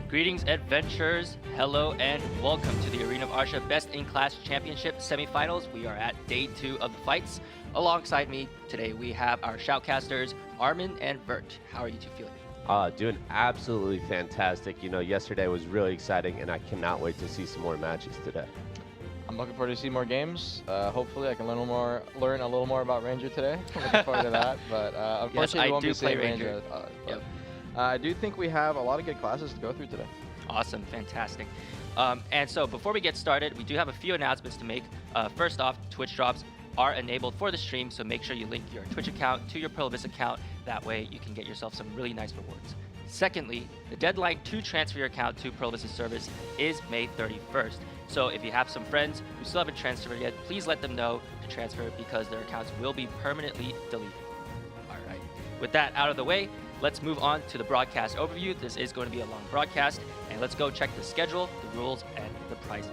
Greetings, adventurers. Hello and welcome to the Arena of Arsha Best in Class Championship semifinals. We are at day 2 of the fights. Alongside me today, we have our shoutcasters, Armin and Vert. How are you two feeling? Doing absolutely fantastic. You know, yesterday was really exciting, and I cannot wait to see some more matches today. I'm looking forward to see more games. Hopefully, I can learn a little more about Ranger today. I'm looking forward to that. But unfortunately, we won't be seeing Ranger. Yep. I do think we have a lot of good classes to go through today. Awesome, fantastic. And so before we get started, we do have a few announcements to make. First off, Twitch drops are enabled for the stream, so make sure you link your Twitch account to your Pluribus account. That way you can get yourself some really nice rewards. Secondly, the deadline to transfer your account to Pluribus' service is May 31st. So if you have some friends who still haven't transferred yet, please let them know to transfer because their accounts will be permanently deleted. All right. With that out of the way, let's move on to the broadcast overview. This is going to be a long broadcast, and let's go check the schedule, the rules, and the prizes.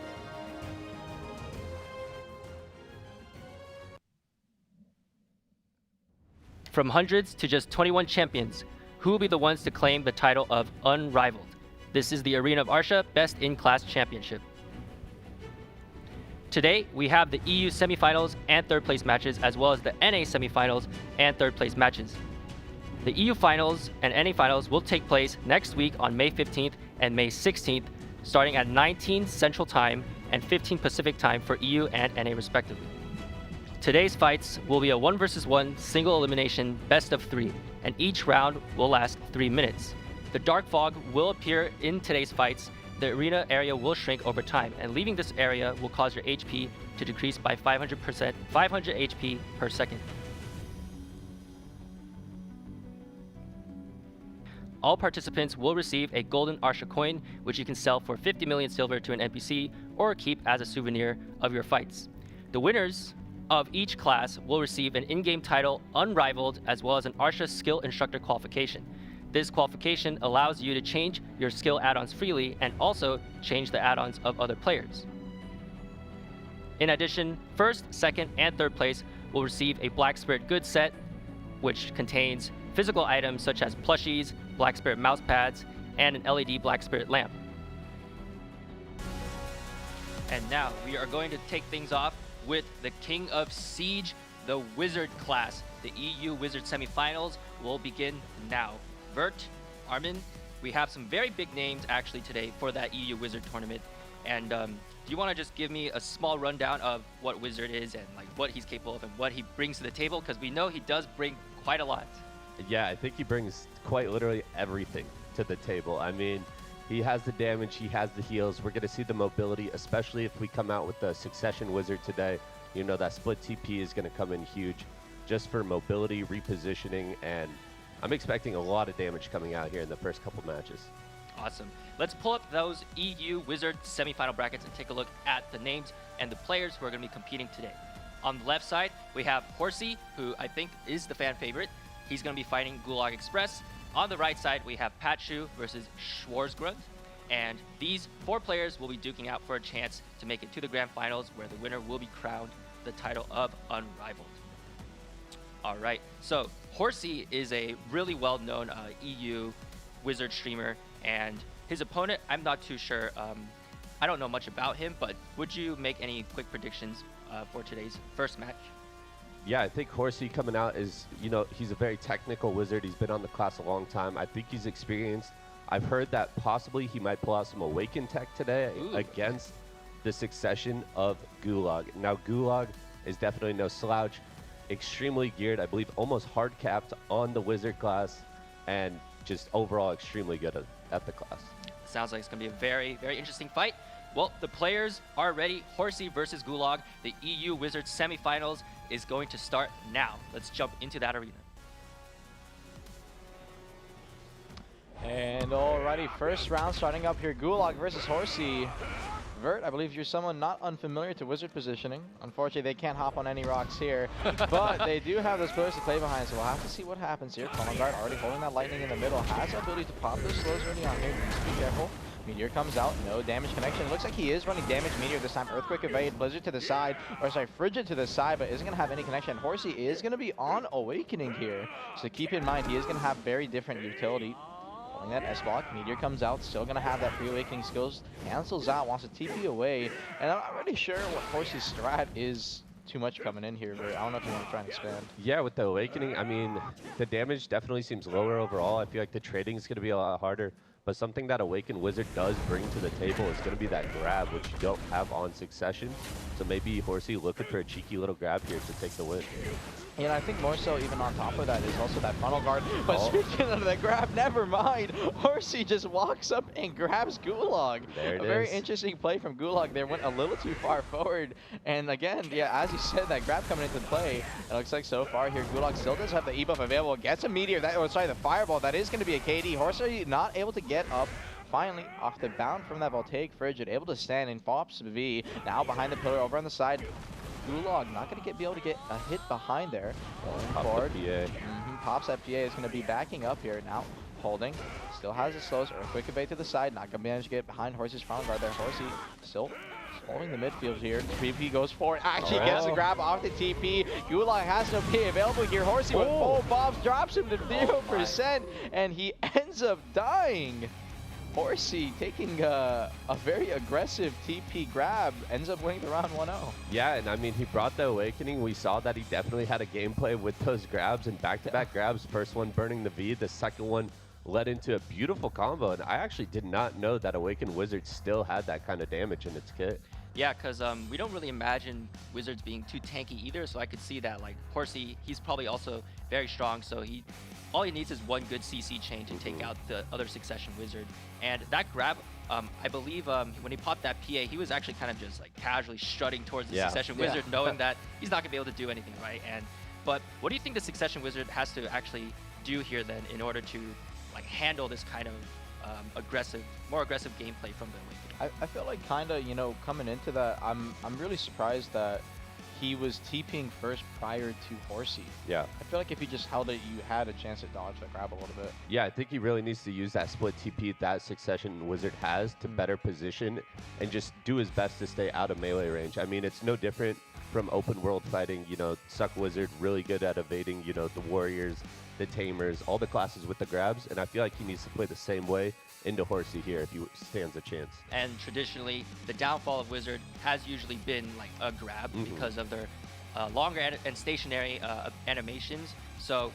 From hundreds to just 21 champions, who will be the ones to claim the title of Unrivaled? This is the Arena of Arsha Best in Class Championship. Today, we have the EU semifinals and third place matches, as well as the NA semifinals and third place matches. The EU finals and NA finals will take place next week on May 15th and May 16th, starting at 19 Central Time and 15 Pacific Time for EU and NA respectively. Today's fights will be a 1 versus 1 single elimination best of 3, and each round will last 3 minutes. The dark fog will appear in today's fights. The arena area will shrink over time, and leaving this area will cause your HP to decrease by 500 HP per second. All participants will receive a golden Arsha coin, which you can sell for 50 million silver to an NPC or keep as a souvenir of your fights. The winners of each class will receive an in-game title, Unrivaled, as well as an Arsha skill instructor qualification. This qualification allows you to change your skill add-ons freely and also change the add-ons of other players. In addition, first, second, and third place will receive a Black Spirit goods set, which contains physical items such as plushies, Black Spirit mouse pads, and an LED Black Spirit lamp. And now we are going to take things off with the King of Siege, the Wizard class. The EU Wizard semifinals will begin now. Vert, Armin, we have some very big names actually today for that EU Wizard tournament. And do you want to just give me a small rundown of what Wizard is and like what he's capable of and what he brings to the table? Because we know he does bring quite a lot. Yeah, I think he brings quite literally everything to the table. I mean, he has the damage, he has the heals. We're going to see the mobility, especially if we come out with the Succession Wizard today. You know, that split TP is going to come in huge just for mobility, repositioning, and I'm expecting a lot of damage coming out here in the first couple matches. Awesome. Let's pull up those EU Wizard semifinal brackets and take a look at the names and the players who are going to be competing today. On the left side, we have Horsey, who I think is the fan favorite. He's going to be fighting Gulag Express. On the right side, we have Patshu versus Schwarzgrund. And these 4 players will be duking out for a chance to make it to the grand finals, where the winner will be crowned the title of Unrivaled. All right, so Horsey is a really well-known EU Wizard streamer, and his opponent, I'm not too sure. I don't know much about him, but would you make any quick predictions for today's first match? Yeah, I think Horsey coming out is, you know, he's a very technical wizard. He's been on the class a long time. I think he's experienced. I've heard that possibly he might pull out some Awaken tech today against the Succession of Gulag. Now, Gulag is definitely no slouch. Extremely geared, I believe almost hard capped on the wizard class, and just overall extremely good at the class. Sounds like it's going to be a very, very interesting fight. Well, the players are ready. Horsey versus Gulag. The EU Wizard semifinals is going to start now. Let's jump into that arena. And alrighty, first round starting up here, Gulag versus Horsey. Vert, I believe you're someone not unfamiliar to wizard positioning. Unfortunately, they can't hop on any rocks here, but they do have those pillars to play behind, so we'll have to see what happens here. Guard already holding that lightning in the middle, has the ability to pop those slows early on here. Just be careful. Meteor comes out, no damage connection. Looks like he is running damage Meteor this time. Earthquake evade, Blizzard to the side, or sorry, Frigid to the side, but isn't going to have any connection. Horsey is going to be on Awakening here, so keep in mind he is going to have very different utility. holding that S-block. Meteor comes out, still going to have that pre-awakening skills. Cancels out, wants to TP away. And I'm not really sure what Horsey's strat is too much coming in here, but I don't know if you want to try and expand. Yeah, with the awakening, I mean, the damage definitely seems lower overall. I feel like the trading is going to be a lot harder. But something that Awakened Wizard does bring to the table is going to be that grab, which you don't have on Succession. So maybe Horsey looking for a cheeky little grab here to take the win. And I think more so even on top of that is also that frontal guard. But speaking of the grab, never mind. Horsey just walks up and grabs Gulag. There it is. Very interesting play from Gulag there. Went a little too far forward. And again, yeah, as you said, that grab coming into play. It looks like so far here, Gulag still does have the E-buff available. Gets a Meteor, the Fireball. That is going to be a KD. Horsey not able to get up. Finally, off the bound from that Voltaic Frigid, able to stand in Fops V. Now behind the pillar over on the side. Gulag not going to be able to get a hit behind there. Going forward. Pops that PA is going to be backing up here now. Holding. Still has the slows. Earthquake evade to the side. Not going to manage to get behind Horsey's front guard there. Horsey still holding the midfield here. TP goes forward. Actually gets a grab off the TP. Gulag has no PA available here. Horsey with full bombs drops him to 0%. And he ends up dying. Horsey taking a very aggressive TP grab, ends up winning the round 1-0. Yeah, and I mean, he brought the awakening. We saw that he definitely had a gameplay with those grabs and back-to-back grabs. First one burning the V, the second one led into a beautiful combo. And I actually did not know that Awakened Wizard still had that kind of damage in its kit. Yeah, because we don't really imagine Wizards being too tanky either, so I could see that, like, Horsey, he's probably also very strong, so all he needs is one good CC chain to take out the other Succession Wizard. And that grab, I believe when he popped that PA, he was actually kind of just like casually strutting towards the Succession Wizard, knowing that he's not going to be able to do anything, right? But what do you think the Succession Wizard has to actually do here then in order to like handle this kind of more aggressive gameplay from the Awakening? I feel like kind of, you know, coming into that, I'm really surprised that he was TPing first prior to Horsey. Yeah. I feel like if he just held it, you had a chance to dodge that grab a little bit. Yeah, I think he really needs to use that split TP that Succession Wizard has to better position and just do his best to stay out of melee range. I mean, it's no different from open world fighting. You know, Suck Wizard really good at evading, you know, the warriors, the tamers, all the classes with the grabs, and I feel like he needs to play the same way into Horsey here if he stands a chance. And traditionally, the downfall of Wizard has usually been like a grab because of their longer and stationary animations. So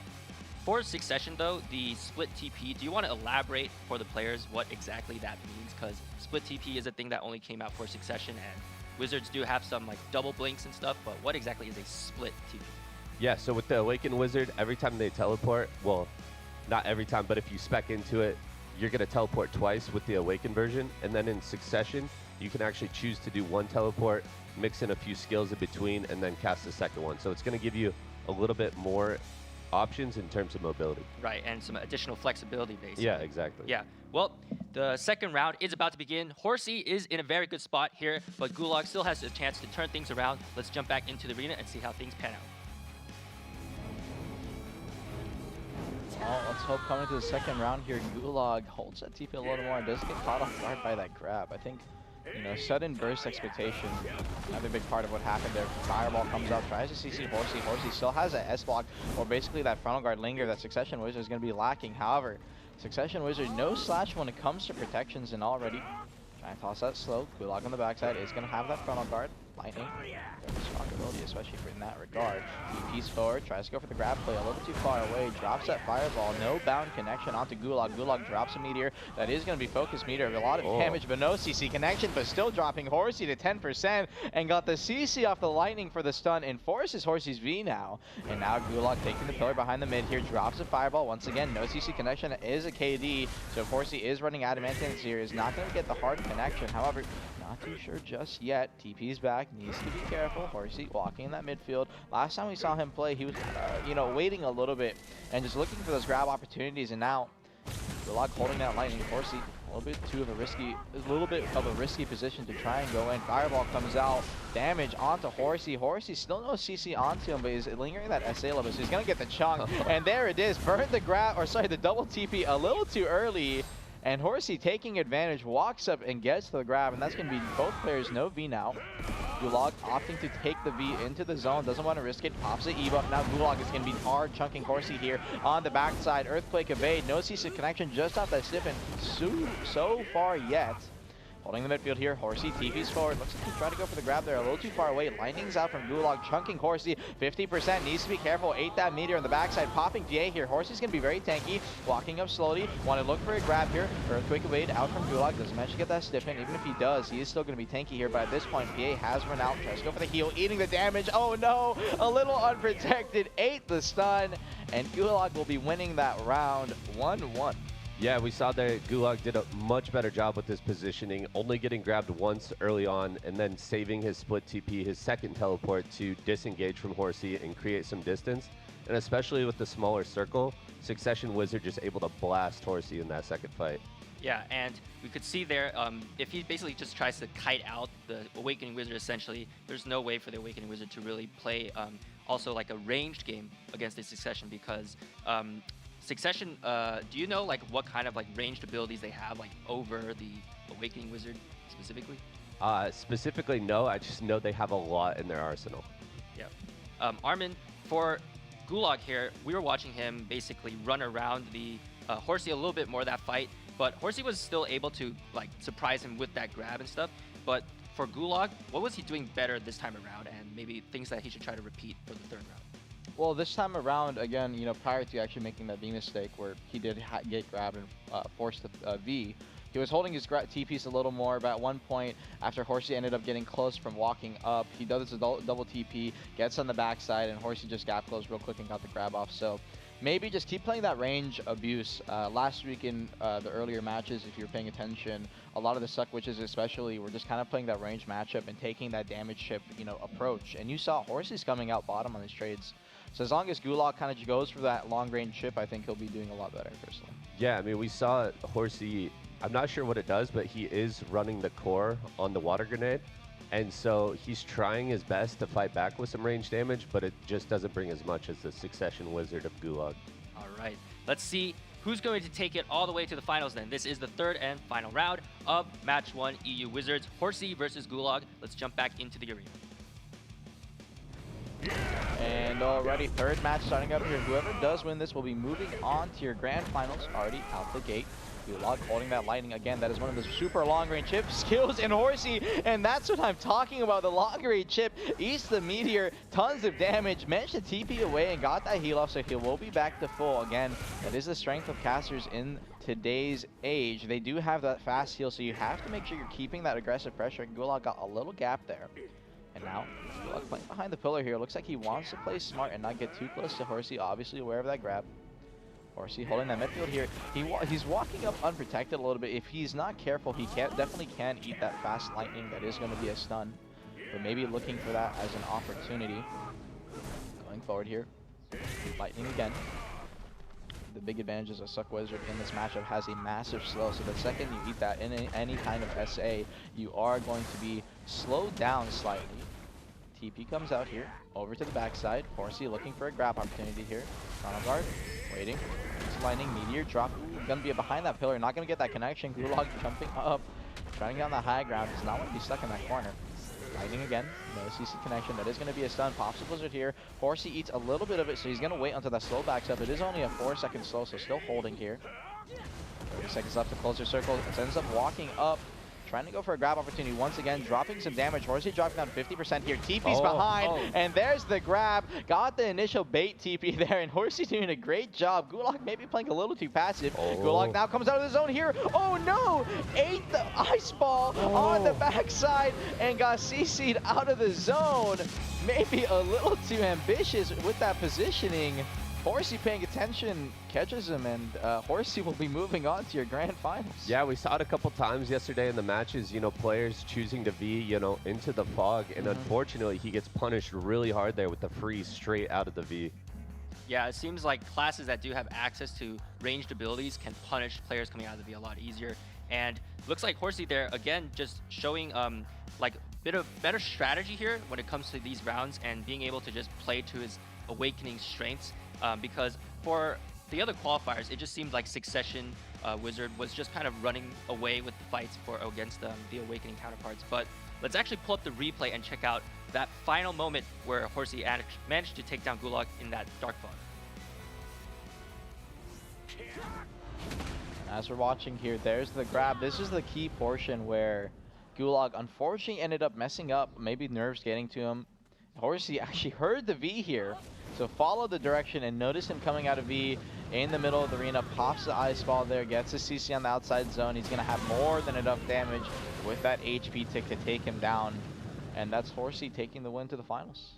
for Succession though, the split TP, do you want to elaborate for the players what exactly that means? Because split TP is a thing that only came out for Succession, and Wizards do have some like double blinks and stuff, but what exactly is a split TP? Yeah, so with the Awakened Wizard, every time they teleport, well, not every time, but if you spec into it, you're going to teleport twice with the Awakened version, and then in Succession, you can actually choose to do one teleport, mix in a few skills in between, and then cast the second one. So it's going to give you a little bit more options in terms of mobility. Right, and some additional flexibility, basically. Yeah, exactly. Yeah, well, the second round is about to begin. Horsey is in a very good spot here, but Gulag still has a chance to turn things around. Let's jump back into the arena and see how things pan out. Well, let's hope coming to the second round here, Gulag holds that TP a little more and does get caught off guard by that grab. I think, you know, sudden burst expectation, another big part of what happened there. Fireball comes out, tries to CC Horsey. Horsey still has that S-block, or basically that frontal guard linger that Succession Wizard is going to be lacking. However, Succession Wizard, no slash when it comes to protections, and already trying to toss that slow. Gulag on the backside is going to have that frontal guard. Lightning, very strong ability, especially in that regard. TP's forward, tries to go for the grab play a little too far away, drops that fireball, no bound connection onto Gulag. Gulag drops a meteor, that is going to be focused meteor, a lot of damage, but no CC connection, but still dropping Horsey to 10%, and got the CC off the lightning for the stun, and forces Horsey's V now. And now Gulag taking the pillar behind the mid here, drops a fireball, once again, no CC connection, is a KD, so if Horsey is running Adamantine here, is not going to get the hard connection. However, not too sure just yet. TP's back, needs to be careful. Horsey walking in that midfield. Last time we saw him play, he was, you know, waiting a little bit and just looking for those grab opportunities. And now, Gulag holding that lightning. Horsey, a little bit of a risky position to try and go in. Fireball comes out, damage onto Horsey. Horsey still no CC onto him, but he's lingering that SA level, so he's gonna get the chunk. And there it is. Burned the grab, or sorry, the double TP a little too early. And Horsey taking advantage, walks up and gets to the grab, and that's going to be both players no V now. Gulag opting to take the V into the zone, doesn't want to risk it, pops the E-buff. Now Gulag is going to be hard chunking Horsey here on the backside. Earthquake evade, no CC connection just off that stiffen. So far yet. Holding the midfield here, Horsey TP's forward. Looks like he tried to go for the grab there a little too far away. Lightning's out from Gulag, chunking Horsey. 50%, needs to be careful. Ate that meteor on the backside, popping PA here. Horsey's going to be very tanky, walking up slowly. Want to look for a grab here. Earthquake evade out from Gulag. Doesn't manage to get that stiffen. Even if he does, he is still going to be tanky here. But at this point, PA has run out. Tries to go for the heal, eating the damage. Oh no, a little unprotected. Ate the stun. And Gulag will be winning that round 1-1. Yeah, we saw that Gulag did a much better job with his positioning, only getting grabbed once early on and then saving his split TP, his second teleport, to disengage from Horsey and create some distance. And especially with the smaller circle, Succession Wizard just able to blast Horsey in that second fight. Yeah, and we could see there, if he basically just tries to kite out the Awakening Wizard, essentially, there's no way for the Awakening Wizard to really play also like a ranged game against the Succession, because Succession, do you know like what kind of like ranged abilities they have like over the Awakening Wizard specifically? Specifically, no. I just know they have a lot in their arsenal. Yeah. Armin, for Gulag here, we were watching him basically run around the Horsey a little bit more that fight, but Horsey was still able to like surprise him with that grab and stuff. But for Gulag, what was he doing better this time around, and maybe things that he should try to repeat for the third round? Well, this time around, again, you know, prior to actually making that V mistake where he did get grabbed and forced the V, he was holding his TPs a little more, but at one point, after Horsey ended up getting close from walking up, he does a double TP, gets on the backside, and Horsey just gap closed real quick and got the grab off. So maybe just keep playing that range abuse. Last week in the earlier matches, if you're paying attention, a lot of the Suck Witches especially were just kind of playing that range matchup and taking that damage chip, you know, approach. And you saw Horsey's coming out bottom on his trades. So as long as Gulag kind of goes for that long-range chip, I think he'll be doing a lot better, personally. Yeah, I mean, we saw Horsey, I'm not sure what it does, but he is running the core on the water grenade. And so he's trying his best to fight back with some range damage, but it just doesn't bring as much as the Succession Wizard of Gulag. All right, let's see who's going to take it all the way to the finals then. This is the third and final round of Match 1 EU Wizards, Horsey versus Gulag. Let's jump back into the arena. And already third match starting up here. Whoever does win this will be moving on to your grand finals, already out the gate. Gulag holding that lightning again. That is one of the super long range chip skills in Horsey, and that's what I'm talking about. The long range chip eats the meteor, tons of damage, managed to TP away and got that heal off, so he will be back to full. Again, that is the strength of casters in today's age. They do have that fast heal, so you have to make sure you're keeping that aggressive pressure. Gulag got a little gap there. And now, Gulag playing behind the pillar here. Looks like he wants to play smart and not get too close to Horsey, obviously aware of that grab. Horsey holding that midfield here. He's walking up unprotected a little bit. If he's not careful, he definitely can eat that fast lightning. That is going to be a stun. But maybe looking for that as an opportunity. Going forward here. Lightning again. The big advantage is a Suck Wizard in this matchup has a massive slow. So the second you eat that in any kind of SA, you are going to be slowed down slightly. TP comes out here, over to the backside. Horsey looking for a grab opportunity here. Chrono Guard, waiting. Lightning, Meteor, drop. Ooh, gonna be behind that pillar, not gonna get that connection. Gulag jumping up, trying to get on the high ground. Does not want to be stuck in that corner. Lightning again, no CC connection. That is gonna be a stun. Pops the Blizzard here. Horsey eats a little bit of it, so he's gonna wait until that slow backs up. It is only a 4-second slow, so still holding here. 30 seconds left to close your circle. It ends up walking up. Trying to go for a grab opportunity once again, dropping some damage. Horsey dropping down 50% here. TP's behind, and there's the grab. Got the initial bait TP there, and Horsey doing a great job. Gulag maybe playing a little too passive. Gulag now comes out of the zone here. Oh no! Ate the ice ball on the backside and got CC'd out of the zone. Maybe a little too ambitious with that positioning. Horsey paying attention, catches him, and Horsey will be moving on to your grand finals. Yeah, we saw it a couple times yesterday in the matches, you know, players choosing to V, you know, into the fog, and unfortunately he gets punished really hard there with the freeze straight out of the V. Yeah, it seems like classes that do have access to ranged abilities can punish players coming out of the V a lot easier. And looks like Horsey there, again, just showing like a bit of better strategy here when it comes to these rounds and being able to just play to his Awakening strengths. Because for the other qualifiers, it just seemed like Succession Wizard was just kind of running away with the fights against the Awakening counterparts. But Let's actually pull up the replay and check out that final moment where Horsey managed to take down Gulag in that Dark Fog. As we're watching here, there's the grab. This is the key portion where Gulag unfortunately ended up messing up, maybe nerves getting to him. Horsey actually heard the V here, so follow the direction and notice him coming out of V in the middle of the arena, pops the ice ball there, gets the CC on the outside zone. He's going to have more than enough damage with that HP tick to take him down, and that's Horsey taking the win to the finals.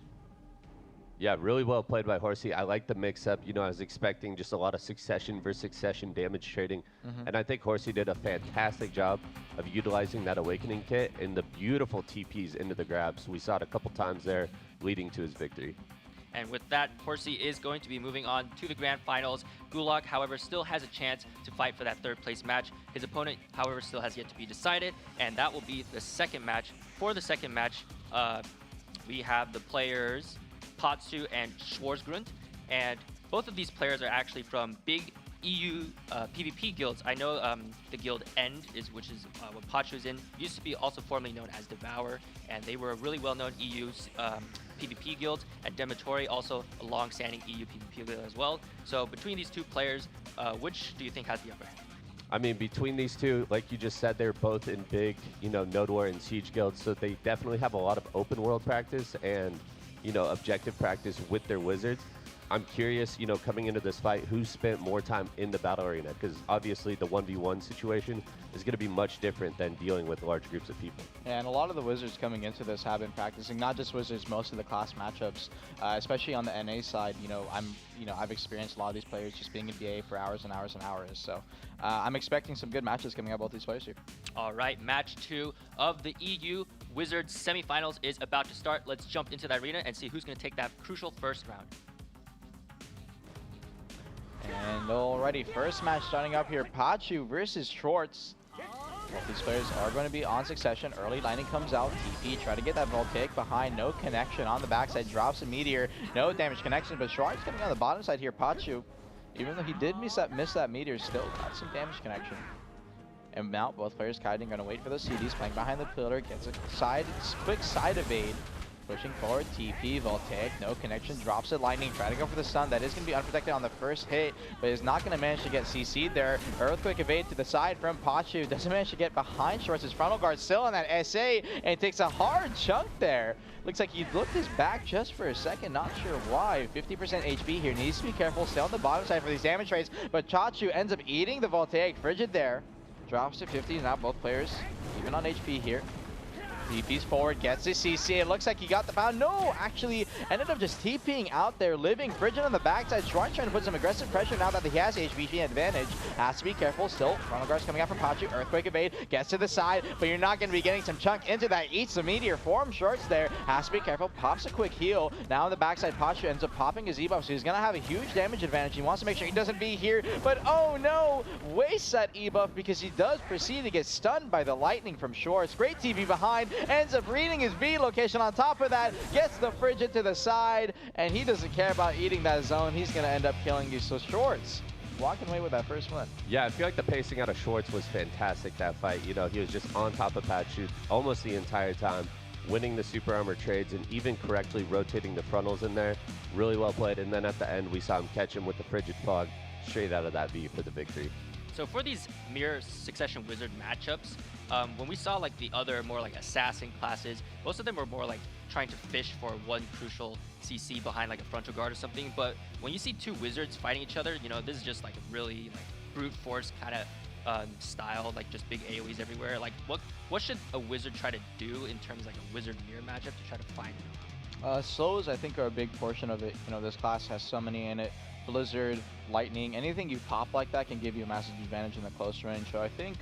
Yeah, really well played by Horsey. I like the mix-up. You know, I was expecting just a lot of succession versus succession damage trading. And I think Horsey did a fantastic job of utilizing that Awakening kit and the beautiful TPs into the grabs. We saw it a couple times there, leading to his victory. And with that, Horsey is going to be moving on to the grand finals. Gulag, however, still has a chance to fight for that third place match. His opponent, however, still has yet to be decided, and that will be the second match. For the second match, we have the players Patsu and Schwarzgrund, and both of these players are actually from big EU PvP guilds. I know the guild End, which is what Patsu's in, used to be also formerly known as Devour, and they were a really well-known EU PvP guild, and Demetori also a long-standing EU PvP guild as well. So between these two players, which do you think has the upper hand? I mean, between these two, like you just said, they're both in big, you know, Node War and Siege guilds, so they definitely have a lot of open world practice and, you know, objective practice with their wizards. I'm curious, you know, coming into this fight, who spent more time in the battle arena? Because obviously the 1v1 situation is going to be much different than dealing with large groups of people. Yeah, and a lot of the wizards coming into this have been practicing, not just wizards, most of the class matchups, especially on the NA side. You know, I've experienced a lot of these players just being in BA for hours and hours and hours. So I'm expecting some good matches coming out of both these players here. All right, match 2 of the EU Wizards semifinals is about to start. Let's jump into that arena and see who's going to take that crucial first round. And already, first match starting up here, Pachu versus Schwartz. Both these players are going to be on succession. Early lightning comes out. TP try to get that voltaic behind. No connection on the backside. Drops a meteor. No damage connection, but Schwartz coming on the bottom side here. Pachu, even though he did miss that meteor, still got some damage connection. And now both players kiting, going to wait for those CDs, playing behind the pillar. Gets a quick side evade. Pushing forward, TP, Voltaic, no connection, drops it, Lightning, try to go for the stun. That is going to be unprotected on the first hit, but is not going to manage to get CC'd there. Earthquake evade to the side from Pachu, doesn't manage to get behind Schwartz. His frontal guard still on that SA, and takes a hard chunk there. Looks like he looked his back just for a second, not sure why. 50% HP here, needs to be careful, stay on the bottom side for these damage rates, but Pachu ends up eating the Voltaic, Frigid there. Drops to 50, now both players even on HP here. TP's forward, gets his CC. It looks like he got the pound. No, actually ended up just TPing out there, living. Frigid on the backside. Schwartz trying to put some aggressive pressure now that he has HP advantage. Has to be careful. Still, frontal guards coming out from Pachu. Earthquake evade, gets to the side, but you're not going to be getting some chunk into that. Eats the meteor form. Schwartz there. Has to be careful. Pops a quick heal. Now on the backside, Pachu ends up popping his E-buff, so he's going to have a huge damage advantage. He wants to make sure he doesn't be here, but oh no! Wastes that E-buff because he does proceed to get stunned by the lightning from Schwartz. Great TP behind. Ends up reading his V location on top of that, gets the Frigid to the side, and he doesn't care about eating that zone. He's going to end up killing you. So Schwartz walking away with that first win. Yeah, I feel like the pacing out of Schwartz was fantastic that fight. You know, he was just on top of Pachu almost the entire time, winning the super armor trades and even correctly rotating the frontals in there. Really well played. And then at the end, we saw him catch him with the Frigid Fog straight out of that V for the victory. So for these mirror succession wizard matchups, when we saw like the other more like assassin classes, most of them were more like trying to fish for one crucial CC behind like a frontal guard or something. But when you see two wizards fighting each other, you know, this is just like a really like brute force kind of style, like just big AoEs everywhere. Like what should a wizard try to do in terms of like a wizard mirror matchup to try to find it? Slows, I think, are a big portion of it. You know, this class has so many in it. Blizzard, Lightning, anything you pop like that can give you a massive advantage in the close range. So I think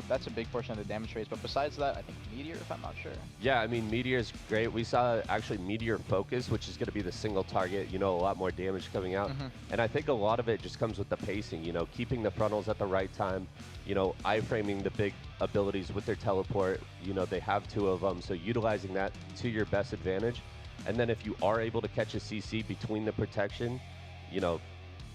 that's a big portion of the damage rates. But besides that, I think Meteor, if I'm not sure. Yeah, I mean, Meteor is great. We saw actually Meteor Focus, which is going to be the single target, you know, a lot more damage coming out. And I think a lot of it just comes with the pacing, you know, keeping the frontals at the right time, you know, iframing the big abilities with their teleport. You know, they have two of them, so utilizing that to your best advantage. And then if you are able to catch a CC between the protection, you know,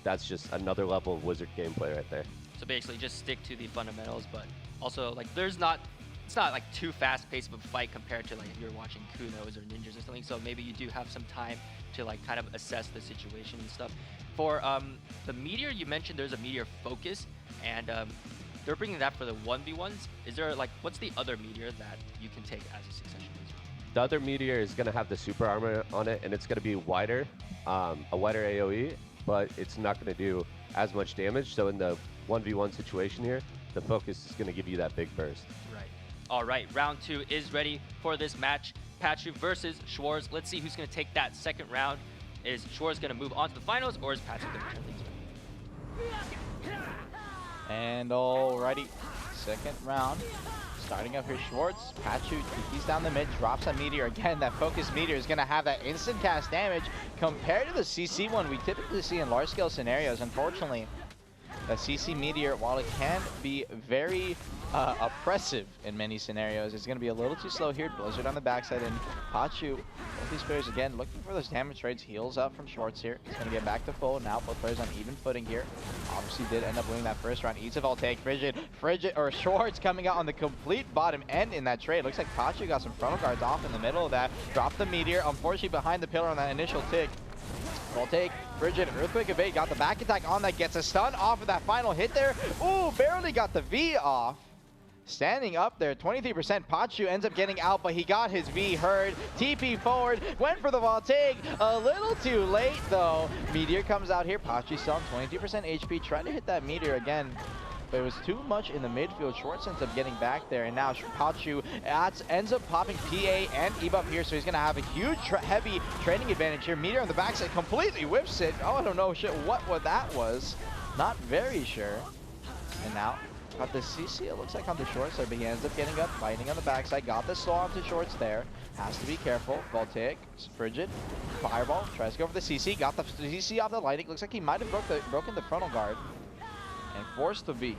that's just another level of wizard gameplay right there. So basically just stick to the fundamentals, but also like there's not it's not like too fast-paced of a fight compared to like if you're watching Kunos or Ninjas or something. So maybe you do have some time to like kind of assess the situation and stuff. For the Meteor, you mentioned there's a Meteor Focus, and they're bringing that for the 1v1s. Is there like, what's the other Meteor that you can take as a Succession Wizard? The other Meteor is going to have the super armor on it, and it's going to be wider, a wider AoE, but it's not going to do as much damage. So in the 1v1 situation here, the Focus is going to give you that big burst. Right. All right, round 2 is ready for this match. Patchu versus Schwartz. Let's see who's going to take that second round. Is Schwartz going to move on to the finals, or is Patchu going to turn things around? And alrighty, second round. Starting up here, Schwartz, Patchu, he's down the mid, drops a Meteor. Again, that Focus Meteor is going to have that instant cast damage compared to the CC one we typically see in large-scale scenarios. Unfortunately, the CC Meteor, while it can be very oppressive in many scenarios, it's going to be a little too slow here. Blizzard on the backside, and Patchu, both these players again looking for those damage trades. Heals up from Schwartz here. He's going to get back to full. Now both players on even footing here. Obviously did end up winning that first round. Eats a Voltaic. Schwartz coming out on the complete bottom end in that trade. Looks like Patchu got some frontal guards off in the middle of that. Dropped the Meteor, unfortunately behind the pillar on that initial tick. Voltaic, Frigid, Earthquake Evade, got the back attack on that, gets a stun off of that final hit there. Ooh, barely got the V off. Standing up there, 23%. Patchu ends up getting out, but he got his V heard. TP forward, went for the Voltaic. A little too late, though. Meteor comes out here. Patchu still on 22% HP. Tried to hit that Meteor again, but it was too much in the midfield. Schwartz ends up getting back there, and now Patchu ends up popping PA and ebuff here, so he's going to have a huge heavy trading advantage here. Meteor on the backside completely whips it. Oh, I don't know what that was. Not very sure. And now got the CC, it looks like, on the short side, but he ends up getting up, fighting on the backside. Got the slow onto Shorts there. Has to be careful. Voltaic, Frigid, Fireball, tries to go for the CC. Got the CC off the lightning. Looks like he might have broken the frontal guard and forced the V.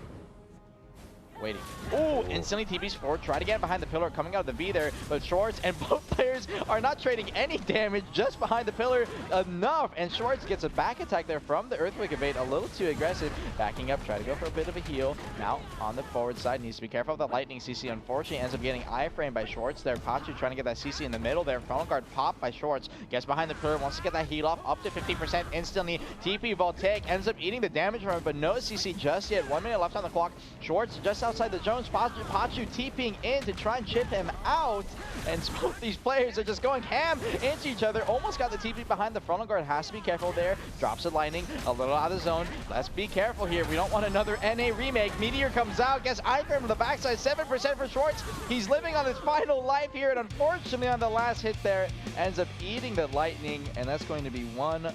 Waiting. Ooh, instantly TP's forward. Try to get behind the pillar, coming out of the V there, but Schwartz and both players are not trading any damage, just behind the pillar enough, and Schwartz gets a back attack there from the Earthquake Evade, a little too aggressive, backing up, try to go for a bit of a heal. Now on the forward side, needs to be careful of the lightning CC. Unfortunately, ends up getting iframe by Schwartz there. Patchu trying to get that CC in the middle there. Frontal guard popped by Schwartz, gets behind the pillar, wants to get that heal off, up to 50% instantly. TP Voltaic ends up eating the damage from it, but no CC just yet. 1 minute left on the clock. Schwartz just outside the Jones. Patchu TPing in to try and chip him out, and both these players are just going ham into each other. Almost got the TP behind the frontal guard. Has to be careful there. Drops a lightning, a little out of the zone. Let's be careful here. We don't want another NA remake. Meteor comes out, gets iframe from the backside. 7% for Schwartz. He's living on his final life here, and unfortunately on the last hit there, ends up eating the lightning, and that's going to be 1-1.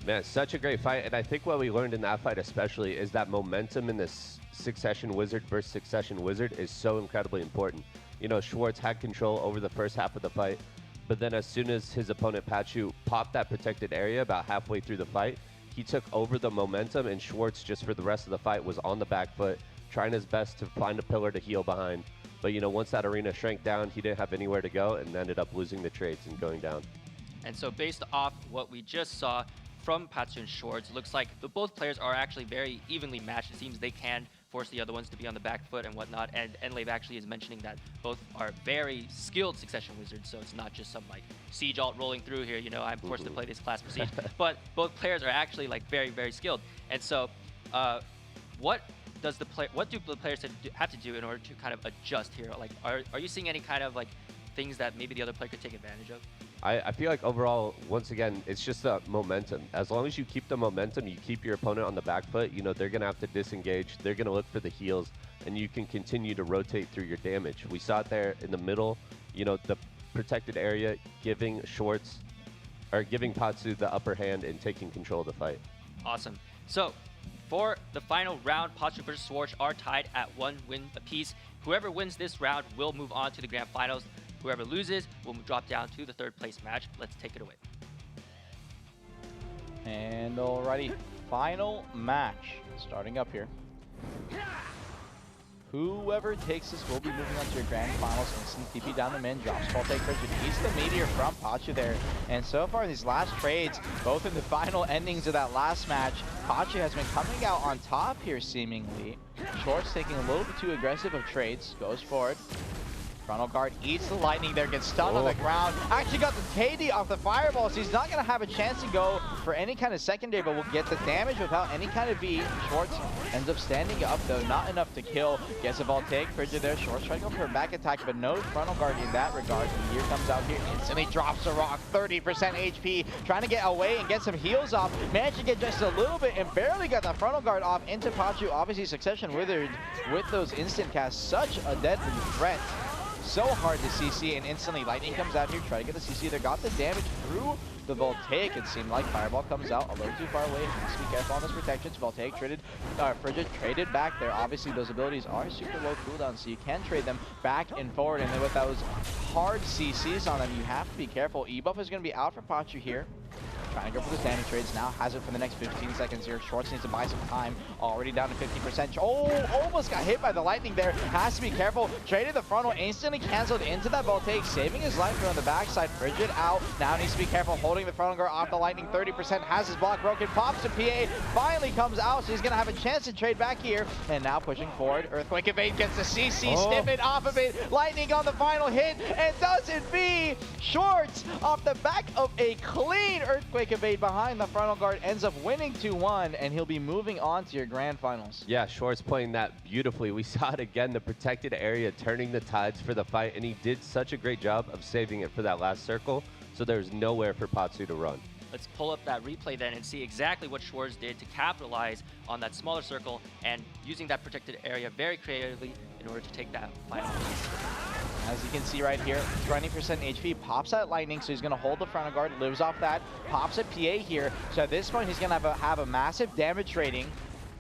Man, such a great fight, and I think what we learned in that fight especially is that momentum in this Succession Wizard versus Succession Wizard is so incredibly important. You know, Schwartz had control over the first half of the fight, but then as soon as his opponent Patchu popped that protected area about halfway through the fight, he took over the momentum, and Schwartz just for the rest of the fight was on the back foot, trying his best to find a pillar to heal behind. But you know, once that arena shrank down, he didn't have anywhere to go and ended up losing the trades and going down. And so based off what we just saw from Patchu and Schwartz, looks like both players are actually very evenly matched. It seems they can force the other ones to be on the back foot and whatnot, and Enlave actually is mentioning that both are very skilled Succession Wizards, so it's not just some like Siege alt rolling through here, you know, I'm forced to play this class for Siege, but both players are actually like very, very skilled. And so what do the players have to do in order to kind of adjust here? Like, are you seeing any kind of like things that maybe the other player could take advantage of? I feel like overall, once again, it's just the momentum. As long as you keep the momentum, you keep your opponent on the back foot, you know, they're going to have to disengage. They're going to look for the heals, and you can continue to rotate through your damage. We saw it there in the middle, you know, the protected area, giving Patchu the upper hand and taking control of the fight. Awesome. So for the final round, Patchu versus Schwartz are tied at 1 win apiece. Whoever wins this round will move on to the grand finals. Whoever loses will drop down to the third place match. Let's take it away. And alrighty, final match starting up here. whoever takes this will be moving on to your grand finals. Instant TP down the mid, drops ball take Frigid, eats the meteor from Pachu there. And so far, these last trades, both in the final endings of that last match, Pachu has been coming out on top here, seemingly. Short's taking a little bit too aggressive of trades, goes forward. Frontal guard eats the lightning there, gets stunned on the ground. Actually got the KD off the fireball, so he's not going to have a chance to go for any kind of secondary, but will get the damage without any kind of V. Schwartz ends up standing up, though, not enough to kill. Gets a Voltaic, Frigid there. Schwartz trying to go for a back attack, but no frontal guard in that regard. And here comes out here, instantly drops a rock, 30% HP, trying to get away and get some heals off. Managed to get just a little bit and barely got the frontal guard off into Pachu. Obviously, Succession Withered with those instant casts, such a deadly threat. So hard to CC, and instantly Lightning comes out here, try to get the CC there, got the damage through the Voltaic. It seemed like Fireball comes out a little too far away. Has to be careful on those protections. Voltaic traded, Frigid traded back there. Obviously, those abilities are super low cooldown, so you can trade them back and forward. And then with those hard CCs on them, you have to be careful. E-buff is going to be out for Pachu here. Trying to go for those damage trades. Now has it for the next 15 seconds here. Schwartz needs to buy some time. Already down to 50%. Oh, almost got hit by the lightning there. Has to be careful. Traded the frontal. Instantly canceled into that Voltaic. Saving his life on the backside. Frigid out. Now needs to be careful. Holding the frontal guard off the lightning. 30%. Has his block broken. Pops to PA. Finally comes out. So he's going to have a chance to trade back here. And now pushing forward. Earthquake evade gets the CC. Sniff it off of it. Lightning on the final hit. And does it be Schwartz off the back of a clean Earthquake evade behind the frontal guard, ends up winning 2-1, and he'll be moving on to your grand finals. Yeah, Schwartz playing that beautifully. We saw it again, the protected area turning the tides for the fight, and he did such a great job of saving it for that last circle, so there's nowhere for Pachu to run. Let's pull up that replay then and see exactly what Schwartz did to capitalize on that smaller circle and using that protected area very creatively in order to take that final piece. As you can see right here, 20% HP, pops at Lightning, so he's going to hold the frontal guard, lives off that, pops at PA here. So at this point, he's going to have a massive damage rating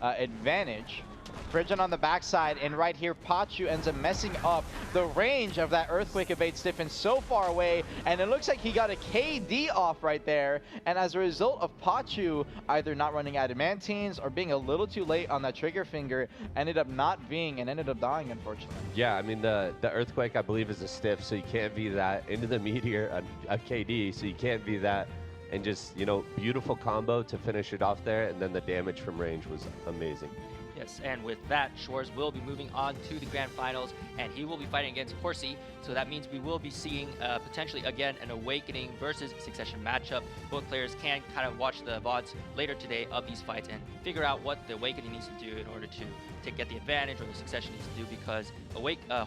advantage. Frigid on the backside, and right here, Pachu ends up messing up the range of that Earthquake evade stiffen so far away, and it looks like he got a KD off right there, and as a result of Pachu either not running adamantines or being a little too late on that trigger finger, ended up not being and ended up dying, unfortunately. Yeah, I mean, the Earthquake, I believe, is a stiff, so you can't be that. Into the Meteor, a KD, so you can't be that. And just, you know, beautiful combo to finish it off there, and then the damage from range was amazing. Yes, and with that, Schwartz will be moving on to the grand finals, and he will be fighting against Horsey. So that means we will be seeing potentially again an Awakening versus Succession matchup. Both players can kind of watch the VODs later today of these fights and figure out what the Awakening needs to do in order to get the advantage, or the Succession needs to do, because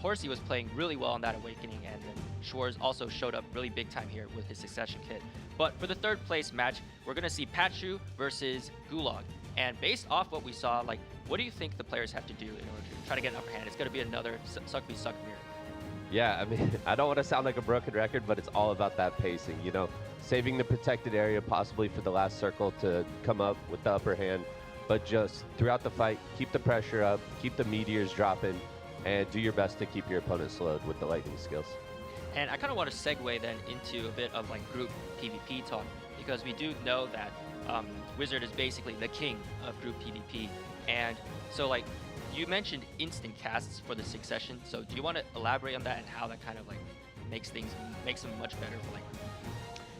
Horsey was playing really well on that Awakening, and then Schwartz also showed up really big time here with his Succession kit. But for the third place match, we're going to see Pachu versus Gulag. And based off what we saw, like, what do you think the players have to do in order to try to get an upper hand? It's going to be another suck mirror. Yeah, I mean, I don't want to sound like a broken record, but it's all about that pacing, you know, saving the protected area possibly for the last circle to come up with the upper hand, but just throughout the fight, keep the pressure up, keep the meteors dropping, and do your best to keep your opponent slowed with the lightning skills. And I kind of want to segue then into a bit of like group PvP talk, because we do know that Wizard is basically the king of group PvP. And so, like, you mentioned instant casts for the Succession, so do you want to elaborate on that and how that kind of like makes them much better for like?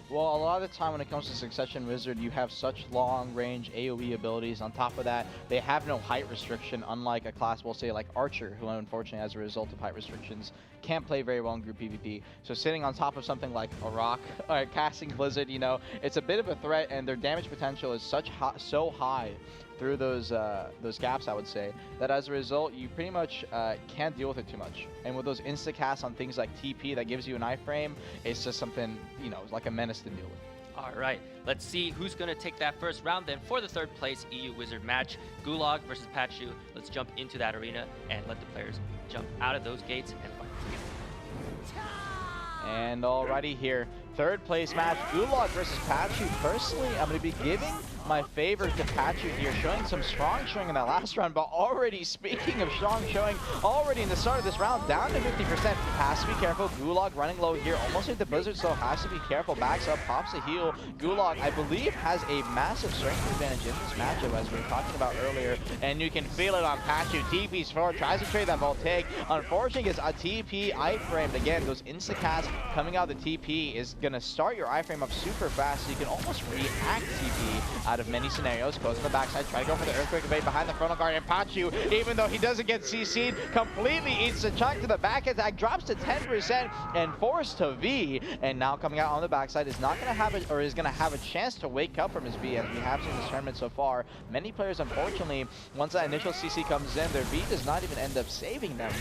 Well, a lot of the time when it comes to Succession Wizard, you have such long-range AoE abilities. On top of that, they have no height restriction, unlike a class, we'll say, like Archer, who unfortunately, as a result of height restrictions, can't play very well in group PvP. So sitting on top of something like a rock or casting Blizzard, you know, it's a bit of a threat, and their damage potential is so high through those gaps, I would say, that as a result, you pretty much can't deal with it too much. And with those insta-casts on things like TP that gives you an iframe, it's just something, you know, like a menace to deal with. All right, let's see who's going to take that first round then for the third place EU Wizard match. Gulag versus Pachu. Let's jump into that arena and let the players jump out of those gates and fight. And alrighty here, third place match, Gulag versus Pachu. Personally, I'm going to be giving my favorite Apache here, showing some strong showing in that last round, but already, speaking of strong showing, already in the start of this round, down to 50%. Has to be careful. Gulag running low here, almost hit the Blizzard, so has to be careful. Backs up, pops a heal. Gulag, I believe, has a massive strength advantage in this matchup, as we were talking about earlier, and you can feel it on Pachu. TP's forward, tries to trade that Voltaic. Unfortunately, gets a TP iframed. Again, those insta-casts coming out of the TP is going to start your iframe up super fast, so you can almost react TP out of many scenarios. Close to the backside, try to go for the Earthquake evade behind the frontal guard, and Pachu, even though he doesn't get CC'd, completely eats the chunk to the back attack, drops to 10%, and forced to V, and now coming out on the backside is not going to have it, or is going to have a chance to wake up from his V, as we have seen this tournament so far. Many players, unfortunately, once that initial CC comes in, their V does not even end up saving them.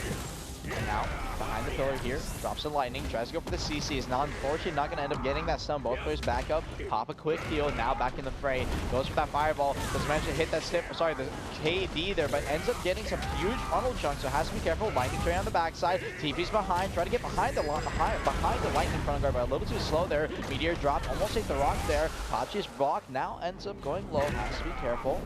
And now, behind the pillar here, drops the lightning, tries to go for the CC, is now unfortunately not going to end up getting that stun. Both players back up, pop a quick heal, now back in the fray, goes for that fireball, doesn't manage to hit that stiff, sorry, the KD there, but ends up getting some huge funnel chunks, so has to be careful. Lightning tray on the backside, TP's behind, try to get behind the lightning front guard, but a little too slow there. Meteor dropped, almost hit the rock there. Pachi's block now ends up going low, has to be careful.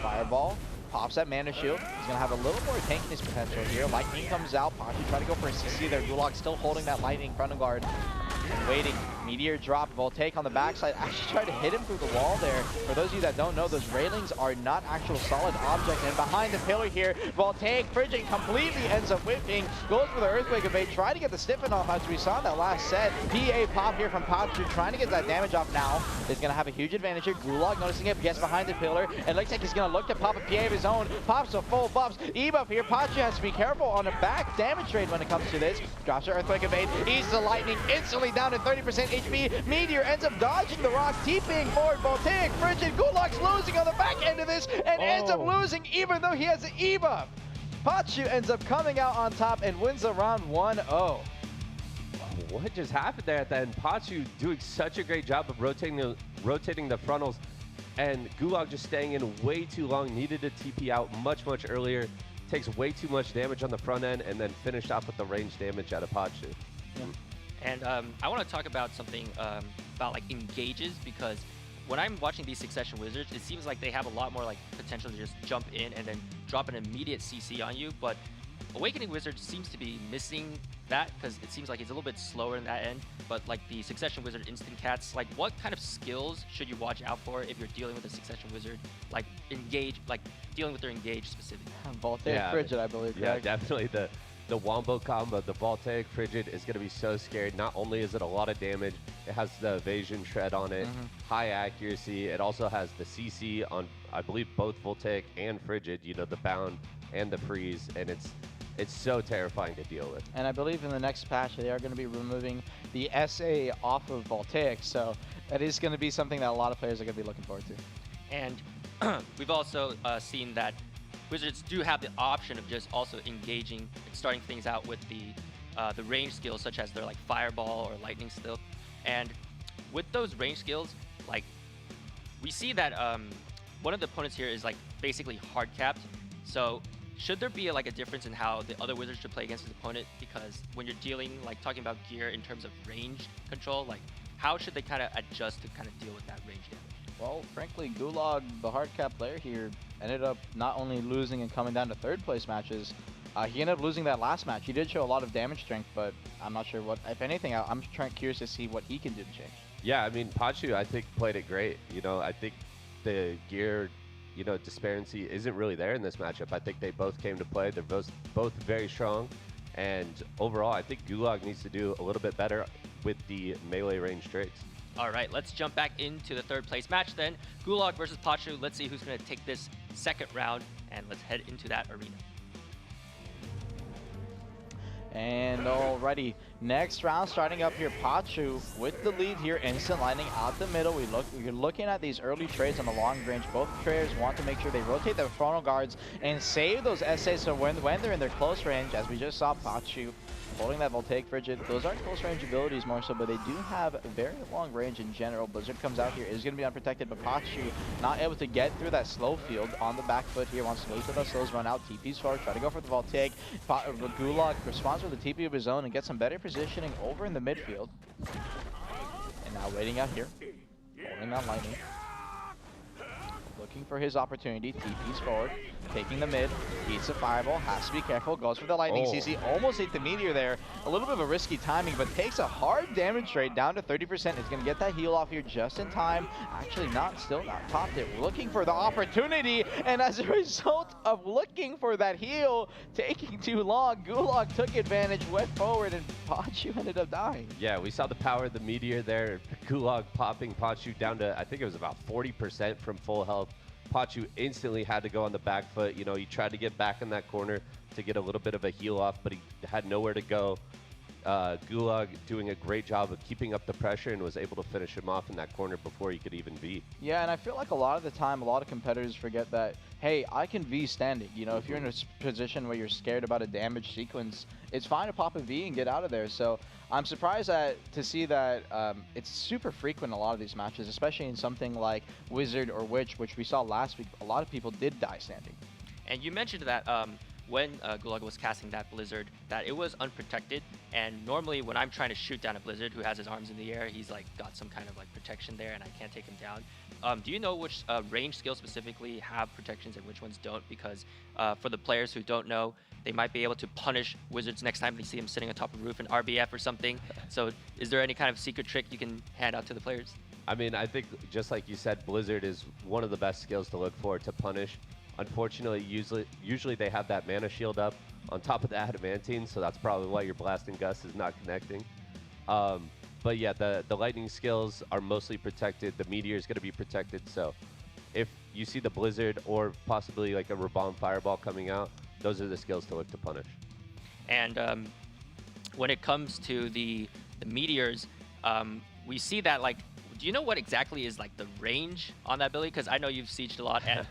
Fireball. Pops that mana shield. He's going to have a little more tankiness potential here. Lightning comes out. Pachi try to go for a CC there. Gulag still holding that lightning front guard. And waiting. Meteor drop. Voltaic on the backside. Actually tried to hit him through the wall there. For those of you that don't know, those railings are not actual solid objects. And behind the pillar here, Voltaic Frigid completely ends up whipping. Goes for the Earthquake evade. Try to get the stiffen off, as we saw in that last set. PA pop here from Pachu, trying to get that damage off now. Is going to have a huge advantage here. Gulag noticing it, gets behind the pillar. And looks like he's going to look to pop a PA of his own. Pops a full buffs. E-buff here. Pachu has to be careful on a back damage trade when it comes to this. Drops the Earthquake evade. Eats the lightning. Instantly down to 30% HP. Meteor ends up dodging the rock. TPing forward. Voltaic, Frigid. Gulag's losing on the back end of this. And ends up losing even though he has an E-buff. Pachu ends up coming out on top and wins the round 1-0. What just happened there at the end? Pachu doing such a great job of rotating the frontals, and Gulag just staying in way too long, needed to TP out much earlier, takes way too much damage on the front end, and then finished off with the range damage out of Pachu. Yeah. And I want to talk about something about like engages, because when I'm watching these Succession Wizards, it seems like they have a lot more like potential to just jump in and then drop an immediate CC on you, but Awakening Wizard seems to be missing that, because it seems like he's a little bit slower in that end. But like the Succession Wizard instant cats, like what kind of skills should you watch out for if you're dealing with a Succession Wizard, like engage, like dealing with their engage specifically? Voltaic Frigid, I believe. Yeah, definitely the Wombo combo, the Voltaic Frigid is going to be so scary. Not only is it a lot of damage, it has the evasion shred on it, high accuracy. It also has the CC on, I believe, both Voltaic and Frigid, you know, the bound and the freeze, and it's so terrifying to deal with. And I believe in the next patch, they are going to be removing the SA off of Voltaic, so that is going to be something that a lot of players are going to be looking forward to. And we've also seen that Wizards do have the option of just also engaging and starting things out with the range skills, such as their like Fireball or Lightning Still. And with those range skills, like we see that one of the opponents here is like basically hard capped. So should there be like a difference in how the other Wizards should play against his opponent? Because when you're dealing, like talking about gear in terms of range control, like how should they kind of adjust to kind of deal with that range damage? Well, frankly, Gulag, the hard cap player here, ended up not only losing and coming down to third place matches, he ended up losing that last match. He did show a lot of damage strength, but I'm not sure what, if anything, I'm curious to see what he can do to change. Yeah, I mean, Pachu, I think, played it great. You know, I think the gear, you know, disparity isn't really there in this matchup. I think they both came to play. They're both very strong. And overall, I think Gulag needs to do a little bit better with the melee range trades. All right, let's jump back into the third place match then. Gulag versus Pachu. Let's see who's going to take this second round, and let's head into that arena. And alrighty, next round starting up here, Pachu with the lead here, instant lightning out the middle. We're looking at these early trades on the long range. Both players want to make sure they rotate their frontal guards and save those SAs so when they're in their close range, as we just saw Pachu holding that Voltaic Frigid. Those aren't close range abilities more so, but they do have a very long range in general. Blizzard comes out here, is going to be unprotected, but Pachu not able to get through that slow field on the back foot here. Wants to wait till those slows run out. TP's forward, try to go for the Voltaic. Gulag responds with a TP of his own and gets some better positioning over in the midfield. And now waiting out here, holding that lightning. looking for his opportunity. TP's forward, taking the mid, eats a fireball, has to be careful, goes for the lightning CC, almost ate the meteor there. A little bit of a risky timing, but takes a hard damage rate down to 30%. Is going to get that heal off here just in time. Actually still not topped it. Looking for the opportunity, and as a result of looking for that heal, taking too long, Gulag took advantage, went forward, and Pachu ended up dying. Yeah, we saw the power of the meteor there. Gulag popping Pachu down to, I think it was about 40% from full health. Pachu instantly had to go on the back foot. You know, he tried to get back in that corner to get a little bit of a heal off, but he had nowhere to go. Gulag doing a great job of keeping up the pressure and was able to finish him off in that corner before he could even beat. Yeah, and I feel like a lot of the time, a lot of competitors forget that, hey, I can V standing. You know, if you're in a position where you're scared about a damage sequence, it's fine to pop a V and get out of there. So I'm surprised to see that it's super frequent in a lot of these matches, especially in something like Wizard or Witch, which we saw last week. A lot of people did die standing. And you mentioned that when Gulag was casting that Blizzard, that it was unprotected. And normally when I'm trying to shoot down a Blizzard who has his arms in the air, he's like got some kind of like protection there and I can't take him down. Do you know which range skills specifically have protections and which ones don't? Because for the players who don't know, they might be able to punish Wizards next time they see him sitting on top of a roof in RBF or something. So is there any kind of secret trick you can hand out to the players? I mean, I think just like you said, Blizzard is one of the best skills to look for to punish. Unfortunately, usually they have that mana shield up on top of the adamantine, so that's probably why your blasting gust is not connecting. But yeah, the lightning skills are mostly protected. The meteor is going to be protected, so if you see the Blizzard or possibly like a Rabomb Fireball coming out, those are the skills to look to punish. And when it comes to the meteors, we see that, like, do you know what exactly is like the range on that ability? Because I know you've sieged a lot, and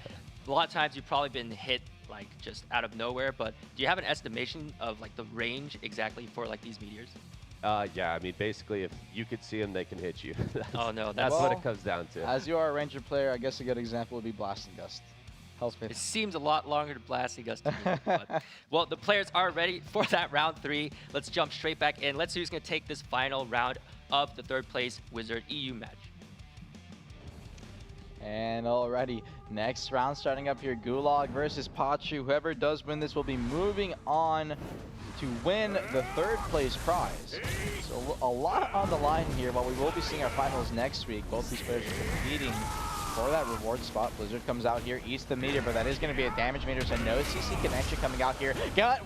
a lot of times you've probably been hit like just out of nowhere, but do you have an estimation of like the range exactly for like these meteors? Yeah, I mean, basically, if you could see them, they can hit you. Oh no, that's what it comes down to. As you are a Ranger player, I guess a good example would be Blasting Gust. It seems a lot longer to Blasting Gust to me. But, well, the players are ready for that round 3. Let's jump straight back in. Let's see who's going to take this final round of the third place Wizard EU match. And already, next round starting up here, Gulag versus Pachu. Whoever does win this will be moving on to win the third place prize. So a lot on the line here, while we will be seeing our finals next week. Both these players are competing for that reward spot. Blizzard comes out here, eats the meteor, but that is going to be a damage meter, so no CC connection coming out here.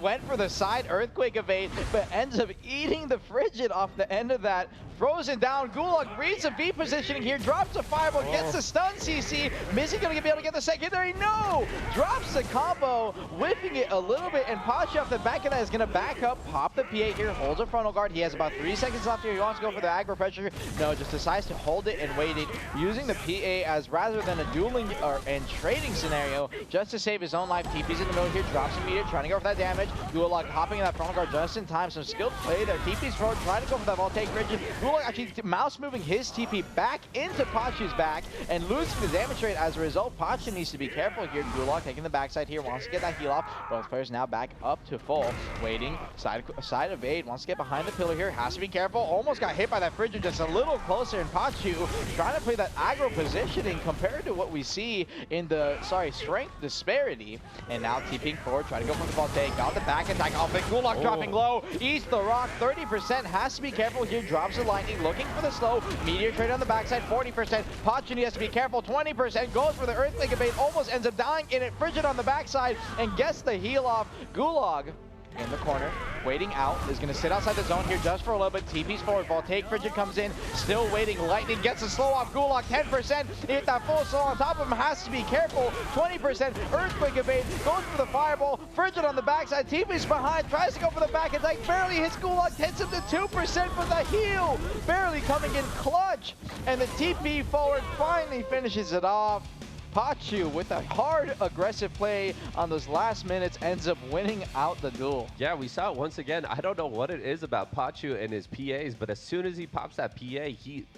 Went for the side Earthquake evade, but ends up eating the Frigid off the end of that. Frozen down, Gulag reads a B positioning here, drops a fireball, gets the stun CC. Mizzy going to be able to get the secondary, no! Drops the combo, whipping it a little bit, and Pasha off the back of that is going to back up, pop the PA here, holds a frontal guard. He has about 3 seconds left here. He wants to go for the aggro pressure. No, just decides to hold it and wait it, using the PA as rather than a dueling and trading scenario, just to save his own life. TP's in the middle here, drops a meteor, trying to go for that damage. Gulag hopping in that frontal guard just in time. Some skilled play there. TP's forward, trying to go for that Voltaic Frigid. Gulag actually mouse moving his TP back into Pachu's back and losing the damage rate as a result. Pachu needs to be careful here. Gulag taking the backside here, wants to get that heal off. Both players now back up to full, waiting. Side evade, wants to get behind the pillar here, has to be careful. Almost got hit by that Frigid just a little closer, and Pachu trying to play that aggro positioning compared to what we see in the, strength disparity. And now TPing forward, trying to go for the Voltaic, got the back attack off it. Gulag dropping low, eats the rock, 30%, has to be careful here, drops the lightning, looking for the slow. Meteor trade on the backside, 40%. Pachu has to be careful, 20%, goes for the Earthquake evade, almost ends up dying in it. Frigid on the backside and gets the heal off. Gulag in the corner, waiting out, is going to sit outside the zone here just for a little bit. TP's forward, Voltaic Frigid comes in, still waiting. Lightning gets a slow off Gulag, 10%. Hit that full slow on top of him, has to be careful. 20%, Earthquake evade, goes for the fireball. Frigid on the backside, TP's behind, tries to go for the back attack, barely hits Gulag, hits him to 2% for the heal. Barely coming in clutch, and the TP forward finally finishes it off. Pachu with a hard aggressive play on those last minutes ends up winning out the duel. Yeah, we saw it once again. I don't know what it is about Pachu and his PAs, but as soon as he pops that PA,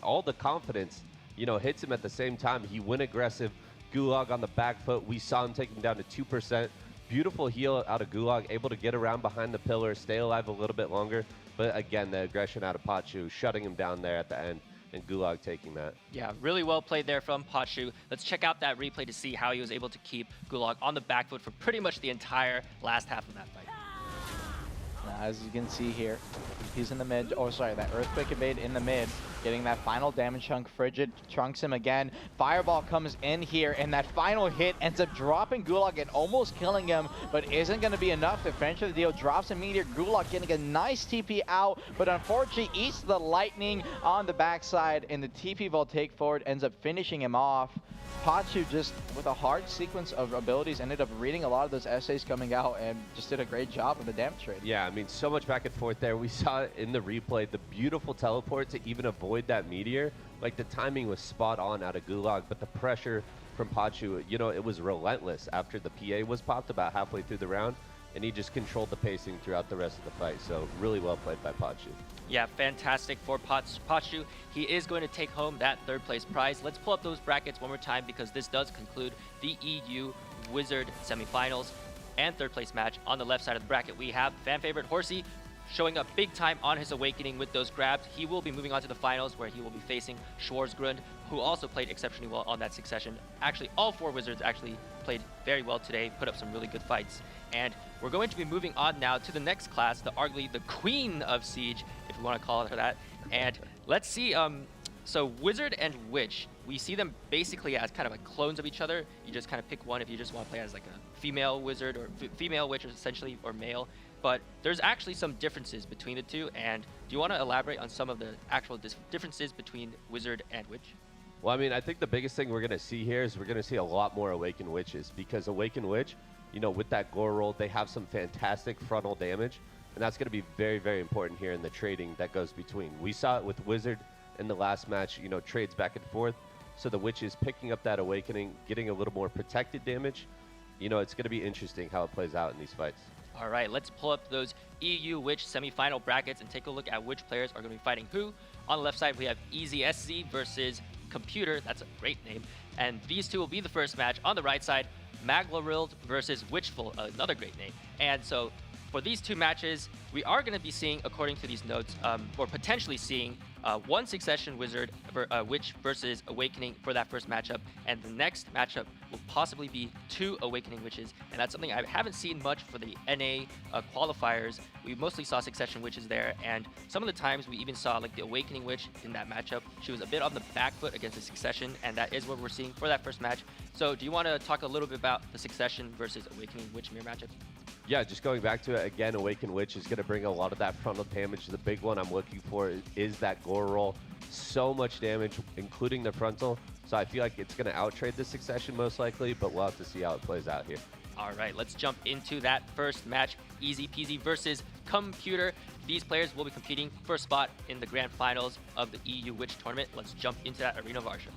all the confidence, hits him at the same time. He went aggressive. Gulag on the back foot. We saw him take him down to 2%. Beautiful heal out of Gulag, able to get around behind the pillar, stay alive a little bit longer. But again, the aggression out of Pachu, shutting him down there at the end. and Gulag taking that. Yeah, really well played there from Pachu. Let's check out that replay to see how he was able to keep Gulag on the back foot for pretty much the entire last half of that fight. As you can see here, he's in the mid. Oh, sorry, that Earthquake evade in the mid. Getting that final damage chunk. Frigid trunks him again. Fireball comes in here, and that final hit ends up dropping Gulag and almost killing him, but isn't going to be enough to finish the deal. Drops a meteor. Gulag getting a nice TP out, but unfortunately eats the lightning on the backside, and the TP Voltaic forward ends up finishing him off. Pachu just with a hard sequence of abilities ended up reading a lot of those essays coming out and just did a great job of the damage trade. Yeah, I mean, so much back and forth there. We saw it in the replay, the beautiful teleport to even avoid that meteor. Like, the timing was spot on out of Gulag, but the pressure from Pachu, you know, it was relentless after the PA was popped about halfway through the round, and he just controlled the pacing throughout the rest of the fight. So really well played by Pachu. Yeah, fantastic for Pachu. He is going to take home that third place prize. Let's pull up those brackets one more time because this does conclude the EU Wizard semifinals and third place match. On the left side of the bracket, we have fan favorite Horsey showing up big time on his awakening with those grabs. He will be moving on to the finals where he will be facing Schwarzgrund, who also played exceptionally well on that succession. Actually, all 4 Wizards actually played very well today, put up some really good fights. And we're going to be moving on now to the next class, arguably the queen of Siege, if we want to call her that. And let's see, so Wizard and Witch, we see them basically as kind of like clones of each other. You just kind of pick one if you just want to play as like a female Wizard or female Witch, essentially, or male. But there's actually some differences between the two. And do you want to elaborate on some of the actual differences between Wizard and Witch? Well, I mean, I think the biggest thing we're going to see here is we're going to see a lot more Awakened Witches, because Awakened Witch, you know, with that gore roll, they have some fantastic frontal damage, and that's going to be very, very important here in the trading that goes between. We saw it with Wizard in the last match, you know, trades back and forth. So the Witch is picking up that Awakening, getting a little more protected damage. You know, it's going to be interesting how it plays out in these fights. All right, let's pull up those EU Witch semifinal brackets and take a look at which players are going to be fighting who. On the left side, we have EasySZ versus Computer. That's a great name. And these two will be the first match. On the right side, Unrivaled versus Witchful, another great name. And so for these two matches, we are going to be seeing, according to these notes, or potentially seeing one Succession Wizard, Witch versus Awakening for that first matchup. And the next matchup will possibly be 2 Awakening Witches. And that's something I haven't seen much for the NA qualifiers. We mostly saw Succession Witches there. And some of the times we even saw like the Awakening Witch in that matchup. She was a bit on the back foot against the Succession. And that is what we're seeing for that first match. So do you want to talk a little bit about the Succession versus Awakening Witch mirror matchup? Yeah, just going back to it again, Awakened Witch is going to bring a lot of that frontal damage. The big one I'm looking for is that gore roll. So much damage, including the frontal. So I feel like it's going to outtrade the Succession most likely, but we'll have to see how it plays out here. All right, let's jump into that first match. Easy Peasy versus Computer. These players will be competing for a spot in the grand finals of the EU Witch tournament. Let's jump into that arena of Arsha.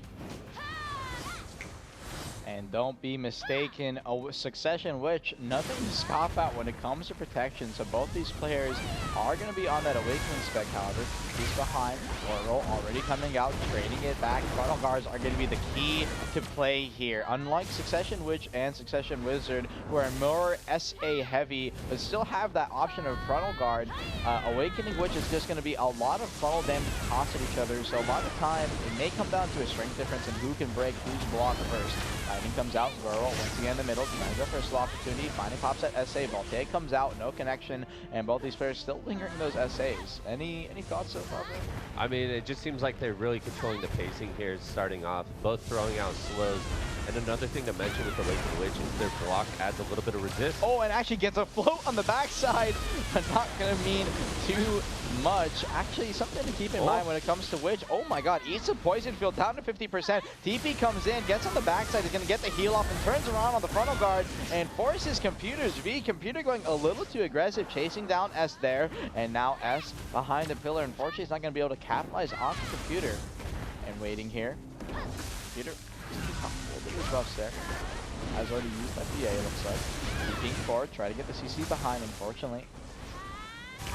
And don't be mistaken, a Succession Witch, nothing to scoff at when it comes to protection. So both these players are going to be on that Awakening spec, however. He's behind, Laurel already coming out, trading it back. Frontal guards are going to be the key to play here. Unlike Succession Witch and Succession Wizard, who are more SA heavy, but still have that option of frontal guard, Awakening Witch is just going to be a lot of frontal damage tossed at each other. So a lot of time, it may come down to a strength difference in who can break whose block first. Lightning comes out, Girl once again in the middle, trying to go for a slow opportunity, finally pops at SA, Voltaic comes out, no connection, and both these players still lingering those SAs. Any thoughts so far, bro? I mean, it just seems like they're really controlling the pacing here, starting off, both throwing out slows. And another thing to mention with the Awakened Witch is their block adds a little bit of resist. Oh, and actually gets a float on the backside, but not going to mean too much. Actually, something to keep in mind when it comes to Witch. Oh my god, eats a poison field down to 50%. TP comes in, gets on the backside, is going to get the heal off and turns around on the frontal guard and forces Computer's V. Computer going a little too aggressive, chasing down S there, and now S behind the pillar. Unfortunately, he's not going to be able to capitalize on Computer. And waiting here, Computer. A little bit of buffs there. Has already used that BA, it looks like. Peeking forward, try to get the CC behind, unfortunately.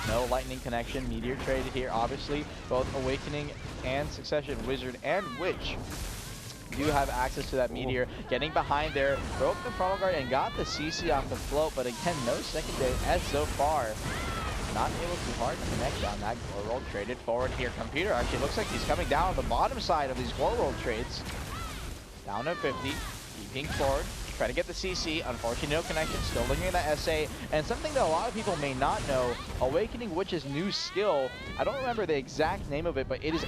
No lightning connection, meteor traded here, obviously. Both Awakening and Succession, Wizard and Witch do have access to that meteor. Getting behind there, broke the frontal guard and got the CC off the float, but again, no secondary as so far. not able to hard connect on that glow roll. Traded forward here. Computer actually looks like he's coming down on the bottom side of these glow roll trades. Down to 50, keeping forward. Try to get the CC, unfortunately no connection, still looking at that SA, and something that a lot of people may not know, Awakening Witch's new skill, I don't remember the exact name of it, but it is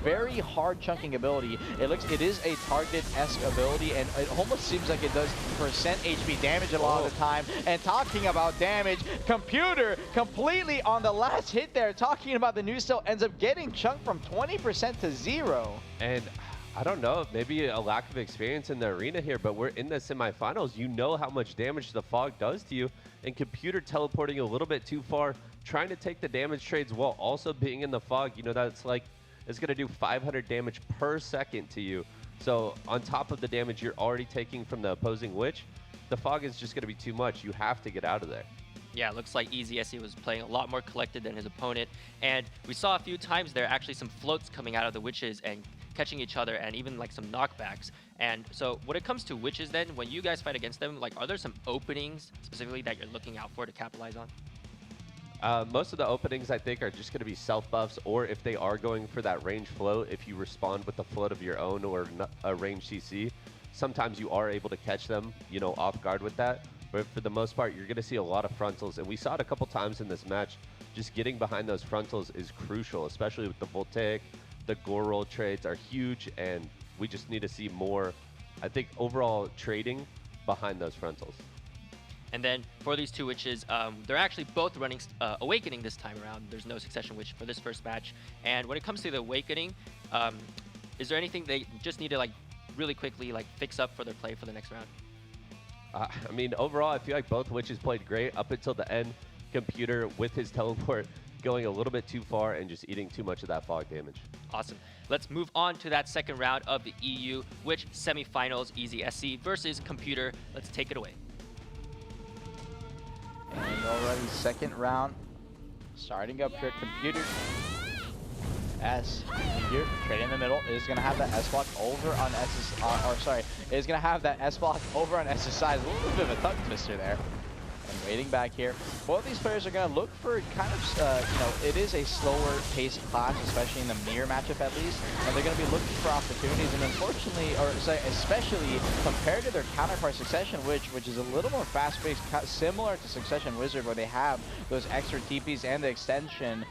very hard chunking ability. It is a targeted-esque ability, and it almost seems like it does percent HP damage a lot of the time. And talking about damage, Computer completely on the last hit there, talking about the new skill, ends up getting chunked from 20% to 0. And I don't know, maybe a lack of experience in the arena here, but we're in the semifinals. You know how much damage the fog does to you, and Computer teleporting a little bit too far, trying to take the damage trades while also being in the fog. You know, that's like, it's going to do 500 damage per second to you. So on top of the damage you're already taking from the opposing Witch, the fog is just going to be too much. You have to get out of there. Yeah, it looks like Easy SE was playing a lot more collected than his opponent, and we saw a few times there actually some floats coming out of the Witches and catching each other, and even like some knockbacks. And so when it comes to Witches then, when you guys fight against them, like are there some openings specifically that you're looking out for to capitalize on? Most of the openings I think are just going to be self buffs, or if they are going for that range float, if you respond with a float of your own or a range CC, sometimes you are able to catch them, you know, off guard with that. But for the most part, you're going to see a lot of frontals, and we saw it a couple times in this match. Just getting behind those frontals is crucial, especially with the voltaic. The gore roll trades are huge, and we just need to see more, I think, overall trading behind those frontals. And then for these two Witches, they're actually both running Awakening this time around. There's no Succession Witch for this first match. And when it comes to the Awakening, is there anything they just need to like really quickly like fix up for their play for the next round? I mean, overall, I feel like both Witches played great up until the end. Computer with his teleport going a little bit too far and just eating too much of that fog damage. Awesome. Let's move on to that second round of the EU Witch semifinals, Easy SC versus Computer. Let's take it away. And already second round, starting up here, Computer. S here, trade in the middle, is going to have that S block over on S's, is going to have that S block over on S's side. A little bit of a tongue twister there. And waiting back here, both these players are going to look for kind of, you know, it is a slower paced class, especially in the mirror matchup at least, and they're going to be looking for opportunities. And unfortunately, or say especially compared to their counterpart Succession Witch, which is a little more fast paced, similar to Succession Wizard, where they have those extra TPs and the extension.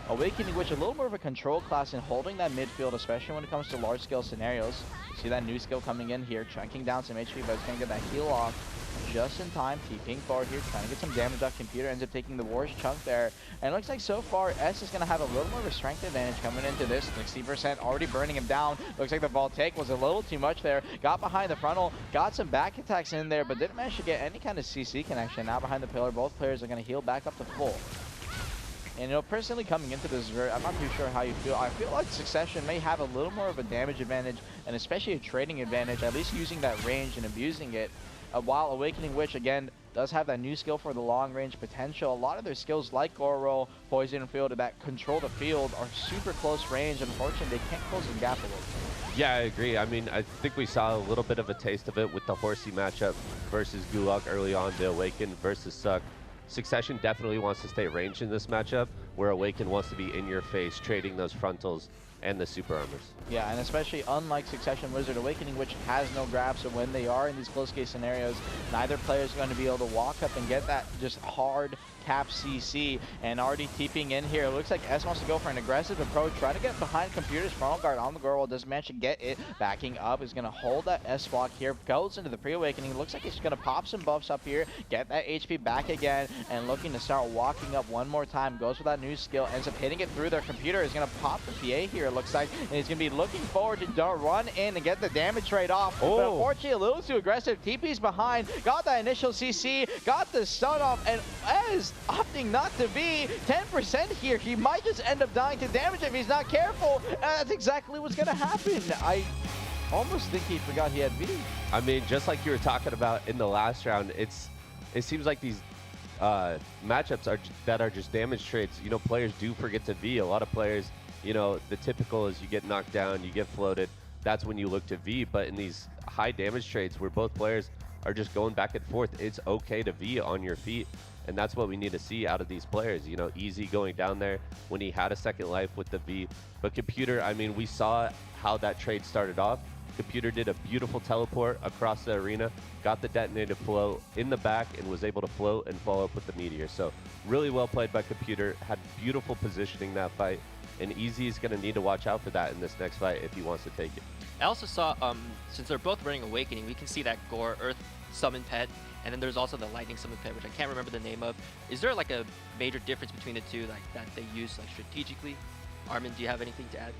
Awakening Witch, a little more of a control class in holding that midfield, especially when it comes to large-scale scenarios. You see that new skill coming in here, chunking down some HP, but it's going to get that heal off just in time. Keeping forward here, trying to get some damage off Computer, ends up taking the worst chunk there. And it looks like so far, S is going to have a little more of a strength advantage coming into this. 60% already burning him down. Looks like the Voltaic was a little too much there. Got behind the frontal, got some back attacks in there, but didn't manage to get any kind of CC connection. Now behind the pillar, both players are going to heal back up to full. And, you know, personally coming into this, I'm not too sure how you feel. I feel like Succession may have a little more of a damage advantage, and especially a trading advantage, at least using that range and abusing it. While Awakening Witch, again, does have that new skill for the long range potential. A lot of their skills like Gore Roll, Poison Field, that control the field are super close range. Unfortunately, they can't close the gap a little bit. Yeah, I agree. I mean, I think we saw a little bit of a taste of it with the Horsey matchup versus Gulag early on, the Awaken versus Suck. Succession definitely wants to stay ranged in this matchup, where Awaken wants to be in your face, trading those frontals and the super armors. Yeah, and especially unlike Succession Wizard, Awakening Witch has no grab, so when they are in these close case scenarios, neither player is going to be able to walk up and get that just hard cap CC. And already TPing in here, it looks like S wants to go for an aggressive approach, try to get behind Computer's frontal guard on the girl, doesn't manage to get it. Backing up, is going to hold that S block here, goes into the pre-awakening, looks like he's going to pop some buffs up here, get that HP back again, and looking to start walking up one more time, goes with that new skill, ends up hitting it through their Computer, is going to pop the PA here, it looks like, and he's going to be looking forward to run in and get the damage rate off. But unfortunately, a little too aggressive. TP's behind, got that initial CC, got the stun off, and as opting not to be 10% here, he might just end up dying to damage if he's not careful. And that's exactly what's going to happen. I almost think he forgot he had V. I mean, just like you were talking about in the last round, it seems like these matchups that are just damage trades, you know, players do forget to V. A lot of players, you know, the typical is you get knocked down, you get floated. That's when you look to V. But in these high damage trades where both players are just going back and forth. It's okay to V on your feet. And that's what we need to see out of these players. You know, Easy going down there when he had a second life with the V. But Computer, I mean, we saw how that trade started off. Computer did a beautiful teleport across the arena, got the detonated flow in the back, and was able to float and follow up with the Meteor. So really well played by Computer, had beautiful positioning that fight, and Easy is going to need to watch out for that in this next fight if he wants to take it. I also saw, since they're both running Awakening, we can see that Gore Earth summon pet, and then there's also the Lightning summon pet, which I can't remember the name of. Is there like a major difference between the two, like that they use like strategically? Armin, do you have anything to add?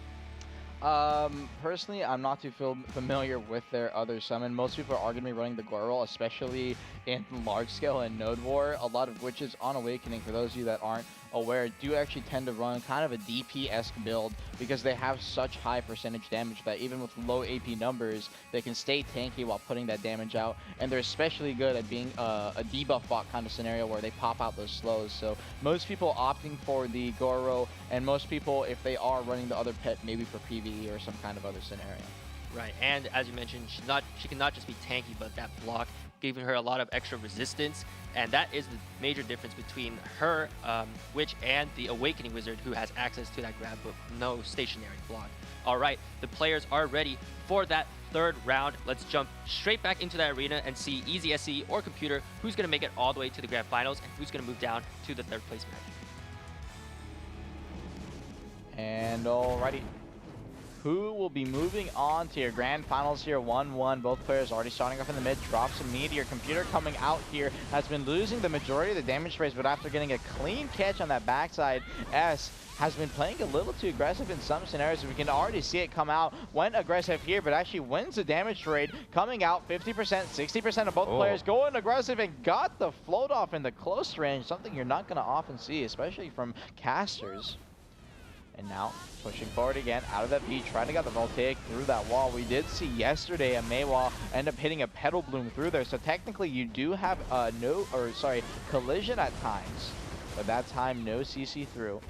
Personally, I'm not too familiar with their other summon. Most people are going to be running the Gore roll, especially in large scale and Node War. A lot of witches on Awakening, for those of you that aren't aware, do actually tend to run kind of a DP-esque build because they have such high percentage damage that even with low AP numbers, they can stay tanky while putting that damage out. And they're especially good at being a debuff bot kind of scenario where they pop out those slows. So most people opting for the Goro, and most people, if they are running the other pet, maybe for PvE or some kind of other scenario. Right, and as you mentioned, she can not just be tanky, but that block, giving her a lot of extra resistance, and that is the major difference between her Witch and the Awakening Wizard, who has access to that grab but no stationary block. All right, the players are ready for that third round. Let's jump straight back into that arena and see Easy SE or Computer who's going to make it all the way to the grand finals and who's going to move down to the third place match. And alrighty. Who will be moving on to your grand finals here? 1-1. Both players already starting off in the mid. Drops a Meteor. Computer coming out here has been losing the majority of the damage race, but after getting a clean catch on that backside, S has been playing a little too aggressive in some scenarios. We can already see it come out. Went aggressive here, but actually wins the damage trade. Coming out 50%, 60% of both players going aggressive and got the float off in the close range. Something you're not going to often see, especially from casters. And now, pushing forward again, out of that V, trying to get the Voltaic through that wall. We did see yesterday a Maywall end up hitting a Petal Bloom through there, so technically you do have collision at times, but that time no CC through.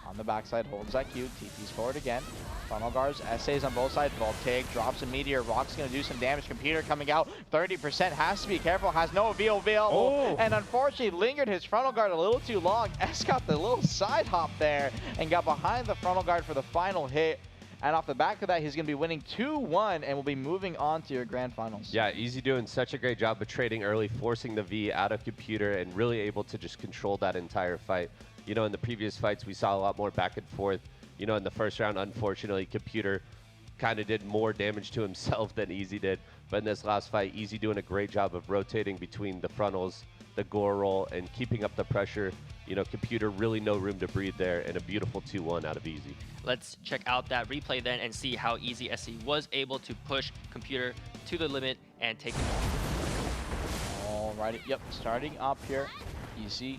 On the backside, holds that Q, TP's forward again. Funnel guards, essays on both sides. Voltaic drops a Meteor. Rock's going to do some damage. Computer coming out. 30%. Has to be careful. Has no veal available. And unfortunately lingered his frontal guard a little too long. S got the little side hop there and got behind the frontal guard for the final hit. And off the back of that, he's going to be winning 2-1 and will be moving on to your grand finals. Yeah, Easy doing such a great job of trading early, forcing the V out of Computer, and really able to just control that entire fight. You know, in the previous fights, we saw a lot more back and forth. You know, in the first round, unfortunately, Computer kind of did more damage to himself than Easy did. But in this last fight, Easy doing a great job of rotating between the frontals, the Gore roll, and keeping up the pressure. You know, Computer really no room to breathe there, and a beautiful 2-1 out of Easy. Let's check out that replay then and see how Easy SE was able to push Computer to the limit and take it off. Alrighty, yep, starting up here, Easy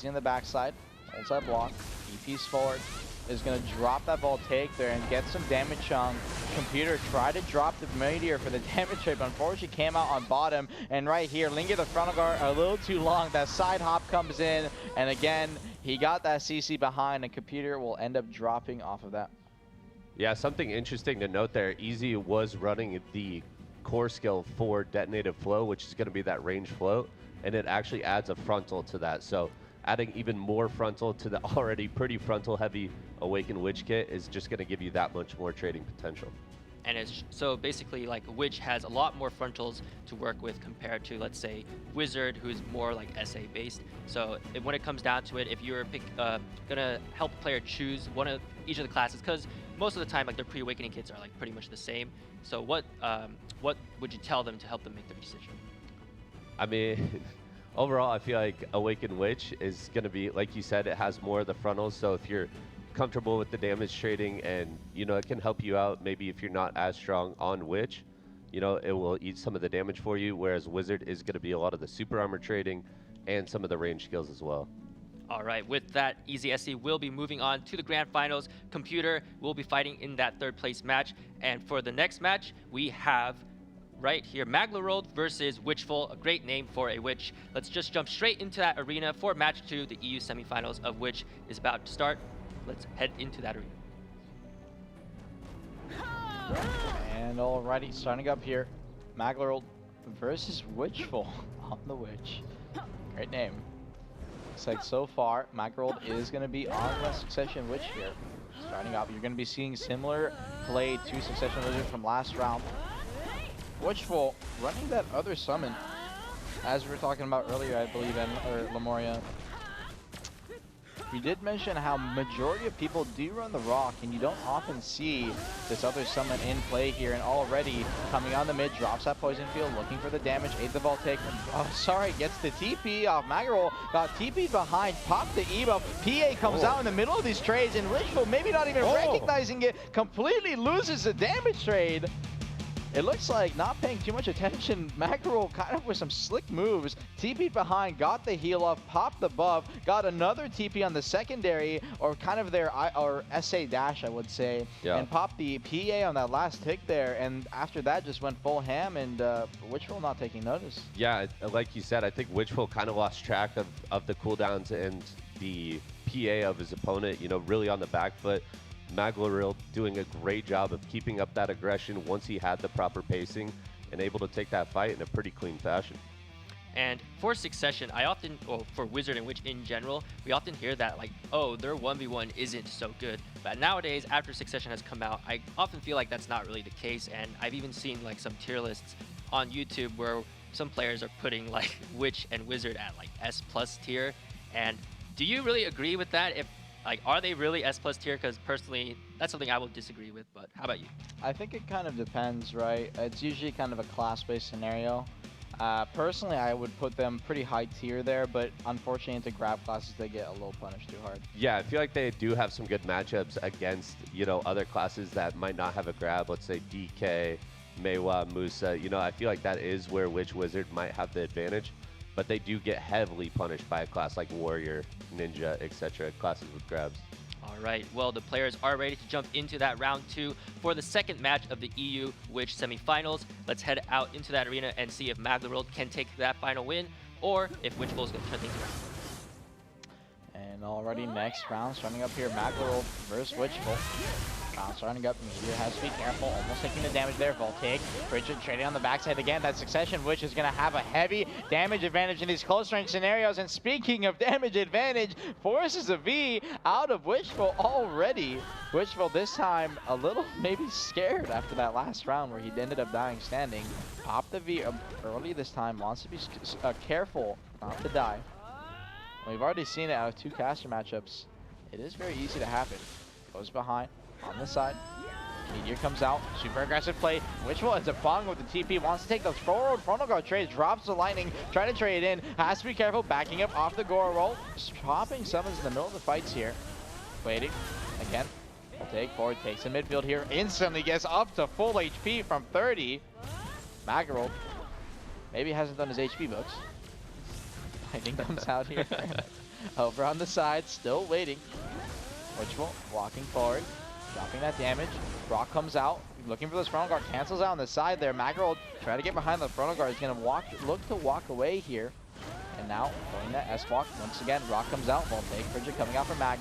on the backside, holds that block, EP's forward, is going to drop that Voltaic there and get some damage on. Computer tried to drop the Meteor for the damage trade, but unfortunately came out on bottom. And right here, linger the frontal guard a little too long. That side hop comes in, and again, he got that CC behind, and Computer will end up dropping off of that. Yeah, something interesting to note there, Easy was running the core skill for Detonated Flow, which is going to be that range float, and it actually adds a frontal to that. So adding even more frontal to the already pretty frontal heavy Awakened Witch kit is just going to give you that much more trading potential. And it's so basically like Witch has a lot more frontals to work with compared to, let's say, Wizard, who is more like SA based. So when it comes down to it, if you're gonna help a player choose one of each of the classes, because most of the time like their pre-awakening kits are like pretty much the same. So what would you tell them to help them make the decision? I mean, overall, I feel like Awakened Witch is going to be, like you said, it has more of the frontals. So if you're comfortable with the damage trading and, you know, it can help you out, maybe if you're not as strong on Witch, you know, it will eat some of the damage for you, whereas Wizard is going to be a lot of the super armor trading and some of the range skills as well. All right, with that, Easy SE will be moving on to the grand finals. Computer will be fighting in that third place match. And for the next match, we have right here, Maglerold versus Witchful, a great name for a witch. Let's just jump straight into that arena for match 2, the EU semifinals of which is about to start. Let's head into that arena. And alrighty, starting up here, Maglerold versus Witchful on the Witch. Great name. Looks like so far, Mackerel is going to be on the Succession Witch here. Starting off, you're going to be seeing similar play to Succession Wizard from last round. Witchful running that other summon, as we were talking about earlier, I believe, or Lemoria. We did mention how majority of people do run the Rock, and you don't often see this other summon in play here. And already coming on the mid, drops that Poison Field, looking for the damage, aids the Voltaic. Oh, sorry, gets the TP off Magarol, got TP'd behind, popped the Ebuff. PA comes out in the middle of these trades, and Wishful, maybe not even recognizing it, completely loses the damage trade. It looks like not paying too much attention. Magarol kind of with some slick moves. TP'd behind, got the heal up, popped the buff, got another TP on the secondary, or kind of their or SA dash, I would say, and popped the PA on that last tick there. And after that, just went full ham, and Witchful not taking notice. Yeah, like you said, I think Witchful kind of lost track of the cooldowns and the PA of his opponent, you know, really on the back foot. Magarol doing a great job of keeping up that aggression once he had the proper pacing and able to take that fight in a pretty clean fashion. And for Succession, I often, well, for Wizard and Witch in general, we often hear that like, oh, their 1v1 isn't so good. But nowadays, after Succession has come out, I often feel like that's not really the case. And I've even seen like some tier lists on YouTube where some players are putting like Witch and Wizard at like S+ tier. And do you really agree with that? Like, are they really S+ tier? Because personally, that's something I will disagree with, but how about you? I think it kind of depends, right? It's usually kind of a class-based scenario. Personally, I would put them pretty high tier there, but unfortunately into grab classes, they get a little punished too hard. Yeah, I feel like they do have some good matchups against, you know, other classes that might not have a grab. Let's say DK, Meiwa, Musa. You know, I feel like that is where Witch Wizard might have the advantage. But they do get heavily punished by a class like Warrior, Ninja, etc. classes with grabs. All right, well, the players are ready to jump into that round 2 for the second match of the EU Witch semifinals. Let's head out into that arena and see if Magarol can take that final win or if Witchful is going to turn things around. And already next round starting up here, Magarol versus Witchful. Round starting up, Meteor has to be careful, almost taking the damage there. Voltaic, Bridget trading on the backside again. That Succession Witch is going to have a heavy damage advantage in these close range scenarios. And speaking of damage advantage, forces a V out of Witchful already. Witchful this time a little maybe scared after that last round where he ended up dying standing. Popped the V early this time, wants to be careful not to die. We've already seen it out of 2 caster matchups. It is very easy to happen. Goes behind. On the side, Meteor comes out, super aggressive play. Witchful ends up bonging with the TP, wants to take the forward frontal guard trade, drops the lightning, try to trade in, has to be careful, backing up off the Gora roll, dropping summons in the middle of the fights here. Waiting, again, will take forward, takes the midfield here, instantly gets up to full HP from 30. Magarol maybe hasn't done his HP books. Lightning comes out here. Over on the side, still waiting. Witchful walking forward. Dropping that damage. Brock comes out, looking for this frontal guard, cancels out on the side there. Magarol try to get behind the frontal guard. He's going to look to walk away here. And now, going that S-walk. Once again, Rock comes out. Voltaic, Bridget coming out for Mag.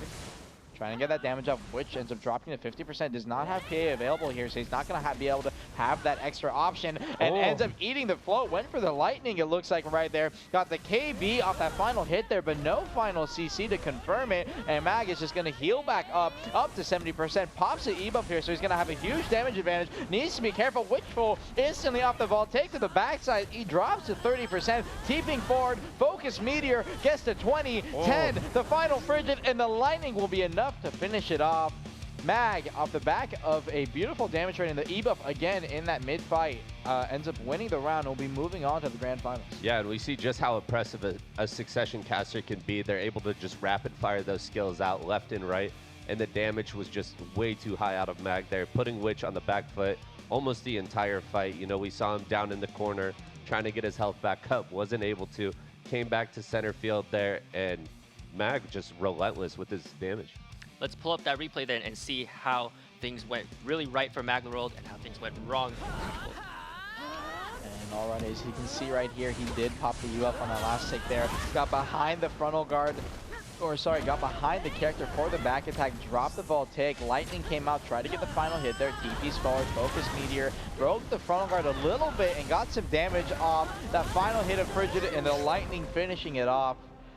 Trying to get that damage up, which ends up dropping to 50%. Does not have PA available here, so he's not going to be able to have that extra option. And ends up eating the float. Went for the lightning, it looks like right there. Got the KB off that final hit there, but no final CC to confirm it. And Mag is just going to heal back up to 70%. Pops the E-buff here, so he's going to have a huge damage advantage. Needs to be careful. Witchful instantly off the vault. Take to the backside. He drops to 30%. Teeping forward. Focus Meteor gets to 20. 10. The final Frigid, and the lightning will be enough to finish it off. Mag, off the back of a beautiful damage rate in the E-buff again in that mid-fight, ends up winning the round and will be moving on to the grand finals. Yeah, and we see just how impressive a Succession caster can be. They're able to just rapid fire those skills out left and right, and the damage was just way too high out of Mag there, putting Witch on the back foot almost the entire fight. You know, we saw him down in the corner trying to get his health back up, wasn't able to, came back to center field there, and Mag just relentless with his damage. Let's pull up that replay then and see how things went really right for Magarol and how things went wrong for Witchful. And alright, as you can see right here, he did pop the U up on that last tick there. Got behind the frontal guard. got behind the character for the back attack, dropped the Voltaic. Lightning came out, tried to get the final hit there. TP's forward, Focus Meteor, broke the frontal guard a little bit and got some damage off that final hit of Frigid, and the Lightning finishing it off.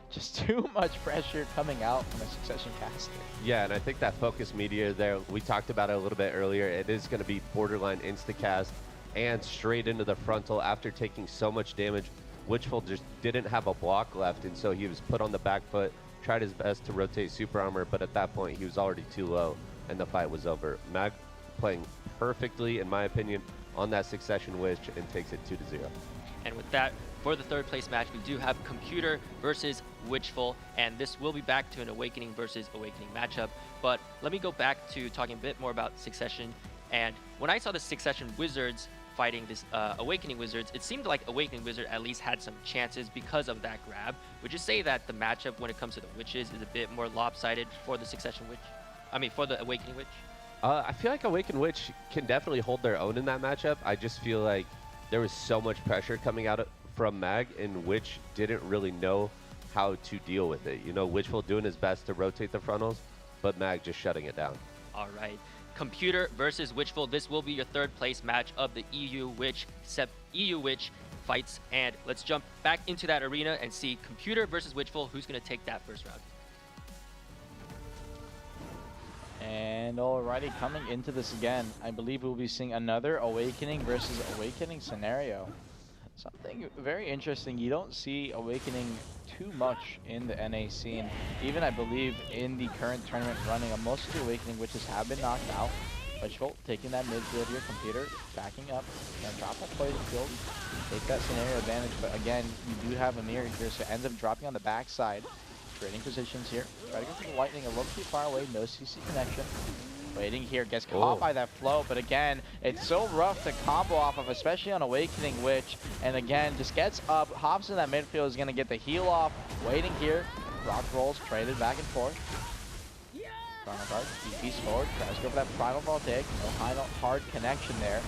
Just too much pressure coming out from a Succession caster. Yeah, and I think that Focus Meteor there, we talked about it a little bit earlier. It is going to be borderline insta-cast and straight into the frontal after taking so much damage. Witchful just didn't have a block left, and so he was put on the back foot, tried his best to rotate super armor, but at that point he was already too low and the fight was over. Mag playing perfectly, in my opinion, on that Succession Witch and takes it 2-0. And with that, for the third place match, we do have Computer versus Witchful, and this will be back to an Awakening versus Awakening matchup. But let me go back to talking a bit more about Succession. And when I saw the Succession Wizards fighting this Awakening Wizards, it seemed like Awakening Wizard at least had some chances because of that grab. Would you say that the matchup when it comes to the Witches is a bit more lopsided for the Succession Witch? I mean, for the Awakening Witch? I feel like Awakened Witch can definitely hold their own in that matchup. I just feel like there was so much pressure coming out from Mag, and Witch didn't really know how to deal with it. You know, Witchful doing his best to rotate the frontals, but Mag just shutting it down. All right. Computer versus Witchful. This will be your third place match of the EU Witch fights. And let's jump back into that arena and see Computer versus Witchful. Who's going to take that first round? And alrighty, coming into this again, I believe we'll be seeing another Awakening versus Awakening scenario. Something very interesting. You don't see Awakening too much in the NA scene. Even I believe in the current tournament running, most of the Awakening Witches have been knocked out. Witchful taking that midfield here, Computer backing up, gonna drop that poison field, take that scenario advantage. But again, you do have a mirror here, so it ends up dropping on the backside. Trading positions here. Try to go for the Lightning a little too far away. No CC connection. Waiting here. Gets caught by that float. But again, it's so rough to combo off of, especially on Awakening Witch. And again, just gets up. Hops in that midfield. Is going to get the heal off. Waiting here. Rock rolls. Traded back and forth. Final guard. DP's forward. Tries to go for that Primal Voltaic. No hard connection there.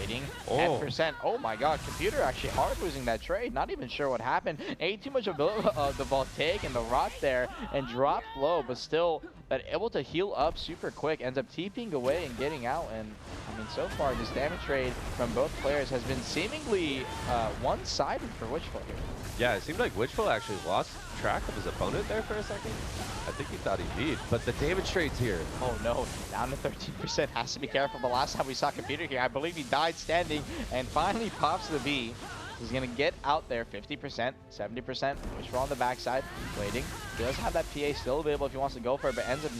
Waiting, 10%. Oh my god, Computer actually hard losing that trade. Not even sure what happened. Ate too much of the Voltaic and the Rot there and dropped low, but still able to heal up super quick. Ends up TPing away and getting out. And I mean, so far this damage trade from both players has been seemingly one-sided for Witchful here. Yeah, it seemed like Witchful actually lost track of his opponent there for a second. I think he thought he beat, but the damage trade's here. Oh no, down to 13%. Has to be careful. The last time we saw Computer here, I believe he died standing and finally pops the B. He's going to get out there 50%, 70%. Witchful on the backside, waiting. He does have that PA still available if he wants to go for it, but ends up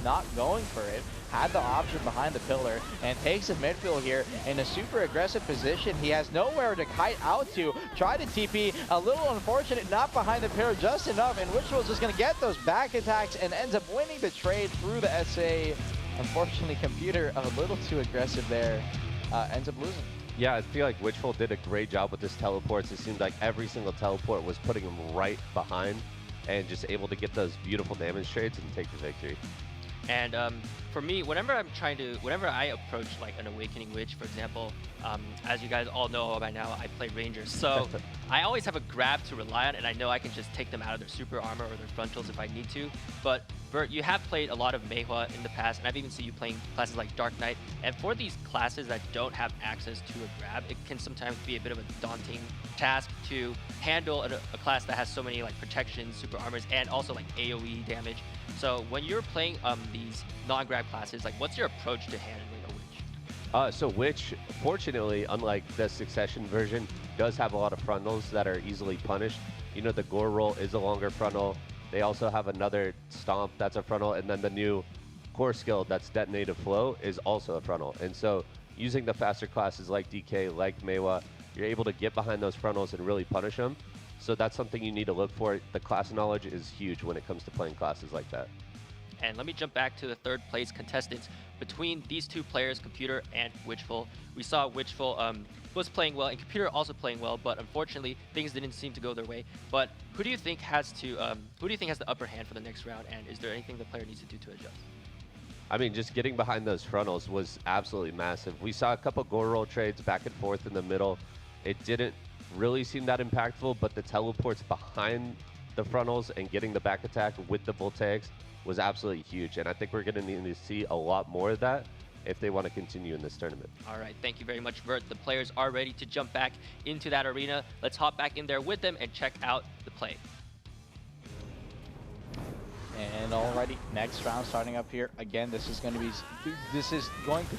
not going for it. Had the option behind the pillar and takes the midfield here in a super aggressive position. He has nowhere to kite out to. Try to TP, a little unfortunate, not behind the pillar just enough, and Witchful's just going to get those back attacks and ends up winning the trade through the SA. Unfortunately, Computer a little too aggressive there, ends up losing. Yeah, I feel like Witchful did a great job with his teleports. It seemed like every single teleport was putting him right behind and just able to get those beautiful damage trades and take the victory. And for me, whenever I approach like an Awakening Witch, for example, as you guys all know by now, I play Rangers. So I always have a grab to rely on, and I know I can just take them out of their super armor or their frontals if I need to. But Vert, you have played a lot of Meihua in the past, and I've even seen you playing classes like Dark Knight. And for these classes that don't have access to a grab, it can sometimes be a bit of a daunting task to handle a class that has so many like protection, super armors, and also like AoE damage. So when you're playing these non-grab classes, like what's your approach to handling a Witch? So Witch, fortunately, unlike the Succession version, does have a lot of frontals that are easily punished. You know, the Gore roll is a longer frontal. They also have another Stomp that's a frontal, and then the new core skill that's Detonative Flow is also a frontal. And so using the faster classes like DK, like Meihua, you're able to get behind those frontals and really punish them. So that's something you need to look for. The class knowledge is huge when it comes to playing classes like that. And let me jump back to the third place contestants. Between these two players, Computer and Witchful, we saw Witchful was playing well and Computer also playing well, but unfortunately things didn't seem to go their way. But who do you think has the upper hand for the next round, and is there anything the player needs to do to adjust? I mean, just getting behind those frontals was absolutely massive. We saw a couple Gore roll trades back and forth in the middle. It didn't really seem that impactful, but the teleports behind the frontals and getting the back attack with the voltaics was absolutely huge. And I think we're going to need to see a lot more of that if they want to continue in this tournament. All right, thank you very much, Vert. The players are ready to jump back into that arena. Let's hop back in there with them and check out the play. And alrighty, next round starting up here. Again, this is going to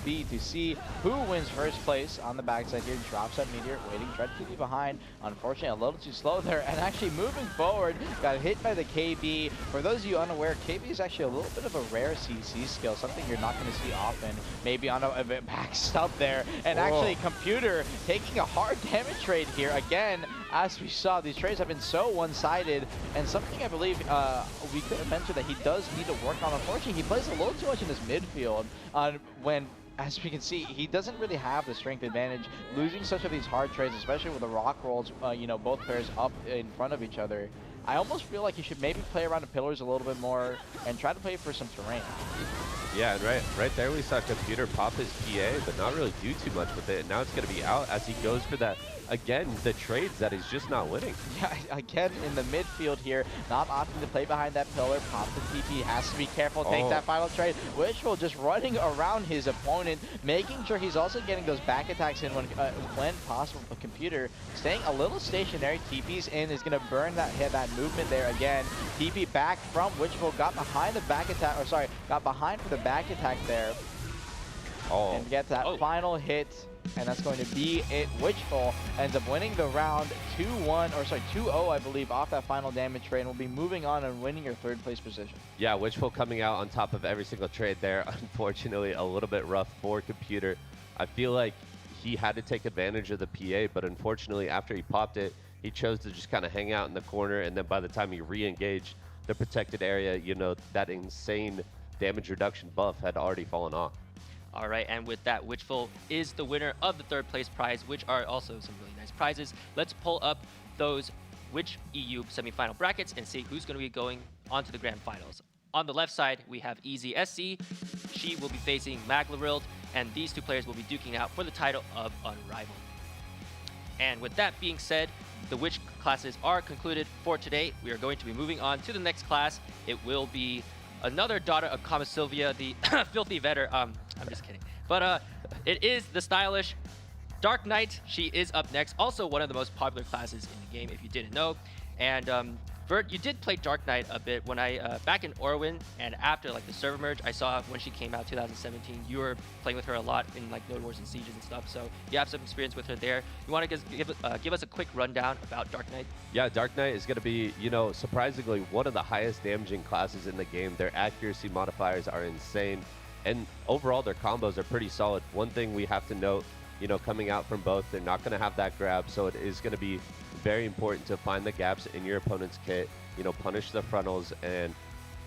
be to see who wins first place on the backside here. Drops at Meteor, waiting, tried to keep behind. Unfortunately, a little too slow there, and actually moving forward, got hit by the KB. For those of you unaware, KB is actually a little bit of a rare CC skill, something you're not going to see often. Maybe on a back stub there, and actually Computer taking a hard damage trade here. Again, as we saw, these trades have been so one-sided, and something I believe we could have mentioned that he does need to work on. Unfortunately, he plays a little too much in his midfield when, as we can see, he doesn't really have the strength advantage. Losing such of these hard trades, especially with the rock rolls, you know, both pairs up in front of each other, I almost feel like he should maybe play around the pillars a little bit more and try to play for some terrain. Yeah, and right there we saw Computer pop his PA, but not really do too much with it. And now it's going to be out as he goes for that, again, the trades that he's just not winning. Yeah, again, in the midfield here, not opting to play behind that pillar. Pop the TP, has to be careful, take that final trade. Wishful just running around his opponent, making sure he's also getting those back attacks in when possible. The Computer staying a little stationary, TP's in, is going to burn that movement there again. TP back from Wishful, got behind the back attack, or sorry, got behind for the back attack there. And get that final hit, and that's going to be it. Witchful ends up winning the round 2-0, I believe, off that final damage trade, and will be moving on and winning your third place position. Yeah, Witchful coming out on top of every single trade there. Unfortunately, a little bit rough for Computer. I feel like he had to take advantage of the PA, but unfortunately, after he popped it, he chose to just kind of hang out in the corner, and then by the time he re-engaged the protected area, you know, that insane damage reduction buff had already fallen off. All right, and with that, Witchful is the winner of the third place prize, which are also some really nice prizes. Let's pull up those Witch EU semifinal brackets and see who's going to be going on to the grand finals. On the left side, we have Easy SC. She will be facing Unrivaled, and these two players will be duking out for the title of Unrivaled. And with that being said, the Witch classes are concluded for today. We are going to be moving on to the next class. It will be another daughter of Kama Sylvia, the filthy vetter. I'm just kidding. But it is the stylish Dark Knight. She is up next. Also one of the most popular classes in the game, if you didn't know. And Vert, you did play Dark Knight a bit when back in Orwin, and after like the server merge, I saw when she came out 2017, you were playing with her a lot in like Node Wars and Sieges and stuff, so you have some experience with her there. You want to give us a quick rundown about Dark Knight? Yeah, Dark Knight is going to be, you know, surprisingly one of the highest damaging classes in the game. Their accuracy modifiers are insane, and overall their combos are pretty solid. One thing we have to note, you know, coming out from both, they're not going to have that grab, so it is going to be very important to find the gaps in your opponent's kit, you know, punish the frontals, and,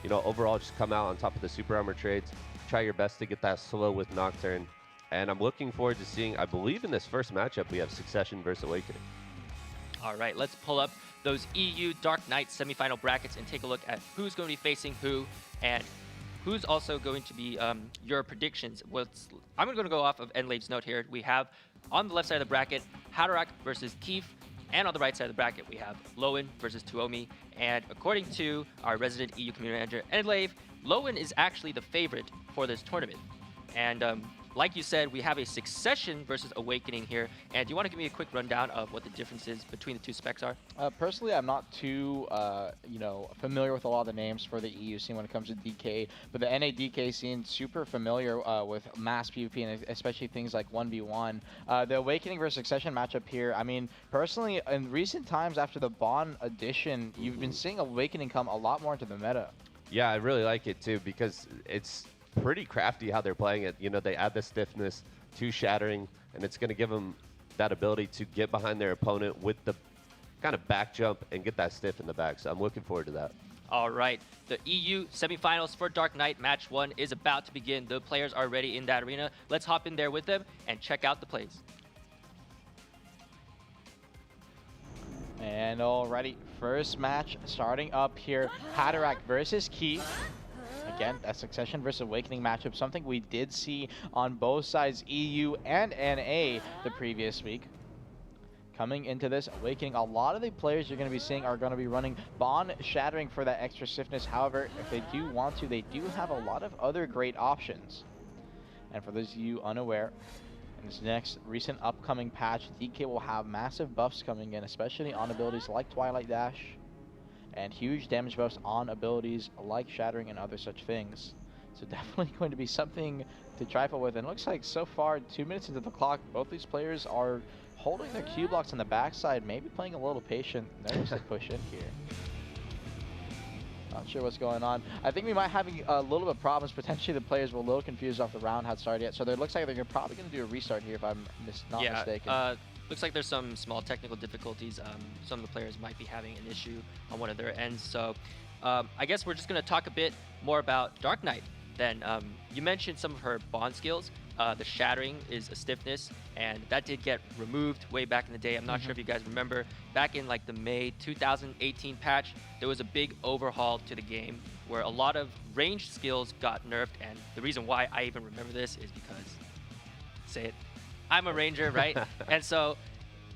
you know, overall just come out on top of the super armor trades, try your best to get that slow with Nocturne. And I'm looking forward to seeing, I believe in this first matchup, we have Succession versus Awakening. All right, let's pull up those EU Dark Knight semifinal brackets and take a look at who's going to be facing who, and who's also going to be your predictions. I'm going to go off of Enlave's note here. We have on the left side of the bracket, Haderach versus Keef. And on the right side of the bracket, we have Lowen versus Tuomi. And according to our resident EU community manager, Enlave, Lowen is actually the favorite for this tournament. And like you said, we have a Succession versus Awakening here. And do you want to give me a quick rundown of what the differences between the two specs are? Personally, I'm not too, you know, familiar with a lot of the names for the EU scene when it comes to DK, but the NA DK scene, super familiar with mass PvP and especially things like 1v1. The Awakening versus Succession matchup here, I mean, personally, in recent times after the Bond edition, you've been seeing Awakening come a lot more into the meta. Yeah, I really like it too, because it's pretty crafty how they're playing it. You know, they add the stiffness to Shattering, and it's going to give them that ability to get behind their opponent with the kind of back jump and get that stiff in the back. So I'm looking forward to that. All right, the EU semifinals for Dark Knight match 1 is about to begin. The players are ready in that arena. Let's hop in there with them and check out the plays. And alrighty, first match starting up here, Haderach versus Keef. Again, a Succession versus Awakening matchup, something we did see on both sides, EU and NA, the previous week. coming into this Awakening, a lot of the players you're going to be seeing are going to be running Bond Shattering for that extra stiffness. However, if they do want to, they do have a lot of other great options. And for those of you unaware, in this next recent upcoming patch, DK will have massive buffs coming in, especially on abilities like Twilight Dash, and huge damage buffs on abilities like Shattering and other such things. So definitely going to be something to trifle with. And it looks like so far, 2 minutes into the clock, both these players are holding their Q blocks on the backside, maybe playing a little patient, nervous to push in here. Not sure what's going on. I think we might have a little bit of problems. Potentially the players were a little confused off the round had started yet. So it looks like they're probably going to do a restart here if I'm not mistaken. Looks like there's some small technical difficulties. Some of the players might be having an issue on one of their ends. So I guess we're just going to talk a bit more about Dark Knight. Then you mentioned some of her bond skills. The Shattering is a stiffness, and that did get removed way back in the day. I'm not sure if you guys remember. Back in like the May 2018 patch, there was a big overhaul to the game where a lot of ranged skills got nerfed. And the reason why I even remember this is because, say it, I'm a ranger, right? And so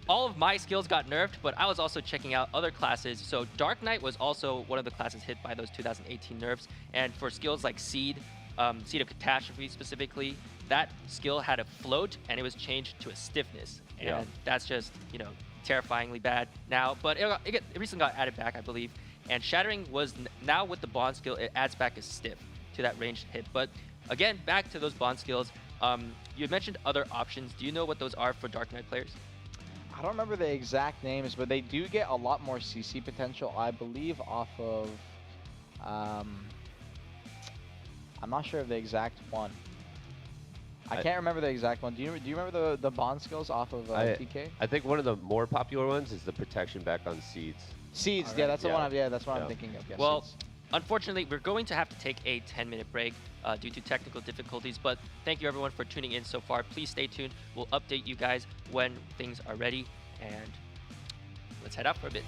all of my skills got nerfed, but I was also checking out other classes. So Dark Knight was also one of the classes hit by those 2018 nerfs. And for skills like Seed, Seed of Catastrophe specifically, that skill had a float and it was changed to a stiffness. And that's just, you know, terrifyingly bad now. But it recently got added back, I believe. And Shattering was, now with the bond skill, it adds back a stiff to that ranged hit. But again, back to those bond skills. You had mentioned other options. Do you know what those are for Dark Knight players? I don't remember the exact names, but they do get a lot more CC potential, I believe, off of... I'm not sure of the exact one. I can't remember the exact one. Do you remember the bond skills off of TK? I think one of the more popular ones is the protection back on Seeds. Seeds, yeah, that's the one. That's what I'm thinking of. Yeah, well, Seeds. Unfortunately, we're going to have to take a 10-minute break due to technical difficulties, but thank you everyone for tuning in so far. Please stay tuned. We'll update you guys when things are ready, and let's head out for a bit.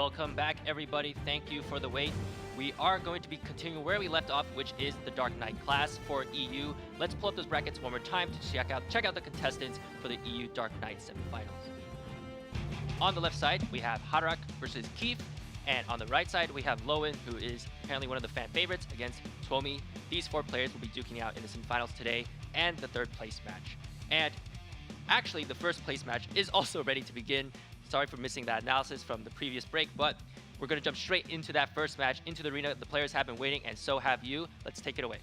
Welcome back, everybody. Thank you for the wait. We are going to be continuing where we left off, which is the Dark Knight class for EU. Let's pull up those brackets one more time to check out the contestants for the EU Dark Knight semifinals. On the left side, we have Harak versus Keith, and on the right side, we have Lowen, who is apparently one of the fan favorites, against Tuomi. These 4 players will be duking out in the semifinals today, and the 3rd place match. And actually, the 1st place match is also ready to begin. Sorry for missing that analysis from the previous break, but we're going to jump straight into that 1st match, into the arena. The players have been waiting, and so have you. Let's take it away.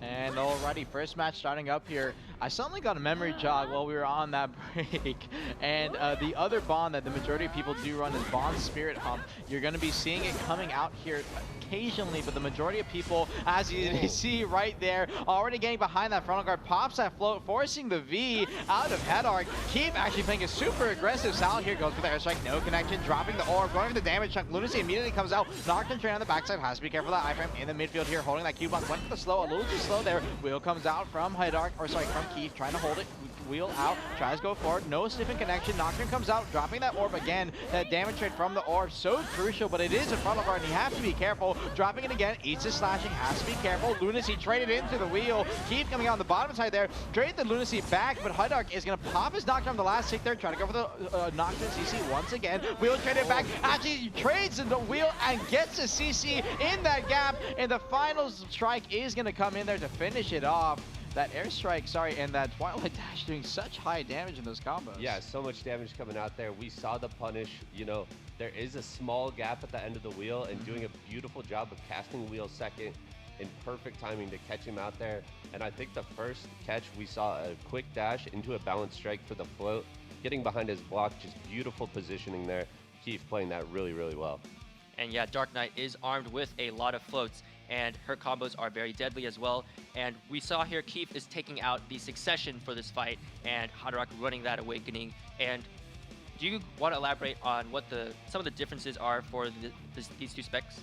And alrighty, 1st match starting up here. I suddenly got a memory jog while we were on that break. And the other bond that the majority of people do run is Bond Spirit Hump. You're going to be seeing it coming out here occasionally, but the majority of people, as you see right there, already getting behind that frontal guard, pops that float, forcing the V out of Hedark. Keep actually playing a super aggressive Sal here, goes for the airstrike, no connection, dropping the orb, going for the damage chunk. Lunacy immediately comes out, knocked and train on the backside, has to be careful of that iframe in the midfield here, holding that Q block, went for the slow, a little too slow there. Wheel comes out from Hedark, or sorry, from Keith, trying to hold it. Wheel out, tries to go forward, no sniffing connection. Nocturne comes out, dropping that orb again. That damage trade from the orb, so crucial, but it is a frontal guard, and you have to be careful. Dropping it again, eats his slashing, has to be careful. Lunacy traded into the wheel. Keith coming out on the bottom side there, trade the Lunacy back, but Hedark is going to pop his Nocturne on the last tick there, trying to go for the Nocturne CC once again. Wheel traded back, actually trades in the wheel and gets a CC in that gap, and the final strike is going to come in there to finish it off. That airstrike, and that Twilight Dash doing such high damage in those combos. Yeah, so much damage coming out there. We saw the punish. You know, there is a small gap at the end of the wheel, and doing a beautiful job of casting wheel second in perfect timing to catch him out there. And I think the first catch, we saw a quick dash into a balanced strike for the float, getting behind his block, just beautiful positioning there. Keith playing that really, really well. And yeah, Dark Knight is armed with a lot of floats, and her combos are very deadly as well. And we saw here Keith is taking out the Succession for this fight, and Hadarok running that Awakening. And do you want to elaborate on what some of the differences are for these 2 specs?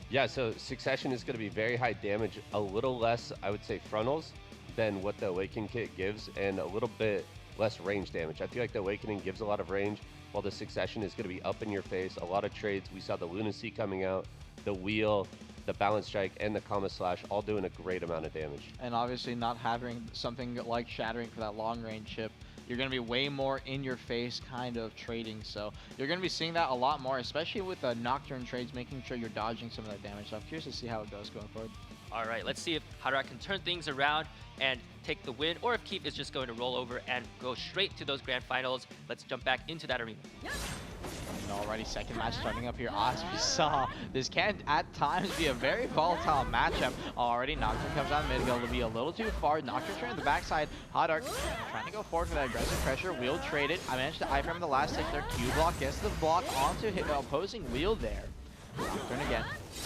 Yeah, so Succession is going to be very high damage, a little less, I would say, frontals than what the Awakening kit gives, and a little bit less range damage. I feel like the Awakening gives a lot of range, while the Succession is going to be up in your face, a lot of trades. We saw the Lunacy coming out, the wheel, the balance strike, and the comma slash all doing a great amount of damage. And obviously not having something like Shattering for that long range chip, you're going to be way more in your face kind of trading. So you're going to be seeing that a lot more, especially with the Nocturne trades, making sure you're dodging some of that damage. So I'm curious to see how it goes going forward. All right, let's see if Hadarok can turn things around and take the win, or if Keith is just going to roll over and go straight to those grand finals. Let's jump back into that arena. And already 2nd match starting up here. As we saw, this can at times be a very volatile matchup. Already Nocturne comes out mid, going to be a little too far. Nocturne trying the backside. Hadark trying to go forward for that aggressive pressure. Wheel traded. I managed to iframe in the last tick there. Q block gets the block onto hit, opposing wheel there. Nocturne again.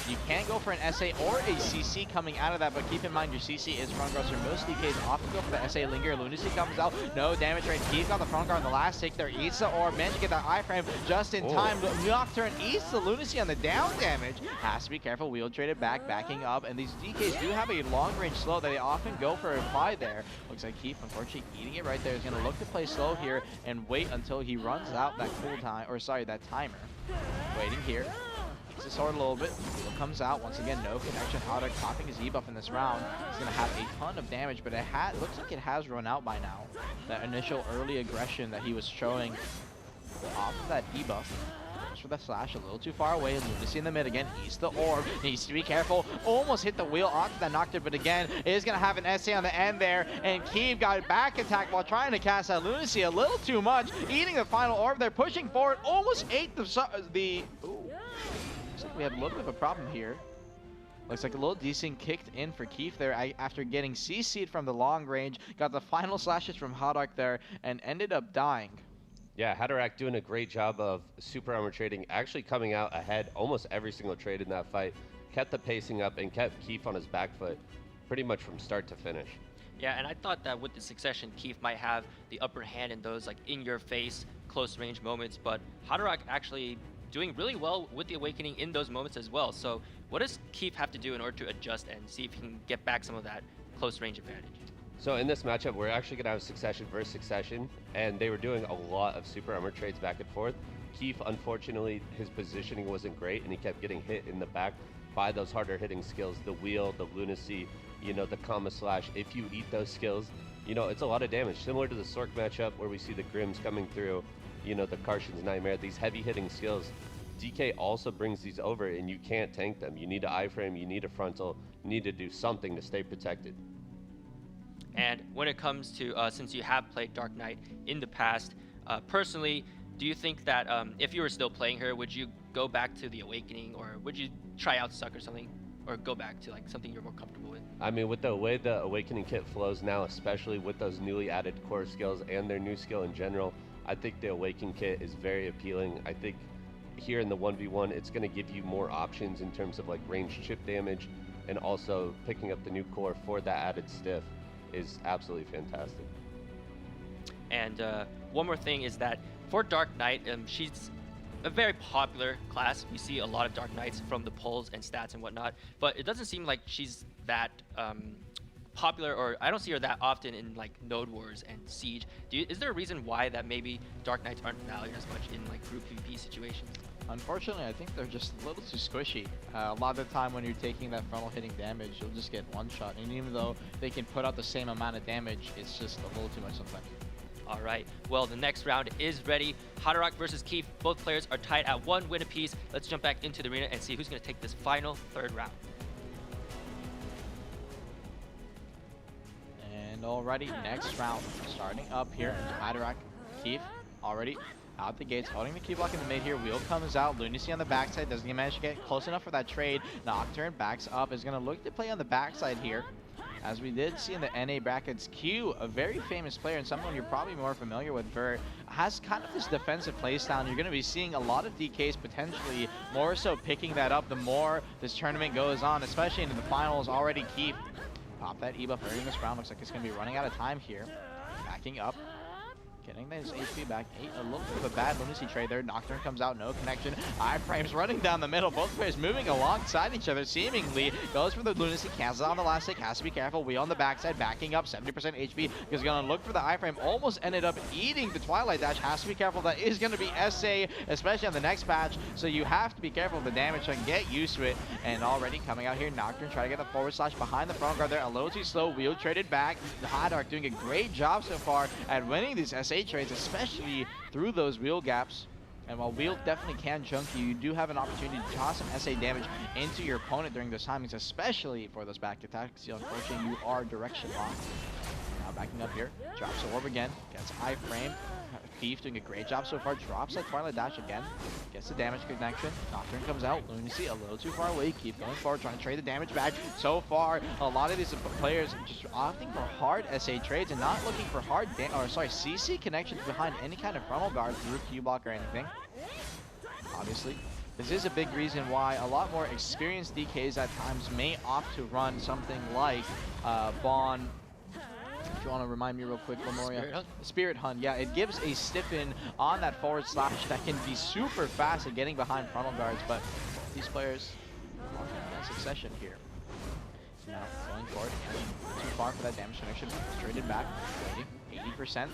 You can go for an SA or a CC coming out of that, but keep in mind your CC is front guard, so most DKs often go for the SA Linger. Lunacy comes out, no damage rate. Keith got the front guard on the last tick there, eats the orb, managed to get that iframe just in time. Nocturne eats the Lunacy on the down damage. Has to be careful, wheel traded back, backing up, and these DKs do have a long range slow that they often go for a reply there. Looks like Keith, unfortunately, eating it right there. He's going to look to play slow here and wait until he runs out that cool time, or sorry, that timer. Waiting here. The sword a little bit. Wheel comes out once again. No connection. Hadark popping his E-buff in this round. He's gonna have a ton of damage, but it looks like it has run out by now. That initial early aggression that he was showing off of that E-buff. Goes for the slash a little too far away. Lunacy in the mid again. He's the orb. Needs to be careful. Almost hit the wheel onto that Nocturne, but again, it is gonna have an SA on the end there. And Keeve got a back attack while trying to cast that Lunacy a little too much. Eating the final orb. They're pushing forward. Almost ate the ooh. We had a little bit of a problem here. Looks like a little decent kicked in for Keith there after getting CC'd from the long range. Got the final slashes from Hadark there and ended up dying. Yeah, Hadark doing a great job of super armor trading, actually coming out ahead almost every single trade in that fight. Kept the pacing up and kept Keith on his back foot pretty much from start to finish. Yeah, and I thought that with the Succession, Keith might have the upper hand in those like in-your-face, close-range moments, but Hadarok actually doing really well with the Awakening in those moments as well. So what does Keith have to do in order to adjust and see if he can get back some of that close range advantage? So in this matchup, we're actually going to have Succession versus Succession, and they were doing a lot of super armor trades back and forth. Keith, unfortunately, his positioning wasn't great, and he kept getting hit in the back by those harder hitting skills, the wheel, the lunacy, you know, the comma slash. If you eat those skills, you know, it's a lot of damage. Similar to the Sork matchup where we see the Grims coming through, you know, the Karshan's Nightmare, these heavy hitting skills. DK also brings these over, and you can't tank them. You need an iframe, you need a frontal, you need to do something to stay protected. And when it comes to, since you have played Dark Knight in the past, personally, do you think that if you were still playing her, would you go back to the Awakening, or would you try out Suck or something, or go back to like something you're more comfortable with? I mean, with the way the Awakening kit flows now, especially with those newly added core skills and their new skill in general, I think the Awaken kit is very appealing. I think here in the 1v1, it's going to give you more options in terms of like range chip damage, and also picking up the new core for that added stiff is absolutely fantastic. And one more thing is that for Dark Knight, she's a very popular class. We see a lot of Dark Knights from the polls and stats and whatnot, but it doesn't seem like she's that popular, or I don't see her that often in like Node Wars and Siege. Is there a reason why that maybe Dark Knights aren't valued as much in like group PvP situations? Unfortunately, I think they're just a little too squishy. A lot of the time when you're taking that frontal hitting damage, you'll just get one shot. And even though they can put out the same amount of damage, it's just a little too much sometimes. All right, well, the next round is ready. Hadarok versus Keith. Both players are tied at 1 win apiece. Let's jump back into the arena and see who's going to take this final 3rd round. And already next round, starting up here, Hadarok, Keith, already out the gates, holding the key block in the mid here. Wheel comes out, Lunacy on the backside, doesn't manage to get close enough for that trade. Nocturne backs up, is going to look to play on the backside here. As we did see in the NA brackets, Q, a very famous player and someone you're probably more familiar with, Vert, has kind of this defensive playstyle. You're going to be seeing a lot of DKs potentially more so picking that up the more this tournament goes on, especially into the finals. Already Keith pop that E buff early in this round. Looks like it's going to be running out of time here. Backing up. Getting his HP back. A little bit of a bad Lunacy trade there. Nocturne comes out, no connection. Iframes running down the middle. Both players moving alongside each other, seemingly. Goes for the Lunacy, cancels on the last hit. Has to be careful. Wheel on the backside, backing up, 70% HP. Is going to look for the iframe. Almost ended up eating the Twilight Dash. Has to be careful. That is going to be SA, especially on the next patch. So you have to be careful of the damage and get used to it. And already coming out here, Nocturne trying to get the forward slash behind the front guard there. A little too slow. Wheel traded back. The Hadark doing a great job so far at winning these SA trades, especially through those wheel gaps. And while wheel definitely can junk you, you do have an opportunity to toss some SA damage into your opponent during those timings, especially for those back attacks. Unfortunately, you are direction locked. Now backing up here, drops the orb again, gets iframe. Thief doing a great job so far, drops that Twilight Dash again, gets the damage connection. Nocturne comes out, Lunacy a little too far away, keep going forward, trying to trade the damage back. So far, a lot of these players just opting for hard SA trades and not looking for hard, CC connections behind any kind of frontal guard through Q block or anything. Obviously, this is a big reason why a lot more experienced DKs at times may opt to run something like Bond. If you want to remind me real quick, Lemoria. Spirit Hunt, yeah, it gives a stiffen on that forward slash that can be super fast at getting behind frontal guards, but these players are in succession here. Now going forward, too far for that damage connection, straighted back, waiting, 80%.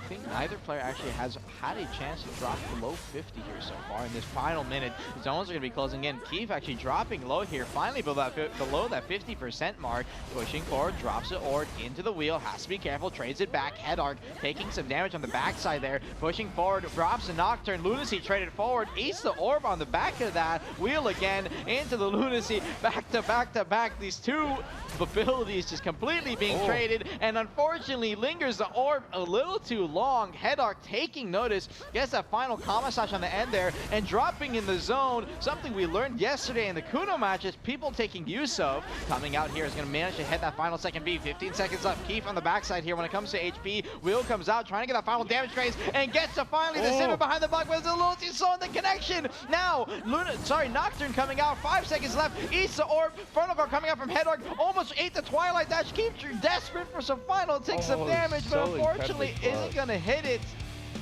I think neither player actually has had a chance to drop below 50 here so far in this final minute. Zones are going to be closing in. Keith actually dropping low here, finally below that 50% mark. Pushing forward, drops the orb into the wheel, has to be careful, trades it back. Hadark taking some damage on the backside there. Pushing forward, drops the Nocturne. Lunacy traded forward, eats the orb on the back of that. Wheel again into the Lunacy, back to back to back. These two abilities just completely being traded, and unfortunately lingers the orb a little too long. Hadark taking notice, gets that final comma slash on the end there, and dropping in the zone, something we learned yesterday in the Kuno matches, people taking use of. Coming out here is going to manage to hit that final second B. 15 seconds left. Keith on the backside here when it comes to HP. Wheel comes out, trying to get that final damage trace, and gets to finally the Simba behind the block, but it's a little too slow in the connection. Now, Nocturne coming out, 5 seconds left, eats the orb, frontal guard coming out from Hadark, almost ate the Twilight Dash. Keith desperate for some final, takes some damage, but unfortunately isn't going to hit it.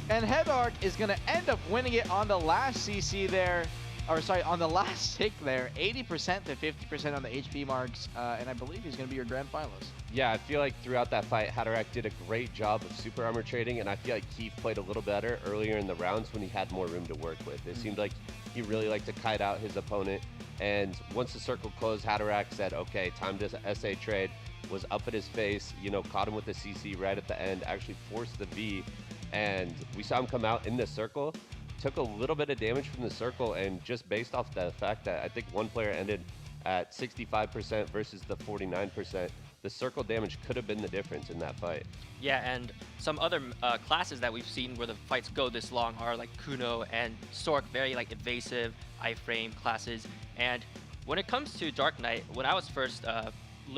And Hadark is going to end up winning it on the last CC there. or sorry, on the last tick there, 80% to 50% on the HP marks, and I believe he's going to be your grand finalist. Yeah, I feel like throughout that fight, Haderach did a great job of super armor trading, and I feel like Keith played a little better earlier in the rounds when he had more room to work with. It seemed like he really liked to kite out his opponent, and once the circle closed, Haderach said, okay, time to SA trade, was up at his face, you know, caught him with the CC right at the end, actually forced the V, and we saw him come out in the circle, took a little bit of damage from the circle, and just based off the fact that I think one player ended at 65% versus the 49%, the circle damage could have been the difference in that fight. Yeah, and some other classes that we've seen where the fights go this long are like Kuno and Sork, very like evasive iframe classes. And when it comes to Dark Knight, when I was first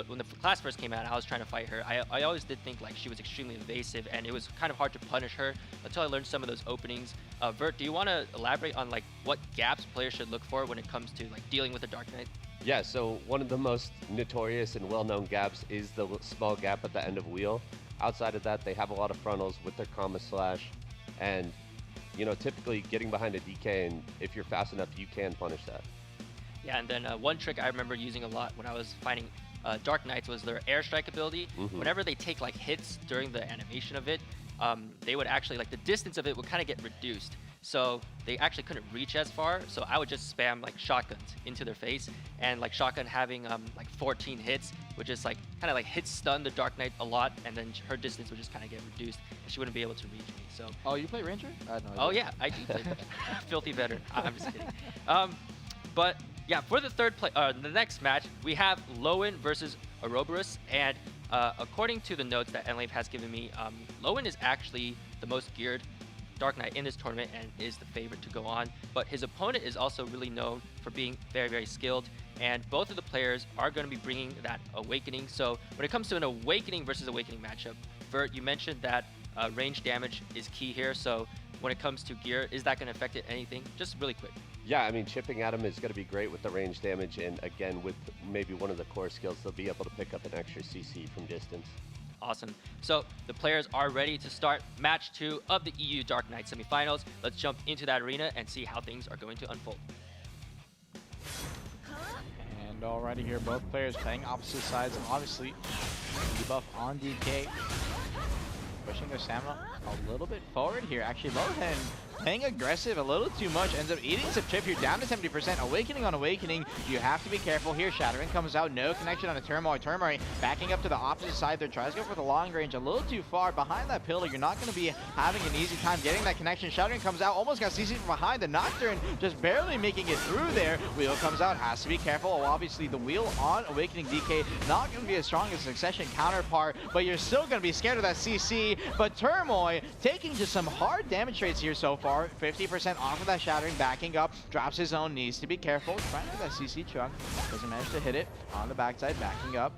when the class first came out, I was trying to fight her. I always did think like she was extremely evasive, and it was kind of hard to punish her until I learned some of those openings. Vert, do you want to elaborate on like what gaps players should look for when it comes to like dealing with the Dark Knight? Yeah, so one of the most notorious and well-known gaps is the small gap at the end of wheel. Outside of that, they have a lot of frontals with their comma slash, and you know, typically getting behind a DK, and if you're fast enough, you can punish that. Yeah, and then one trick I remember using a lot when I was fighting Dark Knights was their airstrike ability. Whenever they take like hits during the animation of it, they would actually, like the distance of it would kind of get reduced. So they actually couldn't reach as far. So I would just spam like shotguns into their face, and like shotgun having like 14 hits would just like kind of like hit stun the Dark Knight a lot, and then her distance would just kind of get reduced, and she wouldn't be able to reach me. So. Oh, you play Ranger? No, oh yeah, I do play filthy veteran. I'm just kidding. But yeah, for the the next match, we have Lowen versus Ouroboros, and according to the notes that Enlave has given me, Lowen is actually the most geared Dark Knight in this tournament and is the favorite to go on, but his opponent is also really known for being very, very skilled, and both of the players are going to be bringing that Awakening. So when it comes to an Awakening versus Awakening matchup, Vert, you mentioned that range damage is key here, so when it comes to gear, is that going to affect it anything? Just really quick. Yeah, I mean, chipping at him is going to be great with the range damage, and again, with maybe one of the core skills, they'll be able to pick up an extra CC from distance. Awesome. So the players are ready to start match 2 of the EU Dark Knight semifinals. Let's jump into that arena and see how things are going to unfold. And already here, both players playing opposite sides, and obviously debuff on DK. Pushing their stamina a little bit forward here. Actually, Lohen playing aggressive a little too much. Ends up eating some chip here, down to 70%. Awakening on Awakening. You have to be careful here. Shattering comes out. No connection on a Turmoil. Turmoil backing up to the opposite side there. Tries to go for the long range. A little too far behind that pillar. You're not going to be having an easy time getting that connection. Shattering comes out. Almost got CC from behind. The Nocturne just barely making it through there. Wheel comes out. Has to be careful. Oh, obviously, the wheel on Awakening DK not going to be as strong as Succession counterpart, but you're still going to be scared of that CC. But Turmoil taking just some hard damage trades here so far. 50% off of that Shattering, backing up, drops his own, needs to be careful. Trying to get that CC chunk, doesn't manage to hit it. On the backside, backing up,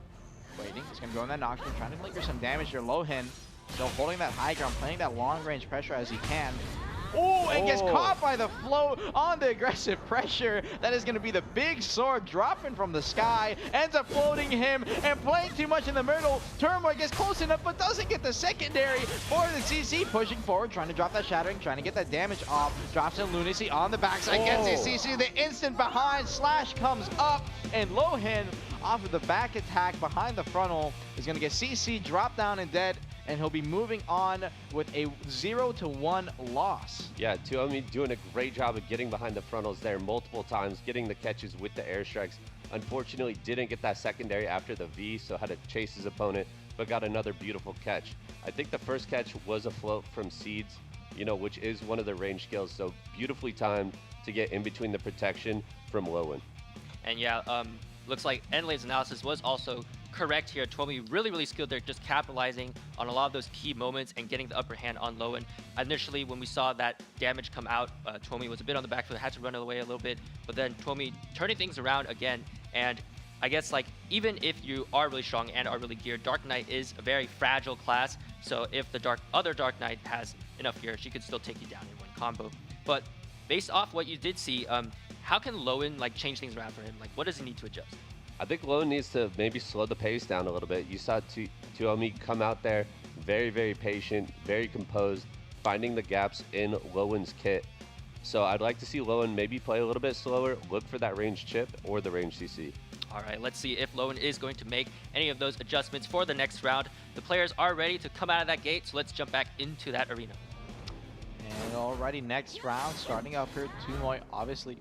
waiting. He's going to go in that Nocturne, trying to flicker some damage here. Lohen still holding that high ground, playing that long range pressure as he can. Oh, and gets caught by the float on the aggressive pressure. That is going to be the big sword dropping from the sky. Ends up floating him and playing too much in the middle. Turmoil gets close enough, but doesn't get the secondary for the CC. Pushing forward, trying to drop that Shattering, trying to get that damage off. Drops in Lunacy on the backside, gets his CC. The instant behind slash comes up, and Lohen off of the back attack behind the frontal is going to get CC, drop down and dead, and he'll be moving on with a 0-1 loss. Yeah, Tuomi doing a great job of getting behind the frontals there multiple times, getting the catches with the airstrikes. Unfortunately, didn't get that secondary after the V, so had to chase his opponent, but got another beautiful catch. I think the first catch was a float from Seeds, you know, which is one of the range skills, so beautifully timed to get in between the protection from Lowen. And yeah, looks like Enlave's analysis was also correct here. Tuomi really skilled there, just capitalizing on a lot of those key moments and getting the upper hand on Lowen. Initially, when we saw that damage come out, Tuomi was a bit on the back foot, had to run away a little bit, but then Tuomi turning things around again. And I guess like even if you are really strong and are really geared, Dark Knight is a very fragile class. So if the other Dark Knight has enough gear, she could still take you down in one combo. But based off what you did see, how can Lowen like change things around for him? Like, what does he need to adjust? I think Lowen needs to maybe slow the pace down a little bit. You saw Tuomi come out there very patient, very composed, finding the gaps in Lowen's kit, So I'd like to see Lowen maybe play a little bit slower, look for that range chip or the range CC. All right, let's see if Lowen is going to make any of those adjustments for the next round. The players are ready to come out of that gate, so let's jump back into that arena. And already next round, starting off here, Tumoy obviously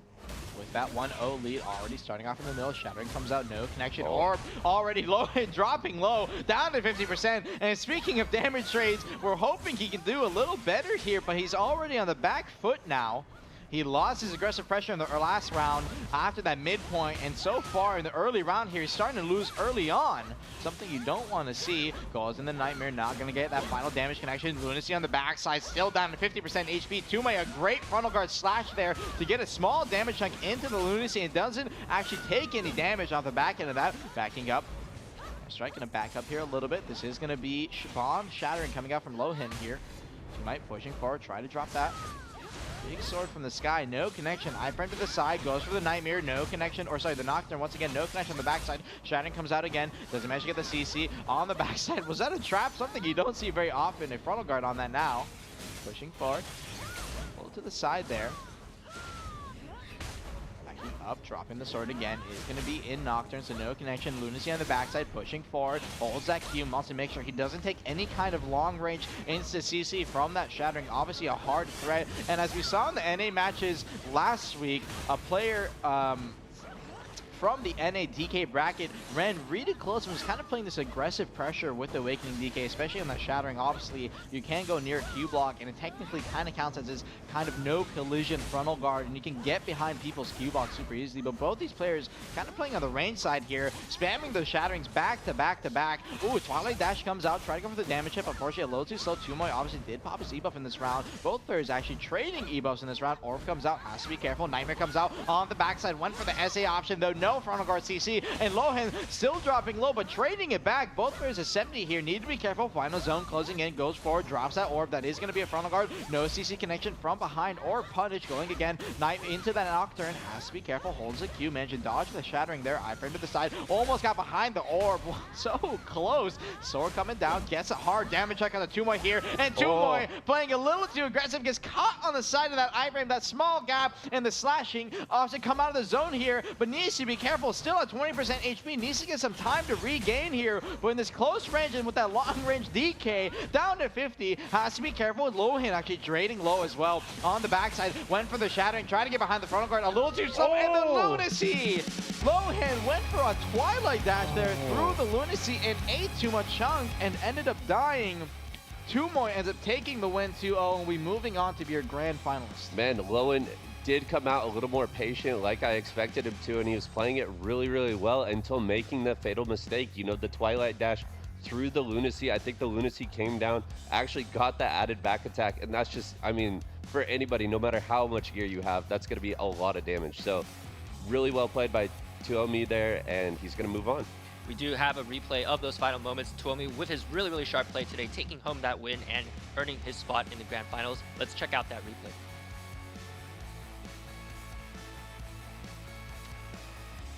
with that 1-0 lead already starting off in the middle. Shattering comes out, no connection. Orb already low, dropping low, down to 50%. And speaking of damage trades, we're hoping he can do a little better here, but he's already on the back foot now. He lost his aggressive pressure in the last round after that midpoint, and so far in the early round here, he's starting to lose early on. Something you don't want to see. Goes in the Nightmare, not going to get that final damage connection. Lunacy on the backside, still down to 50% HP. Tumoy, a great frontal guard slash there to get a small damage chunk into the Lunacy, and doesn't actually take any damage off the back end of that. Backing up. Strike going to back up here a little bit. This is going to be Bomb Shattering coming out from Lohen here. Tumoy pushing forward, try to drop that. Big sword from the sky, no connection. Iframe to the side, goes for the Nightmare, no connection. Or sorry, the Nocturne, once again, no connection on the backside. Shattering comes out again, doesn't manage to get the CC on the backside. Was that a trap? Something you don't see very often. A frontal guard on that now. Pushing forward. Pull to the side there. Backing up, dropping the sword again. Is going to be in Nocturne, so no connection. Lunacy on the backside, pushing forward. Holds that Q, wants to make sure he doesn't take any kind of long range insta CC from that Shattering. Obviously a hard threat. And as we saw in the NA matches last week, a player from the NA DK bracket ran really close and was kind of playing this aggressive pressure with the Awakening DK, especially on that Shattering. Obviously, you can go near Q block, and it technically kind of counts as this kind of no collision frontal guard, and you can get behind people's Q block super easily. But both these players kind of playing on the range side here, spamming those Shatterings back to back to back. Ooh, Twilight Dash comes out, try to go for the damage hit. Unfortunately, a little too slow. Tumoy obviously did pop his E-buff in this round. Both players actually trading E-buffs in this round. Orb comes out, has to be careful. Nightmare comes out on the backside, went for the SA option though. No frontal guard CC, and Lohen still dropping low, but trading it back. Both players at 70 here, need to be careful. Final zone closing in, goes forward, drops that orb. That is going to be a frontal guard. No CC connection from behind or punish going again. Knight into that Nocturne, has to be careful, holds the Q, managed to dodge the Shattering there. Iframe to the side, almost got behind the orb. So close. Sword coming down, gets a hard damage check on the Tumoy here, and Tumoy playing a little too aggressive, gets caught on the side of that Iframe, that small gap, and the slashing obviously come out of the zone here, but needs to be careful. Still at 20% HP, needs to get some time to regain here, but in this close range and with that long range DK down to 50, has to be careful with Lohen actually trading low as well on the backside. Went for the Shattering, trying to get behind the frontal guard, a little too slow, and the Lunacy! Lohen went for a Twilight Dash there through the Lunacy and ate too much chunk and ended up dying. Tumoy ends up taking the win 2-0, and we moving on to be your grand finalist. Man, Lowen did come out a little more patient like I expected him to, and he was playing it really, really well until making the fatal mistake. You know, the Twilight Dash through the Lunacy. I think the Lunacy came down, actually got that added back attack, and that's just, I mean, for anybody, no matter how much gear you have, that's going to be a lot of damage. So really well played by Tuomi there, and he's going to move on. We do have a replay of those final moments. Tuomi with his really, really sharp play today, taking home that win and earning his spot in the grand finals. Let's check out that replay.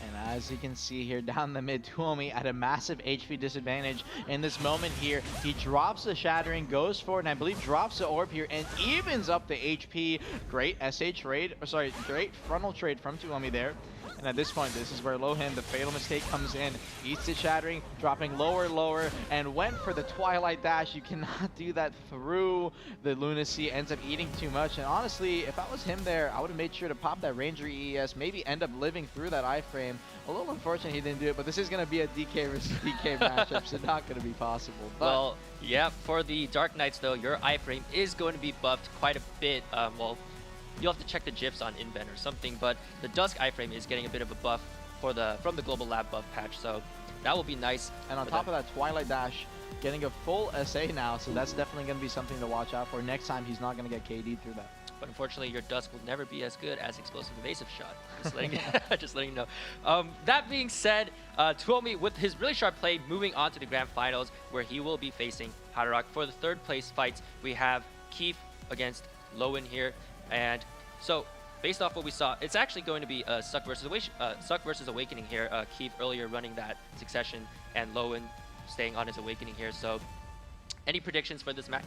And as you can see here down the mid, Tuomi at a massive HP disadvantage in this moment here. He drops the Shattering, goes forward, and I believe drops the orb here and evens up the HP. Great SA trade, or sorry, great frontal trade from Tuomi there. And at this point, this is where Lohen, the fatal mistake, comes in. Eats the Shattering, dropping lower, lower, and went for the Twilight Dash. You cannot do that through the Lunacy. Ends up eating too much. And honestly, if I was him there, I would have made sure to pop that Ranger ES, maybe end up living through that iframe. A little unfortunate he didn't do it, but this is going to be a DK versus DK matchup, so not going to be possible. But well, yeah, for the Dark Knights, though, your iframe is going to be buffed quite a bit. Well, you'll have to check the GIFs on Invent or something, but the Dusk iframe is getting a bit of a buff for from the Global Lab buff patch, so that will be nice. And on top of that, Twilight Dash getting a full SA now, so that's definitely going to be something to watch out for. Next time, he's not going to get KD through that. But unfortunately, your Dusk will never be as good as Explosive Evasive Shot. Just letting you know. That being said, Tuomi, with his really sharp play, moving on to the grand finals, where he will be facing Hadarok. For the third place fights, we have Keith against Lowen here. And so, based off what we saw, it's actually going to be Suck versus Awakening here. Keith earlier running that Succession, and Lowen staying on his Awakening here. So, any predictions for this match?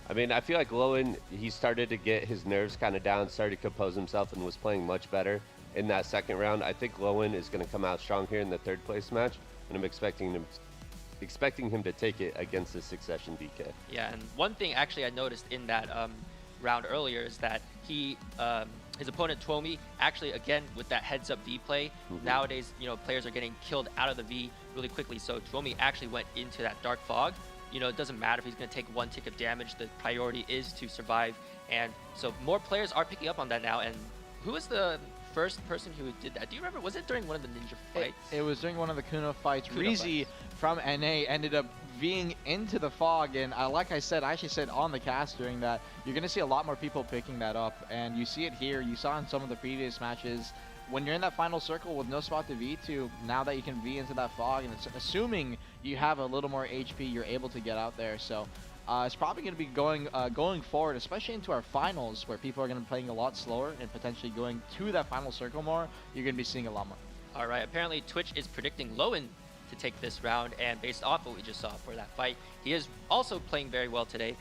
I mean, I feel like Lowen, he started to get his nerves kind of down, started to compose himself, and was playing much better in that second round. I think Lowen is going to come out strong here in the third place match, and I'm expecting him to take it against the Succession DK. Yeah, and one thing actually I noticed in that round earlier is that he, his opponent Tuomi, actually again with that heads-up V play. Nowadays, you know, players are getting killed out of the V really quickly. So Tuomi actually went into that Dark Fog. You know, it doesn't matter if he's going to take 1 tick of damage. The priority is to survive, and so more players are picking up on that now. And who was the first person who did that? Do you remember? Was it during one of the ninja fights? It was during one of the Kuno fights. Kuno Rizy from NA ended up Ving into the fog, and like I said, I actually said on the cast during that, you're going to see a lot more people picking that up, and you see it here. You saw in some of the previous matches, when you're in that final circle with no spot to V to, now that you can V into that fog, and it's assuming you have a little more HP, you're able to get out there. So it's probably going to be going forward, especially into our finals, where people are going to be playing a lot slower and potentially going to that final circle more. You're going to be seeing a lot more. All right, apparently Twitch is predicting Lowen to take this round, and based off what we just saw for that fight, he is also playing very well today.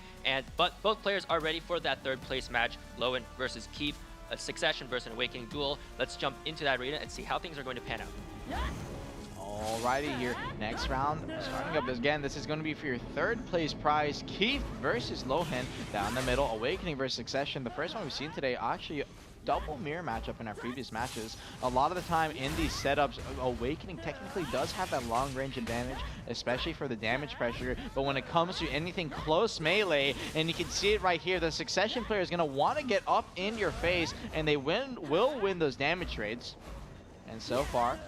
But both players are ready for that third place match, Lowen versus Keith, a Succession versus an Awakening duel. Let's jump into that arena and see how things are going to pan out. Alrighty, here, next round, starting up again, this is going to be for your third place prize, Keith versus Lohen, down the middle, Awakening versus Succession. The first one we've seen today, actually double mirror matchup in our previous matches. A lot of the time in these setups, Awakening technically does have that long range advantage, especially for the damage pressure, but when it comes to anything close melee, and you can see it right here, the Succession player is going to want to get up in your face, and they will win those damage trades. And so far,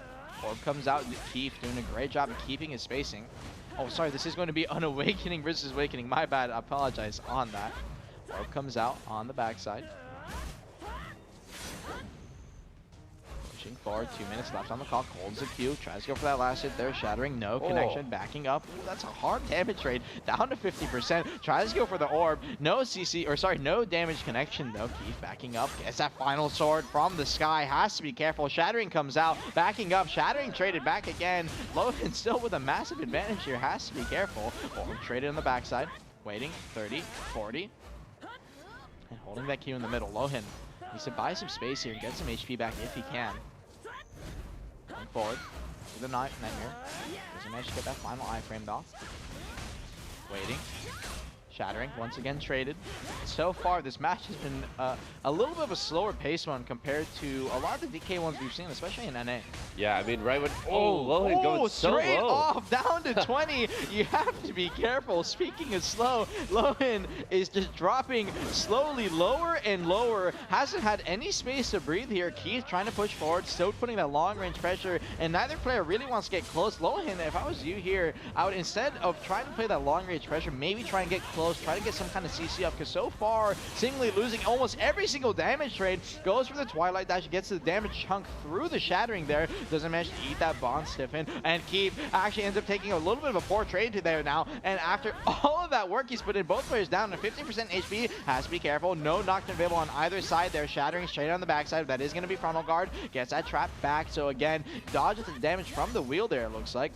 Orb comes out, Keith doing a great job of keeping his spacing. Oh, sorry, this is going to be an Awakening versus Awakening. My bad, I apologize on that. Orb comes out on the backside. Pushing forward, 2 minutes left on the clock, holds the Q, tries to go for that last hit there, shattering, no connection, backing up. Ooh, that's a hard damage trade, down to 50%, tries to go for the orb, no CC, or sorry, no damage connection though. Keith backing up, gets that final sword from the sky, has to be careful. Shattering comes out, backing up, Shattering traded back again. Logan still with a massive advantage here, has to be careful. Orb traded on the backside, waiting, 30, 40, and holding that Q in the middle. Lohan needs to buy some space here and get some HP back if he can. Going forward to the nightmare. Doesn't manage to get that final iframe though. Waiting. Shattering, once again traded. So far, this match has been a little bit of a slower pace one compared to a lot of the DK ones we've seen, especially in NA. Yeah, I mean, right when... Oh, Lohan going so low. Straight off, down to 20. You have to be careful. Speaking of slow, Lohan is just dropping slowly lower and lower. Hasn't had any space to breathe here. Keith trying to push forward, still putting that long-range pressure, and neither player really wants to get close. Lohan, if I was you here, I would, instead of trying to play that long-range pressure, maybe try and get close, try to get some kind of CC up, because so far, seemingly losing almost every single damage trade, goes for the Twilight Dash, gets the damage chunk through the Shattering there, doesn't manage to eat that Bond Stiffen, and Keith actually ends up taking a little bit of a poor trade to there now, and after all of that work, he's putting both players down to 50% HP, has to be careful, no Nocturne available on either side there, Shattering straight on the backside, that is going to be frontal guard, gets that trap back, so again, dodges the damage from the wheel there, it looks like.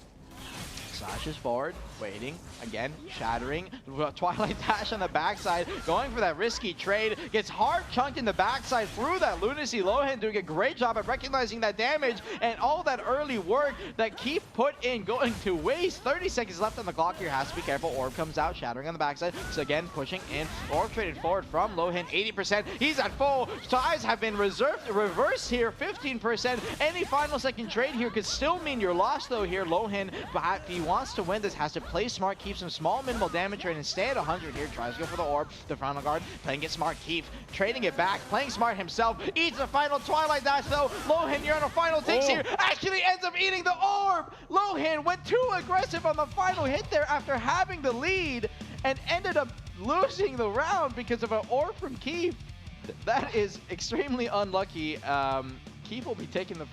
Slashes forward, waiting, again, Shattering, Twilight Dash on the backside, going for that risky trade, gets hard chunked in the backside through that Lunacy. Lohan doing a great job of recognizing that damage, and all that early work that Keith put in going to waste. 30 seconds left on the clock here, has to be careful. Orb comes out, Shattering on the backside, so again, pushing in. Orb traded forward from Lohan, 80%, he's at full. Ties have been reversed here, 15%. Any final second trade here could still mean you're lost though here. Lohan, but if he wants to win this, has to play smart, keep some small minimal damage rate, and stay at 100 here. Tries to go for the orb, the frontal guard, playing it smart. Keith trading it back, playing smart himself, eats the final Twilight Dash though. Lohan, you're on a final takes here, actually ends up eating the orb. Lohan went too aggressive on the final hit there after having the lead, and ended up losing the round because of an orb from Keith. That is extremely unlucky. Keith will be taking the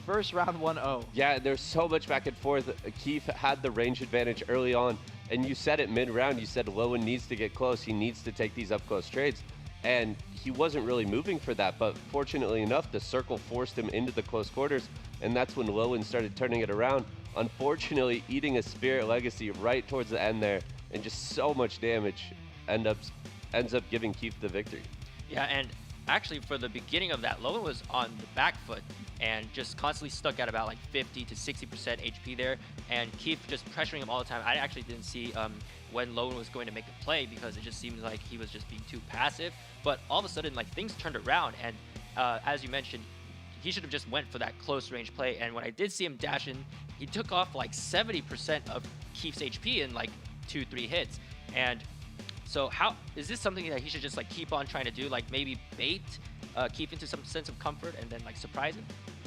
first round 1-0. Yeah, there's so much back and forth. Keith had the range advantage early on, and you said it mid-round. You said Lowen needs to get close. He needs to take these up-close trades, and he wasn't really moving for that, but fortunately enough, the circle forced him into the close quarters, and that's when Lowen started turning it around. Unfortunately, eating a Spirit Legacy right towards the end there, and just so much damage ends up giving Keith the victory. Yeah, and actually for the beginning of that, Lowen was on the back foot and just constantly stuck at about like 50 to 60% HP there, and Keith just pressuring him all the time. I actually didn't see when Lowen was going to make the play because it just seemed like he was just being too passive. But all of a sudden, like, things turned around, and as you mentioned, he should have just went for that close range play. And when I did see him dash in, he took off like 70% of Keith's HP in like 2-3 hits. And so how is this something that he should just like keep on trying to do, like maybe bait Keith into some sense of comfort and then like surprise him?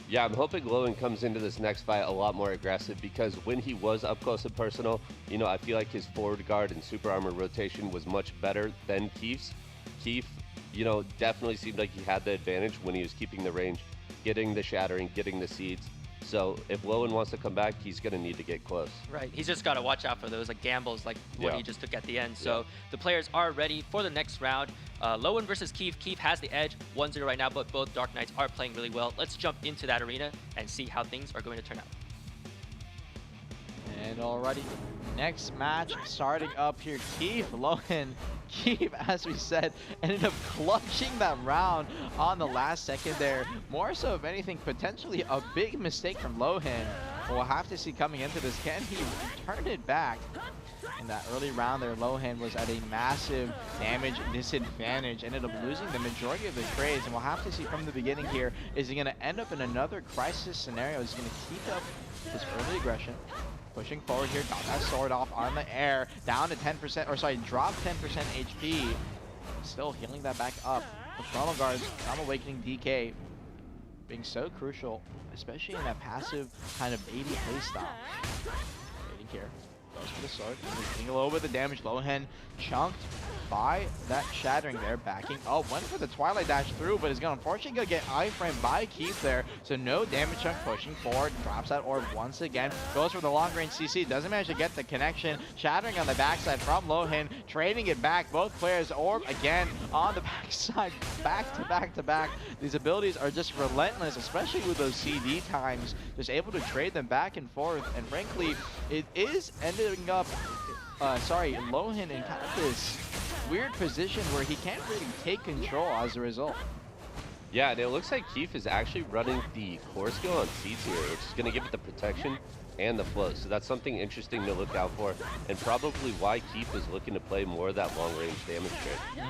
Yeah, I'm hoping Lowen comes into this next fight a lot more aggressive, because when he was up close and personal, you know, I feel like his forward guard and super armor rotation was much better than Keith's. Keith, you know, definitely seemed like he had the advantage when he was keeping the range, getting the shattering, getting the seeds. So if Lowen wants to come back, he's going to need to get close. Right. He's just got to watch out for those like gambles like what he just took at the end. So Yeah. the players are ready for the next round. Lowen versus Keith. Keith has the edge, 1-0 right now, but both Dark Knights are playing really well. Let's jump into that arena and see how things are going to turn out. And already, next match starting up here. Keith, Lowen. Keith, as we said, ended up clutching that round on the last second there. More so, if anything, potentially a big mistake from Lowen. We'll have to see coming into this. Can he turn it back? In that early round there, Lowen was at a massive damage disadvantage, ended up losing the majority of the trades, and we'll have to see from the beginning here, is he going to end up in another crisis scenario? Is he going to keep up his early aggression? Pushing forward here, got that sword off on the air, down to 10%, or sorry, dropped 10% HP. Still healing that back up. The Chrono Guards, Calm Awakening DK, being so crucial, especially in that passive kind of AD playstyle. Waiting here, goes for the sword, getting a little bit of damage. Lowen chunked by that shattering there, backing. Oh, went for the Twilight Dash through, but is going to unfortunately going to get iframed by Keith there. So no damage chunk, pushing forward, drops that orb once again, goes for the long range CC, doesn't manage to get the connection. Shattering on the backside from Lowen, trading it back. Both players orb again on the backside, back to back to back. These abilities are just relentless, especially with those CD times, just able to trade them back and forth. And frankly, it is ending up, Lowen in kind of this weird position where he can't really take control as a result. Yeah, and it looks like Keith is actually running the core skill on seeds here, which is going to give it the protection and the flow. So that's something interesting to look out for, and probably why Keith is looking to play more of that long-range damage trade.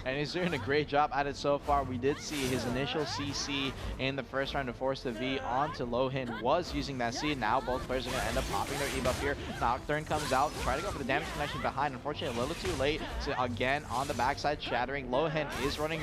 And he's doing a great job at it so far. We did see his initial CC in the first round to force the V onto Lowen was using that C. Now both players are going to end up popping their E buff here. Nocturne comes out, try to go for the damage connection behind. Unfortunately, a little too late. So again, on the backside, shattering. Lowen is running,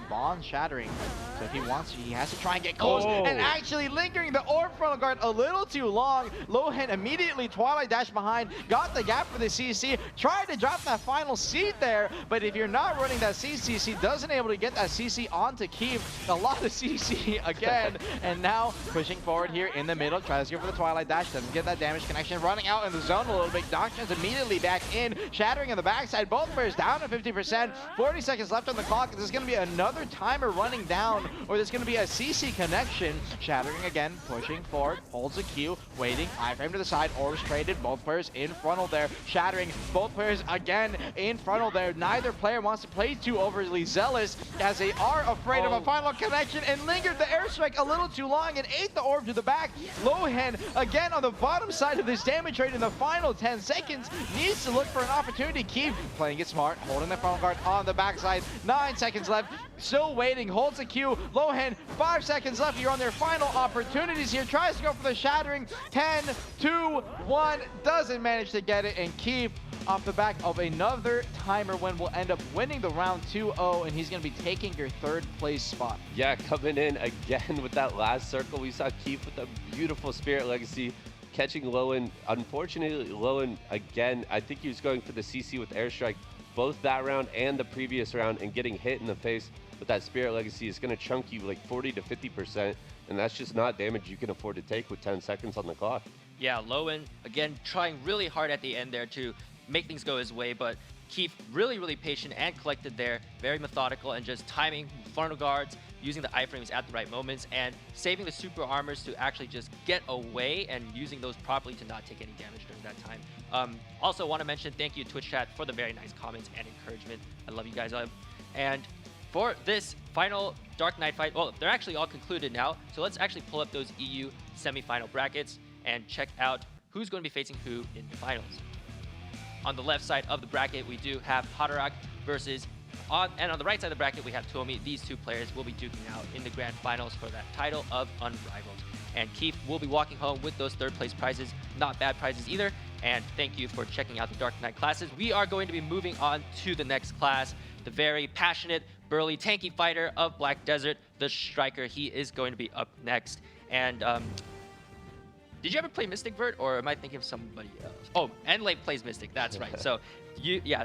Bond shattering. So if he wants to, he has to try and get close. And actually lingering the Orb Frontal Guard a little too long. Lowen immediately Twilight Dash behind, got the gap for the CC, tried to drop that final seed there, but if you're not running that CC, doesn't able to get that CC onto Keith. A lot of CC again, and now pushing forward here in the middle, tries to go for the Twilight Dash, doesn't get that damage connection, running out in the zone a little bit. Doctrine's immediately back in, shattering on the backside, both players down to 50%, 40 seconds left on the clock. There's going to be another timer running down, or there's going to be a CC connection. Shattering again, pushing forward, holds a Q, waiting, iframe to the side, orbs traded, both players in frontal there, shattering, both players again in frontal there. Neither player wants to play too overly zealous, as they are afraid of a final connection, and lingered the airstrike a little too long and ate the orb to the back. Lowen again on the bottom side of this damage rate in the final 10 seconds, needs to look for an opportunity. Keep playing it smart, holding the frontal guard on the backside, 9 seconds left, still waiting, holds a Q. Lowen, 5 seconds left, you're on their final opportunities here, tries to go for the shattering, 10, 2, 1, doesn't manage to get it, and Keep off the back of another timer win will end up winning the round 2-0, and he's going to be taking your third place spot. Yeah, coming in again with that last circle, we saw Keith with a beautiful Spirit Legacy, catching Lowen. Unfortunately, Lowen, again, I think he was going for the CC with Airstrike, both that round and the previous round, and getting hit in the face with that Spirit Legacy is going to chunk you like 40 to 50%, and that's just not damage you can afford to take with 10 seconds on the clock. Yeah, Lowen, again, trying really hard at the end there to make things go his way, but Keith really, really patient and collected there, very methodical and just timing frontal guards, using the iframes at the right moments, and saving the super armors to actually just get away and using those properly to not take any damage during that time. Also want to mention thank you Twitch chat for the very nice comments and encouragement. I love you guys. And for this final Dark Knight fight, well, they're actually all concluded now, so let's actually pull up those EU semifinal brackets and check out who's going to be facing who in the finals. On the left side of the bracket, we do have Haderach versus and on the right side of the bracket, we have Tomi. These two players will be duking out in the grand finals for that title of Unrivaled. And Keith will be walking home with those third place prizes. Not bad prizes either. And thank you for checking out the Dark Knight classes. We are going to be moving on to the next class. The very passionate, burly, tanky fighter of BlackDesert, the Striker. He is going to be up next. And did you ever play Mystic, Vert, or am I thinking of somebody else? Oh, Enlave plays Mystic. That's right. So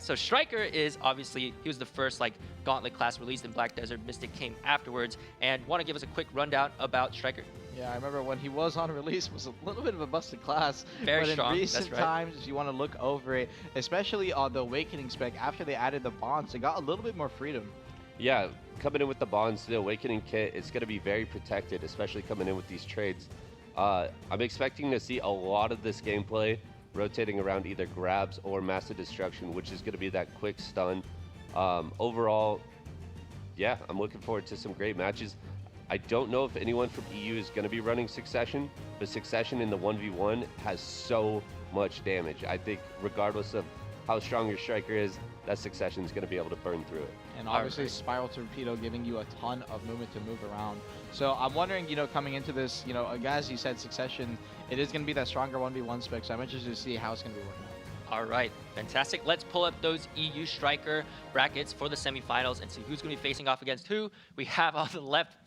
so Striker is obviously, he was the first like Gauntlet class released in BlackDesert. Mystic came afterwards. And want to give us a quick rundown about Striker? Yeah, I remember when he was on release, it was a little bit of a busted class. Very strong. But in recent That's right. times, if you want to look over it, especially on the Awakening spec, after they added the bonds, they got a little bit more freedom. Yeah, coming in with the bonds, the Awakening kit is going to be very protected, especially coming in with these trades. I'm expecting to see a lot of this gameplay rotating around either grabs or massive destruction, which is going to be that quick stun. Overall, yeah, I'm looking forward to some great matches. I don't know if anyone from EU is going to be running Succession, but Succession in the 1v1 has so much damage. I think regardless of how strong your Striker is, that Succession is going to be able to burn through it. And obviously Spiral Torpedo giving you a ton of movement to move around. So I'm wondering, coming into this, as you said, Succession, it is going to be that stronger 1v1 spec, so I'm interested to see how it's going to be working out. All right, fantastic. Let's pull up those EU Striker brackets for the semifinals and see who's going to be facing off against who. We have on the left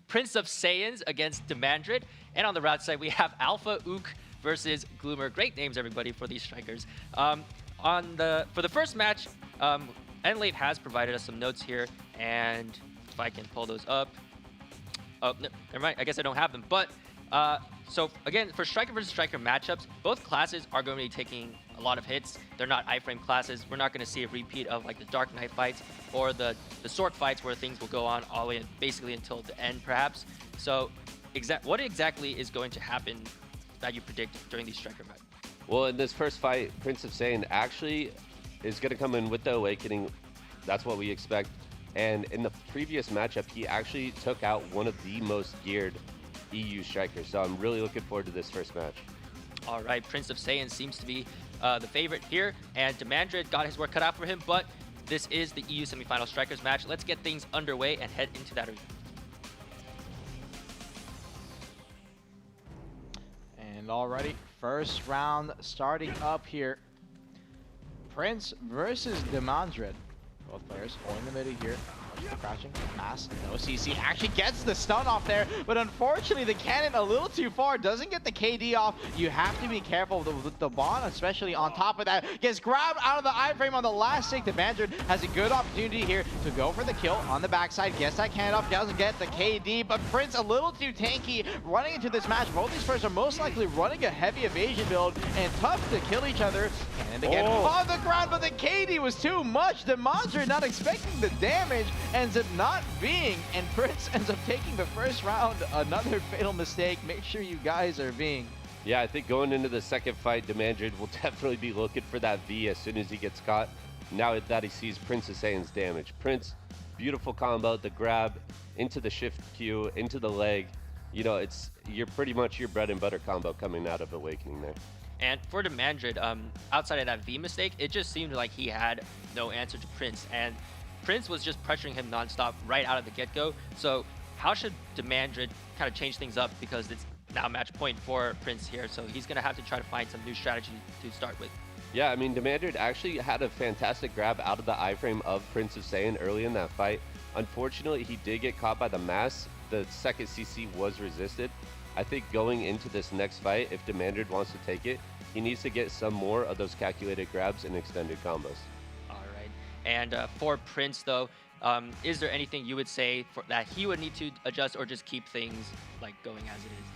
Prince of Saiyans against Demandred, and on the right side we have Alpha Ook versus Gloomer. Great names, everybody, for these Strikers. For the first match, Enlave has provided us some notes here, and if I can pull those up. Oh, no, never mind. I guess I don't have them. But so again, for Striker versus Striker matchups, both classes are going to be taking a lot of hits. They're not iframe classes. We're not going to see a repeat of like the Dark Knight fights or the Sword fights where things will go on all the way basically until the end, perhaps. So what exactly is going to happen that you predict during these Striker matches? Well, in this first fight, Prince of Saiyan actually is going to come in with the Awakening. That's what we expect. And in the previous matchup, he actually took out one of the most geared EU Strikers. So I'm really looking forward to this first match. All right, Prince of Saiyan seems to be the favorite here, and Demandred got his work cut out for him, but this is the EU semifinal Strikers match. Let's get things underway and head into that arena. And already, first round starting up here. Prince versus Demandred. Both players holding the middle here. Crashing, mass, no CC, actually gets the stun off there, but unfortunately the cannon a little too far, doesn't get the KD off. You have to be careful with the bond, especially on top of that. Gets grabbed out of the iframe on the last stick. Demandred has a good opportunity here to go for the kill on the backside. Gets that cannon off, doesn't get the KD, but Prince a little too tanky running into this match. Both these players are most likely running a heavy evasion build and tough to kill each other. And again on the ground, but the KD was too much. Demandred not expecting the damage, ends up not being, and Prince ends up taking the first round. Another fatal mistake. Make sure you guys are being. Yeah, I think going into the second fight, Demandred will definitely be looking for that V as soon as he gets caught. Now that he sees Prince of Saiyan's damage. Prince, beautiful combo, the grab into the shift Q, into the leg. You're pretty much your bread and butter combo coming out of Awakening there. And for Demandred, outside of that V mistake, it just seemed like he had no answer to Prince, and Prince was just pressuring him nonstop right out of the get-go. So how should Demandred kind of change things up, because it's now match point for Prince here, so he's going to have to try to find some new strategy to start with. Yeah, I mean, Demandred actually had a fantastic grab out of the iframe of Prince of Saiyan early in that fight. Unfortunately, he did get caught by the mass. The second CC was resisted. I think going into this next fight, if Demandred wants to take it, he needs to get some more of those calculated grabs and extended combos. And for Prince, though, is there anything you would say that he would need to adjust, or just keep things like going as it is?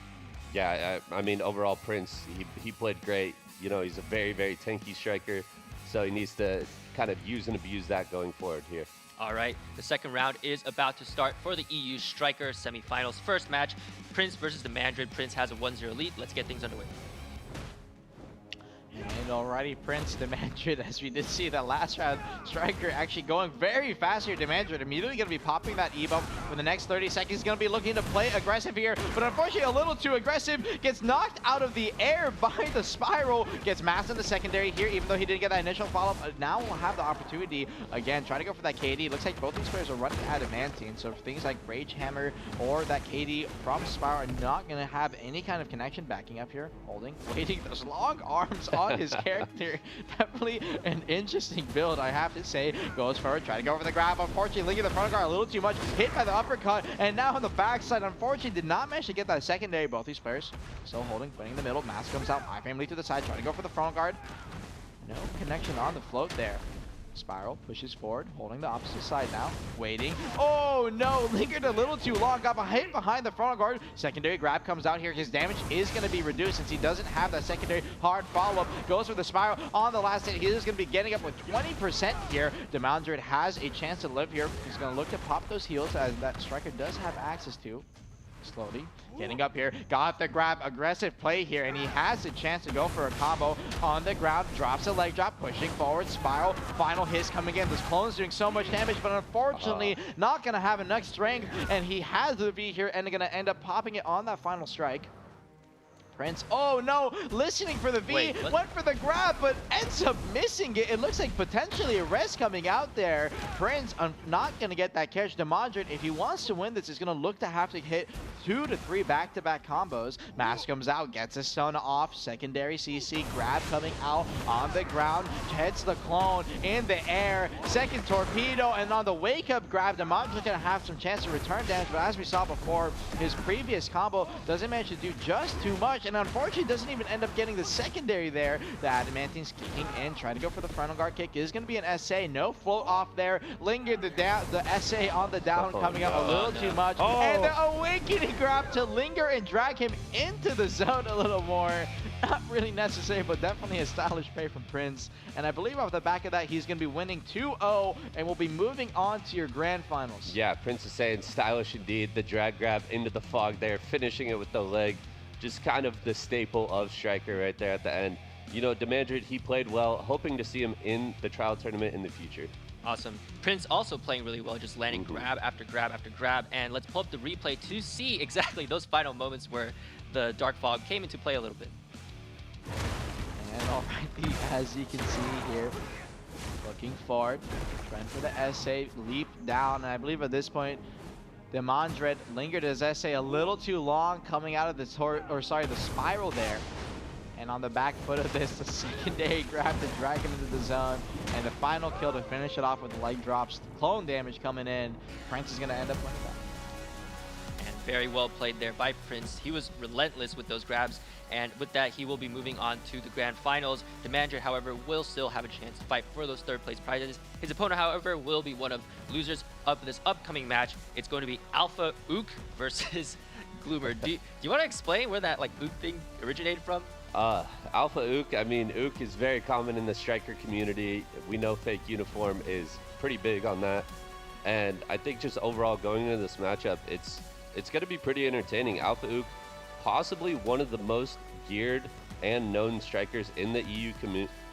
Yeah, I mean, overall, Prince, he played great. He's a very, very tanky striker. So he needs to kind of use and abuse that going forward here. All right, the second round is about to start for the EU Striker semifinals. First match, Prince versus the Mandrid. Prince has a 1-0 lead. Let's get things underway. And already Prince Demandred, as we did see that last round, Striker actually going very fast here. Demandred immediately going to be popping that E-bump for the next 30 seconds. He's going to be looking to play aggressive here, but unfortunately a little too aggressive. Gets knocked out of the air by the spiral. Gets masked in the secondary here, even though he didn't get that initial follow-up. Now we'll have the opportunity again, try to go for that KD. Looks like both these players are running adamantine, so things like Rage Hammer or that KD from Spiral are not going to have any kind of connection. Backing up here, holding, waiting, those long arms on his character. Definitely an interesting build, I have to say. Goes forward, try to go for the grab. Unfortunately, linking the front guard a little too much. Hit by the uppercut, and now on the backside, unfortunately, did not manage to get that secondary. Both these players still holding, putting in the middle. Mask comes out, my family to the side, trying to go for the front guard. No connection on the float there. Spiral pushes forward, holding the opposite side now, waiting. Oh no, lingered a little too long, got hit behind the front guard. Secondary grab comes out here. His damage is going to be reduced since he doesn't have that secondary hard follow-up. Goes for the Spiral on the last hit. He is going to be getting up with 20% here. Demandred has a chance to live here. He's going to look to pop those heals as that Striker does have access to. Slowly getting up here, got the grab, aggressive play here, and he has a chance to go for a combo on the ground. Drops a leg drop, pushing forward. Spiral, final hiss coming in. This clone's doing so much damage, but unfortunately not going to have enough strength, and he has the V here and going to end up popping it on that final strike. Prince, oh no, listening for the V, went for the grab, but ends up missing it. It looks like potentially a rest coming out there. Prince not going to get that catch. Demandred, if he wants to win this, is going to look to have to hit 2 to 3 back-to-back combos. Mask comes out, gets a stun off, secondary CC, grab coming out on the ground, heads the clone in the air, second torpedo, and on the wake-up grab, Demandred's going to have some chance to return damage, but as we saw before, his previous combo doesn't manage to do just too much, and unfortunately doesn't even end up getting the secondary there. The Adamantine's kicking in, trying to go for the frontal guard kick. Is going to be an SA, no float off there. Lingered the SA on the down, coming up a little too much. And the awakening grab to linger and drag him into the zone a little more. Not really necessary, but definitely a stylish play from Prince. And I believe off the back of that, he's going to be winning 2-0 and will be moving on to your grand finals. Yeah, Prince is saying stylish indeed. The drag grab into the fog there, finishing it with the leg. Just kind of the staple of Striker right there at the end. You know, Demandred, he played well, hoping to see him in the trial tournament in the future. Awesome. Prince also playing really well, just landing grab after grab after grab. And let's pull up the replay to see exactly those final moments where the Dark Fog came into play a little bit. And alrighty, as you can see here, looking forward, trying for the SA, leap down, and I believe at this point, Demandred lingered his SA a little too long coming out of the spiral there. And on the back foot of this, the secondary grab to drag him into the zone. And the final kill to finish it off with the leg drops. Clone damage coming in. Prince is going to end up winning that. And very well played there by Prince. He was relentless with those grabs. And with that, he will be moving on to the grand finals. Demandred, however, will still have a chance to fight for those third place prizes. His opponent, however, will be one of losers of this upcoming match. It's going to be Alpha Ook versus Gloomer. Do you want to explain where that Ook thing originated from? Alpha Ook, I mean, Ook is very common in the Striker community. We know fake uniform is pretty big on that. And I think just overall going into this matchup, it's going to be pretty entertaining. Alpha Ook, possibly one of the most geared and known strikers in the EU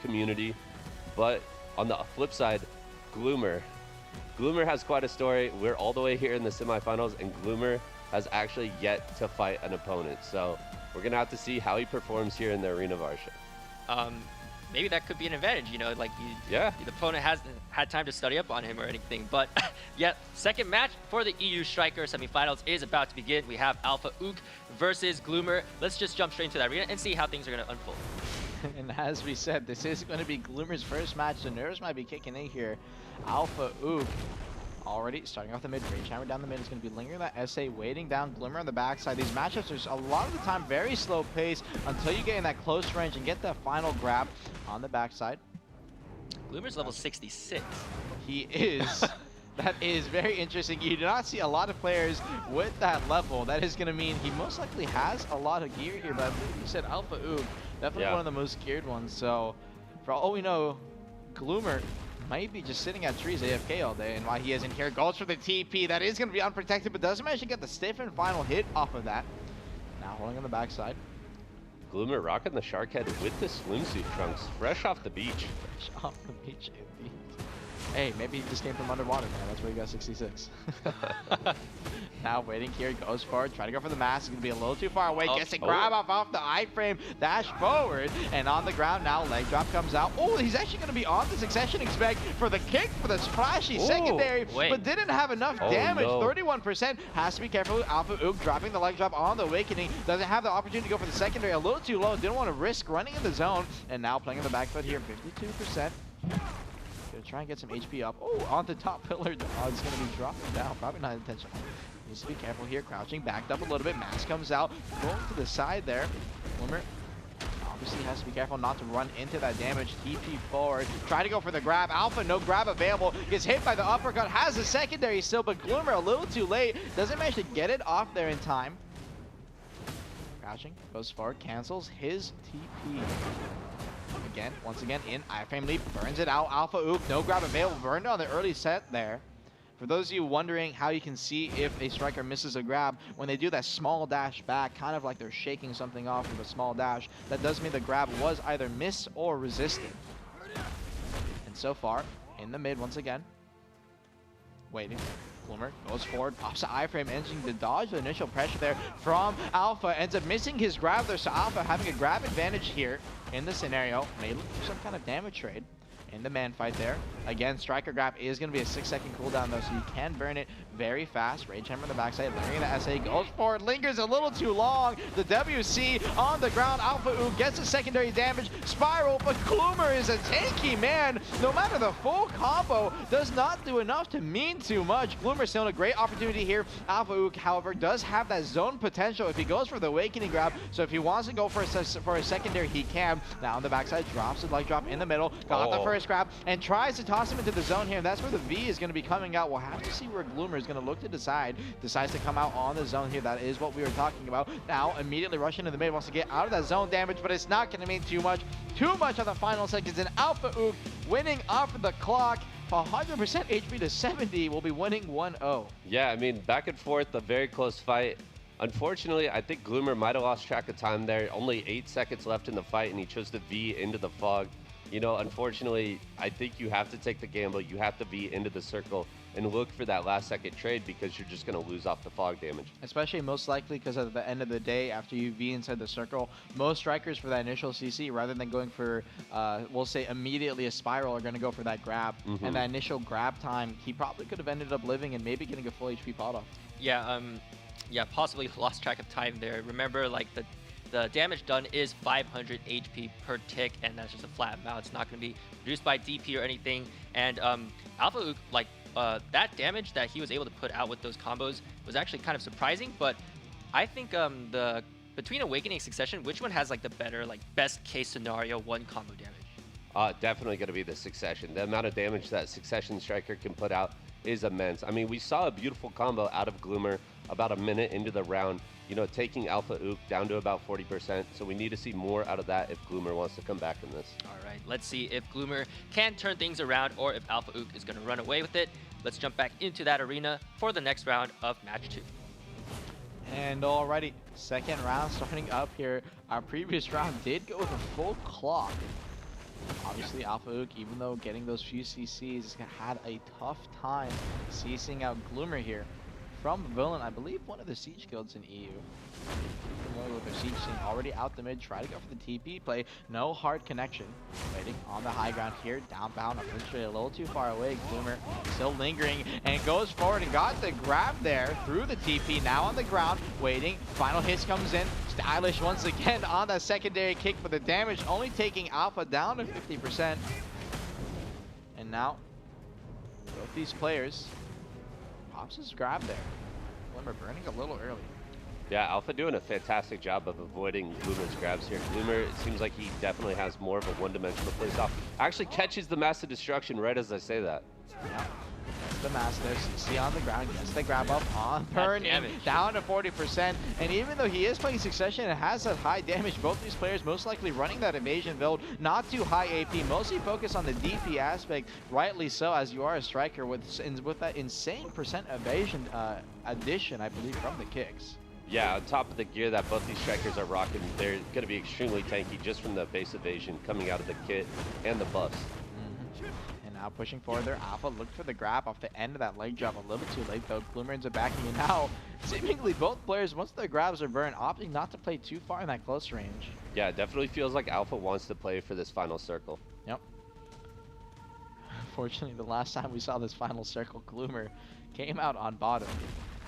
community. But on the flip side, Gloomer has quite a story. We're all the way here in the semifinals, and Gloomer has actually yet to fight an opponent. So we're going to have to see how he performs here in the Arena of Arsha. Maybe that could be an advantage, you know, the opponent hasn't had time to study up on him or anything. But yeah, second match for the EU Striker semifinals is about to begin. We have Alpha Ook versus Gloomer. Let's just jump straight into that arena and see how things are going to unfold. And as we said, this is going to be Gloomer's first match. The nerves might be kicking in here. Alpha Ook already starting off the mid range. Hammer down the mid is going to be lingering that SA, waiting down Gloomer on the backside. These matchups are a lot of the time very slow pace until you get in that close range and get that final grab on the backside. Gloomer's level 66. He is. That is very interesting. You do not see a lot of players with that level. That is going to mean he most likely has a lot of gear here, but I believe you said Alpha Ook, definitely one of the most geared ones. So for all we know, Gloomer might be just sitting at trees AFK all day, and why he isn't here, goes for the TP. That is going to be unprotected, but doesn't manage to get the stiff and final hit off of that. Now holding on the backside. Gloomer rocking the shark head with the swimsuit trunks, fresh off the beach. Fresh off the beach, indeed. Hey, maybe he just came from underwater, man. That's where he got 66. Now waiting here, goes forward, trying to go for the mask. It's going to be a little too far away. Gets a grab off the iframe, dash forward, and on the ground now, leg drop comes out. Oh, he's actually going to be on the succession expect for the kick for the splashy secondary, but didn't have enough damage. 31%. Has to be careful. Alpha Ook dropping the leg drop on the awakening. Doesn't have the opportunity to go for the secondary. A little too low. Didn't want to risk running in the zone. And now playing on the back foot here, 52%. Gonna try and get some HP up. Oh, on the top pillar. Oh, it's gonna be dropping down. Probably not intentional. Needs to be careful here. Crouching, backed up a little bit. Mask comes out. Going to the side there. Gloomer obviously has to be careful not to run into that damage. TP forward. Try to go for the grab. Alpha, no grab available. Gets hit by the uppercut. Has the secondary still, but Gloomer a little too late. Doesn't manage to get it off there in time. Crouching, goes forward, cancels his TP. Again, once again, in iframe leap, burns it out. Alpha Ook, no grab available, burned on the early set there. For those of you wondering how you can see if a striker misses a grab, when they do that small dash back, kind of like they're shaking something off with a small dash, that does mean the grab was either missed or resisted. And so far, in the mid once again, waiting. Gloomer goes forward, pops the iframe, engine to dodge the initial pressure there from Alpha. Ends up missing his grab there, so Alpha having a grab advantage here in the scenario. May look for some kind of damage trade in the man fight there. Again, striker grab is going to be a 6-second cooldown though, so you can burn it very fast. Rage Hammer on the backside, lingering the SA, goes forward, lingers a little too long. The WC on the ground. Alpha Ook gets a secondary damage. Spiral, but Gloomer is a tanky man. No matter the full combo, does not do enough to mean too much. Gloomer still in a great opportunity here. Alpha Ook, however, does have that zone potential if he goes for the awakening grab. So if he wants to go for a secondary, he can. Now on the backside, drops the leg drop in the middle. Got the first grab and tries to toss him into the zone here. And that's where the V is going to be coming out. We'll have to see where Gloomer is going to look to decide. Decides to come out on the zone here. That is what we were talking about. Now immediately rushing to the mid, wants to get out of that zone damage, but it's not going to mean too much. Too much on the final seconds, and Alpha Ook winning off of the clock. 100% HP to 70 will be winning 1-0. Yeah, I mean, back and forth, a very close fight. Unfortunately, I think Gloomer might have lost track of time there. Only 8 seconds left in the fight, and he chose to V into the fog. You know, unfortunately, I think you have to take the gamble. You have to be into the circle and look for that last second trade because you're just going to lose off the fog damage. Especially most likely because at the end of the day, after you V inside the circle, most strikers for that initial CC, rather than going for, we'll say immediately a spiral, are going to go for that grab. And that initial grab time, he probably could have ended up living and maybe getting a full HP pot off. Yeah, yeah, possibly lost track of time there. Remember, like, the damage done is 500 HP per tick, and that's just a flat amount. It's not going to be reduced by DP or anything. And Alpha Ook, like, that damage that he was able to put out with those combos was actually kind of surprising. But I think between Awakening and Succession, which one has like the better, like, best case scenario one combo damage? Definitely going to be the Succession. The amount of damage that Succession striker can put out is immense. I mean, we saw a beautiful combo out of Gloomer about a minute into the round, you know, taking Alpha Ook down to about 40%. So we need to see more out of that if Gloomer wants to come back in this. All right, let's see if Gloomer can turn things around or if Alpha Ook is going to run away with it. Let's jump back into that arena for the next round of match 2. And alrighty, second round starting up here. Our previous round did go with a full clock. Obviously, Alpha Ook, even though getting those few CCs, had a tough time CCing out Gloomer here. From Villain, I believe one of the Siege guilds in EU. Familiar with their Siege scene, already out the mid, try to go for the TP play. No hard connection. Waiting on the high ground here, downbound, unfortunately a little too far away. Gloomer still lingering and goes forward and got the grab there through the TP. Now on the ground, waiting. Final hits comes in. Stylish once again on that secondary kick, but the damage only taking Alpha down to 50%. And now, both these players, pops his grab there. Gloomer burning a little early. Yeah, Alpha doing a fantastic job of avoiding Gloomer's grabs here. Gloomer, it seems like he definitely has more of a one-dimensional playstyle. Actually catches the Massive Destruction right as I say that. Yeah. The Mastiffs, see on the ground, gets the grab up on Burn, down to 40%. And even though he is playing Succession and has that high damage, both these players most likely running that evasion build, not too high AP, mostly focused on the DP aspect, rightly so, as you are a striker with that insane percent evasion addition, I believe, from the kicks. Yeah, on top of the gear that both these strikers are rocking, they're going to be extremely tanky just from the base evasion coming out of the kit and the buffs. Now pushing forward there, Alpha looked for the grab off the end of that leg drop a little bit too late though. Gloomer ends up backing in now. Seemingly both players, once their grabs are burned, opting not to play too far in that close range. Yeah, it definitely feels like Alpha wants to play for this final circle. Yep. Unfortunately, the last time we saw this final circle, Gloomer came out on bottom.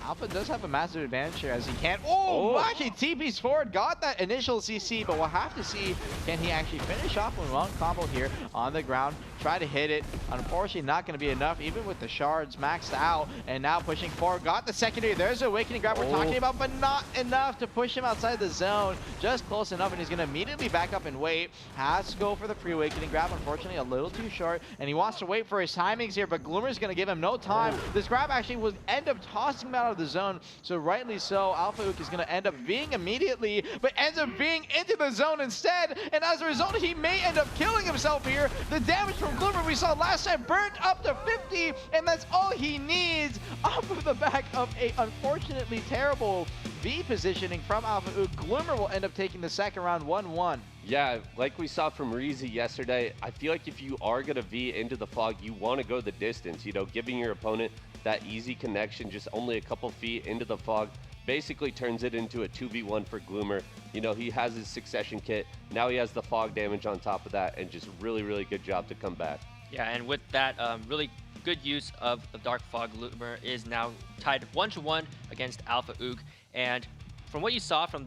Alpha does have a massive advantage here as he can't. Oh, actually TP's forward, got that initial CC, but we'll have to see can he actually finish off with one combo here on the ground. Try to hit it. Unfortunately, not going to be enough, even with the shards maxed out. And now pushing forward, got the secondary. There's the awakening grab we're talking about, but not enough to push him outside the zone. Just close enough, and he's going to immediately back up and wait. Has to go for the pre-awakening grab. Unfortunately, a little too short, and he wants to wait for his timings here, but Gloomer's going to give him no time. This grab actually will end up tossing him out of the zone, so rightly so. Alpha Ook is going to end up being immediately, but ends up being into the zone instead, and as a result, he may end up killing himself here. The damage from Gloomer we saw last time burnt up to 50, and that's all he needs off of the back of a unfortunately terrible V positioning from Alpha Ook. Gloomer will end up taking the second round 1-1. Yeah, like we saw from Reezy yesterday, I feel like if you are going to V into the fog, you want to go the distance, you know, giving your opponent that easy connection just only a couple feet into the fog basically turns it into a 2v1 for Gloomer. You know, he has his Succession kit, now he has the fog damage on top of that, and just really, really good job to come back. Yeah, and with that really good use of the Dark Fog, Gloomer is now tied 1-1 against Alpha Ook. And from what you saw from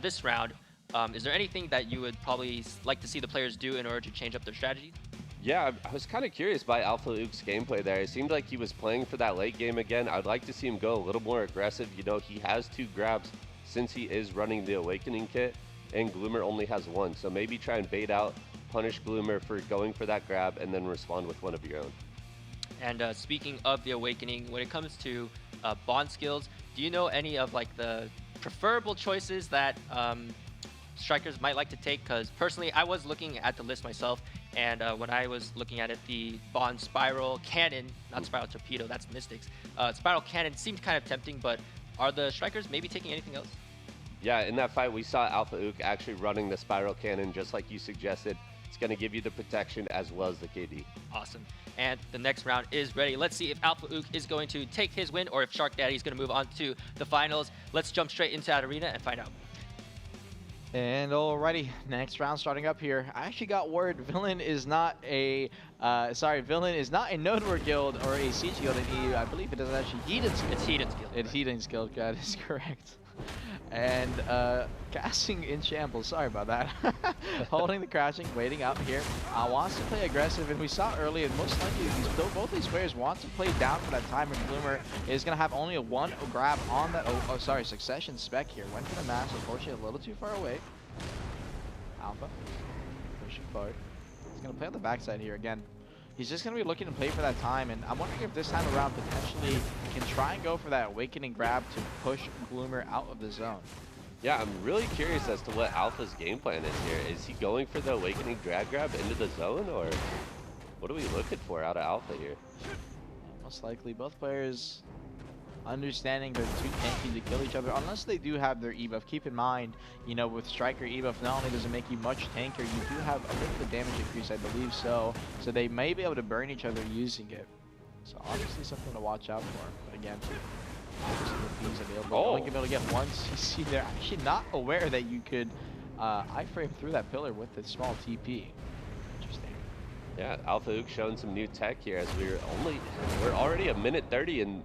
this round, is there anything that you would probably like to see the players do in order to change up their strategy? Yeah, I was kind of curious by Alpha Ook's gameplay there. It seemed like he was playing for that late game again. I'd like to see him go a little more aggressive. You know, he has 2 grabs since he is running the Awakening kit, and Gloomer only has 1. So maybe try and bait out, punish Gloomer for going for that grab, and then respond with one of your own. And speaking of the Awakening, when it comes to bond skills, do you know any of like the preferable choices that strikers might like to take? Because personally, I was looking at the list myself, and when I was looking at it, the Bond Spiral Cannon, not Spiral Torpedo, that's Mystics. Spiral Cannon seemed kind of tempting, but are the strikers maybe taking anything else? Yeah, in that fight, we saw Alpha Ook actually running the Spiral Cannon just like you suggested. It's going to give you the protection as well as the KD. Awesome. And the next round is ready. Let's see if Alpha Ook is going to take his win or if Shark Daddy is going to move on to the finals. Let's jump straight into that arena and find out. And alrighty, next round starting up here. I actually got word Villain is not a Villain is not a Nodeware guild or a Siege guild in EU. I believe it is actually Heaton's guild. It's Heaton's guild. It's Heaton's guild, that is correct. And casting in shambles, sorry about that. Holding the crashing, waiting out here. Wants to play aggressive, and we saw earlier, most likely both these players want to play down for that time, and Gloomer is going to have only a 1 grab on that, Succession spec here. Went for the mash, unfortunately a little too far away. Alpha, pushing forward. He's going to play on the backside here again. He's just going to be looking to play for that time, and I'm wondering if this time around potentially can try and go for that Awakening grab to push Gloomer out of the zone. Yeah, I'm really curious as to what Alpha's game plan is here. Is he going for the Awakening drag grab into the zone, or what are we looking for out of Alpha here? Most likely both players understanding they're too tanky to kill each other unless they do have their E-buff. Keep in mind, you know, with Striker E-buff, not only does it make you much tankier, you do have a bit of a damage increase, I believe so they may be able to burn each other using it. So obviously something to watch out for. But again, obviously the P's available. Only going to be able to get one CC there. Actually not aware that you could iframe through that pillar with the small TP. Interesting. Yeah, Alpha Ook showing some new tech here as we're already a minute 30 and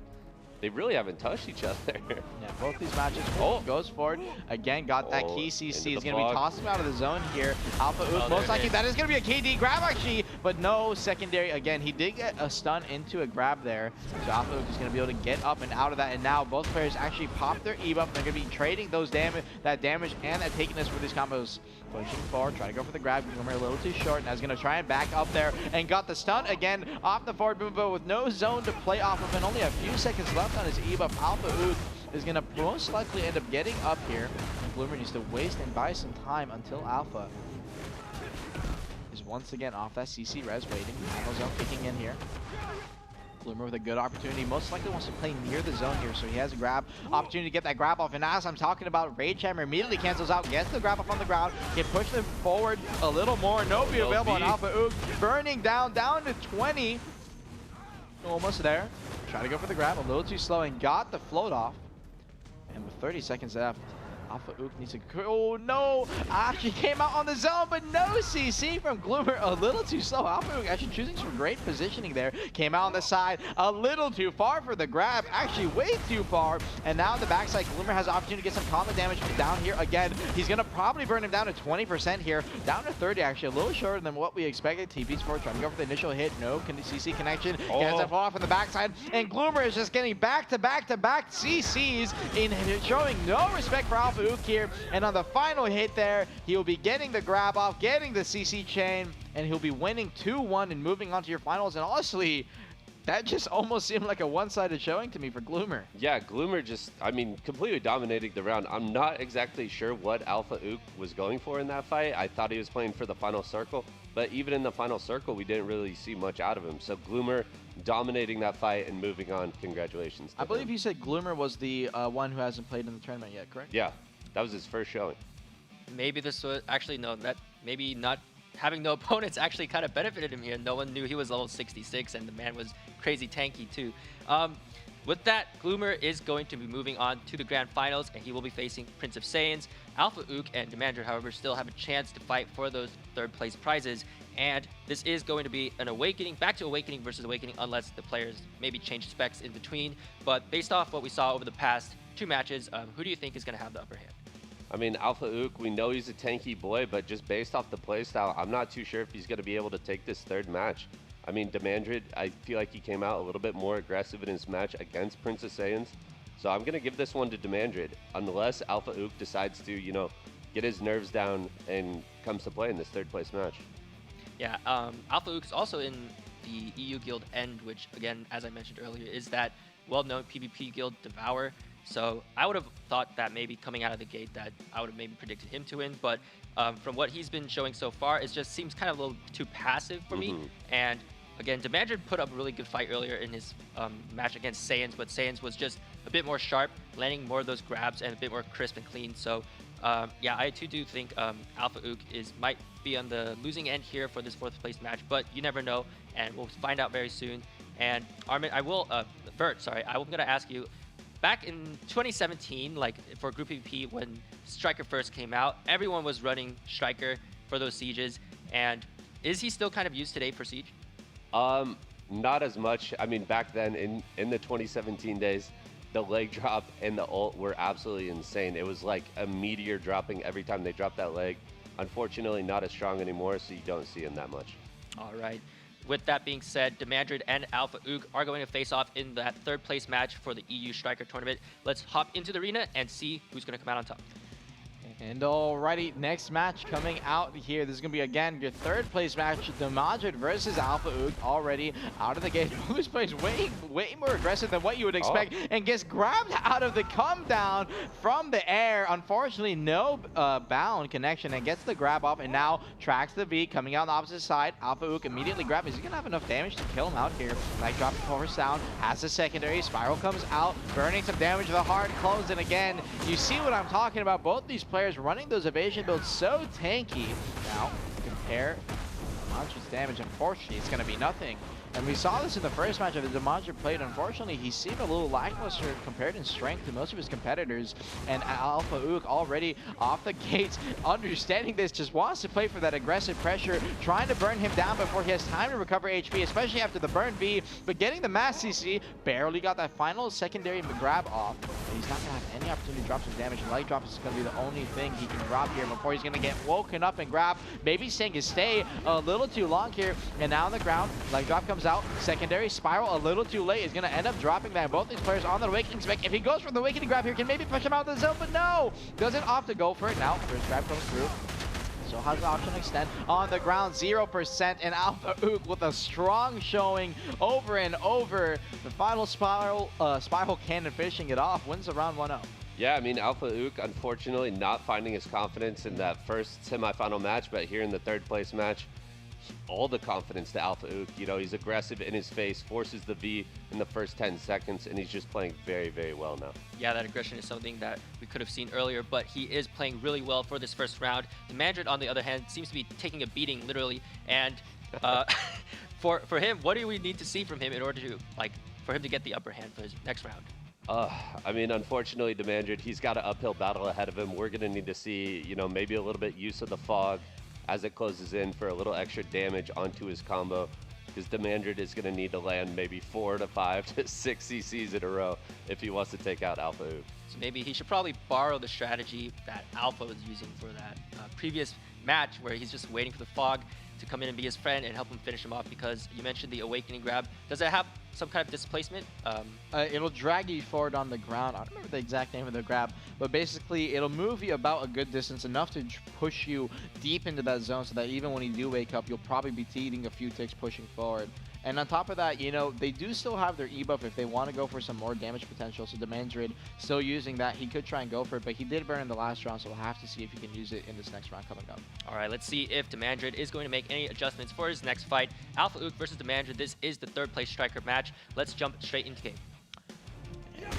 they really haven't touched each other. Yeah, both these matches. Goes forward. Again, got that key CC. He's going to be tossing him out of the zone here. Alpha Ook, most likely that is going to be a KD grab actually, but no secondary. Again, he did get a stun into a grab there. So Alpha Ook is going to be able to get up and out of that. And now both players actually pop their E-buff. They're going to be trading those damage and that takiness for these combos. Pushing forward, trying to go for the grab. Gloomer a little too short. Now he's going to try and back up there and got the stun again off the forward move, but with no zone to play off of and only a few seconds left on his E-buff. Alpha Ook is going to most likely end up getting up here. And Gloomer needs to waste and buy some time until Alpha is once again off that CC res waiting. Final zone kicking in here. Gloomer with a good opportunity. Most likely wants to play near the zone here, so he has a grab opportunity to get that grab off. And as I'm talking about, Rage Hammer immediately cancels out, gets the grab off on the ground, can push them forward a little more. No B available on Alpha Ook. Burning down to 20. Almost there. Try to go for the grab, a little too slow, and got the float off. And with 30 seconds left, Alpha Ook needs to... Oh no! Actually came out on the zone, but no CC from Gloomer. A little too slow. Alpha Ook actually choosing some great positioning there. Came out on the side, a little too far for the grab. Actually way too far. And now on the backside, Gloomer has the opportunity to get some combat damage down here again. He's going to probably burn him down to 20% here. Down to 30 actually, a little shorter than what we expected. TP's forward, trying to go for the initial hit. No CC connection. Gets that fall off on the backside. And Gloomer is just getting back-to-back CCs in showing no respect for Alpha Ook here, and on the final hit there, he'll be getting the grab off, getting the CC chain, and he'll be winning 2-1 and moving on to your finals. And honestly, that just almost seemed like a one-sided showing to me for Gloomer. Yeah, Gloomer just, I mean, completely dominating the round. I'm not exactly sure what Alpha Ook was going for in that fight. I thought he was playing for the final circle, but even in the final circle, we didn't really see much out of him. So Gloomer dominating that fight and moving on. Congratulations to I believe him. you said Gloomer was the one who hasn't played in the tournament yet, correct? Yeah. That was his first showing. Maybe this was actually no. That maybe not having no opponents actually kind of benefited him here. No one knew he was level 66, and the man was crazy tanky too. With that, Gloomer is going to be moving on to the grand finals, and he will be facing Prince of Saiyans. Alpha Ook and Demander, however, still have a chance to fight for those third place prizes. And this is going to be an Awakening, back to Awakening versus Awakening, unless the players maybe change specs in between. But based off what we saw over the past 2 matches, who do you think is going to have the upper hand? I mean, Alpha Ook, we know he's a tanky boy, but just based off the playstyle, I'm not too sure if he's going to be able to take this third match. I mean, Demandred, I feel like he came out a little bit more aggressive in his match against Prince of Saiyans. So I'm going to give this one to Demandred, unless Alpha Ook decides to, you know, get his nerves down and comes to play in this third place match. Yeah, Alpha Ook is also in the EU Guild End, which, again, as I mentioned earlier, is that well-known PvP guild, Devour. So I would have thought that maybe coming out of the gate that I would have maybe predicted him to win, but from what he's been showing so far, it just seems kind of a little too passive for me. And again, Demandred put up a really good fight earlier in his match against Saiyans, but Saiyans was just a bit more sharp, landing more of those grabs and a bit more crisp and clean. So yeah, I too do think Alpha Ook might be on the losing end here for this 4th place match, but you never know, and we'll find out very soon. And Armin, Vert, sorry, I'm going to ask you, back in 2017, like for Group PvP, when Striker first came out, everyone was running Striker for those sieges. And is he still kind of used today for Siege? Not as much. I mean, back then in the 2017 days, the leg drop and the ult were absolutely insane. It was like a meteor dropping every time they dropped that leg. Unfortunately, not as strong anymore, so you don't see him that much. All right. With that being said, Demandred and Alpha Ook are going to face off in that 3rd place match for the EU Striker tournament. Let's hop into the arena and see who's going to come out on top. And alrighty, next match coming out here. This is going to be, again, your 3rd place match. Demandred versus Alpha Ook, already out of the gate. Who's plays way more aggressive than what you would expect, and gets grabbed out of the come down from the air. Unfortunately, no bound connection, and gets the grab off, and now tracks the beat, coming out on the opposite side. Alpha Ook immediately grabs. Is he going to have enough damage to kill him out here? Like dropping force down, has the secondary. Spiral comes out, burning some damage to the hard close, and again, you see what I'm talking about. Both these players running those evasion builds so tanky. Now, compare Demandred's damage. Unfortunately, it's going to be nothing. And we saw this in the first match of the Demandred played. Unfortunately, he seemed a little lackluster compared in strength to most of his competitors. And Alpha Ook already off the gates, understanding this, just wants to play for that aggressive pressure, trying to burn him down before he has time to recover HP, especially after the burn V. But getting the mass CC, barely got that final secondary grab off. But he's not going to have any opportunity to drop some damage. Light drop is going to be the only thing he can drop here before he's going to get woken up and grab. Maybe staying his stay a little too long here. And now on the ground, light drop comes out. Secondary spiral a little too late. Is going to end up dropping that. Both these players on the Awakening spec. If he goes for the Awakening grab here, can maybe push him out of the zone, but no! Doesn't opt to go for it now. First grab comes through. So has the option to extend on the ground, 0%, and Alpha Ook with a strong showing over and over. The final spiral cannon finishing it off, wins the round 1-0. Yeah, I mean, Alpha Ook, unfortunately, not finding his confidence in that first semifinal match, but here in the third place match, all the confidence to Alpha Ook. You know, he's aggressive in his face, forces the V in the first 10 seconds, and he's just playing very, very well now. Yeah, that aggression is something that we could have seen earlier, but he is playing really well for this first round. The Mandrid, on the other hand, seems to be taking a beating, literally, and for him, what do we need to see from him in order to, for him to get the upper hand for his next round? I mean, unfortunately, Demandrid, he's got an uphill battle ahead of him. We're going to need to see, you know, maybe a little bit use of the fog as it closes in for a little extra damage onto his combo, because Demandrid is going to need to land maybe 4 to 5 to 6 CCs in a row if he wants to take out Alpha Ook. So maybe he should probably borrow the strategy that Alpha was using for that previous match, where he's just waiting for the fog to come in and be his friend and help him finish him off, because you mentioned the awakening grab. Does it have some kind of displacement? It'll drag you forward on the ground. I don't remember the exact name of the grab, but basically it'll move you about a good distance, enough to push you deep into that zone, so that even when you do wake up, you'll probably be eating a few ticks pushing forward. And on top of that, you know, they do still have their E-buff if they want to go for some more damage potential. So Demandrid still using that. He could try and go for it, but he did burn in the last round, so we'll have to see if he can use it in this next round coming up. All right, let's see if Demandrid is going to make any adjustments for his next fight. Alpha Ook versus Demandrid. This is the third place striker match. Let's jump straight into game.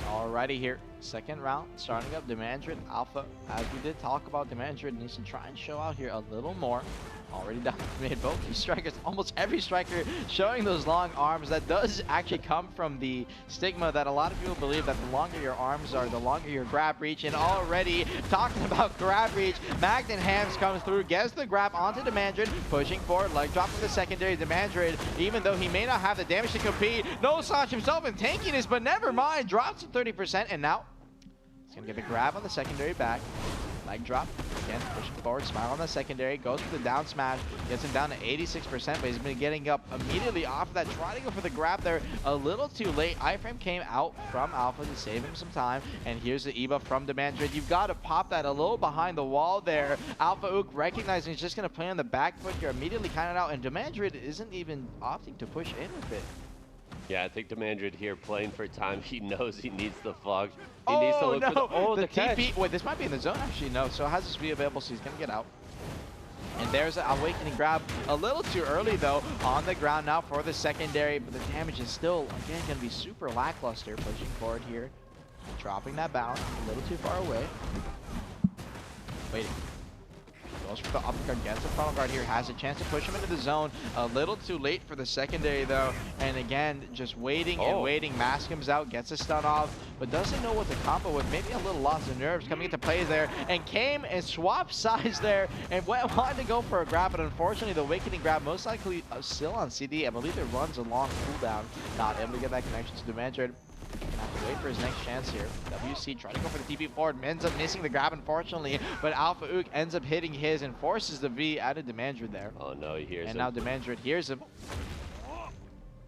Alrighty here, second round, starting up Demandrid, Alpha. As we did talk about, Demandrid needs to try and show out here a little more. Already dominated both these strikers, almost every striker showing those long arms. That does actually come from the stigma that a lot of people believe that the longer your arms are, the longer your grab reach. And already talking about grab reach, Magden Hams comes through, gets the grab onto Demandrid, pushing forward, leg drop from the secondary. Demandrid, even though he may not have the damage to compete, knows Sash himself and tankiness, but never mind, drops to 30%, and now he's gonna get the grab on the secondary back. Leg drop, again, pushing forward, smile on the secondary, goes for the down smash, gets him down to 86%, but he's been getting up immediately off of that, trying to go for the grab there a little too late. Iframe came out from Alpha to save him some time, and here's the E-buff from Demandrid. You've got to pop that a little behind the wall there. Alpha Ook recognizing he's just going to play on the back foot here, immediately counted out, and Demandrid isn't even opting to push in with it. Yeah, I think Demandrid here playing for time. He knows he needs the fog. He needs to look for the TP. catch. Wait, this might be in the zone actually. No, so has this be available, so he's gonna get out. And there's an awakening grab, a little too early though, on the ground now for the secondary, but the damage is still again gonna be super lackluster. Pushing forward here, dropping that bound a little too far away. Waiting. Goes for the uppercut, gets the frontal guard here, has a chance to push him into the zone. A little too late for the secondary though, and again, just waiting and waiting. Mask comes out, gets a stun off, but doesn't know what to combo with. Maybe a little loss of nerves coming into play there, and came and swapped sides there, and wanted to go for a grab, but unfortunately the awakening grab most likely still on CD. I believe it runs a long cooldown. Not able to get that connection to Demandrid. Gonna have to wait for his next chance here. WC trying to go for the TP forward, ends up missing the grab unfortunately, but Alpha Ook ends up hitting his and forces the V out of Demandrid there. Oh no, he hears him. And now Demandrid hears him.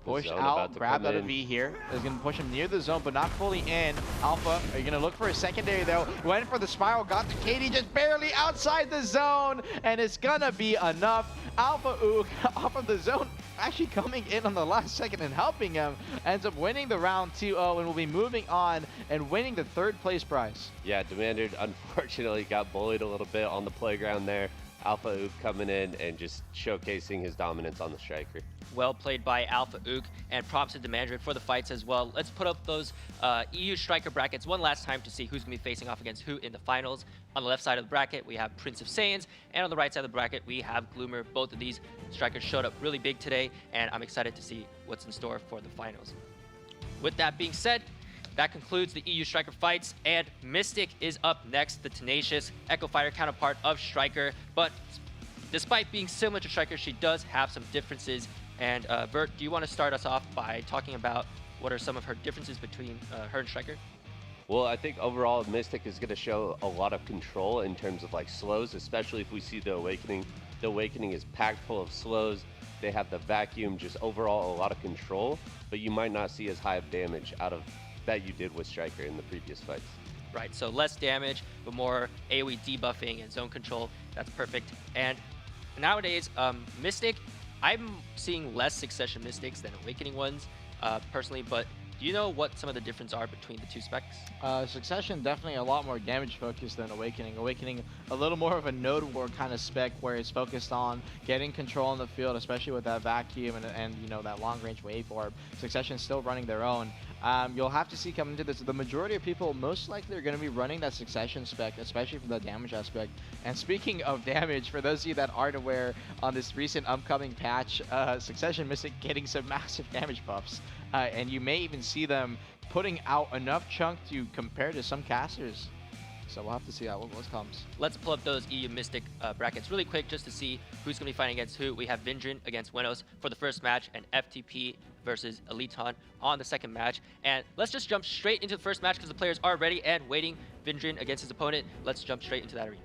Pushed out, grabbed out of V here. Is going to push him near the zone, but not fully in. Alpha, are you going to look for a secondary though? Went for the spiral, got the KD just barely outside the zone, and it's going to be enough. Alpha Ook off of the zone, actually coming in on the last second and helping him, ends up winning the round 2-0 and will be moving on and winning the third place prize. Yeah, Demandrid unfortunately got bullied a little bit on the playground there. Alpha Ook coming in and just showcasing his dominance on the striker. Well played by Alpha Ook, and props to Demandrid for the fights as well. Let's put up those EU striker brackets one last time to see who's going to be facing off against who in the finals. On the left side of the bracket, we have Prince of Saiyans, and on the right side of the bracket, we have Gloomer. Both of these strikers showed up really big today, and I'm excited to see what's in store for the finals. With that being said, that concludes the EU Striker fights, and Mystic is up next, the tenacious Echo Fighter counterpart of Striker. But despite being similar to Striker, she does have some differences. And Vert, do you want to start us off by talking about what are some of her differences between her and Striker? Well, I think overall Mystic is going to show a lot of control in terms of like slows, especially if we see the Awakening. The Awakening is packed full of slows. They have the vacuum, just overall a lot of control, but you might not see as high of damage out of that you did with Striker in the previous fights. right? So less damage, but more AoE debuffing and zone control. That's perfect. And nowadays, Mystic, I'm seeing less Succession Mystics than Awakening ones, personally, but do you know what some of the differences are between the two specs? Succession definitely a lot more damage focused than Awakening. Awakening a little more of a node war kind of spec where it's focused on getting control on the field, especially with that vacuum and you know, that long range wave orb. Succession still running their own. You'll have to see coming into this, the majority of people most likely are going to be running that Succession spec, especially from the damage aspect. And speaking of damage, for those of you that aren't aware, on this recent upcoming patch, Succession Mystic getting some massive damage buffs. And you may even see them putting out enough chunk to compare to some casters. So we'll have to see how what comes. Let's pull up those EU Mystic brackets really quick just to see who's going to be fighting against who. We have Vindrin against Wenos for the first match and FTP versus Eliton on the second match. And let's just jump straight into the first match because the players are ready and waiting. Vindrin against his opponent. Let's jump straight into that arena.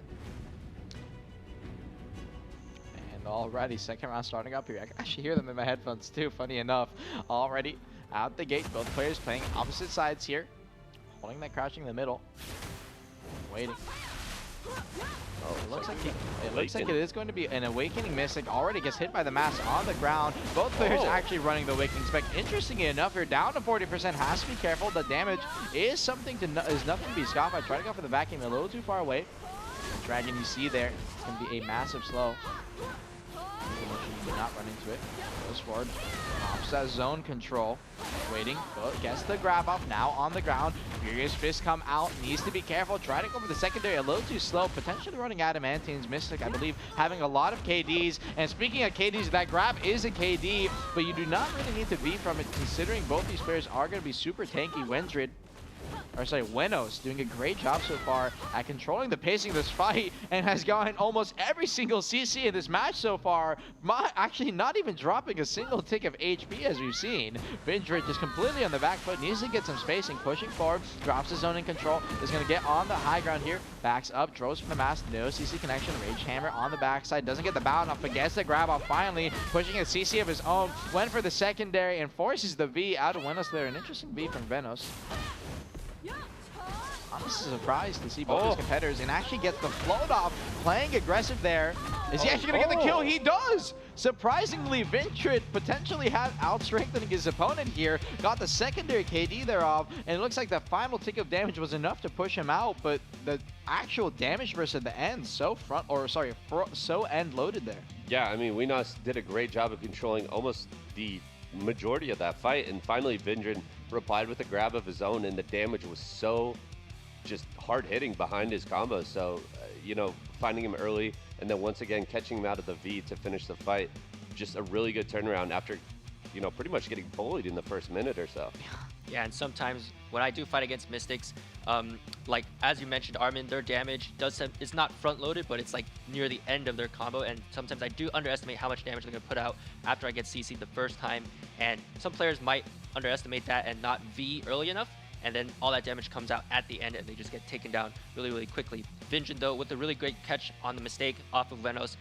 And already, second round starting up here. I can actually hear them in my headphones too, funny enough. Already out the gate, both players playing opposite sides here. Holding that crouching in the middle. Waiting. Oh, it looks like it is going to be an Awakening Mystic. Already gets hit by the mass on the ground. Both players actually running the Awakening spec. Interestingly enough, you're down to 40%. Has to be careful. The damage is something to is nothing to be scoffed at. Try to go for the vacuum a little too far away. The Dragon you see there, it's going to be a massive slow. Do not run into it. Goes forward. Pops that zone control. Waiting. Gets the grab up. Now on the ground. Furious Fist come out. Needs to be careful. Try to go for the secondary. A little too slow. Potentially running Adamantine's Mystic, I believe, having a lot of KDs. And speaking of KDs, that grab is a KD, but you do not really need to be from it, considering both these players are going to be super tanky. Wenos doing a great job so far at controlling the pacing of this fight and has gotten almost every single CC in this match so far. Actually not even dropping a single tick of HP as we've seen. Vindrin just completely on the back foot, needs to get some spacing, pushing forward, drops his zone in control, is going to get on the high ground here, backs up, draws from the mass, no CC connection, Rage Hammer on the backside, doesn't get the bound off, but gets the grab off finally, pushing a CC of his own, went for the secondary and forces the V out of Wenos there. An interesting V from Venos. Honestly surprised to see both his competitors and actually gets the float off, playing aggressive there. Is he actually going to get the kill? He does! Surprisingly, Vindrin potentially out-strengthening his opponent here. Got the secondary KD there off, and it looks like the final tick of damage was enough to push him out, but the actual damage versus the end, so end-loaded there. Yeah, I mean, Wenos did a great job of controlling almost the majority of that fight, and finally Vindrin replied with a grab of his own, and the damage was so just hard hitting behind his combo. So, you know, finding him early and then once again catching him out of the V to finish the fight. Just a really good turnaround after, you know, pretty much getting bullied in the first minute or so. Yeah, and sometimes when I do fight against Mystics, like as you mentioned, Armin, their damage is not front loaded, but it's like near the end of their combo, and sometimes I do underestimate how much damage they're going to put out after I get CC'd the first time, and some players might underestimate that and not V early enough, and then all that damage comes out at the end and they just get taken down really, really quickly. Vindrin, though, with a really great catch on the mistake off of Wenos.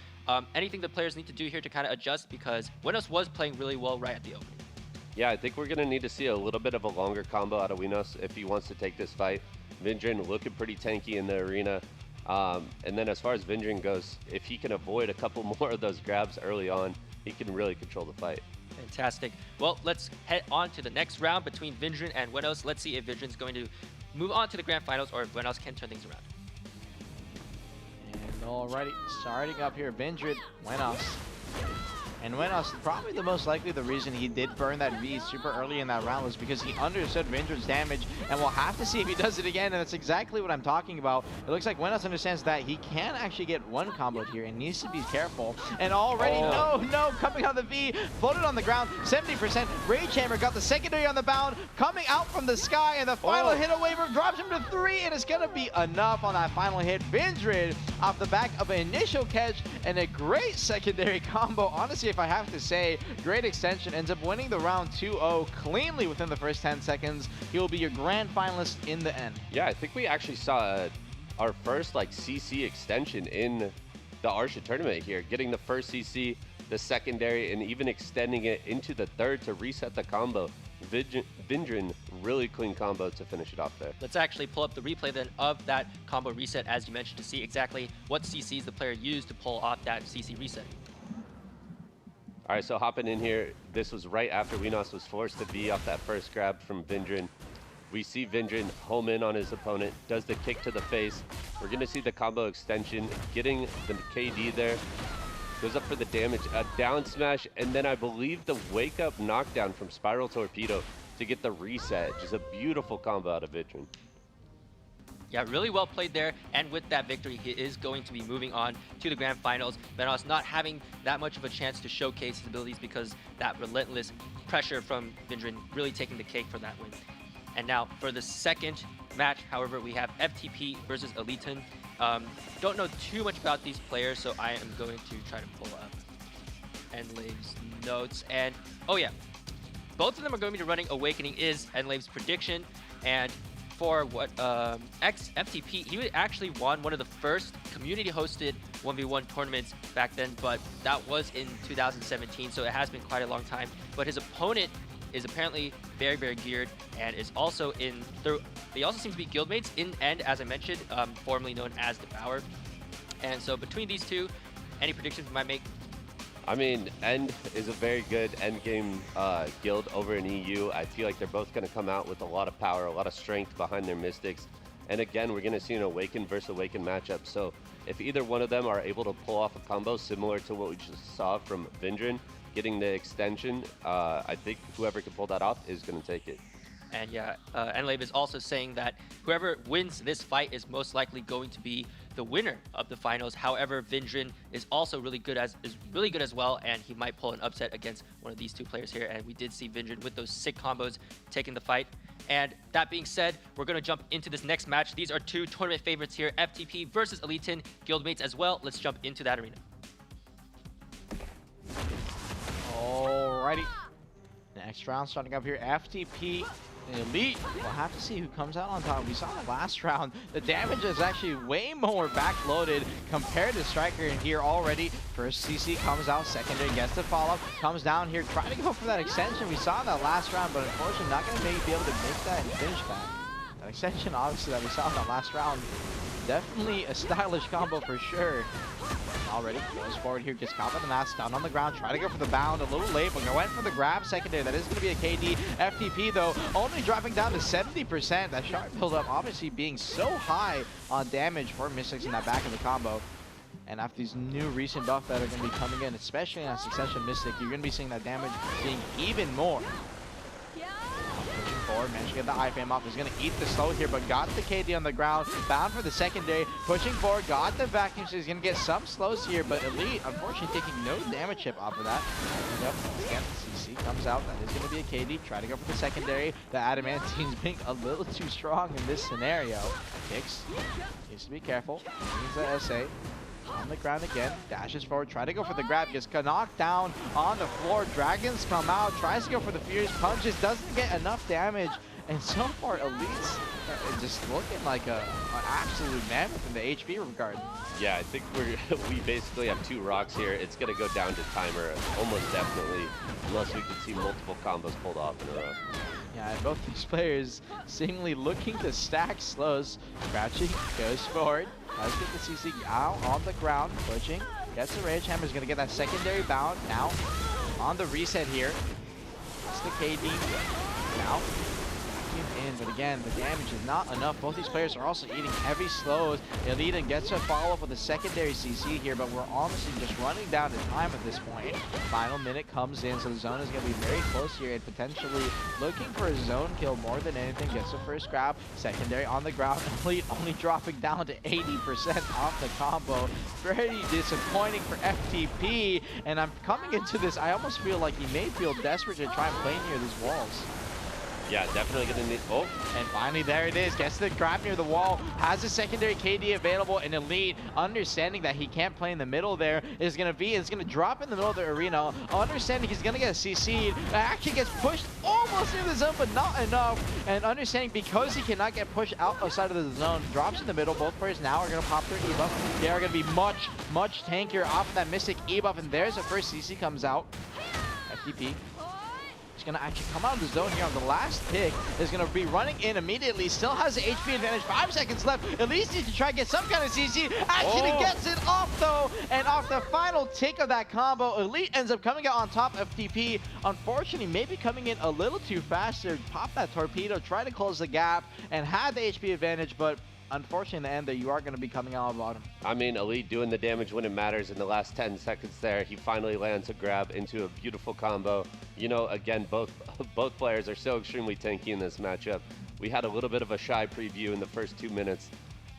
Anything the players need to do here to kind of adjust, because Wenos was playing really well right at the opening. Yeah, I think we're going to need to see a little bit of a longer combo out of Wenos if he wants to take this fight. Vindrin looking pretty tanky in the arena. And then as far as Vindrin goes, if he can avoid a couple more of those grabs early on, he can really control the fight. Fantastic. Well, let's head on to the next round between Vindrin and Wenos. Let's see if Vindrin's going to move on to the grand finals or if Wenos can turn things around. And alrighty, starting up here, Vindrin, Wenos. And Wenos, probably the most likely the reason he did burn that V super early in that round was because he understood Vindrin's damage, and we'll have to see if he does it again, and that's exactly what I'm talking about. It looks like Wenos understands that he can actually get one combo here and needs to be careful. And already, no, coming on the V, floated on the ground, 70%. Rage Hammer got the secondary on the bound, coming out from the sky, and the final hit a waiver drops him to 3, and it's gonna be enough on that final hit. Vindrin off the back of an initial catch and a great secondary combo. Honestly, if I have to say, great extension, ends up winning the round 2-0 cleanly within the first 10 seconds. He will be your grand finalist in the end. Yeah, I think we actually saw our first like CC extension in the Arsha tournament here, getting the first CC, the secondary, and even extending it into the third to reset the combo. Vindrin really clean combo to finish it off there. Let's actually pull up the replay then of that combo reset, as you mentioned, to see exactly what CCs the player used to pull off that CC reset. All right, so hopping in here, this was right after Winos was forced to be off that first grab from Vindrin. We see Vindrin home in on his opponent, does the kick to the face. We're gonna see the combo extension, getting the KD there. Goes up for the damage, a down smash, and then I believe the wake up knockdown from Spiral Torpedo to get the reset. Just a beautiful combo out of Vindrin. Yeah, really well played there, and with that victory, he is going to be moving on to the grand finals. Venos not having that much of a chance to showcase his abilities because that relentless pressure from Vindrin really taking the cake for that win. And now for the second match, however, we have FTP versus Eliton. Don't know too much about these players, so I am going to try to pull up Enlave's notes. And oh yeah, both of them are going to be running Awakening is Enlave's prediction. And for what FTP, he actually won one of the first community-hosted 1v1 tournaments back then, but that was in 2017, so it has been quite a long time. But his opponent is apparently very, very geared and is also in they also seem to be guildmates in End, as I mentioned, formerly known as Devour. And so between these two, any predictions we might make? I mean, End is a very good end game guild over in EU. I feel like they're both going to come out with a lot of power, a lot of strength behind their Mystics. And again, we're going to see an Awaken versus Awaken matchup. So if either one of them are able to pull off a combo similar to what we just saw from Vindrin, getting the extension, I think whoever can pull that off is going to take it. And yeah, Enlave is also saying that whoever wins this fight is most likely going to be the winner of the finals. However, Vindrin is also really good as well, and he might pull an upset against one of these two players here. And we did see Vindrin with those sick combos taking the fight. And that being said, we're going to jump into this next match. These are two tournament favorites here, FTP versus Eliton, guildmates as well. Let's jump into that arena. Alrighty. Next round starting up here, FTP Elite. We'll have to see who comes out on top. We saw in the last round, the damage is actually way more backloaded compared to Striker in here already. First CC comes out, secondary gets the follow-up, comes down here, trying to go for that extension we saw in that last round, but unfortunately not going to be able to make that and finish that. That extension, obviously, that we saw in that last round, definitely a stylish combo for sure. Already goes forward here, gets caught by the mask, down on the ground, try to go for the bound, a little late, but went for the grab secondary. That is going to be a KD. FTP, though, only dropping down to 70%. That sharp build-up obviously being so high on damage for Mystics in that back of the combo. And after these new recent buffs that are going to be coming in, especially on Succession Mystic, you're going to be seeing that damage being even more. Forward, managed to get the iframe off. He's going to eat the slow here, but got the KD on the ground. Bound for the secondary. Pushing forward, got the vacuum, so he's going to get some slows here, but Elite, unfortunately, taking no damage chip off of that. Yep, again, CC comes out. That is going to be a KD. Try to go for the secondary. The Adamantine's being a little too strong in this scenario. Kicks. Needs to be careful. Needs the SA. On the ground again, dashes forward, try to go for the grab, gets knocked down on the floor. Dragons come out, tries to go for the furious punches, doesn't get enough damage, and so far Elite's just looking like an absolute mammoth in the HP regard. Yeah, I think we basically have two rocks here. It's going to go down to timer almost definitely, unless we can see multiple combos pulled off in a row. Yeah, and both these players seemingly looking to stack slows. Crouching, goes forward, does get the CC out on the ground, pushing, gets the Rage Hammer, is going to get that secondary bound. Now, on the reset here, it's the KD. Now, in, but again, the damage is not enough. Both these players are also eating heavy slows. Elita gets a follow-up with a secondary CC here, but we're honestly just running down to time at this point. Final minute comes in, so the zone is going to be very close here and potentially looking for a zone kill more than anything. Gets the first grab, secondary on the ground. Elite only dropping down to 80% off the combo. Very disappointing for FTP, and I'm coming into this, I almost feel like he may feel desperate to try and play near these walls. Yeah, definitely gonna need. Oh, and finally there it is. Gets the grab near the wall. Has a secondary KD available. And Elite, understanding that he can't play in the middle there, is gonna drop in the middle of the arena. Understanding he's gonna get a CC'd. Actually gets pushed almost near the zone, but not enough. And understanding because he cannot get pushed outside of the zone, drops in the middle. Both players now are gonna pop their E-buff. They are gonna be much tankier off of that Mystic E-buff. And there's the first CC comes out. FTP. going to actually come out of the zone here on the last pick. Is going to be running in immediately. Still has the HP advantage. 5 seconds left. At least he can try to get some kind of CC. Actually gets it off though. And off the final tick of that combo, Elite ends up coming out on top of FTP. Unfortunately, maybe coming in a little too fast to pop that torpedo, try to close the gap, and had the HP advantage, but unfortunately in the end there you are going to be coming out on bottom. I mean, Elite doing the damage when it matters in the last 10 seconds there. He finally lands a grab into a beautiful combo. You know, again, both players are so extremely tanky in this matchup. We had a little bit of a Shai preview in the first 2 minutes.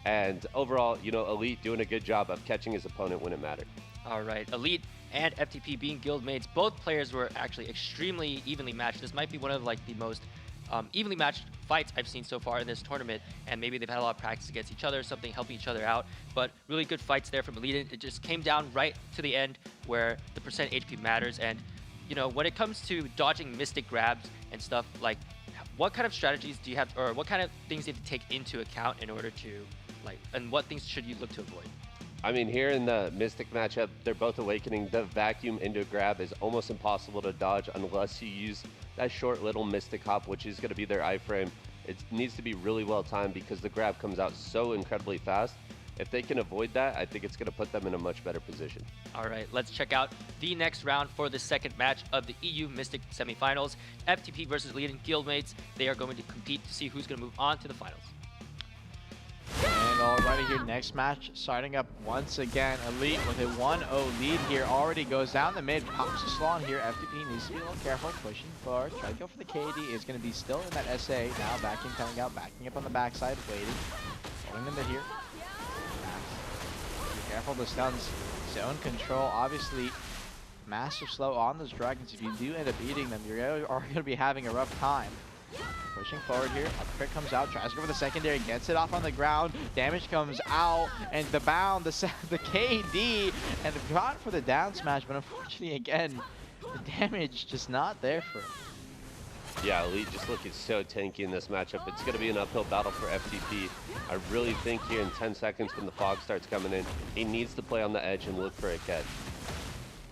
And overall, you know, Elite doing a good job of catching his opponent when it mattered. All right, Elite and FTP being guildmates, both players were actually extremely evenly matched. This might be one of like the most evenly matched fights I've seen so far in this tournament, and maybe they've had a lot of practice against each other, something helping each other out, but really good fights there from Elite. It just came down right to the end where the percent HP matters, and you know, when it comes to dodging mystic grabs and stuff, like what kind of strategies do you have, or what kind of things do you have to take into account in order to, like, and what things should you look to avoid? I mean, here in the Mystic matchup, they're both awakening. The vacuum into a grab is almost impossible to dodge unless you use that short little Mystic hop, which is going to be their iframe. It needs to be really well timed because the grab comes out so incredibly fast. If they can avoid that, I think it's going to put them in a much better position. All right, let's check out the next round for the second match of the EU Mystic semifinals. FTP versus leading guildmates. They are going to compete to see who's going to move on to the finals. And alrighty here, next match starting up once again. Elite with a 1-0 lead here, already goes down the mid, pops the Lahn here. FTP needs to be a little careful, pushing forward, try to go for the KD. Is going to be still in that SA, now backing, coming out, backing up on the backside, waiting. Holding the mid here. Be careful of the stuns. Zone control, obviously massive slow on those dragons. If you do end up eating them, you are going to be having a rough time. Pushing forward here, uppercut comes out, tries to go for the secondary, gets it off on the ground, damage comes out, and the bound, the KD, and they've gone for the down smash, but unfortunately again, the damage just not there for him. Yeah, Elite just looking so tanky in this matchup. It's going to be an uphill battle for FTP. I really think here in 10 seconds when the fog starts coming in, he needs to play on the edge and look for a catch.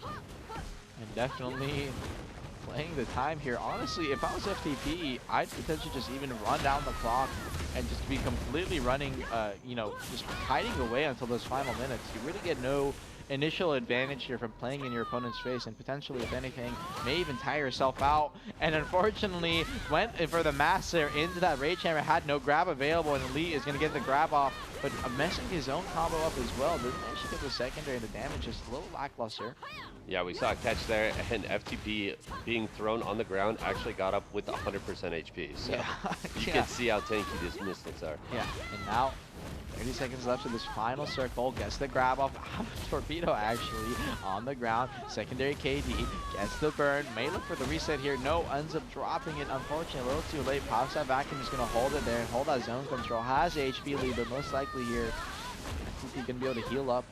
And definitely playing the time here. Honestly, if I was FTP, I'd potentially just even run down the clock and just be completely running, you know, just hiding away until those final minutes. You really get no initial advantage here from playing in your opponent's face, and potentially, if anything, may even tire yourself out. And unfortunately, went for the master into that Rage Hammer, had no grab available, and Elite is going to get the grab off, but messing his own combo up as well. Didn't actually get the secondary, and the damage is a little lackluster. Yeah, we saw a catch there, and FTP being thrown on the ground actually got up with 100% HP. So Yeah. you can see how tanky these Mystics are. Yeah, and now 30 seconds left of this final circle. Gets the grab off torpedo actually on the ground. Secondary KD gets the burn. May look for the reset here. No, ends up dropping it. Unfortunately, a little too late. Pops that vacuum. He's going to hold it there and hold that zone control. Has HP lead, but most likely here, FTP going to be able to heal up.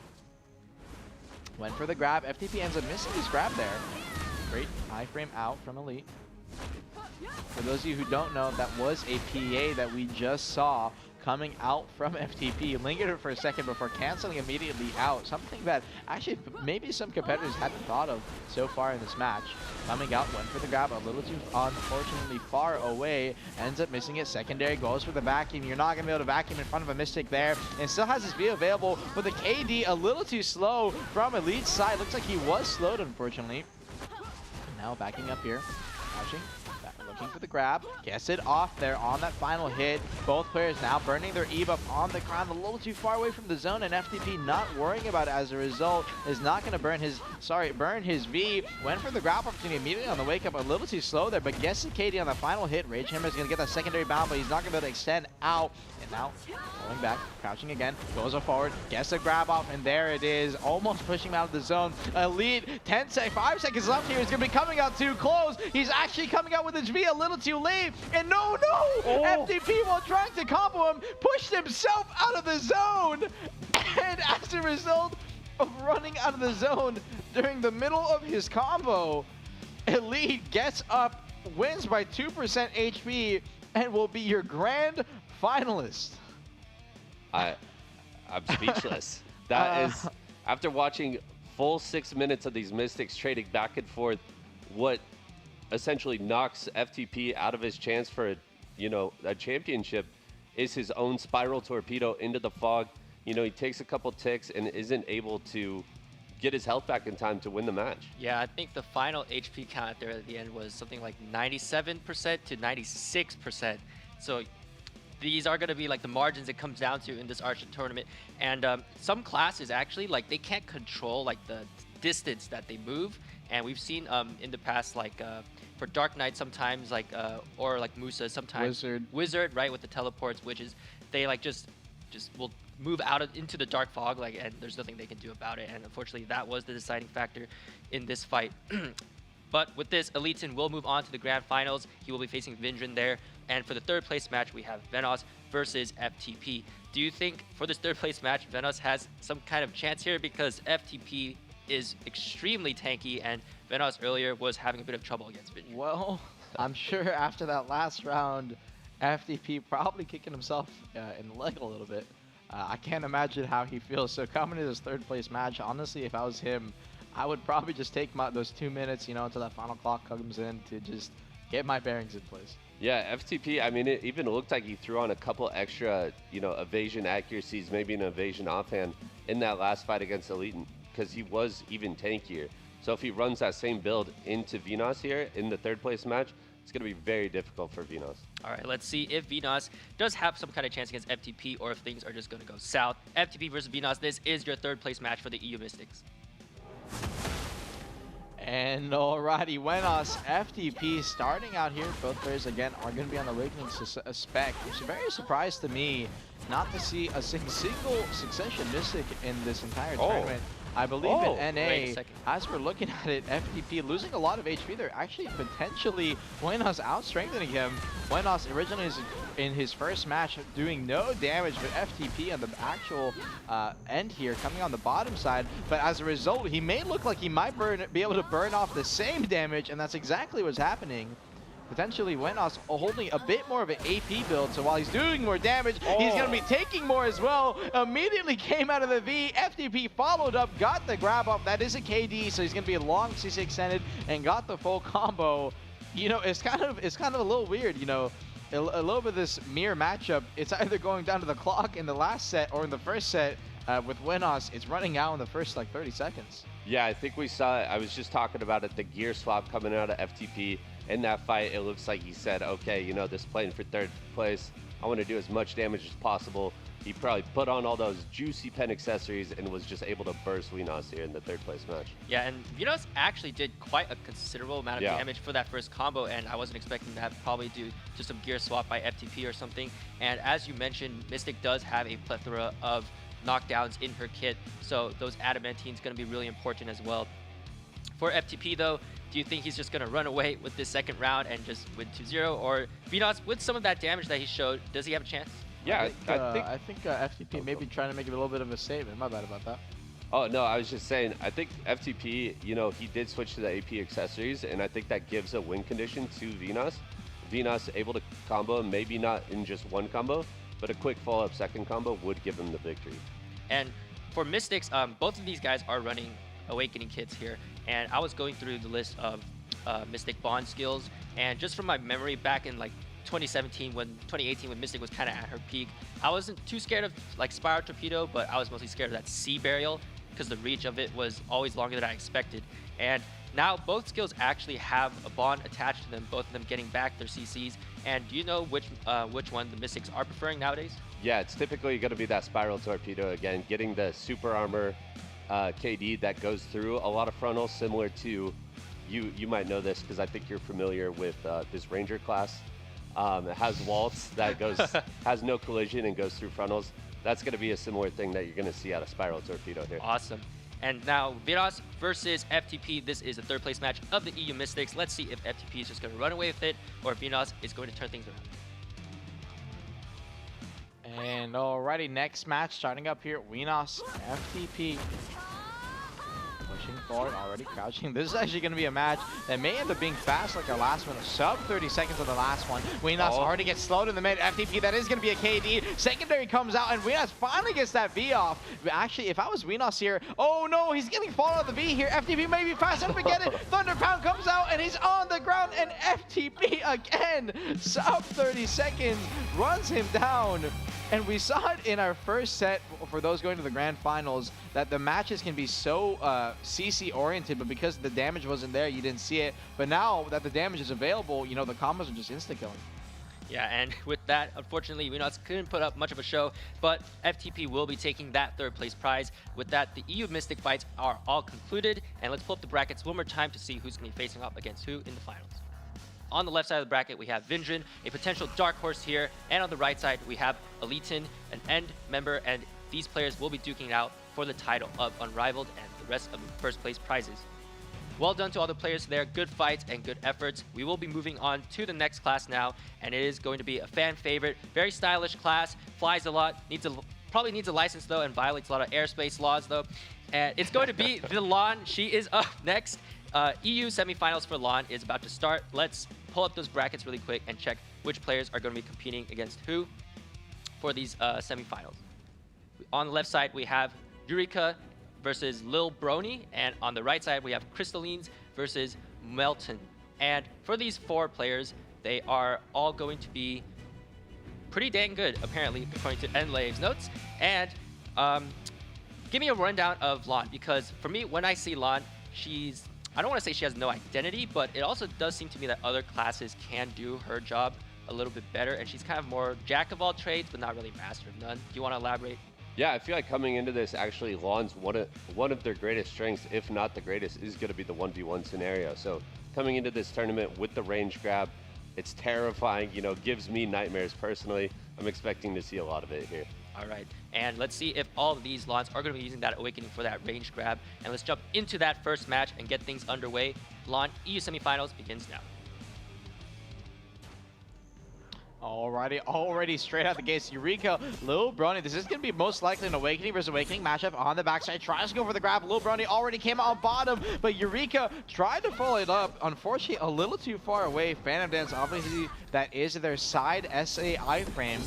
Went for the grab. FTP ends up missing his grab there. Great iframe out from Elite. For those of you who don't know, that was a PA that we just saw coming out from FTP. Lingered for a second before canceling immediately out. Something that actually maybe some competitors hadn't thought of so far in this match. Coming out, went for the grab, a little too unfortunately far away. Ends up missing it. Secondary goes for the vacuum. You're not going to be able to vacuum in front of a Mystic there. And still has his V available, but the KD a little too slow from Elite's side. Looks like he was slowed, unfortunately. Now backing up here. Crouching. Looking for the grab, gets it off there on that final hit. Both players now burning their E buff on the ground, a little too far away from the zone, and FTP not worrying about it as a result, is not going to burn his V. Went for the grab opportunity immediately on the wake up, a little too slow there, but gets the KD on the final hit. Rage Hammer is going to get that secondary bound, but he's not going to be able to extend out. And now, going back, crouching again, goes forward, gets the grab off, and there it is, almost pushing him out of the zone. Elite, 5 seconds left here. He's going to be coming out too close. He's actually coming out with his V a little too late. And no! FTP, while trying to combo him, pushed himself out of the zone. And as a result of running out of the zone during the middle of his combo, Elite gets up, wins by 2% HP, and will be your grand finalist. I'm speechless. That is, after watching full 6 minutes of these Mystics trading back and forth, what essentially knocks FTP out of his chance for, a championship is his own spiral torpedo into the fog. He takes a couple ticks and isn't able to get his health back in time to win the match. Yeah, I think the final HP count there at the end was something like 97% to 96%. So these are going to be like the margins it comes down to in this Arsha tournament. And some classes actually, like, they can't control like the distance that they move. And we've seen in the past, like for Dark Knight sometimes, like or like Musa sometimes Wizard, right, with the teleports, which is they like just will move out into the dark fog, like, and there's nothing they can do about it. And unfortunately, that was the deciding factor in this fight. But with this, Elitin will move on to the grand finals. He will be facing Vindrin there. And for the third place match, we have Venos versus FTP. Do you think for this third place match, Venos has some kind of chance here? Because FTP is extremely tanky, and Venos earlier was having a bit of trouble against Vindrin. Well, I'm sure after that last round, FTP probably kicking himself in the leg a little bit. I can't imagine how he feels. So coming to this third place match, honestly, if I was him, I would probably just take those 2 minutes, until that final clock comes in to just get my bearings in place. Yeah, FTP, I mean, it even looked like he threw on a couple extra, evasion accuracies, maybe an evasion offhand in that last fight against Elitin, because he was even tankier. So if he runs that same build into Venos here in the third place match, it's going to be very difficult for Venos. All right, let's see if Venos does have some kind of chance against FTP or if things are just going to go south. FTP versus Venos, this is your third place match for the EU Mystics. And alrighty, Venos, FTP starting out here. Both players, again, are going to be on the Awakening spec. It's very surprised to me not to see a single Succession Mystic in this entire tournament. I believe in NA, as we're looking at it, FTP losing a lot of HP. They're actually potentially Venos out-strengthening him. Venos originally is in his first match doing no damage, but FTP on the actual end here coming on the bottom side. But as a result, he may look like he might be able to burn off the same damage, and that's exactly what's happening. Potentially Venos holding a bit more of an AP build, so while he's doing more damage, he's going to be taking more as well. Immediately came out of the V, FTP followed up, got the grab up. That is a KD, so he's going to be a long C6 extended and got the full combo. It's kind of a little weird, a little bit of this mirror matchup. It's either going down to the clock in the last set or in the first set with Venos. It's running out in the first like 30 seconds. Yeah, I think we saw it. I was just talking about it, the gear swap coming out of FTP. In that fight, it looks like he said, okay, this playing for third place, I want to do as much damage as possible. He probably put on all those juicy pen accessories and was just able to burst Venos here in the third place match. Yeah, and Venos actually did quite a considerable amount of damage for that first combo, and I wasn't expecting that probably due to some gear swap by FTP or something. And as you mentioned, Mystic does have a plethora of knockdowns in her kit, so those Adamantines going to be really important as well. For FTP though, do you think he's just going to run away with this second round and just win 2-0? Or Venos, with some of that damage that he showed, does he have a chance? Yeah, I think FTP may be trying to make a little bit of a statement. My bad about that. Oh, no, I was just saying, I think FTP, he did switch to the AP accessories, and I think that gives a win condition to Venos. Venos able to combo him, maybe not in just one combo, but a quick follow-up second combo would give him the victory. And for Mystics, both of these guys are running Awakening kits here, and I was going through the list of Mystic Bond skills, and just from my memory back in like 2018 when Mystic was kind of at her peak, I wasn't too scared of like Spiral Torpedo, but I was mostly scared of that Sea Burial because the reach of it was always longer than I expected. And now both skills actually have a bond attached to them, both of them getting back their CCs. And do you know which one the Mystics are preferring nowadays? Yeah, it's typically going to be that Spiral Torpedo again, getting the super armor KD that goes through a lot of frontals, similar to, you might know this because I think you're familiar with this Ranger class. It has Waltz that has no collision and goes through frontals. That's going to be a similar thing that you're going to see out of Spiral Torpedo here. Awesome. And now Venos versus FTP. This is the third place match of the EU Mystics. Let's see if FTP is just going to run away with it or if Venos is going to turn things around. And alrighty, next match starting up here, Venos, FTP. Pushing forward, already crouching. This is actually going to be a match that may end up being fast like our last one. Sub 30 seconds on the last one. Venos already gets slowed in the mid. FTP, that is going to be a KD. Secondary comes out, and Venos finally gets that V off. But actually, if I was Venos here, oh no, he's getting fallen on the V here. FTP may be fast enough to get it. Thunder Pound comes out, and he's on the ground. and FTP again, sub 30 seconds, runs him down. And we saw it in our first set for those going to the grand finals that the matches can be so CC oriented, but because the damage wasn't there, you didn't see it. But now that the damage is available, you know, the combos are just insta-killing. Yeah, and with that, unfortunately, we couldn't put up much of a show, but FTP will be taking that third place prize. With that, the EU Mystic fights are all concluded, and let's pull up the brackets one more time to see who's going to be facing off against who in the finals. On the left side of the bracket, we have Vindrin, a potential dark horse here, and on the right side, we have Elitin, an end member, and these players will be duking it out for the title of Unrivaled and the rest of the first place prizes. Well done to all the players there, good fights and good efforts. We will be moving on to the next class now, and it is going to be a fan favorite, very stylish class, flies a lot, probably needs a license though, and violates a lot of airspace laws though. And it's going to be the Lahn. She is up next. EU semifinals for Lahn is about to start. Let's pull up those brackets really quick and check which players are going to be competing against who for these semifinals. On the left side, we have Eureka versus Lil Brony, and on the right side, we have Crystallines versus Melton. And for these four players, they are all going to be pretty dang good, apparently, according to Enlave's notes. And give me a rundown of Lahn, because for me, when I see Lahn, I don't want to say she has no identity, but it also does seem to me that other classes can do her job a little bit better, and she's kind of more jack of all trades, but not really master of none. Do you want to elaborate? Yeah, I feel like coming into this, actually, Lahn's one of their greatest strengths, if not the greatest, is going to be the 1v1 scenario. So coming into this tournament with the range grab, it's terrifying, you know, gives me nightmares personally. I'm expecting to see a lot of it here. All right, and let's see if all of these Lahns are going to be using that Awakening for that range grab. And let's jump into that first match and get things underway. Lahn EU semifinals begins now. Alrighty, already straight out the gates, Eureka, Lil Brony. This is going to be most likely an Awakening versus Awakening matchup on the backside. Tries to go for the grab. Lil Brony already came out on bottom, but Eureka tried to follow it up. Unfortunately, a little too far away. Phantom Dance, obviously, that is their side SA iframe.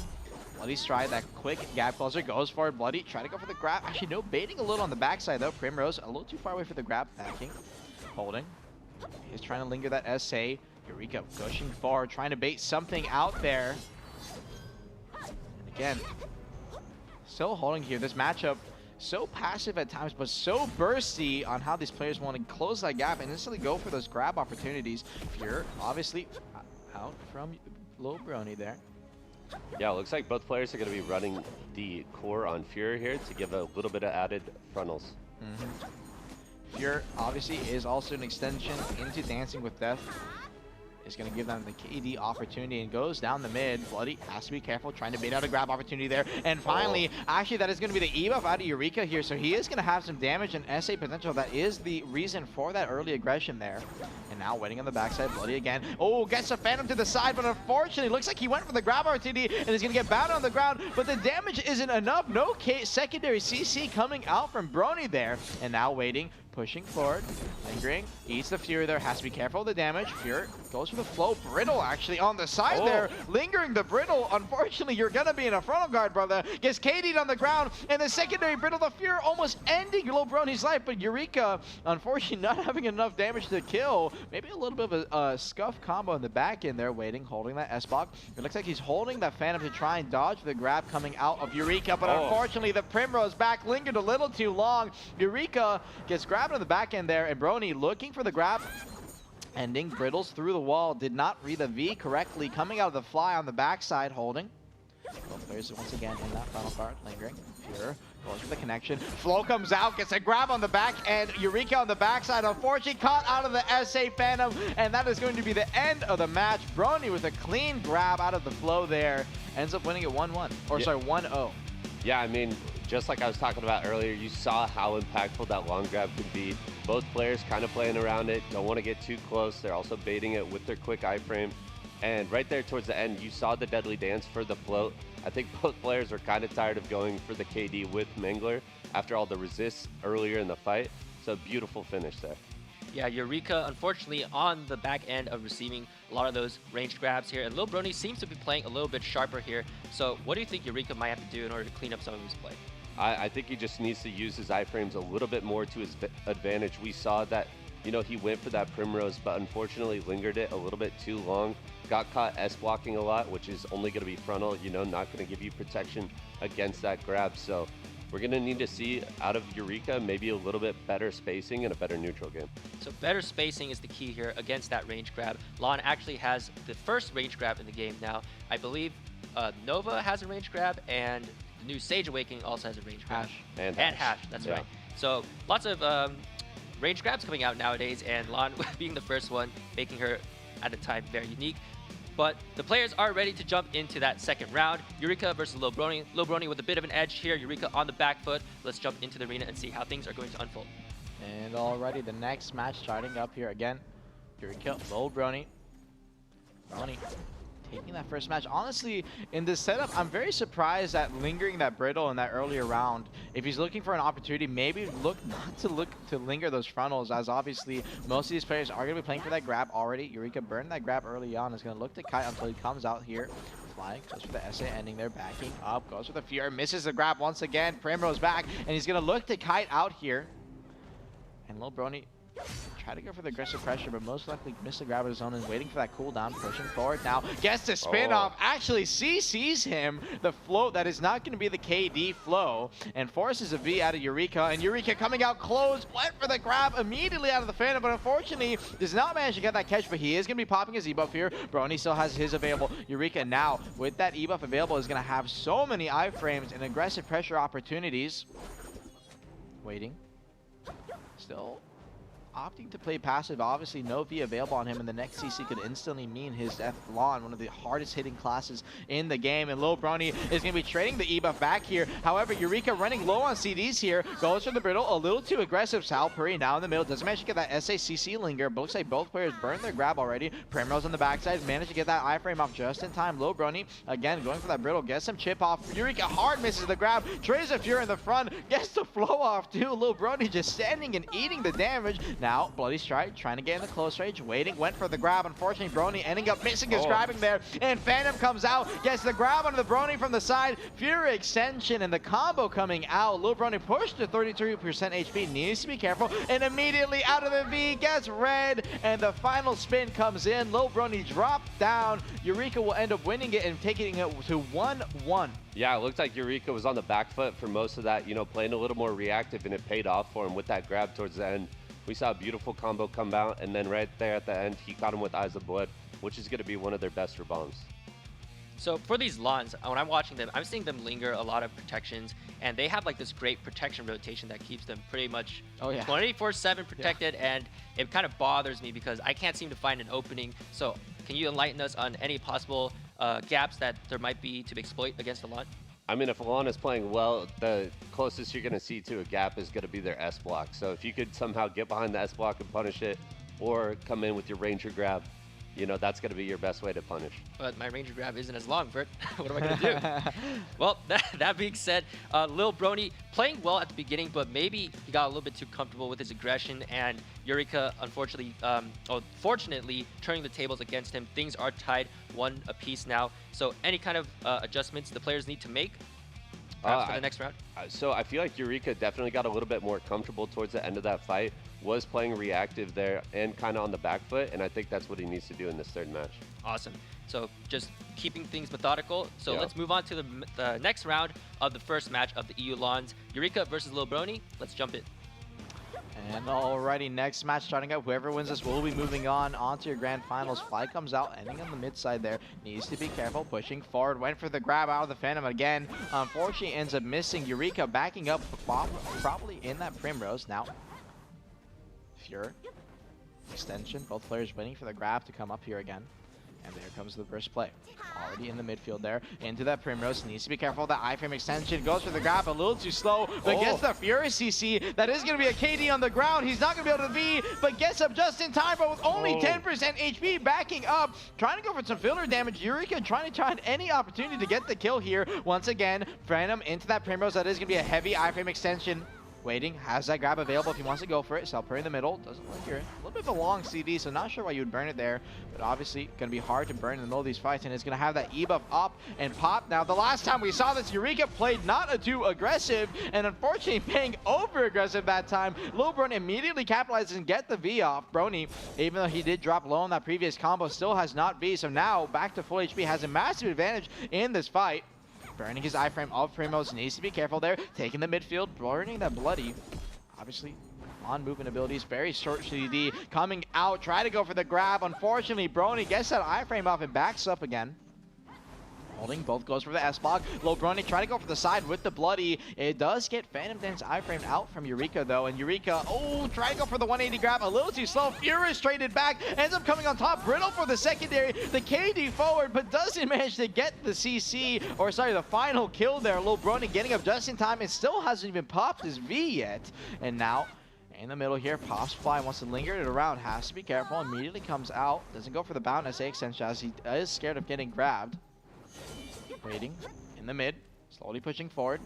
Bloody stride, that quick gap closer, goes for it. Bloody, try to go for the grab. Actually, no, baiting a little on the backside, though. Primrose, a little too far away for the grab. Backing, holding. He's trying to linger that SA. Eureka pushing forward, trying to bait something out there. And again, still holding here. This matchup, so passive at times, but so bursty on how these players want to close that gap and instantly go for those grab opportunities. Fear, obviously, out from Lil Brony there. Yeah, it looks like both players are going to be running the core on Fury here to give a little bit of added frontals. Fear, obviously, is also an extension into Dancing with Death. Is going to give them the KD opportunity and goes down the mid. Bloody has to be careful, trying to bait out a grab opportunity there. And finally, actually, that is going to be the E-buff out of Eureka here. So he is going to have some damage and SA potential. That is the reason for that early aggression there. And now waiting on the backside, Bloody again. Oh, gets a Phantom to the side, but unfortunately, looks like he went for the grab opportunity and is going to get bound on the ground. But the damage isn't enough. No secondary CC coming out from Brony there. And now waiting. Pushing forward, lingering, eats the Fury there, has to be careful of the damage. Fury goes for the flow, Brittle actually on the side there, lingering the Brittle. Unfortunately, you're gonna be in a frontal guard, brother. Gets KD'd on the ground, and the secondary Brittle, the Fury almost ending Lil Brony's life, but Eureka, unfortunately, not having enough damage to kill. Maybe a little bit of a scuff combo in the back end there, waiting, holding that S-Block. It looks like he's holding that Phantom to try and dodge the grab coming out of Eureka, but unfortunately, the Primrose back lingered a little too long. Eureka gets grabbed on the back end there, and Brony looking for the grab. Ending, Brittles through the wall, did not read the V correctly, coming out of the fly on the backside, holding. Both players once again in that final card, lingering. Pure goes for the connection. Flow comes out, gets a grab on the back, and Eureka on the backside. Unfortunately, caught out of the SA Phantom, and that is going to be the end of the match. Brony with a clean grab out of the flow there, ends up winning it 1-1, or sorry, 1-0. Yeah, I mean, just like I was talking about earlier, you saw how impactful that long grab could be. Both players kind of playing around it, don't want to get too close. They're also baiting it with their quick iframe. And right there towards the end, you saw the deadly dance for the float. I think both players were kind of tired of going for the KD with Mangler after all the resists earlier in the fight. So beautiful finish there. Yeah, Eureka, unfortunately, on the back end of receiving a lot of those ranged grabs here. And Lil Brony seems to be playing a little bit sharper here. So what do you think Eureka might have to do in order to clean up some of his play? I think he just needs to use his iframes a little bit more to his advantage. We saw that you know, he went for that Primrose, but unfortunately lingered it a little bit too long. Got caught S-blocking a lot, which is only going to be frontal, you know, not going to give you protection against that grab. So we're going to need to see out of Eureka maybe a little bit better spacing and a better neutral game. So better spacing is the key here against that range grab. Lahn actually has the first range grab in the game now. I believe Nova has a range grab, and the new Sage Awakening also has a range grab. And Hash, that's right. So lots of range grabs coming out nowadays, and Lahn being the first one, making her at the time very unique. But the players are ready to jump into that second round. Eureka versus Lil Brony. Lil Brony with a bit of an edge here. Eureka on the back foot. Let's jump into the arena and see how things are going to unfold. And already the next match starting up here again. Eureka, Lil Brony. Brony taking that first match. Honestly, in this setup, I'm very surprised at lingering that Brittle in that earlier round. If he's looking for an opportunity, maybe look to linger those frontals, as obviously most of these players are going to be playing for that grab already. Eureka burned that grab early on. Is going to look to kite until he comes out here. Flying, goes for the SA, ending there, backing up, goes for the Fear, misses the grab once again. Primrose back, and he's going to look to kite out here. And Lil Brony try to go for the aggressive pressure, but most likely miss the grab of his own and waiting for that cooldown, pushing forward now. Gets the spin off, actually CCs him. The float that is not going to be the KD flow, and forces a V out of Eureka, and Eureka coming out close, went for the grab immediately out of the Phantom, but unfortunately does not manage to get that catch, but he is going to be popping his E-buff here. Brony still has his available. Eureka now, with that E-buff available, is going to have so many iframes and aggressive pressure opportunities. Waiting. Still opting to play passive. Obviously no V available on him, and the next CC could instantly mean his death. Lahn, one of the hardest hitting classes in the game, and Lil Brony is going to be trading the E-buff back here. However, Eureka running low on CDs here, goes for the Brittle, a little too aggressive. Sal Puri now in the middle, doesn't manage to get that SACC linger, but looks like both players burned their grab already. Primrose on the backside, managed to get that iframe off just in time. Lil Brony, again, going for that Brittle, gets some chip off. Eureka hard misses the grab, trades a Fury in the front, gets the flow off too. Lil Brony just standing and eating the damage. Now, Bloody Strike trying to get in the close range, waiting, went for the grab. Unfortunately, Brony ending up missing his grabbing there, and Phantom comes out, gets the grab onto the Brony from the side. Fury extension and the combo coming out. Lil Brony pushed to 33% HP, needs to be careful, and immediately out of the V, gets red, and the final spin comes in. Lil Brony dropped down. Eureka will end up winning it and taking it to 1-1. Yeah, it looked like Eureka was on the back foot for most of that, you know, playing a little more reactive, and it paid off for him with that grab towards the end. We saw a beautiful combo come out, and then right there at the end, he caught him with Eyes of Blood, which is going to be one of their best for bombs. So for these Lahns, when I'm watching them, I'm seeing them linger a lot of protections, and they have like this great protection rotation that keeps them pretty much 24/7 protected, and it kind of bothers me because I can't seem to find an opening. So can you enlighten us on any possible gaps that there might be to exploit against the Lahn? I mean, if Lahn is playing well, the closest you're going to see to a gap is going to be their S block. So if you could somehow get behind the S block and punish it, or come in with your Ranger grab, you know, that's going to be your best way to punish. But my Ranger grab isn't as long, Vert. What am I going to do? Well, that being said, Lil Brony playing well at the beginning, but maybe he got a little bit too comfortable with his aggression, and Eureka, unfortunately, fortunately, turning the tables against him. Things are tied 1 apiece now. So any kind of adjustments the players need to make for the next round? So I feel like Eureka definitely got a little bit more comfortable towards the end of that fight, was playing reactive there and kind of on the back foot, and I think that's what he needs to do in this third match. Awesome. So just keeping things methodical. So let's move on to the next round of the first match of the EU Lahns. Eureka versus Lil Brony. Let's jump in. And alrighty, next match starting up. Whoever wins this will be moving on to your grand finals. Fly comes out, ending on the mid side there. Needs to be careful, pushing forward. Went for the grab out of the Phantom again. Unfortunately, ends up missing. Eureka backing up, probably in that Primrose. Now, Fury extension. Both players waiting for the grab to come up here again. And there comes the burst play. Already in the midfield there. Into that Primrose. Needs to be careful of that iframe extension. Goes for the grab a little too slow. But gets the Fury CC. That is going to be a KD on the ground. He's not going to be able to V. But gets up just in time. But with only 10% HP backing up. Trying to go for some filler damage. Eureka trying to find any opportunity to get the kill here. Once again, Phantom into that Primrose. That is going to be a heavy iframe extension. Waiting, has that grab available if he wants to go for it. Salpuri in the middle, doesn't linger. A little bit of a long CD, so not sure why you would burn it there. But obviously, going to be hard to burn in the middle of these fights, and it's going to have that E-buff up and pop. Now, the last time we saw this, Eureka played not too aggressive, and unfortunately paying over-aggressive that time. Lil Brony immediately capitalizes and get the V off. Brony, even though he did drop low on that previous combo, still has not V, so now back to full HP, has a massive advantage in this fight. Burning his iframe of Primos, needs to be careful there. Taking the midfield, burning that bloody. Obviously, on movement abilities, very short CD. Coming out, try to go for the grab. Unfortunately, Brony gets that iframe off and backs up again. Holding, both goes for the S-block. Low Brony try to go for the side with the bloody. It does get Phantom Dance iframe out from Eureka though, and Eureka, oh, try to go for the 180 grab, a little too slow. Furious traded back, ends up coming on top. Brittle for the secondary, the KD forward, but doesn't manage to get the CC, or sorry, the final kill there. Low Brony getting up just in time and still hasn't even popped his V yet. And now, in the middle here, pops fly, wants to linger it around, has to be careful, immediately comes out, doesn't go for the bound SA extension as he is scared of getting grabbed. Waiting in the mid, slowly pushing forward.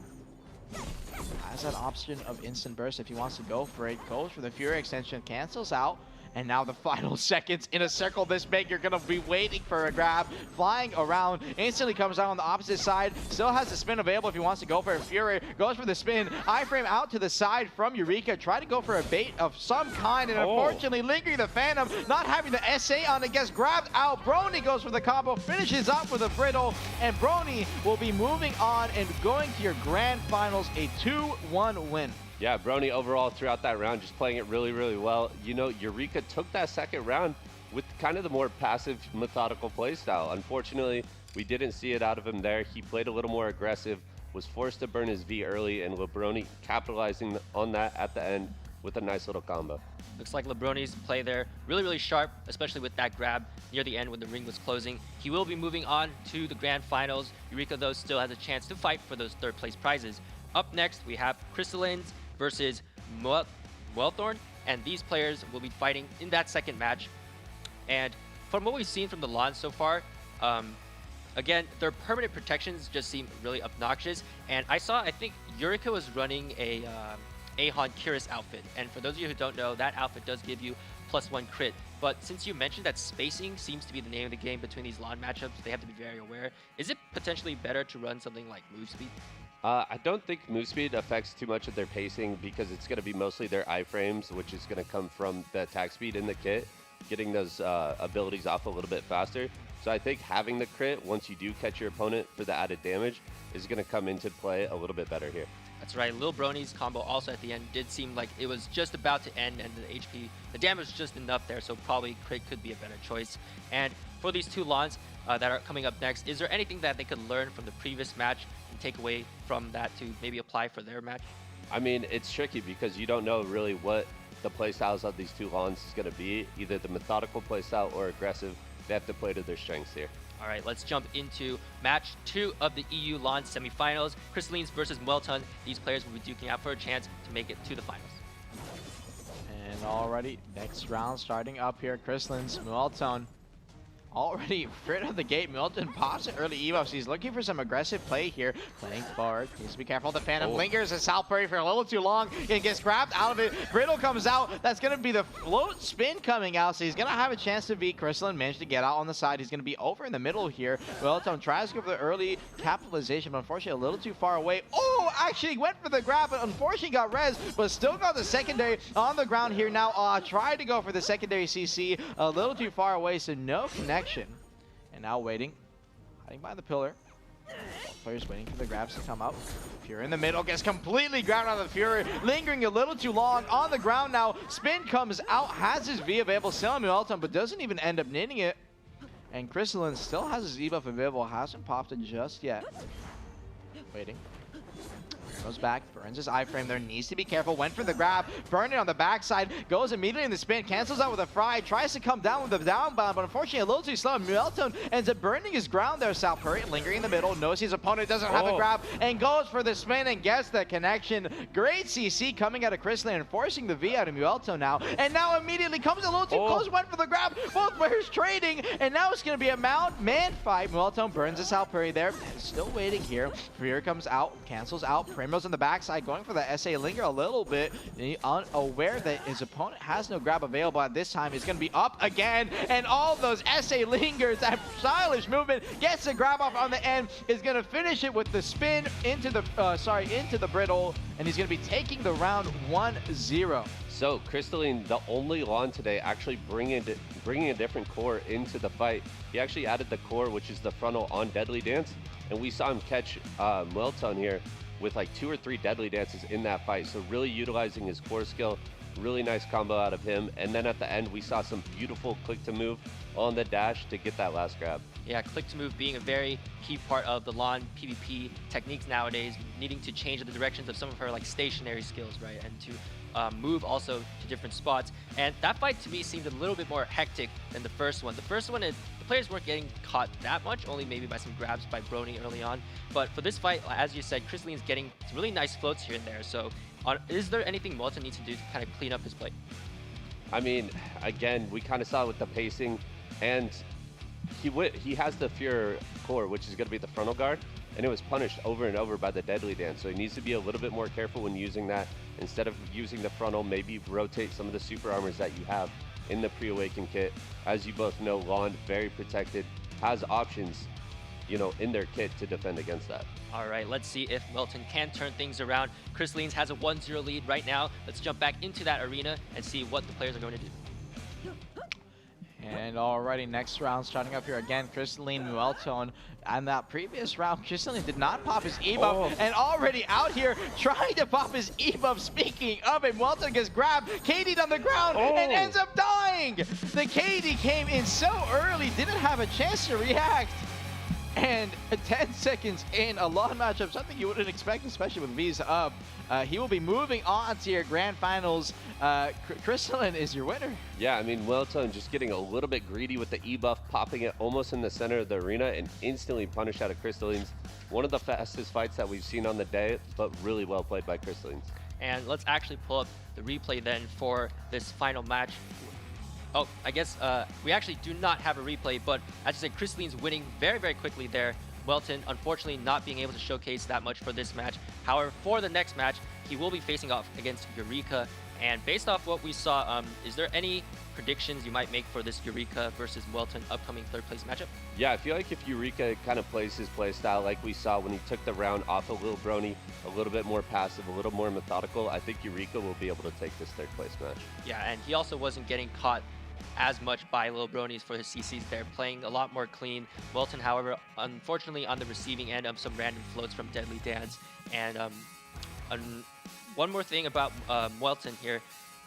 Has that option of instant burst if he wants to go for it. Goes for the Fury extension, cancels out. And now the final seconds in a circle this big, you're gonna be waiting for a grab. Flying around, instantly comes out on the opposite side. Still has the spin available if he wants to go for a Fury. Goes for the spin, iframe out to the side from Eureka. Try to go for a bait of some kind, and unfortunately lingering the Phantom, not having the SA on it, gets grabbed out. Brony goes for the combo, finishes up with a Brittle, and Brony will be moving on and going to your grand finals, a 2-1 win. Yeah, Brony overall throughout that round just playing it really, really well. You know, Eureka took that second round with kind of the more passive, methodical playstyle. Unfortunately, we didn't see it out of him there. He played a little more aggressive, was forced to burn his V early, and LeBrony capitalizing on that at the end with a nice little combo. Looks like LeBrony's play there really, really sharp, especially with that grab near the end when the ring was closing. He will be moving on to the grand finals. Eureka, though, still has a chance to fight for those third place prizes. Up next, we have Crystallines versus Wellthorn, and these players will be fighting in that second match. And from what we've seen from the Lahn so far, again, their permanent protections just seem really obnoxious. And I think Eureka was running a Ahon Curious outfit, and for those of you who don't know, that outfit does give you +1 crit. But since you mentioned that spacing seems to be the name of the game between these Lahn matchups, they have to be very aware. Is it potentially better to run something like move speed? I don't think move speed affects too much of their pacing because it's going to be mostly their iframes, which is going to come from the attack speed in the kit, getting those abilities off a little bit faster. So I think having the crit, once you do catch your opponent for the added damage, is going to come into play a little bit better here. That's right, Lil Brony's combo also at the end did seem like it was just about to end, and the damage was just enough there, so probably crit could be a better choice. And for these two Lahns that are coming up next, is there anything that they could learn from the previous match and take away from that to maybe apply for their match? I mean, it's tricky because you don't know really what the playstyles of these two Lahns is going to be, either the methodical playstyle or aggressive. They have to play to their strengths here. All right, let's jump into match 2 of the EU Lahn semifinals. Crystallines versus Muelton. These players will be duking out for a chance to make it to the finals. And already, next round starting up here, Crystallines, Muelton. Already right out of the gate, Muelton pops an early ebuffs. He's looking for some aggressive play here. Playing forward. Needs to be careful. The Phantom lingers at Salpuri for a little too long and gets grabbed out of it. Brittle comes out. That's going to be the float spin coming out. So he's going to have a chance to beat Crystalline. Managed to get out on the side. He's going to be over in the middle here. Muelton tries to go for the early capitalization, but unfortunately a little too far away. Oh, actually went for the grab, but unfortunately got res, but still got the secondary on the ground here now. Tried to go for the secondary CC. A little too far away, so no connection. And now waiting, hiding by the pillar. Both players waiting for the grabs to come up. Fury in the middle, gets completely grabbed out of the Fury, lingering a little too long on the ground now. Spin comes out, has his V available, still on Muelton, but doesn't even end up knitting it. And Crystalline still has his E buff available, hasn't popped it just yet. Waiting. Goes back, burns his iframe there, needs to be careful, went for the grab, burned it on the backside, goes immediately in the spin, cancels out with a fry, tries to come down with the downbound, but unfortunately a little too slow. Muelton ends up burning his ground there. Salpuri lingering in the middle, knows his opponent doesn't have a grab, and goes for the spin and gets the connection. Great CC coming out of Crystalline and forcing the V out of Muelton now, and now immediately comes a little too close, went for the grab, both players trading, and now it's going to be a man fight. Muelton burns the Salpuri there, still waiting here. Fury comes out, cancels out, Prim Windmills on the backside, going for the SA Linger a little bit. Unaware that his opponent has no grab available at this time. He's going to be up again, and all those SA Lingers, that stylish movement, gets the grab off on the end, is going to finish it with the spin into the, into the brittle, and he's going to be taking the round 1-0. So Crystalline, the only Lahn today, actually bringing a different core into the fight. He actually added the core, which is the frontal on Deadly Dance, and we saw him catch Muelton here with like 2 or 3 Deadly Dances in that fight. So really utilizing his core skill, really nice combo out of him. And then at the end, we saw some beautiful click to move on the dash to get that last grab. Yeah, click to move being a very key part of the Lahn PvP techniques nowadays, needing to change the directions of some of her like stationary skills, right? And to move also to different spots. And that fight to me seemed a little bit more hectic than the first one. The first one, the players weren't getting caught that much, only maybe by some grabs by Brony early on. But for this fight, as you said, Crystalline's getting some really nice floats here and there. So is there anything Muelton needs to do to kind of clean up his play? I mean, again, we kind of saw with the pacing, and he has the Fear core, which is going to be the frontal guard, and it was punished over and over by the Deadly Dance. So he needs to be a little bit more careful when using that. Instead of using the frontal, maybe rotate some of the super armors that you have in the pre-awaken kit. As you both know, Lahn, very protected, has options, you know, in their kit to defend against that. All right, let's see if Muelton can turn things around. Crystallines has a 1-0 lead right now. Let's jump back into that arena and see what the players are going to do. And already next round starting up here again, Crystalline Muelton. And that previous round, Crystalline did not pop his E-buff, and already out here trying to pop his E-buff. Speaking of it, Muelton gets grabbed, KD'd on the ground, and ends up dying. The KD came in so early, didn't have a chance to react. And 10 seconds in a Lahn matchup, something you wouldn't expect, especially with V's up. He will be moving on to your grand finals. Crystalline is your winner. Yeah, I mean, Muelton just getting a little bit greedy with the E-buff, popping it almost in the center of the arena, and instantly punished out of Crystallines. One of the fastest fights that we've seen on the day, but really well played by Crystallines. And let's actually pull up the replay then for this final match. Oh, I guess we actually do not have a replay, but as you said, Crystalline's winning very, very quickly there. Muelton, unfortunately, not being able to showcase that much for this match. However, for the next match, he will be facing off against Eureka. And based off what we saw, is there any predictions you might make for this Eureka versus Muelton upcoming third place matchup? Yeah, I feel like if Eureka kind of plays his play style like we saw when he took the round off of Lil Brony, a little bit more passive, a little more methodical, I think Eureka will be able to take this third place match. Yeah, and he also wasn't getting caught as much by Lil Bronies for his CCs there, playing a lot more clean. Muelton, however, unfortunately on the receiving end of some random floats from Deadly Dance. And one more thing about Muelton here.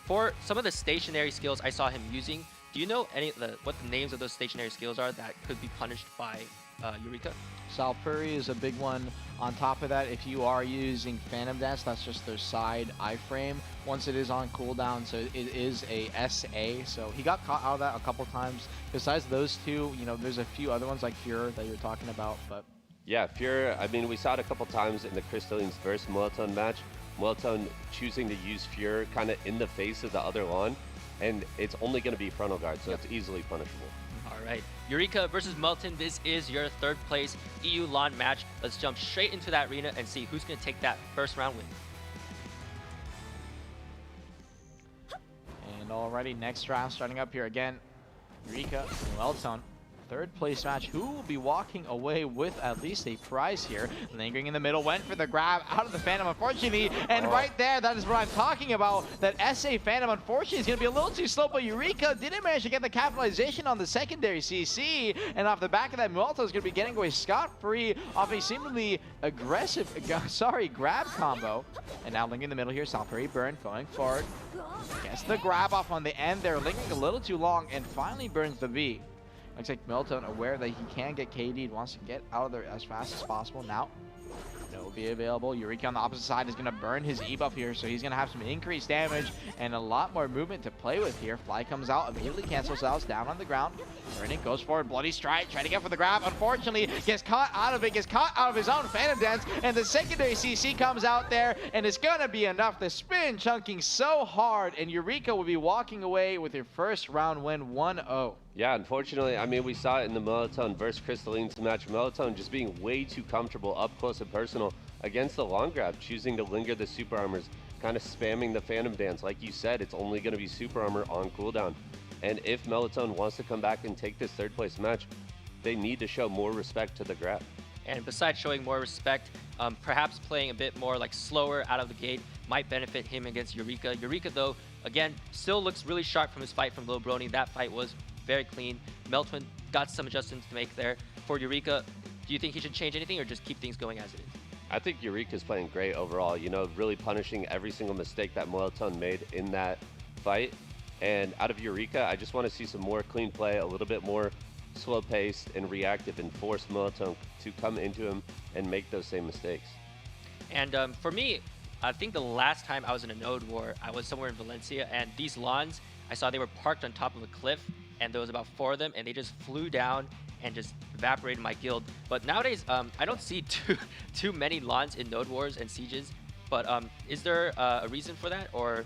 For some of the stationary skills I saw him using, do you know what the names of those stationary skills are that could be punished by Eureka? Salpuri is a big one. On top of that, if you are using Phantom Dance, that's just their side iframe. Once it is on cooldown, so it is a SA. So he got caught out of that a couple times. Besides those two, you know, there's a few other ones like Furor that you're talking about, but yeah, Furor, I mean, we saw it a couple times in the Crystallines versus Muelton match. Muelton choosing to use Furor kind of in the face of the other Lahn, and it's only going to be frontal guard, so it's easily punishable. All right, Eureka versus Muelton. This is your third place EU Lahn match. Let's jump straight into that arena and see who's going to take that first round win. And already next round starting up here again, Eureka and Muelton. Third place match. Who will be walking away with at least a prize here? Lingering in the middle, went for the grab out of the Phantom, unfortunately. And right there, that is what I'm talking about. That SA Phantom, unfortunately, is going to be a little too slow, but Eureka didn't manage to get the capitalization on the secondary CC. And off the back of that, Muelton is going to be getting away scot-free off a seemingly aggressive, grab combo. And now lingering in the middle here, Salpuri Burn going forward. Gets the grab off on the end there, lingering a little too long, and finally burns the V. Looks like Muelton, aware that he can get KD'd, wants to get out of there as fast as possible. Now, no V available. Eureka on the opposite side is going to burn his E-buff here, so he's going to have some increased damage and a lot more movement to play with here. Fly comes out, immediately cancels out, down on the ground. Burning goes forward, Bloody Strike, trying to get for the grab. Unfortunately, gets caught out of it, gets caught out of his own Phantom Dance, and the secondary CC comes out there, and it's going to be enough. The spin chunking so hard, and Eureka will be walking away with your first round win 1-0. Yeah, unfortunately, I mean, we saw it in the Muelton versus Crystallines match. Muelton just being way too comfortable up close and personal against the long grab, choosing to linger the super armors, kind of spamming the Phantom Dance. Like you said, it's only going to be super armor on cooldown. And if Melatonin wants to come back and take this third place match, they need to show more respect to the grab. And besides showing more respect, perhaps playing a bit more like slower out of the gate might benefit him against Eureka. Eureka, though, again, still looks really sharp from his fight from Low Brony. That fight was very clean. Meltwin got some adjustments to make there. For Eureka, do you think he should change anything or just keep things going as it is? I think Eureka's playing great overall, you know, really punishing every single mistake that Melatonin made in that fight. And out of Eureka, I just want to see some more clean play, a little bit more slow-paced and reactive, and force Melatonin to come into him and make those same mistakes. And for me, I think the last time I was in a node war, I was somewhere in Valencia, and these lawns, I saw they were parked on top of a cliff, and there was about 4 of them, and they just flew down and just evaporated my guild. But nowadays, I don't see too many lawns in node wars and sieges. But is there a reason for that, or?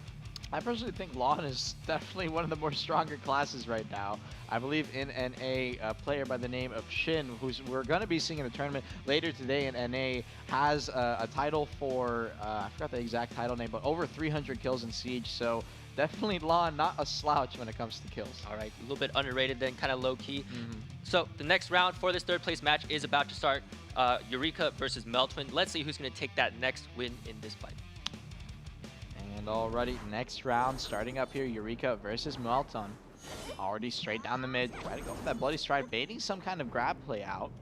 I personally think Lahn is definitely one of the more stronger classes right now. I believe in NA, a player by the name of Shin, who's we're going to be seeing in the tournament later today in NA, has a title for, I forgot the exact title name, but over 300 kills in Siege. So definitely Lahn, not a slouch when it comes to kills. All right, a little bit underrated then, kind of low-key. So the next round for this third place match is about to start. Eureka versus Meltwin. Let's see who's going to take that next win in this fight. And already next round starting up here, Eureka versus Melton. Already straight down the mid, try to go for that Bloody Stride, baiting some kind of grab play out.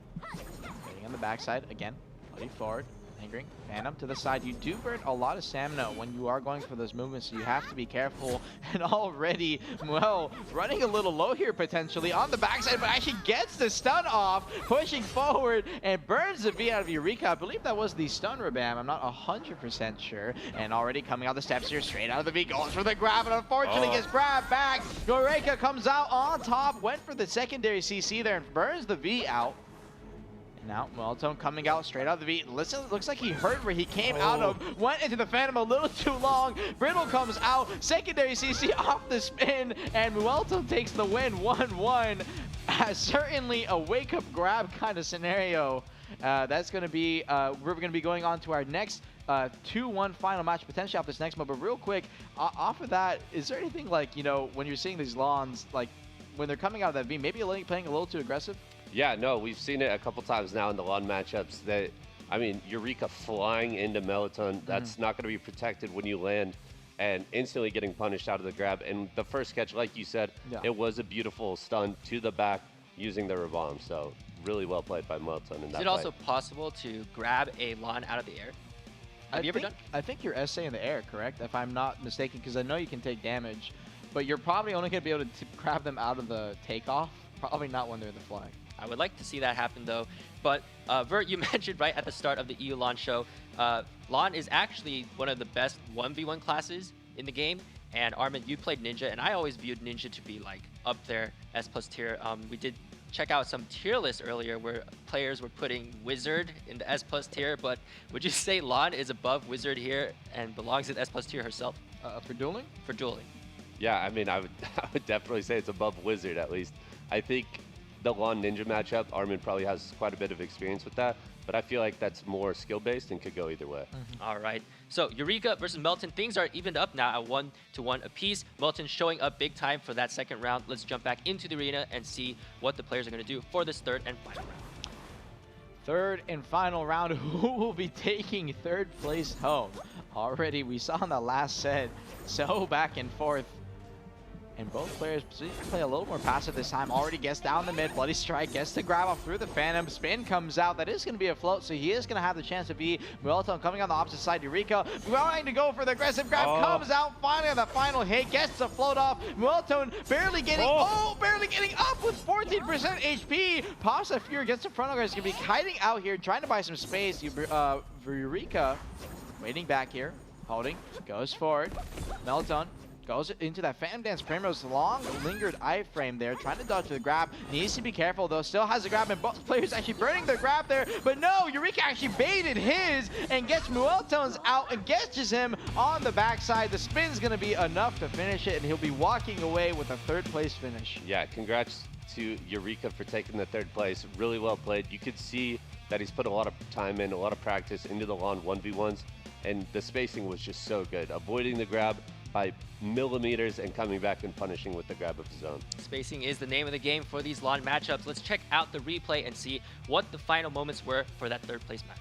Waiting on the backside, again, Bloody forward, lingering, Phantom to the side. You do burn a lot of stamina when you are going for those movements, so you have to be careful. And already, well, running a little low here potentially on the backside, but actually gets the stun off, pushing forward and burns the V out of Eureka. I believe that was the stun rebam, I'm not 100% sure. And already coming out the steps here, straight out of the V, goes for the grab, and unfortunately gets grabbed back. Eureka comes out on top, went for the secondary CC there and burns the V out. Now, Meltone coming out straight out of the V. Listen, looks like he heard where he came out of. Went into the Phantom a little too long. Brittle comes out. Secondary CC off the spin. And Meltone takes the win 1-1. Certainly a wake-up grab kind of scenario. That's going to be, we're going to be going on to our next 2-1 final match, potentially off this next mode. But real quick, off of that, is there anything like, you know, when you're seeing these lawns, like when they're coming out of that V, maybe playing a little too aggressive? Yeah, no, we've seen it a couple times now in the Lahn matchups that, I mean, Eureka flying into Melatonin, that's not going to be protected when you land, and instantly getting punished out of the grab. And the first catch, like you said, it was a beautiful stun to the back using the rebomb. So really well played by Melatonin in that Is it also possible to grab a Lahn out of the air? Have you ever done? I think you're SA in the air, correct? If I'm not mistaken, because I know you can take damage, but you're probably only going to be able to grab them out of the takeoff, probably not when they're in the flag. I would like to see that happen, though. But Vert, you mentioned right at the start of the EU Lahn show, Lahn is actually one of the best 1v1 classes in the game. And Armin, you played Ninja, and I always viewed Ninja to be like up there, S+ tier. We did check out some tier lists earlier where players were putting Wizard in the S+ tier, but would you say Lahn is above Wizard here and belongs in S+ tier herself? For dueling? For dueling. Yeah, I mean, I would definitely say it's above Wizard at least. I think the Lahn Ninja matchup, Armin probably has quite a bit of experience with that, but I feel like that's more skill-based and could go either way. All right, so Eureka versus Melton, things are evened up now at 1-1 apiece. Melton showing up big time for that second round. Let's jump back into the arena and see what the players are going to do for this third and final round. Third and final round, who will be taking third place home? Already, we saw in the last set, so back and forth. And both players play a little more passive this time. Already gets down the mid. Bloody Strike gets the grab off through the Phantom. Spin comes out. That is going to be a float, so he is going to have the chance to be Melton coming on the opposite side. Eureka trying to go for the aggressive grab. Comes out finally on the final hit. Gets the float off. Melton barely getting barely getting up with 14% HP. Pops a Fury, gets the frontal guard. He's going to be kiting out here, trying to buy some space. Eureka waiting back here. Holding. Goes forward. Melton goes into that Phantom Dance Primrose, long lingered iframe there, trying to dodge the grab. Needs to be careful though, still has the grab, and both players actually burning their grab there. But no, Eureka actually baited his and gets Mueltone's out and catches him on the backside. The spin's gonna be enough to finish it, and he'll be walking away with a third place finish. Yeah, congrats to Eureka for taking the 3rd place. Really well played. You could see that he's put a lot of time in, a lot of practice into the Lahn 1v1s, and the spacing was just so good. Avoiding the grab by millimeters and coming back and punishing with the grab of his own. Spacing is the name of the game for these Lahn matchups. Let's check out the replay and see what the final moments were for that 3rd place match.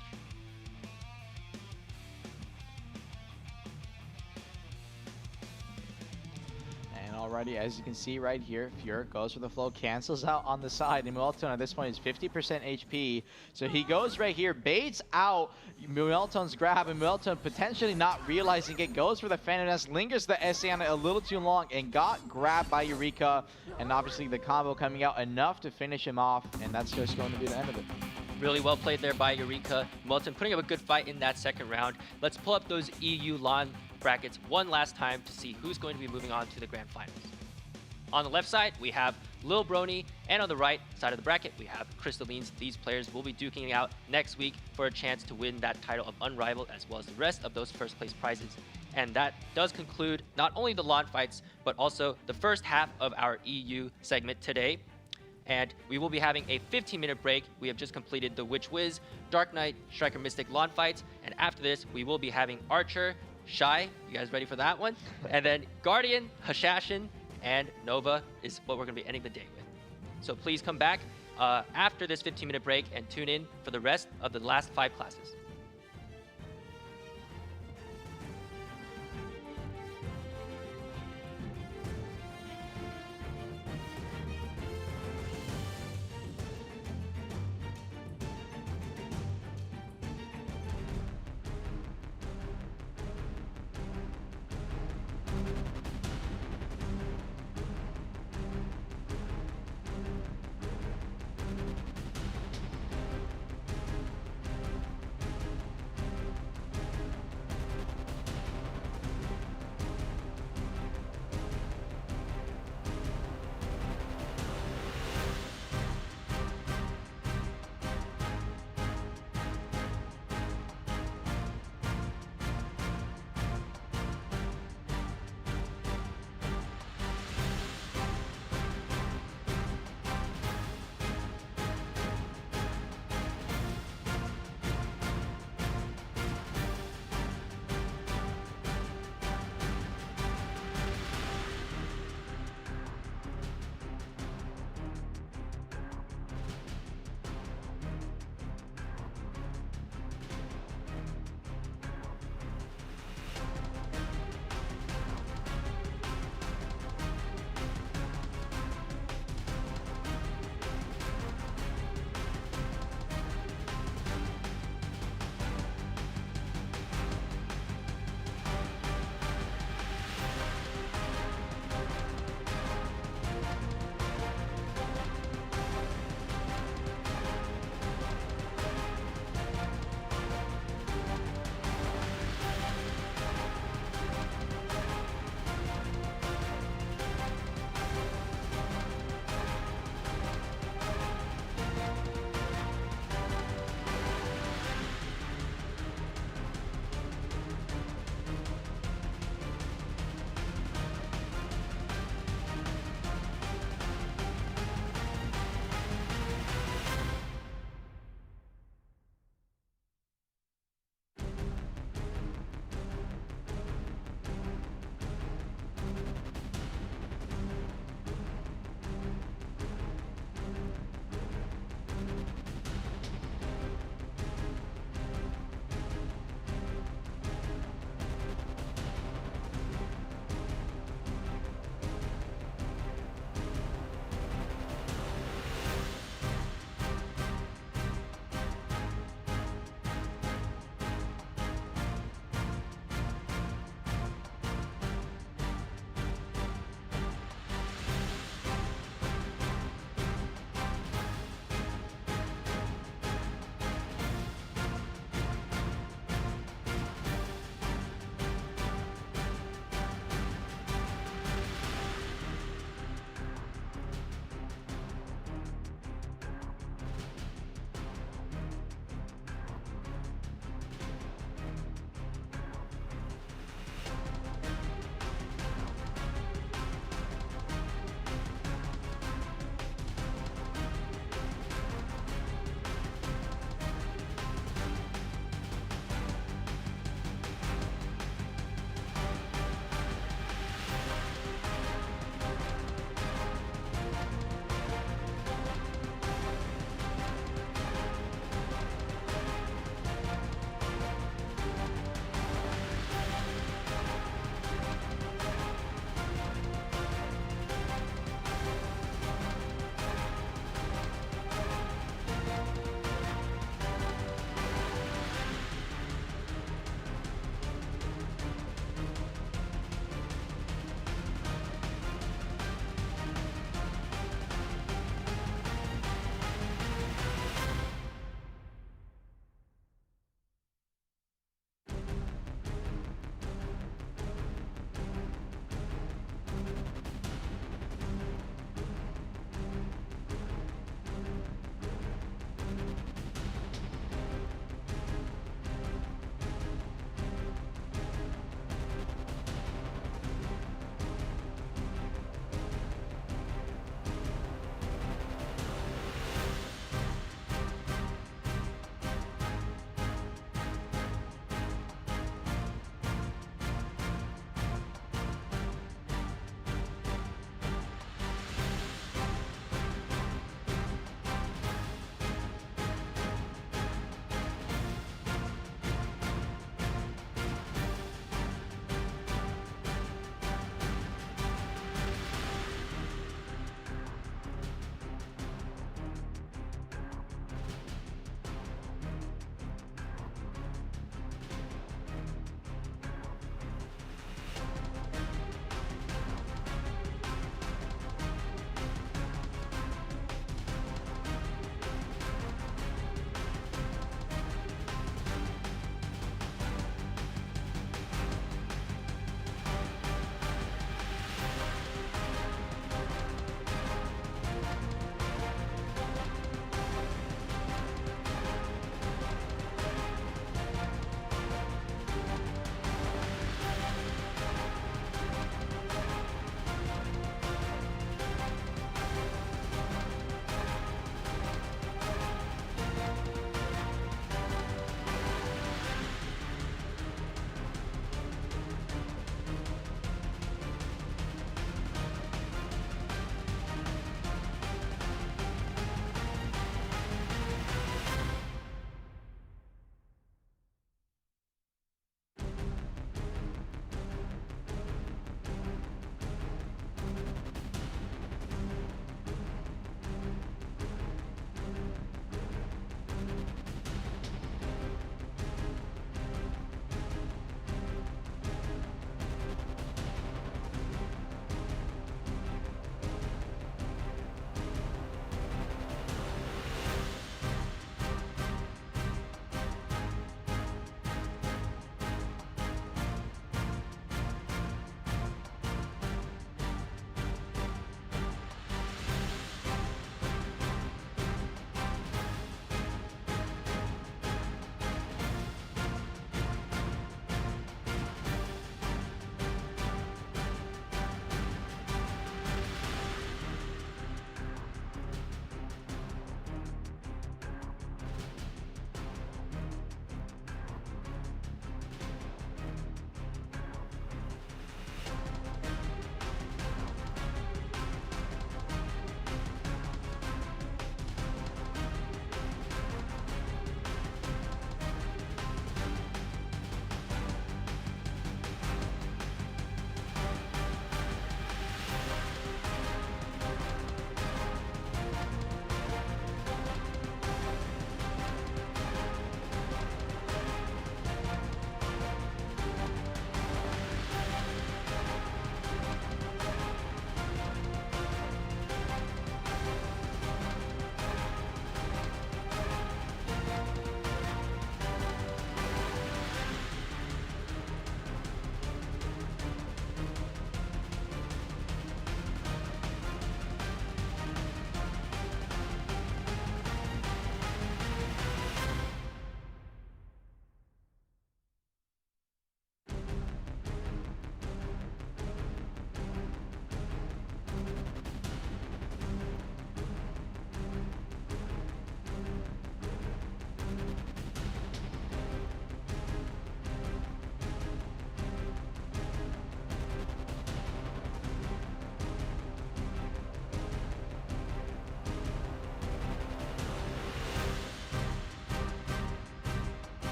Alrighty, as you can see right here, Fjord goes for the flow, cancels out on the side, and Muelton at this point is 50% HP. So he goes right here, baits out Muelton's grab, and Muelton potentially not realizing it, goes for the Phantom Nest, lingers the SA on it a little too long, and got grabbed by Eureka. And obviously the combo coming out enough to finish him off, and that's just going to be the end of it. Really well played there by Eureka. Muelton putting up a good fight in that 2nd round. Let's pull up those EU Lahn brackets one last time to see who's going to be moving on to the grand finals. On the left side, we have Lil Brony, and on the right side of the bracket, we have Crystallines. These players will be duking out next week for a chance to win that title of Unrivaled, as well as the rest of those 1st place prizes. And that does conclude not only the Lahn fights, but also the first half of our EU segment today. And we will be having a 15-minute break. We have just completed the Witch Wiz, Dark Knight, Striker Mystic Lahn fights, and after this, we will be having Archer, Shai, you guys ready for that one? And then Guardian, Hashashin, and Nova is what we're going to be ending the day with. So please come back after this 15-minute break and tune in for the rest of the last 5 classes.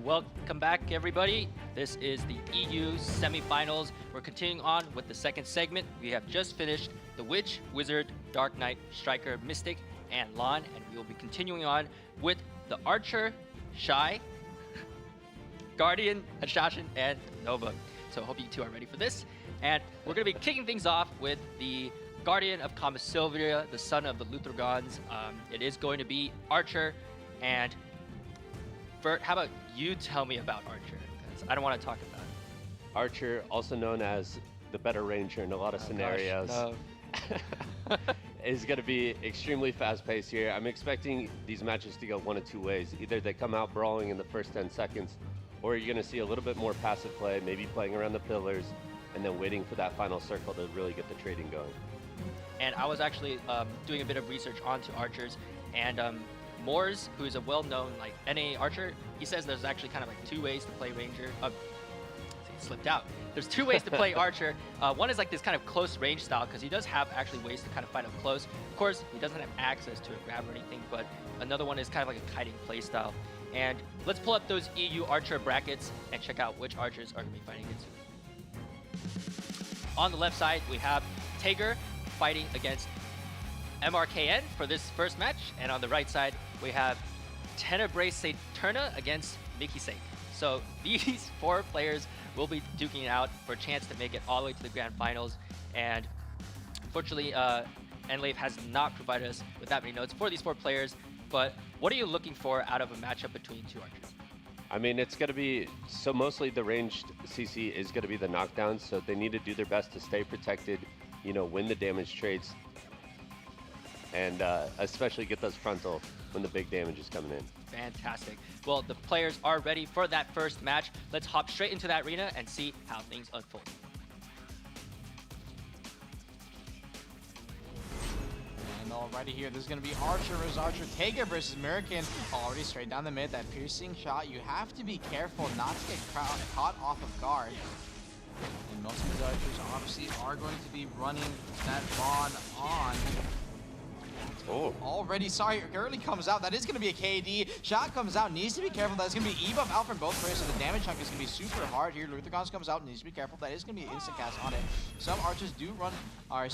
welcome back, everybody. This is the EU semifinals. We're continuing on with the second segment. We have just finished the Witch, Wizard, Dark Knight, Striker, Mystic, and Lahn, and we will be continuing on with the Archer, Shai, Guardian, Hashashin, and Nova. So I hope you two are ready for this. And we're going to be kicking things off with the Guardian of Kama Sylvia, the son of the Luthergons. It is going to be Archer. And Vert, how about you tell me about Archer? Because I don't want to talk about it. Archer, also known as the better ranger in a lot of scenarios, is going to be extremely fast-paced here. I'm expecting these matches to go one of two ways. Either they come out brawling in the first 10 seconds, or you're going to see a little bit more passive play, maybe playing around the pillars, and then waiting for that final circle to really get the trading going. And I was actually doing a bit of research onto archers, and Moors, who is a well-known like NA archer, he says there's actually kind of like two ways to play ranger. It slipped out. There's two ways to play archer. One is like this kind of close range style, because he does have actually ways to kind of fight up close. Of course, he doesn't have access to a grab or anything, but another one is kind of like a kiting play style. And let's pull up those EU archer brackets and check out which archers are going to be fighting against you. On the left side, we have Tager fighting against MRKN for this first match, and on the right side we have Tenebrae Saturna against Mickey Sake. So these four players will be duking it out for a chance to make it all the way to the grand finals, and unfortunately Enlave has not provided us with that many notes for these four players. But what are you looking for out of a matchup between two archers? I mean, it's going to be, so mostly the ranged CC is going to be the knockdowns, so they need to do their best to stay protected, you know, win the damage trades, and especially get those frontal when the big damage is coming in. Fantastic. Well, the players are ready for that first match. Let's hop straight into that arena and see how things unfold. And already here, this is going to be Archer versus Archer. Tager versus American. Already straight down the mid, that piercing shot. You have to be careful not to get caught off of guard. And most of the archers obviously are going to be running that Lahn on. Oh. Already, sorry, early comes out. That is going to be a KD. Shot comes out, needs to be careful. That's going to be E-buff out from both players, so the damage chunk is going to be super hard here. Luthergons comes out, needs to be careful. That is going to be an instant cast on it. Some archers do run, a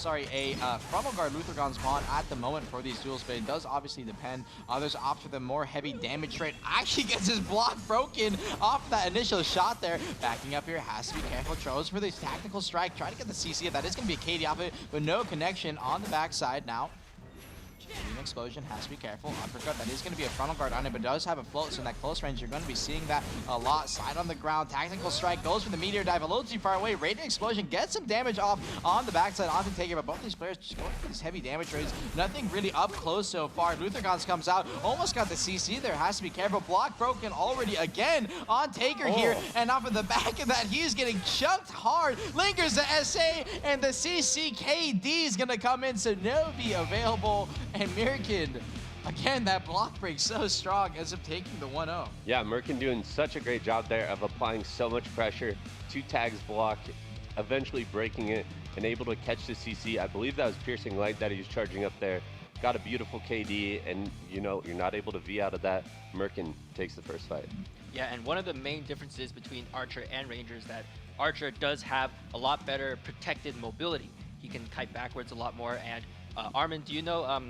frontal guard Luthergons on at the moment for these duels, but it does obviously depend. Others opt for the more heavy damage trade. Actually gets his block broken off that initial shot there. Backing up here, has to be careful. Throws for this tactical strike, trying to get the CC. That is going to be a KD off it, but no connection on the backside now. Explosion, has to be careful. Uppercut, that is going to be a frontal guard on it, but does have a float, so in that close range, you're going to be seeing that a lot. Side on the ground, tactical strike, goes for the meteor dive, a little too far away. Radiant explosion, gets some damage off on the backside onto Tager, but both these players just going for these heavy damage rates. Nothing really up close so far. Luthergons comes out, almost got the CC there, has to be careful. Block broken already again on Tager here, and off of the back of that, he's getting chunked hard. Lingers the SA, and the CCKD is going to come in, so Novi available, and Mirkin, again, that block break so strong, ends up taking the 1-0. Yeah, Merkin doing such a great job there of applying so much pressure. Two tags blocked, eventually breaking it, and able to catch the CC. I believe that was Piercing Light that he was charging up there. Got a beautiful KD, and you know, you're not able to V out of that. Merkin takes the first fight. Yeah, and one of the main differences between Archer and Ranger is that Archer does have a lot better protected mobility. He can kite backwards a lot more, and Armin, do you know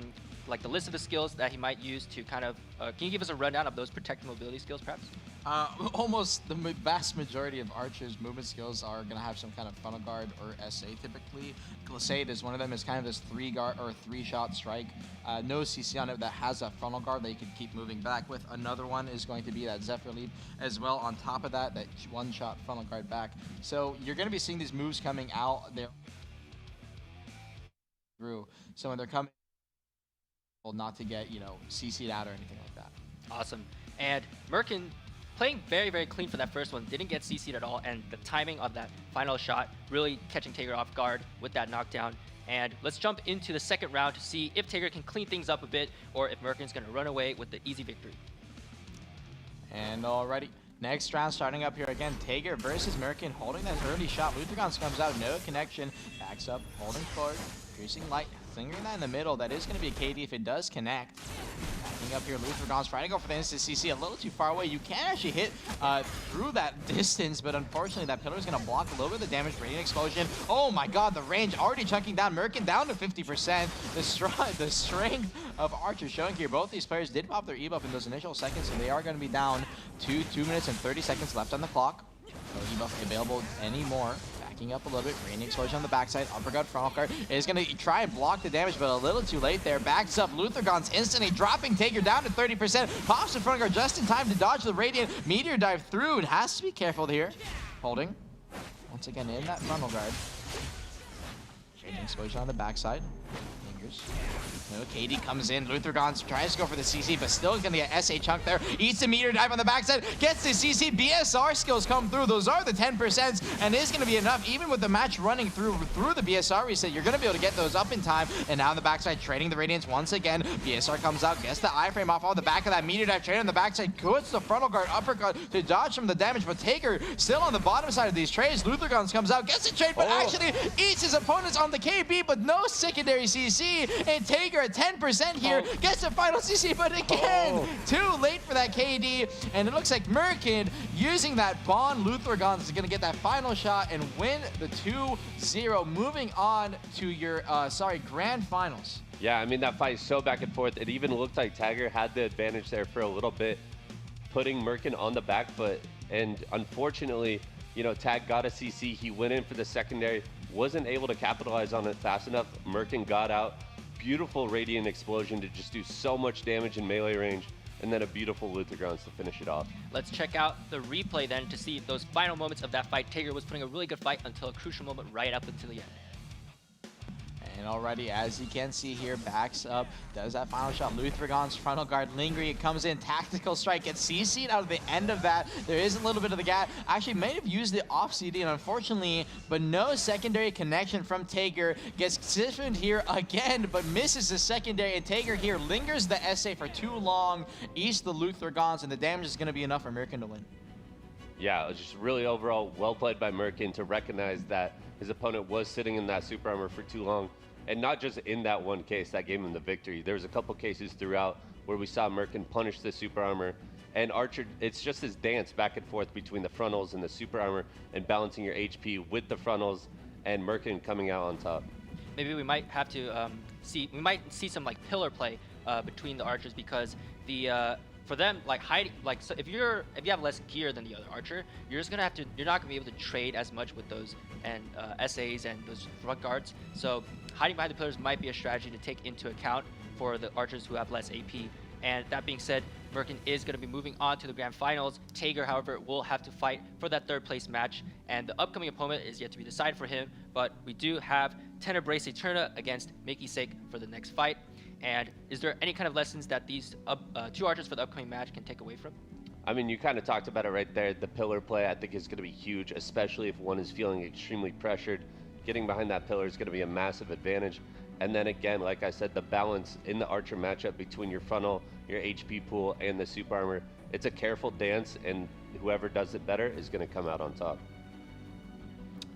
like the list of the skills that he might use to kind of, can you give us a rundown of those protected mobility skills perhaps? Almost the vast majority of Archer's movement skills are going to have some kind of frontal guard or SA typically. Glissade is one of them. It's kind of this three-shot strike. No CC on it that has a frontal guard that you can keep moving back with. Another one is going to be that Zephyr Leap as well. On top of that, that one-shot frontal guard back. So you're going to be seeing these moves coming out there through. So when they're coming, not to get, you know, CC'd out or anything like that. Awesome. And Merkin playing very, very clean for that first one. Didn't get CC'd at all, and the timing of that final shot really catching Tager off guard with that knockdown. And let's jump into the second round to see if Tager can clean things up a bit, or if Merkin's going to run away with the easy victory. And already, next round starting up here again. Tager versus Merkin, holding that early shot. Luthergons comes out, no connection. Backs up, holding forward. Piercing Light, fingering that in the middle. That is going to be a KD if it does connect. Picking up here, Luthragon's trying to go for the instant CC a little too far away. You can actually hit through that distance, but unfortunately that pillar is going to block a little bit of the damage. Radiant Explosion. Oh my god, the range already chunking down Merkin down to 50%. The strength of Archer showing here. Both these players did pop their E-buff in those initial seconds, so they are going to be down to 2 minutes and 30 seconds left on the clock. No E-buff available anymore. Backing up a little bit. Radiant Explosion on the backside. Uppercut frontal guard is going to try and block the damage, but a little too late there. Backs up. Luthragon's instantly dropping Taker down to 30%. Pops the frontal guard just in time to dodge the Radiant. Meteor dive through. It has to be careful here. Holding. Once again in that frontal guard. Radiant Explosion on the backside. Lingers. No, KD comes in. Luthragon tries to go for the CC, but still going to get SA chunk there. Eats the meteor dive on the backside. Gets the CC. BSR skills come through. Those are the 10%, and is going to be enough. Even with the match running through the BSR reset, you're going to be able to get those up in time. And now on the backside, trading the Radiance once again. BSR comes out, gets the iframe off on the back of that meteor dive. Trade on the backside. Puts the frontal guard uppercut to dodge from the damage, but Taker still on the bottom side of these trades. Luthragon comes out, gets the trade, but actually eats his opponents on the KB, but no secondary CC. And Taker at 10% here, gets the final CC, but again, too late for that KD. And it looks like Merkin using that Bond. Luthragon is going to get that final shot and win the 2-0. Moving on to your, grand finals. Yeah, I mean, that fight is so back and forth. It even looked like Tiger had the advantage there for a little bit, putting Merkin on the back foot. And unfortunately, you know, Tag got a CC. He went in for the secondary, wasn't able to capitalize on it fast enough. Merkin got out. Beautiful Radiant Explosion to just do so much damage in melee range, and then a beautiful Luthragon to finish it off. Let's check out the replay then to see those final moments of that fight. Taker was putting a really good fight until a crucial moment right up until the end. And already, as you can see here, backs up, does that final shot. Luthragon's frontal guard lingering. It comes in, tactical strike, gets CC'd out of the end of that. There is a little bit of the gap. Actually, may have used the off CD, and unfortunately, but no secondary connection from Taker. Gets siphoned here again, but misses the secondary, and Taker here lingers the SA for too long. Eats the Luthragons, and the damage is going to be enough for Merkin to win. Yeah, it was just really overall well played by Merkin to recognize that his opponent was sitting in that super armor for too long. And not just in that one case that gave him the victory. There was a couple cases throughout where we saw Merkin punish the super armor. And Archer, it's just this dance back and forth between the frontals and the super armor and balancing your HP with the frontals and Merkin coming out on top. Maybe we might have to see some like pillar play between the archers, because the for them, like hiding, like, so if you have less gear than the other archer, you're not gonna be able to trade as much with those and SAs and those front guards. So hiding behind the pillars might be a strategy to take into account for the archers who have less AP. And that being said, Merkin is going to be moving on to the grand finals. Tager, however, will have to fight for that third place match, and the upcoming opponent is yet to be decided for him. But we do have Tenebrae Eterna against Mickey Sake for the next fight. And is there any kind of lessons that these two archers for the upcoming match can take away from? I mean, you kind of talked about it right there. The pillar play, I think, is going to be huge, especially if one is feeling extremely pressured. Getting behind that pillar is going to be a massive advantage. And then again, like I said, the balance in the archer matchup between your funnel, your HP pool, and the super armor, it's a careful dance, and whoever does it better is going to come out on top.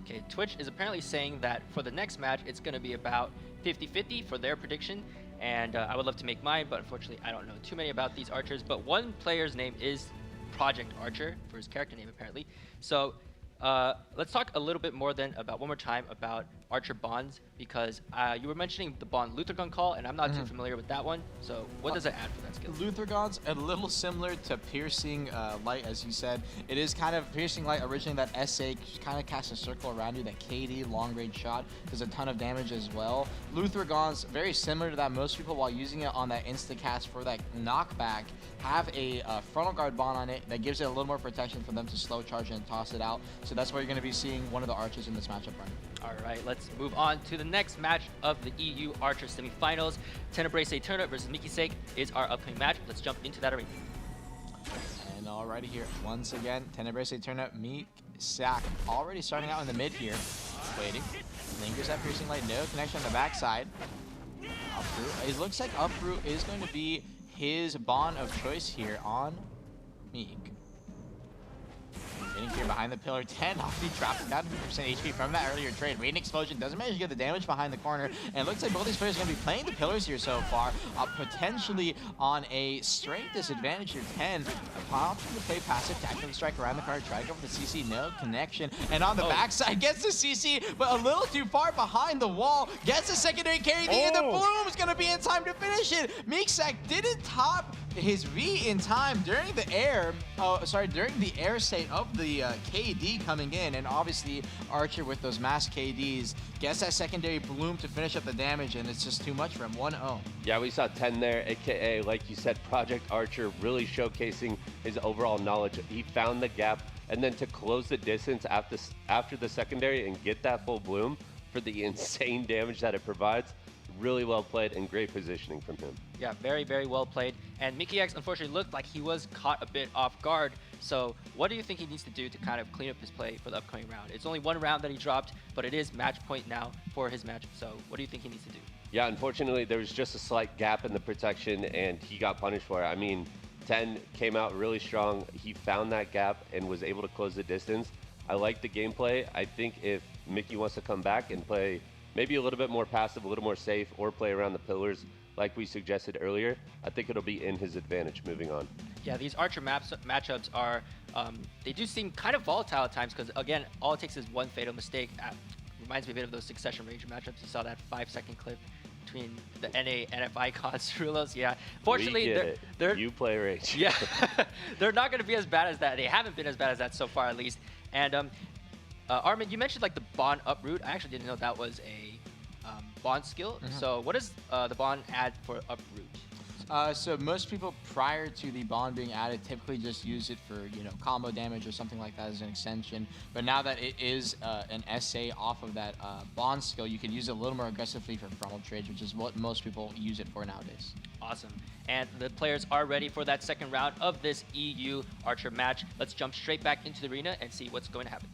Okay, Twitch is apparently saying that for the next match, it's going to be about 50-50 for their prediction. And I would love to make mine, but unfortunately, I don't know too many about these archers. But one player's name is Project Archer for his character name, apparently. So let's talk a little bit more then about, one more time, about Archer bonds, because you were mentioning the bond Luthragon call, and I'm not too familiar with that one. So what does it add for that skill? Luthragon's a little similar to Piercing Light, as you said. It is kind of Piercing Light. Originally, that SA kind of casts a circle around you. That KD long range shot does a ton of damage as well. Luthragon's very similar to that. Most people, while using it on that insta cast for that knockback, have a frontal guard bond on it that gives it a little more protection for them to slow charge and toss it out. So that's why you're going to be seeing one of the archers in this matchup run. All right, let's move on to the next match of the EU Archer semifinals. Tenebrae Eterna versus Mickey Sake is our upcoming match. Let's jump into that arena. And alrighty here, once again, Tenebrae Eterna, Meek Sack already starting out in the mid here. Waiting. Lingers that Piercing Light, no connection on the backside. Uproot. It looks like Uproot is going to be his bond of choice here on Meek. Waiting here behind the pillar. 10 already dropping down 50% HP from that earlier trade. Radiant Explosion doesn't manage to get the damage behind the corner. And it looks like both these players are going to be playing the pillars here so far. Potentially on a strength disadvantage here. 10 option to play passive tactical strike around the card. Try to go for the CC. No connection. And on the backside, gets the CC, but a little too far behind the wall. Gets a secondary carry. The Bloom's going to be in time to finish it. Meeksak didn't top his V in time during the air, during the air state of the KD coming in, and obviously Archer with those mass KDs gets that secondary Bloom to finish up the damage, and it's just too much for him. 1-0. Yeah, we saw 10 there, aka, like you said, Project Archer really showcasing his overall knowledge. He found the gap, and then to close the distance after the secondary and get that full Bloom for the insane damage that it provides. Really well played and great positioning from him. Yeah, very, very well played. And Mickey unfortunately looked like he was caught a bit off guard. So what do you think he needs to do to kind of clean up his play for the upcoming round? It's only one round that he dropped, but it is match point now for his match. So what do you think he needs to do? Yeah, unfortunately, there was just a slight gap in the protection, and he got punished for it. I mean, 10 came out really strong. He found that gap and was able to close the distance. I like the gameplay. I think if Mickey wants to come back and play maybe a little bit more passive, a little more safe, or play around the pillars like we suggested earlier, I think it'll be in his advantage moving on. Yeah, these Archer matchups are, they do seem kind of volatile at times because, again, all it takes is one fatal mistake. Reminds me a bit of those Succession Ranger matchups. You saw that 5-second clip between the NA, NF icons, Rulos. Yeah, fortunately, you play Rage. Yeah, they're not going to be as bad as that. They haven't been as bad as that so far, at least. And Armin, you mentioned like the Bond uproot. I actually didn't know that was a Bond skill. So what does the Bond add for uproot? So most people prior to the Bond being added typically just use it for, combo damage or something like that as an extension. But now that it is an SA off of that Bond skill, you can use it a little more aggressively for frontal trades, which is what most people use it for nowadays. Awesome. And the players are ready for that second round of this EU Archer match. Let's jump straight back into the arena and see what's going to happen.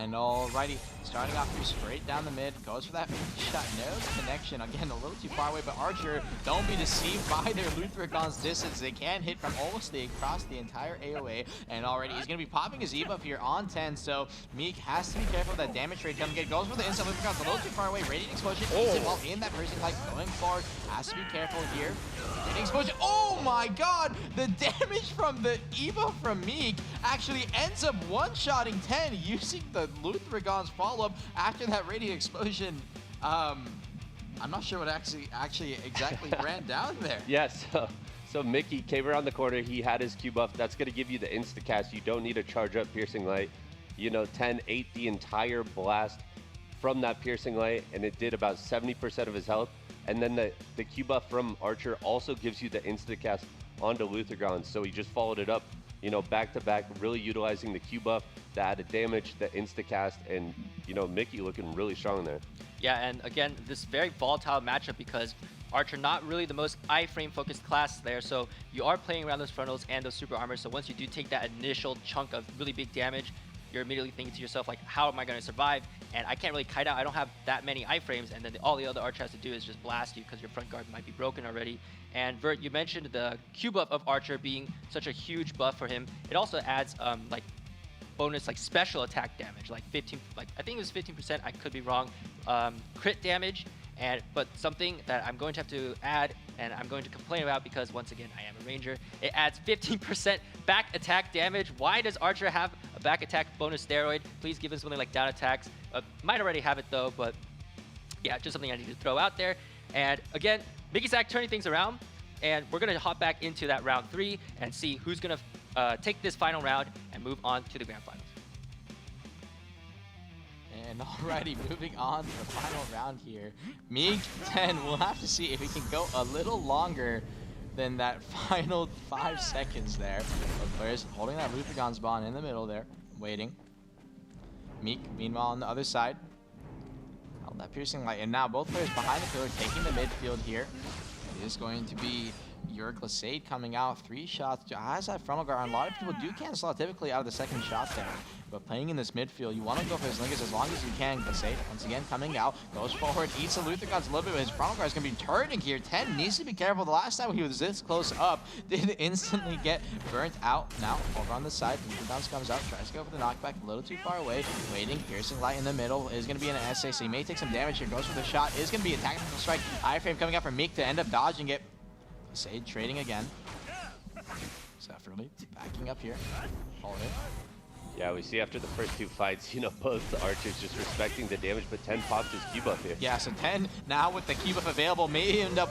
And alrighty, starting off here straight down the mid, goes for that shot, no connection. Again, a little too far away, but Archer, don't be deceived by their Luthragon's distance. They can hit from almost across the entire AoA, and already he's going to be popping his E-buff here on 10, so Meek has to be careful of that damage rate coming in. Goes for the instant Luthragon's a little too far away, Radiant Explosion eats it while in that person like going forward. Has to be careful here. Radiant Explosion, oh my god! The damage from the E-buff from Meek actually ends up one-shotting 10 using the Luthragon's follow-up after that Radiant Explosion. I'm not sure what actually exactly ran down there. Yes, so Mickey came around the corner. He had his Q buff. That's going to give you the insta-cast. You don't need to charge up Piercing Light. 10 ate the entire blast from that Piercing Light, and it did about 70% of his health. And then the Q buff from Archer also gives you the insta-cast onto Luthragon. So he just followed it up, back to back, really utilizing the Q buff, the added damage, the insta-cast, and, Mickey looking really strong there. Yeah, and again, this very volatile matchup because Archer not really the most iframe focused class there, so you are playing around those frontals and those super armors, so once you do take that initial chunk of really big damage, you're immediately thinking to yourself, like, how am I going to survive? And I can't really kite out. I don't have that many iframes, and then all the other Archer has to do is just blast you because your front guard might be broken already. And Vert, you mentioned the Q buff of Archer being such a huge buff for him. It also adds like bonus special attack damage, like 15, I think it was 15%. I could be wrong. Crit damage, but something that I'm going to have to add, and I'm going to complain about because once again I am a ranger. It adds 15% back attack damage. Why does Archer have a back attack bonus steroid? Please give us something like down attacks. Might already have it though, but yeah, just something I need to throw out there. And again, Mickeysak turning things around, and we're gonna hop back into that round 3 and see who's gonna take this final round and move on to the grand finals. And alrighty, moving on to the final round here. Meek 10, we'll have to see if he can go a little longer than that final 5 seconds there. Both players holding that Luthragon's bond in the middle there, waiting. Meek, meanwhile, on the other side. Held that Piercing Light, and now both players behind the pillar taking the midfield here. It is going to be here. Glacade coming out, 3 shots. Has that frontal guard on. A lot of people do cancel out typically out of the second shot there. But playing in this midfield, you want to go for his linkers as long as you can. Glacade, once again, coming out, goes forward, eats the Luther Guns a little bit, but his frontal guard is going to be turning here. 10 needs to be careful. The last time he was this close up, did instantly get burnt out. Now, over on the side, Luther Guns comes out, tries to go for the knockback, a little too far away, waiting, piercing light in the middle, is going to be an SA, so he may take some damage here, goes for the shot, is going to be a tactical strike. Iframe coming out for Meek to end up dodging it. Glacade trading again. Separately, backing up here, hold it. Yeah, we see after the first 2 fights, you know, both archers just respecting the damage, but 10 popped his Q buff here. Yeah, so 10 now with the Q buff available may end up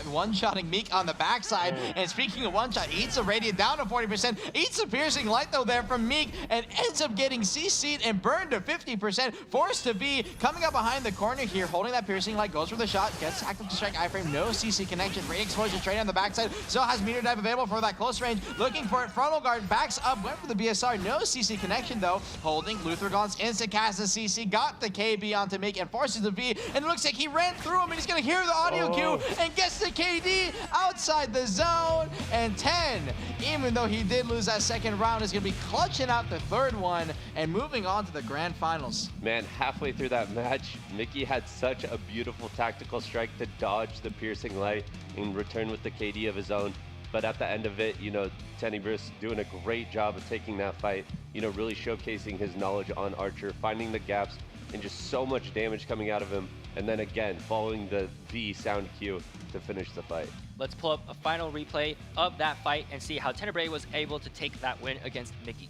one-shotting Meek on the backside. And speaking of one-shot, eats a radiant down to 40%, eats a piercing light though there from Meek, and ends up getting CC'd and burned to 50%. Forced to be coming up behind the corner here, holding that piercing light, goes for the shot, gets tactical strike, iframe, no CC connection, radiant explosion, trade on the backside, still has meter dive available for that close range, looking for it, frontal guard, backs up, went for the BSR, no CC connection though, holding Luther Gaunt's instant cast the CC, got the KB onto Meek and forces the V, and it looks like he ran through him and he's gonna hear the audio cue and gets the KD outside the zone, and 10, even though he did lose that second round, is gonna be clutching out the third one and moving on to the grand finals. Man, halfway through that match, Mickey had such a beautiful tactical strike to dodge the piercing light and return with the KD of his own. But at the end of it, you know, Tenny Briss doing a great job of taking that fight, you know, really showcasing his knowledge on Archer, finding the gaps, and just so much damage coming out of him. And then again, following the V sound cue to finish the fight. Let's pull up a final replay of that fight and see how Tenebrae was able to take that win against Mickey.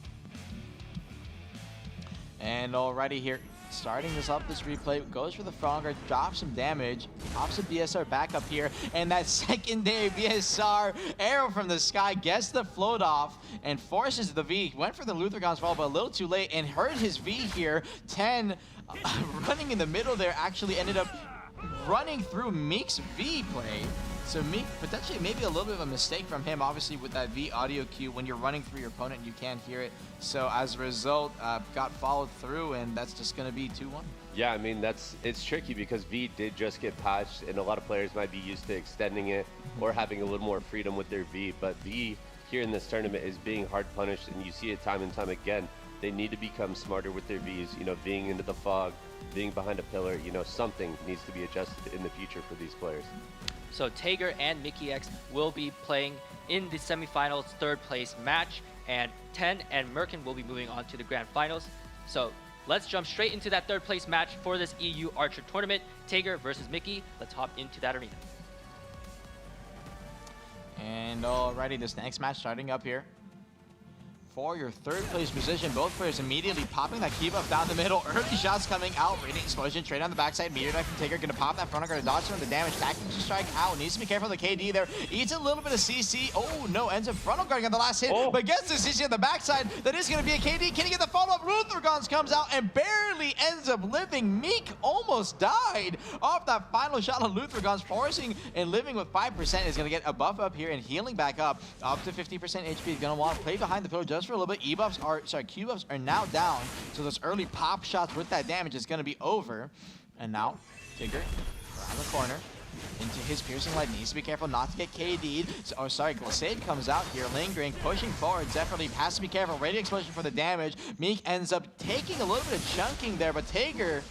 And already here, starting this replay, goes for the front guard, drops some damage, pops a BSR back up here, and that secondary BSR arrow from the sky gets the float off and forces the V. Went for the Luther Gaunt's fall, but a little too late and hurt his V here. 10 running in the middle there actually ended up running through Meek's V play. So Meek, potentially maybe a little bit of a mistake from him, obviously with that V audio cue, when you're running through your opponent, you can't hear it. So as a result, got followed through, and that's just going to be 2-1. Yeah, I mean, it's tricky because V did just get patched, and a lot of players might be used to extending it or having a little more freedom with their V. But V here in this tournament is being hard punished, and you see it time and time again. They need to become smarter with their Vs, you know, being into the fog, being behind a pillar, you know, something needs to be adjusted in the future for these players. So Tager and Mickey X will be playing in the semifinals third place match, and 10 and Merkin will be moving on to the grand finals. So let's jump straight into that third place match for this EU Archer tournament. Tager versus Mickey. Let's hop into that arena. And alrighty, this next match starting up here. For your third place position, both players immediately popping that key buff down the middle. Early shots coming out. Radiant explosion, trade on the backside. Meteor dive from Tager, gonna pop that front guard to dodge some of the damage. Tactical strike out. Needs to be careful of the KD there. Eats a little bit of CC. Oh no, ends up frontal guarding on the last hit, but gets the CC on the backside. That is gonna be a KD. Can he get the follow-up? Luther Gaunt's comes out and barely ends up living. Meek almost died off that final shot on Luther Gaunt's, forcing and living with 5%. Is gonna get a buff up here and healing back up to 50% HP. Is gonna want to play behind the pillar just for a little bit. E-buffs are, sorry, Q-buffs are now down, so those early pop shots with that damage is going to be over. And now, Tager around the corner into his piercing light. Needs to be careful not to get KD'd. So, sorry, Glacade comes out here, lingering, pushing forward. Zephyrleaf has to be careful. Radiant explosion for the damage. Meek ends up taking a little bit of chunking there, but Tager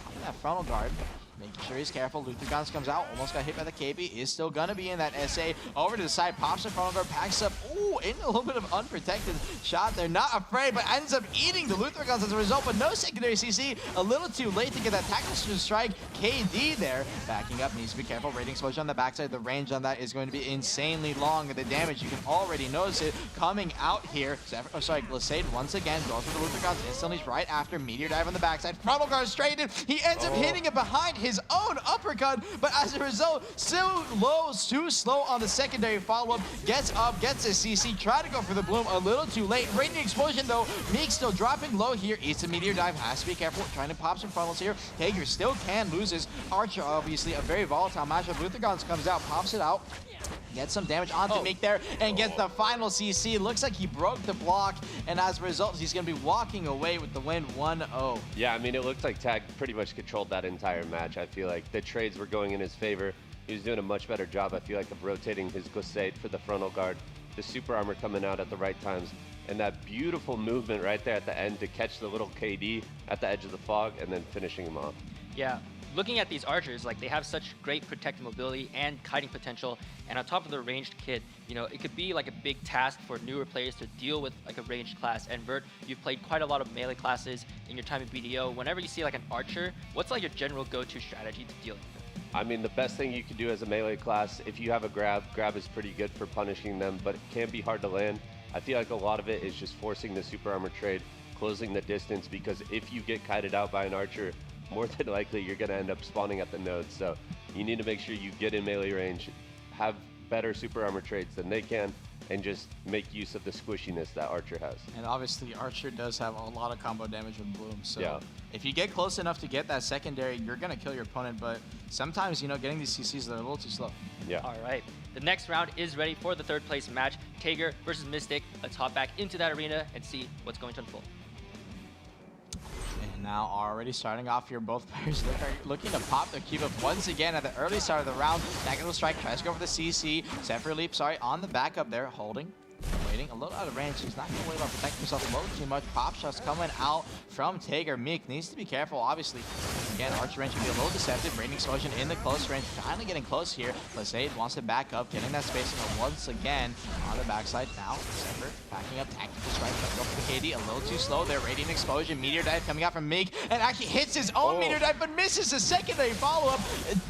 on that frontal guard, making sure he's careful. Luther Gaunt's comes out, almost got hit by the KB, is still gonna be in that SA. Over to the side, pops the frontal guard, packs up, ooh, in a little bit of unprotected shot there. Not afraid, but ends up eating the Luther Gaunt's as a result, but no secondary CC. A little too late to get that tactical strike. KD there, backing up, needs to be careful. Radiant explosion on the backside. The range on that is going to be insanely long. The damage, you can already notice it coming out here. Glacade once again goes for the Luther Gaunt's instantly right after. Meteor dive on the backside. Frontal guard straight in. He ends up hitting it behind his own uppercut, but as a result, still low, too slow on the secondary follow-up. Gets up, gets a CC, try to go for the bloom, a little too late. Radiant explosion though, Meek still dropping low here. Eats a meteor dive, has to be careful, trying to pop some frontals here. Tager still can lose his Archer, obviously a very volatile matchup. Luther Gaunt's comes out, pops it out. Gets some damage onto Meek there and gets the final CC. Looks like he broke the block, and as a result, he's going to be walking away with the win 1-0. Yeah, I mean, it looked like Tag pretty much controlled that entire match. I feel like. The trades were going in his favor. He was doing a much better job, I feel like, of rotating his glissade for the frontal guard, the super armor coming out at the right times, and that beautiful movement right there at the end to catch the little KD at the edge of the fog and then finishing him off. Yeah, looking at these archers, like they have such great protective mobility and kiting potential, and on top of the ranged kit, you know, it could be like a big task for newer players to deal with like a ranged class. And Vert, you've played quite a lot of melee classes in your time in BDO. Whenever you see like an archer, what's like your general go-to strategy to deal with it? I mean, the best thing you can do as a melee class, if you have a grab is pretty good for punishing them, but it can be hard to land. I feel like a lot of it is just forcing the super armor trade, closing the distance, because if you get kited out by an archer, more than likely you're going to end up spawning at the node. So you need to make sure you get in melee range, have better super armor trades than they can, and just make use of the squishiness that Archer has. And obviously Archer does have a lot of combo damage with Bloom, so yeah. If you get close enough to get that secondary, you're gonna kill your opponent, but sometimes, you know, getting these CCs, they're a little too slow. Yeah. All right, the next round is ready for the third place match, Tager versus Mystic. Let's hop back into that arena and see what's going to unfold. And now already starting off here, both players looking to pop their cube up once again at the early start of the round. Negative strike tries to go for the CC. Zephyr Leap, sorry, on the backup there, holding. Waiting a little out of range. He's not going to worry about protecting himself low too much. Pop shots coming out from Tager. Meek needs to be careful, obviously. Again, Archer range can be a little deceptive. Brain explosion in the close range. Finally getting close here. Lazade wants to back up, getting that spacing once again on the backside. Now, Zephyr backing up. Tactical strike. Trying to go for the KD. A little too slow there. Radiant explosion. Meteor dive coming out from Meek. And actually hits his own meteor dive, but misses a secondary follow-up.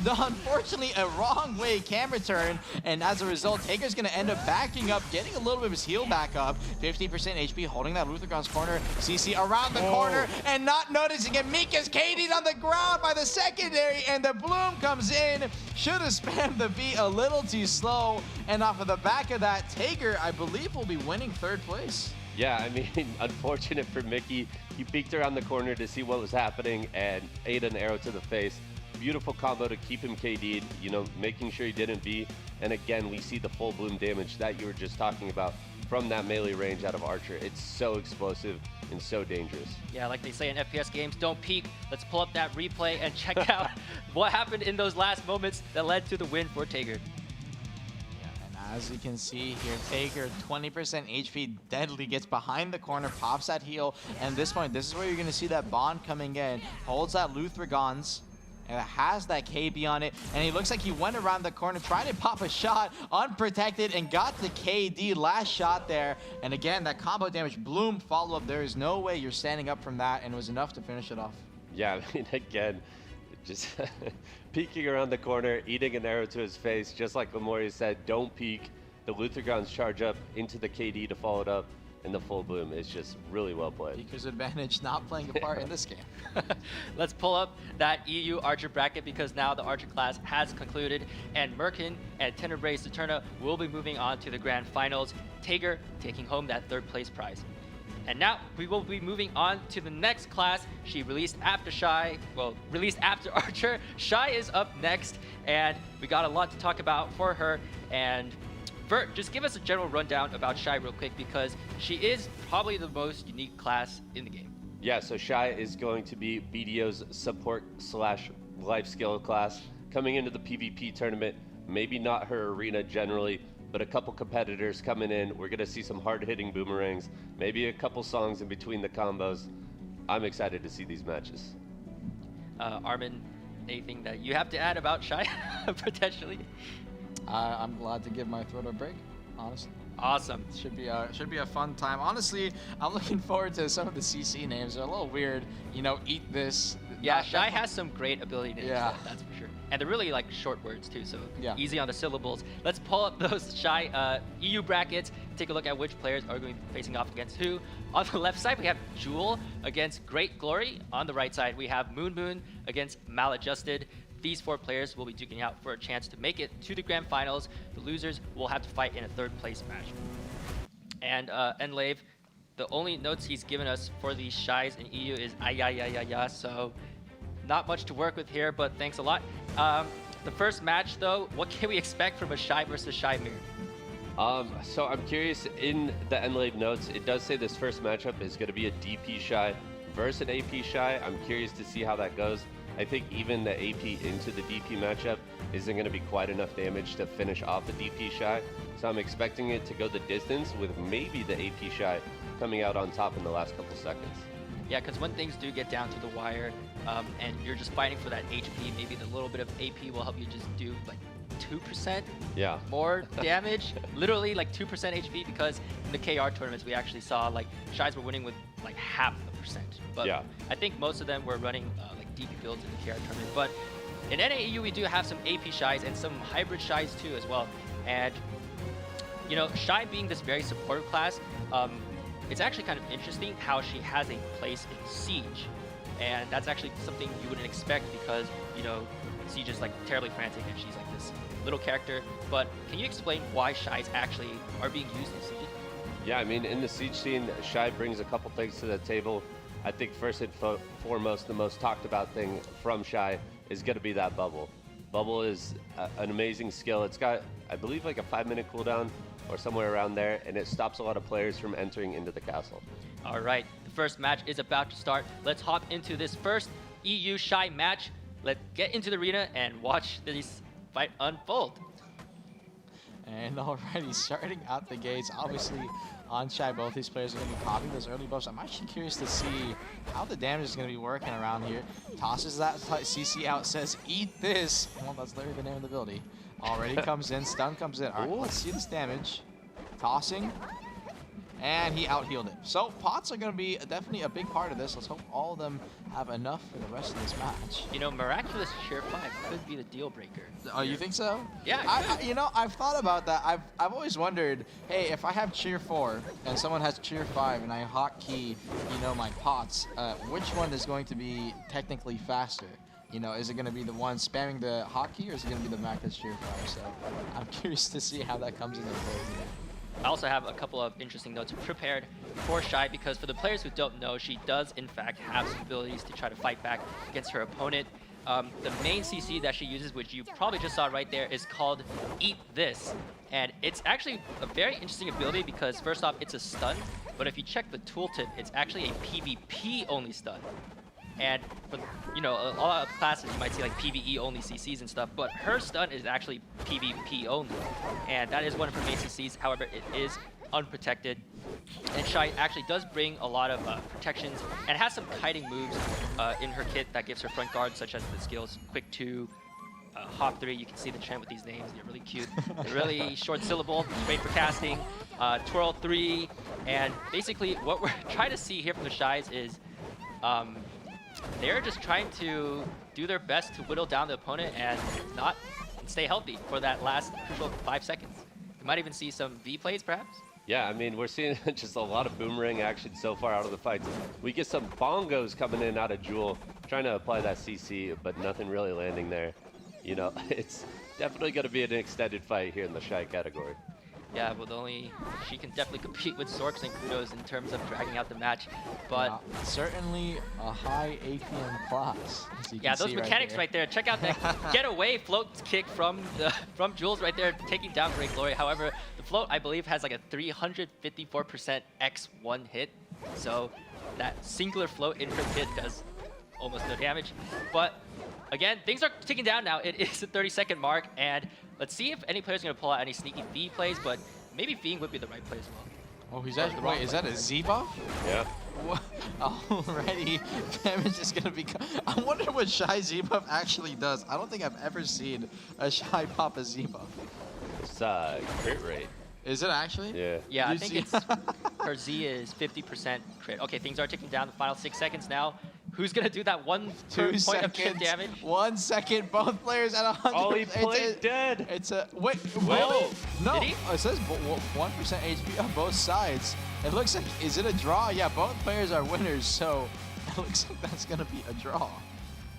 Unfortunately, a wrong way camera turn. And as a result, Tager's going to end up backing up, getting a little bit of his heal back up. 50% HP, holding that Luthergon's corner. CC around the corner and not noticing it. Meek is KD'd on the ground by the secondary, and the Bloom comes in. Should have spammed the B a little too slow. And off of the back of that, Tager, I believe, will be winning third place. Yeah, I mean, unfortunate for Mickey. He peeked around the corner to see what was happening and ate an arrow to the face. Beautiful combo to keep him KD'd, you know, making sure he didn't B. And again, we see the full Bloom damage that you were just talking about from that melee range out of Archer. It's so explosive and so dangerous. Yeah, like they say in FPS games, don't peek. Let's pull up that replay and check out what happened in those last moments that led to the win for Tager. As you can see here, Tager, 20% HP, deadly, gets behind the corner, pops that heal, and at this point, this is where you're going to see that Bond coming in, holds that Luthergon's, and it has that KB on it, and he looks like he went around the corner trying to pop a shot, unprotected, and got the KD last shot there. And again, that combo damage, Bloom follow-up, there is no way you're standing up from that, and it was enough to finish it off. Yeah, I mean, again, just peeking around the corner, eating an arrow to his face, just like Lemoria said, don't peek. The Luthergons charge up into the KD to follow it up, and the full Bloom is just really well played. Peeker's advantage not playing a part in this game. Let's pull up that EU Archer bracket because now the Archer class has concluded, and Merkin and Tenebrae Saturna will be moving on to the grand finals. Tager taking home that third place prize. And now we will be moving on to the next class. She released after Shai, well, released after Archer. Shai is up next, and we got a lot to talk about for her. And Vert, just give us a general rundown about Shai real quick because she is probably the most unique class in the game. Yeah, so Shai is going to be BDO's support/life skill class coming into the PvP tournament. Maybe not her arena generally, but a couple competitors coming in. We're going to see some hard-hitting boomerangs, maybe a couple songs in between the combos. I'm excited to see these matches. Armin, anything that you have to add about Shai, potentially? I'm glad to give my throat a break, honestly. Awesome. Should be a fun time. Honestly, I'm looking forward to some of the CC names. They're a little weird, you know, eat this. Yeah, Shai has some great ability names, yeah, that's for sure. And they're really like short words too, so yeah, easy on the syllables. Let's pull up those Shai EU brackets, take a look at which players are going to be facing off against who. On the left side, we have Jewel against Great Glory. On the right side, we have Moon Moon against Maladjusted. These four players will be duking out for a chance to make it to the grand finals. The losers will have to fight in a third place match. And Enlave, the only notes he's given us for these Shais in EU is ay, so not much to work with here, but thanks a lot. The first match though, what can we expect from a Shai versus Shai mirror? So I'm curious, in the Enlave notes, it does say this first matchup is going to be a DP Shai versus an AP Shai. I'm curious to see how that goes. I think even the AP into the DP matchup isn't going to be quite enough damage to finish off the DP Shai. So I'm expecting it to go the distance with maybe the AP Shai coming out on top in the last couple seconds. Yeah, because when things do get down to the wire and you're just fighting for that HP, maybe the little bit of AP will help you just do like 2% more damage. Literally like 2% HP, because in the KR tournaments we actually saw like Shais were winning with like half a percent. But I think most of them were running like DP builds in the KR tournament. But in NAEU we do have some AP Shais and some hybrid Shais too as well. And you know, Shai being this very supportive class, it's actually kind of interesting how she has a place in Siege. And that's actually something you wouldn't expect, because, you know, Siege is like terribly frantic and she's like this little character. But can you explain why Shais actually are being used in Siege? Yeah, I mean, in the Siege scene, Shai brings a couple things to the table. I think first and foremost, the most talked about thing from Shai is going to be that bubble. Bubble is an amazing skill. It's got, I believe, like a 5-minute cooldown or somewhere around there, and it stops a lot of players from entering into the castle. All right, the first match is about to start. Let's hop into this first EU Shai match. Let's get into the arena and watch this fight unfold. And already starting out the gates, obviously on Shai, both these players are going to be popping those early buffs. I'm actually curious to see how the damage is going to be working around here. Tosses that CC out, says, "Eat this." Well, that's literally the name of the ability. Already comes in, stun comes in. All right, let's see this damage. Tossing. And he out-healed it. So pots are going to be definitely a big part of this. Let's hope all of them have enough for the rest of this match. You know, Miraculous Cheer 5 could be the deal breaker. Oh, you think so? Yeah. You know, I've thought about that. I've always wondered, hey, if I have Cheer 4 and someone has Cheer 5 and I hotkey, you know, my pots, which one is going to be technically faster? You know, is it going to be the one spamming the hotkey, or is it going to be the Miraculous Cheer 5? So I'm curious to see how that comes into play today. I also have a couple of interesting notes prepared for Shai, because for the players who don't know, she does in fact have some abilities to try to fight back against her opponent. The main CC that she uses, which you probably just saw right there, is called Eat This. And it's actually a very interesting ability because first off, it's a stun, but if you check the tooltip, it's actually a PvP only stun. And for, you know, a lot of classes you might see like PvE only CCs and stuff, but her stun is actually PvP only. And that is one of her main CCs, however, it is unprotected. And Shai actually does bring a lot of protections and has some kiting moves in her kit that gives her front guard, such as the skills Quick 2, Hop 3. You can see the trend with these names, they're really cute. They're really short syllable, great for casting. Twirl 3, and basically what we're trying to see here from the Shais is they're just trying to do their best to whittle down the opponent and stay healthy for that last crucial 5 seconds. You might even see some V plays, perhaps. Yeah, I mean, we're seeing just a lot of boomerang action so far out of the fights. We get some bongos coming in out of Jewel, trying to apply that CC, but nothing really landing there. You know, it's definitely going to be an extended fight here in the Shai category. Yeah, with she can definitely compete with Sorks and Kudos in terms of dragging out the match, but certainly a high APM class. Yeah, those mechanics right there. Check out that getaway float kick from Jules right there, taking down Great Glory. However, the float I believe has like a 354% X1 hit, so that singular float in her kit does almost no damage. But again, things are ticking down now. It is the 30-second mark, and let's see if any player's going to pull out any sneaky V plays, but maybe Fiend would be the right play as well. Oh, he's actually, wait, is that a Z buff? Yeah. Already, damage is going to be... I wonder what Shai Z buff actually does. I don't think I've ever seen a Shai pop a Z buff. It's crit rate. Is it actually? Yeah. Yeah, I think it's... her Z is 50% crit. Okay, things are ticking down. The final 6 seconds now. Who's going to do that 1 point of crit damage? 1 second, both players at 100. Oh, he played dead. It's a... Wait, Whoa. no. Did he? It says 1% HP on both sides. It looks like... Is it a draw? Yeah, both players are winners, so it looks like that's going to be a draw.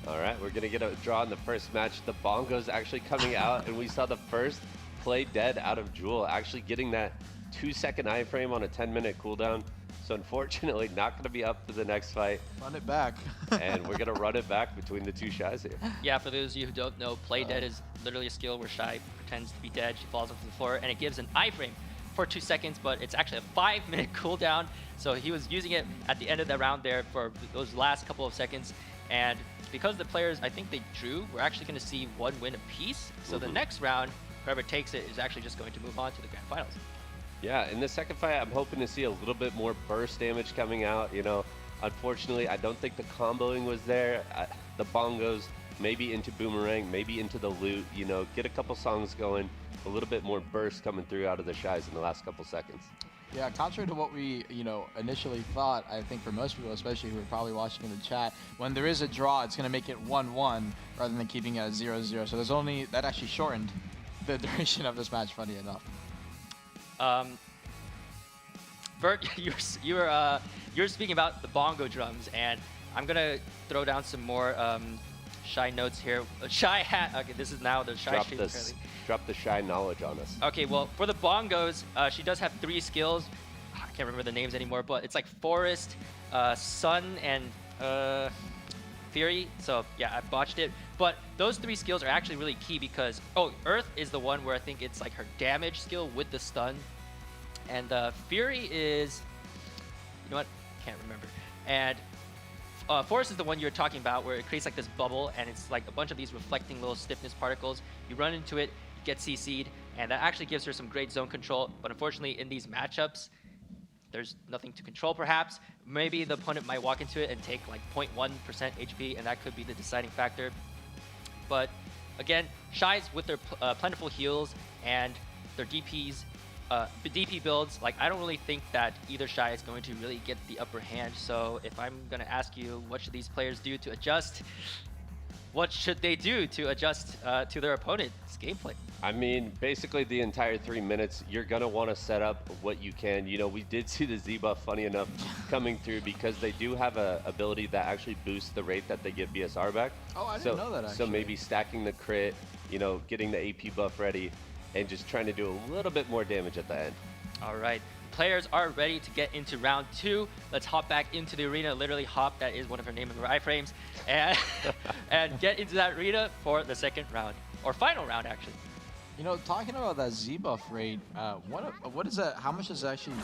All right, we're going to get a draw in the first match. The bongos actually coming out, and we saw the first play dead out of Jewel, actually getting that 2-second iframe on a 10-minute cooldown. So unfortunately, not going to be up for the next fight. Run it back. And we're going to run it back between the two Shais here. Yeah, for those of you who don't know, play dead is literally a skill where Shai pretends to be dead. She falls onto the floor, and it gives an iframe for 2 seconds, but it's actually a 5-minute cooldown. So he was using it at the end of the round there for those last couple of seconds. And because the players, I think they drew, we're actually going to see 1 win apiece. So the next round, whoever takes it is actually just going to move on to the grand finals. Yeah, in the second fight, I'm hoping to see a little bit more burst damage coming out. You know, unfortunately, I don't think the comboing was there. The bongos, maybe into Boomerang, maybe into the loot, you know, get a couple songs going, a little bit more burst coming through out of the Shais in the last couple seconds. Yeah, contrary to what we, initially thought, I think for most people, especially who are probably watching in the chat, when there is a draw, it's going to make it 1-1 rather than keeping it at 0-0. So there's only, that actually shortened the duration of this match, funny enough. Vert, you're speaking about the bongo drums, and I'm gonna throw down some more Shai notes here. Shai hat. Okay, this is now the Shai stream. Drop the Shai knowledge on us. Okay, well for the bongos, she does have 3 skills. I can't remember the names anymore, but it's like Forest, Sun, and Fury. So yeah, I botched it. But those 3 skills are actually really key because Earth is the one where I think it's like her damage skill with the stun. And Fury is, you know what? Can't remember. And Forest is the one you're talking about where it creates like this bubble and it's like a bunch of these reflecting little stiffness particles. You run into it, you get CC'd, and that actually gives her some great zone control. But unfortunately, in these matchups, there's nothing to control perhaps. Maybe the opponent might walk into it and take like 0.1% HP, and that could be the deciding factor. But again, Shai's with their plentiful heals and their DPs, DP builds, like I don't really think that either Shai is going to really get the upper hand. So if I'm going to ask you, what should these players do to adjust? What should they do to adjust to their opponent's gameplay? I mean, basically the entire 3 minutes, you're going to want to set up what you can. You know, we did see the Z buff, funny enough, coming through because they do have an ability that actually boosts the rate that they get BSR back. Oh, I didn't know that, actually. So maybe stacking the crit, you know, getting the AP buff ready, and just trying to do a little bit more damage at the end. All right, players are ready to get into round 2. Let's hop back into the arena. Literally hop, that is one of her name in her iframes, and and get into that arena for the second round, or final round actually. You know, talking about that Z buff rate, what is that? How much does it actually,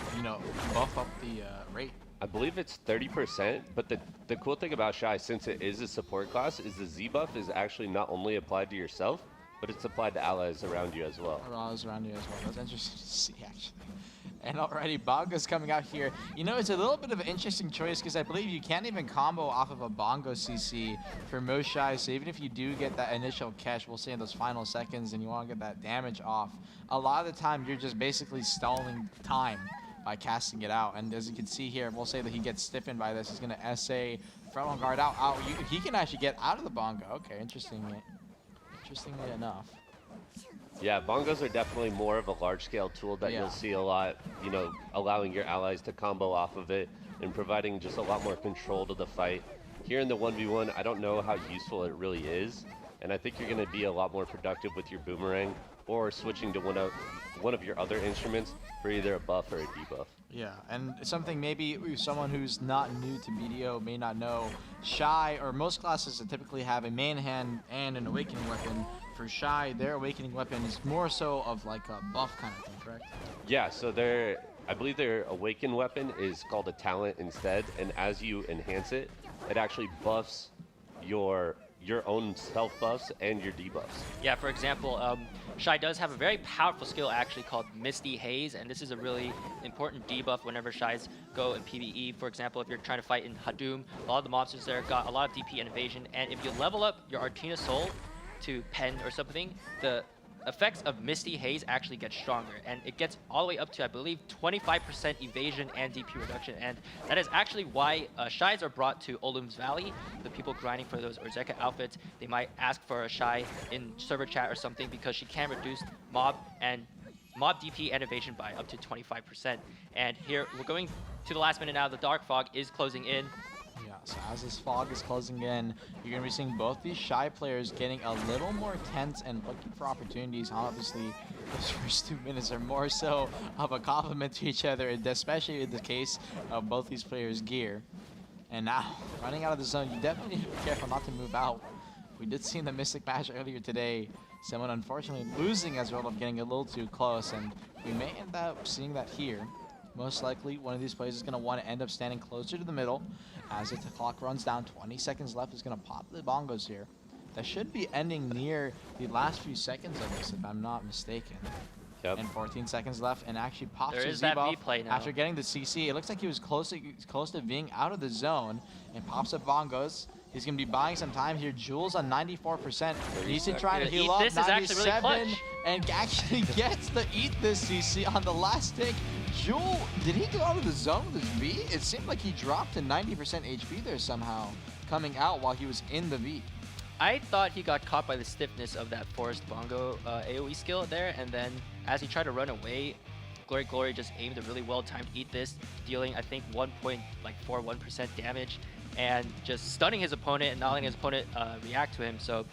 buff up the rate? I believe it's 30%, but the cool thing about Shai, since it is a support class, is the Z buff is actually not only applied to yourself, but it's applied to allies around you as well. Allies around you as well. That's interesting to see, actually. And already, Bongo's coming out here. You know, it's a little bit of an interesting choice because I believe you can't even combo off of a Bongo CC for most Shai. So even if you do get that initial catch, we'll say in those final seconds, and you want to get that damage off, a lot of the time you're just basically stalling time by casting it out. And as you can see here, we'll say that he gets stiffened by this. He's going to SA front on guard out. He can actually get out of the Bongo. Okay, interestingly enough. Yeah, bongos are definitely more of a large-scale tool that you'll see a lot, you know, allowing your allies to combo off of it and providing just a lot more control to the fight. Here in the 1v1, I don't know how useful it really is, and I think you're going to be a lot more productive with your Boomerang or switching to one of your other instruments for either a buff or a debuff. Yeah, and something maybe someone who's not new to BDO may not know, Shai, or most classes that typically have a main hand and an awakening weapon. For Shai, their awakening weapon is more so of like a buff kind of thing, correct? Yeah, so I believe their awakened weapon is called a talent instead, and as you enhance it, it actually buffs your own self buffs and your debuffs. Yeah, for example, Shai does have a very powerful skill actually called Misty Haze, and this is a really important debuff whenever Shais go in PvE. For example, if you're trying to fight in Hadum, a lot of the monsters there got a lot of DP and evasion, and if you level up your Artina Soul to Pen or something, the effects of Misty Haze actually get stronger, and it gets all the way up to, I believe, 25% evasion and DP reduction, and that is actually why Shais are brought to Olum's Valley. The people grinding for those Urzeka outfits, they might ask for a Shai in server chat or something because she can reduce mob DP and evasion by up to 25%. And here, we're going to the last minute now. The Dark Fog is closing in. Yeah, so as this fog is closing in, you're going to be seeing both these Shai players getting a little more tense and looking for opportunities. Obviously, those first 2 minutes are more so of a compliment to each other, especially in the case of both these players' gear. And now, running out of the zone, you definitely need to be careful not to move out. We did see in the Mystic match earlier today, someone unfortunately losing as a result of getting a little too close, and we may end up seeing that here. most likely one of these players is going to want to end up standing closer to the middle. As the clock runs down, 20 seconds left, is going to pop the bongos here. That should be ending near the last few seconds of this, if I'm not mistaken. Yep. And 14 seconds left, and actually pops There his is that debuff V play now. after getting the CC. It looks like he was close to being out of the zone, and pops up bongos. He's going to be buying some time here. Jules on 94%. Needs to try to Eat heal up. This is actually really 97, clutch. and actually gets the eat this CC on the last tick. Jewel, did he go out of the zone with his V? It seemed like he dropped to 90% HP there somehow, coming out while he was in the V. I thought he got caught by the stiffness of that Forest Bongo AoE skill there, and then as he tried to run away, Glory just aimed a really well-timed Eat This, dealing I think 1.41% damage, and just stunning his opponent and not letting his opponent react to him. So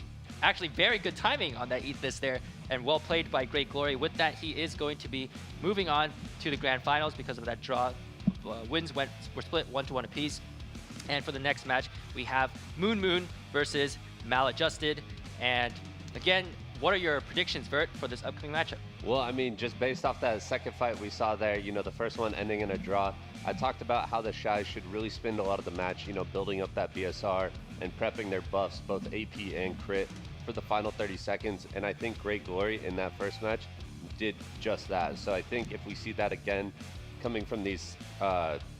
actually very good timing on that Eat This there, and well played by Great Glory. With that, he is going to be moving on to the grand finals because of that draw. Wins were split 1-1 apiece. And for the next match, we have Moon versus Maladjusted. And again, what are your predictions, Vert, for this upcoming matchup? Well, I mean, just based off that second fight we saw there, you know, the first one ending in a draw, I talked about how the Shai should really spend a lot of the match, you know, building up that BSR and prepping their buffs, both AP and crit, for the final 30 seconds. And I think Great Glory in that first match did just that. So I think if we see that again coming from these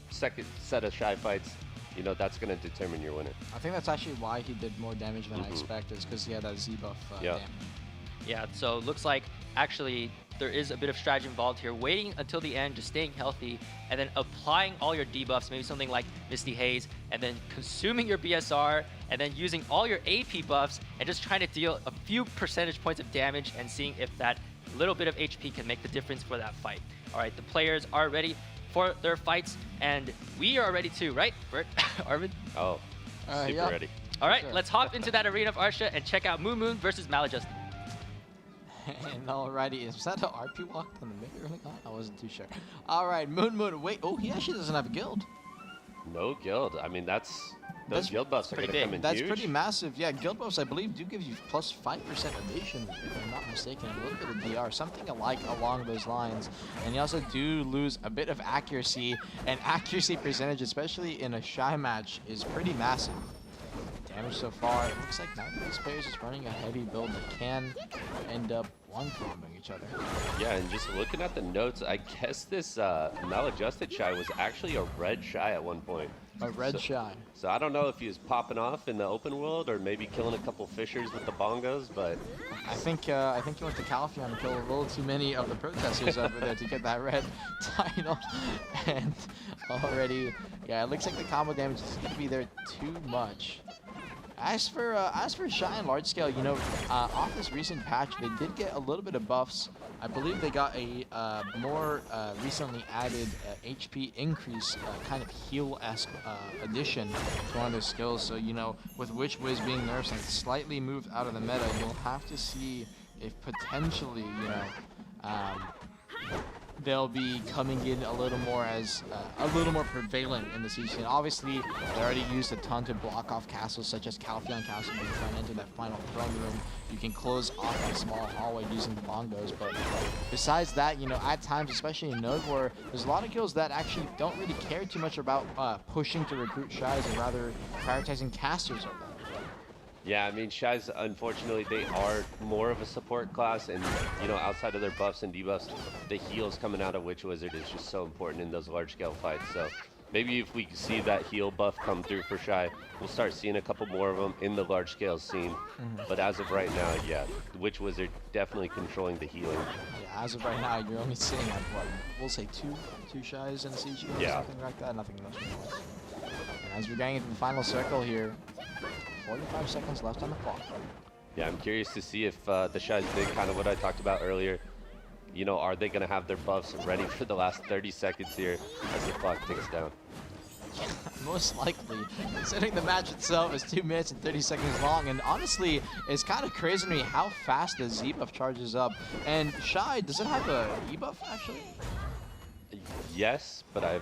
second set of Shai fights, you know, that's going to determine your winner. I think that's actually why he did more damage than I expected, is because he had that Z buff damage. Yeah, so it looks like actually there is a bit of strategy involved here. Waiting until the end, just staying healthy, and then applying all your debuffs, maybe something like Misty Haze, and then consuming your BSR, and then using all your AP buffs, and just trying to deal a few percentage points of damage and seeing if that little bit of HP can make the difference for that fight. All right, the players are ready for their fights, and we are ready too, right, Vert? Armin? Oh, super yeah. ready. All right, let's hop into that arena of Arsha and check out Moon versus Maladjusted. And alrighty, is that an RP walk on the mid early on? I wasn't too sure. Alright, Moon, wait, oh, he actually doesn't have a guild. No guild. I mean, those guild buffs are going to come in That's huge. pretty massive. Yeah, guild buffs, I believe, do give you plus 5% evasion, if I'm not mistaken, a little bit of DR, something along those lines. And you also do lose a bit of accuracy, and accuracy percentage, especially in a Shai match, is pretty massive. Damage so far, it looks like neither of these players is running a heavy build that can end up one-comboing each other. Yeah, and just looking at the notes, I guess this Maladjusted Shai was actually a red Shai at one point. A red Shai. So I don't know if he was popping off in the open world or maybe killing a couple fishers with the bongos, but I think he went to Calphion and killed a little too many of the protesters over there to get that red title. And already, yeah, it looks like the combo damage is going to be there too much. As for Shai and large scale, you know, off this recent patch, they did get a little bit of buffs. I believe they got a more recently added HP increase, kind of heal-esque addition to one of their skills. So, you know, with Witch Wiz being nerfed and slightly moved out of the meta, you'll have to see if potentially, you know, they'll be coming in a little more as a little more prevalent in the CC. And obviously, they already used a ton to block off castles such as Calphion Castle. When you try and enter that final throne room, you can close off a small hallway using the bongos. But besides that, you know, at times, especially in Node, where there's a lot of kills that actually don't really care too much about pushing to recruit Shais and rather prioritizing casters over them. yeah, I mean, Shai's, unfortunately, they are more of a support class, and, you know, outside of their buffs and debuffs, the heals coming out of Witch Wizard is just so important in those large-scale fights. So maybe if we see that heal buff come through for Shai, we'll start seeing a couple more of them in the large-scale scene. But as of right now, yeah, the Witch Wizard definitely controlling the healing. Yeah, as of right now, you're only seeing, what, we'll say two Shais in a CG or something like that, nothing much more. And as we're getting into the final circle here, 45 seconds left on the clock. Yeah, I'm curious to see if the Shai's did kind of what I talked about earlier. You know, are they going to have their buffs ready for the last 30 seconds here as the clock ticks down? Yeah, most likely, considering the match itself is 2 minutes and 30 seconds long, and honestly, it's kind of crazy to me how fast the Z buff charges up. And Shai, does it have a E buff actually? Yes, but I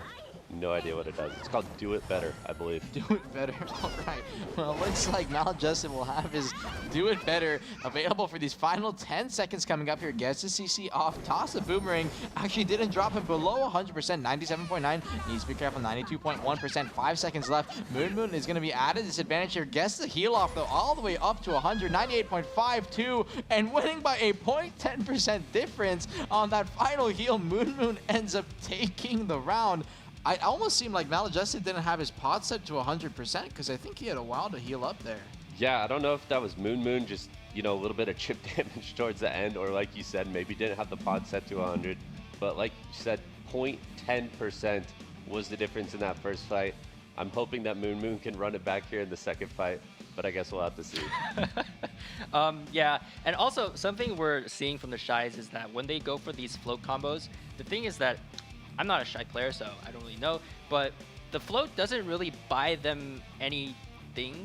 no idea what it does. It's called Do It Better, I believe. Do it better. All right. Well, it looks like Maladjusted will have his Do It Better available for these final 10 seconds coming up here. Gets the CC off, toss the boomerang. Actually didn't drop him below 100%, 97.9. Needs to be careful, 92.1%. 5 seconds left. Moon is going to be at a disadvantage here. Gets the heal off, though, all the way up to 198.52 and winning by a 0.10% difference on that final heal. Moon ends up taking the round. I almost seemed like Maladjusted didn't have his pod set to 100% because I think he had a while to heal up there. Yeah, I don't know if that was Moon just, you know, a little bit of chip damage towards the end, or like you said, maybe didn't have the pod set to 100. But like you said, 0.10% was the difference in that first fight. I'm hoping that Moon can run it back here in the second fight, but I guess we'll have to see. Yeah, and also something we're seeing from the Shais is that when they go for these float combos, the thing is that I'm not a Shai player, so I don't really know, but the float doesn't really buy them anything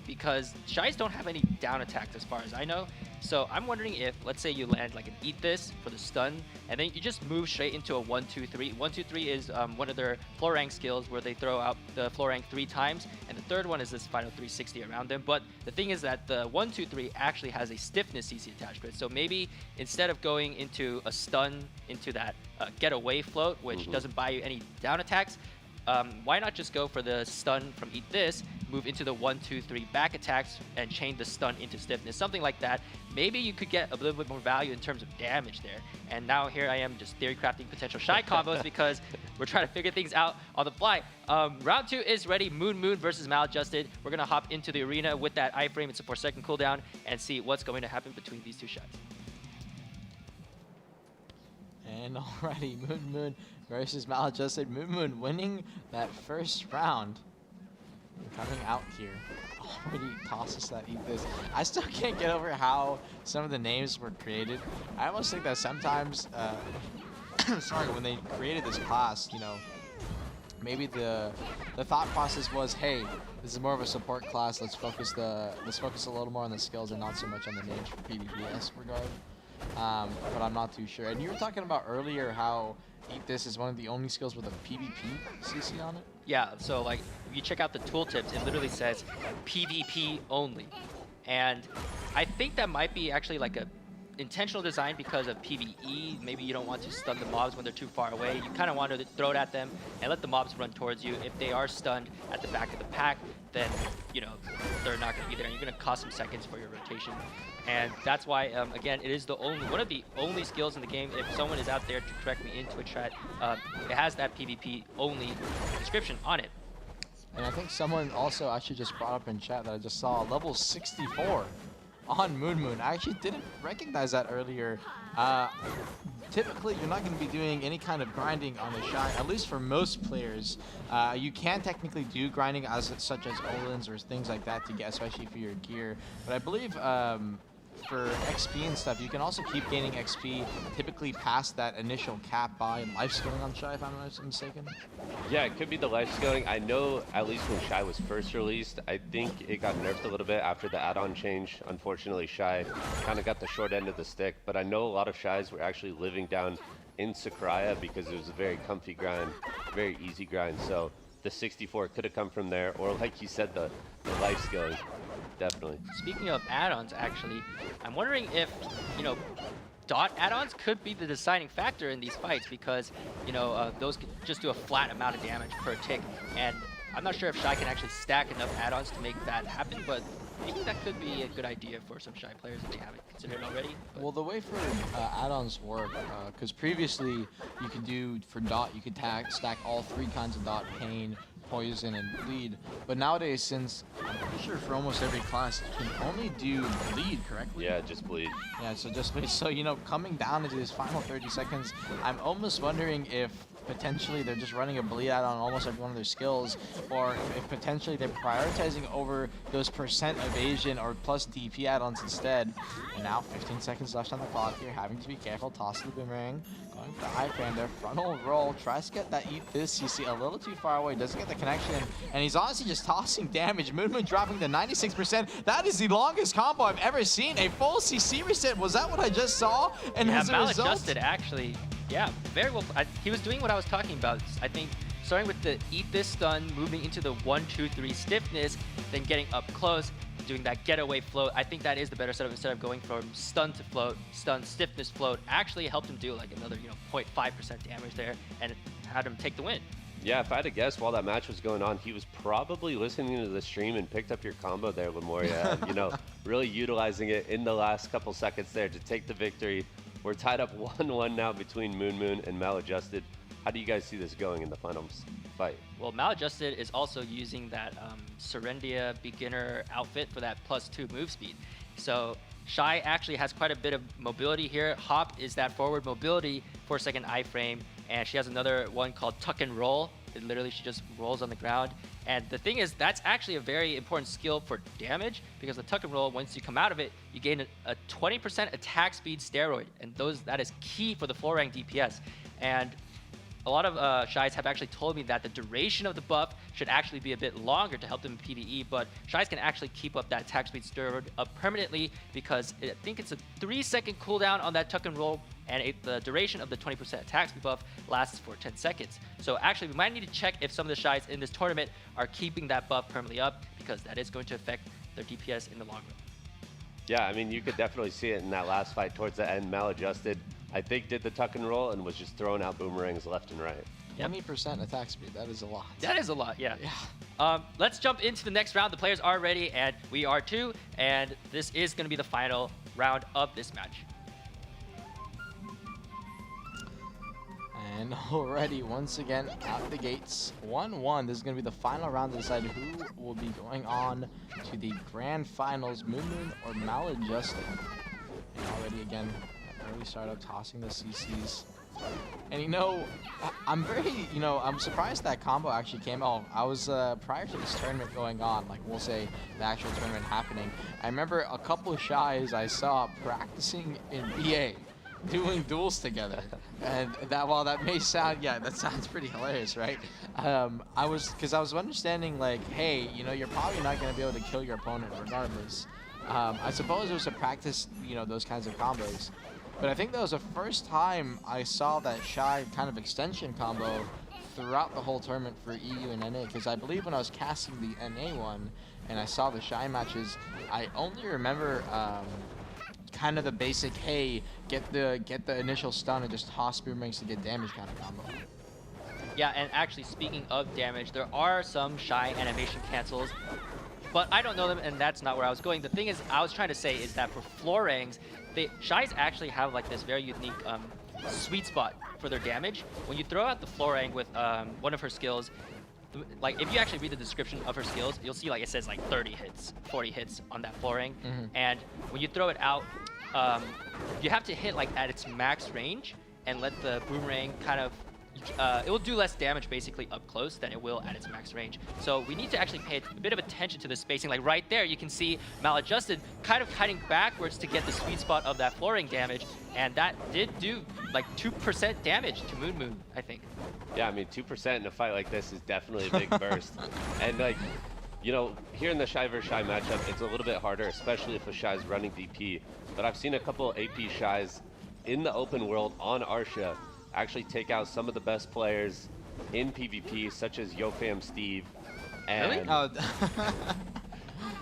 because Shais don't have any down attacks as far as I know. So I'm wondering if, let's say you land like an Eat This for the stun, and then you just move straight into a 1-2-3. 1-2-3 is one of their floor rank skills where they throw out the floor rank 3 times, and the third one is this final 360 around them. But the thing is that the 1-2-3 actually has a stiffness CC attached to it. So maybe instead of going into a stun into that getaway float, which doesn't buy you any down attacks, why not just go for the stun from Eat This, move into the 1-2-3 back attacks, and chain the stun into stiffness, something like that. Maybe you could get a little bit more value in terms of damage there. And now here I am just theory crafting potential Shai combos because we're trying to figure things out on the fly. Round 2 is ready. Moon versus Maladjusted. We're going to hop into the arena with that iframe. It's a 4-second cooldown and see what's going to happen between these two Shais. And already Moon versus Maladjusted. Moon winning that first round. Coming out here. Already tosses that Eat This. I still can't get over how some of the names were created. I almost think that sometimes, sorry, when they created this class, you know, maybe the thought process was, hey, this is more of a support class. Let's focus a little more on the skills and not so much on the names for PvP's regard. But I'm not too sure. And you were talking about earlier how Eat This is one of the only skills with a PvP CC on it. Yeah, so like if you check out the tooltips, it literally says PvP only. And I think that might be actually like a intentional design because of PvE. Maybe you don't want to stun the mobs when they're too far away. You kind of want to throw it at them and let the mobs run towards you. If they are stunned at the back of the pack, then, you know, they're not going to be there. And you're going to cost some seconds for your rotation. And that's why, again, it is the only one of the only skills in the game. If someone is out there to correct me in Twitch chat, it has that PvP only description on it. And I think someone also actually just brought up in chat that I just saw level 64 on Moon. I actually didn't recognize that earlier. Typically, you're not going to be doing any kind of grinding on the Shai, at least for most players. You can technically do grinding such as Olins or things like that to get, especially for your gear. But I believe for XP and stuff, you can also keep gaining XP typically past that initial cap by life scaling on Shai, if I'm not mistaken. Yeah, it could be the life scaling. I know at least when Shai was first released, I think it got nerfed a little bit after the add-on change. Unfortunately, Shai kind of got the short end of the stick, but I know a lot of Shais were actually living down in Sakurai because it was a very comfy grind, very easy grind. So the 64 could have come from there, or like you said, the life scaling. Definitely. Speaking of add-ons, actually, I'm wondering if, you know, dot add-ons could be the deciding factor in these fights because, you know, those could just do a flat amount of damage per tick. And I'm not sure if Shai can actually stack enough add-ons to make that happen, but I think that could be a good idea for some Shai players if they haven't considered already. But well, the way for add-ons work, because previously you could do, for dot, you could stack all 3 kinds of dot, pain, poison, and bleed. But nowadays, since I'm pretty sure for almost every class, you can only do bleed, correctly? Yeah, just bleed. Yeah, so just bleed. So, you know, coming down into this final 30 seconds, I'm almost wondering if potentially they're just running a bleed out on almost every one of their skills, or if potentially they're prioritizing over those percent evasion or plus DP add-ons instead. And now 15 seconds left on the clock here, having to be careful, tossing the boomerang, going for the high fan there, frontal roll, tries to get that Eat This, you see a little too far away, doesn't get the connection, and he's honestly just tossing damage. Moon dropping to 96%. That is the longest combo I've ever seen. A full CC reset, was that what I just saw? And yeah, as a result, Maladjusted actually. Yeah, very well. He was doing what I was talking about. I think starting with the eat this stun, moving into the 1-2-3 stiffness, then getting up close, doing that getaway float. I think that is the better setup instead of going from stun to float, stun, stiffness, float. Actually helped him do like another 0.5% damage there and had him take the win. Yeah, if I had to guess, while that match was going on, he was probably listening to the stream and picked up your combo there, Lemoria, and, really utilizing it in the last couple seconds there to take the victory. We're tied up 1-1 now between Moon and Maladjusted. How do you guys see this going in the final fight? Well, Maladjusted is also using that Serendia beginner outfit for that +2 move speed. So Shai actually has quite a bit of mobility here. Hop is that forward mobility for second iframe, and she has another one called tuck and roll. Literally, she just rolls on the ground. And the thing is, that's actually a very important skill for damage, because the tuck and roll, once you come out of it, you gain a 20% attack speed steroid, and that is key for the floor rank DPS. And a lot of Shais have actually told me that the duration of the buff should actually be a bit longer to help them in PvE, but Shais can actually keep up that attack speed steroid up permanently, because I think it's a 3-second cooldown on that tuck and roll, and the duration of the 20% attack speed buff lasts for 10 seconds. So actually, we might need to check if some of the Shais in this tournament are keeping that buff permanently up, because that is going to affect their DPS in the long run. Yeah, I mean, you could definitely see it in that last fight towards the end. Maladjusted, I think, did the tuck and roll and was just throwing out boomerangs left and right. 20% attack speed, that is a lot. That is a lot, yeah. Let's jump into the next round. The players are ready, and we are too, and this is going to be the final round of this match. And already, once again, out the gates, 1-1. This is going to be the final round to decide who will be going on to the grand finals, Moon or Maladjusted. And already, again, early startup, tossing the CCs. And I'm very, I'm surprised that combo actually came out. I was, prior to this tournament going on, like we'll say the actual tournament happening, I remember a couple of Shais I saw practicing in BA, doing duels together. And while that may sound, that sounds pretty hilarious, right? I was understanding like, hey, you're probably not going to be able to kill your opponent regardless. I suppose it was to practice, those kinds of combos. But I think that was the first time I saw that Shai kind of extension combo throughout the whole tournament for EU and NA, because I believe when I was casting the NA one and I saw the Shai matches, I only remember kind of the basic, hey, get the initial stun and just toss boomerangs to get damage kind of combo. Yeah, and actually, speaking of damage, there are some Shai animation cancels, but I don't know them, and that's not where I was going. The thing is, I was trying to say is that for floor ranks, Shais actually have like this very unique sweet spot for their damage. When you throw out the floor rank with one of her skills, like if you actually read the description of her skills, you'll see like it says like 30 hits, 40 hits on that floor rank. And when you throw it out, you have to hit like at its max range and let the boomerang kind of it will do less damage basically up close than it will at its max range. So we need to actually pay a bit of attention to the spacing. Like right there, you can see Maladjusted kind of cutting backwards to get the sweet spot of that flooring damage, and that did do like 2% damage to Moon, I think. Yeah, I mean, 2% in a fight like this is definitely a big burst. And like, here in the Shai vs Shai matchup, it's a little bit harder, especially if a Shai's running DP. But I've seen a couple AP Shais in the open world on Arsha actually take out some of the best players in PvP, such as YoFam Steve. And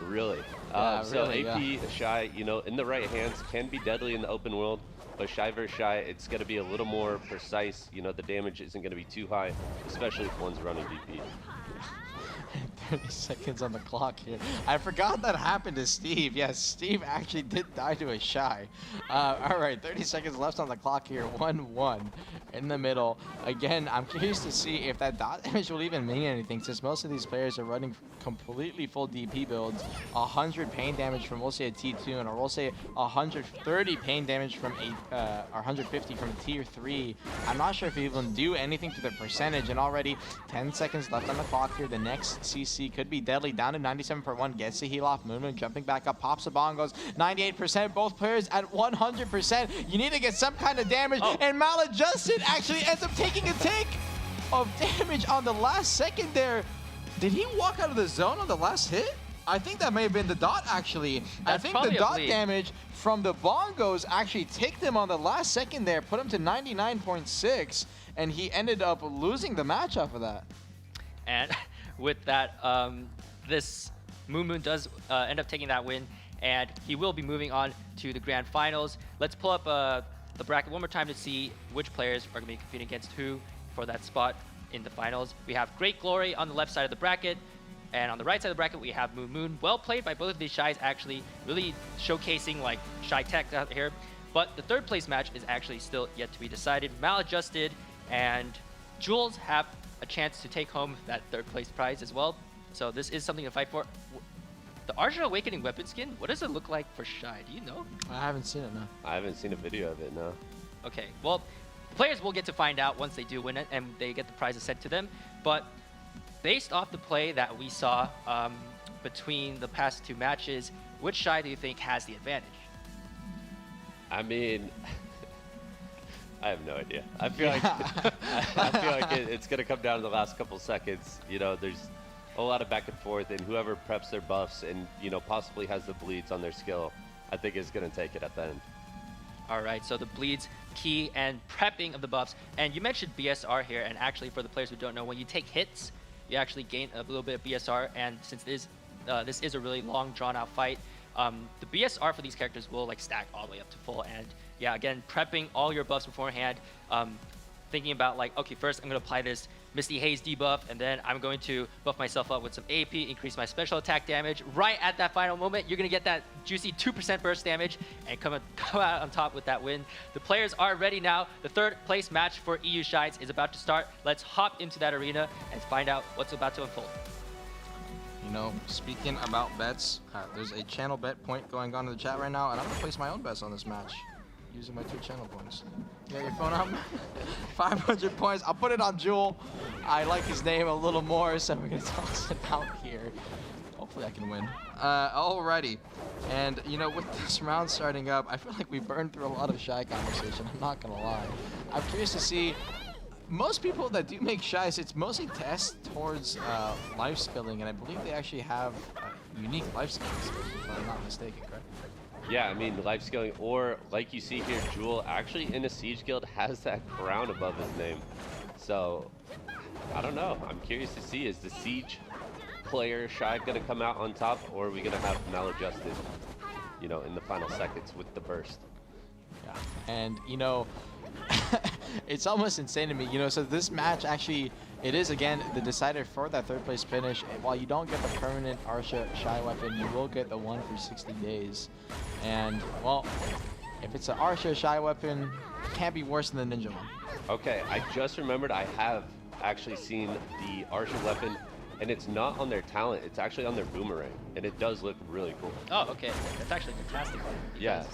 really? So AP Shai, in the right hands can be deadly in the open world, but Shai vs Shai, it's going to be a little more precise. The damage isn't going to be too high, especially if one's running DP. 30 seconds on the clock here. I forgot that happened to Steve. Yes, Steve actually did die to a Shai. All right, 30 seconds left on the clock here. 1-1 in the middle. Again, I'm curious to see if that dot damage will even mean anything, since most of these players are running completely full DP builds. 100 pain damage from, we'll say, a T2, or we'll say 130 pain damage from or 150 from a Tier 3. I'm not sure if you even do anything to the percentage, and already 10 seconds left on the clock here. The next CC could be deadly. Down to 97%, gets the heal off. Moon jumping back up, pops the bongos. 98%, both players at 100%. You need to get some kind of damage, and Maladjusted actually ends up taking a take of damage on the last second there. Did he walk out of the zone on the last hit? I think that may have been the dot, actually. I think the dot damage from the bongos actually ticked him on the last second there, put him to 99.6. and he ended up losing the match off of that. And with that, this Moon does end up taking that win, and he will be moving on to the grand finals. Let's pull up the bracket one more time to see which players are going to be competing against who for that spot in the finals. We have Great Glory on the left side of the bracket, and on the right side of the bracket, we have Moon. Well played by both of these Shais, actually really showcasing like Shai tech out here. But the third place match is actually still yet to be decided. Maladjusted and Jules have a chance to take home that third place prize as well. So this is something to fight for. The Arsha Awakening weapon skin, what does it look like for Shai? Do you know? I haven't seen it, no. I haven't seen a video of it, no. Okay, well, players will get to find out once they do win it and they get the prizes sent to them. But based off the play that we saw between the past two matches, which Shai do you think has the advantage? I mean, I have no idea. I feel like I feel like it's gonna come down to the last couple seconds. You know, there's a lot of back and forth, and whoever preps their buffs and possibly has the bleeds on their skill, I think is gonna take it at the end. All right, so the bleeds, key, and prepping of the buffs. And you mentioned BSR here, and actually for the players who don't know, when you take hits, you actually gain a little bit of BSR. And since this is a really long, drawn-out fight, the BSR for these characters will like stack all the way up to full. And yeah, again, prepping all your buffs beforehand, thinking about like, okay, first I'm gonna apply this Misty Haze debuff, and then I'm going to buff myself up with some AP, increase my special attack damage. Right at that final moment, you're gonna get that juicy 2% burst damage and come out on top with that win. The players are ready now. The third place match for EU Shites is about to start. Let's hop into that arena and find out what's about to unfold. You know, speaking about bets, there's a channel bet point going on in the chat right now, and I'm gonna place my own bets on this match using my 2 channel points. You got your phone out? 500 points. I'll put it on Jewel. I like his name a little more, so we're gonna toss it out here. Hopefully I can win. Alrighty. And you know, with this round starting up, I feel like we burned through a lot of Shai conversation. I'm not gonna lie. I'm curious to see. Most people that do make Shais, it's mostly test towards life skilling, and I believe they actually have unique life skills, if I'm not mistaken, correct? Yeah, I mean, life scaling, or like you see here, Jewel actually in a Siege Guild has that crown above his name. So, I don't know. I'm curious to see, is the Siege player Shai gonna come out on top, or are we gonna have maladjusted, in the final seconds with the burst? Yeah, and it's almost insane to me, so this match actually, it is again the decider for that third place finish. And while you don't get the permanent Arsha Shai weapon, you will get the one for 60 days. And well, if it's an Arsha Shai weapon, it can't be worse than the ninja one. Okay, I just remembered I have actually seen the Arsha weapon, and it's not on their talent, it's actually on their boomerang, and it does look really cool. Oh, okay. That's actually fantastic. Yeah.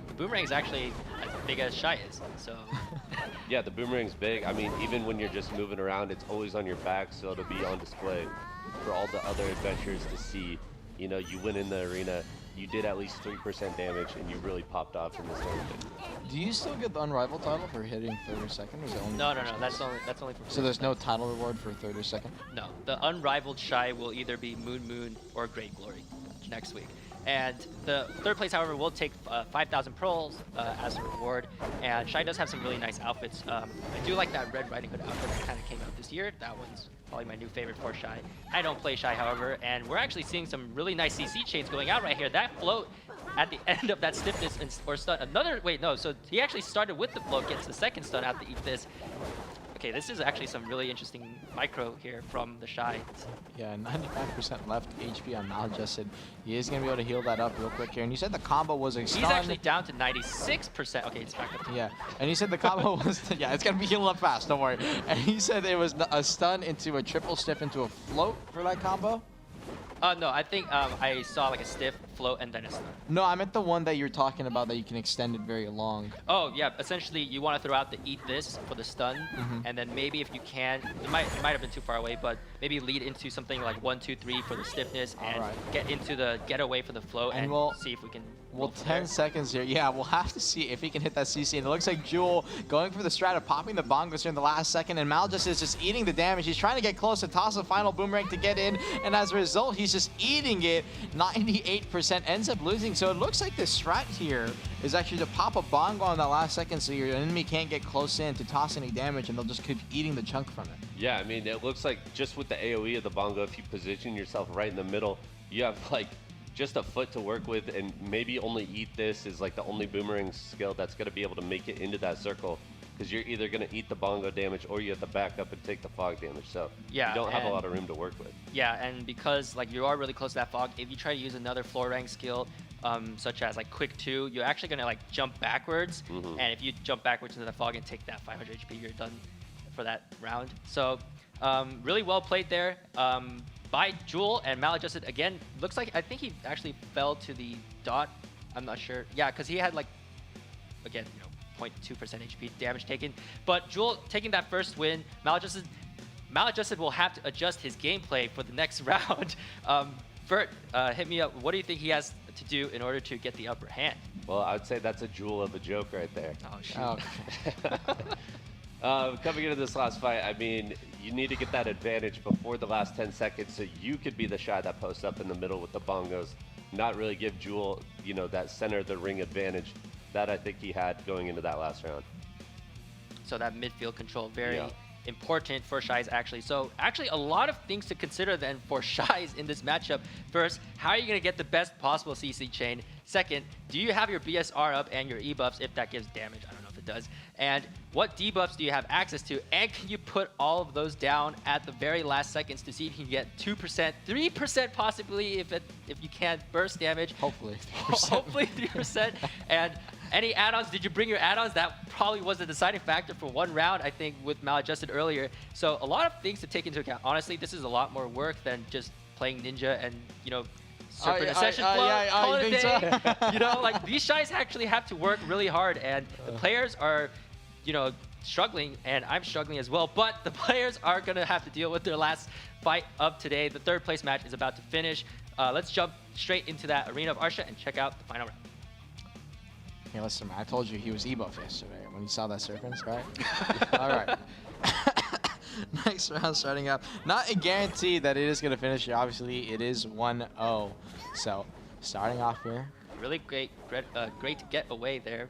The boomerang is actually as big as Shai is, so. Yeah, the boomerang's big. I mean, even when you're just moving around, it's always on your back, so it'll be on display for all the other adventurers to see. You win in the arena, you did at least 3% damage, and you really popped off in this tournament. Do you still get the Unrivaled title for hitting 3rd or 2nd? Or is it only No. That's only for. So there's no title reward for 3rd or 2nd? No, the Unrivaled Shai will either be Moon or Great Glory next week. And the third place, however, will take 5,000 pearls as a reward. And Shai does have some really nice outfits. I do like that Red Riding Hood outfit that kind of came out this year. That one's probably my new favorite for Shai. I don't play Shai, however, and we're actually seeing some really nice CC chains going out right here. That float at the end of that stiffness or stun. So he actually started with the float, gets the second stun out to eat this. Okay, this is actually some really interesting micro here from the Shai. Yeah, 95% left HP on maladjusted. He is going to be able to heal that up real quick here. And you said the combo was a stun. He's actually down to 96%. Okay, it's back up. Yeah, and he said the combo was, yeah, it's going to be healed up fast, don't worry. And he said it was a stun into a triple stiff into a float for that combo. No, I think I saw like a stiff, float, and then a stun. No, I meant the one that you're talking about that you can extend it very long. Oh, yeah. Essentially, you want to throw out the eat this for the stun, and then maybe if you can, it might have been too far away, but maybe lead into something like 1, 2, 3 for the stiffness, and get into the getaway for the float, and we'll see if we can. Well, 10 seconds here. Yeah, we'll have to see if he can hit that CC. And it looks like Jewel going for the strat of popping the bongos here in the last second. And Maljus is just eating the damage. He's trying to get close to toss a final boomerang to get in. And as a result, he's just eating it. 98% ends up losing. So it looks like the strat here is actually to pop a bongo on that last second so your enemy can't get close in to toss any damage, and they'll just keep eating the chunk from it. Yeah, I mean, it looks like just with the AoE of the bongo, if you position yourself right in the middle, you have like just a foot to work with, and maybe only eat this is like the only boomerang skill that's going to be able to make it into that circle, because you're either going to eat the bongo damage or you have to back up and take the fog damage. So Yeah, you don't have a lot of room to work with. Yeah, and because like you are really close to that fog, if you try to use another floor rank skill, such as like quick 2, you're actually gonna like jump backwards, and if you jump backwards into the fog and take that 500 HP, you're done for that round. So really well played there by Jewel, and Maladjusted again. Looks like I think he actually fell to the dot. I'm not sure. Yeah, because he had like again 0.2% HP damage taken. But Jewel taking that first win. Maladjusted will have to adjust his gameplay for the next round. Vert, hit me up. What do you think he has to do in order to get the upper hand? Well, I would say that's a jewel of a joke right there. Oh, shoot. Coming into this last fight, I mean, you need to get that advantage before the last 10 seconds so you could be the Shai that posts up in the middle with the bongos, not really give Jewel, that center of the ring advantage that I think he had going into that last round. So that midfield control, very important for Shai's actually. So actually a lot of things to consider then for Shai's in this matchup. First, how are you going to get the best possible CC chain? Second, do you have your BSR up and your E-buffs if that gives damage? I don't know if it does. And what debuffs do you have access to? And can you put all of those down at the very last seconds to see if you can get 2%, 3% possibly if you can't burst damage? Hopefully 3%. Hopefully 3%. And any add-ons? Did you bring your add-ons? That probably was the deciding factor for one round, I think, with Maladjusted earlier. So a lot of things to take into account. Honestly, this is a lot more work than just playing Ninja and, Serpent Ascension flow, call it a day. Like these Shais actually have to work really hard, and the players are, struggling, and I'm struggling as well. But the players are going to have to deal with their last fight of today. The third place match is about to finish. Let's jump straight into that Arena of Arsha and check out the final round. Hey, listen, man, I told you he was E-buff yesterday when you saw that Serpent, right? All right. Next round starting up. Not a guarantee that it is going to finish here. Obviously, it is 1-0. So, starting off here. Really great getaway there.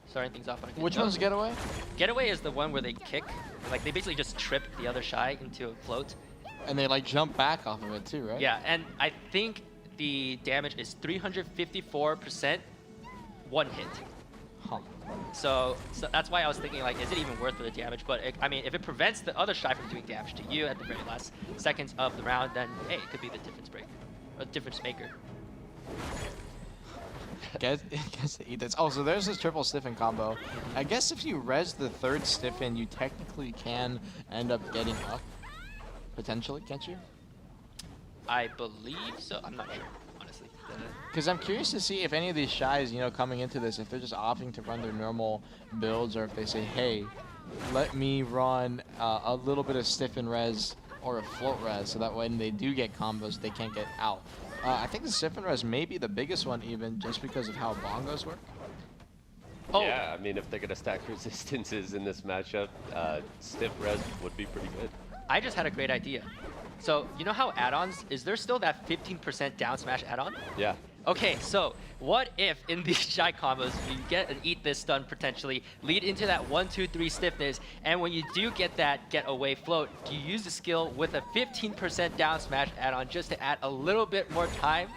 Starting things off on a good Which note. one's getaway? Getaway is the one where they kick. Like, they basically just trip the other Shai into a float. And they, like, jump back off of it, too, right? Yeah, and I think the damage is 354% one hit. Huh. So that's why I was thinking, like, is it even worth the damage? But, I mean, if it prevents the other Shai from doing damage to you at the very last seconds of the round, then, hey, it could be the difference breaker. Or difference maker. Gets to eat this. Oh, so there's this triple stiffen combo. I guess if you res the third stiffen, you technically can end up getting up. Potentially, can't you? I believe so. I'm not sure, honestly. Because I'm curious to see if any of these Shais, coming into this, if they're just opting to run their normal builds, or if they say, hey, let me run a little bit of stiffen res or a float res, so that when they do get combos, they can't get out. I think the stiffen res may be the biggest one, even just because of how bongos work. Oh. Yeah, I mean, if they're going to stack resistances in this matchup, stiff res would be pretty good. I just had a great idea. So, you know how add-ons, is there still that 15% down smash add-on? Yeah. Okay, so what if in these Shai combos you get an eat this stun potentially, lead into that 1-2-3 stiffness, and when you do get that get away float, do you use the skill with a 15% down smash add-on just to add a little bit more time?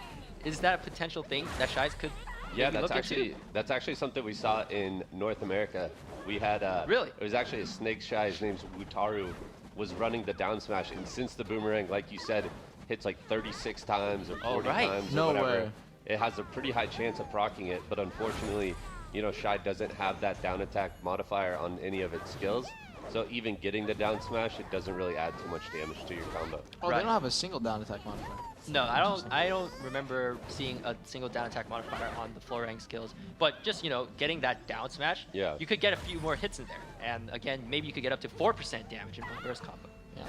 Is that a potential thing that Shais could maybe look into? That's actually something we saw in North America. We had really? It was actually a snake Shai. His name's Wutaru. Was running the down smash, and since the boomerang, like you said, hits like 36 times or 40 times or whatever, it has a pretty high chance of proccing it. But unfortunately, Shai doesn't have that down attack modifier on any of its skills. So even getting the down smash, it doesn't really add too much damage to your combo. Oh, they don't have a single down attack modifier. No, I don't remember seeing a single down attack modifier on the floor rank skills. But just, getting that down smash, you could get a few more hits in there. And again, maybe you could get up to 4% damage in one burst combo. Yeah.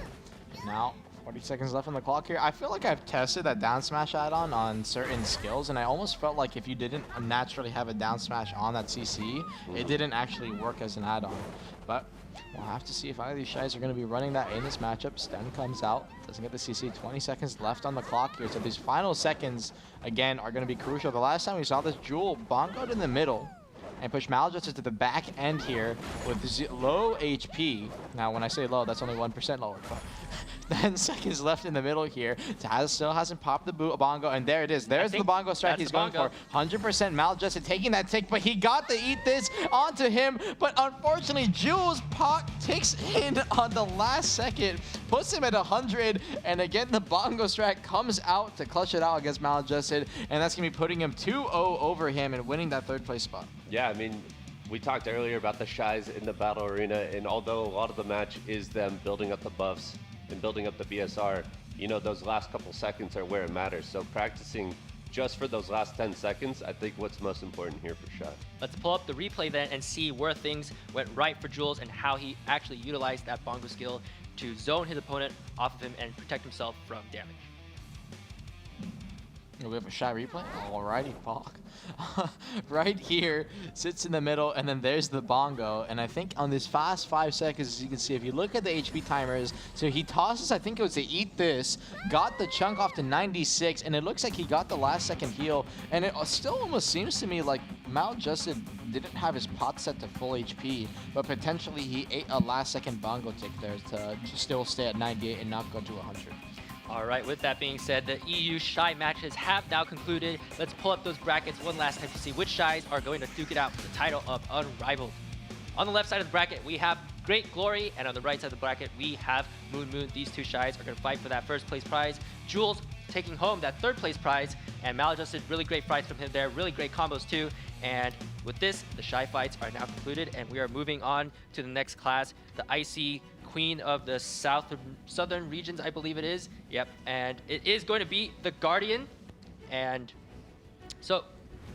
Now, 40 seconds left on the clock here. I feel like I've tested that down smash add-on on certain skills, and I almost felt like if you didn't naturally have a down smash on that CC, it didn't actually work as an add-on. But we'll have to see if either of these Shais are going to be running that in this matchup. Sten comes out, doesn't get the CC. 20 seconds left on the clock here. So these final seconds, again, are going to be crucial. The last time we saw this, Jewel bongoed in the middle. and push Maladjusted to the back end here with low HP. Now, when I say low, that's only 1% lower. But 10 seconds left in the middle here. Taz still hasn't popped the bongo, and there it is. There's the bongo strike he's going for. 100% Maladjusted taking that tick, but he got to eat this onto him. But unfortunately, Jules Pot ticks in on the last second, puts him at 100, and again, the bongo strike comes out to clutch it out against Maladjusted, and that's going to be putting him 2-0 over him and winning that third place spot. Yeah, I mean, we talked earlier about the Shais in the battle arena, and although a lot of the match is them building up the buffs and building up the BSR, you know, those last couple seconds are where it matters. So practicing just for those last 10 seconds, I think what's most important here for Shai. Let's pull up the replay then and see where things went right for Jules and how he actually utilized that bongo skill to zone his opponent off of him and protect himself from damage. We have a Shai replay. Alrighty, Falk. Right here, sits in the middle, and then there's the bongo. And I think on this fast 5 seconds, as you can see, if you look at the HP timers, so he tosses, I think it was to eat this, got the chunk off to 96, and it looks like he got the last second heal. And it still almost seems to me like Maladjusted didn't have his pot set to full HP, but potentially he ate a last second bongo tick there to still stay at 98 and not go to 100. All right, with that being said, the EU Shai matches have now concluded. Let's pull up those brackets one last time to see which Shais are going to duke it out for the title of Unrivaled. On the left side of the bracket, we have Great Glory, and on the right side of the bracket, we have Moon Moon. These two Shais are going to fight for that first place prize. Jules taking home that third place prize, and Maladjusted, really great fights from him there, really great combos too. And with this, the Shai fights are now concluded, and we are moving on to the next class, the Icy Queen of the southern regions, I believe it is. Yep, and it is going to be the Guardian. And so,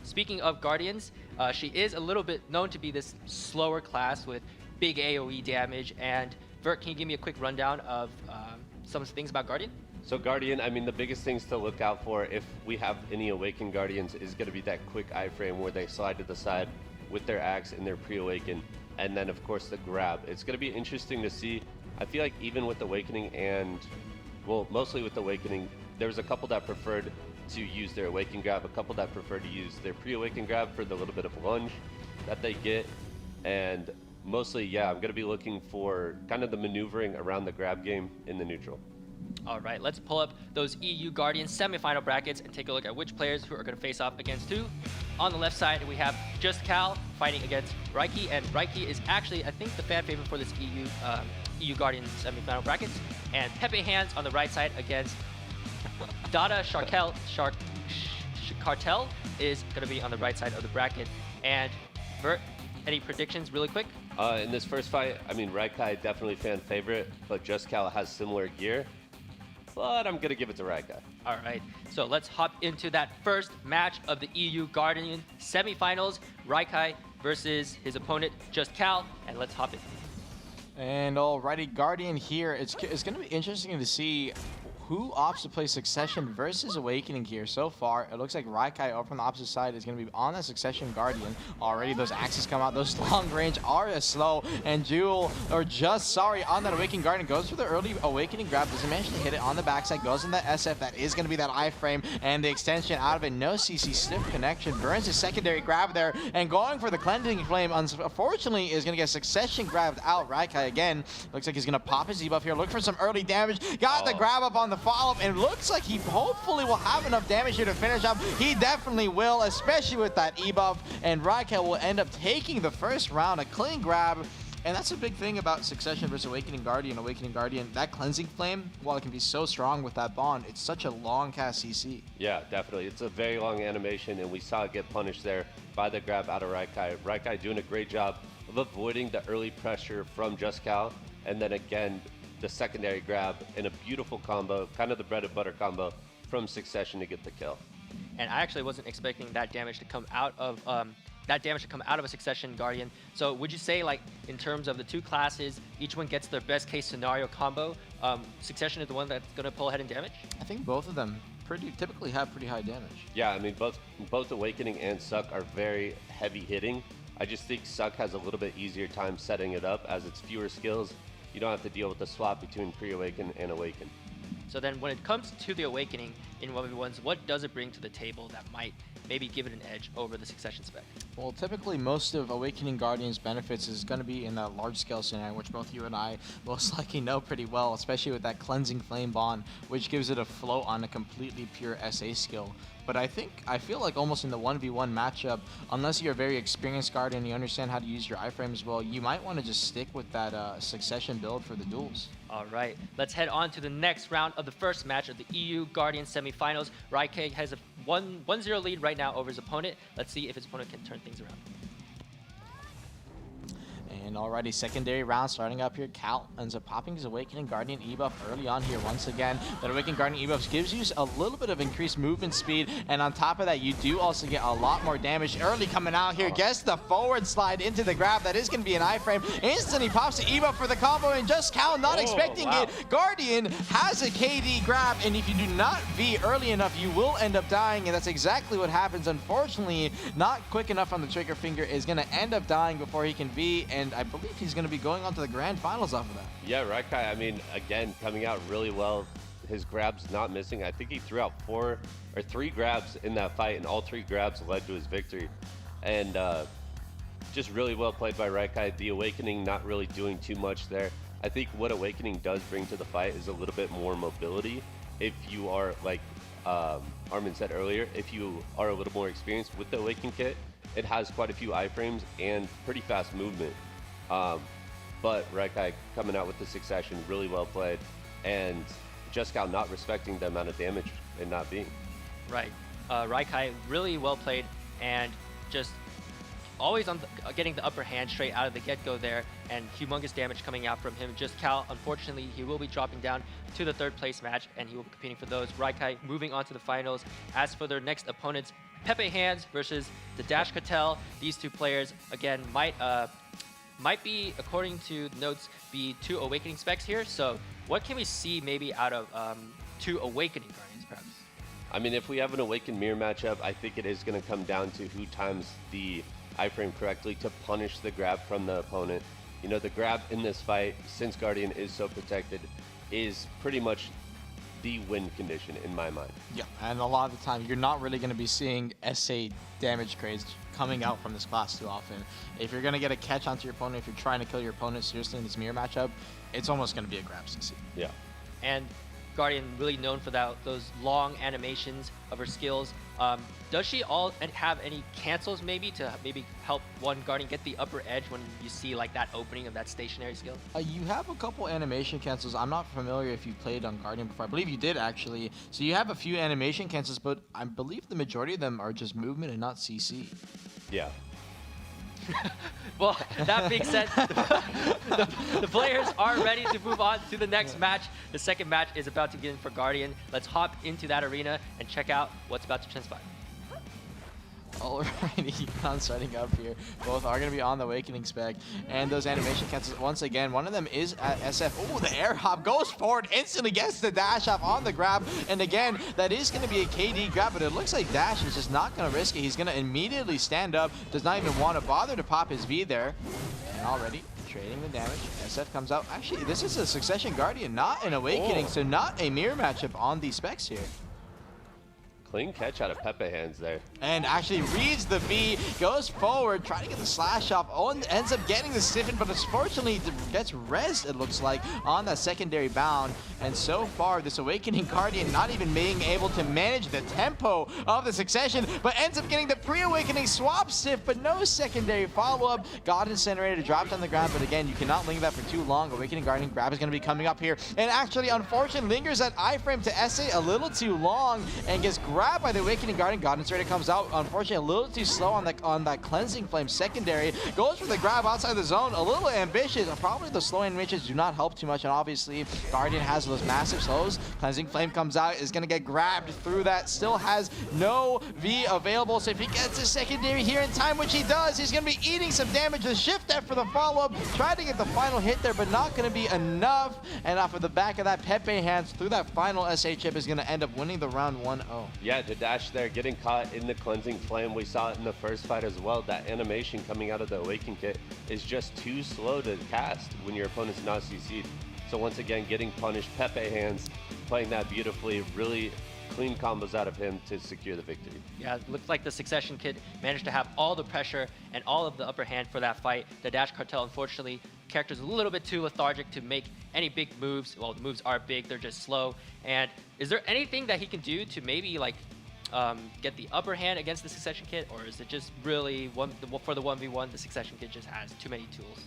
speaking of Guardians, she is a little bit known to be this slower class with big AoE damage. And Vert, can you give me a quick rundown of some things about Guardian? So Guardian, I mean, the biggest things to look out for if we have any Awakened Guardians is going to be that quick iframe where they slide to the side with their axe and their pre-awaken. And then, of course, the grab. It's going to be interesting to see. I feel like even with Awakening and, well, mostly with Awakening, there was a couple that preferred to use their Awaken grab, a couple that preferred to use their pre-Awaken grab for the little bit of lunge that they get. And mostly, yeah, I'm going to be looking for kind of the maneuvering around the grab game in the neutral. All right, let's pull up those EU Guardians semifinal brackets and take a look at which players who are going to face off against who. On the left side, we have Just Cal fighting against Reiki, and Reiki is actually, I think, the fan favorite for this EU Guardians semifinal brackets. And Pepe Hands on the right side against Dada Cartel is going to be on the right side of the bracket. And Vert, any predictions really quick? In this first fight, I mean, Raikai definitely fan favorite, but Just Cal has similar gear. But I'm going to give it to Raikai. All right, so let's hop into that first match of the EU Guardian semifinals. Raikai versus his opponent, Just Cal, and let's hop in. And alrighty, Guardian here. It's going to be interesting to see who opts to play Succession versus Awakening here. So far, it looks like Raikai over on the opposite side is going to be on the Succession Guardian. Already those axes come out. Those long range are slow. And Jewel, or Just, sorry, on that Awakening Guardian goes for the early Awakening grab. Doesn't manage to hit it on the backside. Goes in that SF. That is going to be that iframe. And the extension out of it. No CC stiff connection. Burns his secondary grab there. And going for the Cleansing Flame, unfortunately, is going to get Succession grabbed out. Raikai again. Looks like he's going to pop his debuff here. Look for some early damage. Got the grab up on the follow-up, and looks like he hopefully will have enough damage here to finish up. He definitely will, especially with that e-buff, and Raikai will end up taking the first round, a clean grab. And that's a big thing about Succession versus Awakening Guardian. Awakening Guardian, that Cleansing Flame, while it can be so strong with that bond, it's such a long cast CC. Yeah, definitely. It's a very long animation, and we saw it get punished there by the grab out of Raikai. Raikai doing a great job of avoiding the early pressure from Just Cal, and then again, the secondary grab in a beautiful combo, kind of the bread and butter combo from Succession to get the kill. And I actually wasn't expecting that damage to come out of a Succession Guardian. So would you say, like, in terms of the two classes, each one gets their best case scenario combo? Succession is the one that's going to pull ahead in damage? I think both of them typically have pretty high damage. Yeah, I mean, both Awakening and Suck are very heavy hitting. I just think Suck has a little bit easier time setting it up as it's fewer skills. You don't have to deal with the swap between pre-Awaken and Awaken. So then when it comes to the Awakening in 1v1s, what does it bring to the table that might maybe give it an edge over the Succession spec? Well, typically most of Awakening Guardian's benefits is going to be in that large-scale scenario, which both you and I most likely know pretty well, especially with that Cleansing Flame Bond, which gives it a float on a completely pure SA skill. But I feel like almost in the 1v1 matchup, unless you're a very experienced Guardian and you understand how to use your iframes well, you might want to just stick with that Succession build for the duels. All right, let's head on to the next round of the first match of the EU Guardian semifinals. Raikage has a 1-0 lead right now over his opponent. Let's see if his opponent can turn things around. And already secondary round starting up here. Cal ends up popping his Awakening Guardian ebuff early on here once again. That Awakening Guardian ebuff gives you a little bit of increased movement speed, and on top of that, you do also get a lot more damage early coming out here. Gets the forward slide into the grab. That is going to be an iframe. Instantly pops the ebuff for the combo, and just Cal not expecting it. Guardian has a KD grab, and if you do not V early enough, you will end up dying, and that's exactly what happens. Unfortunately, not quick enough on the trigger finger, is going to end up dying before he can V, and I believe he's going to be going on to the grand finals off of that. Yeah, Raikai, I mean, again, coming out really well. His grabs not missing. I think he threw out 3 grabs in that fight, and all 3 grabs led to his victory. And just really well played by Raikai. The Awakening not really doing too much there. I think what Awakening does bring to the fight is a little bit more mobility. If you are, like Armin said earlier, if you are a little more experienced with the Awakening kit, it has quite a few iframes and pretty fast movement. But Raikai coming out with the Succession, really well played, and Juskow not respecting the amount of damage and not being. Right. Raikai really well played, and just always on getting the upper hand straight out of the get-go there, and humongous damage coming out from him. Juskow, unfortunately, he will be dropping down to the 3rd place match, and he will be competing for those. Raikai moving on to the finals. As for their next opponents, Pepe Hands versus the Dash Cartel. These 2 players, again, might be, according to notes, be 2 Awakening specs here. So what can we see maybe out of 2 Awakening Guardians, perhaps? I mean, if we have an Awakened Mirror matchup, I think it is going to come down to who times the iframe correctly to punish the grab from the opponent. You know, the grab in this fight, since Guardian is so protected, is pretty much the win condition in my mind. Yeah, and a lot of the time, you're not really going to be seeing SA damage grades coming out from this class too often. If you're going to get a catch onto your opponent, if you're trying to kill your opponent seriously in this mirror matchup, it's almost going to be a grab CC. Yeah. And Guardian really known for those long animations of her skills. Does she have any cancels maybe to help one Guardian get the upper edge when you see like that opening of that stationary skill? You have a couple animation cancels. I'm not familiar if you played on Guardian before. I believe you did actually. So you have a few animation cancels, but I believe the majority of them are just movement and not CC. Yeah. Well, that being said, the players are ready to move on to the next match. The second match is about to begin for Guardian. Let's hop into that arena and check out what's about to transpire. Alrighty, Econ starting up here. Both are going to be on the Awakening spec. And those animation cancels once again. One of them is at SF. Oh, the air hop goes forward, instantly gets the dash off on the grab. And again, that is going to be a KD grab, but it looks like Dash is just not going to risk it. He's going to immediately stand up. Does not even want to bother to pop his V there. And already trading the damage. SF comes out. Actually, this is a Succession Guardian, not an Awakening, so not a mirror matchup on these specs here. Clean catch out of Pepe Hands there. And actually reads the V, goes forward, trying to get the slash off. Owen ends up getting the stiffen, but unfortunately gets rezzed, it looks like, on that secondary bound. And so far, this Awakening Guardian not even being able to manage the tempo of the Succession, but ends up getting the pre-Awakening swap stiff, but no secondary follow-up. God Incinerator dropped on the ground, but again, you cannot linger that for too long. Awakening Guardian grab is going to be coming up here. And actually, unfortunately, lingers that iframe to SA a little too long and gets grabbed by the Awakening Guardian. God Incinerator comes out, unfortunately, a little too slow on that Cleansing Flame secondary. Goes for the grab outside the zone, a little ambitious. Probably the slow animations do not help too much, and obviously, Guardian has those massive slows. Cleansing Flame comes out, is going to get grabbed through that. Still has no V available, so if he gets a secondary here in time, which he does, he's going to be eating some damage. The shift F for the follow-up, tried to get the final hit there, but not going to be enough. And off of the back of that, Pepe Hands through that final SA chip is going to end up winning the round 1-0. Yeah, the dash there, getting caught in the Cleansing Flame. We saw it in the first fight as well. That animation coming out of the Awaken kit is just too slow to cast when your opponent's not CC'd. So once again, getting punished. Pepe hands playing that beautifully, really clean combos out of him to secure the victory. Yeah, it looks like the Succession kid managed to have all the pressure and all of the upper hand for that fight. The Dash Cartel, unfortunately, character's a little bit too lethargic to make any big moves. Well, the moves are big, they're just slow. And is there anything that he can do to maybe like get the upper hand against the Succession kid, or is it just really for the 1v1, the Succession kid just has too many tools?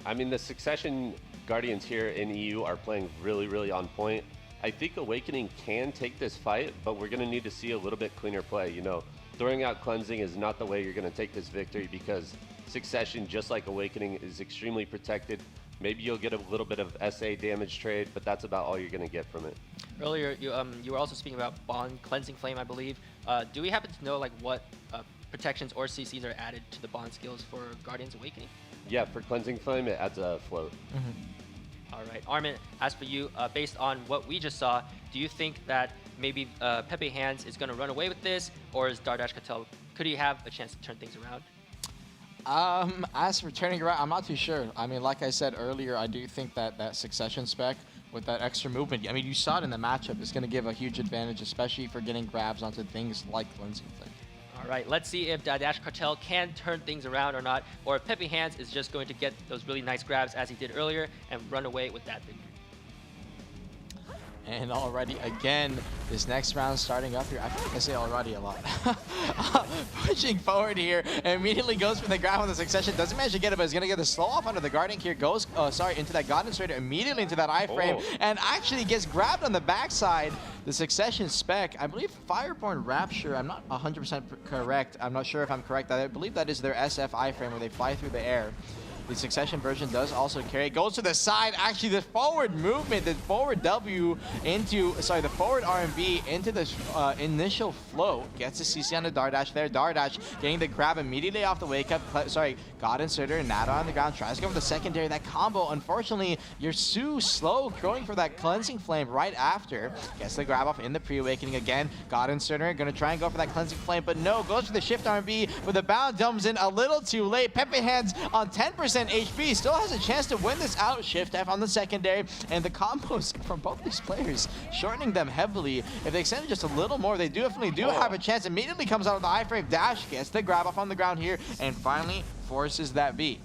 I mean, the Succession Guardians here in EU are playing really, really on point. I think Awakening can take this fight, but we're going to need to see a little bit cleaner play. You know, throwing out Cleansing is not the way you're going to take this victory, because Succession, just like Awakening, is extremely protected. Maybe you'll get a little bit of SA damage trade, but that's about all you're going to get from it. Earlier, you were also speaking about Bond Cleansing Flame, I believe. Do we happen to know like what protections or CCs are added to the Bond skills for Guardians Awakening? Yeah, for Cleansing Flame, it adds a float. All right, Armin, as for you, based on what we just saw, do you think that maybe Pepe Hands is going to run away with this, or is Dardash Cartel, could he have a chance to turn things around? As for turning around, I'm not too sure. I mean, like I said earlier, I do think that that Succession spec with that extra movement, I mean, you saw it in the matchup, is going to give a huge advantage, especially for getting grabs onto things like Cleansing Flame. All right, let's see if Dash Cartel can turn things around or not, or if Pepe Hands is just going to get those really nice grabs as he did earlier and run away with that victory. And already, again, this next round starting up here. I feel like I say already a lot. Pushing forward here, immediately goes for the grab on the Succession. Doesn't manage to get it, but is going to get the slow off onto the Guardian here. Goes, into that God Destroyer, immediately into that iframe, and actually gets grabbed on the backside. The Succession spec, I believe Fireborn Rapture, I'm not 100% correct. I'm not sure if I'm correct. I believe that is their SF iframe where they fly through the air. The Succession version does also carry. Goes to the side. Actually, the forward movement, the forward W into, the forward RMB into the initial flow. Gets the CC on the Dardash there. Dardash getting the grab immediately off the wake up. God Inserter, Nada on the ground. Tries to go for the secondary. That combo, unfortunately, you're too slow going for that Cleansing Flame right after. Gets the grab off in the pre-awakening again. God Inserter going to try and go for that Cleansing Flame, but no. Goes for the shift RMB, but the bound dumps in a little too late. Pepe Hands on 10% HP, still has a chance to win this out. Shift F on the secondary, and the combos from both these players shortening them heavily. If they extend it just a little more, they definitely do have a chance. Immediately comes out of the iframe. Dash gets the grab off on the ground here, and finally forces that beat.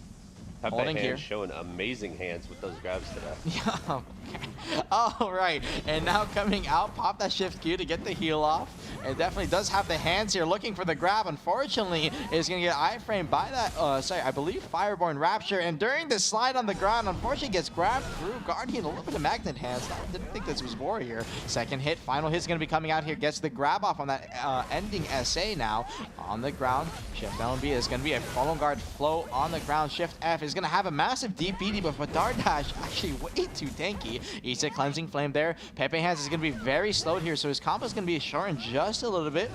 Pepe Holding Hands here. showing amazing hands with those grabs today. Yeah, okay. All right, and now coming out, pop that shift Q to get the heal off. It definitely does have the hands here, looking for the grab. Unfortunately, is going to get iframed by that, I believe Fireborn Rapture. And during the slide on the ground, unfortunately gets grabbed through Guardian. A little bit of Magnet hands. I didn't think this was Warrior. Second hit, final hit's going to be coming out here. Gets the grab off on that ending SA now on the ground. Shift LB is going to be a Fallen Guard flow on the ground. Shift F is going to have a massive deep BD, but Dardash actually way too tanky. Eats a Cleansing Flame there. Pepe Hands is going to be very slowed here, so his combo is going to be shortened just a little bit.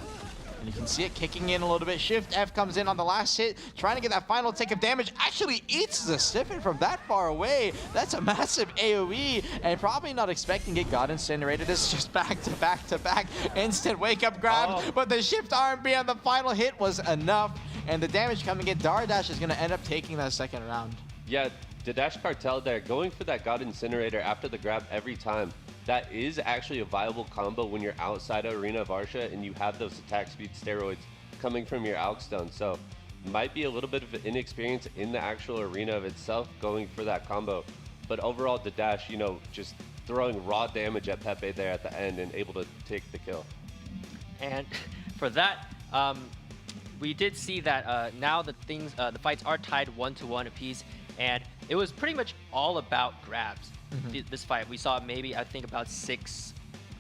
And you can see it kicking in a little bit. Shift F comes in on the last hit, trying to get that final take of damage. Actually eats the Stiffen from that far away. That's a massive AoE, and probably not expecting it. Got incinerated. This is just back to back to back. Instant wake up grab, but the shift RMB on the final hit was enough. And the damage coming in, Dardash is going to end up taking that second round. Yeah, the Dash Cartel there, going for that God Incinerator after the grab every time. That is actually a viable combo when you're outside of Arena of Arsha and you have those attack speed steroids coming from your Alk Stone. So might be a little bit of inexperience in the actual arena of itself going for that combo. But overall, the Dash, you know, just throwing raw damage at Pepe there at the end and able to take the kill. And for that, we did see that now the fights are tied 1-1 apiece, and it was pretty much all about grabs. This fight, we saw maybe I think about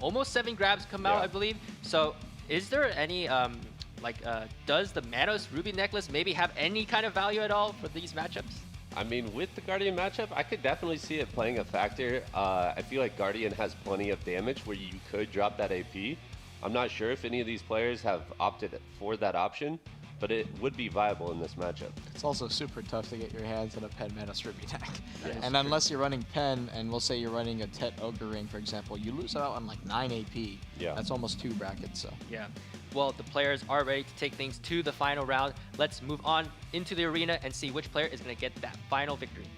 almost 7 grabs come out, I believe. So, is there any does the Manos Ruby necklace maybe have any kind of value at all for these matchups? I mean, with the Guardian matchup, I could definitely see it playing a factor. I feel like Guardian has plenty of damage where you could drop that AP. I'm not sure if any of these players have opted for that option, but it would be viable in this matchup. It's also super tough to get your hands on a Pen Manos Ruby deck. And unless you're running Pen, and we'll say you're running a Tet Ogre Ring, for example, you lose out on like 9 AP. Yeah. That's almost 2 brackets, so. Yeah. Well, the players are ready to take things to the final round. Let's move on into the arena and see which player is going to get that final victory.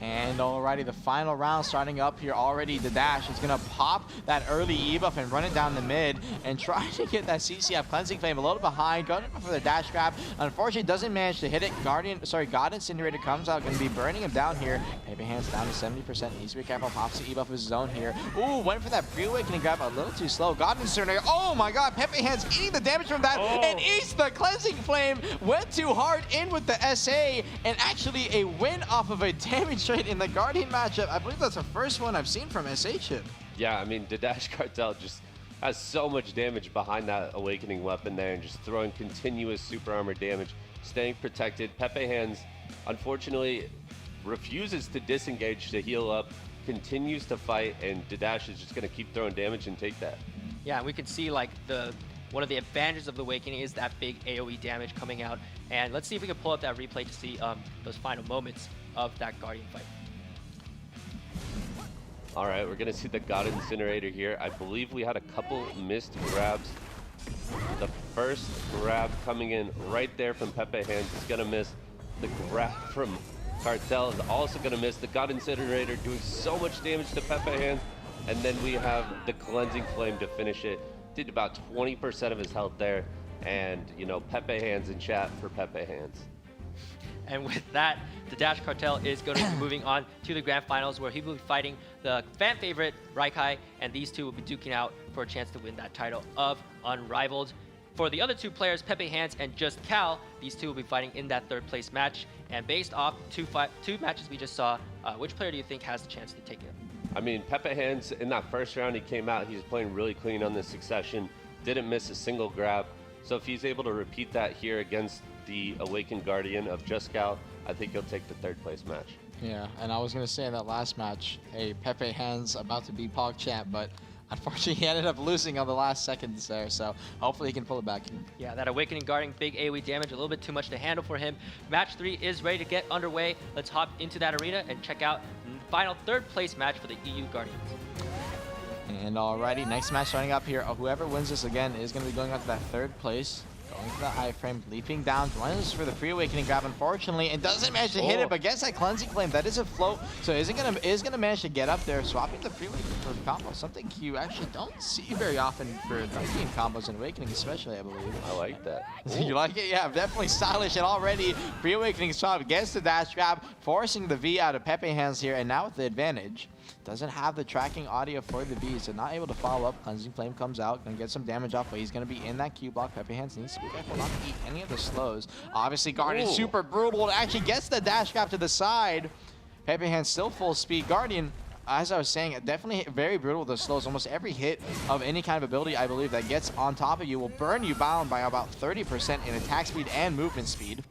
And alrighty, the final round starting up here already. The Dash is going to pop that early E-buff and run it down the mid and try to get that CC up. Cleansing Flame a little behind, going for the dash grab. Unfortunately, doesn't manage to hit it. God Incinerator comes out, going to be burning him down here. Pepe Hands down to 70%. Needs to be careful. Pops the E-buff of his zone here. Ooh, went for that pre-awakening grab a little too slow. God Incinerator. Oh my god, Pepe Hands eating the damage from that and eats the Cleansing Flame. Went too hard in with the SA and actually a win off of a damage trade in the Guardian matchup. I believe that's the first one I've seen from SA Chip. Yeah, I mean, the Dash Cartel just has so much damage behind that Awakening weapon there and just throwing continuous super armor damage, staying protected. Pepe Hands, unfortunately, refuses to disengage to heal up, continues to fight, and Dadash is just going to keep throwing damage and take that. Yeah, we can see like one of the advantages of the Awakening is that big AoE damage coming out. And let's see if we can pull up that replay to see those final moments of that Guardian fight. All right, we're going to see the God Incinerator here. I believe we had a couple missed grabs. The first grab coming in right there from Pepe Hands is going to miss. The grab from Cartel is also going to miss. The God Incinerator doing so much damage to Pepe Hands. And then we have the Cleansing Flame to finish it. Did about 20% of his health there. And, you know, Pepe Hands in chat for Pepe Hands. And with that, the Dash Cartel is going to be moving on to the grand finals, where he will be fighting the fan favorite Raikai, and these two will be duking out for a chance to win that title of Unrivaled. For the other two players, Pepe Hands and Just Cal, these two will be fighting in that third place match. And based off two matches we just saw, which player do you think has the chance to take it? I mean, Pepe Hands, in that first round he came out, he was playing really clean on the Succession, didn't miss a single grab. So if he's able to repeat that here against the Awakened Guardian of Just Cal, I think he'll take the third place match. Yeah, and I was going to say in that last match, hey, Pepe Hands about to be PogChamp, but unfortunately he ended up losing on the last seconds there, so hopefully he can pull it back here. Yeah, that Awakening Guardian, big AoE damage, a little bit too much to handle for him. Match 3 is ready to get underway. Let's hop into that arena and check out the final third place match for the EU Guardians. And alrighty, next match starting up here. Whoever wins this again is going to be going on to that third place. Going for the iframe, leaping down, runs for the pre-awakening grab, unfortunately, and doesn't manage to hit it, but gets that Cleansing Flame. That is a float, so is gonna manage to get up there, swapping the pre-awakening for the combo, something you actually don't see very often for Guardian combos and Awakening especially, I believe. I like that. You like it? Yeah, definitely stylish, and already pre-awakening swap gets the dash grab, forcing the V out of Pepe Hands here, and now with the advantage. Doesn't have the tracking audio for the V, so not able to follow up. Cleansing Flame comes out, gonna get some damage off, but he's gonna be in that Q block. Pepe Hands needs to be careful not to eat any of the slows. Obviously, Guardian super brutal. It actually gets the dash grab to the side. Pepe Hands still full speed. Guardian, as I was saying, definitely very brutal with the slows. Almost every hit of any kind of ability, I believe, that gets on top of you will burn you bound by about 30% in attack speed and movement speed.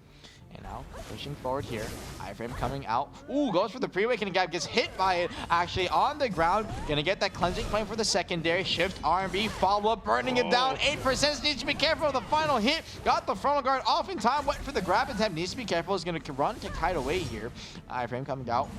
And now, pushing forward here. Iframe coming out. Ooh, goes for the pre-awakening grab. Gets hit by it. Actually on the ground. Gonna get that Cleansing Flame for the secondary. Shift R&B. Follow-up. Burning it down. 8%. Needs to be careful of the final hit. Got the frontal guard off in time. Went for the grab attempt. Needs to be careful. Is gonna run to kite away here. Iframe coming out.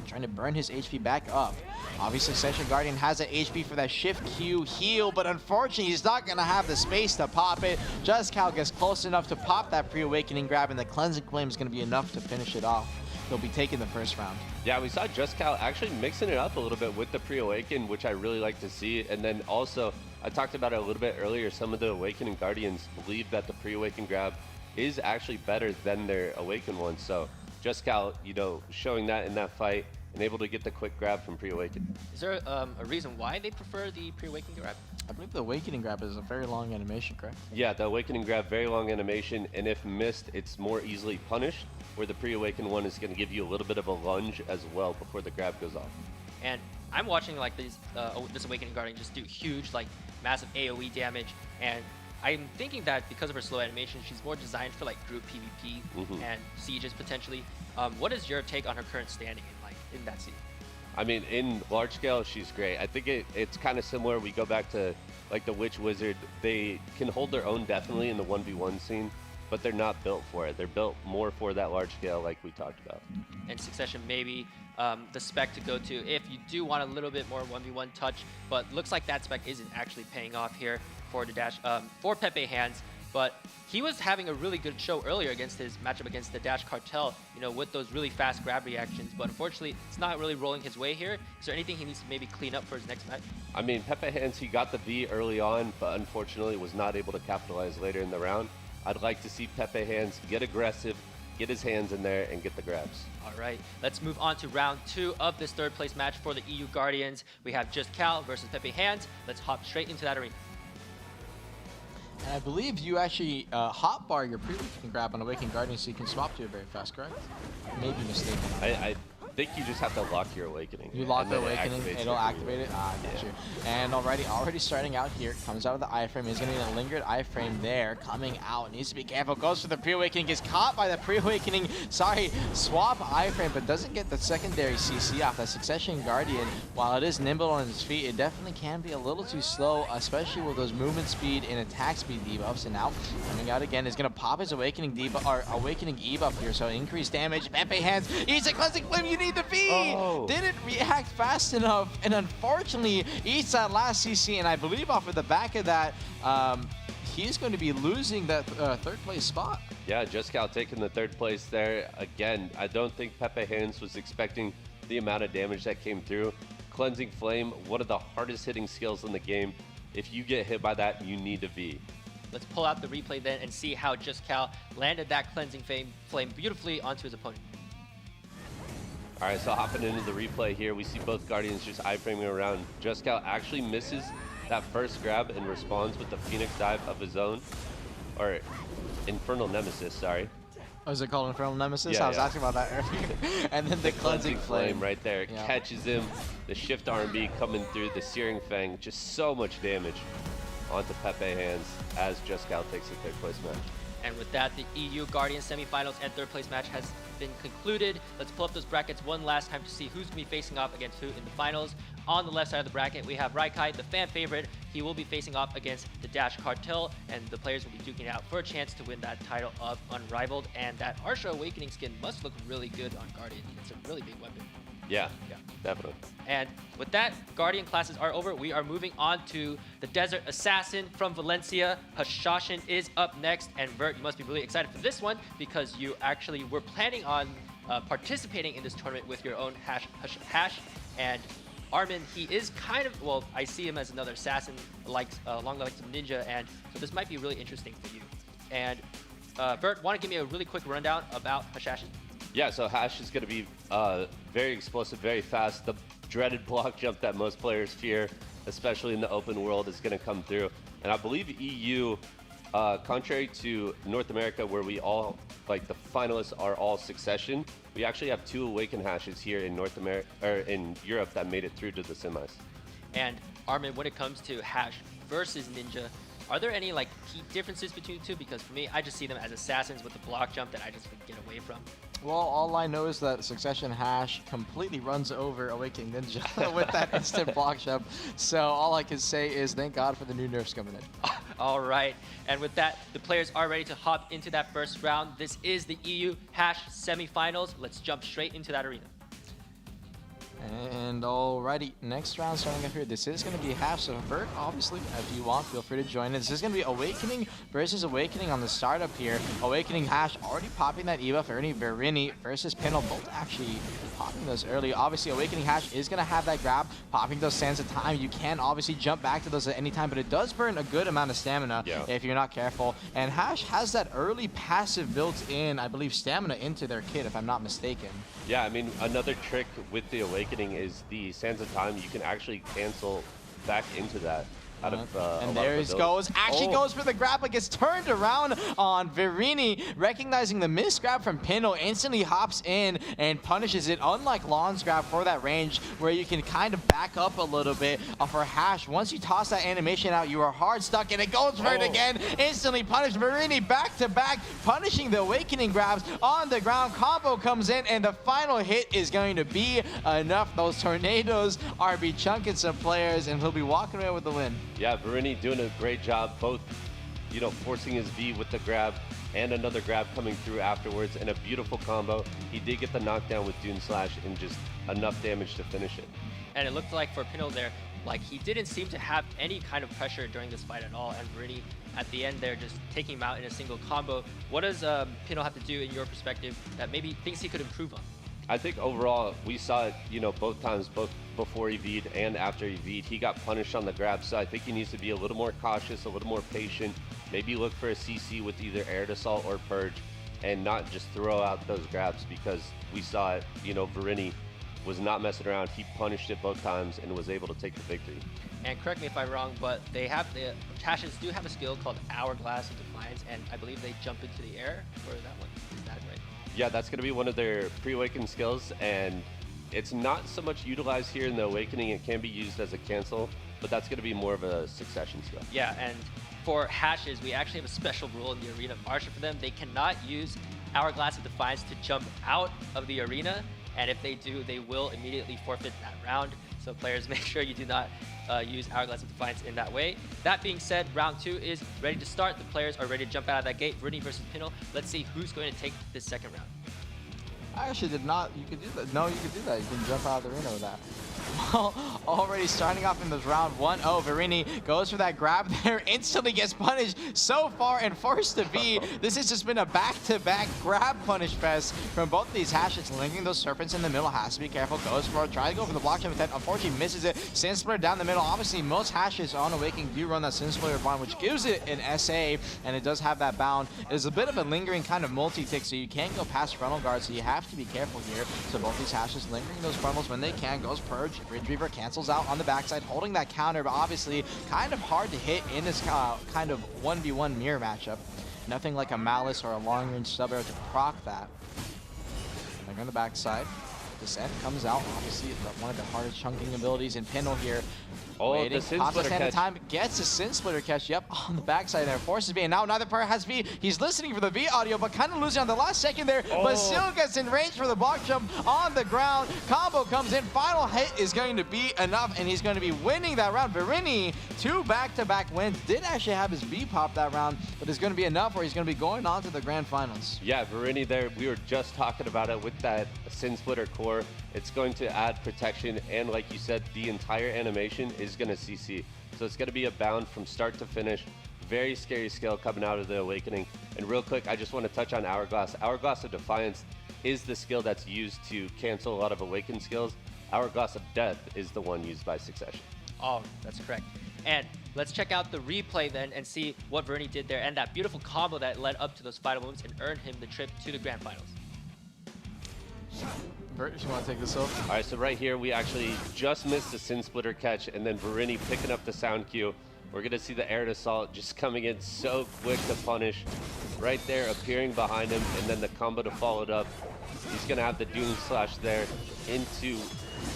Trying to burn his HP back up. Obviously, Session Guardian has an HP for that Shift Q heal, but unfortunately, he's not going to have the space to pop it. Just Cal gets close enough to pop that pre-awakening grab, and the Cleansing Flame is going to be enough to finish it off. He'll be taking the first round. Yeah, we saw Just Cal actually mixing it up a little bit with the pre-awaken, which I really like to see. And then also, I talked about it a little bit earlier, some of the Awakening Guardians believe that the pre-awaken grab is actually better than their awaken one. So Just Cal, you know, showing that in that fight and able to get the quick grab from pre-awaken. Is there a reason why they prefer the pre-awakening grab? I believe the awakening grab is a very long animation, correct? Yeah, the awakening grab, very long animation, and if missed, it's more easily punished, where the pre-awaken one is going to give you a little bit of a lunge as well before the grab goes off. And I'm watching like these, this Awakening Guardian just do huge, like massive AoE damage, and I'm thinking that because of her slow animation, she's more designed for like group PvP and sieges potentially. What is your take on her current standing in that scene? I mean, in large scale, she's great. I think it's kind of similar. We go back to like the Witch Wizard. They can hold their own definitely in the 1v1 scene, but they're not built for it. They're built more for that large scale like we talked about. And Succession maybe the spec to go to if you do want a little bit more 1v1 touch, but looks like that spec isn't actually paying off here for the dash for Pepe Hands. but he was having a really good show earlier against his matchup against the Dash Cartel, you know, with those really fast grab reactions. But unfortunately, it's not really rolling his way here. Is there anything he needs to maybe clean up for his next match? I mean, Pepe Hands, he got the V early on, but unfortunately was not able to capitalize later in the round. I'd like to see Pepe Hands get aggressive, get his hands in there, and get the grabs. All right, let's move on to round 2 of this third place match for the EU Guardians. We have Just Cal versus Pepe Hands. Let's hop straight into that arena. And I believe you actually hotbar your pre-weekend grab on Awakening Guardian so you can swap to it very fast, correct? Maybe mistaken. I think you just have to lock your Awakening. You lock and the then Awakening, it'll activate it. Ah, I get Yeah. you. And already starting out here, comes out of the iframe. He's going to need a lingered iframe there. Coming out, needs to be careful. Goes for the pre-awakening, gets caught by the pre-awakening. Sorry, swap iframe, but doesn't get the secondary CC off. That Succession Guardian, while it is nimble on its feet, it definitely can be a little too slow, especially with those movement speed and attack speed debuffs. And now, coming out again, is going to pop his Awakening debuff, or Awakening E-buff here, so increased damage. Pepe Hands, eats a Cleansing Flame, you need the V! Oh. Didn't react fast enough, and unfortunately eats that last CC, and I believe off of the back of that, he's going to be losing that third place spot. Yeah, Just Cal taking the third place there. Again, I don't think Pepe Hands was expecting the amount of damage that came through. Cleansing Flame, one of the hardest hitting skills in the game. If you get hit by that, you need a V. Let's pull out the replay then and see how Just Cal landed that Cleansing Flame beautifully onto his opponent. All right, so hopping into the replay here, we see both Guardians just iframing around. Just Cal actually misses that first grab and responds with the Phoenix Dive of his own, or Infernal Nemesis, sorry. Oh, is it called Infernal Nemesis? Yeah, I was yeah. asking about that earlier. And then the Cleansing Flame right there Yeah. catches him. The Shift R&B coming through, the Searing Fang, just so much damage onto Pepe Hands as Just Cal takes the third place match. And with that, the EU Guardians semifinals and third place match has been concluded. Let's pull up those brackets one last time to see who's going to be facing off against who in the finals. On the left side of the bracket, we have Raikai, the fan favorite. He will be facing off against the Dash Cartel, and the players will be duking it out for a chance to win that title of Unrivaled. And that Arsha Awakening skin must look really good on Guardian. It's a really big weapon. Yeah, definitely. And with that, Guardian classes are over. We are moving on to the Desert Assassin from Valencia. Hashashin is up next. And Vert, you must be really excited for this one because you actually were planning on participating in this tournament with your own Hash. And Armin, he is kind of, well, I see him as another assassin like along the likes of Ninja. And so this might be really interesting for you. And Vert, want to give me a really quick rundown about Hashashin? Yeah, so Hash is going to be very explosive, very fast. The dreaded block jump that most players fear, especially in the open world, is going to come through. And I believe EU, contrary to North America, where we all, like the finalists are all Succession, we actually have 2 Awaken Hashes here in North America, or in Europe, that made it through to the semis. And Armin, when it comes to Hash versus Ninja, are there any like key differences between the two? Because for me, I just see them as assassins with the block jump that I just would get away from. Well, all I know is that Succession Hash completely runs over Awakening Ninja with that instant block jump. So all I can say is thank God for the new nerfs coming in. All right, and with that, the players are ready to hop into that first round. This is the EU Hash semifinals. Let's jump straight into that arena. And alrighty, next round starting up here. This is going to be half, so Vert, obviously, if you want, feel free to join in. This is going to be Awakening versus Awakening on the startup here. Awakening Hash already popping that E-buff. Ernie Verini versus Pinel, both actually popping those early. Obviously, Awakening Hash is going to have that grab, popping those sands of time. You can obviously jump back to those at any time, but it does burn a good amount of stamina if you're not careful. And Hash has that early passive built in, I believe, stamina into their kit, if I'm not mistaken. Yeah, I mean, another trick with the Awakening is the Sands of Time. You can actually cancel back into that. Out of, and there he goes. Actually goes for the grab, but gets turned around on Verini, recognizing the missed grab from Pinel, instantly hops in and punishes it, unlike Lahn's grab for that range, where you can kind of back up a little bit for Hash. Once you toss that animation out, you are hard stuck, and it goes for it again. Instantly punished. Verini back to back, punishing the Awakening grabs on the ground. Combo comes in, and the final hit is going to be enough. Those tornadoes are be chunking some players, and he'll be walking away with the win. Yeah, Verini doing a great job, both, you know, forcing his V with the grab and another grab coming through afterwards, and a beautiful combo. He did get the knockdown with Dune Slash and just enough damage to finish it. And it looked like for Pinot there, like he didn't seem to have any kind of pressure during this fight at all. And Verini at the end there just taking him out in a single combo. What does Pinot have to do in your perspective that maybe thinks he could improve on? I think overall we saw it, you know, both times, both before he V'd and after he V'd, he got punished on the grab. So I think he needs to be a little more cautious, a little more patient. Maybe look for a CC with either Air Assault or Purge, and not just throw out those grabs, because we saw it, you know, Verini was not messing around. He punished it both times and was able to take the victory. And correct me if I'm wrong, but they have the Hashashin do have a skill called Hourglass of Defiance, and I believe they jump into the air for that one. Is that right? Yeah, that's going to be one of their pre-awakened skills, and it's not so much utilized here in the Awakening. It can be used as a cancel, but that's going to be more of a succession skill. Yeah, and for Hashes, we actually have a special rule in the arena of Arsha for them. They cannot use Hourglass of Defiance to jump out of the arena, and if they do, they will immediately forfeit that round. So players, make sure you do not use Hourglass of Defiance in that way. That being said, round 2 is ready to start. The players are ready to jump out of that gate. Verini versus Pinot. Let's see who's going to take this second round. I actually did not. You could do that. No, you could do that. You can jump out of the arena with that. Well, already starting off in this round 1-0, Verini goes for that grab there, instantly gets punished so far and forced to be. This has just been a back-to-back grab punish fest from both these Hashes. Linking those serpents in the middle, has to be careful. Goes for it, try to go for the block jump attempt. Unfortunately, misses it. Sin Splitter down the middle. Obviously, most Hashes on Awakening do run that Sin Splitter bond, which gives it an SA, and it does have that bound. It's a bit of a lingering kind of multi-tick, so you can't go past frontal guard, so you have to be careful here. So both these Hashes lingering those frontals when they can. Goes Purge. Bridge Reaver cancels out on the backside, holding that counter, but obviously kind of hard to hit in this kind of 1v1 mirror matchup. Nothing like a Malice or a long-range sub-arrow to proc that. Like on the backside, Descent comes out, obviously one of the hardest chunking abilities in Pinot here. Oh, Waiting, the Sin pops Splitter his hand catch. at time, gets a Sin Splitter catch, yep, on the backside there, forces V, and now neither player has V. He's listening for the V audio, but kind of losing on the last second there, but still gets in range for the block jump on the ground. Combo comes in, final hit is going to be enough, and he's going to be winning that round. Verini, 2 back-to-back wins, did actually have his V pop that round, but it's going to be enough where he's going to be going on to the grand finals. Yeah, Verini there, we were just talking about it with that Sin Splitter core. It's going to add protection, and like you said, the entire animation is going to CC. So it's going to be a bound from start to finish. Very scary skill coming out of the Awakening. And real quick, I just want to touch on Hourglass. Hourglass of Defiance is the skill that's used to cancel a lot of Awakened skills. Hourglass of Death is the one used by Succession. Oh, that's correct. And let's check out the replay then and see what Verini did there and that beautiful combo that led up to those final moments and earned him the trip to the grand finals. Vert, you want to take this over? All right, so right here, we actually just missed the Sin Splitter catch, and then Verini picking up the sound cue. We're going to see the Air Assault just coming in so quick to punish. Right there, appearing behind him, and then the combo to follow it up. He's going to have the Doom Slash there into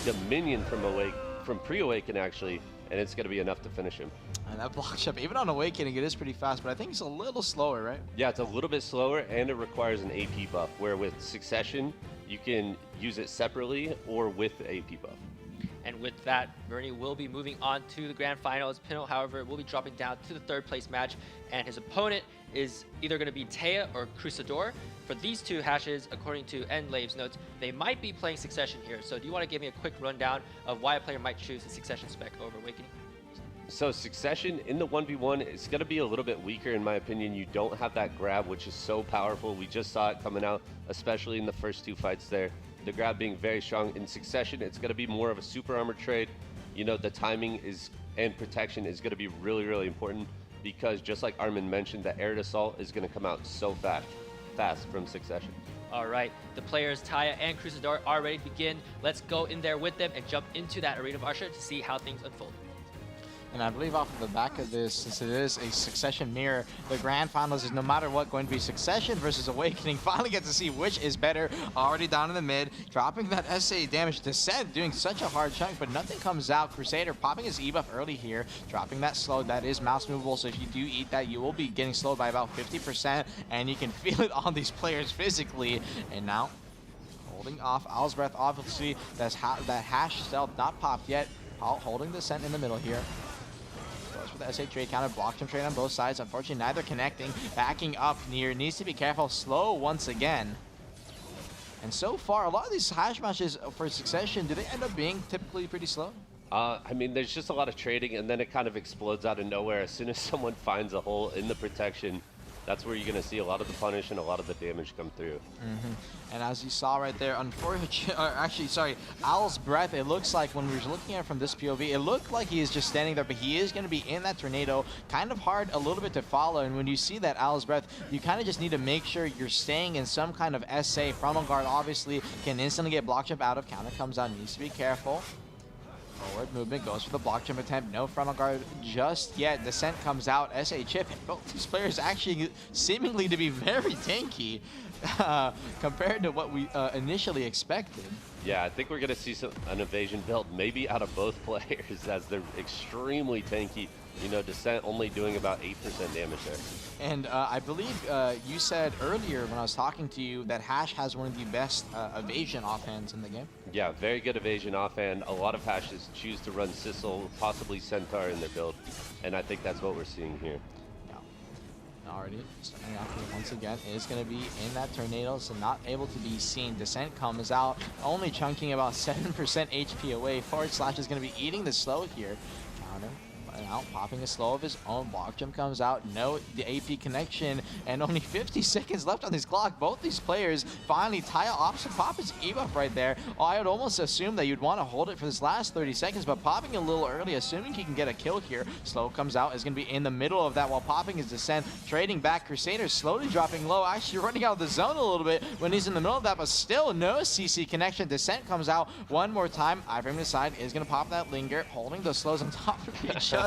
Dominion from pre-Awaken, actually, and it's going to be enough to finish him. And that block jump, even on Awakening, it is pretty fast, but I think it's a little slower, right? Yeah, it's a little bit slower, and it requires an AP buff, where with Succession, you can use it separately or with the AP buff. And with that, Verini will be moving on to the grand finals. Pinot, however, will be dropping down to the 3rd place match, and his opponent is either going to be Taya or Crusador. For these two Hashes, according to Enlave's notes, they might be playing Succession here. So do you want to give me a quick rundown of why a player might choose the Succession spec over Awakening? So Succession in the 1v1 is going to be a little bit weaker in my opinion. You don't have that grab, which is so powerful. We just saw it coming out, especially in the first 2 fights there. The grab being very strong. In Succession, it's going to be more of a super armor trade. You know, the timing is and protection is going to be really, really important, because just like Armin mentioned, the Air Assault is going to come out so fast from Succession. All right, the players Taya and Crusador are ready to begin. Let's go in there with them and jump into that Arena of Arsha to see how things unfold. And I believe off of the back of this, since it is a Succession mirror, the grand finals is no matter what going to be Succession versus Awakening. Finally get to see which is better. Already down in the mid, dropping that SA damage. Descent doing such a hard chunk, but nothing comes out. Crusader popping his E-buff early here, dropping that slow. That is mouse movable, so if you do eat that, you will be getting slowed by about 50%, and you can feel it on these players physically. And now, holding off Owl's Breath, obviously, that hash stealth not popped yet. Holding the Descent in the middle here. For the SA trade counter, block jump trade on both sides. Unfortunately, neither connecting. Backing up near, needs to be careful. Slow once again. And so far, a lot of these Hash matches for Succession, do they end up being typically pretty slow? I mean, there's just a lot of trading, and then it kind of explodes out of nowhere. As soon as someone finds a hole in the protection, that's where you're going to see a lot of the punish and a lot of the damage come through. And as you saw right there, actually, sorry, Owl's Breath, it looks like when we were looking at it from this POV, it looked like he is just standing there, but he is going to be in that tornado. Kind of hard a little bit to follow, and when you see that Owl's Breath, you kind of just need to make sure you're staying in some kind of SA. Frontal guard obviously can instantly get block jump out of. Counter comes out, needs to be careful. Forward movement goes for the block jump attempt. No frontal guard just yet. Descent comes out. SA chip. And both these players actually seemingly to be very tanky compared to what we initially expected. Yeah, I think we're going to see an evasion build maybe out of both players as they're extremely tanky. You know, Descent only doing about 8% damage there. And I believe you said earlier when I was talking to you that Hash has one of the best evasion offhands in the game. Yeah, very good evasion offhand. A lot of Hashes choose to run Sissel, possibly Centaur in their build, and I think that's what we're seeing here. Yeah. Already starting off here once again is going to be in that tornado, so not able to be seen. Descent comes out, only chunking about 7% HP away. Forward slash is going to be eating the slow here. Counter. Out, popping a slow of his own. Block jump comes out. No, the AP connection, and only 50 seconds left on this clock. Both these players finally tie off. So pop his E-buff right there. Oh, I would almost assume that you'd want to hold it for this last 30 seconds, but popping a little early, assuming he can get a kill here. Slow comes out, is going to be in the middle of that while popping his Descent. Trading back, Crusader slowly dropping low, actually running out of the zone a little bit when he's in the middle of that, but still no CC connection. Descent comes out one more time. Iframe aside is going to pop that Linger, holding the slows on top of each other.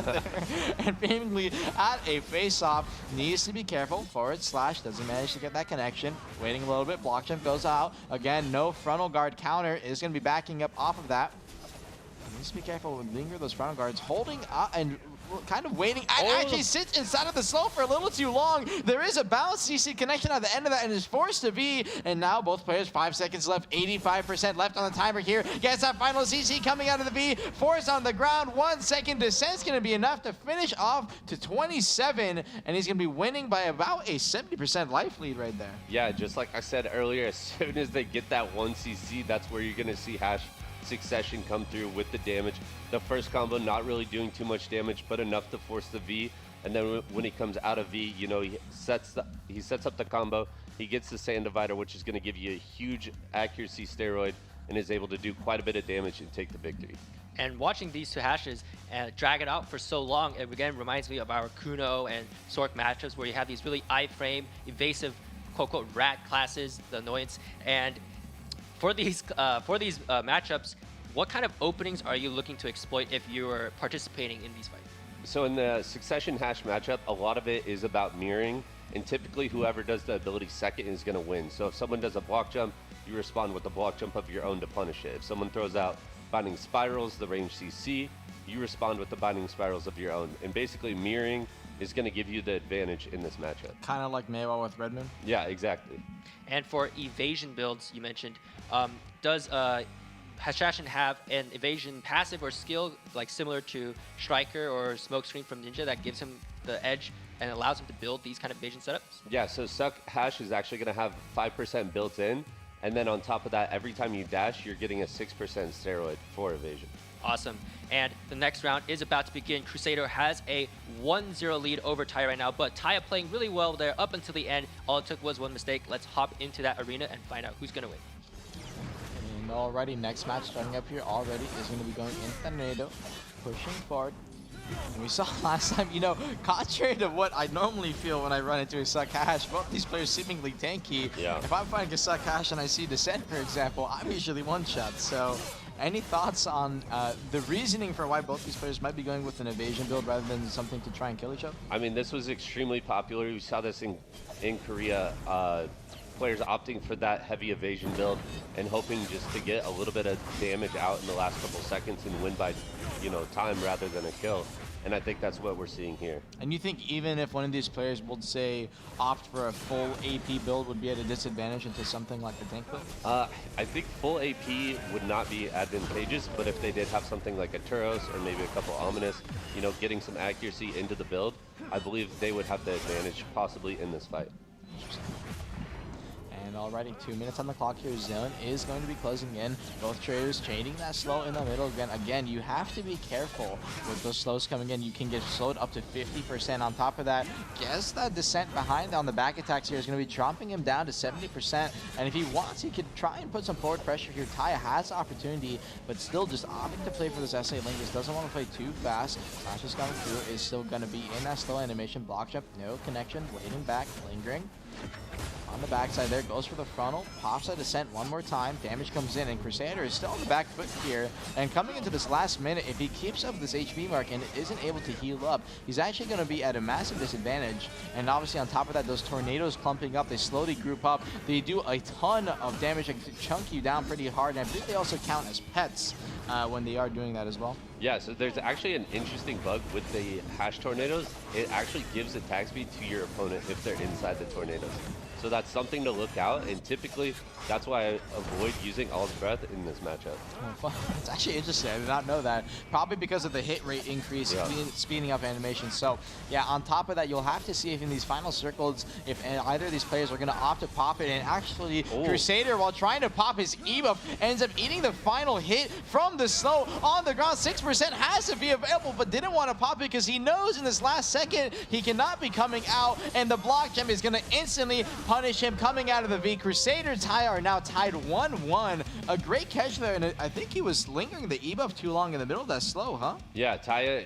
And seemingly at a face-off, needs to be careful. Forward slash doesn't manage to get that connection. Waiting a little bit, block jump goes out. Again, no frontal guard counter is going to be backing up off of that. Needs to be careful with Linger, those frontal guards holding up and kind of waiting. Actually sits inside of the slow for a little too long. There is a bounce CC connection at the end of that and is forced to be. And now both players, 5 seconds left, 85% left on the timer here. Gets that final CC coming out of the B. Force on the ground, 1 second. Descent's going to be enough to finish off to 27. And he's going to be winning by about a 70% life lead right there. Yeah, just like I said earlier, as soon as they get that 1 CC, that's where you're going to see Hash Succession come through with the damage. The first combo not really doing too much damage, but enough to force the V. And then when he comes out of V, you know, he sets up the combo. He gets the Sand Divider, which is going to give you a huge accuracy steroid, and is able to do quite a bit of damage and take the victory. And watching these two Hashes drag it out for so long, it again reminds me of our Kuno and Sork matchups where you have these really iframe, evasive, quote-unquote, rat classes, the annoyance. And for these matchups, what kind of openings are you looking to exploit if you are participating in these fights? So in the Succession Hash matchup, a lot of it is about mirroring, and typically whoever does the ability second is going to win. So if someone does a block jump, you respond with the block jump of your own to punish it. If someone throws out Binding Spirals, the range CC, you respond with the Binding Spirals of your own. And basically mirroring is going to give you the advantage in this matchup. Kind of like Meiwa with Redmond? Yeah, exactly. And for evasion builds, you mentioned, does Hashashin have an evasion passive or skill like similar to Striker or Smokescreen from Ninja that gives him the edge and allows him to build these kind of evasion setups? Yeah, so Suck Hash is actually going to have 5% built in, and then on top of that, every time you dash, you're getting a 6% steroid for evasion. Awesome. And the next round is about to begin. Crusader has a 1-0 lead over Taya right now, but Taya playing really well there up until the end. All it took was one mistake. Let's hop into that arena and find out who's going to win. And already next match starting up here already is going to be going in Tornado, pushing forward. And we saw last time, you know, contrary to what I normally feel when I run into a Suck Hash, both these players seemingly tanky. Yeah. If I'm fighting a Suck Hash and I see Descent, for example, I'm usually one-shot. So any thoughts on the reasoning for why both these players might be going with an evasion build rather than something to try and kill each other? I mean, this was extremely popular. We saw this in Korea. Players opting for that heavy evasion build and hoping just to get a little bit of damage out in the last couple seconds and win by, you know, time rather than a kill. And I think that's what we're seeing here. And you think even if one of these players would say opt for a full AP build would be at a disadvantage into something like the tank build? I think full AP would not be advantageous, but if they did have something like a Turos or maybe a couple Ominous, you know, getting some accuracy into the build, I believe they would have the advantage possibly in this fight. And already 2 minutes on the clock here. Zone is going to be closing in. Both traders trading that slow in the middle. Again, you have to be careful with those slows coming in. You can get slowed up to 50%. On top of that, guess that descent behind on the back attacks here is going to be dropping him down to 70%. And if he wants, he could try and put some forward pressure here. Taya has opportunity, but still just opting to play for this SA Link. Just doesn't want to play too fast. Sasha's coming through, is still going to be in that slow animation. Block jump, no connection, waiting back, lingering. On the backside there, goes for the frontal, pops that descent one more time, damage comes in, and Crusader is still on the back foot here, and coming into this last minute, if he keeps up this HP mark and isn't able to heal up, he's actually going to be at a massive disadvantage, and obviously on top of that, those tornadoes clumping up, they slowly group up, they do a ton of damage and chunk you down pretty hard, and I believe they also count as pets when they are doing that as well. Yeah, so there's actually an interesting bug with the hash tornadoes. It actually gives attack speed to your opponent if they're inside the tornadoes. So that's something to look out, and typically that's why I avoid using All's Breath in this matchup. Oh, it's actually interesting. I did not know that. Probably because of the hit rate increase, speeding up animation. So yeah, on top of that, you'll have to see if in these final circles, if either of these players are going to opt to pop it. And actually, Crusader, while trying to pop his E-buff, ends up eating the final hit from the slow on the ground. 6% has to be available, but didn't want to pop it because he knows in this last second he cannot be coming out, and the block gem is going to instantly punish him coming out of the V. Crusader Taya are now tied 1-1. A great catch there, and I think he was lingering the E-buff too long in the middle of that slow, huh? Yeah, Taya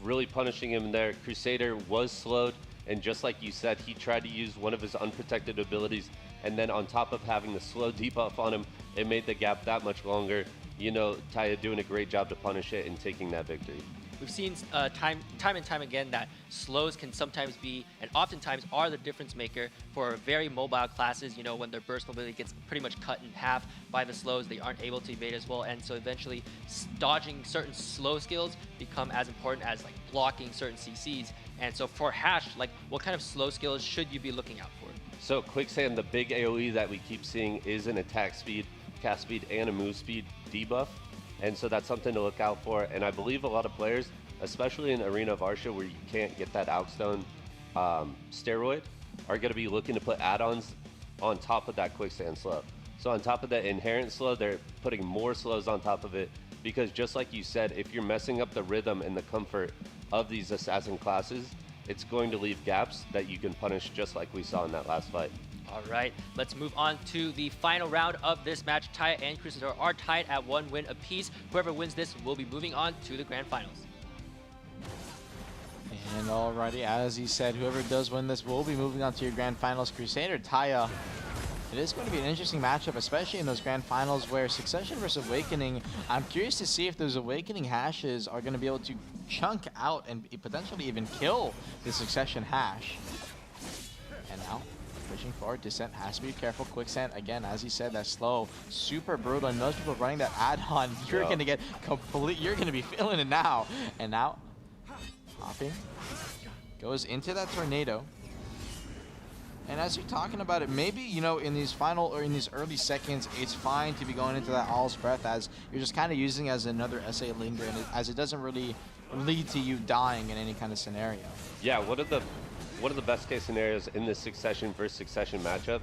really punishing him there. Crusader was slowed, and just like you said, he tried to use one of his unprotected abilities, and then on top of having the slow debuff on him, it made the gap that much longer. You know, Taya doing a great job to punish it and taking that victory. We've seen time and time again that slows can sometimes be, and oftentimes are, the difference maker for very mobile classes. You know, when their burst mobility gets pretty much cut in half by the slows, they aren't able to evade as well, and so eventually dodging certain slow skills become as important as like blocking certain CCs. And so for Hash, like, what kind of slow skills should you be looking out for? So Quicksand, the big AoE that we keep seeing is an attack speed, cast speed, and a move speed debuff. And so that's something to look out for. And I believe a lot of players, especially in Arena of Arsha where you can't get that Alkstone steroid, are going to be looking to put add-ons on top of that Quicksand slow. So on top of that inherent slow, they're putting more slows on top of it, because just like you said, if you're messing up the rhythm and the comfort of these assassin classes, it's going to leave gaps that you can punish, just like we saw in that last fight. All right, let's move on to the final round of this match. Taya and Crusader are tied at 1 win apiece. Whoever wins this will be moving on to the grand finals. And alrighty, as he said, whoever does win this will be moving on to your grand finals. Crusader, Taya. It is going to be an interesting matchup, especially in those grand finals where Succession versus Awakening. I'm curious to see if those Awakening hashes are going to be able to chunk out and potentially even kill the Succession hash. And now, pushing forward, Descent has to be careful. Quicksand, again, as he said, that slow, super brutal. And those people running that add-on, you're going to get complete, you're going to be feeling it now. And now, hopping, goes into that tornado. And as you're talking about it, maybe, you know, in these final or in these early seconds, it's fine to be going into that All's Breath, as you're just kind of using as another SA Linger, and as it doesn't really lead to you dying in any kind of scenario. Yeah, one of the best case scenarios in this Succession versus Succession matchup,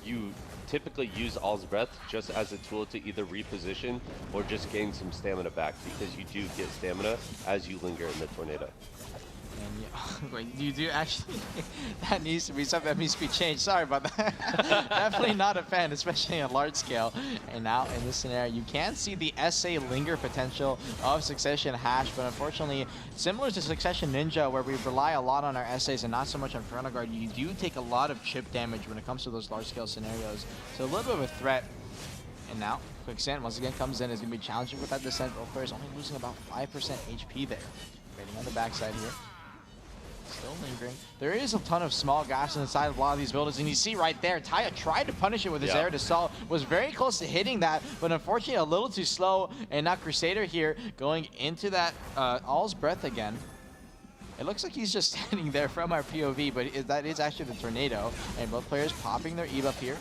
you typically use All's Breath just as a tool to either reposition or just gain some stamina back, because you do get stamina as you linger in the tornado. And yeah, wait, you do actually, that needs to be something that needs to be changed. Sorry about that. Definitely not a fan, especially on large scale. And now in this scenario, you can see the SA Linger potential of Succession Hash, but unfortunately, similar to Succession Ninja, where we rely a lot on our SAs and not so much on Frontal Guard, you do take a lot of chip damage when it comes to those large scale scenarios. So a little bit of a threat. And now, Quicksand once again comes in, is going to be challenging with that Descent. Both players only losing about 5% HP there. Waiting on the backside here. Still lingering. There is a ton of small gaps inside of a lot of these buildings, and you see right there, Taya tried to punish it with his air assault, was very close to hitting that, but unfortunately a little too slow, and now Crusader here going into that All's Breath again. It looks like he's just standing there from our POV, but that is actually the tornado, and both players popping their E-buff here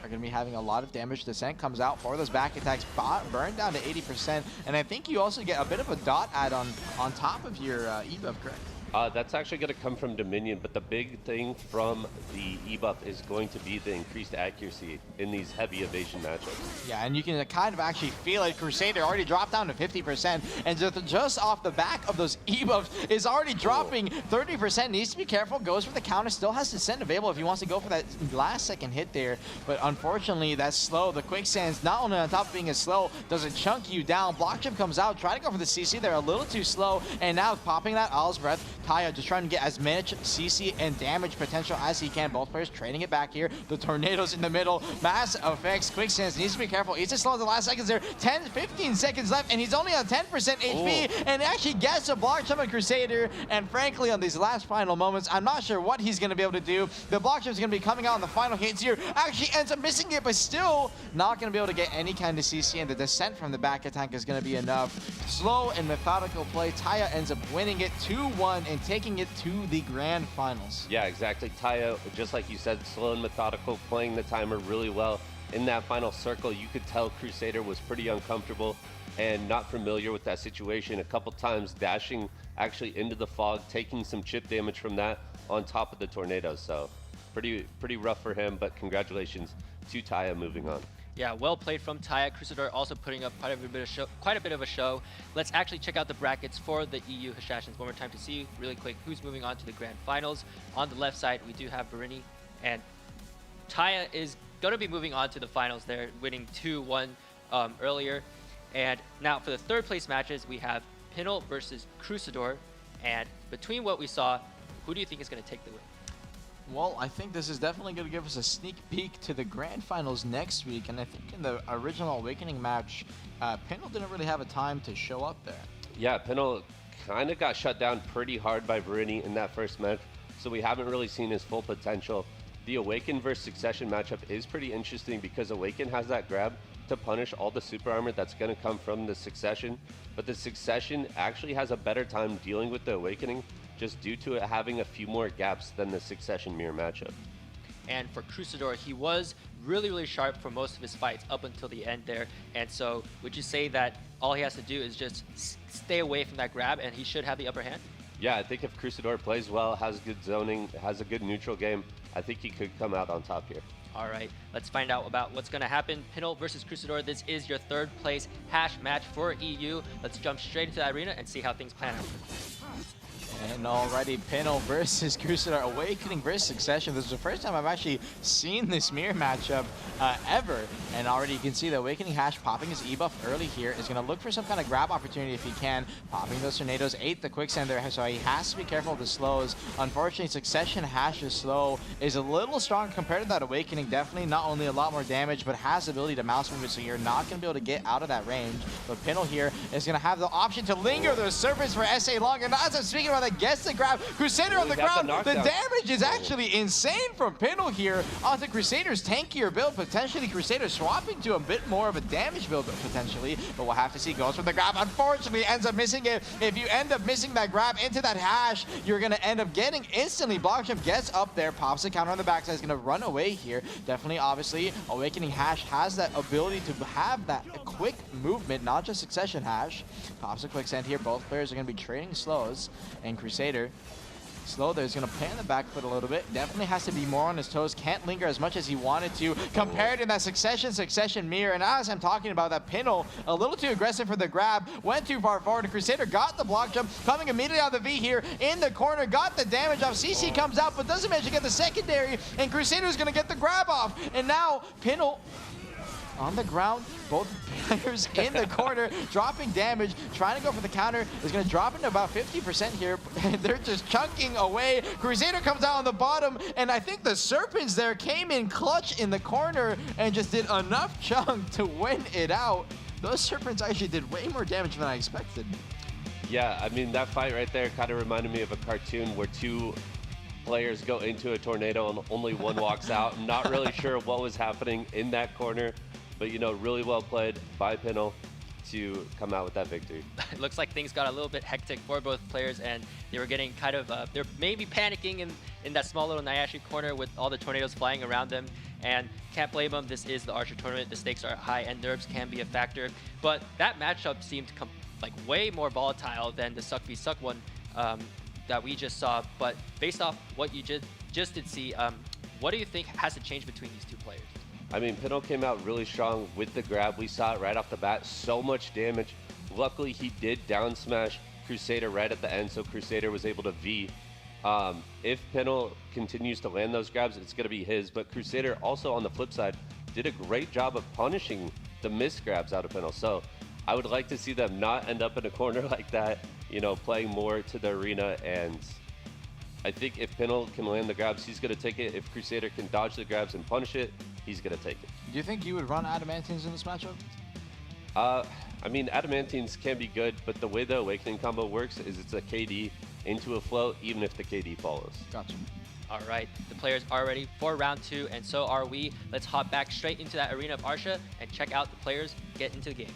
are going to be having a lot of damage. Descent comes out for those back attacks, burned down to 80%, and I think you also get a bit of a dot add-on on top of your E-buff, correct? That's actually going to come from Dominion, but the big thing from the E-buff is going to be the increased accuracy in these heavy evasion matchups. Yeah, and you can kind of actually feel it. Crusader already dropped down to 50%, and just off the back of those E-buffs is already dropping 30%. Needs to be careful, goes for the counter, still has Descent available if he wants to go for that last second hit there, but unfortunately that's slow. The quicksands, not only on top of being as slow, does it chunk you down. Block Jump comes out, try to go for the CC, they're a little too slow, and now popping that Owl's Breath. Taya just trying to get as much CC and damage potential as he can. Both players trading it back here. The tornadoes in the middle. Mass effects. Quicksands needs to be careful. He's just slow in the last seconds there. 10, 15 seconds left, and he's only on 10% HP. And actually gets a block jump on Crusader. And frankly, on these last final moments, I'm not sure what he's going to be able to do. The block jump is going to be coming out on the final hits here. Actually ends up missing it, but still not going to be able to get any kind of CC. And the descent from the back attack is going to be enough. Slow and methodical play. Taya ends up winning it 2-1 and taking it to the grand finals. Yeah, exactly. Taya, just like you said, slow and methodical, playing the timer really well. In that final circle, you could tell Crusader was pretty uncomfortable and not familiar with that situation. A couple times dashing actually into the fog, taking some chip damage from that on top of the tornadoes. So pretty rough for him, but congratulations to Taya moving on. Yeah, well played from Taya. Crusader also putting up quite a bit of a show. Let's actually check out the brackets for the EU Hashashins one more time to see really quick who's moving on to the grand finals. On the left side, we do have Barini, and Taya is going to be moving on to the finals there, winning 2-1 earlier. And now for the third place matches, we have Pinel versus Crusader. And between what we saw, who do you think is going to take the win? Well, I think this is definitely going to give us a sneak peek to the grand finals next week. And I think in the original Awakening match, Pinel didn't really have a time to show up there. Yeah, Pinel kind of got shut down pretty hard by Barini in that first match, so we haven't really seen his full potential. The Awaken versus Succession matchup is pretty interesting because Awaken has that grab to punish all the super armor that's going to come from the Succession, but the Succession actually has a better time dealing with the Awakening just due to it having a few more gaps than the Succession mirror matchup. And for Crusader, he was really sharp for most of his fights up until the end there. And so would you say that all he has to do is just stay away from that grab and he should have the upper hand? Yeah, I think if Crusader plays well, has good zoning, has a good neutral game, I think he could come out on top here. All right, let's find out about what's going to happen. Pinel versus Crusader. This is your third place hash match for EU. Let's jump straight into the arena and see how things plan out. And already Pinel versus Crusader, Awakening versus Succession. This is the first time I've actually seen this mirror matchup ever. And already you can see the Awakening Hash popping his E-buff early here is going to look for some kind of grab opportunity if he can. Popping those tornadoes, ate the quicksand there, so he has to be careful of the slows. Unfortunately, Succession Hash's slow is a little strong compared to that Awakening. Definitely not only a lot more damage, but has the ability to mouse move it, so you're not going to be able to get out of that range. But Pinel here is going to have the option to linger the surface for SA Long. And as I'm speaking about that, gets the grab. Crusader on the ground. The damage is actually insane from Pinel here onto Crusader's tankier build. Potentially Crusader swapping to a bit more of a damage build potentially, but we'll have to see. Goes for the grab. Unfortunately ends up missing it. If you end up missing that grab into that hash, you're going to end up getting instantly. Block Jump gets up there, pops the counter on the backside, is going to run away here. Definitely, obviously, Awakening Hash has that ability to have that quick movement, not just Succession Hash. Pops a quicksand here. Both players are going to be trading slows, and Crusader slow there is going to play on the back foot a little bit. Definitely has to be more on his toes. Can't linger as much as he wanted to. Compared to that Succession mirror. And as I'm talking about that, Pinel, a little too aggressive for the grab. Went too far forward. Crusader got the block jump. Coming immediately out of the V here in the corner. Got the damage off. CC comes out, but doesn't manage to get the secondary. And Crusader is going to get the grab off. And now Pinel on the ground, both players in the corner, dropping damage, trying to go for the counter, is going to drop into about 50% here. They're just chunking away. Crusader comes out on the bottom, and I think the Serpents there came in clutch in the corner and just did enough chunk to win it out. Those Serpents actually did way more damage than I expected. Yeah, I mean, that fight right there kind of reminded me of a cartoon where two players go into a tornado and only one walks out. I'm not really sure what was happening in that corner. But, you know, really well played by Pinel to come out with that victory. It looks like things got a little bit hectic for both players, and they were getting kind of, they're maybe panicking in that small little Nyashi corner with all the tornadoes flying around them. And can't blame them. This is the Arsha tournament. The stakes are high, and nerves can be a factor. But that matchup seemed like way more volatile than the Suck v Suck one. that we just saw, but based off what you just did see, what do you think has to change between these two players? I mean, Pinto came out really strong with the grab. We saw it right off the bat. So much damage. Luckily, he did down smash Crusader right at the end, so Crusader was able to V. If Pinto continues to land those grabs, it's going to be his. But Crusader also on the flip side did a great job of punishing the missed grabs out of Pinto. So I would like to see them not end up in a corner like that, you know, playing more to the arena. And I think if Pinto can land the grabs, he's going to take it. If Crusader can dodge the grabs and punish it, he's going to take it. Do you think you would run Adamantines in this matchup? I mean, Adamantines can be good, but the way the Awakening combo works is it's a KD into a float, even if the KD follows. Gotcha. All right, the players are ready for round 2, and so are we. Let's hop back straight into that arena of Arsha and check out the players get into the game.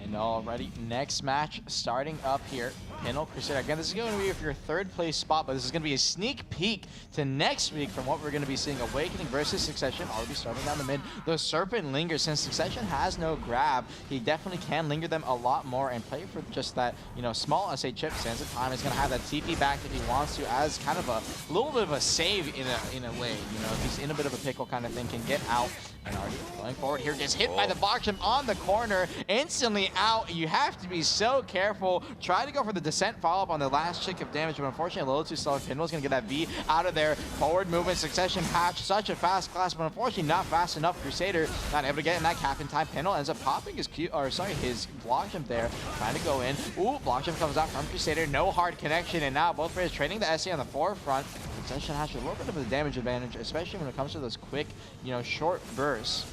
And already, next match starting up here. Pinto Crusader. Again, this is going to be for your third place spot, but this is going to be a sneak peek to next week from what we're going to be seeing. Awakening versus Succession, already starting down the mid. The Serpent lingers. Since Succession has no grab, he definitely can linger them a lot more and play for just that, you know, small SA chip. Sands of Time is going to have that TP back if he wants to, as kind of a little bit of a save in a way. You know, if he's in a bit of a pickle kind of thing, can get out. And already going forward here, gets hit by the box jump on the corner, instantly out. You have to be so careful. Try to go for the descent follow-up on the last chick of damage, but unfortunately a little too slow. Pinwell's gonna get that V out of there. Forward movement, Succession hatch, such a fast class, but unfortunately not fast enough. Crusader not able to get in that cap in time. Pinwell ends up popping his his block jump there, trying to go in. Ooh, block jump comes out from Crusader, no hard connection, and now both players trading the SA on the forefront. Succession has a little bit of a damage advantage, especially when it comes to those quick, you know, short bursts.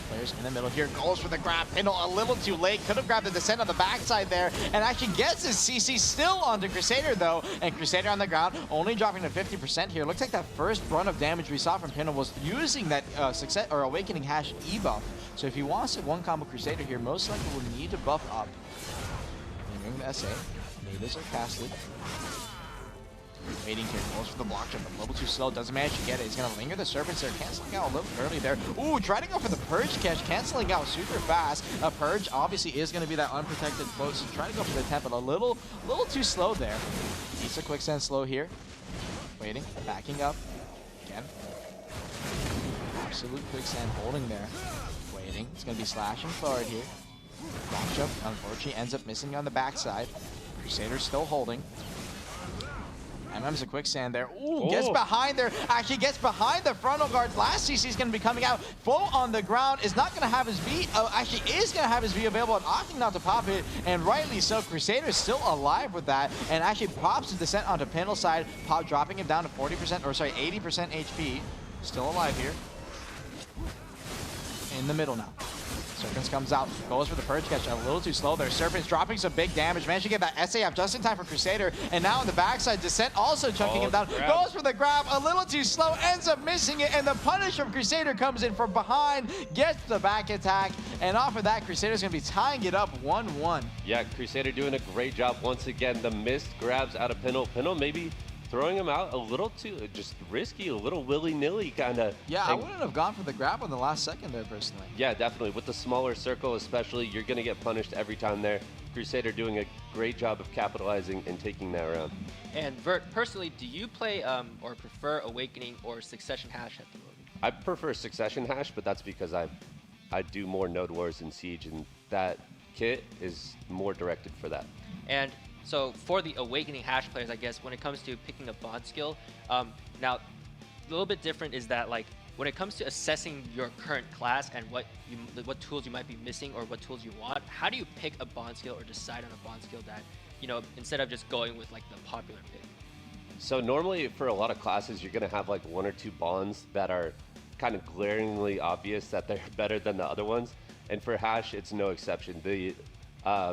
Players in the middle here, goes for the grab. Pinto a little too late, could have grabbed the descent on the backside there, and actually gets his CC still onto Crusader though, and Crusader on the ground, only dropping to 50% here. Looks like that first run of damage we saw from Pinto was using that success or Awakening Hash E-buff. So if he wants to one combo Crusader here, most likely will need to buff up. Lingering the SA, natives are casted. Waiting here, goes for the block jump, a little too slow, doesn't manage to get it. He's gonna linger the Serpents there, canceling out a little early there. Ooh, trying to go for the Purge catch, canceling out super fast. A Purge obviously is gonna be that unprotected float, so trying to go for the temp, but a little too slow there. Needs a quicksand slow here. Waiting, backing up. Again. Absolute quicksand holding there. Waiting, it's gonna be slashing forward here. Block jump, unfortunately ends up missing on the backside. Crusader's still holding. MM's a quicksand there. Ooh, gets behind there. Actually gets behind the frontal guard. Last CC is going to be coming out. Float on the ground is not going to have his V. Actually is going to have his V available and opting not to pop it. And rightly so. Crusader is still alive with that. And actually pops the descent onto Pinto side. Pop dropping him down to 40%, or sorry, 80% HP. Still alive here. In the middle now. Serpents comes out, goes for the Purge catch, a little too slow there. Serpents dropping some big damage, managed to get that SA up just in time for Crusader, and now on the backside, Descent also chunking him down, goes for the grab, a little too slow, ends up missing it, and the punish from Crusader comes in from behind, gets the back attack, and off of that, Crusader's gonna be tying it up 1-1. Yeah, Crusader doing a great job once again. The missed grabs out of Pinto. Pinto maybe throwing him out a little too just risky, a little willy-nilly kind of Yeah, thing. I wouldn't have gone for the grab on the last second there, personally. Yeah, definitely. With the smaller circle especially, you're going to get punished every time there. Crusader doing a great job of capitalizing and taking that round. And Vert, personally, do you play or prefer Awakening or Succession Hash at the moment? I prefer Succession Hash, but that's because I do more Node Wars and Siege, and that kit is more directed for that. And so for the Awakening Hash players, I guess, when it comes to picking a bond skill, now a little bit different is that, like, when it comes to assessing your current class and what tools you might be missing or what tools you want, how do you pick a bond skill or decide on a bond skill that, you know, instead of just going with like the popular pick? So normally for a lot of classes, you're going to have like one or two bonds that are kind of glaringly obvious that they're better than the other ones. And for Hash, it's no exception. The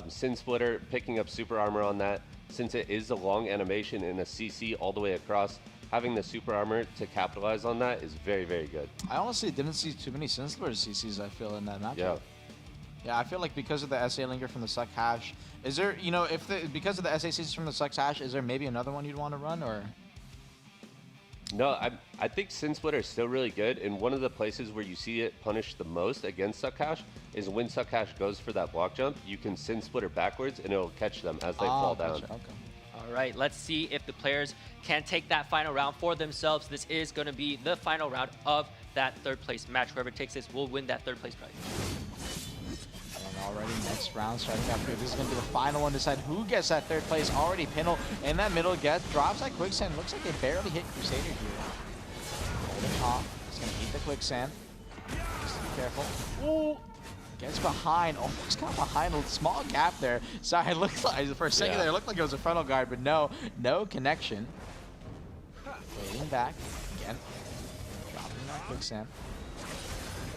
Sin Splitter, picking up super armor on that, since it is a long animation and a CC all the way across, having the super armor to capitalize on that is very, very good. I honestly didn't see too many Sin Splitter CCs, I feel, in that matchup. Yeah. Yeah, I feel like because of the SA Linger from the Suck Hash, is there, you know, because of the SA CCs from the Suck Hash, is there maybe another one you'd want to run, or? No, I think Sin Splitter is still really good, and one of the places where you see it punished the most against Suckash is when Suckash goes for that block jump, you can Sin Splitter backwards and it'll catch them as they fall down. Gotcha. Okay. All right, let's see if the players can take that final round for themselves. This is going to be the final round of that third place match. Whoever takes this will win that third place prize. And already next round starting up here. This is going to be the final one. Decide who gets that third place. Already Pinel in that middle drops that quicksand. Looks like they barely hit Crusader here. Holding off. He's going to eat the quicksand. Just be careful. Ooh. Gets behind, almost got behind a small gap there. Sorry, it looked like, for a second there, it looked like it was a frontal guard, but no connection. Waiting back, again, dropping that quicksand.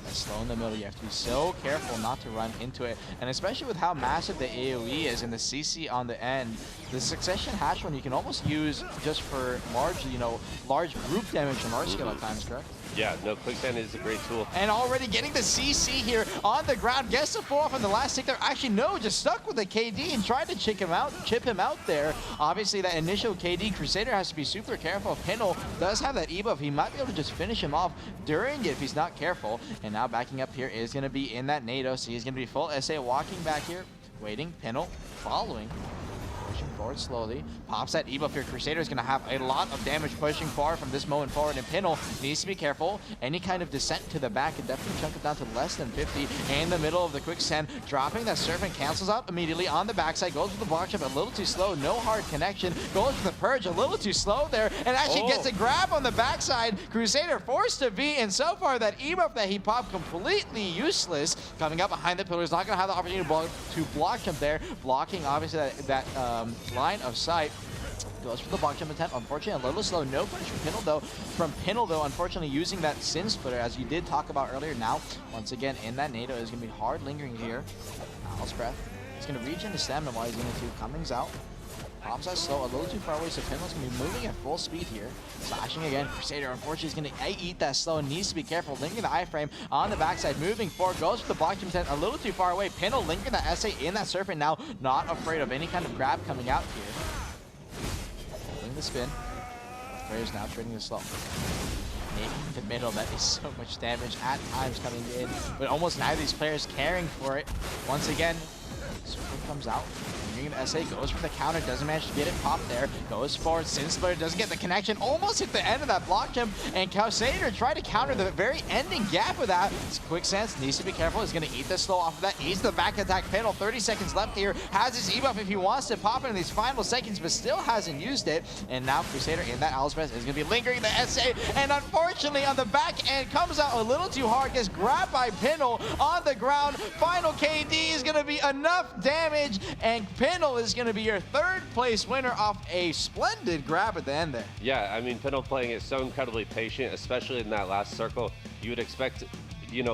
That's slow in the middle, you have to be so careful not to run into it. And especially with how massive the AoE is and the CC on the end, the succession hash one you can almost use just for large, large group damage from large scale at times, correct? Yeah, no, quicksand is a great tool. And already getting the CC here on the ground. Gets the 4 off on the last stick there. Actually, no, just stuck with the KD and tried to chip him out there. Obviously, that initial KD, Crusader has to be super careful. Pinel does have that E-buff. He might be able to just finish him off during it if he's not careful. And now backing up here is going to be in that NATO. So he's going to be full SA walking back here. Waiting, Pinel following. Pushing forward slowly. Pops that E-buff here. Crusader is going to have a lot of damage pushing forward from this moment forward. And Pinel needs to be careful. Any kind of descent to the back can definitely chunk it down to less than 50. In the middle of the quicksand. Dropping that Serpent cancels out immediately on the backside. Goes for the block jump a little too slow. No hard connection. Goes for the purge a little too slow there. And actually gets a grab on the backside. Crusader forced to be. And so far that E-buff that he popped completely useless. Coming up behind the pillars. Not going to have the opportunity to block jump there. Blocking obviously that line of sight. Goes for the block jump attempt. Unfortunately, a little slow. No punish from Pinel, though. Unfortunately, using that Sin Splitter, as you did talk about earlier. Now, once again, in that NATO is going to be hard lingering here. Owl's Breath. He's going to reach into stamina while he's in it too. Cummings out. Pops that slow, a little too far away, so Pinel's going to be moving at full speed here. Slashing again. Crusader, unfortunately, is going to eat that slow and needs to be careful. Lingering the iframe on the backside, moving forward, goes for the block jump attempt a little too far away. Pinel lingering that SA in that Serpent now, not afraid of any kind of grab coming out here. Holding the spin. Players now trading the slow. Making the middle, that is so much damage at times coming in, but almost neither of these players caring for it. Once again, Serpent comes out. The SA goes for the counter, doesn't manage to get it popped there, goes forward, Sin Splitter doesn't get the connection, almost hit the end of that block jump, and Crusader tried to counter the very ending gap with that. Quicksand needs to be careful, he's going to eat the slow off of that, eats the back attack. Pinel, 30 seconds left here, has his E-buff if he wants to pop it in these final seconds, but still hasn't used it, and now Crusader in that Owl's Breath is going to be lingering the SA, and unfortunately on the back end comes out a little too hard, gets grabbed by Pinel on the ground. Final KD is going to be enough damage, and Pinel is going to be your third place winner off a splendid grab at the end there. Yeah, I mean, Pinel playing it so incredibly patient, especially in that last circle. You would expect,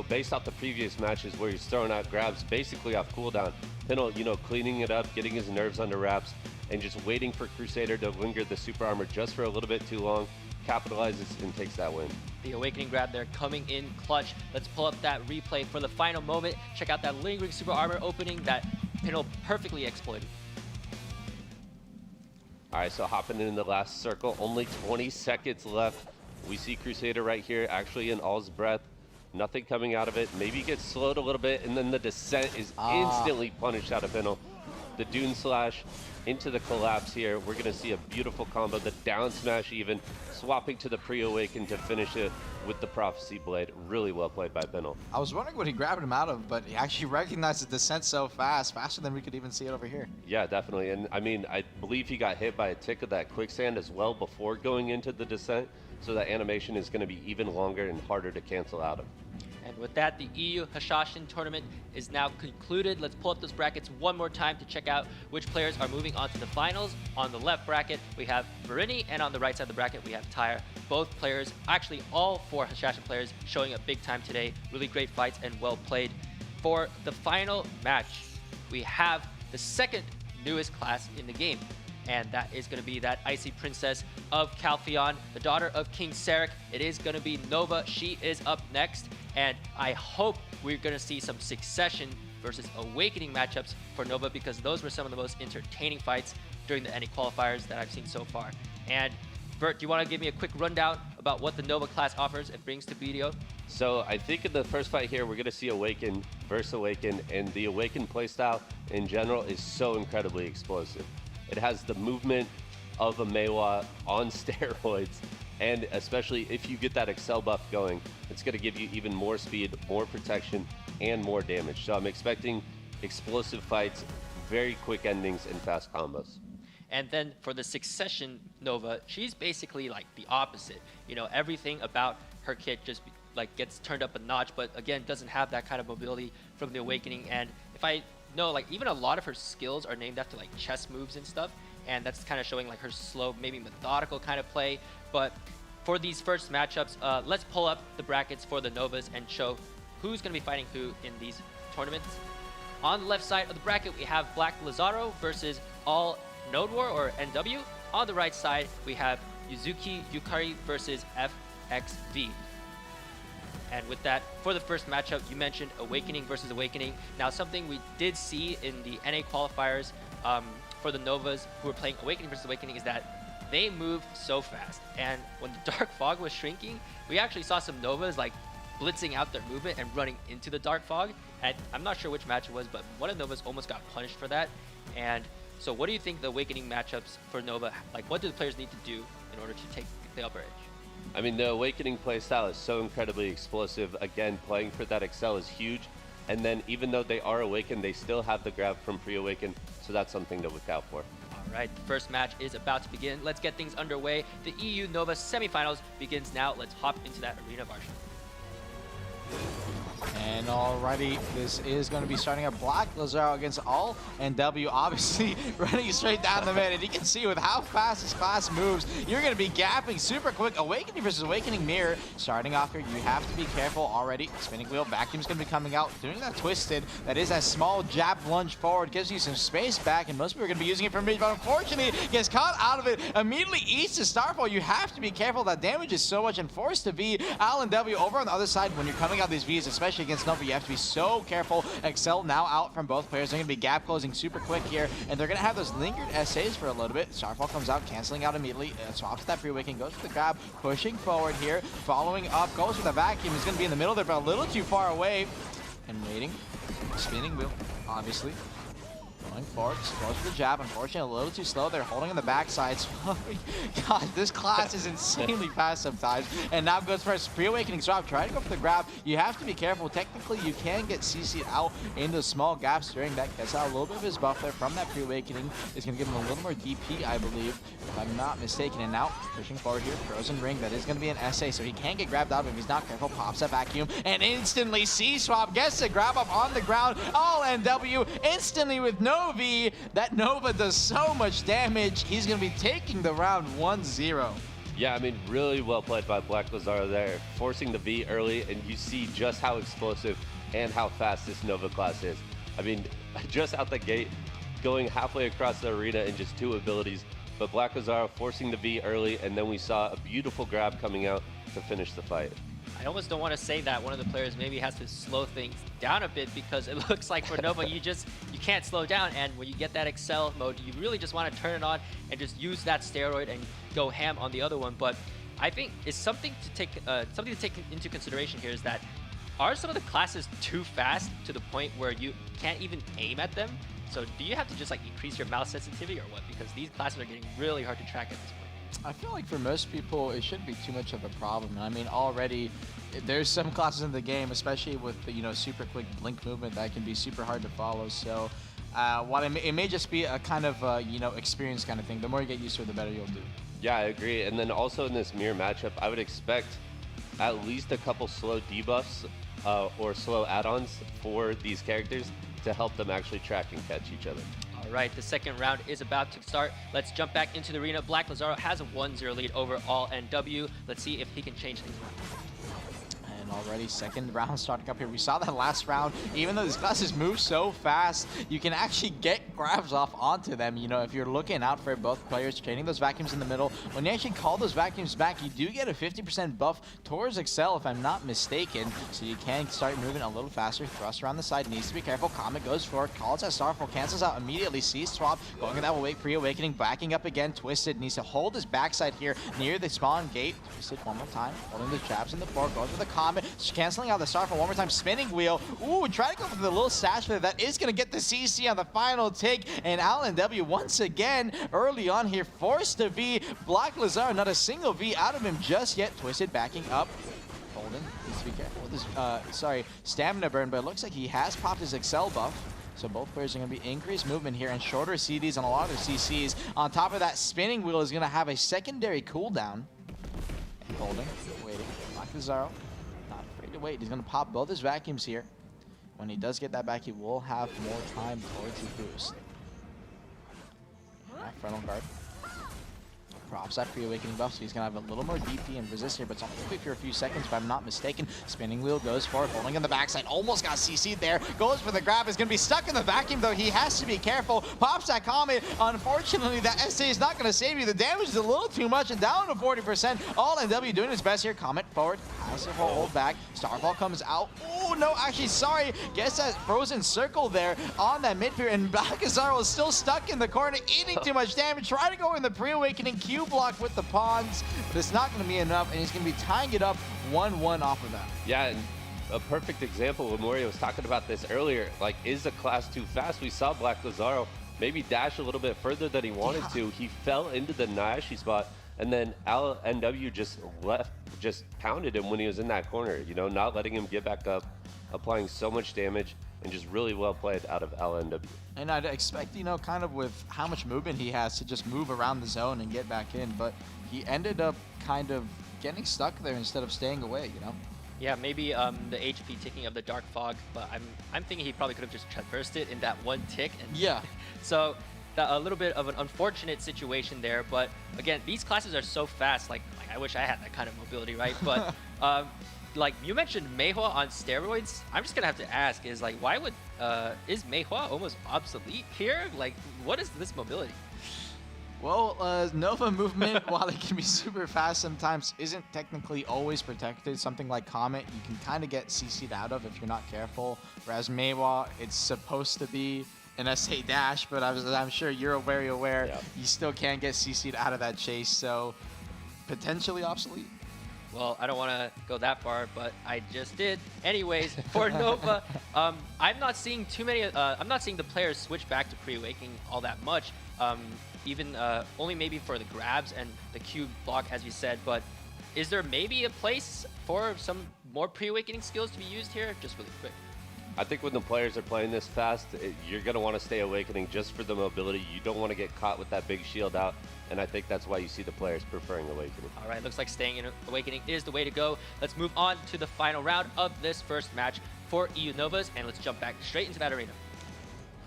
based off the previous matches where he's throwing out grabs basically off cooldown, Pinel, cleaning it up, getting his nerves under wraps, and just waiting for Crusader to linger the super armor just for a little bit too long, capitalizes and takes that win. The Awakening grab there coming in clutch. Let's pull up that replay for the final moment. Check out that lingering super armor opening that Pinel perfectly exploited. All right, so hopping in the last circle, only 20 seconds left. We see Crusader right here, actually in Owl's Breath. Nothing coming out of it. Maybe he gets slowed a little bit, and then the descent is instantly punished out of Pinel. The Dune Slash into the collapse here. We're going to see a beautiful combo. The down smash even, swapping to the pre-awaken to finish it with the Prophecy Blade. Really well played by Pinel. I was wondering what he grabbed him out of, but he actually recognized the descent so fast, faster than we could even see it over here. Yeah, definitely. And I mean, I believe he got hit by a tick of that quicksand as well before going into the descent. So that animation is going to be even longer and harder to cancel out of. And with that, the EU Hashashin tournament is now concluded. Let's pull up those brackets one more time to check out which players are moving on to the finals. On the left bracket, we have Verini, and on the right side of the bracket, we have Tyre. Both players, actually all 4 Hashashin players, showing up big time today. Really great fights and well played. For the final match, we have the second newest class in the game, and that is going to be that Icy Princess of Calpheon, the daughter of King Sarek. It is going to be Nova. She is up next, and I hope we're going to see some Succession versus Awakening matchups for Nova, because those were some of the most entertaining fights during the NA qualifiers that I've seen so far. And Vert, do you want to give me a quick rundown about what the Nova class offers and brings to BDO? So I think in the first fight here, we're going to see Awaken versus Awaken, and the Awaken playstyle in general is so incredibly explosive. It has the movement of a Meiwa on steroids, and especially if you get that Excel buff going, it's going to give you even more speed, more protection, and more damage. So I'm expecting explosive fights, very quick endings, and fast combos. And then for the Succession Nova, she's basically like the opposite. You know, everything about her kit just like gets turned up a notch, but again, doesn't have that kind of mobility from the Awakening. And if I know, like even a lot of her skills are named after like chess moves and stuff, and that's kind of showing like her slow, maybe methodical kind of play. But for these first matchups, let's pull up the brackets for the Novas and show who's going to be fighting who in these tournaments. On the left side of the bracket, we have BlackDesert versus All Node War or NW. On the right side, we have Yuzuki Yukari versus FXV. And with that, for the first matchup, you mentioned Awakening versus Awakening. Now, something we did see in the NA qualifiers for the Novas who were playing Awakening versus Awakening is that they moved so fast. And when the Dark Fog was shrinking, we actually saw some Novas like blitzing out their movement and running into the Dark Fog. And I'm not sure which match it was, but one of the Novas almost got punished for that. And so what do you think the Awakening matchups for Nova, like what do the players need to do in order to take the upper edge? I mean, the Awakening playstyle is so incredibly explosive. Again, playing for that Excel is huge. And then even though they are Awakened, they still have the grab from pre-Awakened. So that's something to look out for. All right, the first match is about to begin. Let's get things underway. The EU Nova semifinals begins now. Let's hop into that arena of Arsha. And already, this is going to be starting up BlackDesert against All NW, obviously running straight down the mid. And you can see with how fast this class moves, you're going to be gapping super quick. Awakening versus Awakening Mirror. Starting off here, you have to be careful already. Spinning wheel, vacuum's going to be coming out, doing that twisted. That is a small jab lunge forward, gives you some space back, and most people are going to be using it for mid, but unfortunately, gets caught out of it. Immediately eats the Starfall. You have to be careful. That damage is so much, and forced to V. Al NW over on the other side, when you're coming out these Vs, especially against Nova, you have to be so careful. Excel now out from both players. They're going to be gap closing super quick here, and they're going to have those lingered SAs for a little bit. Starfall comes out, canceling out immediately. Swaps that pre-awakening, goes for the grab, pushing forward here, following up, goes for the vacuum. He's going to be in the middle there, but a little too far away, and waiting. Spinning wheel, obviously. Going forward, goes for the jab. Unfortunately, a little too slow. They're holding on the backside. God, this class is insanely fast sometimes. And now goes for a pre-awakening swap. Try to go for the grab. You have to be careful. Technically, you can get CC'd out into small gaps during that. Gets out a little bit of his buff there from that pre-awakening. It's going to give him a little more DP, I believe, if I'm not mistaken. And now, pushing forward here, Frozen Ring. That is going to be an SA, so he can't get grabbed out if he's not careful. Pops that vacuum, and instantly C-swap gets the grab up on the ground. All NW instantly with no V. That Nova does so much damage. He's going to be taking the round 1-0. Yeah, I mean, really well played by BlackDesert there, forcing the V early, and you see just how explosive and how fast this Nova class is. I mean, just out the gate, going halfway across the arena in just 2 abilities, but BlackDesert forcing the V early, and then we saw a beautiful grab coming out to finish the fight. I almost don't want to say that one of the players maybe has to slow things down a bit, because it looks like for Nova, you can't slow down, and when you get that Excel mode, you really just want to turn it on and just use that steroid and go ham on the other one. But I think it's something to take into consideration here is that are some of the classes too fast to the point where you can't even aim at them? So do you have to just like increase your mouse sensitivity or what? Because these classes are getting really hard to track at this point. I feel like for most people, it shouldn't be too much of a problem. I mean, already there's some classes in the game, especially with the super quick blink movement, that can be super hard to follow. So, it may just be a kind of experience kind of thing. The more you get used to it, the better you'll do. Yeah, I agree. And then also in this mirror matchup, I would expect at least a couple slow debuffs or slow add-ons for these characters to help them actually track and catch each other. All right, the second round is about to start. Let's jump back into the arena. BlackDesert has a 1-0 lead over All NW. Let's see if he can change things around. And already second round starting up here. We saw that last round, even though these classes move so fast, you can actually get grabs off onto them. If you're looking out for both players, trading those vacuums in the middle. When you actually call those vacuums back, you do get a 50% buff towards Excel, if I'm not mistaken. So you can start moving a little faster. Thrust around the side, needs to be careful. Comet goes forward, calls that Starfall, cancels out immediately. C-swap, going that way, pre-awakening, backing up again. Twisted needs to hold his backside here near the spawn gate. Twisted one more time, holding the jabs in the floor, goes for the Comet. canceling out the Starfall one more time. Spinning wheel. Ooh, try to go for the little stash there. That is going to get the CC on the final take. And LNW once again, early on here, forced to be BlackDesert. Not a single V out of him just yet. Twisted backing up. Holding. Needs to be careful with his, stamina burn. But it looks like he has popped his Excel buff. So both players are going to be increased movement here and shorter CDs on a lot of their CCs. On top of that, spinning wheel is going to have a secondary cooldown. And holding, waiting. BlackDesert, not afraid to wait. He's going to pop both his vacuums here. When he does get that back, he will have more time towards his boost. Back frontal guard. Props that pre-awakening buff, so he's going to have a little more DP and resist here, but it's only going to be for a few seconds if I'm not mistaken. Spinning wheel goes for it, holding on the backside, almost got CC'd there, goes for the grab, is going to be stuck in the vacuum though, he has to be careful, pops that Comet. Unfortunately, that SA is not going to save you, the damage is a little too much and down to 40%. All NW doing his best here, Comet forward, has to hold back, Starfall comes out, oh no, actually sorry, gets that frozen circle there on that mid period, and BlackDesert is still stuck in the corner, eating too much damage, trying to go in the pre-awakening Q block with the pawns, but it's not going to be enough, and he's going to be tying it up 1-1 off of that. Yeah, and a perfect example, Lemoria was talking about this earlier, like, is the class too fast? We saw BlackDesert maybe dash a little bit further than he wanted to. He fell into the Nayashi spot, and then LNW just pounded him when he was in that corner, you know, not letting him get back up, applying so much damage, and just really well played out of LNW. And I'd expect, you know, kind of with how much movement he has to just move around the zone and get back in, but he ended up kind of getting stuck there instead of staying away, you know? Yeah, maybe the HP ticking of the Dark Fog, but I'm thinking he probably could have just traversed it in that one tick. And yeah. So a little bit of an unfortunate situation there, but again, these classes are so fast. Like I wish I had that kind of mobility, right? But like you mentioned Meihua on steroids, I'm just gonna have to ask, is like, why would is Meihua almost obsolete here? Like, what is this mobility? Well, Nova movement, while it can be super fast sometimes, isn't technically always protected. Something like Comet, you can kind of get CC'd out of if you're not careful. Whereas Meihua, it's supposed to be an SA dash, but I'm sure you're very aware, yeah, you still can't get CC'd out of that chase, so potentially obsolete. Well, I don't want to go that far, but I just did. Anyways, for Nova, I'm not seeing too many. I'm not seeing the players switch back to pre-awakening all that much. Even only maybe for the grabs and the Q block, as you said. But is there maybe a place for some more pre-awakening skills to be used here? Just really quick. I think when the players are playing this fast, you're going to want to stay awakening just for the mobility. You don't want to get caught with that big shield out, and I think that's why you see the players preferring awakening. All right, looks like staying in awakening is the way to go. Let's move on to the final round of this first match for EU Novas, and let's jump back straight into that arena.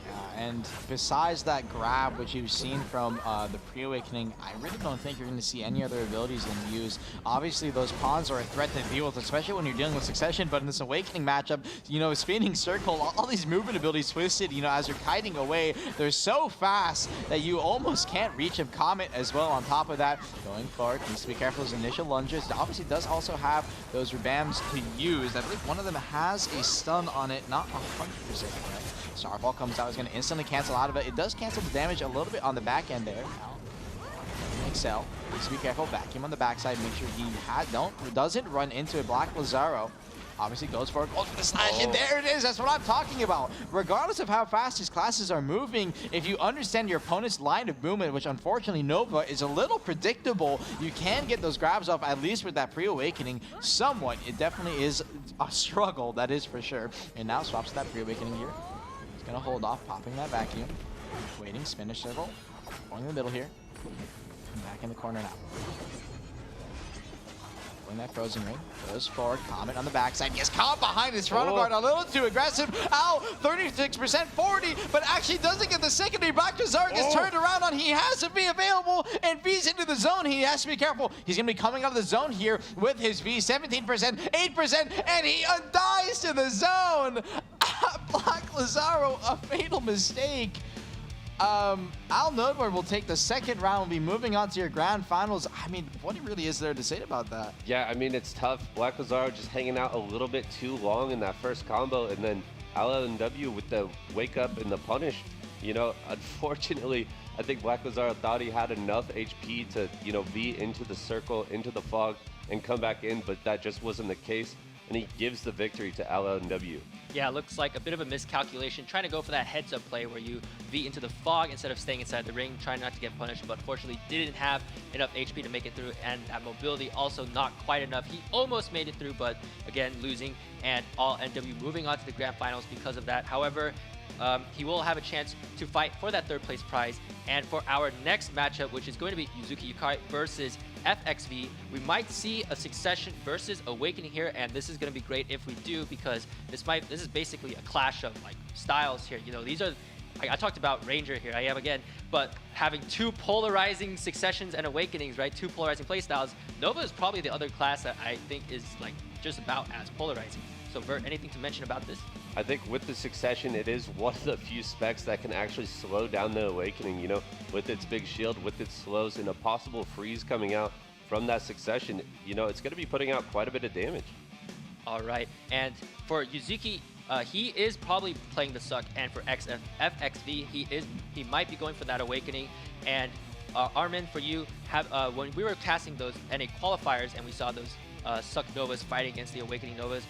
Yeah, and besides that grab, which you've seen from the pre-awakening, I really don't think you're going to see any other abilities in use. Obviously, those pawns are a threat to deal with, especially when you're dealing with Succession, but in this awakening matchup, you know, spinning circle, all these movement abilities twisted, you know, as you're kiting away, they're so fast that you almost can't reach him. Comet as well on top of that. Going forward, needs to be careful of his initial lunges. It obviously does also have those rebams to use. I believe one of them has a stun on it, not 100% correct. Starfall comes out, is going to instantly cancel out of it. It does cancel the damage a little bit on the back end there. Excel, needs to be careful. Vacuum on the backside, make sure he doesn't run into a BlackDesert. Obviously goes for the slash, and there it is. That's what I'm talking about. Regardless of how fast his classes are moving, if you understand your opponent's line of movement, which unfortunately Nova is a little predictable, you can get those grabs off, at least with that pre-awakening somewhat. It definitely is a struggle, that is for sure. And now swaps that pre-awakening here. Gonna hold off, popping that vacuum. Waiting, spinach circle. Going in the middle here. Back in the corner now. Pulling that frozen ring. Goes forward. Comet on the backside. Gets caught behind his frontal guard. A little too aggressive. Ow! 36%, 40, but actually doesn't get the secondary. BlackDesert gets turned around on. He has to be available and V's into the zone. He has to be careful. He's gonna be coming out of the zone here with his V. 17%, 8%, and he undies to the zone. BlackDesert, a fatal mistake. Al Nodwar will take the second round and be moving on to your grand finals. I mean, what really is there to say about that? Yeah, I mean, it's tough. BlackDesert just hanging out a little bit too long in that first combo, and then LNW with the wake up and the punish. You know, unfortunately, I think BlackDesert thought he had enough HP to, you know, be into the circle, into the fog, and come back in, but that just wasn't the case. and he gives the victory to LNW. Yeah, looks like a bit of a miscalculation, trying to go for that heads-up play where you V into the fog instead of staying inside the ring, trying not to get punished, but fortunately didn't have enough HP to make it through, and that mobility also not quite enough. He almost made it through, but again, losing, and all NW moving on to the grand finals because of that. However, he will have a chance to fight for that third place prize. And for our next matchup, which is going to be Yuzuki Yukari versus FXV, we might see a Succession versus Awakening here, and this is going to be great if we do, because this is basically a clash of like styles here. You know, these are, I talked about Ranger here, I am again, but having two polarizing Successions and Awakenings, right? Two polarizing playstyles. Nova is probably the other class that I think is like just about as polarizing. So Vert, anything to mention about this? I think with the Succession, it is one of the few specs that can actually slow down the Awakening, you know, with its big shield, with its slows, and a possible freeze coming out from that Succession. You know, it's going to be putting out quite a bit of damage. All right, and for Yuzuki, he is probably playing the suck, and for FXV, he might be going for that Awakening. And Armin, for you, when we were casting those NA qualifiers and we saw those Suck Novas fighting against the Awakening Novas,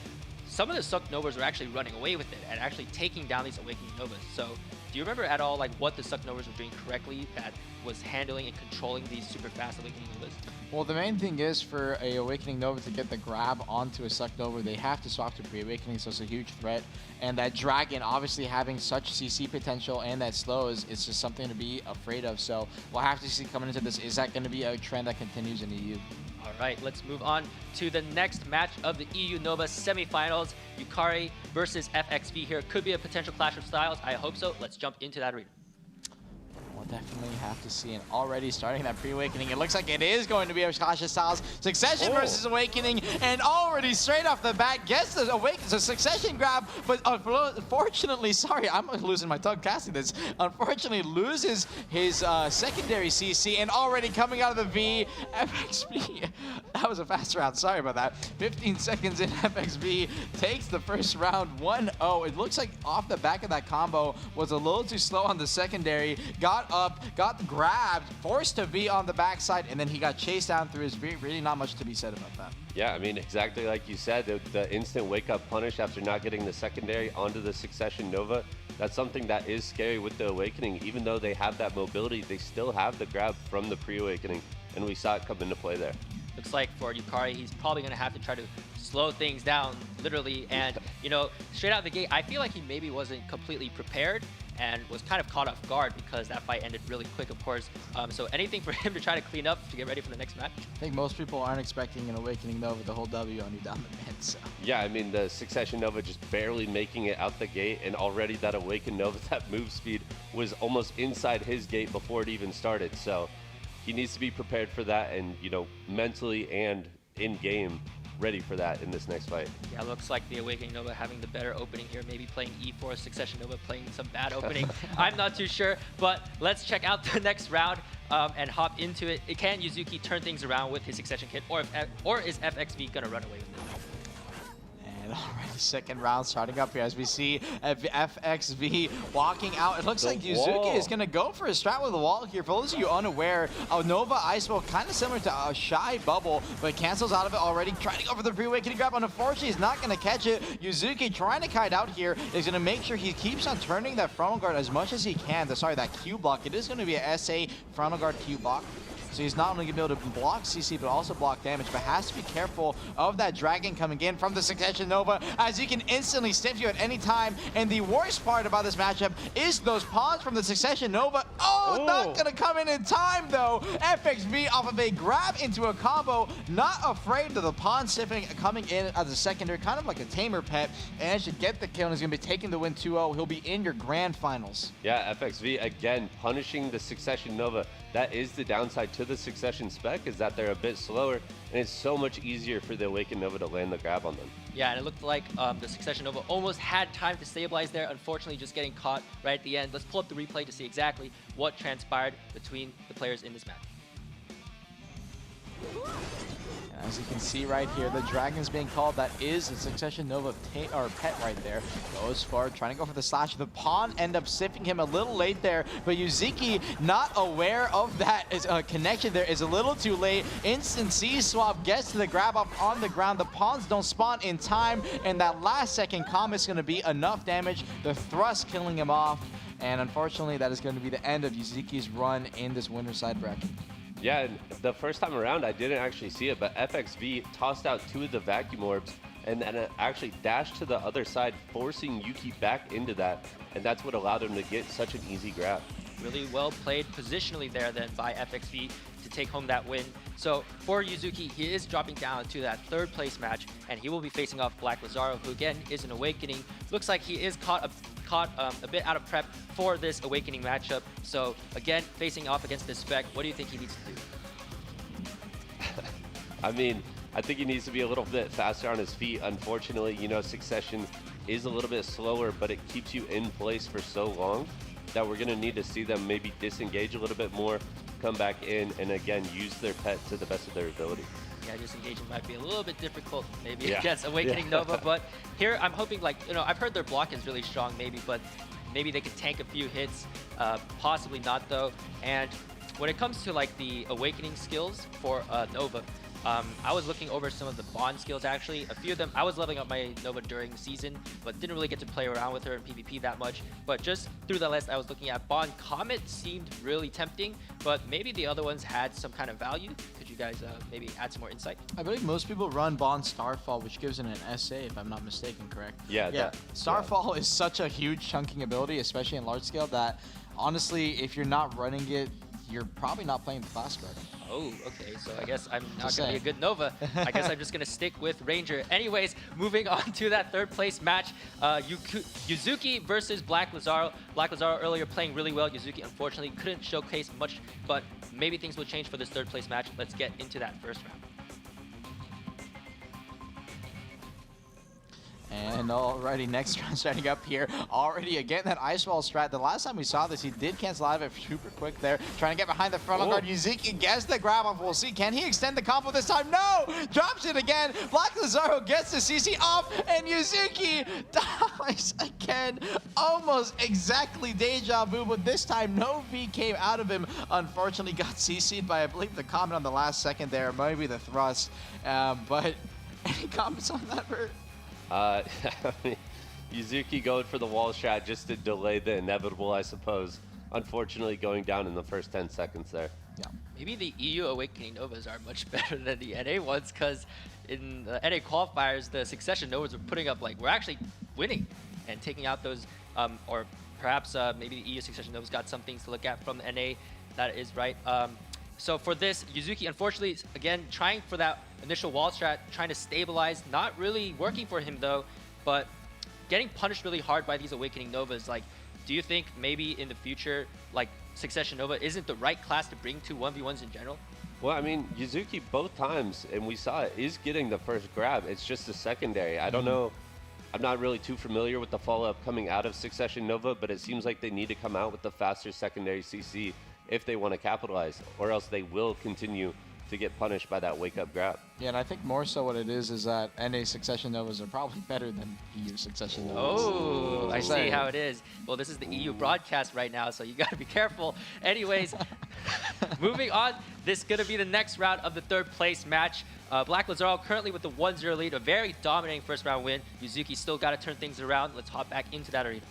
some of the Suck Novas were actually running away with it and actually taking down these Awakening Novas. So do you remember at all like what the Suck Novas were doing correctly that was handling and controlling these super fast Awakening Novas? Well, the main thing is for a Awakening Nova to get the grab onto a Suck Nova, they have to swap to pre-Awakening, so it's a huge threat. And that Dragon obviously having such CC potential and that slow is just something to be afraid of. So we'll have to see coming into this, is that going to be a trend that continues in EU? All right, let's move on to the next match of the EU Nova semifinals. Yukari versus FXV here. Could be a potential clash of styles. I hope so. Let's jump into that arena. We'll definitely have to see. And already starting that pre-Awakening, it looks like it is going to be a Hashashin styles Succession versus Awakening. And already straight off the bat, gets the Succession grab. But unfortunately, sorry, I'm losing my tongue casting this. Unfortunately, loses his secondary CC. And already coming out of the V, FXV. That was a fast round. Sorry about that. 15 seconds in, FXV takes the first round 1-0. It looks like off the back of that combo was a little too slow on the secondary. Got up, got grabbed, forced to be on the backside, and then he got chased down through his V. Really not much to be said about that. Yeah, I mean, exactly like you said, the instant wake-up punish after not getting the secondary onto the Succession Nova, that's something that is scary with the Awakening. Even though they have that mobility, they still have the grab from the pre-Awakening, and we saw it come into play there. Looks like for Yukari, he's probably going to have to try to slow things down, literally. And, you know, straight out the gate, I feel like he maybe wasn't completely prepared and was kind of caught off guard because that fight ended really quick, of course. So anything for him to try to clean up to get ready for the next match? I think most people aren't expecting an Awakening Nova to hold W on you down the mid, so. Yeah, I mean, the Succession Nova just barely making it out the gate, and already that Awakened Nova, that move speed was almost inside his gate before it even started. So he needs to be prepared for that and, you know, mentally and in-game ready for that in this next fight. Yeah, looks like the Awakening Nova having the better opening here, maybe playing E4, Succession Nova playing some bad opening. I'm not too sure, but let's check out the next round and hop into it. Can Yuzuki turn things around with his Succession kit, or is FXV gonna run away with it? And already second round starting up here as we see FXV walking out. It looks like Yuzuki is going to go for a strat with the wall here. For those of you unaware, Nova Ice Wall kind of similar to a Shai bubble, but cancels out of it already. Trying to go for the pre-Awakening grab. Unfortunately, he's not going to catch it. Yuzuki trying to kite out here is going to make sure he keeps on turning that frontal guard as much as he can. Sorry, that Q block. It is going to be a SA frontal guard Q block. So he's not only going to be able to block CC, but also block damage, but has to be careful of that Dragon coming in from the Succession Nova, as he can instantly stiff you at any time. And the worst part about this matchup is those pawns from the Succession Nova. Oh, not going to come in time, though. FXV off of a grab into a combo, not afraid of the pawn stiffing coming in as a secondary, kind of like a tamer pet, and should get the kill, and he's going to be taking the win 2-0. He'll be in your grand finals. Yeah, FXV, again, punishing the Succession Nova. That is the downside to the Succession spec, is that they're a bit slower, and it's so much easier for the Awakened Nova to land the grab on them. Yeah, and it looked like the Succession Nova almost had time to stabilize there, unfortunately just getting caught right at the end. Let's pull up the replay to see exactly what transpired between the players in this match. As you can see right here, the Dragon's being called. That is a Succession Nova pet right there. Goes for trying to go for the slash. The pawn end up sipping him a little late there, but Yuzuki not aware of that connection there, is a little too late. Instant C-swap gets to the grab up on the ground. The pawns don't spawn in time, and that last second comment's going to be enough damage. The thrust killing him off, and unfortunately that is going to be the end of Yuzuki's run in this winner side bracket. Yeah, and the first time around, I didn't actually see it, but FXV tossed out 2 of the vacuum orbs and then it actually dashed to the other side, forcing Yuki back into that. And that's what allowed him to get such an easy grab. Really well played positionally there then by FXV to take home that win. So for Yuzuki, he is dropping down to that 3rd place match, and he will be facing off BlackDesert, who again is an Awakening. Looks like he is caught a bit out of prep for this Awakening matchup. So again, facing off against this spec, what do you think he needs to do? I mean, I think he needs to be a little bit faster on his feet. Unfortunately, you know, Succession is a little bit slower, but it keeps you in place for so long that we're going to need to see them maybe disengage a little bit more, come back in, and again, use their pet to the best of their ability. Yeah, disengaging might be a little bit difficult maybe against Awakening Nova, but here I'm hoping, like, you know, I've heard their block is really strong maybe, but maybe they can tank a few hits, possibly not though. And when it comes to like the Awakening skills for Nova, I was looking over some of the Bond skills actually. A few of them, I was leveling up my Nova during the season, but didn't really get to play around with her in PvP that much. But just through the list I was looking at, Bond Comet seemed really tempting, but maybe the other ones had some kind of value. Could you guys maybe add some more insight? I believe most people run Bond Starfall, which gives it an SA, if I'm not mistaken, correct? Yeah. Starfall is such a huge chunking ability, especially in large scale, that honestly, if you're not running it, you're probably not playing the class correctly. Oh, okay, so I guess I'm not going to be a good Nova. I guess I'm just going to stick with Ranger. Anyways, moving on to that 3rd place match, Yuzuki versus BlackDesert. BlackDesert earlier playing really well. Yuzuki unfortunately couldn't showcase much, but maybe things will change for this 3rd place match. Let's get into that first round. And already next round starting up here. Already again that ice wall strat. The last time we saw this, he did cancel out of it super quick there. Trying to get behind the front guard. Yuzuki gets the grab off. We'll see. Can he extend the combo this time? No! Drops it again. BlackDesert gets the CC off, and Yuzuki dies again. Almost exactly deja vu, but this time no V came out of him. Unfortunately got CC'd by, I believe, the comment on the last second there. Maybe the thrust. But any comments on that, Bert? I mean, Yuzuki going for the wall shot just to delay the inevitable, I suppose. Unfortunately, going down in the first 10 seconds there. Yeah. Maybe the EU Awakening Novas are much better than the NA ones, because in the NA qualifiers, the Succession Novas were putting up, like, we're actually winning and taking out those, or perhaps maybe the EU Succession Novas got some things to look at from the NA. That is right. So for this, Yuzuki, unfortunately, again, trying for that initial wall strat, trying to stabilize, not really working for him though, but getting punished really hard by these Awakening Novas. Like, do you think maybe in the future, like, Succession Nova isn't the right class to bring to 1v1s in general? Well, I mean, Yuzuki both times, and we saw it, is getting the first grab. It's just the secondary. I don't know. I'm not really too familiar with the follow-up coming out of Succession Nova, but it seems like they need to come out with the faster secondary CC if they want to capitalize, or else they will continue to get punished by that wake-up grab. Yeah, and I think more so what it is that NA Succession Novas are probably better than EU Succession Novas. Oh, I see how it is. Well, this is the EU broadcast right now, so you got to be careful. Anyways, moving on, this is going to be the next round of the 3rd place match. BlackDesert currently with the 1-0 lead, a very dominating first round win. Yuzuki still got to turn things around. Let's hop back into that arena.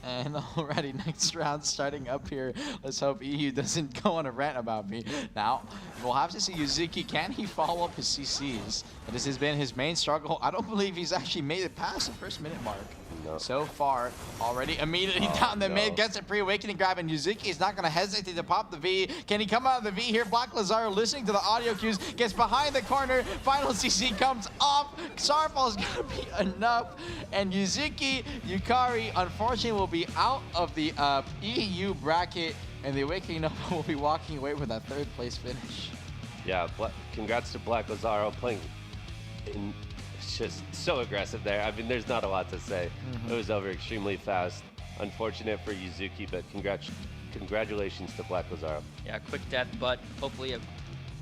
And already next round starting up here. Let's hope EU doesn't go on a rant about me. Now, we'll have to see Yuzuki. Can he follow up his CCs? This has been his main struggle. I don't believe he's actually made it past the first minute mark. No. So far, already immediately down the mid, gets a pre-awakening grab, and Yuzuki is not going to hesitate to pop the V. Can he come out of the V here? BlackDesert listening to the audio cues, gets behind the corner, final CC comes off. Starfall is going to be enough, and Yuzuki Yukari, unfortunately, will be out of the EU bracket, and the Awakening Nova will be walking away with that 3rd place finish. Yeah, congrats to BlackDesert playing in just so aggressive there. I mean, there's not a lot to say. It was over extremely fast. Unfortunate for Yuzuki, but congratulations to BlackDesert. Yeah, quick death, but hopefully a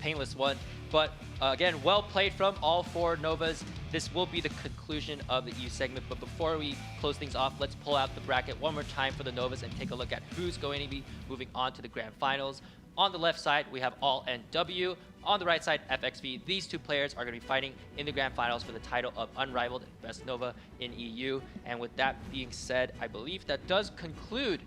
painless one. But again, well played from all 4 Novas. This will be the conclusion of the EU segment. But before we close things off, let's pull out the bracket one more time for the Novas and take a look at who's going to be moving on to the grand finals. On the left side, we have All NW. On the right side, FXV. These 2 players are going to be fighting in the grand finals for the title of Unrivaled Best Nova in EU. And with that being said, I believe that does conclude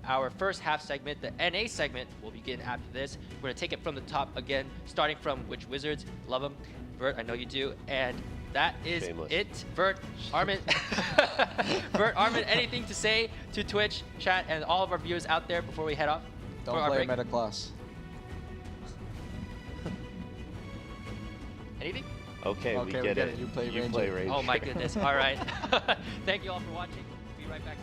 our first half segment. The NA segment will begin after this. We're going to take it from the top again, starting from which Wizards. Love them. Vert, I know you do. And that is Shameless. it. Vert, Armin, Vert, Armin, anything to say to Twitch, chat, and all of our viewers out there before we head off? Don't for our play break? meta class. Anything? Okay, we Okay, get it. You play You Ranger. play Ranger. Oh my goodness. All right. Thank you all for watching. We'll be right back.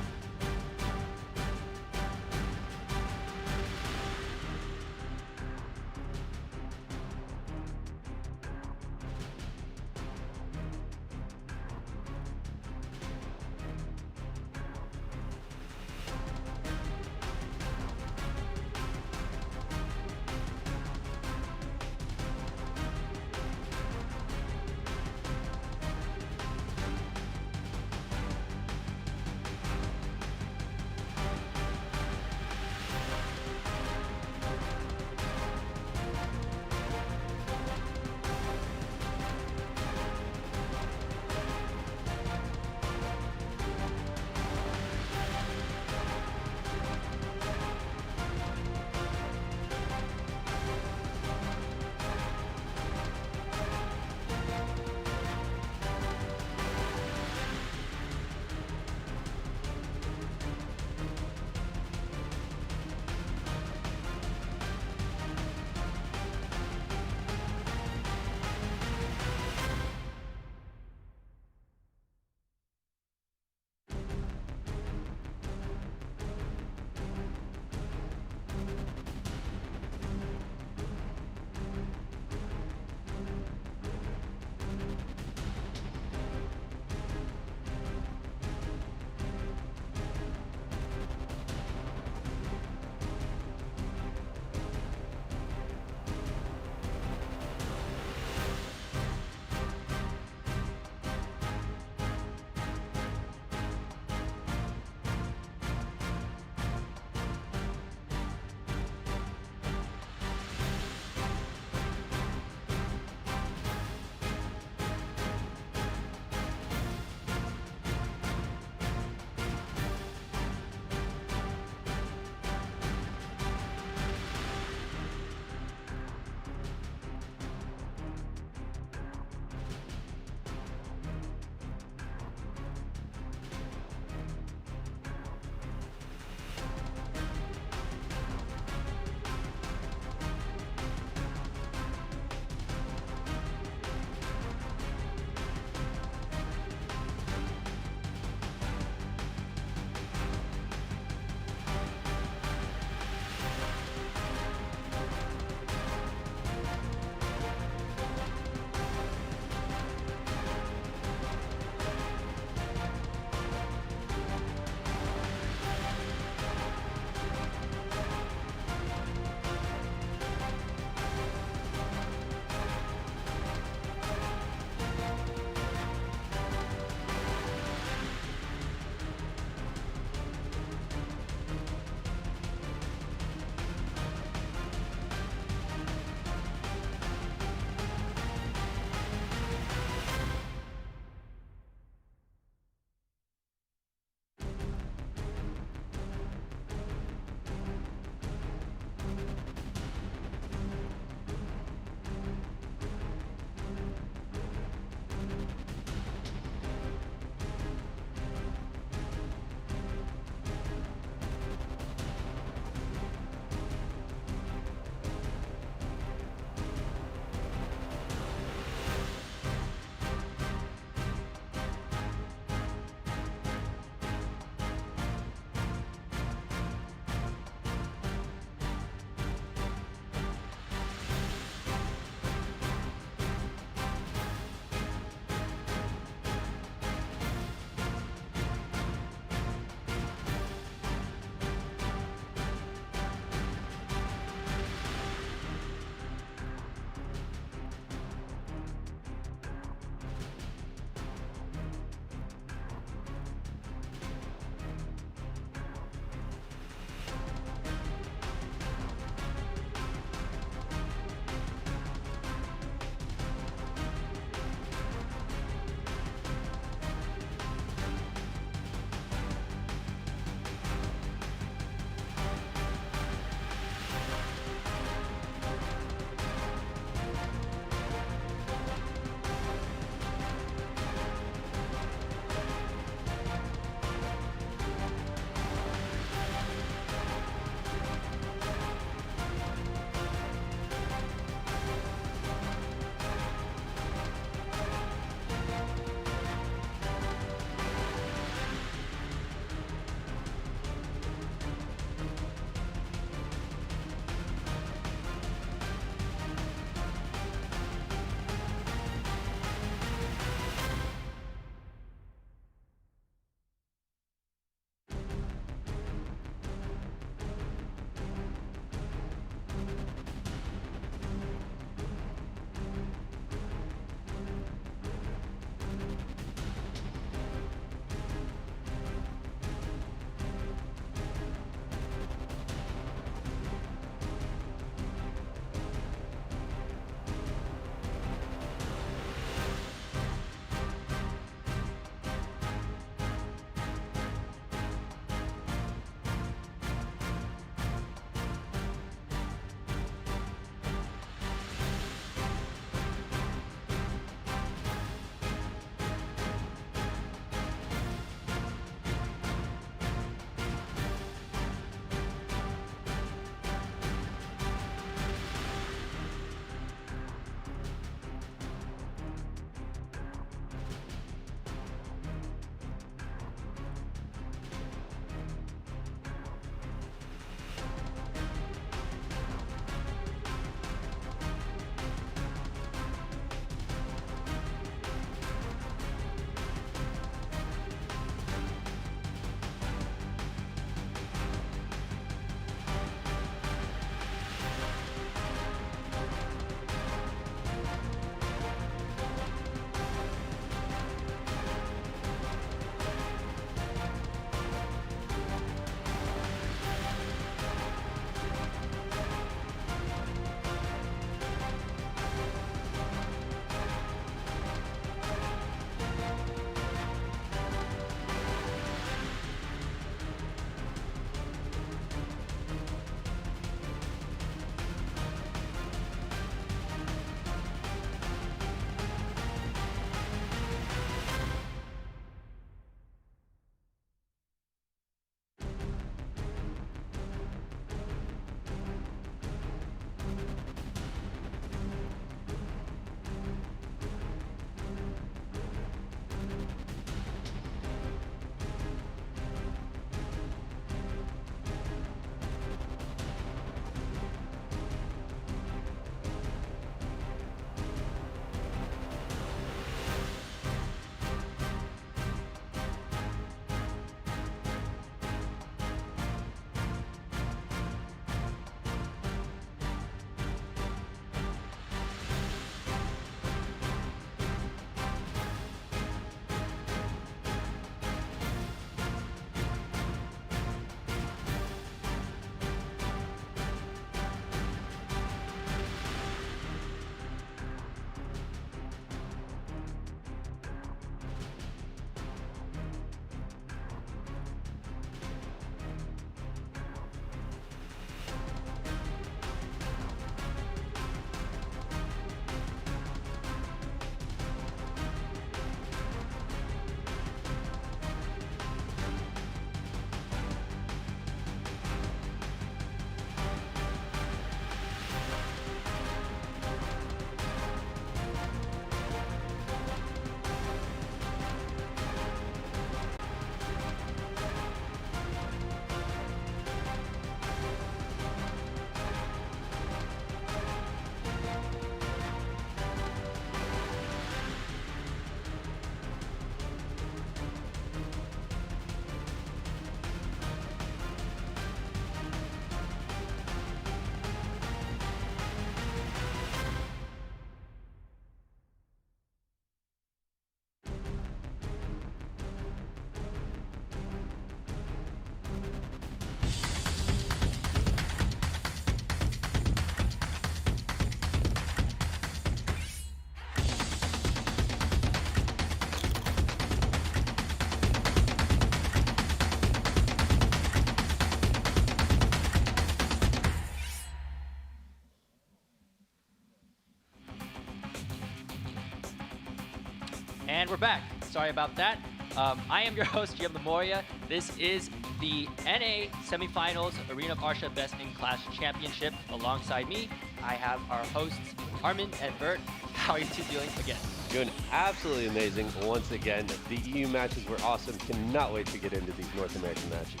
And we're back. Sorry about that. I am your host, GM Lemoria. This is the NA Semifinals Arena of Arsha Best in Class Championship. Alongside me, I have our hosts, Armin and Vert. How are you two doing again? Doing absolutely amazing once again. The EU matches were awesome. Cannot wait to get into these North American matches.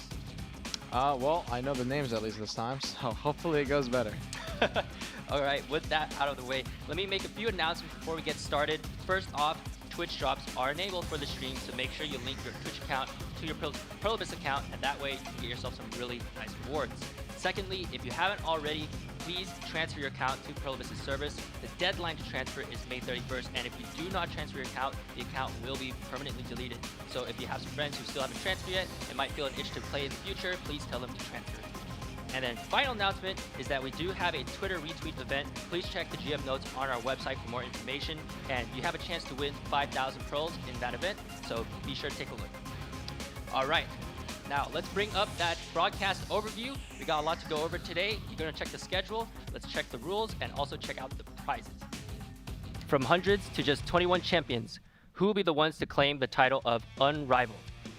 Well, I know the names at least this time, so hopefully it goes better. All right, with that out of the way, let me make a few announcements before we get started. First off, Twitch drops are enabled for the stream, so make sure you link your Twitch account to your Perlibus account, and that way you can get yourself some really nice rewards. Secondly, if you haven't already, please transfer your account to Perlibus' service. The deadline to transfer is May 31st, and if you do not transfer your account, the account will be permanently deleted. So if you have some friends who still haven't transferred yet and might feel an itch to play in the future, please tell them to transfer. And then final announcement is that we do have a Twitter retweet event. Please check the GM notes on our website for more information, and you have a chance to win 5,000 pearls in that event, so be sure to take a look. All right, now let's bring up that broadcast overview. We got a lot to go over today. You're gonna check the schedule, let's check the rules, and also check out the prizes. From hundreds to just 21 champions, who will be the ones to claim the title of Unrivaled?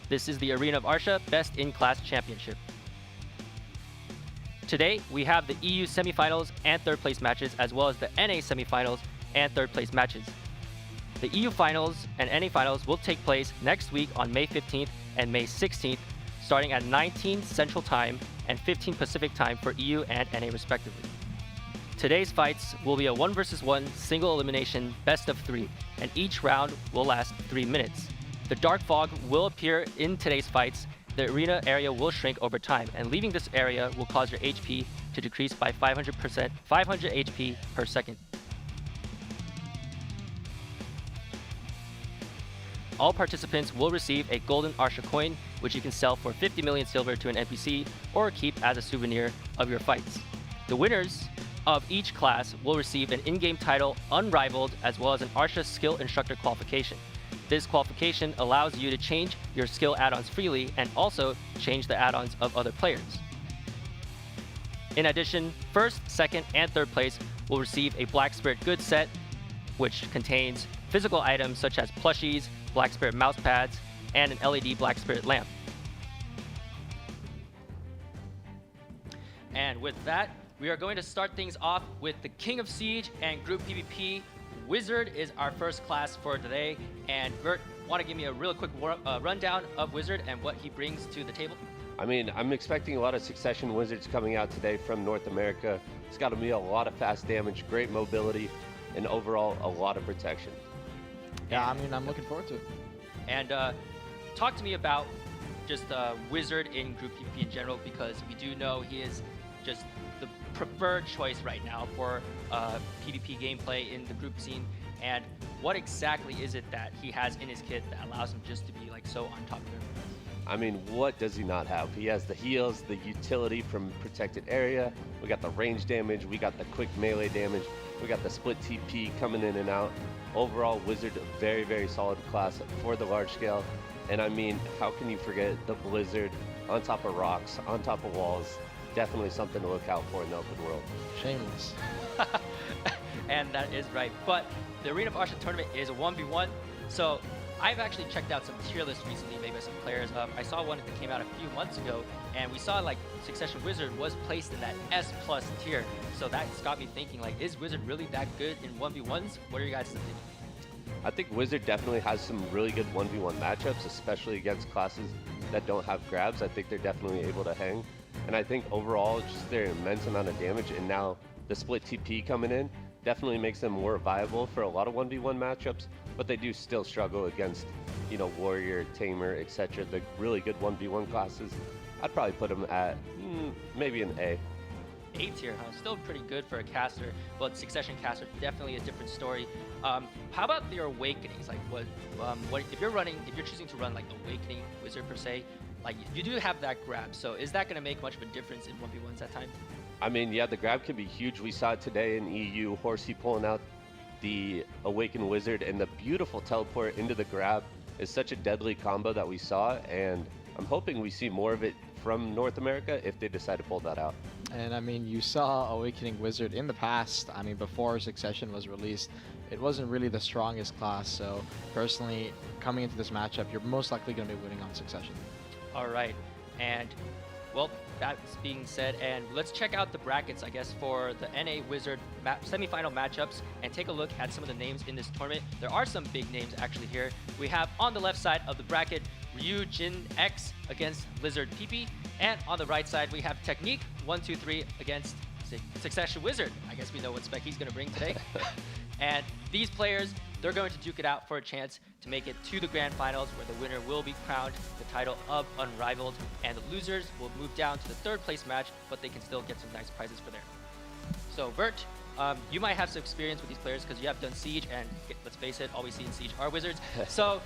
This is the Arena of Arsha Best in Class Championship. Today, we have the EU semifinals and third place matches, as well as the NA semifinals and third place matches. The EU finals and NA finals will take place next week on May 15th and May 16th, starting at 19 Central Time and 15 Pacific Time for EU and NA respectively. Today's fights will be a 1 versus 1 single elimination best of 3, and each round will last 3 minutes. The dark fog will appear in today's fights. The arena area will shrink over time, and leaving this area will cause your HP to decrease by 500 HP per second. All participants will receive a golden Arsha coin, which you can sell for 50 million silver to an NPC or keep as a souvenir of your fights. The winners of each class will receive an in-game title, Unrivaled, as well as an Arsha skill instructor qualification. This qualification allows you to change your skill add-ons freely and also change the add-ons of other players. In addition, first, second, and third place will receive a Black Spirit goods set, which contains physical items such as plushies, Black Spirit mouse pads, and an LED Black Spirit lamp. And with that, we are going to start things off with the King of Siege and Group PvP. Wizard is our first class for today, and Vert, want to give me a real quick rundown of Wizard and what he brings to the table? I mean, I'm expecting a lot of Succession Wizards coming out today from North America. It's got to be a lot of fast damage, great mobility, and overall a lot of protection. Yeah, I mean, I'm looking forward to it. And talk to me about just Wizard in Group PvP in general, because we do know he is just the preferred choice right now for PvP gameplay in the group scene. And what exactly is it that he has in his kit that allows him just to be like so on top of everything? I mean, what does he not have? He has the heals, the utility from protected area, we got the range damage, we got the quick melee damage, we got the split TP coming in and out. Overall, Wizard, a very, very solid class for the large scale. And I mean, how can you forget the Blizzard on top of rocks, on top of walls? Definitely something to look out for in the open world. Shameless. And that is right. But the Arena of Arsha tournament is a 1v1. So I've actually checked out some tier lists recently made by some players. I saw one that came out a few months ago, and we saw like Succession Wizard was placed in that S+ tier. So that's got me thinking, like, is Wizard really that good in 1v1s? What are your guys' opinions? I think Wizard definitely has some really good 1v1 matchups, especially against classes that don't have grabs. I think they're definitely able to hang. And I think overall, just their immense amount of damage, and now the split TP coming in definitely makes them more viable for a lot of 1v1 matchups, but they do still struggle against, you know, Warrior, Tamer, etc. The really good 1v1 classes. I'd probably put them at maybe an A. A tier, huh? Still pretty good for a caster, but Succession caster, definitely a different story. How about their awakenings? Like, what if you're choosing to run like Awakening Wizard per se? Like, you do have that grab, so is that going to make much of a difference in 1v1s at times? I mean, yeah, the grab can be huge. We saw it today in EU. Horsey pulling out the Awakened Wizard, and the beautiful teleport into the grab is such a deadly combo that we saw, and I'm hoping we see more of it from North America if they decide to pull that out. And I mean, you saw Awakening Wizard in the past. I mean, before Succession was released, it wasn't really the strongest class. So personally, coming into this matchup, you're most likely going to be winning on Succession. All right, and well, that's being said, and let's check out the brackets, I guess, for the NA Wizard semifinal matchups and take a look at some of the names in this tournament. There are some big names actually here. We have on the left side of the bracket, Ryujin X against Lizard PP, and on the right side we have Technique 123 against Succession Wizard. I guess we know what spec he's going to bring today. And these players, they're going to duke it out for a chance to make it to the grand finals, where the winner will be crowned the title of Unrivaled, and the losers will move down to the third place match, but they can still get some nice prizes for there. So Vert, you might have some experience with these players because you have done Siege, and let's face it, all we see in Siege are wizards. So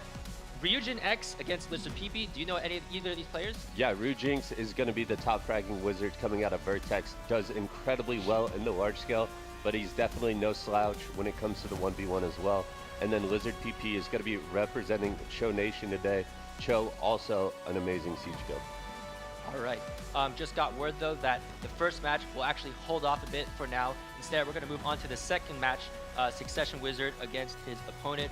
Ryujin X against Lizard PP, do you know either of these players? Yeah, Ryujinx is going to be the top fragging wizard coming out of Vertex. Does incredibly well in the large scale, but he's definitely no slouch when it comes to the 1v1 as well. And then Lizard PP is going to be representing Cho Nation today. Cho, also an amazing Siege guild. All right. Just got word, though, that the first match will actually hold off a bit for now. Instead, we're going to move on to the second match, Succession Wizard against his opponent,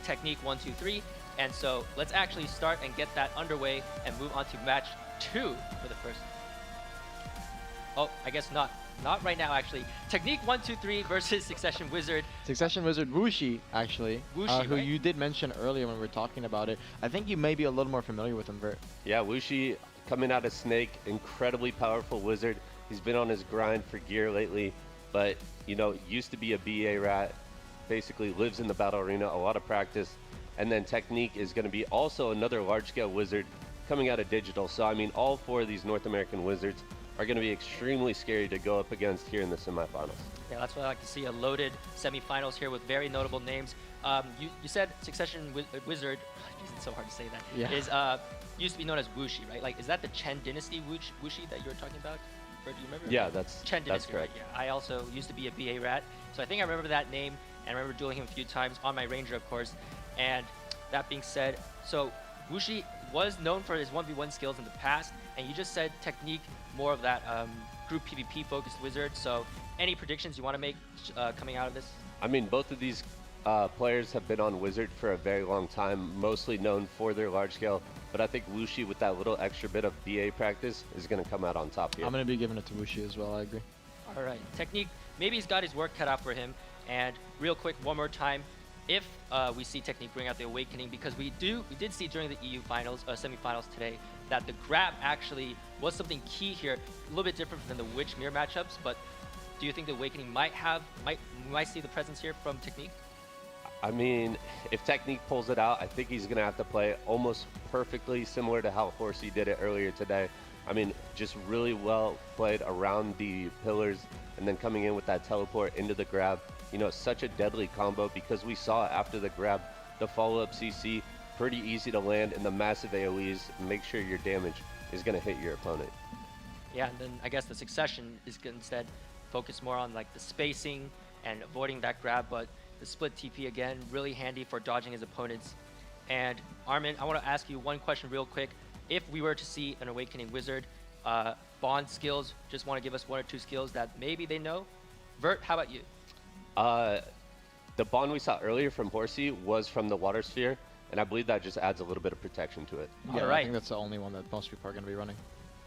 Technique 123. And so let's actually start and get that underway and move on to match 2 for the first. Oh, I guess not. Not right now, actually. Technique 123 versus Succession Wizard. Succession Wizard Wuxi, actually, Wuxi, who right? you did mention earlier when we were talking about it. I think you may be a little more familiar with him, Vert. Yeah, Wuxi coming out of Snake, incredibly powerful wizard. He's been on his grind for gear lately, but, you know, used to be a BA rat, basically lives in the battle arena, a lot of practice. And then Technique is going to be also another large-scale wizard coming out of Digital. So, I mean, all 4 of these North American wizards are going to be extremely scary to go up against here in the semifinals. Yeah, that's what I like to see, a loaded semifinals here with very notable names. You said Succession Wizard, it's so hard to say that, Yeah. is used to be known as Wuxi, right? Like, is that the Chen Dynasty Wuxi that you were talking about? Or do you remember? Yeah, that's Chen Dynasty, correct. right? Yeah, I also used to be a BA rat, so I think I remember that name, and I remember dueling him a few times on my Ranger, of course. And that being said, so Wuxi was known for his 1v1 skills in the past, and you just said Technique, more of that group PvP focused wizard. So any predictions you want to make coming out of this? I mean, both of these players have been on Wizard for a very long time, mostly known for their large scale, but I think Wuxi, with that little extra bit of BA practice, is going to come out on top here. I'm going to be giving it to Wuxi as well, I agree. All right, Technique, maybe he's got his work cut out for him. And real quick, one more time, if we see Technique bring out the Awakening, because we did see during the EU finals, semifinals today, that the grab actually was something key here, a little bit different than the Witch Mirror matchups. But do you think the Awakening might see the presence here from Technique? I mean, if Technique pulls it out, I think he's going to have to play almost perfectly similar to how Horsey did it earlier today. I mean, just really well played around the pillars and then coming in with that teleport into the grab. You know, such a deadly combo, because we saw after the grab, the follow-up CC, pretty easy to land in the massive AoEs. Make sure your damage is going to hit your opponent. Yeah, and then I guess the Succession is going to instead focus more on like the spacing and avoiding that grab, but the split TP again, really handy for dodging his opponents. And Armin, I want to ask you one question real quick. If we were to see an Awakening Wizard, Bond skills, just want to give us 1 or 2 skills that maybe they know. Vert, how about you? The Bond we saw earlier from Horsey was from the Water Sphere, and I believe that just adds a little bit of protection to it. Yeah, All right. I think that's the only one that most people are going to be running.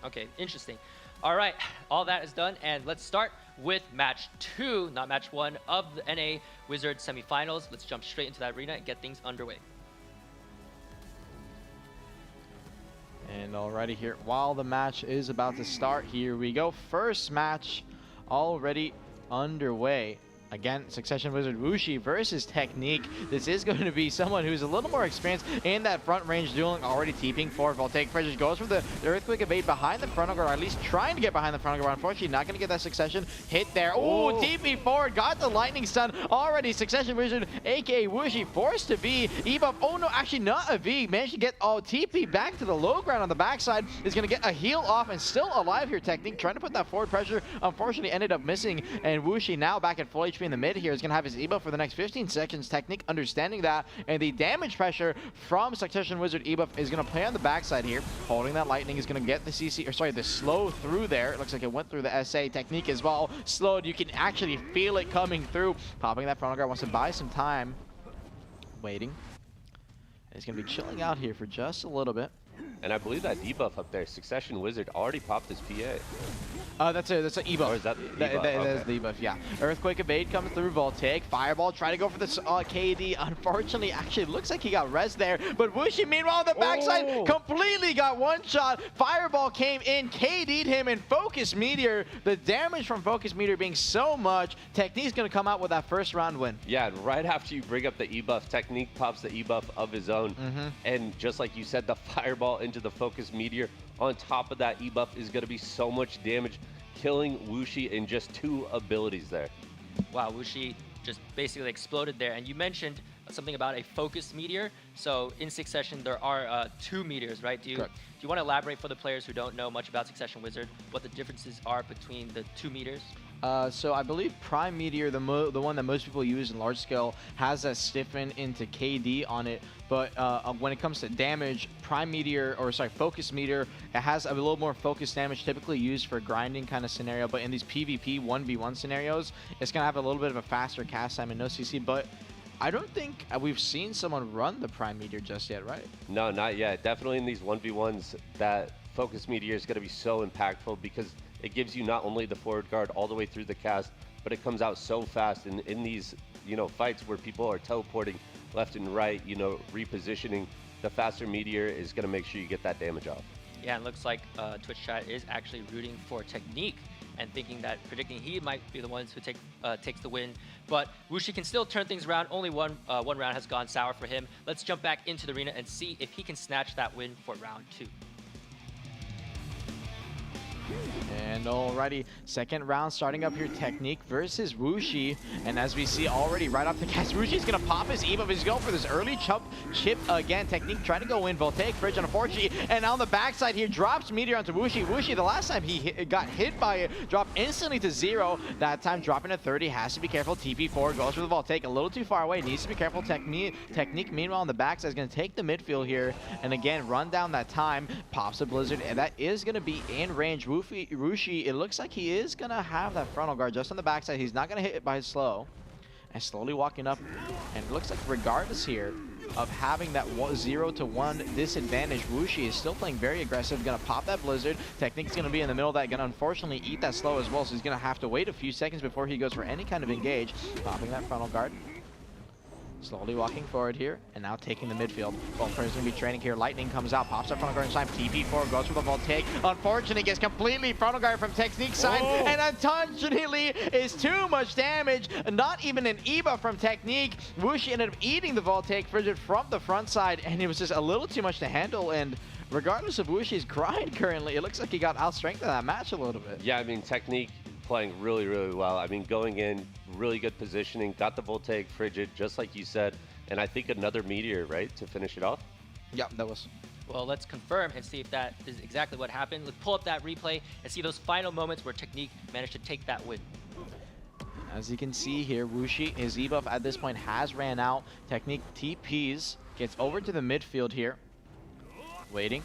Okay, interesting. All right, all that is done, and let's start with match 2, not match 1, of the NA Wizard semifinals. Let's jump straight into that arena and get things underway. And alrighty, here, while the match is about to start, here we go. First match already underway. Again, Succession Wizard Wuxi versus Technique. This is going to be someone who's a little more experienced in that front range dueling, already TPing for Voltaic Pressure. Goes for the Earthquake evade behind the front guard, or at least trying to get behind the front guard. Unfortunately, not going to get that Succession hit there. Ooh, TP forward, got the Lightning Stun already. Succession Wizard, aka Wuxi, forced to V. Ebuff, oh no, actually not a V. Managed to get TP back to the low ground on the backside. Is going to get a heal off and still alive here. Technique trying to put that forward pressure. Unfortunately, ended up missing. And Wuxi now back at full HP HP in the mid here. He's going to have his ebuff for the next 15 seconds. Technique understanding that, and the damage pressure from Succession Wizard ebuff is going to play on the backside here. Holding that lightning is going to get the CC, or sorry, the slow through there. It looks like it went through the SA. Technique as well. Slowed. You can actually feel it coming through. Popping that frontal guard, wants to buy some time. Waiting. He's going to be chilling out here for just a little bit. And I believe that debuff up there, Succession Wizard, already popped his PA. That's an ebuff. Or is that the debuff? That is the debuff, yeah. Earthquake Evade comes through, Voltaic, Fireball, try to go for this KD. Unfortunately, actually, it looks like he got res there. But Wuxi, meanwhile, on the backside, completely got one shot. Fireball came in, KD'd him, and Focus Meteor, the damage from Focus Meteor being so much, Technique's going to come out with that first round win. Yeah, and right after you bring up the ebuff, Technique pops the ebuff of his own. And just like you said, the Fireball into the Focus Meteor on top of that ebuff is going to be so much damage, killing Wuxi in just 2 abilities there. Wow, Wuxi just basically exploded there. And you mentioned something about a Focus Meteor. So in Succession, there are 2 meteors, right? Do you want to elaborate for the players who don't know much about Succession Wizard, what the differences are between the 2 meteors? So I believe Prime Meteor, the one that most people use in large scale, has a stiffen into KD on it. But when it comes to damage, Prime Meteor, or sorry, Focus Meteor, it has a little more focus damage, typically used for grinding kind of scenario. But in these PvP 1v1 scenarios, it's going to have a little bit of a faster cast time and no CC. But I don't think we've seen someone run the Prime Meteor just yet, right? No, not yet. Definitely in these 1v1s, that Focus Meteor is going to be so impactful because it gives you not only the forward guard all the way through the cast, but it comes out so fast in these, fights where people are teleporting left and right, repositioning. The faster Meteor is going to make sure you get that damage off. Yeah, it looks like Twitch chat is actually rooting for Technique and predicting he might be the ones who takes the win. But Wuxi can still turn things around. Only one round has gone sour for him. Let's jump back into the arena and see if he can snatch that win for round 2. And alrighty, second round starting up here, Technique versus Wuxi. And as we see already right off the cast, Wushi's going to pop his ebuff. He's going for this early chip again. Technique trying to go in, Voltaic Fridge on a 4G. And on the backside here, drops Meteor onto Wuxi. Wuxi, the last time he got hit by it, dropped instantly to 0. That time dropping to 30, has to be careful. TP4 goes for the Voltaic, a little too far away, needs to be careful. Technique, meanwhile, on the backside is going to take the midfield here. And again, run down that time, pops a Blizzard, and that is going to be in range. Wuxi, it looks like he is going to have that frontal guard just on the backside. He's not going to hit it by his slow. And slowly walking up. And it looks like regardless here of having that 0-1 disadvantage, Wuxi is still playing very aggressive. Going to pop that Blizzard. Technique's going to be in the middle of that. Going to unfortunately eat that slow as well. So he's going to have to wait a few seconds before he goes for any kind of engage. Popping that frontal guard. Slowly walking forward here, and now taking the midfield. Both players going to be training here. Lightning comes out, pops up frontal guard inside. TP4 goes for the Voltaic. Unfortunately, gets completely frontal guard from Technique's side, and unfortunately is too much damage. Not even an ebuff from Technique. Wuxi ended up eating the Voltaic Frigid from the front side, and it was just a little too much to handle. And regardless of Wushi's grind currently, it looks like he got outstrengthened in that match a little bit. Yeah, I mean, Technique playing really, really well. I mean, going in, really good positioning, got the Voltaic Frigid, just like you said, and I think another Meteor, right, to finish it off? Yeah, that was. Well, let's confirm and see if that is exactly what happened. Let's pull up that replay and see those final moments where Technique managed to take that win. As you can see here, Wuxi, his ebuff at this point has ran out. Technique TPs, gets over to the midfield here. Waiting.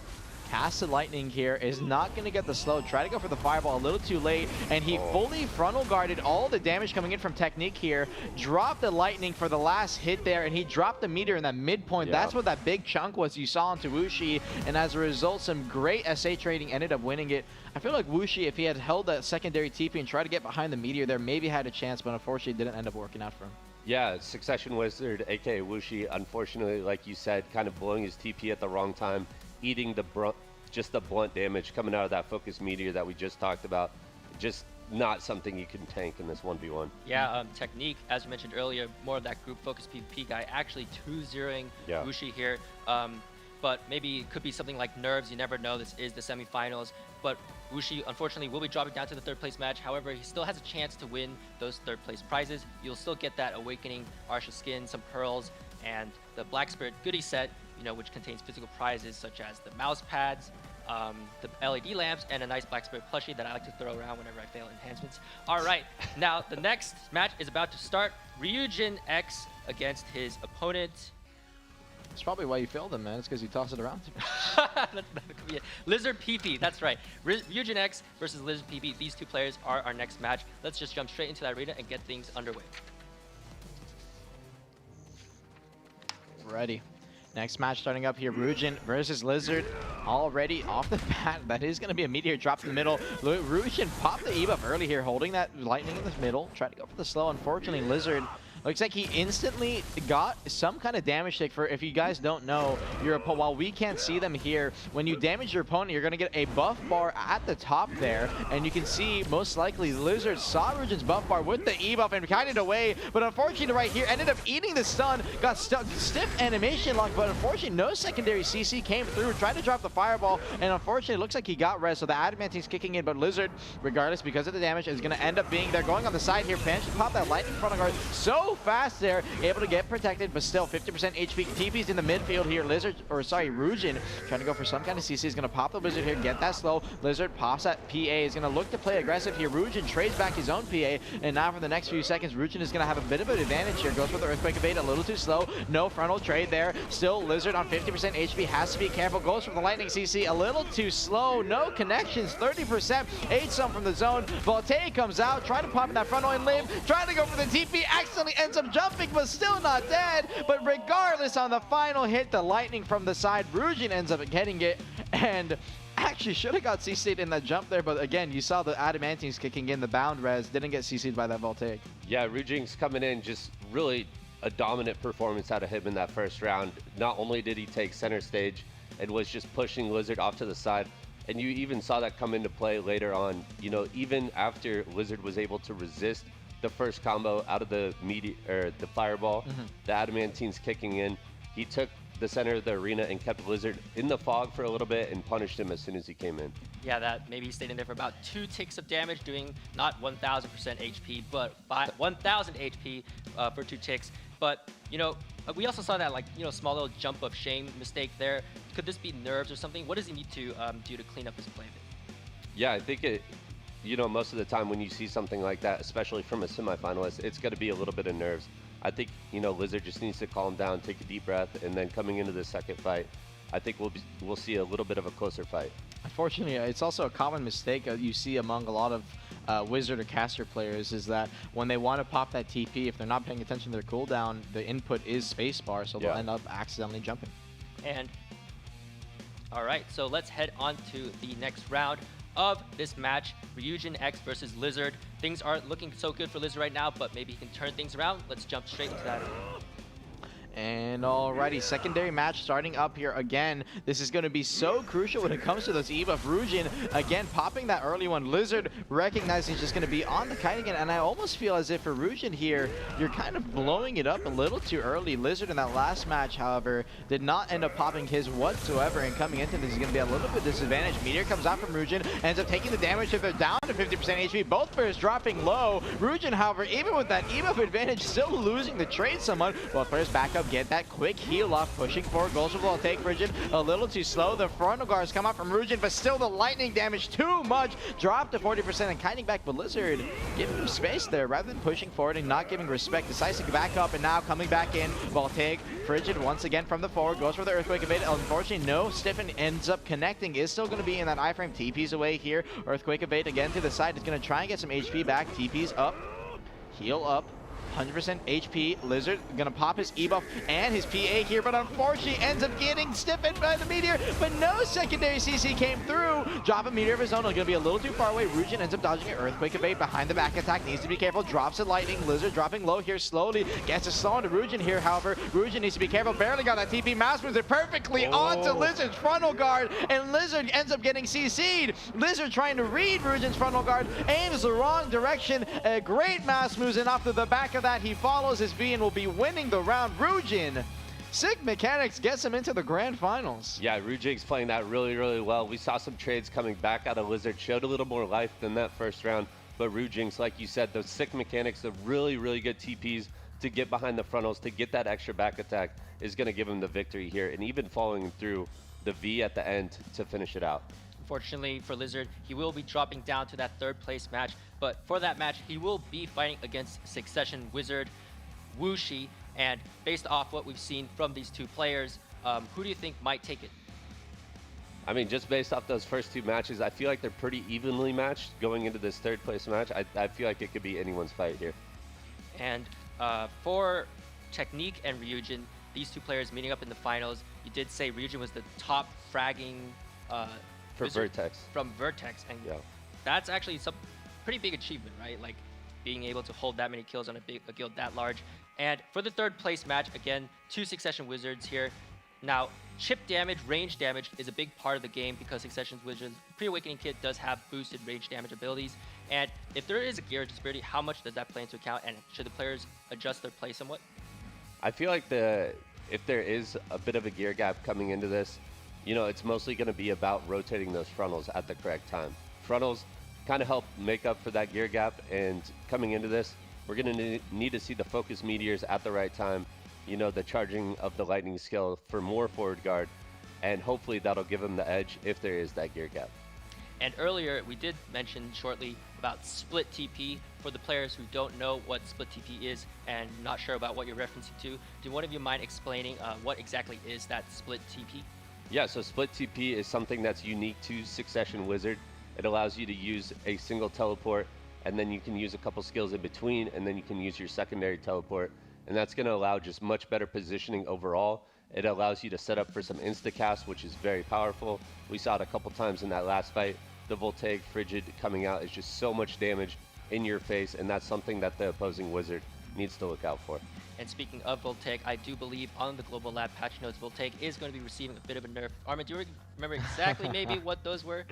Casted Lightning here, is not going to get the slow. Try to go for the Fireball a little too late, and he fully frontal guarded all the damage coming in from Technique here. Dropped the Lightning for the last hit there, and he dropped the Meteor in that midpoint. That's what that big chunk was you saw onto Wuxi, and as a result, some great SA trading ended up winning it. I feel like Wuxi, if he had held that secondary TP and tried to get behind the Meteor there, maybe had a chance, but unfortunately it didn't end up working out for him. Yeah, Succession Wizard, aka Wuxi, unfortunately, like you said, kind of blowing his TP at the wrong time, eating the blunt damage coming out of that Focus Meteor that we just talked about. Just not something you can tank in this 1v1. Yeah, Technique, as you mentioned earlier, more of that group focus PvP guy, actually 2-0ing Wuxi here. But maybe it could be something like nerves. You never know. This is the semifinals. But Wuxi, unfortunately, will be dropping down to the third place match. However, he still has a chance to win those third place prizes. You'll still get that Awakening Arsha skin, some pearls, and the Black Spirit goodie set, which contains physical prizes such as the mouse pads, the LED lamps, and a nice Black Spirit plushie that I like to throw around whenever I fail enhancements. All right, now the next match is about to start. Ryujin X against his opponent. That's probably why you failed him, man. It's because you tossed it around too much. That could be it. Lizard PP, that's right. Ryujin X versus Lizard PP. These two players are our next match. Let's just jump straight into that arena and get things underway. Ready. Next match starting up here, Ryujin versus Lizard. Already off the bat, that is going to be a meteor drop in the middle. Ryujin popped the E-buff early here, holding that lightning in the middle. Tried to go for the slow. Unfortunately, Lizard looks like he instantly got some kind of damage tick. For if you guys don't know, while we can't see them here, when you damage your opponent, you're going to get a buff bar at the top there. And you can see, most likely, Lizard saw Ryujin's buff bar with the E-buff and kited away. But unfortunately, right here, ended up eating the stun, got stuck, stiff animation lock, but unfortunately, no secondary CC came through, tried to drop the fireball, and unfortunately, it looks like he got res, so the Adamantine's kicking in, but Lizard, regardless, because of the damage, is going to end up being there. Going on the side here, managed to pop that lightning front guard so fast there, able to get protected, but still 50% HP. TP's in the midfield here. Ryujin trying to go for some kind of CC. Is going to pop the Lizard here, get that slow. Lizard pops that PA, is going to look to play aggressive here. Ryujin trades back his own PA, and now for the next few seconds, Ryujin is going to have a bit of an advantage here. Goes for the Earthquake Evade, a little too slow. No frontal trade there. Still Lizard on 50% HP, has to be careful. Goes for the Lightning CC, a little too slow. No connections, 30%. 8-some from the zone. Voltaire comes out, trying to pop in that front line live, trying to go for the TP, accidentally ends up jumping, but still not dead. But regardless, on the final hit, the lightning from the side, Ryujin ends up getting it, and actually should have got CC'd in that jump there, but again, you saw the Adamantines kicking in the bound res, didn't get CC'd by that Voltaic. Yeah, Ryujin's coming in, just really a dominant performance out of him in that first round. Not only did he take center stage and was just pushing Lizard off to the side, and you even saw that come into play later on. You know, even after Lizard was able to resist the first combo out of the the fireball, the Adamantine's kicking in, he took the center of the arena and kept Lizard in the fog for a little bit and punished him as soon as he came in. Yeah, that maybe he stayed in there for about 2 ticks of damage, doing not 1,000% HP, but 1,000 HP for 2 ticks. But, you know, we also saw that, like, you know, small little jump of shame mistake there. Could this be nerves or something? What does he need to do to clean up his play a bit? Yeah, I think it, you know, most of the time when you see something like that, especially from a semifinalist, it's going to be a little bit of nerves. I think, you know, Lizard just needs to calm down, take a deep breath, and then coming into the second fight, I think we'll see a little bit of a closer fight. Unfortunately, it's also a common mistake you see among a lot of Wizard or caster players, is that when they want to pop that TP, if they're not paying attention to their cooldown, the input is spacebar, so they'll end up accidentally jumping. And all right, so let's head on to the next round of this match, Ryujin X versus Lizard. Things aren't looking so good for Lizard right now, but maybe he can turn things around. Let's jump straight into that. And alrighty, secondary match starting up here again. This is going to be so crucial when it comes to those E-buff. Ryujin, again, popping that early one. Lizard recognizing he's just going to be on the kite again. And I almost feel as if for Ryujin here, you're kind of blowing it up a little too early. Lizard in that last match, however, did not end up popping his whatsoever. And coming into this is going to be a little bit disadvantaged. Meteor comes out from Ryujin, ends up taking the damage if they're down to 50% HP. Both players dropping low. Ryujin, however, even with that E-buff advantage, still losing the trade somewhat. Both players back up, get that quick heal off, pushing forward. Goals will take Ryujin a little too slow. The frontal guards come out from Ryujin, but still the lightning damage too much. Drop to 40% and kiting back, but Lizard giving him space there rather than pushing forward and not giving respect. Decisive back up and now coming back in. Voltaic, Frigid once again from the forward, goes for the Earthquake Evade. Unfortunately, no stiffen, ends up connecting. Is still going to be in that iframe. TP's away here. Earthquake Evade again to the side. Is going to try and get some HP back. TP's up. Heal up. 100% HP. Lizard gonna pop his E-buff and his PA here, but unfortunately ends up getting stiffened by the Meteor, but no secondary CC came through. Drop a Meteor of his own, gonna be a little too far away. Ryujin ends up dodging an Earthquake Evade behind the back attack, needs to be careful, drops a Lightning. Lizard dropping low here slowly, gets a slow into Ryujin here, however, Ryujin needs to be careful, barely got that TP, mouse moves it perfectly onto Lizard's frontal guard, and Lizard ends up getting CC'd. Lizard trying to read Ryujin's frontal guard, aims the wrong direction, a great mouse moves, and off to the back of that, he follows his V and will be winning the round. Ryujin, sick mechanics, gets him into the grand finals. Yeah, Ryujin's playing that really, really well. We saw some trades coming back out of Lizard, showed a little more life than that first round, but Ryujin's, like you said, those sick mechanics, the really, really good TPs to get behind the frontals, to get that extra back attack is going to give him the victory here, and even following through the V at the end to finish it out. Unfortunately for Lizard, he will be dropping down to that 3rd place match, but for that match, he will be fighting against Succession Wizard Wuxi, and based off what we've seen from these two players, who do you think might take it? I mean, just based off those first 2 matches, I feel like they're pretty evenly matched going into this 3rd place match. I feel like it could be anyone's fight here. And for Technique and Ryujin, these two players meeting up in the finals, you did say Ryujin was the top fragging For Vertex. From Vertex, and Yeah. that's actually some pretty big achievement, right? Like being able to hold that many kills on a guild that large. And for the 3rd place match, again, 2 Succession Wizards here. Now, chip damage, range damage is a big part of the game because Succession Wizards Pre-Awakening Kit does have boosted range damage abilities. And if there is a gear disparity, how much does that play into account? And should the players adjust their play somewhat? I feel like if there is a bit of a gear gap coming into this, you know, it's mostly going to be about rotating those frontals at the correct time. Frontals kind of help make up for that gear gap, and coming into this, we're going to need to see the focus meteors at the right time, you know, the charging of the lightning skill for more forward guard, and hopefully that'll give him the edge if there is that gear gap. And earlier, we did mention shortly about split TP. For the players who don't know what split TP is and not sure about what you're referencing to, do one of you mind explaining what exactly is that split TP? Yeah, so split TP is something that's unique to Succession Wizard. It allows you to use a single teleport, and then you can use a couple skills in between, and then you can use your secondary teleport. And that's going to allow just much better positioning overall. It allows you to set up for some insta-cast, which is very powerful. We saw it a couple times in that last fight. The Voltaic Frigid coming out is just so much damage in your face, and that's something that the opposing Wizard needs to look out for. And speaking of Voltaic, I do believe on the Global Lab patch notes, Voltaic is going to be receiving a bit of a nerf. Armin, do you remember exactly maybe what those were?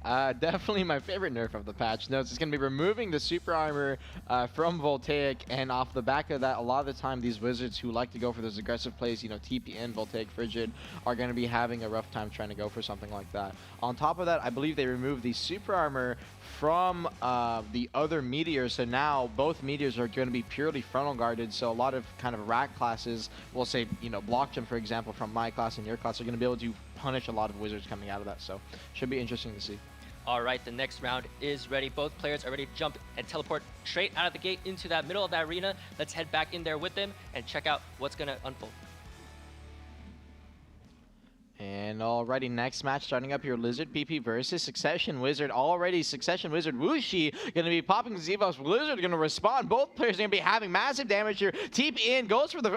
Definitely my favorite nerf of the patch notes. It's going to be removing the super armor from Voltaic, and off the back of that, a lot of the time these wizards who like to go for those aggressive plays, you know, TP in, Voltaic Frigid, are going to be having a rough time trying to go for something like that. On top of that, I believe they removed the super armor from the other meteors, so now both meteors are going to be purely frontal guarded, so a lot of kind of rack classes, we'll say, you know, Blockjump, for example, from my class and your class, are going to be able to punish a lot of wizards coming out of that, so should be interesting to see. All right, the next round is ready. Both players are ready to jump and teleport straight out of the gate into that middle of that arena. Let's head back in there with them and check out what's going to unfold. And already next match starting up here, Lizard PP versus Succession Wizard. Already Succession Wizard Wuxi going to be popping the Z-Buffs. Lizard going to respond. Both players going to be having massive damage here. TP in, goes for the,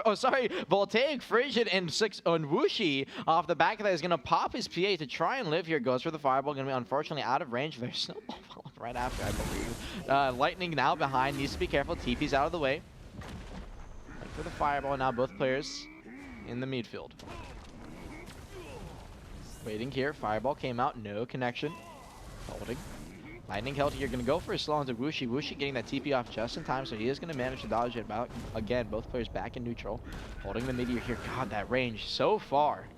Voltaic Frigid and Wuxi off the back of that is going to pop his PA to try and live here. Goes for the Fireball, going to be unfortunately out of range. There's Snowball following right after, I believe. Lightning now behind, needs to be careful. TP's out of the way. Wait for the Fireball now, both players in the midfield. Waiting here, Fireball came out, no connection. Holding. Lightning held here, gonna go for a slow onto Wuxi. Wuxi getting that TP off just in time, so he is gonna manage to dodge it about. Again, both players back in neutral. Holding the Meteor here, God, that range so far.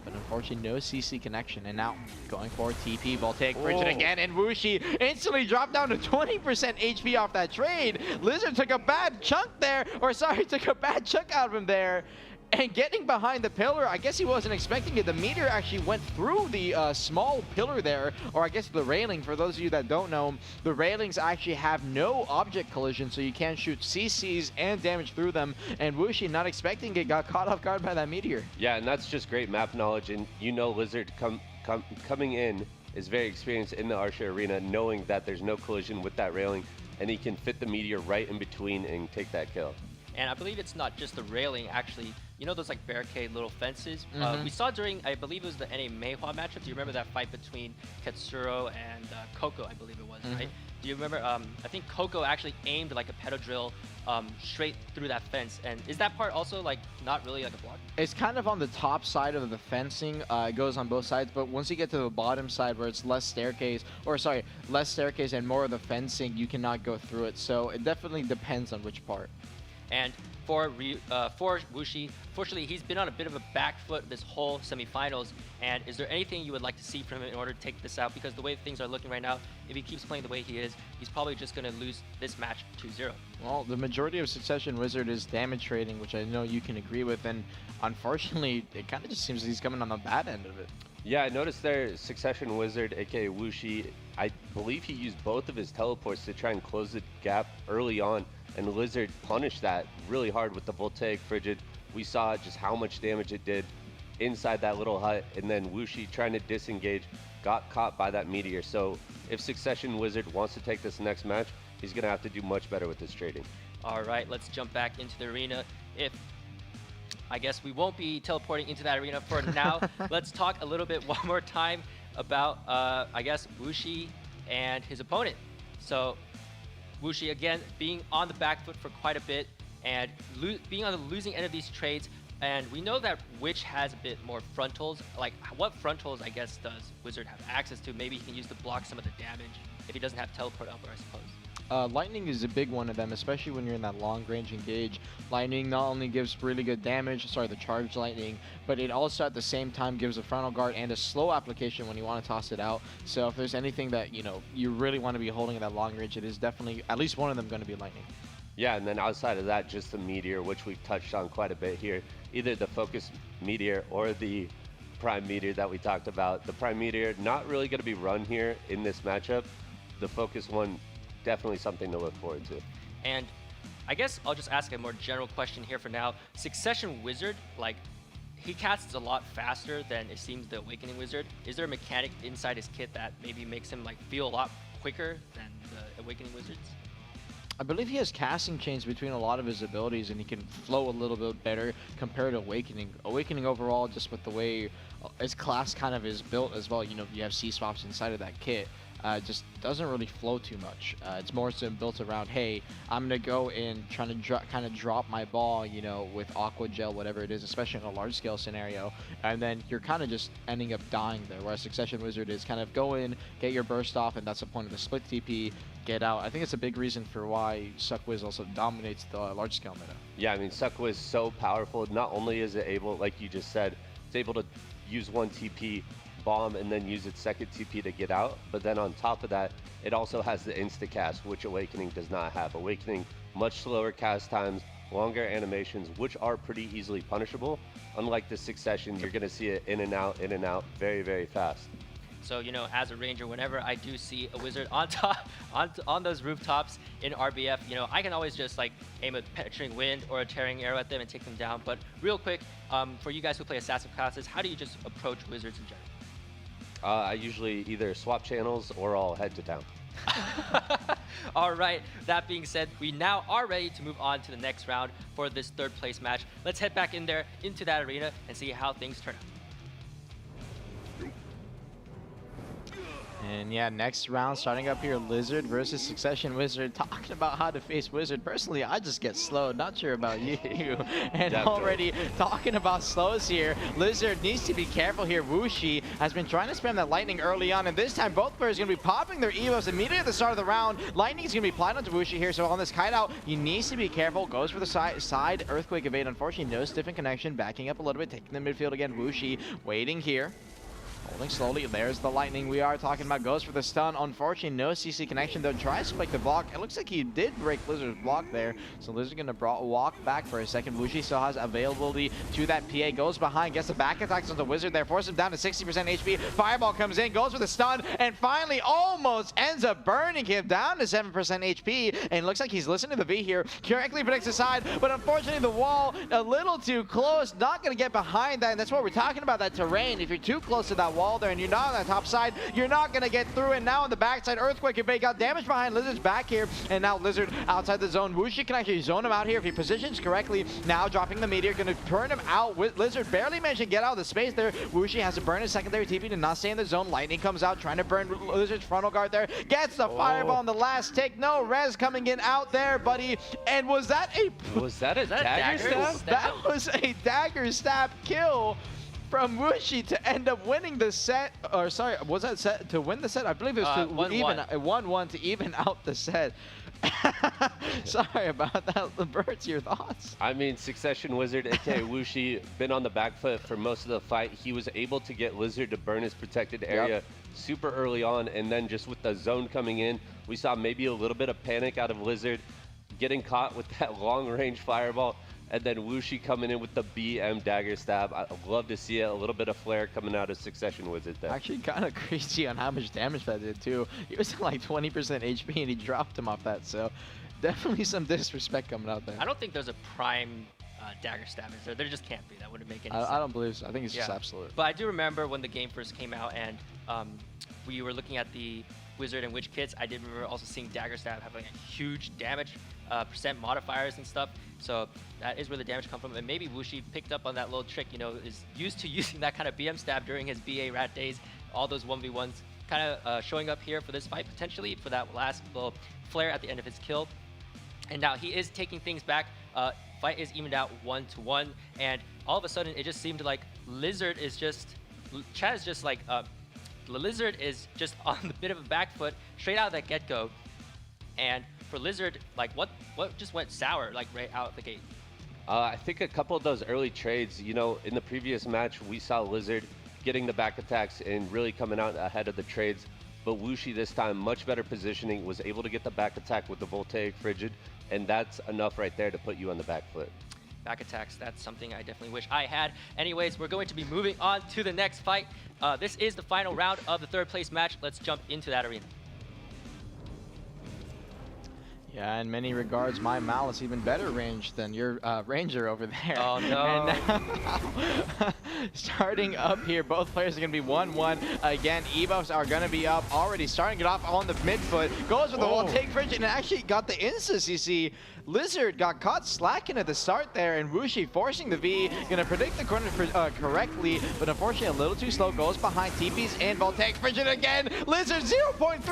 But unfortunately, no CC connection. And now, going for TP, Voltaic Frigid again, and Wuxi instantly dropped down to 20% HP off that trade. Lizard took a bad chunk there, took a bad chunk out of him there. And getting behind the pillar, I guess he wasn't expecting it. The meteor actually went through the small pillar there, or I guess the railing. For those of you that don't know, the railings actually have no object collision, so you can't shoot CCs and damage through them. And Wuxi, not expecting it, got caught off guard by that meteor. Yeah, and that's just great map knowledge. And you know Lizard coming in is very experienced in the Arsha arena, knowing that there's no collision with that railing, and he can fit the meteor right in between and take that kill. And I believe it's not just the railing, actually. You know those like barricade little fences? Mm-hmm. We saw during, I believe it was the NA Meihua matchup. Do you remember that fight between Katsuro and Coco, I believe it was, right? Do you remember, I think Coco actually aimed like a pedo drill straight through that fence. And is that part also like not really like a block? It's kind of on the top side of the fencing. It goes on both sides, but once you get to the bottom side where it's less staircase and more of the fencing, you cannot go through it. So it definitely depends on which part. And for Wuxi, fortunately, he's been on a bit of a back foot this whole semifinals. And is there anything you would like to see from him in order to take this out? Because the way things are looking right now, if he keeps playing the way he is, he's probably just going to lose this match 2-0. Well, the majority of Succession Wizard is damage trading, which I know you can agree with. And unfortunately, it kind of just seems he's coming on the bad end of it. Yeah, I noticed there, Succession Wizard, aka Wuxi, I believe he used both of his teleports to try and close the gap early on, and Lizard punished that really hard with the Voltaic Frigid. We saw just how much damage it did inside that little hut, and then Wuxi trying to disengage, got caught by that meteor. So if Succession Wizard wants to take this next match, he's going to have to do much better with his trading. All right, let's jump back into the arena. I guess we won't be teleporting into that arena for now. Let's talk a little bit one more time about, I guess, Wuxi and his opponent. So Wuxi, again, being on the back foot for quite a bit and being on the losing end of these trades. And we know that Witch has a bit more frontals. Like, what frontals, I guess, does Wizard have access to? Maybe he can use to block some of the damage if he doesn't have teleport up, I suppose. Lightning is a big one of them, especially when you're in that long range engage. Lightning not only gives really good damage, the charged lightning, but it also at the same time gives a frontal guard and a slow application when you want to toss it out. So if there's anything that you really want to be holding in that long range, it is definitely at least one of them going to be lightning. Yeah, and then outside of that, just the meteor, which we've touched on quite a bit here. Either the focus meteor or the prime meteor that we talked about. The prime meteor not really going to be run here in this matchup. The focus one, definitely something to look forward to. And I guess I'll just ask a more general question here for now. Succession Wizard, like, he casts a lot faster than it seems the Awakening Wizard. Is there a mechanic inside his kit that maybe makes him like feel a lot quicker than the Awakening Wizards? I believe he has casting chains between a lot of his abilities, and he can flow a little bit better compared to Awakening. Awakening overall, just with the way his class kind of is built as well, you have C-swaps inside of that kit. Just doesn't really flow too much. It's more so built around, hey, I'm going to go in trying to kind of drop my ball, with Aqua Gel, whatever it is, especially in a large scale scenario. And then you're kind of just ending up dying there, whereas Succession Wizard is kind of go in, get your burst off, and that's the point of the split TP, get out. I think it's a big reason for why Suckwiz also dominates the large scale meta. Yeah, I mean, Suckwiz is so powerful. Not only is it able, like you just said, it's able to use one TP, bomb, and then use its second TP to get out, but then on top of that, it also has the insta-cast, which Awakening does not have. Awakening, much slower cast times, longer animations, which are pretty easily punishable. Unlike the Succession, you're going to see it in and out, very, very fast. So, as a ranger, whenever I do see a wizard on top, on those rooftops in RBF, I can always just like aim a penetrating wind or a tearing arrow at them and take them down. But real quick, for you guys who play assassin classes, how do you just approach wizards in general? I usually either swap channels or I'll head to town. All right, that being said, we now are ready to move on to the next round for this third place match. Let's head back in there into that arena and see how things turn out. And yeah, next round starting up here, Lizard versus Succession Wizard. Talking about how to face Wizard. Personally, I just get slowed. Not sure about you. And already talking about slows here, Lizard needs to be careful here. Wuxi has been trying to spam that lightning early on, and this time both players are going to be popping their evos immediately at the start of the round. Lightning is going to be applied onto Wuxi here, so on this kite out, he needs to be careful. Goes for the side Earthquake evade. Unfortunately, no stiffen connection. Backing up a little bit, taking the midfield again. Wuxi waiting here. Holding slowly, there's the lightning we are talking about, goes for the stun. Unfortunately, no CC connection though, tries to break the block. It looks like he did break Lizard's block there, so Lizard gonna walk back for a second. Wuxi still has availability to that PA, goes behind, gets the back attacks on the Wizard there, forces him down to 60% HP. Fireball comes in, goes for the stun, and finally almost ends up burning him down to 7% HP, and looks like he's listening to the V here, correctly predicts the side, but unfortunately the wall a little too close, not gonna get behind that, and that's what we're talking about, that terrain. If you're too close to that wall there and you're not on that top side, you're not going to get through. And now on the backside, Earthquake evade got damage behind Lizard's back here, and now Lizard outside the zone. Wuxi can actually zone him out here if he positions correctly. Now dropping the meteor, going to turn him out. With Lizard barely managed to get out of the space there. Wuxi has to burn his secondary TP to not stay in the zone. Lightning comes out, trying to burn Lizard's frontal guard there. Gets the fireball on the last tick. No res coming in out there, buddy. And was that a dagger stab? That was a dagger stab kill from Wuxi to end up winning the set. Or sorry, was that set to win the set? I believe it was to 1-1 to even out the set. Sorry about that. Bert, your thoughts? I mean, Succession Wizard, aka Wuxi, been on the back foot for most of the fight. He was able to get Lizard to burn his protected area super early on, and then just with the zone coming in, we saw maybe a little bit of panic out of Lizard, getting caught with that long-range fireball, and then Wuxi coming in with the BM dagger stab. I love to see it. A little bit of flare coming out of Succession Wizard there. Actually, kind of crazy on how much damage that did, too. He was at like 20% HP, and he dropped him off that, so definitely some disrespect coming out there. I don't think there's a prime dagger stab, is there? There just can't be. That wouldn't make any sense. I don't believe so. I think it's just absolute. But I do remember when the game first came out and we were looking at the Wizard and Witch kits. I did remember also seeing dagger stab having a huge damage percent modifiers and stuff. So that is where the damage comes from. And maybe Wuxi picked up on that little trick, you know, is used to using that kind of BM stab during his BA rat days. All those 1v1s kind of showing up here for this fight, potentially for that last little flare at the end of his kill. And now he is taking things back. Fight is evened out 1-1, and all of a sudden it just seemed like Lizard is just, Chad is just like, Lizard is just on the bit of a back foot straight out of that get-go. And for Lizard, like what just went sour like right out the gate? I think a couple of those early trades, you know, in the previous match, we saw Lizard getting the back attacks and really coming out ahead of the trades. But Wuxi this time, much better positioning, was able to get the back attack with the Voltaic Frigid, and that's enough right there to put you on the back foot. Back attacks, that's something I definitely wish I had. Anyways, we're going to be moving on to the next fight. This is the final round of the third place match. Let's jump into that arena. Yeah, in many regards, my Malice even better range than your Ranger over there. Oh, no. And now, starting up here, both players are going to be 1-1. Again, ebuffs are going to be up already, starting it off on the midfoot. Goes with the Voltaic Frigid and actually got the instas, you see. Lizard got caught slacking at the start there, and Wuxi forcing the V, gonna predict the corner correctly, but unfortunately a little too slow, goes behind TPs and Voltaic Frigid again. Lizard 0.33%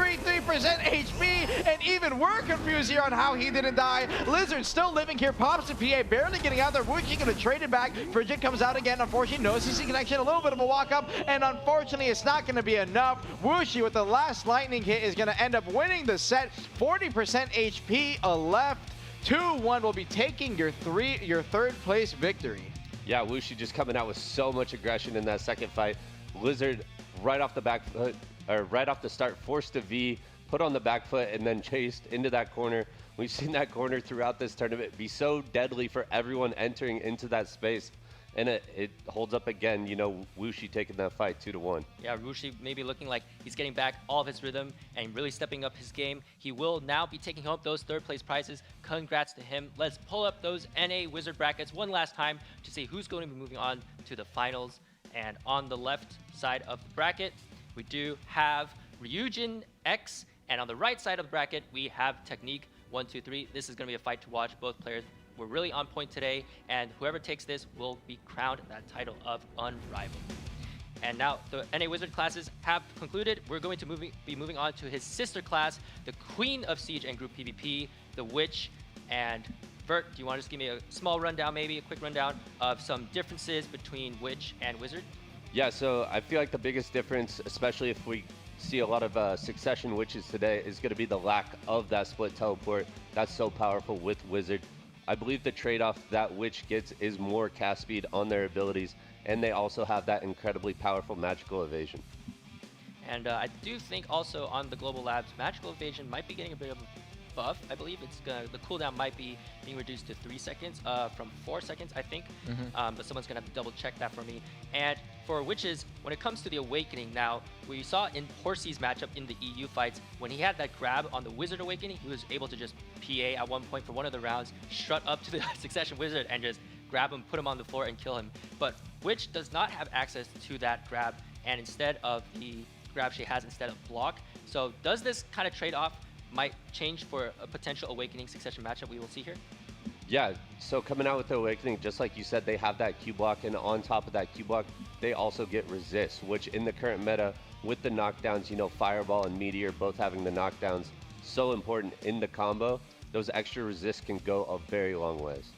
HP, and even we're confused here on how he didn't die. Lizard still living here, pops the PA, barely getting out there. Wuxi gonna trade it back. Frigid comes out again, unfortunately no CC connection, a little bit of a walk up, and unfortunately it's not gonna be enough. Wuxi with the last lightning hit is gonna end up winning the set, 40% HP left. 2-1 will be taking your third place victory. Yeah, Wuxi just coming out with so much aggression in that second fight. Lizard right off the back foot, or right off the start, forced a V, put on the back foot, and then chased into that corner. We've seen that corner throughout this tournament be so deadly for everyone entering into that space. And it holds up again, you know, Wuxi taking that fight 2-1. Yeah, Wuxi maybe looking like he's getting back all of his rhythm and really stepping up his game. He will now be taking home those third place prizes. Congrats to him. Let's pull up those NA Wizard brackets one last time to see who's going to be moving on to the finals. And on the left side of the bracket, we do have Ryujin X, and on the right side of the bracket, we have Technique 1, 2, 3. This is going to be a fight to watch. Both players were really on point today, and whoever takes this will be crowned that title of Unrivaled. And now the NA Wizard classes have concluded. We're going to be moving on to his sister class, the Queen of Siege and Group PvP, the Witch. And Vert, do you want to just give me a small rundown, maybe a quick rundown of some differences between Witch and Wizard? Yeah, so I feel like the biggest difference, especially if we see a lot of Succession Witches today, is going to be the lack of that split teleport. That's so powerful with Wizard. I believe the trade-off that Witch gets is more cast speed on their abilities, and they also have that incredibly powerful magical evasion. And I do think also on the Global Labs, magical evasion might be getting a bit of a buff. I believe it's the cooldown might be being reduced to 3 seconds from 4 seconds, I think. But someone's gonna have to double check that for me. And for Witches, when it comes to the Awakening, now we saw in Horsey's matchup in the EU fights, when he had that grab on the Wizard Awakening, he was able to just PA at one point for one of the rounds, strut up to the Succession Wizard and just grab him, put him on the floor, and kill him. But Witch does not have access to that grab, and instead of the grab she has instead of block. So does this kind of trade-off might change for a potential Awakening Succession matchup we will see here? Yeah, so coming out with the Awakening, just like you said, they have that Q block, and on top of that Q block, they also get resist, which in the current meta, with the knockdowns, you know, Fireball and Meteor both having the knockdowns, so important in the combo. Those extra resists can go a very long ways.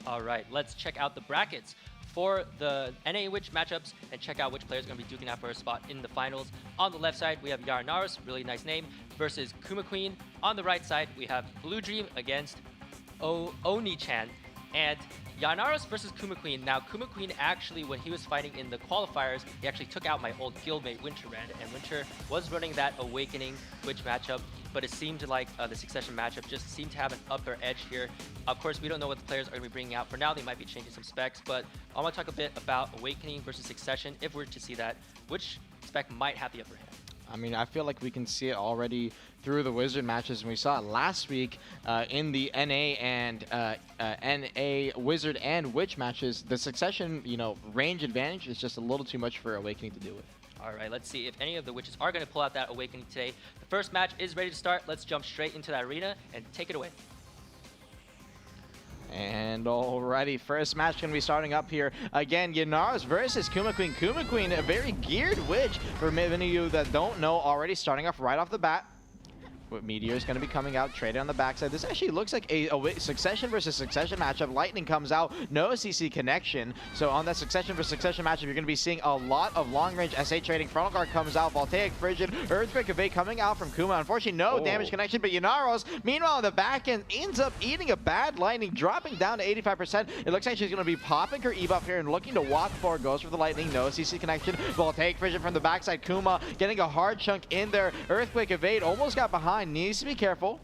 All right, let's check out the brackets for the NA Witch matchups and check out which players are going to be duking out for a spot in the finals. On the left side, we have Yarnaros, really nice name, versus Kuma Queen. On the right side, we have Blue Dream against Oni-chan. And Yarnaros versus Kuma Queen. Now, Kuma Queen actually, when he was fighting in the qualifiers, he actually took out my old guildmate, Winter Red, and Winter was running that Awakening Witch matchup, but it seemed like the Succession matchup just seemed to have an upper edge here. Of course, we don't know what the players are going to be bringing out. For now, they might be changing some specs, but I want to talk a bit about Awakening versus Succession. If we're to see that, which spec might have the upper hand? I mean, I feel like we can see it already through the Wizard matches, and we saw it last week in the NA and NA Wizard and Witch matches. The Succession, range advantage is just a little too much for Awakening to deal with. All right, let's see if any of the Witches are going to pull out that Awakening today. The first match is ready to start. Let's jump straight into that arena and take it away. And alrighty, first match going to be starting up here. Again, Yarnaros versus Kuma Queen. Kuma Queen, a very geared witch for many of you that don't know already, starting off right off the bat. Meteor is going to be coming out, traded on the backside. This actually looks like a Succession versus Succession matchup. Lightning comes out, no CC connection. So on that Succession versus Succession matchup, you're going to be seeing a lot of long-range SA trading. Frontal Guard comes out, Voltaic, Frigid, Earthquake Evade coming out from Kuma. Unfortunately, no damage connection, but Yarnaros, meanwhile, on the back end, ends up eating a bad Lightning, dropping down to 85%. It looks like she's going to be popping her E-buff here and looking to walk forward. Goes for the Lightning, no CC connection. Voltaic, Frigid from the backside. Kuma getting a hard chunk in there. Earthquake Evade almost got behind. Needs to be careful.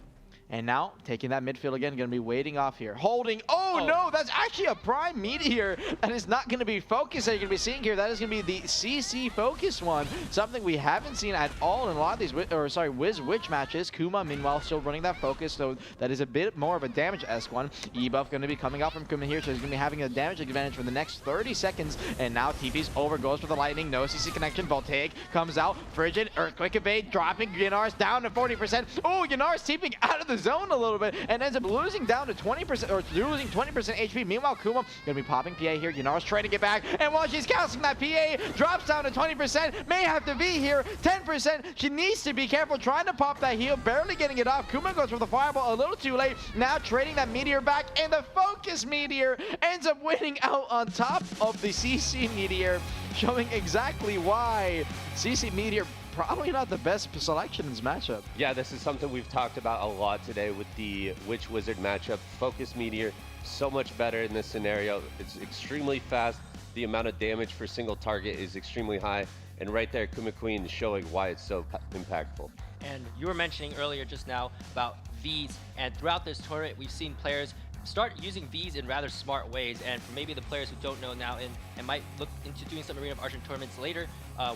And now, taking that midfield again, going to be waiting off here. Holding. Oh, no, that's actually a Prime Meteor. That is not going to be focused that you're going to be seeing here. That is going to be the CC focus one. Something we haven't seen at all in a lot of these, Wiz Witch matches. Kuma, meanwhile, still running that focus, so that is a bit more of a damage-esque one. E-buff going to be coming out from Kuma here, so he's going to be having a damage advantage for the next 30 seconds. And now TP's over, goes for the Lightning. No CC connection. Voltaic comes out. Frigid, Earthquake Evade, dropping Yarnaros down to 40%. Oh, Yarnaros TPing out of the zone a little bit and ends up losing down to 20% or losing 20% HP. Meanwhile, Kuma gonna be popping PA here. Yarnaros trying to get back, and while she's casting that PA, drops down to 20%. May have to be here 10%. She needs to be careful trying to pop that heal, barely getting it off. Kuma goes for the fireball a little too late. Now trading that Meteor back, and the Focus Meteor ends up winning out on top of the CC Meteor, showing exactly why CC Meteor probably not the best selection in this matchup. Yeah, this is something we've talked about a lot today with the Witch Wizard matchup. Focus Meteor, so much better in this scenario. It's extremely fast. The amount of damage for single target is extremely high. And right there, Kuma Queen is showing why it's so impactful. And you were mentioning earlier just now about Vs, and throughout this tournament, we've seen players start using Vs in rather smart ways. And for maybe the players who don't know now and might look into doing some Arena of Arsha tournaments later,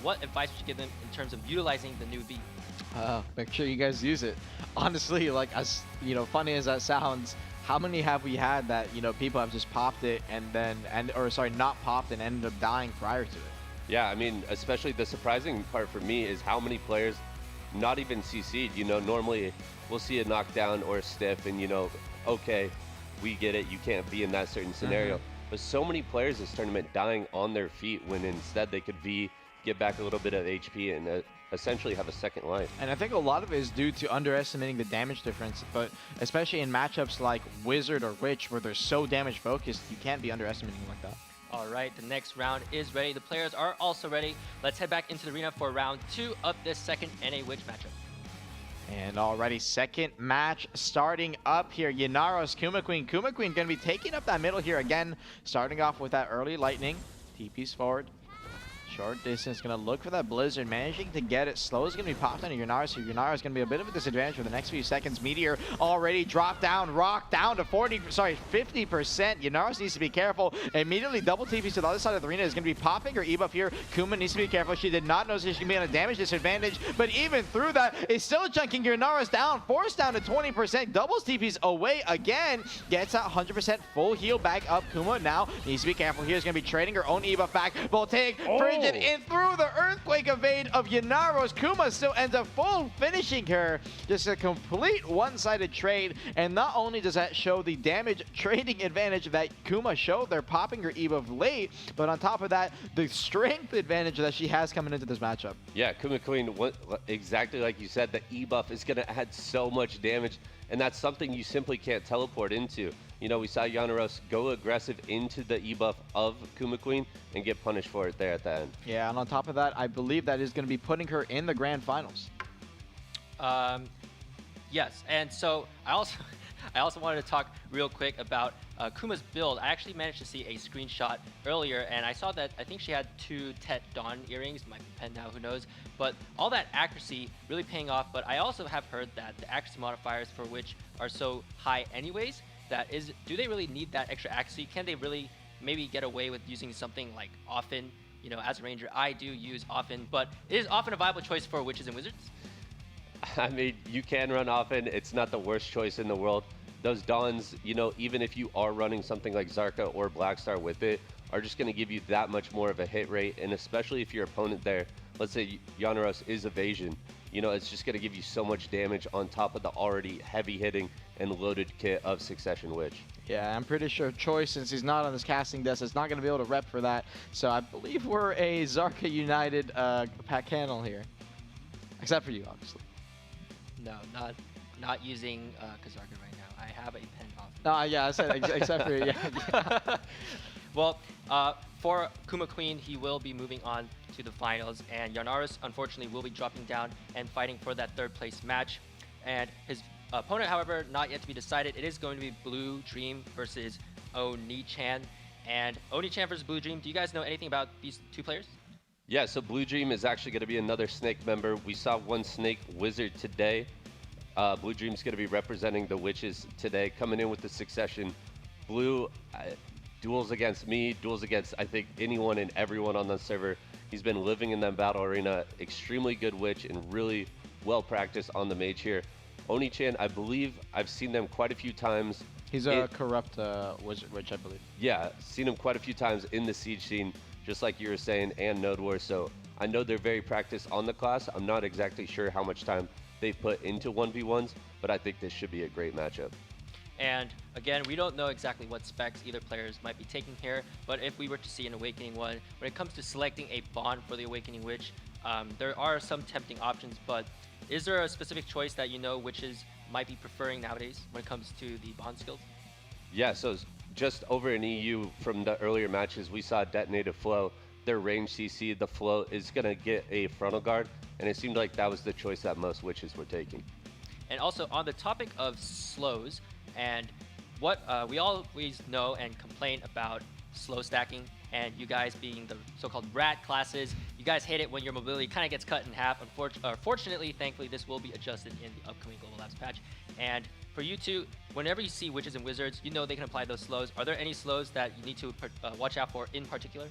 what advice would you give them in terms of utilizing the new V? Make sure you guys use it. Honestly, like, as funny as that sounds, how many have we had that people have just popped it and then not popped and ended up dying prior to it? Yeah, I mean, especially the surprising part for me is how many players not even CC'd. Normally we'll see a knockdown or a stiff and okay, we get it, you can't be in that certain scenario. But so many players this tournament dying on their feet when instead they could V, get back a little bit of HP, and essentially have a second life. And I think a lot of it is due to underestimating the damage difference, but especially in matchups like Wizard or Witch where they're so damage focused, you can't be underestimating like that. All right, the next round is ready. The players are also ready. Let's head back into the arena for round 2 of this second NA Witch matchup. And already second match starting up here. Yarnaros, Kuma Queen. Kuma Queen going to be taking up that middle here again, starting off with that early Lightning. TP's forward. Short distance, going to look for that Blizzard, managing to get it. Slow is going to be popped into Yarnaros, so Yarnaros is going to be a bit of a disadvantage for the next few seconds. Meteor already dropped down, rocked down to 50%. Yarnaros needs to be careful. Immediately double TPs to the other side of the arena is going to be popping her E-buff here. Kuma needs to be careful. She did not know she's going to be on a damage disadvantage, but even through that, it's still chunking Yarnaros down, forced down to 20%. Doubles TPs away again, gets that 100% full heal back up. Kuma now needs to be careful here. Is going to be trading her own E-buff back. Voltaic, Frigid, in through the Earthquake Evade of Yarnaros. Kuma still ends up full finishing her. Just a complete one-sided trade. And not only does that show the damage trading advantage that Kuma showed, they're popping her E-buff late, but on top of that, the strength advantage that she has coming into this matchup. Yeah, Kuma Queen, exactly like you said, the E-buff is going to add so much damage. and that's something you simply can't teleport into. You know, we saw Yanaros go aggressive into the E-buff of Kuma Queen and get punished for it there at the end. Yeah, and on top of that, I believe that is going to be putting her in the grand finals. Yes, and so I also wanted to talk real quick about Kuma's build. I actually managed to see a screenshot earlier, and I saw that I think she had 2 Tet Dawn earrings. Might be pen now, who knows? But all that accuracy really paying off. But I also have heard that the accuracy modifiers for which are so high anyways, do they really need that extra accuracy? Can they really maybe get away with using something like often? You know, as a ranger, I do use often, but it is often a viable choice for witches and wizards. I mean, you can run often. It's not the worst choice in the world. Those Dawns, you know, even if you are running something like Zarka or Blackstar with it, are just going to give you that much more of a hit rate. And especially if your opponent there, let's say Yanaros is evasion, you know, it's just going to give you so much damage on top of the already heavy hitting and loaded kit of Succession Witch. Yeah, I'm pretty sure Choi, since he's not on this casting desk, is not going to be able to rep for that. So I believe we're a Zarka United pack panel here. Except for you, obviously. No, not using Kazarka right now. I have a pen off. No, yeah, I said except for you. Yeah. Well, for Kuma Queen, he will be moving on to the finals, and Yanaris, unfortunately, will be dropping down and fighting for that 3rd place match. And his opponent, however, not yet to be decided. It is going to be Blue Dream versus Oni-chan. And Oni-chan versus Blue Dream, do you guys know anything about these 2 players? Yeah, so Blue Dream is actually going to be another Snake member. We saw one Snake Wizard today. Blue Dream's going to be representing the Witches today, coming in with the Succession. Blue duels against me, duels against, I think, anyone and everyone on the server. He's been living in that battle arena. Extremely good Witch and really well practiced on the mage here. Oni-chan, I believe I've seen them quite a few times. He's a corrupt witch, I believe. Yeah, seen him quite a few times in the Siege scene, just like you were saying, and Node War. So I know they're very practiced on the class. I'm not exactly sure how much time they put into 1v1s, but I think this should be a great matchup. And again, we don't know exactly what specs either players might be taking here, but if we were to see an Awakening one, when it comes to selecting a bond for the Awakening Witch, there are some tempting options, but is there a specific choice that you know witches might be preferring nowadays when it comes to the bond skills? Yeah, so just over in EU from the earlier matches, we saw Detonative Flow. Their range CC, the flow is going to get a frontal guard, and it seemed like that was the choice that most witches were taking. And also on the topic of slows, and what we always know and complain about slow stacking, and you guys being the so-called rat classes, you guys hate it when your mobility kind of gets cut in half. Fortunately, thankfully, this will be adjusted in the upcoming Global Labs patch. And for you two, whenever you see witches and wizards, you know they can apply those slows. Are there any slows that you need to watch out for in particular?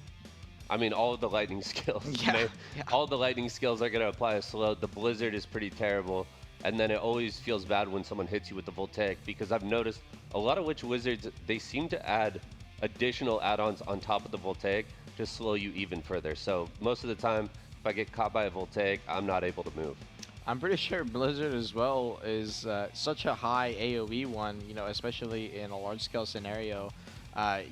I mean, all of the lightning skills. Yeah. All the lightning skills are going to apply a slow. The blizzard is pretty terrible. And then it always feels bad when someone hits you with the voltaic, because I've noticed a lot of witch wizards, they seem to add additional add-ons on top of the voltaic to slow you even further. So most of the time, if I get caught by a voltaic, I'm not able to move. I'm pretty sure Blizzard as well is such a high AoE one, you know, especially in a large-scale scenario.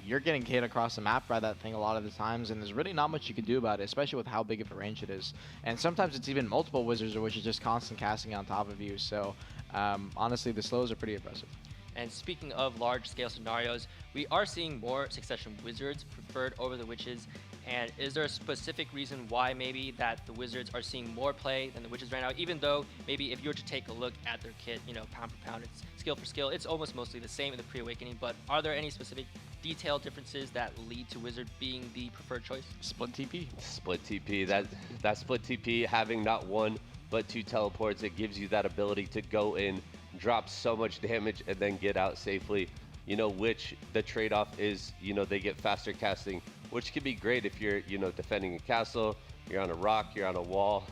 You're getting hit across the map by that thing a lot of the times, and there's really not much you can do about it, especially with how big of a range it is. And sometimes it's even multiple wizards, which is just constant casting on top of you. So honestly, the slows are pretty impressive. And speaking of large-scale scenarios, we are seeing more Succession Wizards preferred over the Witches. And is there a specific reason why maybe that the Wizards are seeing more play than the Witches right now? Even though maybe if you were to take a look at their kit, you know, pound for pound, it's skill for skill, it's almost mostly the same in the pre-awakening. But are there any specific detailed differences that lead to Wizard being the preferred choice? Split TP. Split TP. That split TP, having not one but two teleports, it gives you that ability to go in, drop so much damage, and then get out safely. You know, which the trade-off is, you know, they get faster casting, which can be great if you're, you know, defending a castle, you're on a rock, you're on a wall,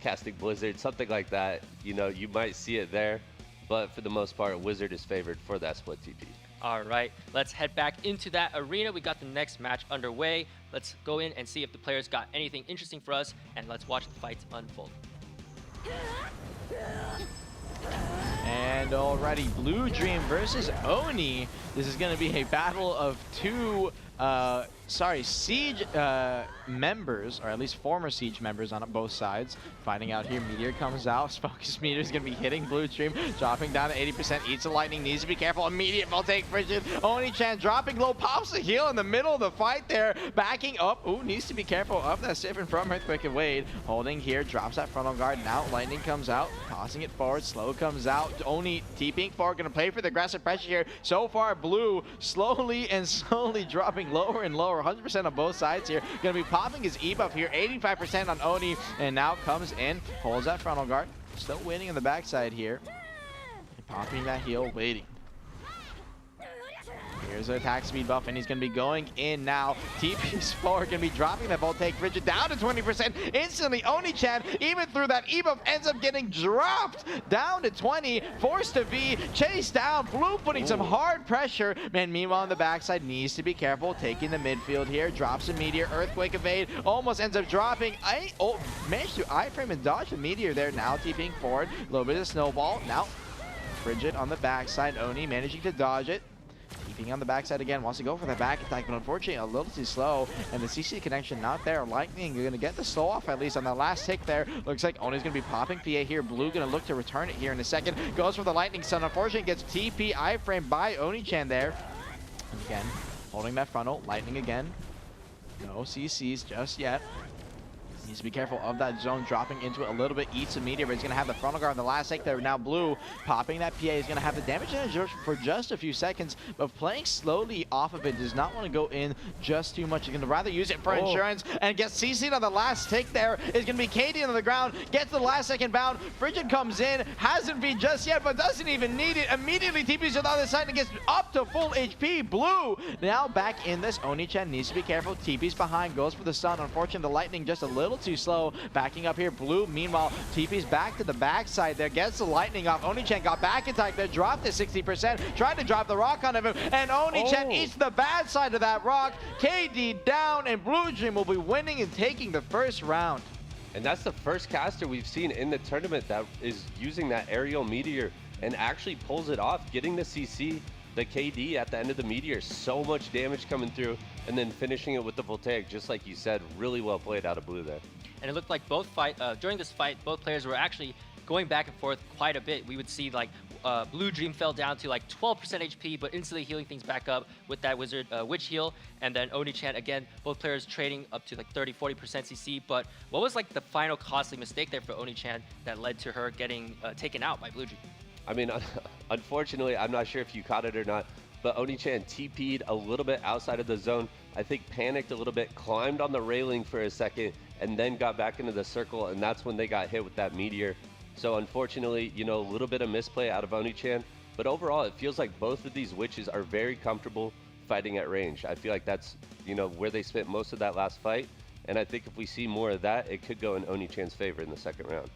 casting Blizzard, something like that. You know, you might see it there, but for the most part, Wizard is favored for that split TP. All right, let's head back into that arena. We got the next match underway. Let's go in and see if the players got anything interesting for us, and let's watch the fights unfold. And already Blue Dream versus Oni. This is going to be a battle of two, Siege members, or at least former Siege members on both sides. Fighting out here, Meteor comes out. Focus Meteor is going to be hitting Blue Dream, dropping down to 80%. Eats the lightning, needs to be careful. Immediate Voltaic Frigid. Oni-chan dropping low, pops the heal in the middle of the fight there. Backing up. Ooh, needs to be careful of that Siphon from Earthquake and Wade. Holding here, drops that frontal guard. Now Lightning comes out, tossing it forward. Slow comes out. Oni TPing forward, going to play for the aggressive pressure here. So far, Blue slowly and slowly dropping lower and lower. 100% on both sides here. Going to be popping his E-buff here. 85% on Oni, and now comes in, holds that frontal guard. Still waiting on the backside here. Popping that heal, waiting. Here's the attack speed buff, and he's going to be going in now. TP's forward, going to be dropping that Voltaic Frigid down to 20%. Instantly, Oni-chan, even through that E-buff, ends up getting dropped down to 20. Forced to V, chased down. Blue putting some hard pressure. Man, meanwhile, on the backside, needs to be careful. Taking the midfield here. Drops a Meteor. Earthquake evade. Almost ends up dropping. Managed to iframe and dodge the Meteor there. Now TPing forward. A little bit of snowball. Now, Frigid on the backside. Oni managing to dodge it. Keeping on the backside again, wants to go for the back attack, but unfortunately a little too slow, and the CC connection not there. Lightning, you're going to get the slow off at least on the last tick there. Looks like Oni's going to be popping PA here. Blue going to look to return it here in a second. Goes for the Lightning Sun. Unfortunately gets TP iframe by Oni-chan there. And again, holding that frontal. Lightning again. No CCs just yet. Needs to be careful of that zone, dropping into it a little bit. Eats a Meteor, but he's going to have the frontal guard on the last take there. Now Blue popping that PA is going to have the damage for just a few seconds, but playing slowly off of it. Does not want to go in just too much. He's going to rather use it for insurance and get CC'd on the last tick there. Is going to be KD on the ground, gets the last second bound. Frigid comes in, hasn't been just yet, but doesn't even need it. Immediately TP's to the other side and gets up to full HP. Blue now back in this. Oni-chan needs to be careful. TP's behind, goes for the stun. Unfortunately, the Lightning just a little too slow. Backing up here, Blue, meanwhile, TP's back to the backside there, gets the Lightning off. Oni-chan got back in time there, dropped to 60%, tried to drop the rock on him, and Oni-chan eats the bad side of that rock. KD down, and Blue Dream will be winning and taking the first round. And that's the first caster we've seen in the tournament that is using that aerial Meteor and actually pulls it off, getting the CC, the KD at the end of the Meteor. So much damage coming through, and then finishing it with the Voltaic, just like you said. Really well played out of Blue there. And it looked like during this fight, both players were actually going back and forth quite a bit. We would see like Blue Dream fell down to like 12% HP, but instantly healing things back up with that Witch heal. And then Oni-chan, again, both players trading up to like 30-40% CC. But what was like the final costly mistake there for Oni-chan that led to her getting taken out by Blue Dream? I mean, unfortunately, I'm not sure if you caught it or not, but Oni-chan TP'd a little bit outside of the zone. I think panicked a little bit, climbed on the railing for a second, and then got back into the circle, and that's when they got hit with that Meteor. So unfortunately, you know, a little bit of misplay out of Oni-chan, but overall it feels like both of these witches are very comfortable fighting at range. I feel like that's, you know, where they spent most of that last fight, and I think if we see more of that, it could go in Oni-chan's favor in the second round.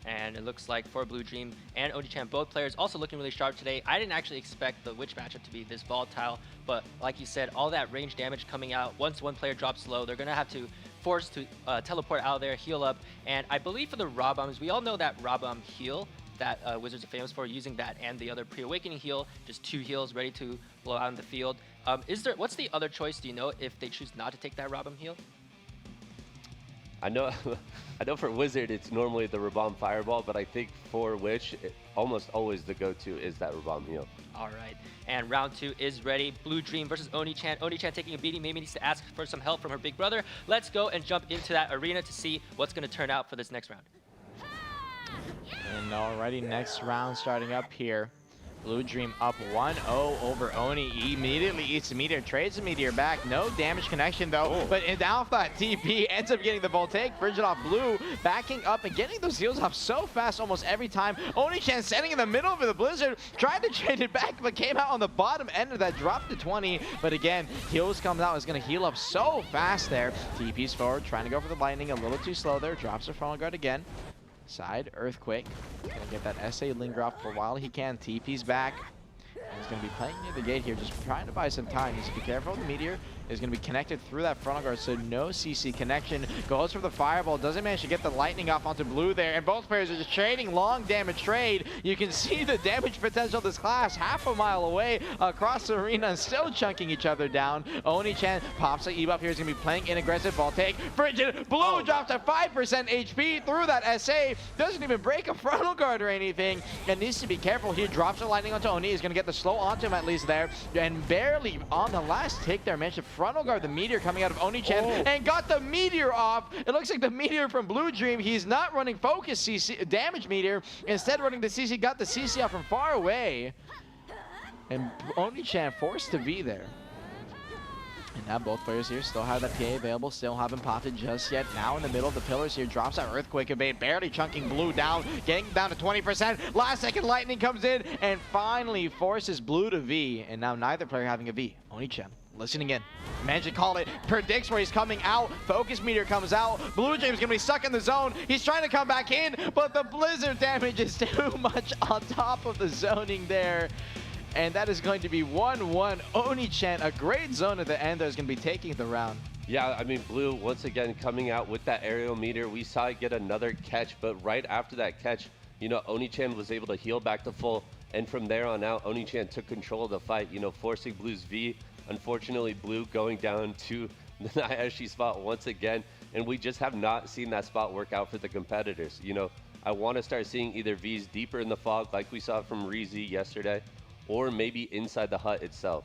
And it looks like for Blue Dream and Oni-chan, both players also looking really sharp today. I didn't actually expect the Witch matchup to be this volatile, but like you said, all that range damage coming out. Once one player drops low, they're going to have to force to teleport out there, heal up. And I believe for the Raw Bombs, we all know that Raw Bomb heal that Wizards are famous for, using that and the other pre-awakening heal, just 2 heals ready to blow out in the field. What's the other choice, do you know, if they choose not to take that Raw Bomb heal? I know for Wizard it's normally the Rabam Fireball, but I think for Witch, almost always the go-to is that Rabam heal. All right, and round 2 is ready. Blue Dream versus Oni-chan. Oni-chan taking a beating, maybe needs to ask for some help from her big brother. Let's go and jump into that arena to see what's going to turn out for this next round. And already next round starting up here. Blue Dream up 1-0 over Oni. He immediately eats the Meteor, trades the Meteor back. No damage connection though, but off that TP ends up getting the Voltaic Frigid off Blue, backing up and getting those heals off so fast almost every time. Oni-chan standing in the middle of the Blizzard, tried to trade it back, but came out on the bottom end of that, drop to 20. But again, heals comes out, is going to heal up so fast there. TP's forward, trying to go for the Lightning, a little too slow there, drops the frontal guard again. Side Earthquake, gonna get that SA linger off for a while he can. TP's back. And he's gonna be playing near the gate here, just trying to buy some time. Needs to be careful of the Meteor. is going to be connected through that frontal guard, so no CC connection. Goes for the fireball, doesn't manage to get the lightning off onto blue there, and both players are just trading long damage trade. You can see the damage potential of this class half a mile away across the arena and still chunking each other down. Oni-chan pops the E-buff here, is going to be playing in aggressive ball take. Frigid, blue drops to 5% HP through that SA, doesn't even break a frontal guard or anything, and needs to be careful here. Drops the lightning onto Oni, is going to get the slow onto him at least there, and barely on the last take there managed to frontal guard the meteor coming out of Oni-chan and got the meteor off. It looks like the meteor from Blue Dream, he's not running focus CC damage meteor, instead running the CC, got the CC off from far away, and Oni-chan forced to be there. And now both players here still have that PA available, still haven't popped it just yet. Now in the middle of the pillars here, drops that Earthquake evade, barely chunking blue down, getting down to 20%. Last second lightning comes in and finally forces blue to V. And now neither player having a V. Oni-chan listening in. Managed to call it, predicts where he's coming out. Focus meteor comes out. Blue James gonna be stuck in the zone. He's trying to come back in, but the blizzard damage is too much on top of the zoning there. And that is going to be 1-1. Oni-chan, a great zone at the end, that is going to be taking the round. Yeah, I mean, blue, once again, coming out with that aerial meter. We saw it get another catch, but right after that catch, you know, Oni-chan was able to heal back to full. And from there on out, Oni-chan took control of the fight, you know, forcing blue's V. Unfortunately, blue going down to the Hayashi spot once again. And we just have not seen that spot work out for the competitors. You know, I want to start seeing either Vs deeper in the fog, like we saw from Rizy yesterday, or maybe inside the hut itself.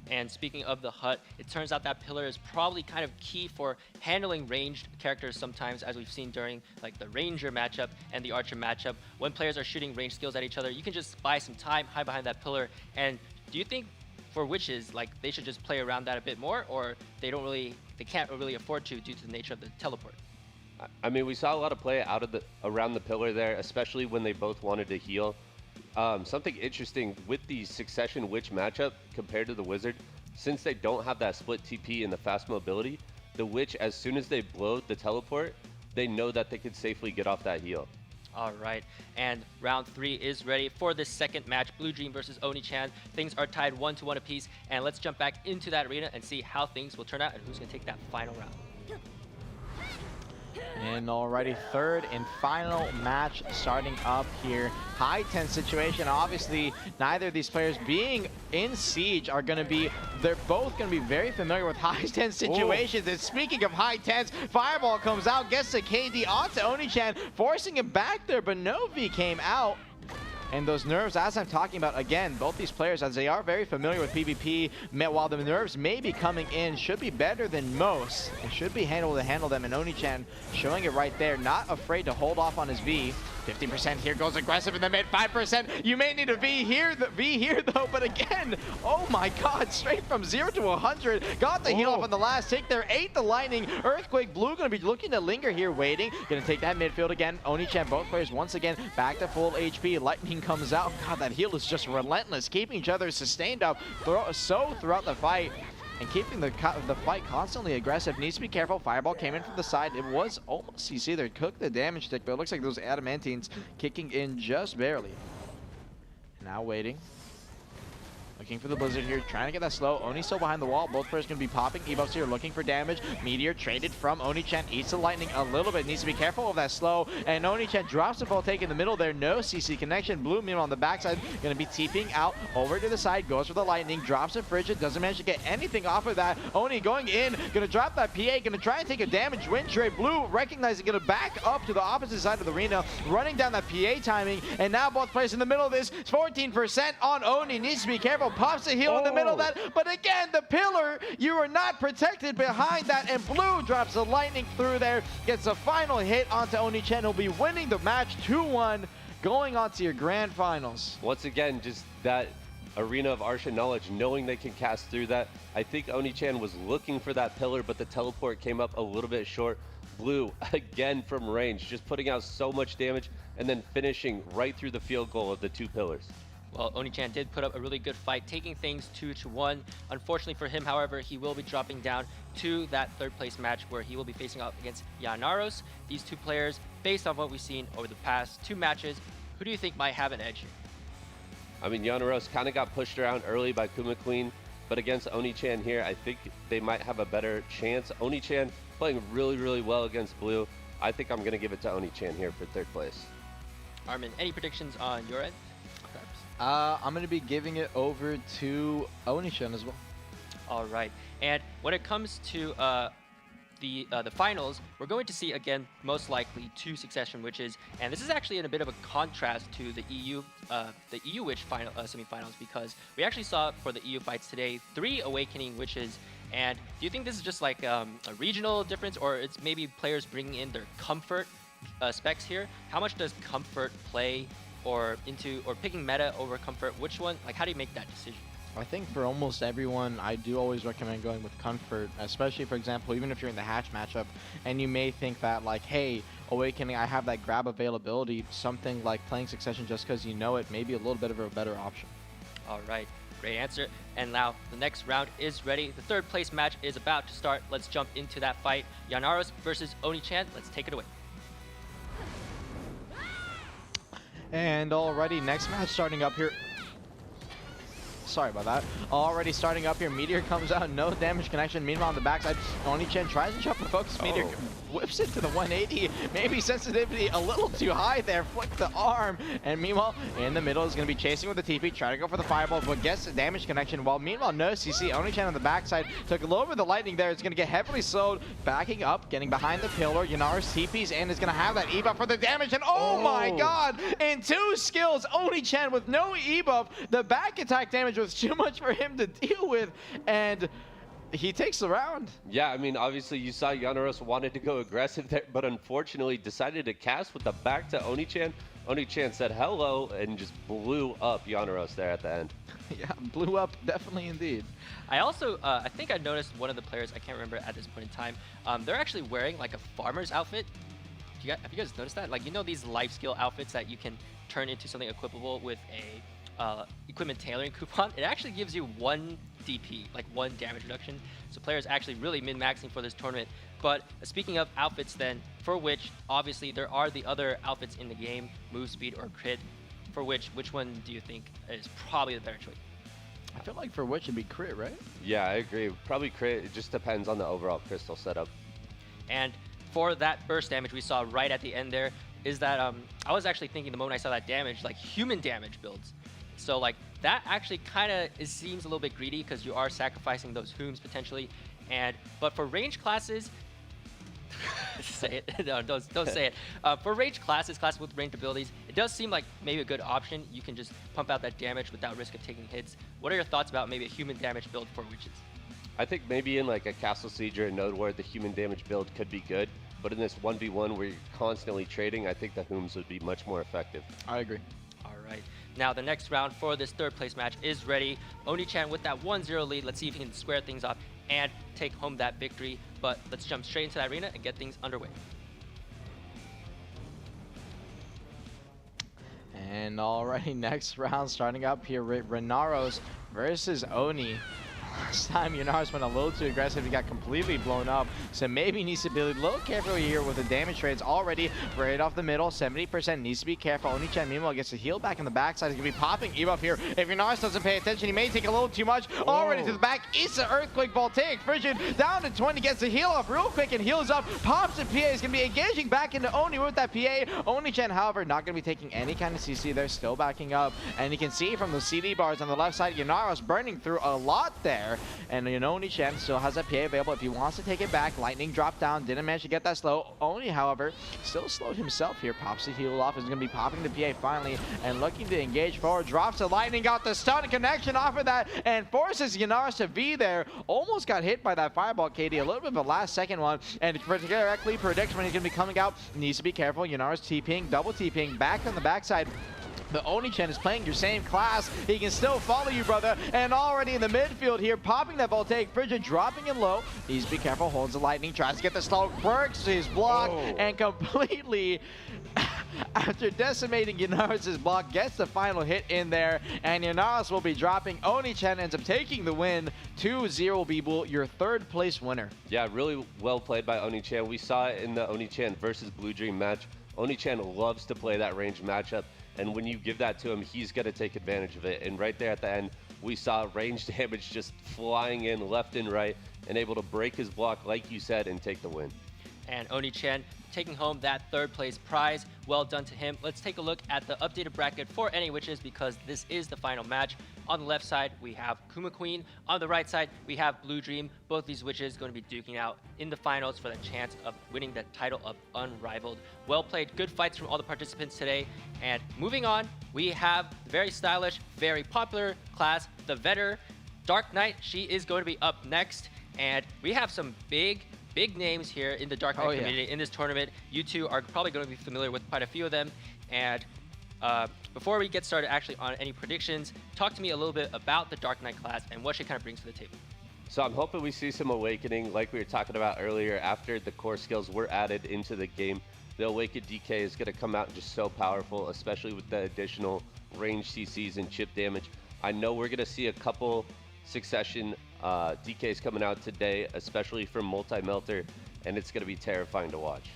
And speaking of the hut, it turns out that pillar is probably kind of key for handling ranged characters sometimes, as we've seen during like the Ranger matchup and the Archer matchup. When players are shooting ranged skills at each other, you can just buy some time, hide behind that pillar. And do you think for witches, like they should just play around that a bit more, or they can't really afford to due to the nature of the teleport? I mean, we saw a lot of play around the pillar there, especially when they both wanted to heal. Something interesting with the Succession Witch matchup compared to the Wizard, since they don't have that split TP and the fast mobility, the Witch, as soon as they blow the teleport, they know that they could safely get off that heal. All right, and round 3 is ready for this second match, Blue Dream versus Oni-chan. Things are tied 1-1 apiece, and let's jump back into that arena and see how things will turn out and who's going to take that final round. And already third and final match starting up here. High tense situation. Obviously, neither of these players being in Siege are going to be, they're both going to be very familiar with high tense situations. And speaking of high tense, Fireball comes out, gets the KD onto Oni-chan, forcing him back there, but no V came out. And those nerves, as I'm talking about, again, both these players, as they are very familiar with PvP, while the nerves may be coming in, should be better than most, and should be able to handle them. And Oni-chan showing it right there, not afraid to hold off on his V. 50% here, goes aggressive in the mid, 5%. You may need a V here though, but again, oh my god, straight from 0 to 100. Got the heal off on the last tick there, ate the lightning. Earthquake Blue gonna be looking to linger here, waiting. Gonna take that midfield again. Oni-chan, both players once again back to full HP. Lightning comes out. God, that heal is just relentless, keeping each other sustained up throughout the fight. And keeping the fight constantly aggressive. Needs to be careful. Fireball came in from the side. It was almost CC there. Cooked the damage tick, but it looks like those adamantines kicking in just barely. Now waiting. Looking for the blizzard here, trying to get that slow. Oni still behind the wall. Both players going to be popping. Evo's here looking for damage. Meteor traded from Oni-chan. Eats the lightning a little bit. Needs to be careful of that slow. And Oni-chan drops the ball take in the middle there. No CC connection. Blue meanwhile on the backside. Going to be TPing out over to the side. Goes for the lightning. Drops it frigid. Doesn't manage to get anything off of that. Oni going in. Going to drop that PA. Going to try and take a damage win trade. Blue recognizing. Going to back up to the opposite side of the arena. Running down that PA timing. And now both players in the middle of this. 14% on Oni. Needs to be careful. Pops the heal in the middle of that, but again, the pillar, you are not protected behind that, and Blue drops the lightning through there, gets a final hit onto Oni-chan, who'll be winning the match 2-1, going on to your grand finals. Once again, just that arena of Arsha knowledge, knowing they can cast through that. I think Oni-chan was looking for that pillar, but the teleport came up a little bit short. Blue, again from range, just putting out so much damage, and then finishing right through the field goal of the two pillars. Well, Oni-chan did put up a really good fight, taking things 2-1. Unfortunately for him, however, he will be dropping down to that third place match where he will be facing off against Yanaros. These two players, based on what we've seen over the past 2 matches, who do you think might have an edge here? I mean, Yanaros kind of got pushed around early by Kuma Queen. But against Oni-chan here, I think they might have a better chance. Oni-chan playing really, really well against blue. I think I'm going to give it to Oni-chan here for 3rd place. Armin, any predictions on your end? Perhaps? I'm going to be giving it over to Oni-chan as well. All right. And when it comes to the finals, we're going to see again most likely 2 succession witches, and this is actually in a bit of a contrast to the EU witch final semifinals, because we actually saw for the EU fights today 3 awakening witches. And do you think this is just like a regional difference, or it's maybe players bringing in their comfort specs here? How much does comfort play or picking meta over comfort? Which one? Like, how do you make that decision? I think for almost everyone, I do always recommend going with comfort, especially, for example, even if you're in the hatch matchup and you may think that, like, hey, awakening, I have that grab availability, something like playing succession just because you know it may be a little bit of a better option. All right, great answer. And now the next round is ready. The 3rd place match is about to start. Let's jump into that fight. Yanaros versus Oni-chan. Let's take it away. And already next match starting up here. Sorry about that. Already starting up here, Meteor comes out, no damage connection. Meanwhile, on the backside, Oni-chan tries to jump the focus. Meteor whips it to the 180. Maybe sensitivity a little too high there. Flick the arm. And meanwhile, in the middle is going to be chasing with the TP, trying to go for the fireball, but gets the damage connection. While meanwhile, no CC. Oni-chan on the backside took a little bit of the lightning there. It's going to get heavily slowed. Backing up, getting behind the pillar. Yanaris TPs and is going to have that E-buff for the damage. And oh my god! In 2 skills, Oni-chan with no E-buff. The back attack damage was too much for him to deal with, and he takes the round. Yeah, I mean, obviously you saw Yanaros wanted to go aggressive there, but unfortunately decided to cast with the back to Oni-chan. Oni-chan said hello and just blew up Yanaros there at the end. Yeah, blew up, definitely indeed. I also, I think I noticed one of the players, I can't remember at this point in time, they're actually wearing like a farmer's outfit. Have you guys noticed that? Like, you know, these life skill outfits that you can turn into something equipable with a equipment tailoring coupon. It actually gives you 1 DP, like 1 damage reduction. So players actually really min-maxing for this tournament. But speaking of outfits then, for which obviously there are the other outfits in the game, move speed or crit, for which one do you think is probably the better choice? I feel like for which it'd be crit, right? Yeah, I agree. Probably crit. It just depends on the overall crystal setup. And for that burst damage we saw right at the end there, is that I was actually thinking the moment I saw that damage, like human damage builds. So like that actually kind of seems a little bit greedy because you are sacrificing those Hooms potentially. But for range classes, say it. No, don't say it. For range classes with ranged abilities, it does seem like maybe a good option. You can just pump out that damage without risk of taking hits. What are your thoughts about maybe a human damage build for witches? I think maybe in like a Castle Siege or a Node Ward, the human damage build could be good. But in this 1v1 where you're constantly trading, I think the Hooms would be much more effective. I agree. All right. Now the next round for this 3rd place match is ready. Oni-chan with that 1-0 lead. Let's see if he can square things up and take home that victory. But let's jump straight into the arena and get things underway. And already next round starting up here, Renaros versus Oni. Last time Yanaris went a little too aggressive, he got completely blown up. So maybe he needs to be a little careful here with the damage trades already right off the middle. 70% needs to be careful. Oni-chan meanwhile gets a heal back in the backside. He's going to be popping E-buff here. If Yanaris doesn't pay attention, he may take a little too much. Already to the back. It's an Earthquake Voltaic. Frigid down to 20, gets the heal up real quick and heals up. Pops the PA. He's going to be engaging back into Oni with that PA. Oni-chan, however, not going to be taking any kind of CC. They're still backing up. And you can see from the CD bars on the left side, Yanaris burning through a lot there. And you know, Oni-chan still has that PA available if he wants to take it back. Lightning dropped down, didn't manage to get that slow. Oni, however, still slowed himself here. Pops the heal off, is going to be popping the PA finally and looking to engage forward. Drops the Lightning, got the stun connection off of that and forces Yanaris to be there. Almost got hit by that fireball, KD. A little bit of a last second one and directly predicts when he's going to be coming out. Needs to be careful. Yanaris TPing, double TPing, back on the backside. The Oni-chan is playing your same class. He can still follow you, brother. And already in the midfield here, popping that Voltaic. Frigid dropping in low. Needs to be careful. Holds the Lightning. Tries to get the slow. Breaks his block. And completely, after decimating Yanaris' block, gets the final hit in there. And Yanaris will be dropping. Oni-chan ends up taking the win. 2-0, Beeble, your 3rd place winner. Yeah, really well played by Oni-chan. We saw it in the Oni-chan versus Blue Dream match. Oni-chan loves to play that range matchup. And when you give that to him, he's going to take advantage of it. And right there at the end, we saw range damage just flying in left and right and able to break his block, like you said, and take the win. And Oni Chen taking home that third place prize. Well done to him. Let's take a look at the updated bracket for NA Witches because this is the final match. On the left side, we have Kuma Queen. On the right side, we have Blue Dream. Both these witches going to be duking out in the finals for the chance of winning the title of Unrivaled. Well played, good fights from all the participants today. And moving on, we have the very stylish, very popular class, the Vetter. Dark Knight, she is going to be up next. And we have some big names here in the Dark Knight community in this tournament. You two are probably going to be familiar with quite a few of them. And before we get started actually on any predictions, talk to me a little bit about the Dark Knight class and what she kind of brings to the table. So I'm hoping we see some awakening like we were talking about earlier after the core skills were added into the game. The Awakened DK is going to come out just so powerful, especially with the additional range CCs and chip damage. I know we're going to see a couple succession DKs coming out today, especially from Multi-Melter, and it's going to be terrifying to watch.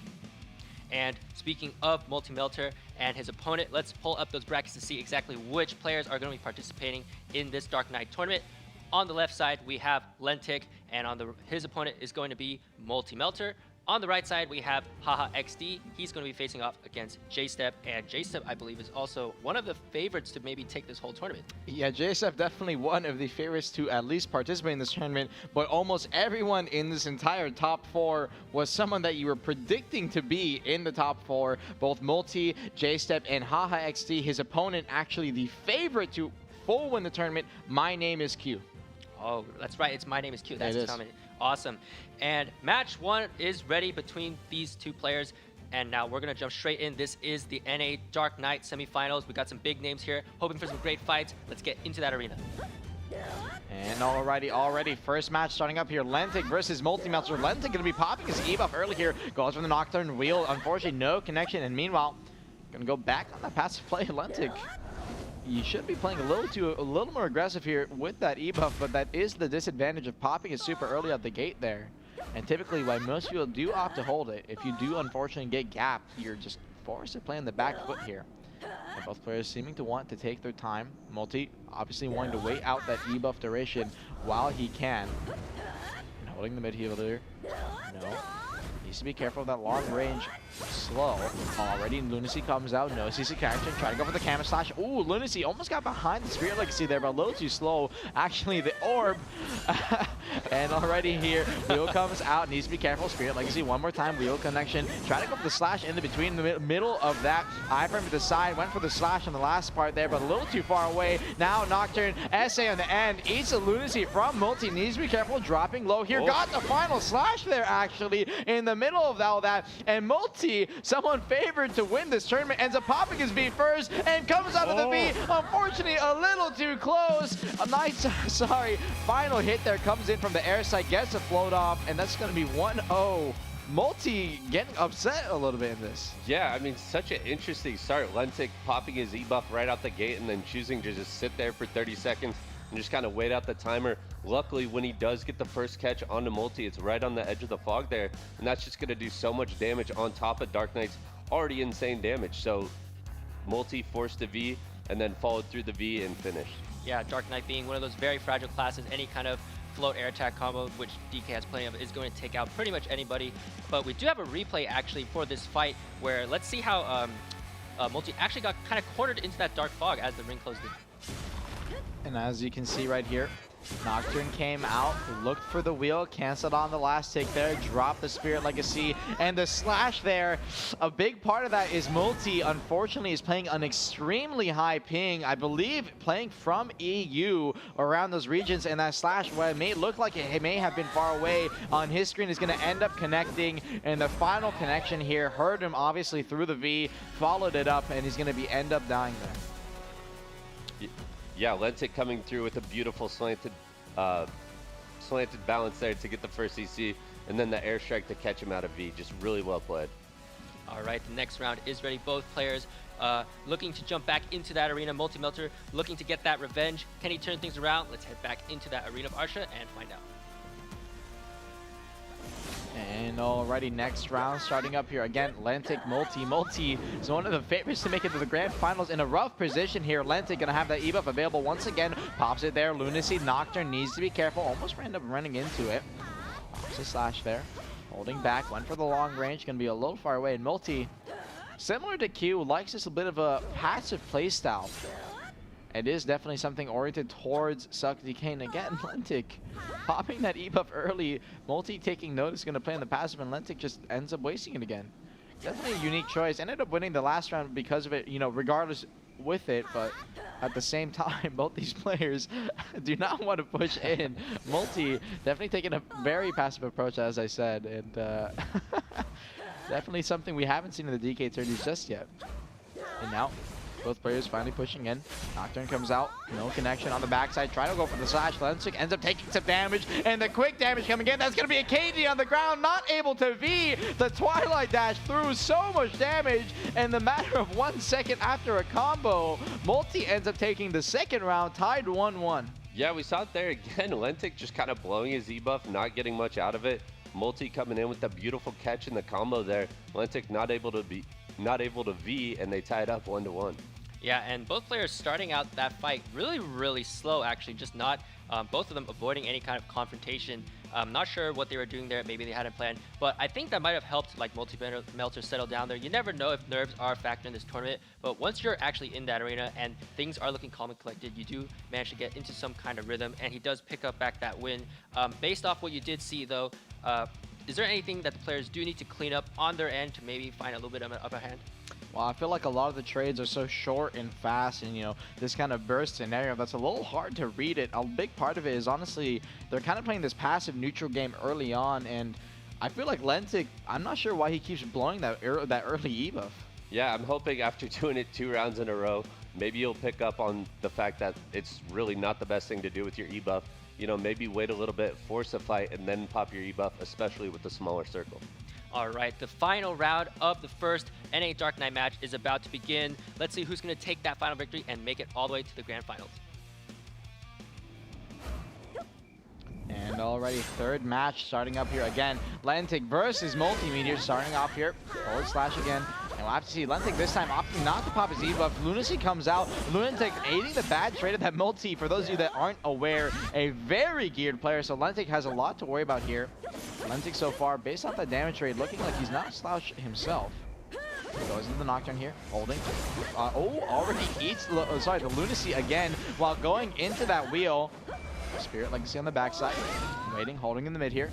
And speaking of Multi-Melter and his opponent, let's pull up those brackets to see exactly which players are going to be participating in this Dark Knight tournament. On the left side, we have Lentic, and on his opponent is going to be Multi-Melter. On the right side, we have Haha XD. He's going to be facing off against J-Step, and J-Step, I believe, is also one of the favorites to maybe take this whole tournament. Yeah, J-Step definitely one of the favorites to at least participate in this tournament, but almost everyone in this entire top 4 was someone that you were predicting to be in the top 4. Both Multi, J-Step, and Haha XD. His opponent actually the favorite to full win the tournament. My name is Q. Oh, that's right. It's My Name is Q. That's It his is. comment. Awesome. And match 1 is ready between these two players. And now we're going to jump straight in. This is the NA Dark Knight semifinals. We got some big names here, hoping for some great fights. Let's get into that arena. And already, first match starting up here. Lentic versus Multi-Melter. Lentic going to be popping his E-buff early here. Goes for the Nocturne wheel. Unfortunately, no connection. And meanwhile, going to go back on that passive play. Lentic, you should be playing a little more aggressive here with that E-buff, but that is the disadvantage of popping it super early out the gate there. And typically, why most people do opt to hold it, if you do unfortunately get gapped, you're just forced to play on the back foot here. And both players seeming to want to take their time. Multi obviously wanting to wait out that E-buff duration while he can. And holding the mid healer. No. Needs to be careful of that long range. Slow. Already Lunacy comes out. No CC connection. Try to go for the Camera Slash. Ooh, Lunacy almost got behind the Spirit Legacy there, but a little too slow. Actually, the Orb. And already here, Wheel comes out. Needs to be careful. Spirit Legacy one more time. Wheel connection. Try to go for the Slash in the between the middle of that. Iframe to the side. Went for the Slash on the last part there, but a little too far away. Now Nocturne. SA on the end. Eats a Lunacy from Multi. Needs to be careful. Dropping low here. Got the final Slash there, actually, in the middle of all that. And Multi, someone favored to win this tournament, ends up popping his V first and comes out of the V. Unfortunately, a little too close. A nice, final hit there comes in from the air side, gets a float off, and that's going to be 1-0. Multi getting upset a little bit in this. Yeah, I mean, such an interesting start. Lentic popping his E-buff right out the gate and then choosing to just sit there for 30 seconds and just kind of wait out the timer. Luckily, when he does get the first catch onto Multi, it's right on the edge of the fog there, and that's just going to do so much damage on top of Dark Knight's already insane damage. So Multi forced a V and then followed through the V and finished. Yeah, Dark Knight being one of those very fragile classes, any kind of float air attack combo, which DK has plenty of, is going to take out pretty much anybody. But we do have a replay actually for this fight where let's see how Multi actually got kind of cornered into that dark fog as the ring closed in. And as you can see right here, Nocturne came out, looked for the wheel, canceled on the last tick there, dropped the Spirit Legacy, and the Slash there. A big part of that is Multi, unfortunately, is playing an extremely high ping. I believe playing from EU around those regions, and that Slash, while it may look like it may have been far away, on his screen is going to end up connecting, and the final connection here hurt him obviously through the V, followed it up, and he's going to end up dying there. Yeah, Lentic coming through with a beautiful slanted balance there to get the first CC, and then the airstrike to catch him out of V. Just really well played. All right, the next round is ready. Both players looking to jump back into that arena. Multi-Melter looking to get that revenge. Can he turn things around? Let's head back into that arena of Arsha and find out. And already next round starting up here again. Lentic Multi is one of the favorites to make it to the grand finals in a rough position here. Lentic gonna have that E-buff available once again. Pops it there. Lunacy Nocturne needs to be careful. Almost ran up running into it. Pops a slash there. Holding back. Went for the long range. Gonna be a little far away. And Multi, similar to Q, likes this a bit of a passive playstyle. It is definitely something oriented towards Suck DK. And again, Lentic popping that E-buff early. Multi taking notice, going to play on the passive, and Lentic just ends up wasting it again. Definitely a unique choice. Ended up winning the last round because of it, you know, regardless with it. But at the same time, both these players do not want to push in. Multi definitely taking a very passive approach, as I said. And definitely something we haven't seen in the DK 30s just yet. And now, both players finally pushing in. Nocturne comes out. No connection on the backside. Trying to go for the slash. Lentic ends up taking some damage. And the quick damage coming in. That's going to be a KD on the ground. Not able to V. The Twilight Dash through so much damage. And the matter of 1 second after a combo, Multi ends up taking the second round. Tied 1-1. Yeah, we saw it there again. Lentic just kind of blowing his E-buff, not getting much out of it. Multi coming in with the beautiful catch in the combo there. Lentic not able to V, and they tied up 1-1. Yeah, and both players starting out that fight really slow, actually, just not both of them avoiding any kind of confrontation. I'm not sure what they were doing there. Maybe they hadn't planned, but I think that might have helped like Melter settle down there. You never know if nerves are a factor in this tournament, but once you're actually in that arena and things are looking calm and collected, you do manage to get into some kind of rhythm, and he does pick up back that win. Based off what you did see, though, is there anything that the players do need to clean up on their end to maybe find a little bit of an upper hand? Well, I feel like a lot of the trades are so short and fast, and, you know, this kind of burst scenario, that's a little hard to read it. A big part of it is, honestly, they're kind of playing this passive neutral game early on, and I feel like Lentic, I'm not sure why he keeps blowing that early E-buff. Yeah, I'm hoping after doing it 2 rounds in a row, maybe you'll pick up on the fact that it's really not the best thing to do with your E-buff. You know, maybe wait a little bit, force a fight, and then pop your E-buff, especially with the smaller circle. All right, the final round of the first NA Dark Knight match is about to begin. Let's see who's going to take that final victory and make it all the way to the grand finals. And already third match starting up here again. Lentic versus Multimeteor starting off here. Forward slash again. And we'll have to see Lentic this time opting not to pop his E-buff. Lunacy comes out. Lentic aiding the bad trade of that Multi. For those of you that aren't aware, a very geared player. So Lentic has a lot to worry about here. Lentic so far, based off that damage trade, looking like he's not a slouch himself. Goes into the Nocturne here, holding. Already eats the Lunacy again while going into that wheel. Spirit Legacy on the backside. Waiting, holding in the mid here.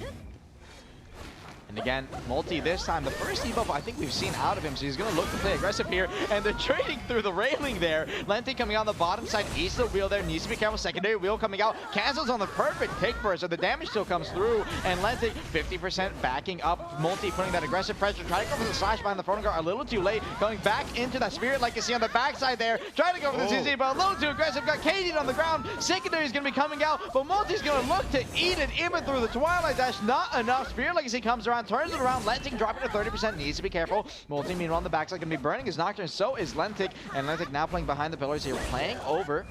And again, Multi this time, the first E-buff I think we've seen out of him, so he's going to look to play aggressive here, and they're trading through the railing there. Lentic coming on the bottom side, eats the wheel there, needs to be careful, secondary wheel coming out, cancels on the perfect take for it, so the damage still comes through, and Lentic 50% backing up, Multi putting that aggressive pressure, trying to go for the slash behind the front guard, a little too late, going back into that Spirit Legacy on the backside there, trying to go for the CC, but a little too aggressive, got KD'd on the ground, secondary is going to be coming out, but Multi's going to look to eat it even through the Twilight Dash, not enough, Spirit Legacy comes around, turns it around, Lentic dropping to 30%, needs to be careful. Multi, meanwhile, on the backside, going to be burning his Nocturne, so is Lentic, and Lentic now playing behind the pillars here, playing over.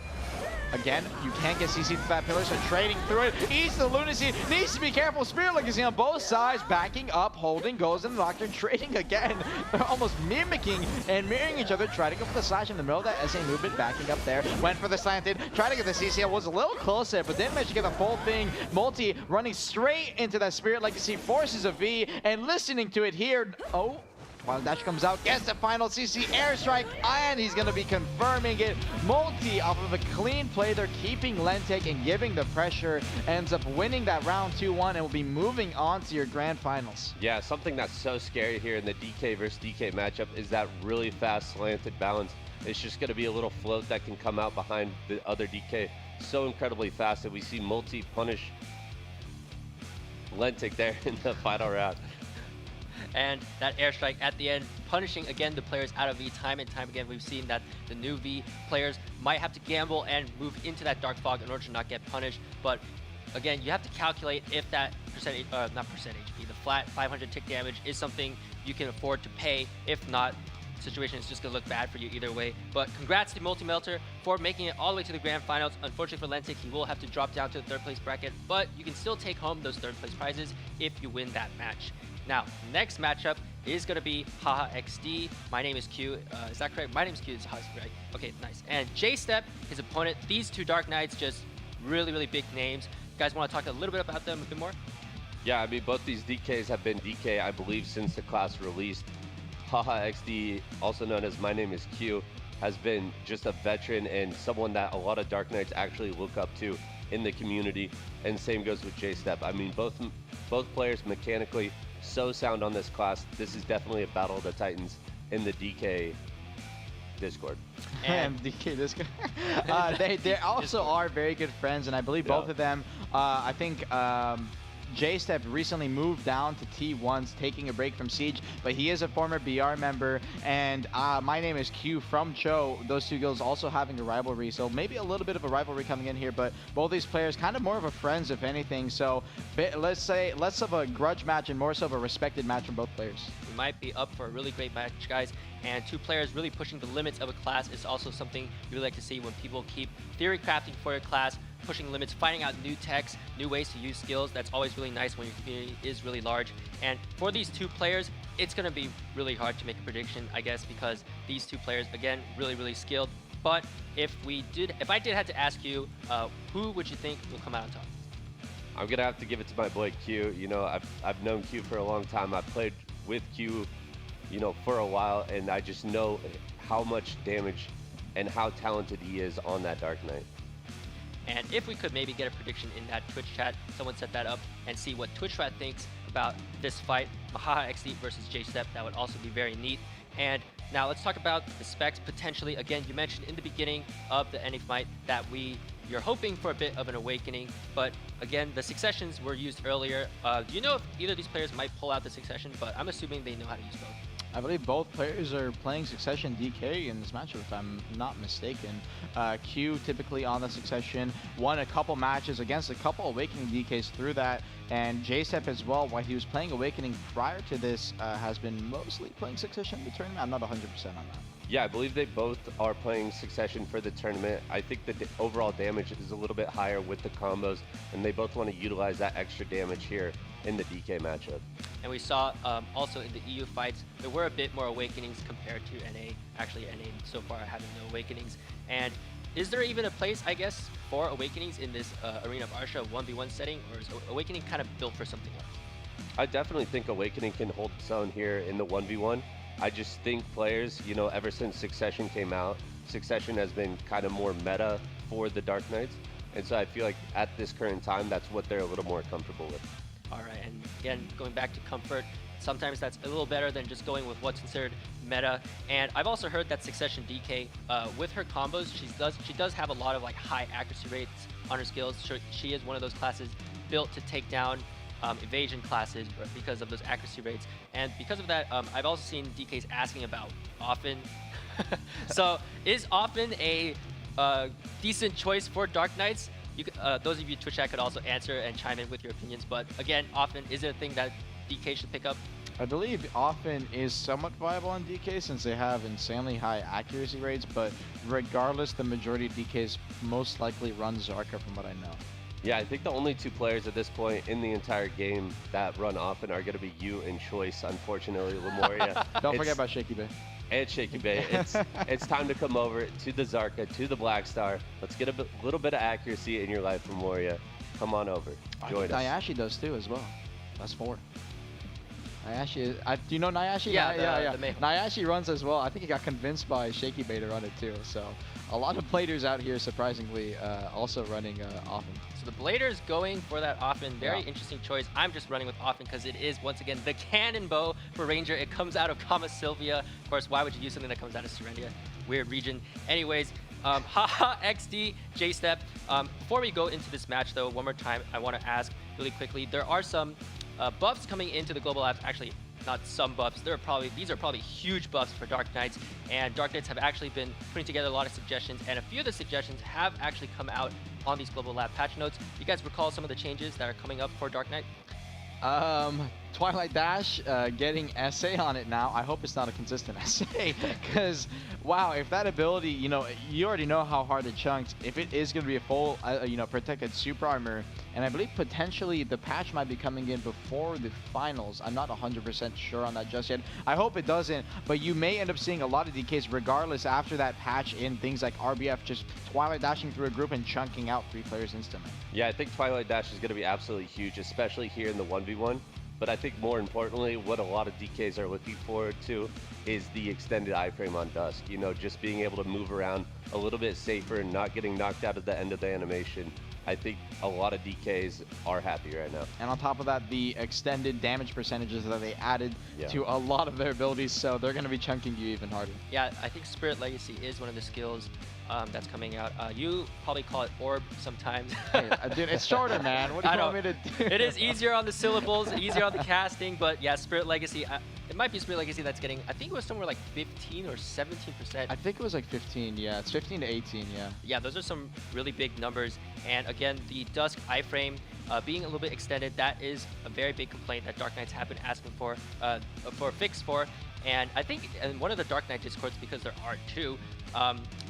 Again, you can't get CC to that pillar, so trading through it. Eats the Lunacy, needs to be careful. Spirit Legacy on both sides, backing up, holding, goes in the Nocturne, trading again. They're almost mimicking and mirroring each other, trying to go for the slash in the middle of that SA movement, backing up there. Went for the slanted, tried to get the CC, was a little closer, but didn't manage to get the full thing. Multi running straight into that Spirit Legacy, forces a V, and listening to it here. Oh. While Dash comes out, gets the final CC airstrike, and he's going to be confirming it. Multi, off of a clean play, they're keeping Lentic and giving the pressure, ends up winning that round 2-1, and will be moving on to your grand finals. Yeah, something that's so scary here in the DK versus DK matchup is that really fast slanted balance. It's just going to be a little float that can come out behind the other DK so incredibly fast that we see Multi punish Lentic there in the final round. And that airstrike at the end, punishing again the players out of V time and time again. We've seen that the new V players might have to gamble and move into that Dark Fog in order to not get punished. But again, you have to calculate if that percentage, not percentage HP, the flat 500 tick damage is something you can afford to pay. If not, situation is just going to look bad for you either way. But congrats to Multi-Melter for making it all the way to the grand finals. Unfortunately for Lentic, he will have to drop down to the third place bracket, but you can still take home those third place prizes if you win that match. Now, next matchup is going to be Haha XD. My name is Q. Is that correct? My name is Q. It's Husky, right? Okay, nice. And J-Step, his opponent. These two Dark Knights, just really, really big names. You guys want to talk a little bit about them a bit more? Yeah, I mean, both these DKs have been DK, I believe, since the class released. Haha XD, also known as My Name is Q, has been just a veteran and someone that a lot of Dark Knights actually look up to in the community. And same goes with J-Step. I mean, both players mechanically so sound on this class. This is definitely a battle of the Titans in the DK Discord. And DK Discord. They also are very good friends, and I believe both of them, I think J-Step recently moved down to T1s, taking a break from Siege, but he is a former BR member, and My Name is Q from Cho. Those two guilds also having a rivalry, so maybe a little bit of a rivalry coming in here, but both these players kind of more of a friends, if anything, so let's say less of a grudge match and more so of a respected match from both players. We might be up for a really great match, guys, and two players really pushing the limits of a class is also something you really like to see when people keep theory crafting for a class, pushing limits, finding out new techs, new ways to use skills. That's always really nice when your community is really large. And for these two players, it's going to be really hard to make a prediction, I guess, because these two players, again, really, really skilled. But if I did have to ask you, who would you think will come out on top? I'm gonna have to give it to my boy Q. You know, I've known Q for a long time. I've played with Q, you know, for a while, and I just know how much damage and how talented he is on that Dark Knight. And if we could maybe get a prediction in that Twitch chat, someone set that up, and see what Twitch chat thinks about this fight, Haha XD versus J-Step, that would also be very neat. And now let's talk about the specs potentially. Again, you mentioned in the beginning of the NA fight that you're hoping for a bit of an awakening, but again, the successions were used earlier. Do you know if either of these players might pull out the succession? But I'm assuming they know how to use both. I believe both players are playing Succession DK in this matchup, if I'm not mistaken. Q typically on the Succession, won a couple matches against a couple Awakening DKs through that, and J-Step as well, while he was playing Awakening prior to this, has been mostly playing Succession in the tournament. I'm not 100% on that. Yeah, I believe they both are playing Succession for the tournament. I think the overall damage is a little bit higher with the combos, and they both want to utilize that extra damage here in the DK matchup. And we saw also in the EU fights, there were a bit more Awakenings compared to NA. Actually, NA so far having no Awakenings. And is there even a place, I guess, for Awakenings in this Arena of Arsha 1v1 setting, or is Awakening kind of built for something else? I definitely think Awakening can hold its own here in the 1v1. I just think players, you know, ever since Succession came out, Succession has been kind of more meta for the Dark Knights. And so I feel like at this current time, that's what they're a little more comfortable with. All right, and again, going back to comfort, sometimes that's a little better than just going with what's considered meta. And I've also heard that Succession DK, with her combos, she does have a lot of like high accuracy rates on her skills. She is one of those classes built to take down evasion classes because of those accuracy rates. And because of that, I've also seen DKs asking about Often. So is Often a decent choice for Dark Knights? Those of you Twitch chat could also answer and chime in with your opinions. But again, Often, is it a thing that DK should pick up? I believe Often is somewhat viable on DK since they have insanely high accuracy rates, but regardless, the majority of DKs most likely run Zarka from what I know. Yeah, I think the only two players at this point in the entire game that run Often are going to be you and Choice, unfortunately, Lemoria. Don't forget about Shaky Bay. And Shaky Bay. It's time to come over to the Zarka, to the Black Star. Let's get a little bit of accuracy in your life, Lemoria. Come on over. Join us. Nayashe does too as well. That's 4. Nayashe, do you know Nayashe? Yeah, Nayashe runs as well. I think he got convinced by Shaky Bay to run it too. So a lot of players out here, surprisingly, also running Often. So the Bladers going for that Often, very interesting choice. I'm just running with Often because it is, once again, the cannon bow for Ranger. It comes out of Kama Sylvia. Of course, why would you use something that comes out of Serendia? Weird region. Anyways, Haha XD, J-Step. Before we go into this match, though, one more time, I want to ask really quickly, there are some buffs coming into the Global Labs. Actually, not some buffs. These are probably huge buffs for Dark Knights, and Dark Knights have actually been putting together a lot of suggestions, and a few of the suggestions have actually come out on these Global Lab patch notes. You guys recall some of the changes that are coming up for Dark Knight? Twilight Dash getting SA on it now. I hope it's not a consistent SA, because wow, if that ability, you know, you already know how hard it chunks. If it is going to be a full, you know, protected super armor, and I believe potentially the patch might be coming in before the finals. I'm not 100% sure on that just yet. I hope it doesn't, but you may end up seeing a lot of DKs regardless after that patch in things like RBF, just Twilight Dashing through a group and chunking out 3 players instantly. Yeah, I think Twilight Dash is going to be absolutely huge, especially here in the 1v1. But I think more importantly, what a lot of DKs are looking forward to is the extended iframe on Dusk. You know, just being able to move around a little bit safer and not getting knocked out at the end of the animation. I think a lot of DKs are happy right now. And on top of that, the extended damage percentages that they added to a lot of their abilities, so they're going to be chunking you even harder. Yeah, I think Spirit Legacy is one of the skills that's coming out. You probably call it Orb sometimes. Hey, dude, it's shorter, man. What do you want me to do? It is easier on the syllables, easier on the casting, but yeah, Spirit Legacy, it might be Spirit Legacy that's getting, I think it was somewhere like 15 or 17%. I think it was like 15, yeah. It's 15 to 18, yeah. Yeah, those are some really big numbers. And again, the Dusk iframe being a little bit extended, that is a very big complaint that Dark Knights have been asking for a fix for. And I think in one of the Dark Knight Discords, because there are 2,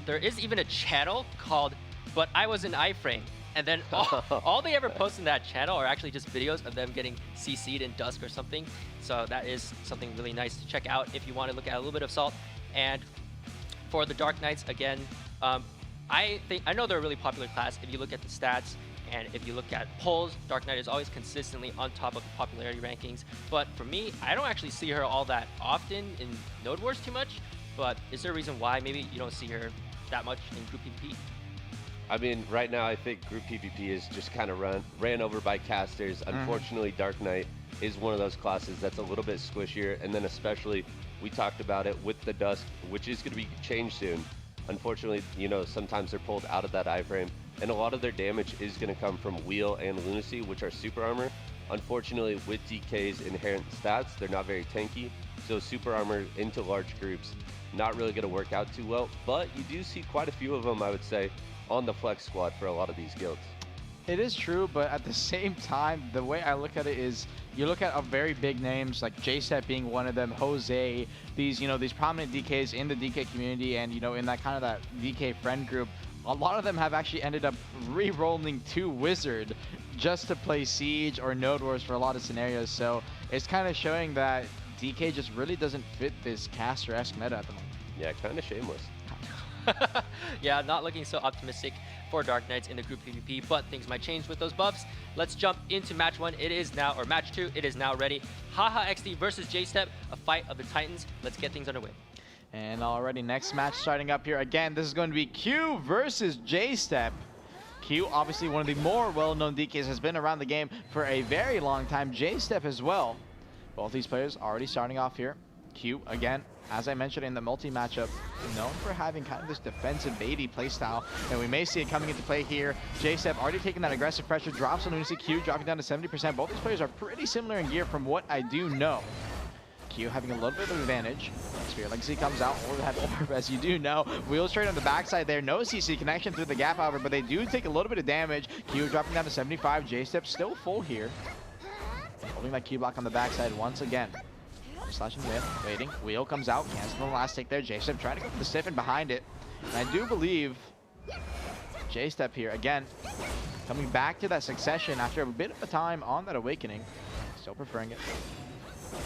there is even a channel called But I Was an iframe. And then all they ever post in that channel are actually just videos of them getting CC'd in Dusk or something. So that is something really nice to check out if you want to look at a little bit of Salt. And for the Dark Knights, again, I know they're a really popular class. If you look at the stats and if you look at polls, Dark Knight is always consistently on top of the popularity rankings. But for me, I don't actually see her all that often in Node Wars too much. But is there a reason why maybe you don't see her that much in group PvP? I mean, right now I think group PvP is just kind of ran over by casters. Unfortunately, Dark Knight is one of those classes that's a little bit squishier, and then especially we talked about it with the Dusk, which is going to be changed soon. Unfortunately, you know, sometimes they're pulled out of that iframe, and a lot of their damage is going to come from Wheel and Lunacy, which are super armor. Unfortunately, with DK's inherent stats, they're not very tanky, so super armor into large groups, not really going to work out too well, but you do see quite a few of them, I would say, on the flex squad for a lot of these guilds. It is true, but at the same time, the way I look at it is, you look at very big names like J-Step being one of them, Jose, these, you know, these prominent DKs in the DK community, and you know, in that kind of that DK friend group, a lot of them have actually ended up re-rolling to Wizard just to play Siege or Node Wars for a lot of scenarios. So it's kind of showing that DK just really doesn't fit this caster-esque meta at the moment. Yeah, kind of shameless. Yeah, not looking so optimistic for Dark Knights in the group PvP, but things might change with those buffs. Let's jump into match 1. It is now, or match 2, it is now ready. Haha XD versus J-Step, a fight of the Titans. Let's get things underway. And already next match starting up here. Again, this is going to be Q versus J-Step. Q, obviously one of the more well-known DKs, has been around the game for a very long time. J-Step as well. Both these players already starting off here. Q, again, as I mentioned in the multi-matchup, known for having kind of this defensive baity playstyle, and we may see it coming into play here. J-Step already taking that aggressive pressure, drops on Lunacy. Q dropping down to 70%. Both these players are pretty similar in gear from what I do know. Q having a little bit of advantage. Spirit Legacy comes out over that orb, as you do know. Wheel straight on the backside there. No CC connection through the gap, however, but they do take a little bit of damage. Q dropping down to 75. J-Step still full here. Holding that Q block on the backside once again. Slashing mid, waiting. Wheel comes out, cancel the last take there. J-Step trying to go for the stiffen behind it. And I do believe J-Step here, again, coming back to that succession after a bit of a time on that awakening. Still preferring it.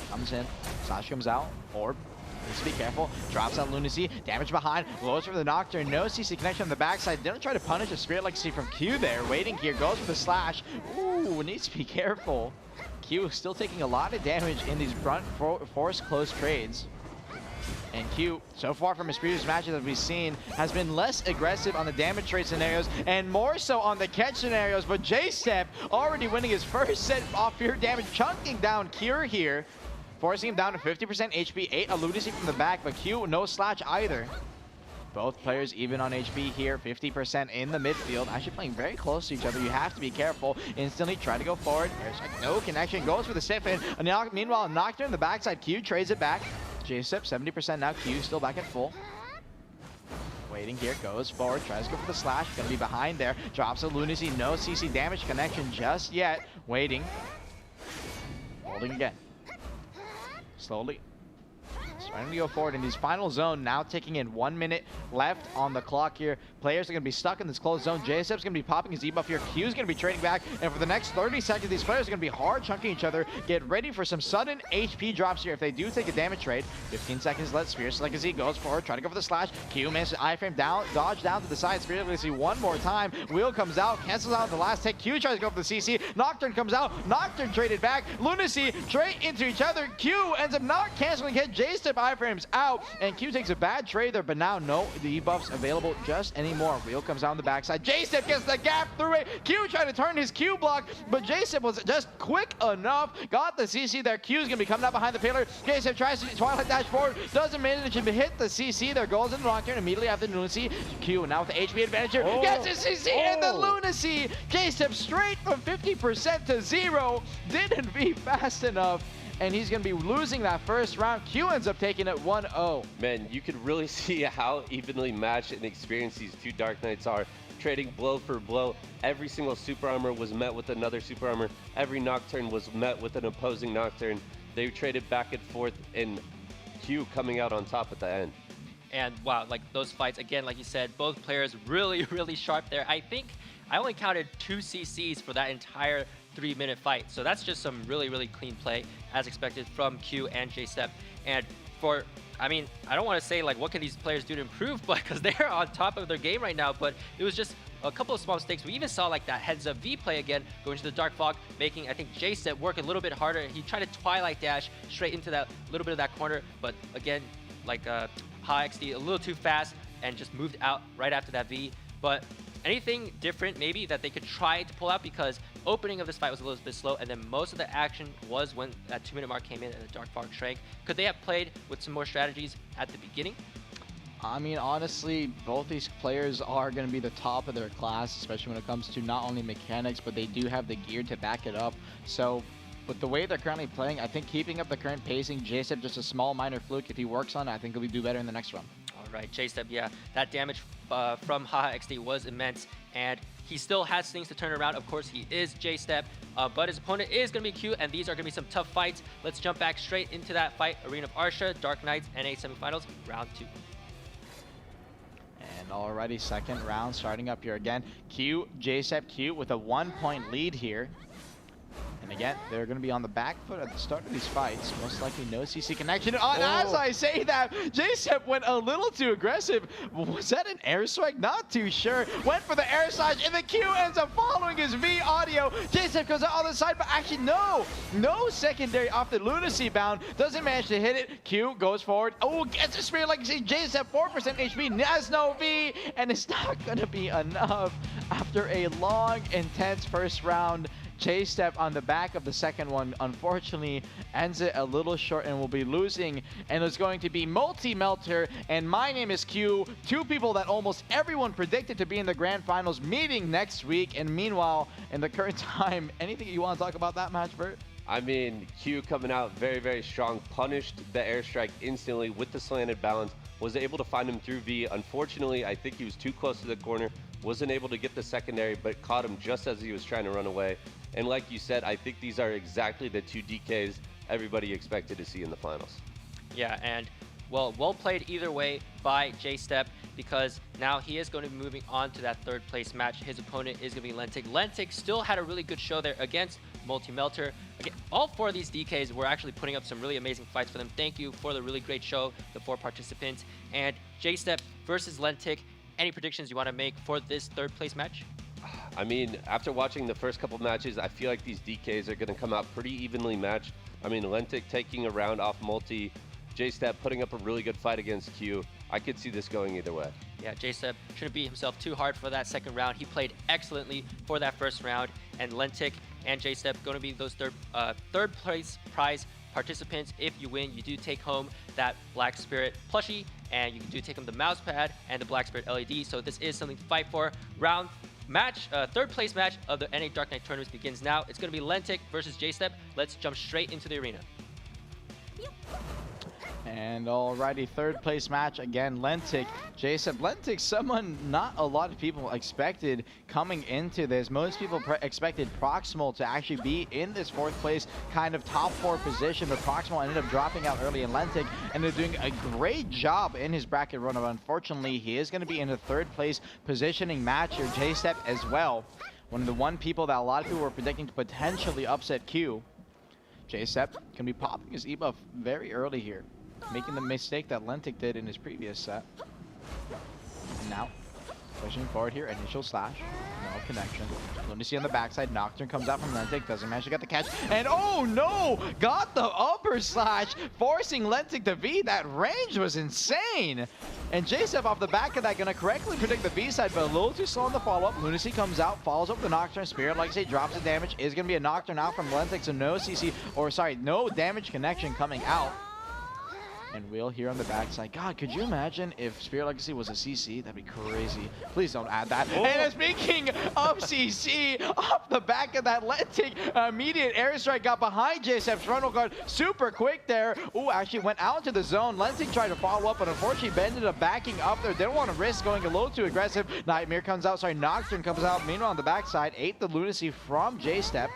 Comes in, Slash comes out, Orb. Needs to be careful. Drops on Lunacy. Damage behind. Blows for the Nocturne. No CC connection on the backside. Didn't try to punish a Spirit Legacy from Q there. Waiting here. Goes for the Slash. Ooh, needs to be careful. Q still taking a lot of damage in these front force close trades. And Q, so far from his previous matches that we've seen, has been less aggressive on the damage trade scenarios and more so on the catch scenarios. But J-Step already winning his first set off pure damage, chunking down Cure here, forcing him down to 50% HP, 8 a Lunacy from the back, but Q, no Slash either. Both players even on HP here, 50% in the midfield. Actually playing very close to each other. You have to be careful. Instantly try to go forward. There's like no connection. Goes for the stiffen. Meanwhile, Nocturne on the backside. Q trades it back. J-Step 70% now. Q still back at full. Waiting here. Goes forward. Tries to go for the Slash. Gonna be behind there. Drops a Lunacy. No CC damage connection just yet. Waiting. Holding again. slowly starting to go forward in these final zone, now taking in 1 minute left on the clock here. Players are going to be stuck in this closed zone. JSF's going to be popping his debuff here. Q's going to be trading back, and for the next 30 seconds, these players are going to be hard chunking each other. Get ready for some sudden HP drops here if they do take a damage trade. 15 seconds left. Fierce Legacy goes forward, trying to go for the slash. Q manages to iframe down, dodge down to the side. Spirit Legacy one more time. Wheel comes out, cancels out the last hit. Q tries to go for the CC. Nocturne comes out. Nocturne traded back. Lunacy trade into each other. Q ends up not canceling hit. J-Step iframes out, and Q takes a bad trade there, but now no debuffs available just anymore. Wheel comes out on the backside. J-Step gets the gap through it. Q trying to turn his Q block, but J-Step was just quick enough. Got the CC there. Q's going to be coming out behind the pillar. J-Step tries to Twilight dash forward. Doesn't manage to hit the CC. There goes in the Nocturne immediately after Lunacy. Q now with the HP advantage here. Gets his CC and the Lunacy. J-Step straight from 50% to 0. Didn't be fast enough, and he's going to be losing that first round. Q ends up taking it 1-0. Man, you could really see how evenly matched and experienced these two Dark Knights are, trading blow for blow. Every single super armor was met with another super armor. Every Nocturne was met with an opposing Nocturne. They traded back and forth, and Q coming out on top at the end. And wow, like those fights, again, like you said, both players really, really sharp there. I think I only counted 2 CCs for that entire 3-minute fight. So that's just some really, really clean play as expected from Q and J-Step. And for, I mean, I don't want to say like what can these players do to improve, but because they're on top of their game right now, but it was just a couple of small mistakes. We even saw like that heads up V play again, going to the Dark Fog, making I think J-Step work a little bit harder. He tried to Twilight dash straight into that little bit of that corner, but again, like High XD a little too fast and just moved out right after that V. But anything different maybe that they could try to pull out, because opening of this fight was a little bit slow, and then most of the action was when that 2-minute mark came in and the Dark Fog shrank. Could they have played with some more strategies at the beginning? I mean, honestly, both these players are going to be the top of their class, especially when it comes to not only mechanics, but they do have the gear to back it up. So with the way they're currently playing, I think keeping up the current pacing, J-Step just a small minor fluke. If he works on it, I think he'll do better in the next run. All right, J-Step, yeah, that damage from Haha XD was immense, and he still has things to turn around. Of course, he is J-Step, but his opponent is going to be Q, and these are going to be some tough fights. Let's jump back straight into that fight. Arena of Arsha, Dark Knights, NA semifinals, round 2. And already second round starting up here again. Q, J-Step, Q with a 1-point lead here. And again, they're going to be on the back foot at the start of these fights. Most likely no CC connection. And as I say that, J-Step went a little too aggressive. Was that an airstrike? Not too sure. Went for the air slash, and the Q ends up following his V audio. J-Step goes out on the side, but actually no secondary off the Lunacy bound. Doesn't manage to hit it. Q goes forward. Oh, gets a Spirit Legacy. J-Step 4% HP, has no V, and it's not going to be enough after a long, intense first round. J-Step on the back of the second one, unfortunately, ends it a little short and will be losing. And it's going to be Multi-Melter and My Name is Q, two people that almost everyone predicted to be in the grand finals, meeting next week. And meanwhile, in the current time, anything you want to talk about that match, Vert? I mean, Q coming out very, very strong, punished the airstrike instantly with the slanted balance, was able to find him through V. Unfortunately, I think he was too close to the corner, wasn't able to get the secondary, but caught him just as he was trying to run away. And like you said, I think these are exactly the 2 DKs everybody expected to see in the finals. Yeah, and well played either way by J-Step, because now he is going to be moving on to that 3rd place match. His opponent is going to be Lentic. Lentic still had a really good show there against Multi-Melter. Again, all 4 of these DKs were actually putting up some really amazing fights for them. Thank you for the really great show, the 4 participants. And J-Step versus Lentic, any predictions you want to make for this 3rd place match? I mean, after watching the first couple matches, I feel like these DKs are going to come out pretty evenly matched. I mean, Lentic taking a round off Multi, J-Step putting up a really good fight against Q. I could see this going either way. Yeah, J-Step shouldn't beat himself too hard for that 2nd round. He played excellently for that 1st round, and Lentic and J-Step going to be those 3rd place prize participants. If you win, you do take home that Black Spirit plushie, and you do take home the mouse pad and the Black Spirit LED. So this is something to fight for. Round match, 3rd place match of the NA Dark Knight tournaments begins now. It's going to be Lentic versus J-Step. Let's jump straight into the arena. And alrighty, third place match again. Lentic, Jason. Lentic, someone not a lot of people expected coming into this. Most people expected Proximal to actually be in this fourth place kind of top 4 position, but Proximal ended up dropping out early, and Lentic ended up doing a great job in his bracket run. But unfortunately, he is going to be in the third place positioning match here. J-Step as well. One of the people that a lot of people were predicting to potentially upset Q. J-Step can be popping his E-buff very early here, making the mistake that Lentic did in his previous set. And now, pushing forward here, initial slash, no connection. Lunacy on the backside, Nocturne comes out from Lentic, doesn't manage to get the catch, and oh no! Got the upper slash, forcing Lentic to V. That range was insane! And J-Step off the back of that gonna correctly predict the B side, but a little too slow on the follow-up. Lunacy comes out, follows up the Nocturne, Spirit, like I say, drops the damage, is gonna be a Nocturne out from Lentic, so no CC, or sorry, no damage connection coming out. And Will here on the backside. God, could you imagine if Spirit Legacy was a CC? That'd be crazy. Please don't add that. Oh. And speaking of CC, off the back of that Lentic, immediate airstrike got behind JSF's frontal guard. Super quick there. Ooh, actually went out into the zone. Lentic tried to follow up, but unfortunately Ben ended up backing up there. Didn't want to risk going a little too aggressive. Nightmare comes out. Sorry, Nocturne comes out. Meanwhile, on the backside, ate the Lunacy from J-Step.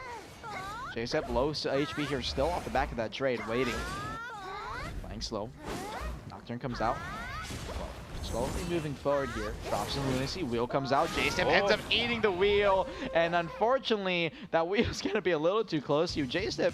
J-Step low HP here, still off the back of that trade, waiting. Playing slow. Nocturne comes out. Slowly moving forward here. Drops in Lunacy. Wheel comes out. J-Step ends up eating the wheel. And unfortunately, that wheel's going to be a little too close to you. J-Step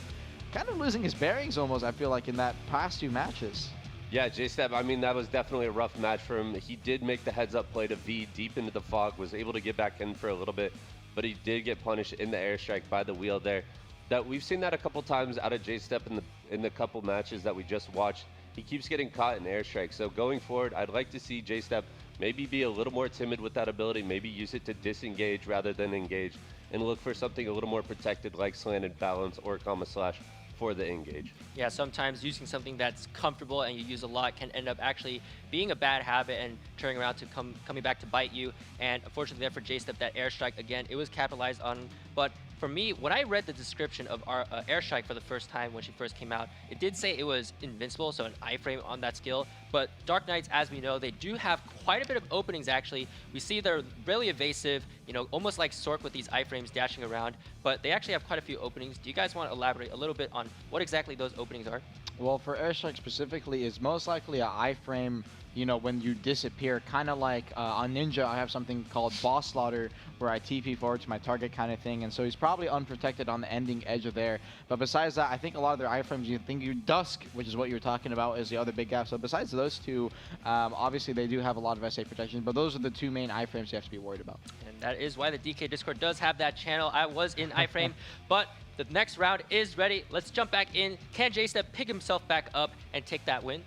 kind of losing his bearings almost, I feel like, in that past 2 matches. Yeah, J-Step, I mean, that was definitely a rough match for him. He did make the heads-up play to V deep into the fog, was able to get back in for a little bit, but he did get punished in the airstrike by the wheel there. That we've seen that a couple times out of J-Step in the couple matches that we just watched. He keeps getting caught in airstrike. So going forward, I'd like to see J-Step maybe be a little more timid with that ability, maybe use it to disengage rather than engage, and look for something a little more protected like slanted balance or comma slash for the engage. Yeah, sometimes using something that's comfortable and you use a lot can end up actually being a bad habit and turning around to coming back to bite you. And unfortunately there for J-Step, that airstrike, again, it was capitalized on. But for me, when I read the description of our airstrike for the first time when she first came out, it did say it was invincible, so an iframe on that skill. But Dark Knights, as we know, they do have quite a bit of openings actually. We see they're really evasive, you know, almost like Sork with these iframes dashing around, but they actually have quite a few openings. Do you guys want to elaborate a little bit on what exactly those openings are? Well, for airstrike specifically, it's most likely an iframe, you know, when you disappear, kind of like on Ninja, I have something called Boss Slaughter, where I TP forward to my target kind of thing, and so he's probably unprotected on the ending edge of there. But besides that, I think a lot of their iframes, you think you Dusk, which is what you're talking about, is the other big gap. So besides those two, obviously they do have a lot of SA protection, but those are the 2 main iframes you have to be worried about. And that is why the DK Discord does have that channel. I was in iframe, but the next round is ready. Let's jump back in. Can J-Step pick himself back up and take that win?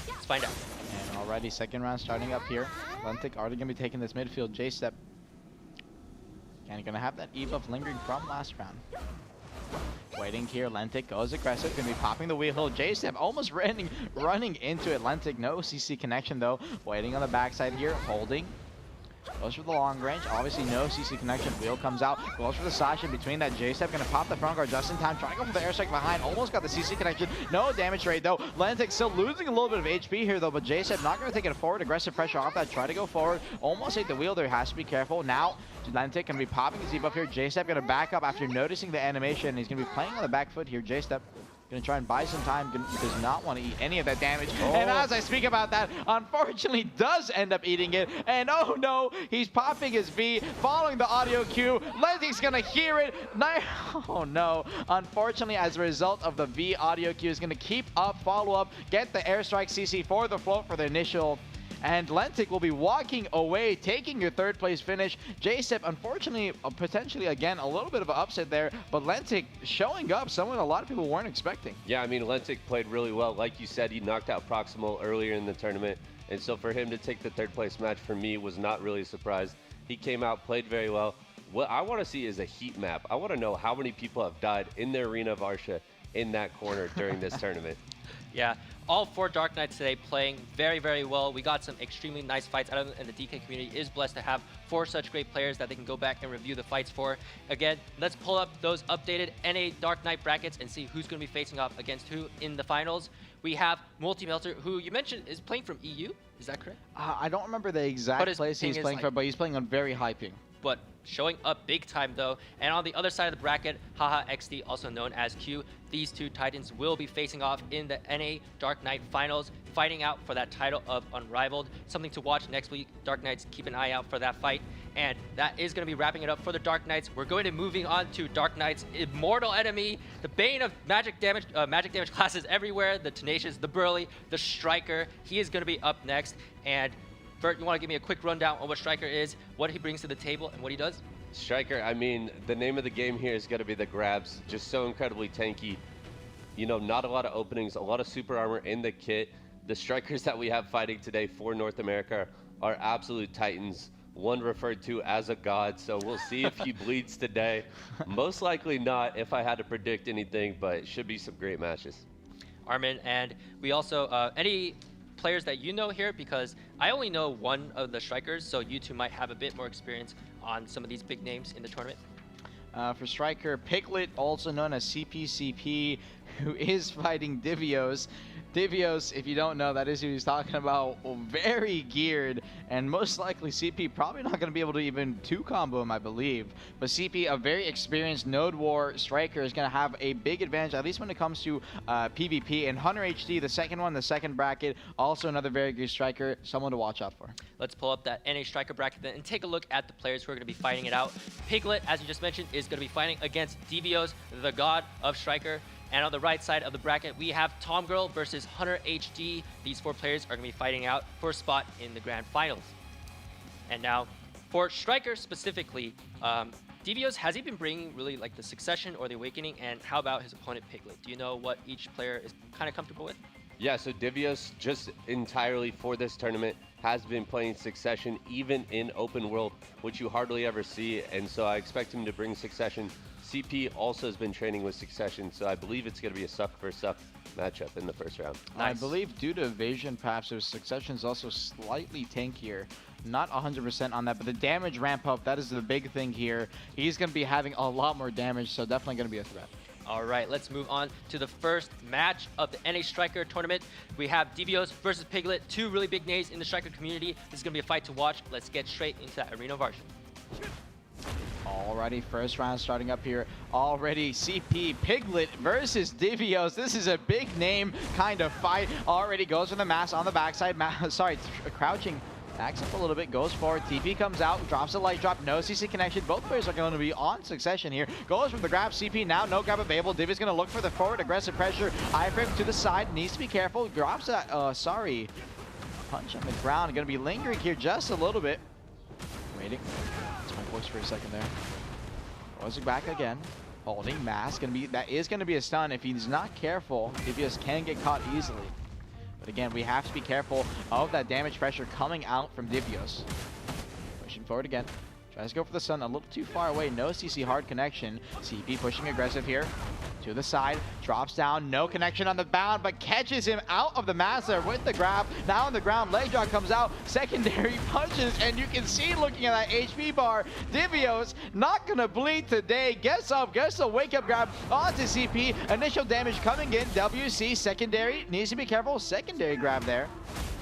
Let's find out. And already second round starting up here. Lentic already going to be taking this midfield. J-Step. And going to have that E-buff lingering from last round. Waiting here, Lentic goes aggressive, going to be popping the wheel. J-Step almost running into it. Lentic, no CC connection though. Waiting on the backside here, holding. Goes for the long range, obviously no CC connection. Wheel comes out, goes for the slash in between that. J-Step gonna pop the front guard just in time, trying to go for the airstrike behind, almost got the CC connection, no damage rate though. Lentic still losing a little bit of HP here though, but J-Step not gonna take it forward, aggressive pressure off that, try to go forward, almost hit the wheel there, has to be careful. Now, Lentic gonna be popping his debuff here. J-Step gonna back up after noticing the animation. He's gonna be playing on the back foot here. J-Step gonna try and buy some time, does not want to eat any of that damage. And as I speak about that, unfortunately does end up eating it. And oh no, he's popping his V, following the audio cue. Lentic's gonna hear it. Oh no. Unfortunately, as a result of the V audio cue, is gonna keep up, follow up, get the airstrike CC for the float for the initial. And Lentic will be walking away, taking your third place finish. J-Step, unfortunately, potentially, again, a little bit of an upset there, but Lentic showing up, someone a lot of people weren't expecting. Yeah, I mean, Lentic played really well. Like you said, he knocked out Proximal earlier in the tournament, and so for him to take the third place match for me was not really a surprise. He came out, played very well. What I want to see is a heat map. I want to know how many people have died in the arena of Arsha in that corner during this tournament. Yeah, all 4 Dark Knights today playing very, very well. We got some extremely nice fights out of them, and the DK community is blessed to have 4 such great players that they can go back and review the fights for. Again, let's pull up those updated NA Dark Knight brackets and see who's going to be facing off against who in the finals. We have Multi-Melter, who you mentioned is playing from EU. Is that correct? I don't remember the exact place he's playing for, but he's playing on very high ping. But showing up big time though. And on the other side of the bracket, Haha XD, also known as Q, these 2 Titans will be facing off in the NA Dark Knight finals, fighting out for that title of Unrivaled. Something to watch next week. Dark Knights, keep an eye out for that fight. And that is going to be wrapping it up for the Dark Knights. We're going to moving on to Dark Knight's immortal enemy, the bane of magic damage classes everywhere, the Tenacious, the Burly, the Striker. He is going to be up next. And Vert, you want to give me a quick rundown on what Striker is, what he brings to the table, and what he does? Striker, I mean, the name of the game here is going to be the grabs. Just so incredibly tanky. You know, not a lot of openings, a lot of super armor in the kit. The Strikers that we have fighting today for North America are absolute titans. One referred to as a god, so we'll see if he bleeds today. Most likely not, if I had to predict anything, but it should be some great matches. Armin, and we also, any players that you know here, because I only know one of the Strikers, so you two might have a bit more experience on some of these big names in the tournament. For Striker, Piglet, also known as CPCP, who is fighting Divios. Divios, if you don't know, that is who he's talking about. Very geared, and most likely CP probably not going to be able to even 2-combo him, I believe. But CP, a very experienced Node War striker, is going to have a big advantage, at least when it comes to PvP. And Hunter HD, the second one, the second bracket, also another very good striker, someone to watch out for. Let's pull up that NA Striker bracket then and take a look at the players who are going to be fighting it out. Piglet, as you just mentioned, is going to be fighting against Divios, the god of Striker. And on the right side of the bracket, we have Tom Girl versus Hunter HD. These 4 players are going to be fighting out for a spot in the grand finals. And now, for Striker specifically, Divios, has he been bringing really like the Succession or the Awakening? And how about his opponent Piglet? Do you know what each player is kind of comfortable with? Yeah, so Divios, just entirely for this tournament, has been playing Succession even in open world, which you hardly ever see. And so I expect him to bring Succession. CP also has been training with Succession, so I believe it's going to be a suck for suck matchup in the first round. Nice. I believe due to evasion, perhaps his Succession is also slightly tankier. Not 100% on that, but the damage ramp up, that is the big thing here. He's going to be having a lot more damage, so definitely going to be a threat. All right, let's move on to the first match of the NA Striker tournament. We have Divios versus Piglet, 2 really big names in the Striker community. This is going to be a fight to watch. Let's get straight into that Arena of Arsha. Alrighty, first round starting up here. Already CP Piglet versus Divios. This is a big name kind of fight. Already goes for the mass on the backside. Crouching. Backs up a little bit, goes forward, TP comes out, drops a light drop, no CC connection. Both players are going to be on Succession here. Goes from the grab, CP now, no grab available. Divi's going to look for the forward, aggressive pressure. Iframe to the side, needs to be careful. Drops that, punch on the ground. Going to be lingering here just a little bit. Waiting. That's my voice for a second there. Goes back again. Holding mass, that is going to be a stun. If he's not careful, Divios can get caught easily. But again, we have to be careful of that damage pressure coming out from Divios. Pushing forward again. Tries to go for the stun a little too far away. No CC hard connection. CP pushing aggressive here. To the side. Drops down. No connection on the bound, but catches him out of the mass there with the grab. Now on the ground. Leg drop comes out. Secondary punches. And you can see looking at that HP bar. Divios not going to bleed today. Gets up. Gets a wake up grab onto CP. Initial damage coming in. WC secondary. Needs to be careful. Secondary grab there.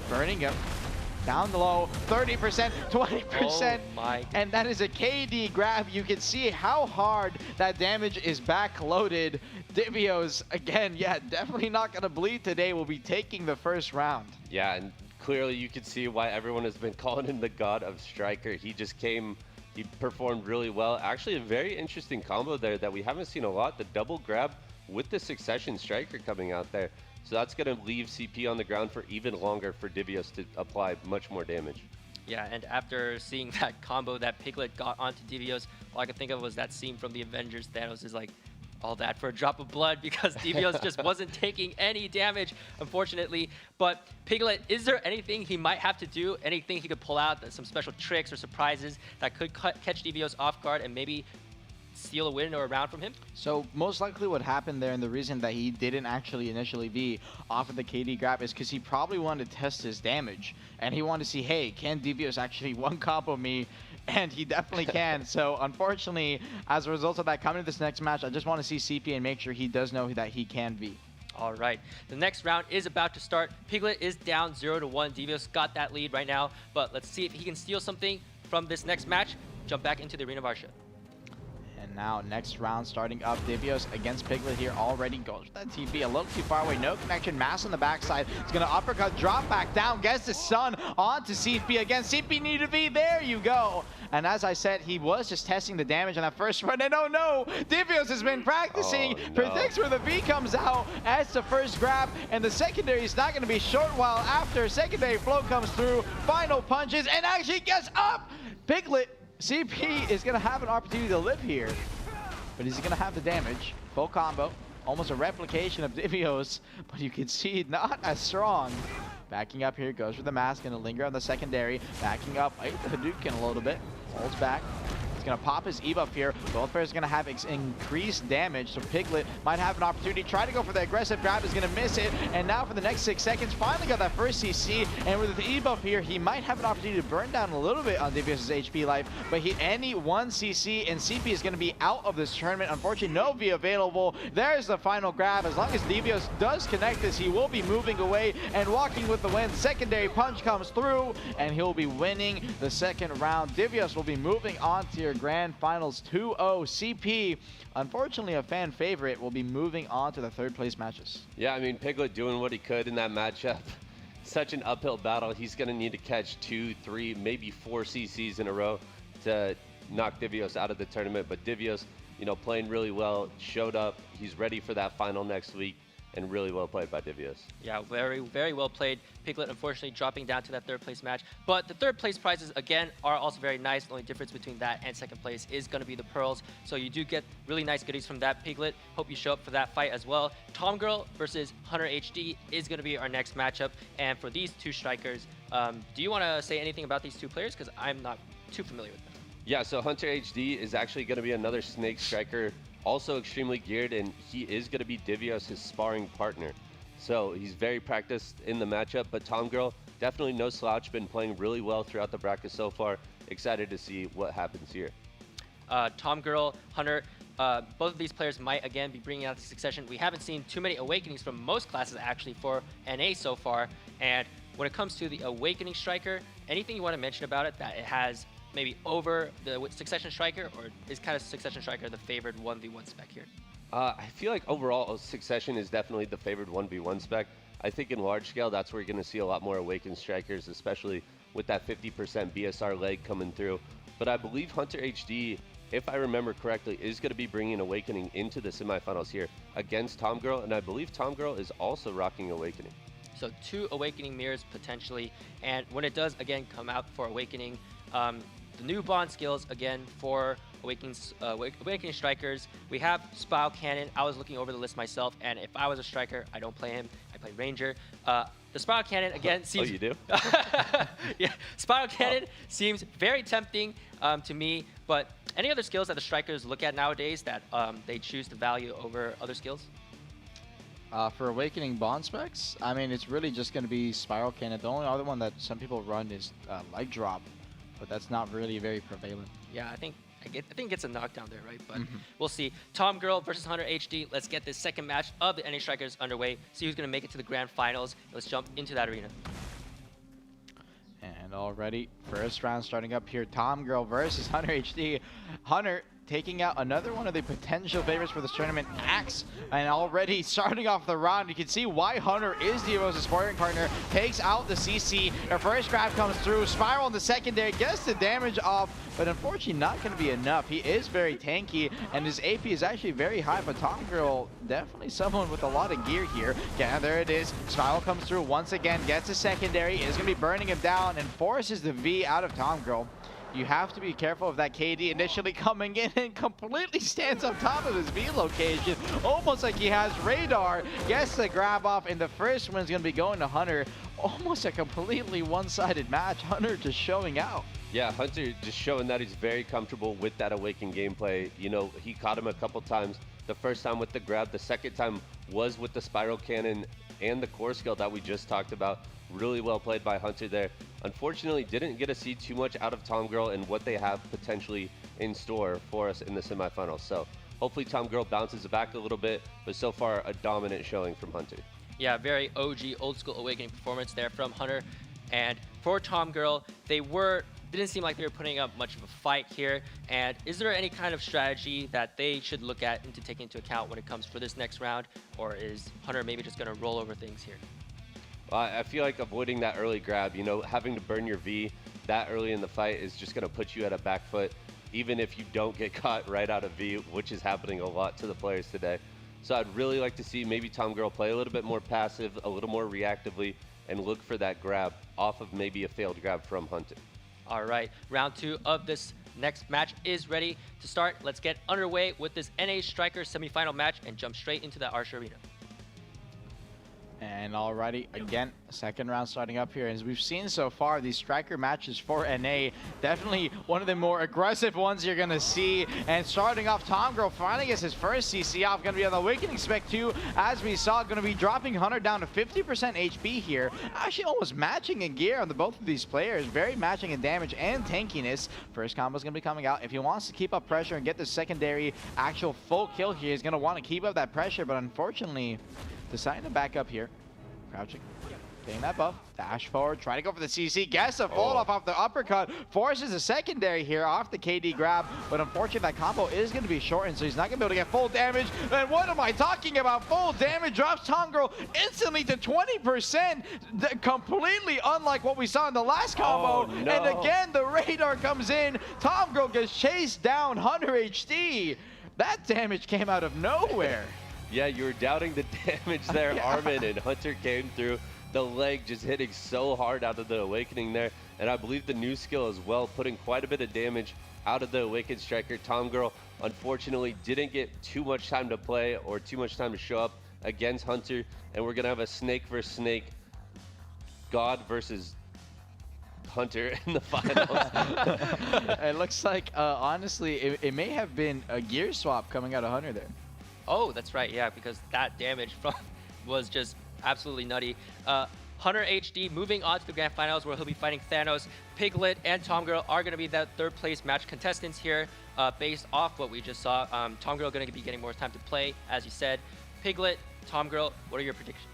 Burning him. Down low, 30%, 20%, and that is a KD grab. You can see how hard that damage is backloaded. Divios, again, yeah, definitely not going to bleed today. Will be taking the first round. Yeah, and clearly you can see why everyone has been calling him the god of Striker. He just came, he performed really well. Actually, a very interesting combo there that we haven't seen a lot. The double grab with the Succession Striker coming out there. So that's going to leave CP on the ground for even longer for Divios to apply much more damage. Yeah, and after seeing that combo that Piglet got onto Divios, all I could think of was that scene from the Avengers. Thanos is like, all that for a drop of blood, because Divios just wasn't taking any damage, unfortunately. But Piglet, is there anything he might have to do, anything he could pull out, some special tricks or surprises that could catch Divios off guard and maybe steal a win or a round from him? So most likely what happened there, and the reason that he didn't actually initially be off of the KD grab, is because he probably wanted to test his damage. And he wanted to see, hey, can Devios actually one-combo me? And he definitely can. So unfortunately, as a result of that, coming to this next match, I just want to see CP and make sure he does know that he can be. All right, the next round is about to start. Piglet is down 0-1. Devios got that lead right now, but let's see if he can steal something from this next match. Jump back into the Arena of Arsha. And now, next round starting up. Devios against Piglet here already goes with that TP a little too far away. No connection. Mass on the backside. He's going to uppercut, drop back down. Gets the stun onto CP again. CP need to be. There you go. And as I said, he was just testing the damage on that first run. And oh no, Devios has been practicing. Predicts where the V comes out as the first grab. And the secondary is not going to be short while after. Secondary flow comes through. Final punches and actually gets up. Piglet. CP is going to have an opportunity to live here, but he's going to have the damage. Full combo, almost a replication of Devios, but you can see not as strong. Backing up here, goes for the mask, going to linger on the secondary. Backing up, the Hadouken a little bit, holds back. Going to pop his E buff here. Both players are going to have increased damage, so Piglet might have an opportunity. Try to go for the aggressive grab, is going to miss it. And now for the next 6 seconds, finally got that first CC. And with the E buff here, he might have an opportunity to burn down a little bit on Devios' HP life. But any one CC and CP is going to be out of this tournament. Unfortunately, no V available. There's the final grab. As long as Devios does connect this, he will be moving away and walking with the win. Secondary punch comes through, and he'll be winning the second round. Devios will be moving on to your Grand Finals 2-0. CP, unfortunately a fan favorite, will be moving on to the third place matches. Yeah, I mean, Piglet doing what he could in that matchup. Such an uphill battle. He's going to need to catch 2, 3, maybe 4 CCs in a row to knock Devios out of the tournament. But Devios, you know, playing really well, showed up. He's ready for that final next week. And really well played by Devios. Yeah, very, very well played. Piglet, unfortunately, dropping down to that third place match. But the third place prizes, again, are also very nice. The only difference between that and second place is going to be the pearls. So you do get really nice goodies from that. Piglet, hope you show up for that fight as well. Tom Girl versus Hunter HD is going to be our next matchup. And for these two strikers, do you want to say anything about these two players? Because I'm not too familiar with them. Yeah, so Hunter HD is actually going to be another Snake striker. Also extremely geared, and he is going to be Devios, his sparring partner. So he's very practiced in the matchup, but Tom Girl, definitely no slouch, been playing really well throughout the bracket so far. Excited to see what happens here. Tom Girl, Hunter, both of these players might again be bringing out the succession. We haven't seen too many awakenings from most classes actually for NA so far. And when it comes to the awakening striker, anything you want to mention about it that it has maybe over the Succession Striker, or is kind of Succession Striker the favored 1v1 spec here? I feel like overall Succession is definitely the favored 1v1 spec. I think in large scale, that's where you're going to see a lot more Awakened Strikers, especially with that 50% BSR leg coming through. But I believe Hunter HD, if I remember correctly, is going to be bringing Awakening into the semifinals here against Tom Girl, and I believe Tom Girl is also rocking Awakening. So 2 Awakening mirrors potentially, and when it does again come out for Awakening, the new bond skills again for Awakening Strikers. We have Spile Cannon. I was looking over the list myself, and if I was a striker, I don't play him. I play Ranger. The Spile Cannon again seems. Oh, you do? Yeah, Spile Cannon seems very tempting to me. But any other skills that the strikers look at nowadays that they choose to value over other skills? For Awakening bond specs, I mean, it's really just going to be Spiral Cannon. The only other one that some people run is Light Drop, but that's not really very prevalent. Yeah, I think it's a knockdown there, right? But we'll see. Tom Girl versus Hunter HD. Let's get this second match of the NA Strikers underway. See who's going to make it to the grand finals. Let's jump into that arena. And already, first round starting up here. Tom Girl versus Hunter HD. Hunter taking out another one of the potential favorites for this tournament, Axe. And already starting off the round, you can see why Hunter is Devios' sparring partner. Takes out the CC. Their first grab comes through. Spiral in the secondary. Gets the damage off, but unfortunately not going to be enough. He is very tanky, and his AP is actually very high, but Tom Girl, definitely someone with a lot of gear here. Yeah, there it is. Spiral comes through once again. Gets a secondary. Is going to be burning him down and forces the V out of Tom Girl. You have to be careful of that KD initially coming in and completely stands on top of his V location, almost like he has radar. Gets the grab off, and the first one's going to be going to Hunter. Almost a completely one-sided match. Hunter just showing out. Yeah, Hunter just showing that he's very comfortable with that Awaken gameplay. You know, he caught him a couple times. The first time with the grab, the second time was with the spiral cannon and the core skill that we just talked about. Really well played by Hunter there. Unfortunately, didn't get to see too much out of Tom Girl and what they have potentially in store for us in the semifinals. So hopefully Tom Girl bounces back a little bit, but so far a dominant showing from Hunter. Yeah, very OG, old school Awakening performance there from Hunter. And for Tom Girl, didn't seem like they were putting up much of a fight here. And is there any kind of strategy that they should look at and to take into account when it comes for this next round? Or is Hunter maybe just going to roll over things here? I feel like avoiding that early grab, you know, having to burn your V that early in the fight is just going to put you at a back foot, even if you don't get caught right out of V, which is happening a lot to the players today. So I'd really like to see maybe Tom Girl play a little bit more passive, a little more reactively, and look for that grab off of maybe a failed grab from Hunter. All right, round 2 of this next match is ready to start. Let's get underway with this NA Striker semifinal match and jump straight into the Arsha arena. And alrighty, again, second round starting up here. As we've seen so far, these striker matches for NA, definitely one of the more aggressive ones you're going to see. And starting off, Tom Girl finally gets his first CC off. Going to be on the Awakening Spec 2, as we saw. Going to be dropping Hunter down to 50% HP here. Actually almost matching in gear on both of these players. Very matching in damage and tankiness. First combo is going to be coming out. If he wants to keep up pressure and get the secondary actual full kill here, he's going to want to keep up that pressure. But unfortunately, deciding to back up here. Crouching, getting that buff, dash forward, trying to go for the CC, gets a fall off the uppercut, forces a secondary here off the KD grab, but unfortunately that combo is going to be shortened, so he's not going to be able to get full damage. And what am I talking about? Full damage drops Tom Girl instantly to 20%, completely unlike what we saw in the last combo. Oh, no. And again, the radar comes in, Tom Girl gets chased down, Hunter HD. That damage came out of nowhere. Yeah, you were doubting the damage there, Yeah. Armin, and Hunter came through. The leg just hitting so hard out of the Awakening there. And I believe the new skill as well, putting quite a bit of damage out of the Awakened Striker. Tom Girl, unfortunately, didn't get too much time to play or too much time to show up against Hunter. And we're going to have a snake versus snake, God versus Hunter in the finals. It looks like, honestly, it may have been a gear swap coming out of Hunter there. Oh, that's right, yeah, because that damage from was just absolutely nutty. Hunter HD moving on to the grand finals where he'll be fighting Thanos. Piglet and Tom Girl are going to be the third place match contestants here based off what we just saw. Tom Girl going to be getting more time to play, as you said. Piglet, Tom Girl, what are your predictions?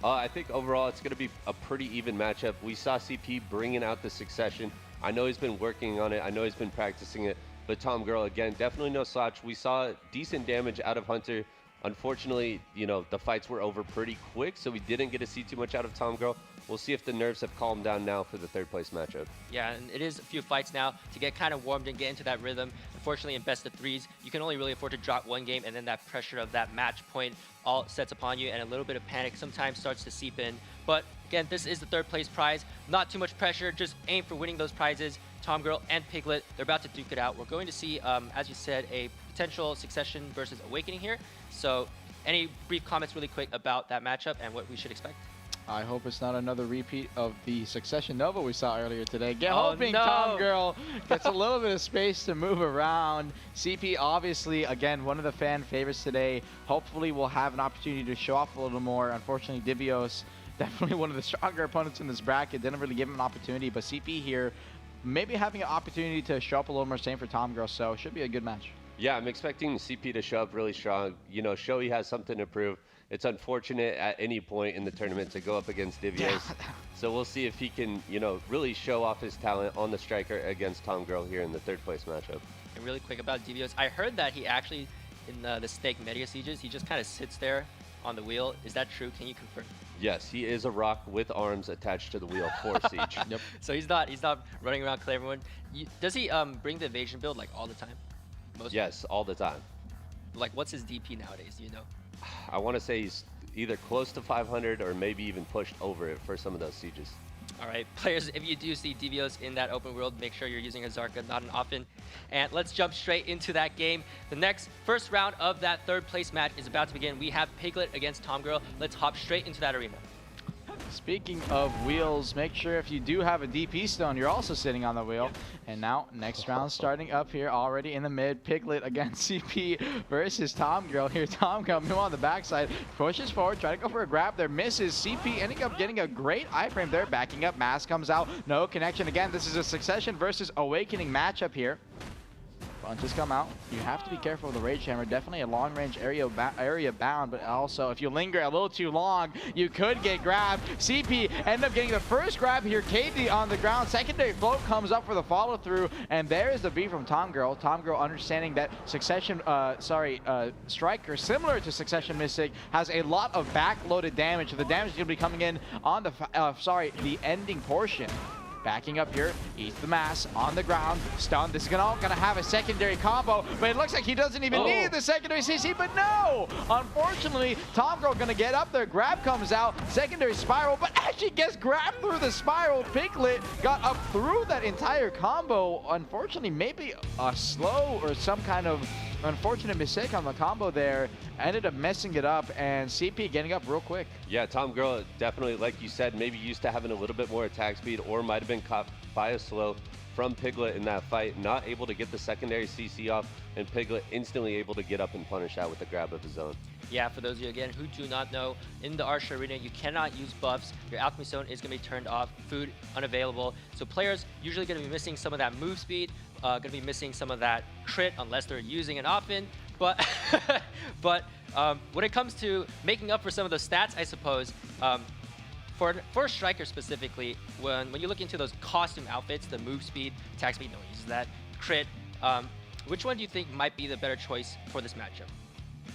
I think overall it's going to be a pretty even matchup. We saw CP bringing out the succession. I know he's been working on it. I know he's been practicing it. But Tom Girl, again, definitely no slouch. We saw decent damage out of Hunter. Unfortunately, you know, the fights were over pretty quick, so we didn't get to see too much out of Tom Girl. We'll see if the nerves have calmed down now for the third place matchup. Yeah, and it is a few fights now to get kind of warmed and get into that rhythm. Unfortunately, in best of threes, you can only really afford to drop one game, and then that pressure of that match point all sets upon you, and a little bit of panic sometimes starts to seep in. But again, this is the third place prize. Not too much pressure, just aim for winning those prizes. Tom Girl and Piglet, they're about to duke it out. We're going to see, as you said, a potential Succession versus Awakening here. So any brief comments really quick about that matchup and what we should expect? I hope it's not another repeat of the Succession Nova we saw earlier today. Oh, Hoping no. Tom Girl gets a little bit of space to move around. CP, obviously, again, one of the fan favorites today. Hopefully we'll have an opportunity to show off a little more. Unfortunately, Divios, definitely one of the stronger opponents in this bracket, didn't really give him an opportunity. But CP here, maybe having an opportunity to show up a little more, same for Tom Girl, so it should be a good match. Yeah, I'm expecting CP to show up really strong. You know, show he has something to prove. It's unfortunate at any point in the tournament to go up against Divios. So we'll see if he can, you know, really show off his talent on the striker against Tom Girl here in the third place matchup. And really quick about Divios, I heard that he actually, in the Snake Media Sieges, he just kind of sits there on the wheel. Is that true? Can you confirm? Yes, he is a rock with arms attached to the wheel for Siege. Yep. So he's not running around killing everyone. Does he bring the evasion build like all the time? Yes, all the time. Like, what's his DP nowadays? Do you know? I want to say he's either close to 500 or maybe even pushed over it for some of those sieges. All right, players, if you do see Divios in that open world, make sure you're using a Zarka, not an often. And let's jump straight into that game. The first round of that third place match is about to begin. We have Piglet against Tom Girl. Let's hop straight into that arena. Speaking of wheels, make sure if you do have a DP stone, you're also sitting on the wheel. And now, next round starting up here, already in the mid. Piglet against CP versus Tom Girl here. Tom Girl, move on the backside, pushes forward, trying to go for a grab there, misses. CP ending up getting a great iframe there, backing up. Mass comes out, no connection. Again, this is a Succession versus Awakening matchup here. Punches come out. You have to be careful with the Rage Hammer. Definitely a long-range area bound, but also if you linger a little too long, you could get grabbed. CP end up getting the first grab here. KD on the ground. Secondary float comes up for the follow-through, and there is the beat from Tom Girl. Tom Girl understanding that Succession, Striker, similar to Succession Mystic, has a lot of back-loaded damage. So the damage is going to be coming in on the, the ending portion. Backing up here, eats the mass on the ground, stun. This is gonna have a secondary combo, but it looks like he doesn't even need the secondary CC, but no! Unfortunately, Tom Girl gonna get up there, grab comes out, secondary spiral, but actually gets grabbed through the spiral. Piglet got up through that entire combo. Unfortunately, maybe a slow or some kind of unfortunate mistake on the combo there ended up messing it up, and CP getting up real quick. Yeah, Tom Girl definitely, like you said, maybe used to having a little bit more attack speed, or might have been caught by a slow from Piglet in that fight, not able to get the secondary CC off, and Piglet instantly able to get up and punish out with the grab of his own. Yeah, for those of you, again, who do not know, in the Arsha Arena, you cannot use buffs. Your Alchemy Stone is going to be turned off, food unavailable. So players usually going to be missing some of that move speed, going to be missing some of that crit unless they're using it often. But when it comes to making up for some of those stats, I suppose, for Striker specifically, when you look into those costume outfits, the move speed, attack speed, no one uses that, crit, which one do you think might be the better choice for this matchup?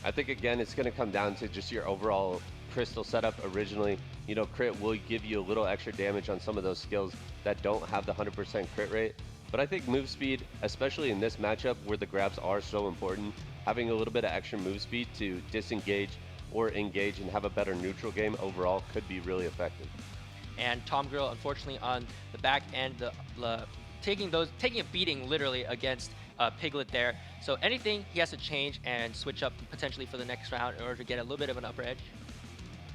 I think, again, it's going to come down to just your overall crystal setup originally. You know, crit will give you a little extra damage on some of those skills that don't have the 100% crit rate. But I think move speed, especially in this matchup where the grabs are so important, having a little bit of extra move speed to disengage or engage and have a better neutral game overall could be really effective. And Tom Girl, unfortunately, on the back end, taking a beating literally against Piglet there. So anything he has to change and switch up potentially for the next round in order to get a little bit of an upper edge?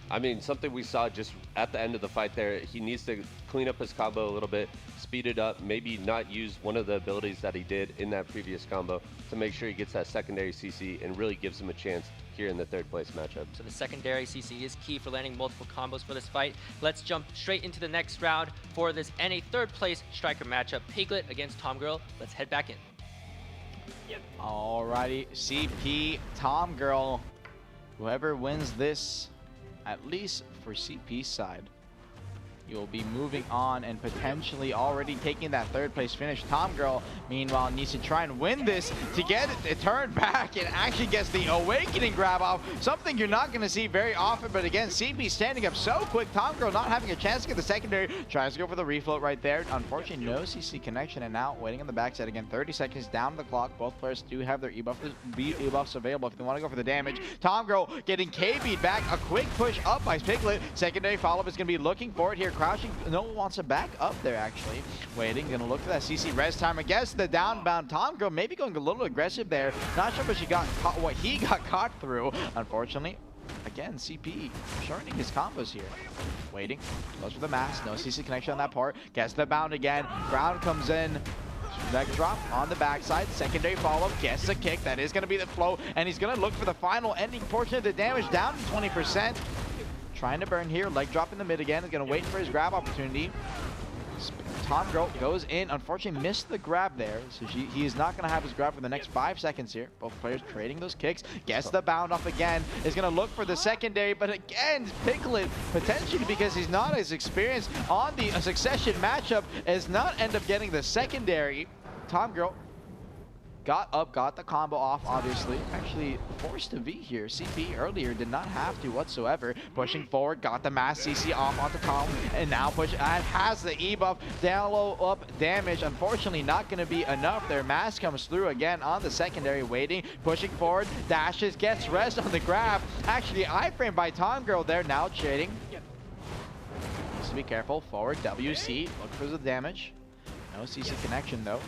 I mean, something we saw just at the end of the fight there, he needs to clean up his combo a little bit, speed it up, maybe not use one of the abilities that he did in that previous combo to make sure he gets that secondary CC and really gives him a chance here in the third place matchup. So the secondary CC is key for landing multiple combos for this fight. Let's jump straight into the next round for this NA third place Striker matchup. Piglet against Tom Girl. Let's head back in. Alrighty, CP, Tom Girl. Whoever wins this, at least for CP's side, you'll be moving on and potentially already taking that third place finish. Tom Girl, meanwhile, needs to try and win this to get it turned back and actually gets the Awakening grab off. Something you're not going to see very often, but again, CP standing up so quick. Tom Girl not having a chance to get the secondary. Tries to go for the refloat right there. Unfortunately, no CC connection, and now waiting on the backside again. 30 seconds down the clock. Both players do have their E-buffs available if they want to go for the damage. Tom Girl getting KB'd back. A quick push up by Piglet. Secondary follow-up is going to be looking for it here. Crouching, no one wants to back up there actually. Waiting, gonna look for that CC res time. I guess the downbound Tom Girl maybe going a little aggressive there. Not sure what he got caught through. Unfortunately, again, CP shortening his combos here. Waiting, goes for the mass, no CC connection on that part. Gets the bound again, ground comes in. Leg drop on the backside, secondary follow-up, gets a kick. That is gonna be the flow, and he's gonna look for the final ending portion of the damage, down to 20%. Trying to burn here, leg drop in the mid again. He's gonna wait for his grab opportunity. Tom Girl goes in, unfortunately missed the grab there, so he is not gonna have his grab for the next 5 seconds here. Both players trading those kicks, gets the bound off again, is gonna look for the secondary, but again, Piglet, potentially because he's not as experienced on the Succession matchup, is not end up getting the secondary. Tom Girl got up, got the combo off, obviously. Actually forced to V here. CP earlier did not have to whatsoever. Pushing forward, got the mass CC off onto Tom, and now has the E-buff, down low up damage. Unfortunately, not going to be enough there. Mass comes through again on the secondary, waiting, pushing forward, dashes, gets rest on the grab. Actually, iframe by Tom Girl there, now trading. Needs to be careful. Forward, WC, look for the damage. No CC connection though.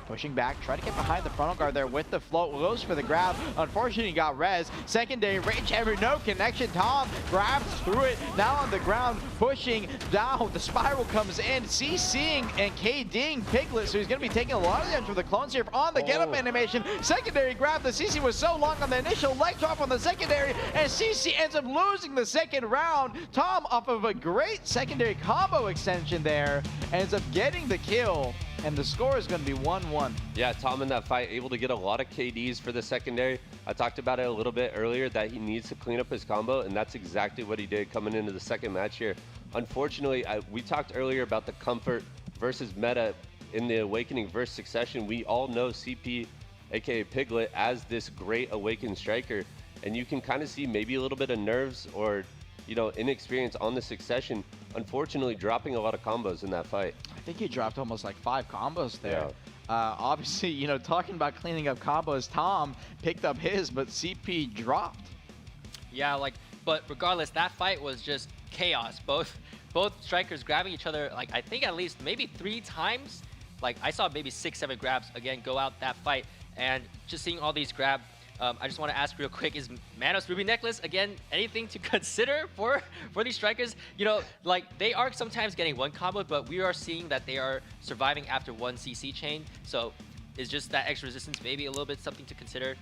Pushing back, trying to get behind the frontal guard there with the float. Goes for the grab. Unfortunately, he got res. Secondary range hammer, no connection. Tom grabs through it. Now on the ground, pushing down. The spiral comes in. CCing and KDing Piglet, so he's going to be taking a lot of damage from the clones here on the get-up animation. Secondary grab. The CC was so long on the initial leg drop on the secondary, and CC ends up losing the second round. Tom, off of a great secondary combo extension there, ends up getting the kill. And the score is going to be 1-1. Yeah, Tom in that fight able to get a lot of KDs for the secondary. I talked about it a little bit earlier that he needs to clean up his combo, and that's exactly what he did coming into the second match here. Unfortunately, we talked earlier about the comfort versus meta in the Awakening versus Succession. We all know CP, aka Piglet, as this great Awakened striker, and you can kind of see maybe a little bit of nerves or, you know, inexperience on the Succession, unfortunately dropping a lot of combos in that fight. I think he dropped almost like 5 combos there. Yeah. Obviously, you know, talking about cleaning up combos, Tom picked up his, but CP dropped. Yeah, like, but regardless, that fight was just chaos. Both strikers grabbing each other, like, I think at least maybe 3 times. Like, I saw maybe 6-7 grabs, again, go out that fight. And just seeing all these grab, I just want to ask real quick, is Manos Ruby Necklace, again, anything to consider for these strikers? You know, like, they are sometimes getting 1 combo, but we are seeing that they are surviving after 1 CC chain. So is just that extra resistance maybe a little bit something to consider?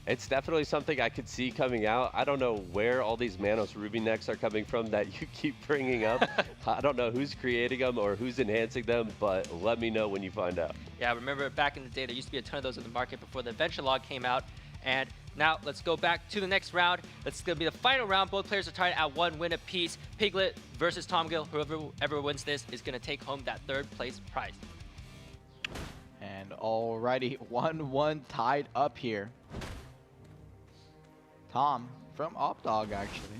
It's definitely something I could see coming out. I don't know where all these Manos Ruby necks are coming from that you keep bringing up. I don't know who's creating them or who's enhancing them, but let me know when you find out. Yeah, I remember back in the day, there used to be a ton of those in the market before the adventure log came out. And now let's go back to the next round. It's going to be the final round. Both players are tied at 1 win apiece. Piglet versus Tomgill. Whoever wins this is going to take home that 3rd place prize. And alrighty, 1-1 tied up here. Tom from Opdog actually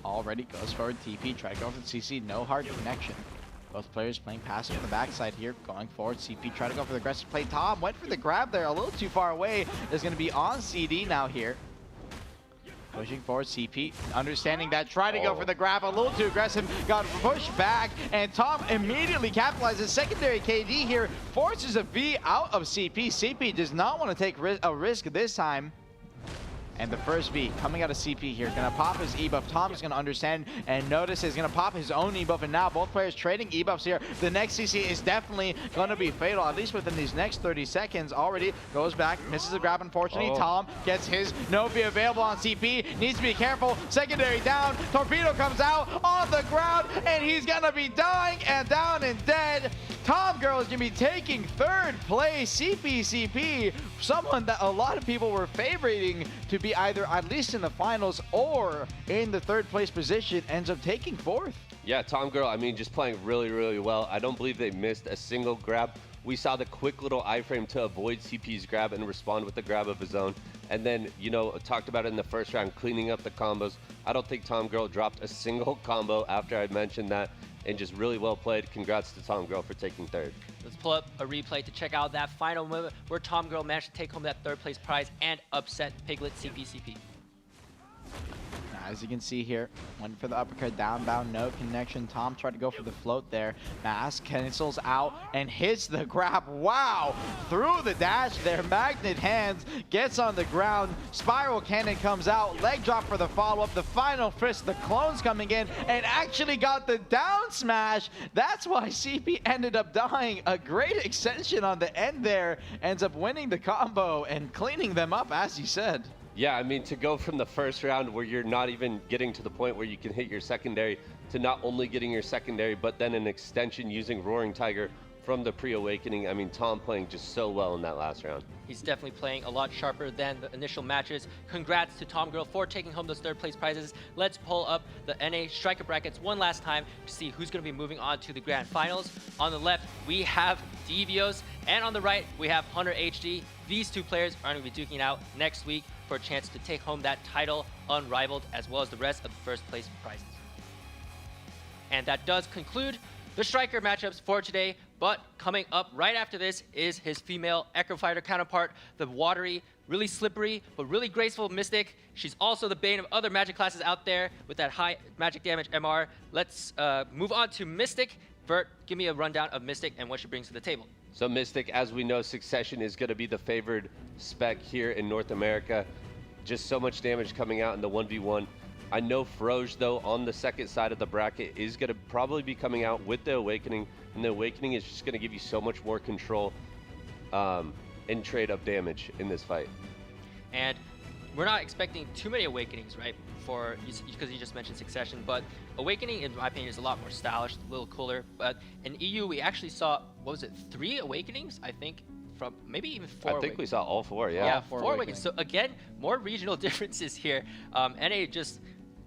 already goes forward TP, try to go for the CC, no hard connection. Both players playing passive on the backside here, going forward. CP try to go for the aggressive play. Tom went for the grab there, a little too far away. Is going to be on CD now here. Pushing forward, CP, understanding that, try to go for the grab, a little too aggressive, got pushed back, and Tom immediately capitalizes. Secondary KD here, forces a V out of CP. CP does not want to take a risk this time. And the first V coming out of CP here, gonna pop his E-buff. Tom is gonna understand and notice he's gonna pop his own E-buff, and now both players trading E-buffs here. The next CC is definitely gonna be fatal, at least within these next 30 seconds. Already goes back, misses the grab, unfortunately. Tom gets his, no V available on CP, needs to be careful. Secondary down, Torpedo comes out on the ground, and he's gonna be dying and down and dead. Tom Girl is gonna be taking 3rd place. CP, someone that a lot of people were favoriting to be either at least in the finals or in the 3rd place position, ends up taking 4th. Yeah, Tom Girl, I mean, just playing really, really well. I don't believe they missed a single grab. We saw the quick little iframe to avoid CP's grab and respond with the grab of his own. And then, you know, talked about it in the first round, cleaning up the combos. I don't think Tom Girl dropped a single combo after I mentioned that, and just really well played. Congrats to Tom Girl for taking 3rd. Let's pull up a replay to check out that final moment where Tom Girl managed to take home that 3rd place prize and upset Piglet CP. As you can see here, went for the uppercut, downbound, no connection. Tom tried to go for the float there. Mask cancels out and hits the grab. Wow! Through the dash there, magnet hands, gets on the ground. Spiral cannon comes out, leg drop for the follow-up. The final fist, the clones coming in, and actually got the down smash. That's why CP ended up dying. A great extension on the end there. Ends up winning the combo and cleaning them up, as you said. Yeah, I mean, to go from the first round where you're not even getting to the point where you can hit your secondary to not only getting your secondary, but then an extension using Roaring Tiger from the pre-awakening. I mean, Tom playing just so well in that last round. He's definitely playing a lot sharper than the initial matches. Congrats to Tom Girl for taking home those 3rd place prizes. Let's pull up the NA striker brackets one last time to see who's going to be moving on to the grand finals. On the left, we have Devios, and on the right, we have Hunter HD. These 2 players are going to be duking out next week for a chance to take home that title Unrivaled, as well as the rest of the 1st place prizes. And that does conclude the striker matchups for today, but coming up right after this is his female Echo Fighter counterpart, the watery, really slippery, but really graceful Mystic. She's also the bane of other magic classes out there with that high magic damage MR. Let's move on to Mystic. Vert, give me a rundown of Mystic and what she brings to the table. So Mystic, as we know, Succession is going to be the favored spec here in North America. Just so much damage coming out in the 1v1. I know Froge, though, on the second side of the bracket is going to probably be coming out with the Awakening, and the Awakening is just going to give you so much more control in trade of damage in this fight. And we're not expecting too many Awakenings, right? Because you just mentioned Succession, but Awakening, in my opinion, is a lot more stylish, a little cooler. But in EU, we actually saw, what was it, 3 Awakenings, I think, from maybe even 4. I think we saw all 4, yeah. Yeah, 4 Awakenings. So again, more regional differences here. NA just,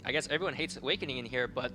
I guess everyone hates Awakening in here, but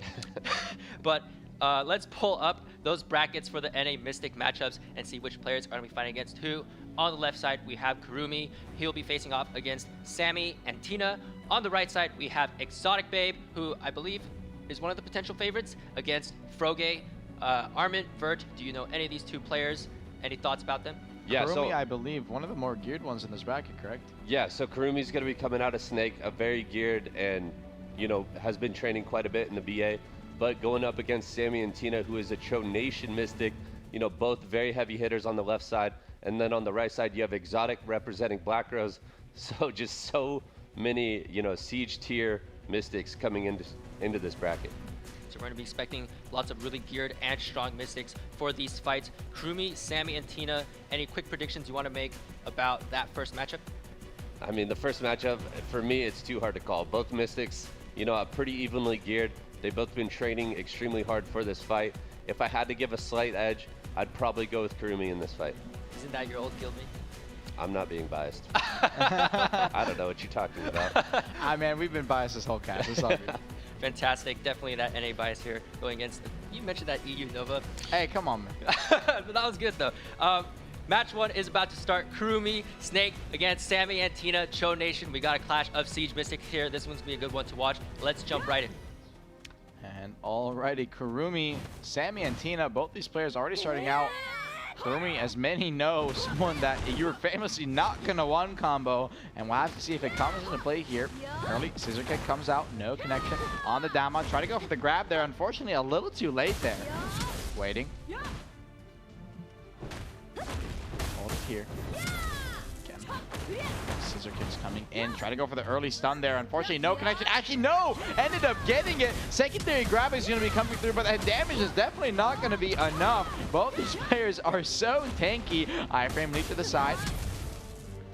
let's pull up those brackets for the NA Mystic matchups and see which players are going to be fighting against who. On the left side, we have Kurumi. He'll be facing off against Sammy and Tina. On the right side, we have Exotic Babe, who I believe is one of the potential favorites, against Froge. Armin, Vert, do you know any of these 2 players? Any thoughts about them? Yeah, Kurumi, so I believe, one of the more geared ones in this bracket, correct? yeah, so Kurumi's going to be coming out of Snake, a very geared and, you know, has been training quite a bit in the BA. But going up against Sammy and Tina, who is a Cho Nation Mystic, you know, both very heavy hitters on the left side. And then on the right side, you have Exotic representing Black Rose. So just so many, you know, Siege tier Mystics coming into this bracket. So we're going to be expecting lots of really geared and strong Mystics for these fights. Kurumi, Sammy, and Tina, any quick predictions you want to make about that first matchup? I mean, the first matchup, for me, it's too hard to call. Both Mystics, you know, are pretty evenly geared. They've both been training extremely hard for this fight. If I had to give a slight edge, I'd probably go with Kurumi in this fight. Isn't that your old guildmate? I'm not being biased. I don't know what you're talking about. Man, we've been biased this whole cast. It's all good. Fantastic. Definitely that NA bias here going against. You mentioned that EU Nova. Hey, come on, man. But that was good, though. Match 1 is about to start. Kurumi, Snake against Sammy and Tina, Cho Nation. We got a clash of Siege Mystics here. This one's going to be a good one to watch. Let's jump right in. And alrighty, Kurumi, Sammy, and Tina, both these players already starting out. Kurumi, as many know, someone that you're famously not gonna one combo, and we'll have to see if it comes into play here. Early scissor kick comes out, no connection on the down. Try to go for the grab there. Unfortunately, a little too late there. Waiting. Hold it here. Again. Scissor kicks coming in. Try to go for the early stun there. Unfortunately, no connection. Actually, no! Ended up getting it. Secondary grab is going to be coming through, but that damage is definitely not going to be enough. Both these players are so tanky. Iframe leap to the side.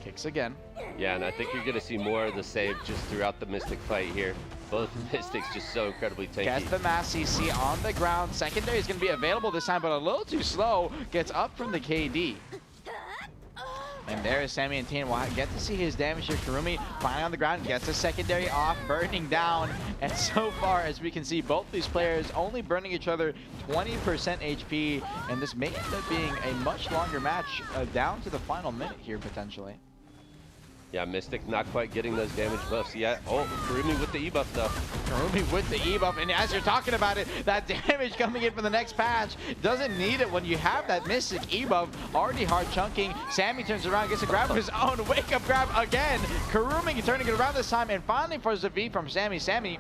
Kicks again. Yeah, and I think you're going to see more of the save just throughout the Mystic fight here. Both Mystics just so incredibly tanky. Gets the mass CC on the ground. Secondary is going to be available this time, but a little too slow. Gets up from the KD. And there is Sammy and Tina. We'll get to see his damage here. Kurumi finally on the ground, gets the secondary off, burning down. And so far, as we can see, both these players only burning each other 20% HP. And this may end up being a much longer match down to the final minute here, potentially. Yeah, Mystic not quite getting those damage buffs yet. Oh, Kurumi with the E-buff, though. Kurumi with the E-buff, and as you're talking about it, that damage coming in for the next patch doesn't need it when you have that Mystic E-buff already hard chunking. Sammy turns around, gets a grab of his own, wake-up grab again. Kurumi turning it around this time, and finally forces a V from Sammy. Sammy,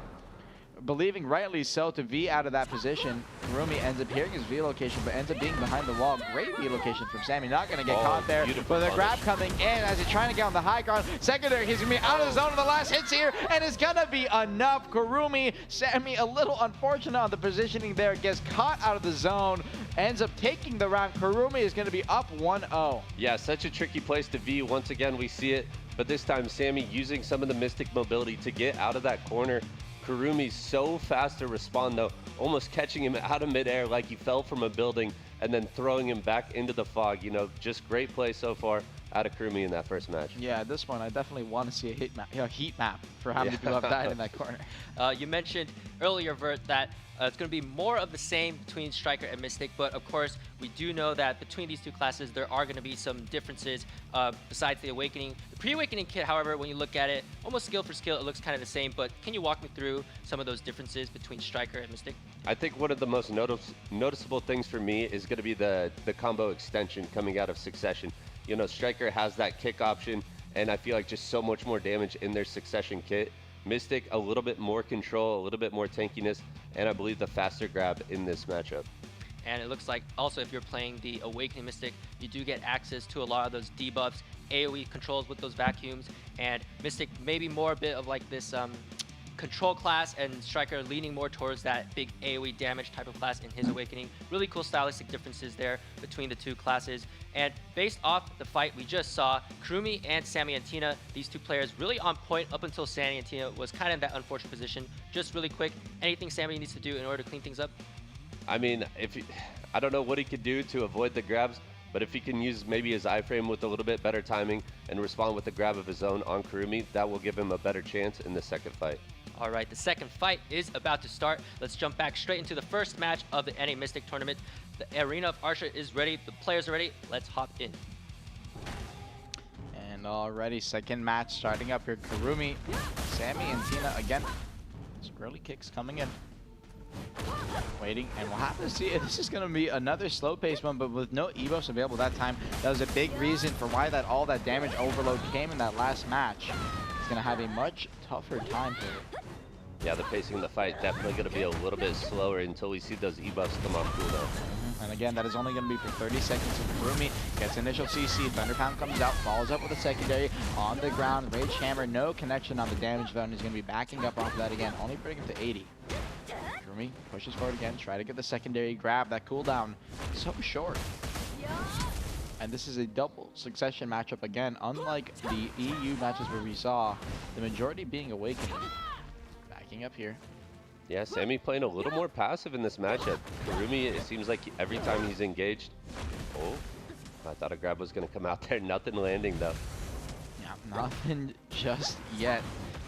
believing rightly so to V out of that position. Kurumi ends up hearing his V location, but ends up being behind the wall. Great V location from Sammy. Not going to get caught there. But the grab coming in as he's trying to get on the high ground. Secondary, he's going to be out of the zone in the last hits here, and it's going to be enough. Kurumi, Sammy, a little unfortunate on the positioning there. Gets caught out of the zone. Ends up taking the round. Kurumi is going to be up 1-0. Yeah, such a tricky place to V. Once again, we see it. But this time, Sammy using some of the Mystic mobility to get out of that corner. Kurumi's so fast to respond, though, almost catching him out of midair like he fell from a building and then throwing him back into the fog. You know, just great play so far out of Kurumi in that first match. Yeah, this one I definitely want to see a heat map for how many people have died in that corner. You mentioned earlier, Vert, that it's going to be more of the same between Striker and Mystic, but of course, we do know that between these two classes, there are going to be some differences besides the Awakening. The Pre-Awakening kit, however, when you look at it, almost skill for skill, it looks kind of the same, but can you walk me through some of those differences between Striker and Mystic? I think one of the most noticeable things for me is going to be the combo extension coming out of Succession. You know, Striker has that kick option, and I feel like just so much more damage in their Succession kit. Mystic, a little bit more control, a little bit more tankiness, and I believe the faster grab in this matchup. And it looks like also if you're playing the Awakening Mystic, you do get access to a lot of those debuffs, AoE controls with those vacuums, and Mystic maybe more a bit of like this control class, and Striker leaning more towards that big AoE damage type of class in his Awakening. Really cool stylistic differences there between the two classes. And based off the fight we just saw, Kurumi and Sammy and Tina, these two players really on point up until Sammy and Tina was kind of in that unfortunate position. Just really quick, anything Sammy needs to do in order to clean things up? I mean, I don't know what he could do to avoid the grabs, but if he can use maybe his iframe with a little bit better timing and respond with a grab of his own on Kurumi, that will give him a better chance in the second fight. All right, the second fight is about to start. Let's jump back straight into the first match of the NA Mystic tournament. The arena of Arsha is ready. The players are ready. Let's hop in. And already second match starting up here. Kurumi, Sammy, and Tina again. Some early kicks coming in. Waiting, and we'll have to see. This is going to be another slow-paced one, but with no ebuffs available that time. That was a big reason for why all that damage overload came in that last match. It's going to have a much tougher time for it. Yeah, the pacing of the fight definitely going to be a little bit slower until we see those ebuffs come off cooldown. And again, that is only going to be for 30 seconds. So Kurumi gets initial CC, Thunder Pound comes out, follows up with a secondary on the ground. Rage Hammer, no connection on the damage zone. He's going to be backing up off of that again, only bringing him to 80. Kurumi pushes forward again, try to get the secondary grab. That cooldown so short. And this is a double succession matchup again, unlike the EU matches where we saw the majority being Awakening. Backing up here. Yeah, Sammy playing a little more passive in this matchup. Kurumi, it seems like every time he's engaged. Oh, I thought a grab was going to come out there. Nothing landing though. Yeah, nothing just yet.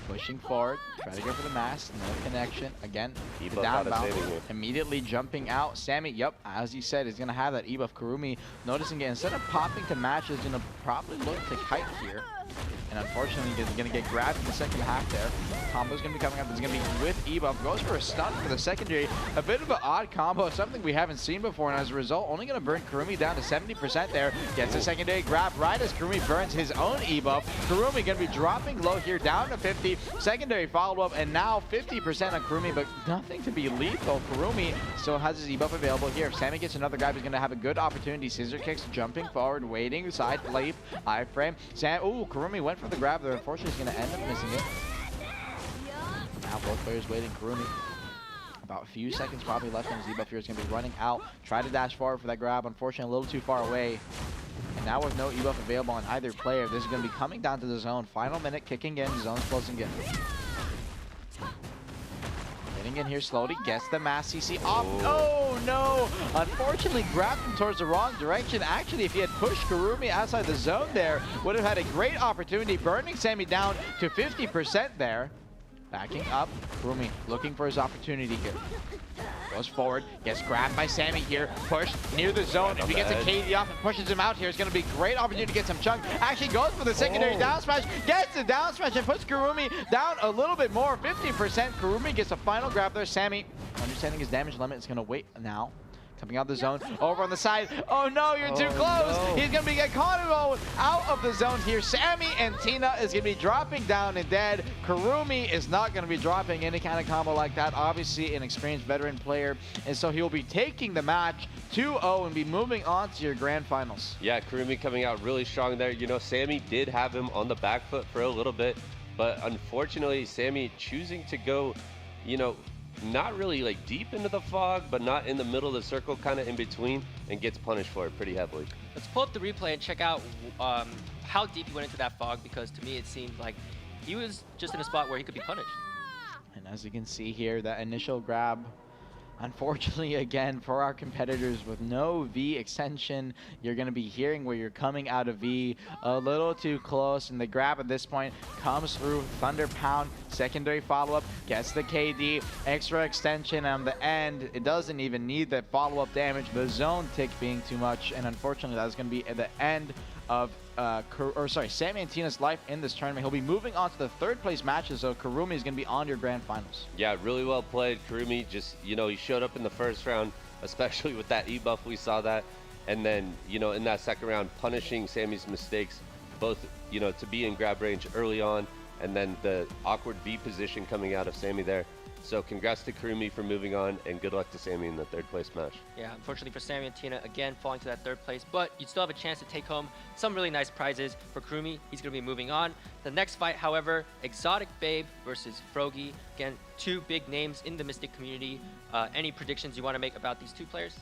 Pushing forward, try to go for the mask, no connection. Again, the downbound, immediately jumping out. Sammy, yep, as he said, is going to have that ebuff. Kurumi noticing it. Instead of popping to match, is going to probably look to kite here. And unfortunately, he's going to get grabbed in the second half there. Combo's going to be coming up. It's going to be with ebuff. Goes for a stun for the secondary. A bit of an odd combo, something we haven't seen before. And as a result, only going to burn Kurumi down to 70% there. Gets a secondary grab right as Kurumi burns his own ebuff. Kurumi going to be dropping low here, down to 50. Secondary follow-up, and now 50% on Kurumi, but nothing to be lethal. Kurumi still has his ebuff available here. If Sammy gets another grab, he's going to have a good opportunity. Scissor kicks, jumping forward, waiting, side leap, iframe. Ooh, Kurumi went for the grab there. Unfortunately, he's going to end up missing it. Now both players waiting. Kurumi, about a few seconds probably left on his ebuff here. He's going to be running out. Try to dash forward for that grab. Unfortunately, a little too far away. And now with no ebuff available on either player, this is going to be coming down to the zone. Final minute kicking in. Zone's closing in. Getting in here slowly. Gets the mass CC off. Oh no! Unfortunately, grabbed him towards the wrong direction. Actually, if he had pushed Kurumi outside the zone there, would have had a great opportunity. Burning Sammy down to 50% there. Backing up. Kurumi looking for his opportunity here. Goes forward, gets grabbed by Sammy here, pushed near the zone. If he gets a KD off and pushes him out here, it's going to be a great opportunity to get some chunk. Actually goes for the secondary down smash, gets the down smash and puts Kurumi down a little bit more, 50%. Kurumi gets a final grab there. Sammy, understanding his damage limit, is going to wait now. Coming out the zone, over on the side. Oh no, you're too close. No. He's going to be getting caught out of the zone here. Sammy and Tina is going to be dropping down and dead. Kurumi is not going to be dropping any kind of combo like that. Obviously an experienced veteran player. And so he will be taking the match 2-0 and be moving on to your grand finals. Yeah, Kurumi coming out really strong there. You know, Sammy did have him on the back foot for a little bit. But unfortunately, Sammy choosing to go, you know, not really like deep into the fog, but not in the middle of the circle, kind of in between, and gets punished for it pretty heavily. Let's pull up the replay and check out how deep he went into that fog, because to me it seemed like he was just in a spot where he could be punished. And as you can see here, that initial grab, unfortunately, again, for our competitors with no V extension, you're going to be hearing where you're coming out of V a little too close. And the grab at this point comes through. Thunder Pound, secondary follow-up, gets the KD, extra extension on the end. It doesn't even need that follow-up damage. The zone tick being too much. And unfortunately, that's going to be at the end of Sammy and Tina's life in this tournament. He'll be moving on to the third place matches, so Kurumi is going to be on your grand finals. Yeah, really well played. Kurumi just, you know, he showed up in the first round, especially with that e-buff, we saw that. And then, you know, in that second round, punishing Sammy's mistakes, both, you know, to be in grab range early on and then the awkward V position coming out of Sammy there. So congrats to Kurumi for moving on, and good luck to Sammy in the third place match. Yeah, unfortunately for Sammy and Tina, again, falling to that third place, but you still have a chance to take home some really nice prizes. For Kurumi, he's going to be moving on. The next fight, however, Exotic Babe versus Frogy. Again, two big names in the Mystic community. Any predictions you want to make about these two players?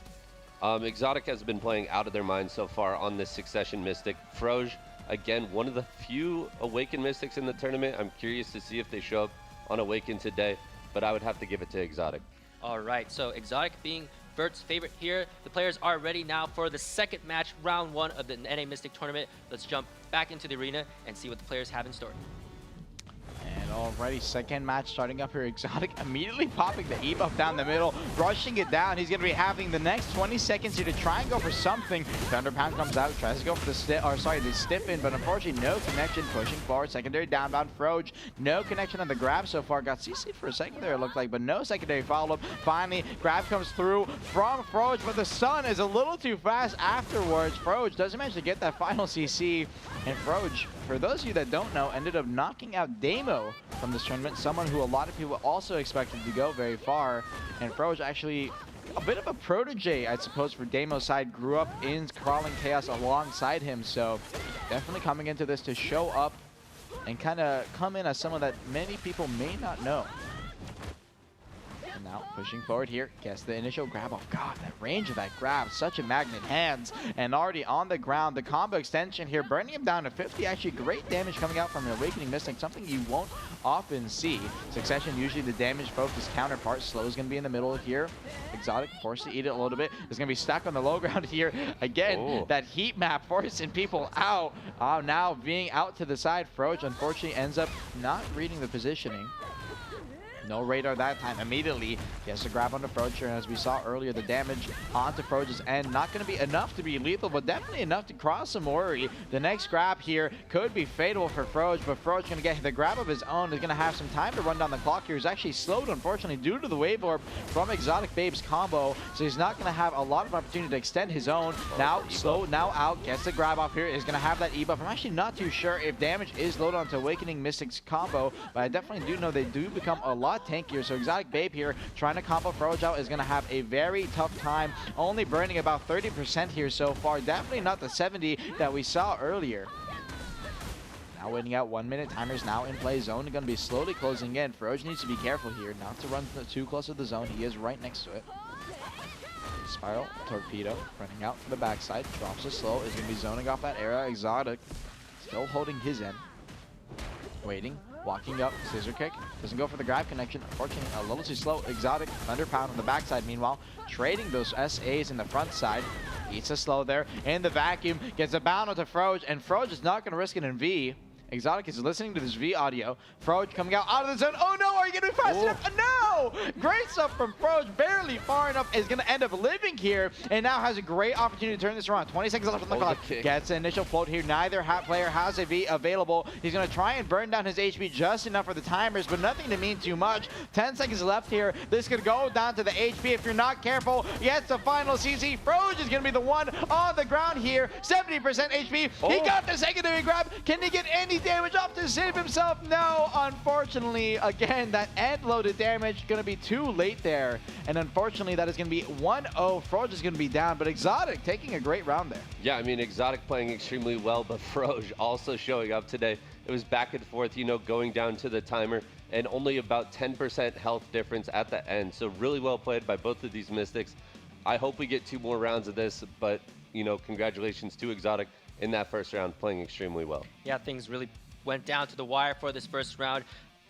Exotic has been playing out of their mind so far on this Succession Mystic. Froj, again, one of the few Awakened Mystics in the tournament. I'm curious to see if they show up on Awakened today, but I would have to give it to Exotic. All right, so Exotic being Vert's favorite here. The players are ready now for the second match, round 1 of the NA Mystic tournament. Let's jump back into the arena and see what the players have in store. And already second match starting up here. Exotic immediately popping the E-buff down the middle, rushing it down. He's going to be having the next 20 seconds here to try and go for something. Thunder Pound comes out, tries to go for the stiff in, but unfortunately no connection. Pushing forward, secondary downbound. Froj, no connection on the grab so far. Got CC'd for a second there, it looked like, but no secondary follow-up. Finally, grab comes through from Froj, but the stun is a little too fast afterwards. Froj doesn't manage to get that final CC, and Froj, for those of you that don't know, ended up knocking out Damo from this tournament, someone who a lot of people also expected to go very far. And Froj actually a bit of a protege, I suppose, for Damo's side, grew up in Crawling Chaos alongside him, so definitely coming into this to show up and kind of come in as someone that many people may not know. And now pushing forward here, gets the initial grab off. God, that range of that grab, such a magnet. Hands, and already on the ground. The combo extension here, burning him down to 50. Actually, great damage coming out from an Awakening Mystic, something you won't often see. Succession, usually the damage-focused counterpart. Slow is going to be in the middle here. Exotic, forced to eat it a little bit. Is going to be stuck on the low ground here. Again, that heat map forcing people out. Now being out to the side. Froj, unfortunately, ends up not reading the positioning. No radar that time. Immediately, he has to grab onto Froj, and as we saw earlier, the damage onto Froj's end, not going to be enough to be lethal, but definitely enough to cross some worry. The next grab here could be fatal for Froj, but Froj going to get the grab of his own. He's going to have some time to run down the clock here. He's actually slowed, unfortunately, due to the Wave Orb from Exotic Babe's combo, so he's not going to have a lot of opportunity to extend his own. Now, slow, now out, gets the grab off here, is going to have that E-buff. I'm actually not too sure if damage is loaded onto Awakening Mystic's combo, but I definitely do know they do become a lot tankier. So Exotic Babe here trying to combo Froj out is going to have a very tough time, only burning about 30% here so far. Definitely not the 70 that we saw earlier. Now waiting out 1 minute. Timer's now in play. Zone going to be slowly closing in. Froj needs to be careful here not to run too close to the zone. He is right next to it. Spiral Torpedo running out to the backside. Drops a slow. Is going to be zoning off that area. Exotic still holding his end. Waiting. Walking up, scissor kick, doesn't go for the grab connection, unfortunately a little too slow. Exotic, Thunder Pound on the backside, meanwhile, trading those SAs in the front side. Eats a slow there, in the vacuum, gets a bound onto Froj, and Froj is not going to risk it in V. Exotic is listening to this V audio. Froj coming out of the zone. Oh no, are you going to be fast enough? No! Great stuff from Froj, barely far enough, is going to end up living here, and now has a great opportunity to turn this around. 20 seconds left on the clock. Gets an initial float here. Neither player has a V available. He's going to try and burn down his HP just enough for the timers, but nothing to mean too much. 10 seconds left here. This could go down to the HP if you're not careful. Gets the final CC. Froj is going to be the one on the ground here. 70% HP. He got the secondary grab. Can he get any damage off to save himself? No, unfortunately, again, that end loaded damage going to be too late there, and unfortunately that is going to be 1-0. Froj is going to be down, but Exotic taking a great round there. Yeah, I mean, Exotic playing extremely well, but Froj also showing up today. It was back and forth, you know, going down to the timer, and only about 10% health difference at the end, so really well played by both of these Mystics. I hope we get 2 more rounds of this, but, you know, congratulations to Exotic in that first round, playing extremely well. Yeah, things really went down to the wire for this first round.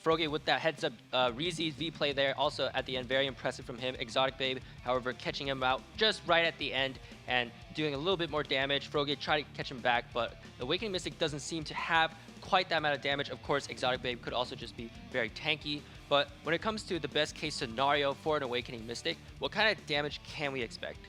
Frogy with that heads up Reezy's V play there, also at the end, very impressive from him. Exotic Babe, however, catching him out just right at the end and doing a little bit more damage. Frogy tried to catch him back, but the Awakening Mystic doesn't seem to have quite that amount of damage. Of course, Exotic Babe could also just be very tanky, but when it comes to the best case scenario for an Awakening Mystic, what kind of damage can we expect?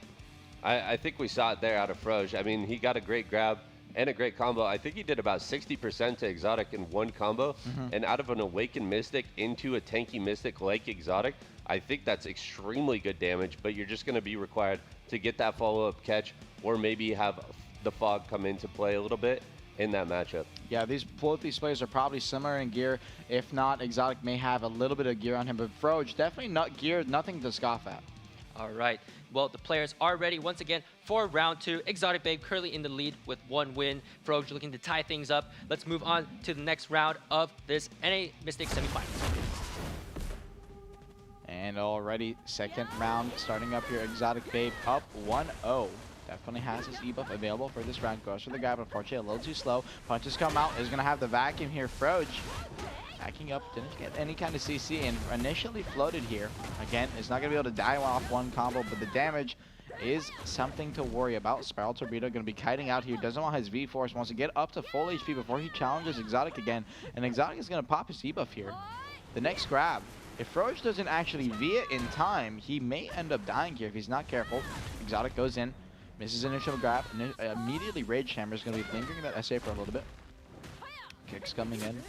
I think we saw it there out of Froj. I mean, he got a great grab and a great combo. I think he did about 60% to Exotic in one combo. And out of an Awakened Mystic into a tanky Mystic like Exotic, I think that's extremely good damage, but you're just going to be required to get that follow-up catch or maybe have the fog come into play a little bit in that matchup. Yeah, both these players are probably similar in gear. If not, Exotic may have a little bit of gear on him, but Froge definitely not geared, nothing to scoff at. All right. Well, the players are ready once again for round 2. Exotic Babe currently in the lead with 1 win. Froge looking to tie things up. Let's move on to the next round of this NA Mystic semifinals. And already second round starting up here. Exotic Babe up 1-0. Definitely has his E-buff available for this round. Goes for the grab, unfortunately a little too slow. Punches come out, is going to have the vacuum here. Froge backing up, didn't get any kind of CC and initially floated here. Again, it's not going to be able to die off one combo, but the damage is something to worry about. Spiral Torpedo going to be kiting out here. Doesn't want his V-Force, wants to get up to full HP before he challenges Exotic again. And Exotic is going to pop his E-buff here. The next grab, if Froge doesn't actually V it in time, he may end up dying here if he's not careful. Exotic goes in. Misses initial grab, and immediately Rage Hammer is going to be lingering that SA for a little bit. Kicks coming in.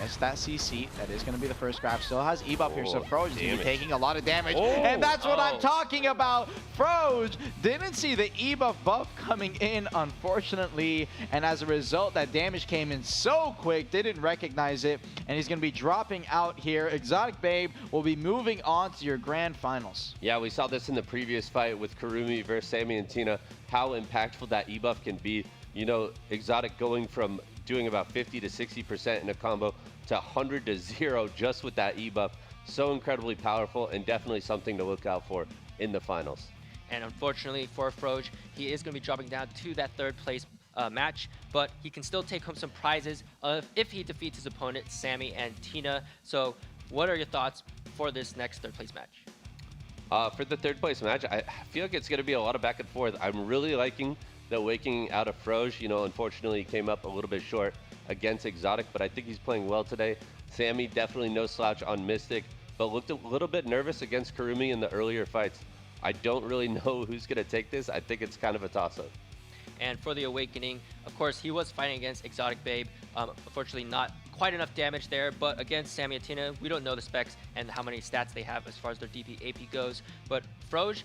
Gets that CC. That is going to be the first grab. Still has E-buff here, so Froge is going to be taking a lot of damage. And that's what I'm talking about. Froge didn't see the E-buff buff coming in, unfortunately. And as a result, that damage came in so quick, didn't recognize it. And he's going to be dropping out here. Exotic Babe will be moving on to your grand finals. Yeah, we saw this in the previous fight with Kurumi versus Sammy and Tina, how impactful that E-buff can be. You know, Exotic going from doing about 50 to 60% in a combo to 100 to 0 just with that E-buff. So incredibly powerful and definitely something to look out for in the finals. And unfortunately for Froge, he is going to be dropping down to that 3rd place match, but he can still take home some prizes if he defeats his opponent, Sammy and Tina. So what are your thoughts for this next 3rd place match? For the 3rd place match, I feel like it's going to be a lot of back and forth. I'm really liking the waking out of Froge. You know, unfortunately, he came up a little bit short against Exotic, but I think he's playing well today. Sammy, definitely no slouch on Mystic, but looked a little bit nervous against Kurumi in the earlier fights. I don't really know who's going to take this. I think it's kind of a toss-up. And for the Awakening, of course, he was fighting against Exotic Babe. Unfortunately, not quite enough damage there, but against Sammy and Tina, we don't know the specs and how many stats they have as far as their DP AP goes. But Froge,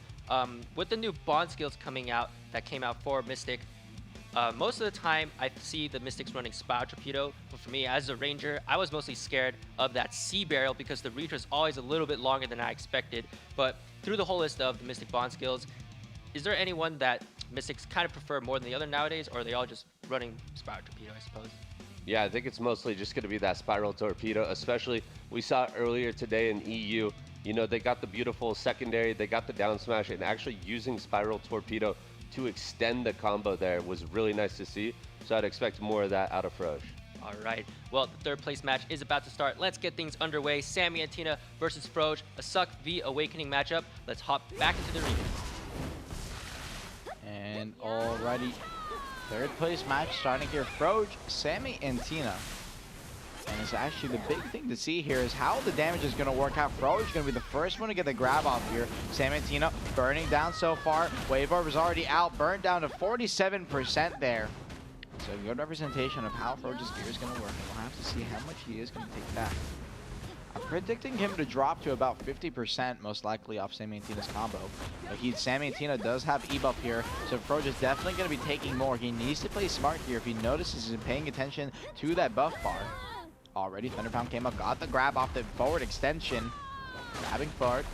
with the new bond skills coming out that came out for Mystic, most of the time I see the Mystics running Spiral Torpedo, but for me as a Ranger, I was mostly scared of that Sea Barrel because the reach was always a little bit longer than I expected. But through the whole list of the Mystic bond skills, is there anyone that Mystics kind of prefer more than the other nowadays, or are they all just running Spiral Torpedo, I suppose? Yeah, I think it's mostly just going to be that Spiral Torpedo, especially we saw earlier today in EU. You know, they got the beautiful secondary, they got the down smash, and actually using Spiral Torpedo to extend the combo there was really nice to see. So I'd expect more of that out of Froge. All right. Well, the 3rd place match is about to start. Let's get things underway. Sammy and Tina versus Froge, a Suck v Awakening matchup. Let's hop back into the arena. And already 3rd place match starting here. Froge, Sammy, and Tina. And it's actually the big thing to see here is how the damage is going to work out. Froge is going to be the first one to get the grab off here. Sammy and Tina burning down so far. Wave Orb is already out, burned down to 47% there. So a good representation of how Froge's gear is going to work. And we'll have to see how much he is going to take back. I'm predicting him to drop to about 50% most likely off Sammy and Tina's combo. But Sammy and Tina does have E-buff here, so Froge is definitely going to be taking more. He needs to play smart here if he notices he's paying attention to that buff bar. Already, Thunder Pound came up, got the grab off the forward extension. Grabbing forward.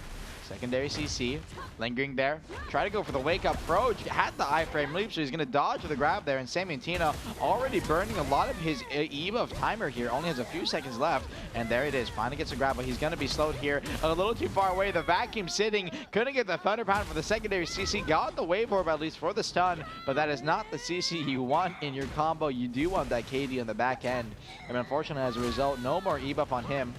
Secondary CC. Lingering there. Try to go for the wake up. Froge had the iframe leap, so he's going to dodge the grab there. And Sammy and Tina already burning a lot of his E-buff timer here. Only has a few seconds left. And there it is. Finally gets a grab, but he's going to be slowed here. A little too far away. The vacuum sitting. Couldn't get the Thunder Pound for the secondary CC. Got the wave orb at least for the stun. But that is not the CC you want in your combo. You do want that KD on the back end. And unfortunately, as a result, no more E-buff on him.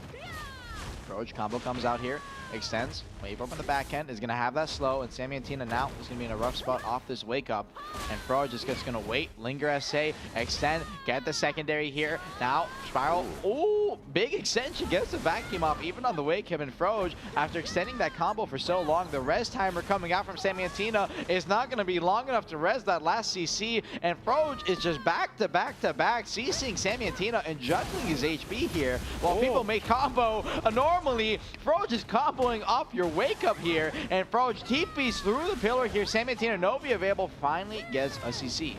Froge combo comes out here. Extends. Wave up on the back end is going to have that slow, and Sammy and Tina now is going to be in a rough spot off this wake up. And Froge is just going to wait, linger SA, extend, get the secondary here. Now, Spiral. Ooh, big extension, gets the vacuum off even on the wake up. And Froge, after extending that combo for so long, the res timer coming out from Sammy and Tina is not going to be long enough to res that last CC. And Froge is just back to back to back, CCing Sammy and Tina and juggling his HP here while people make combo. Normally, Froge is comboing off your wake up here, and Froge TPs through the pillar here. Sammy and Tina Novi available, finally gets a CC.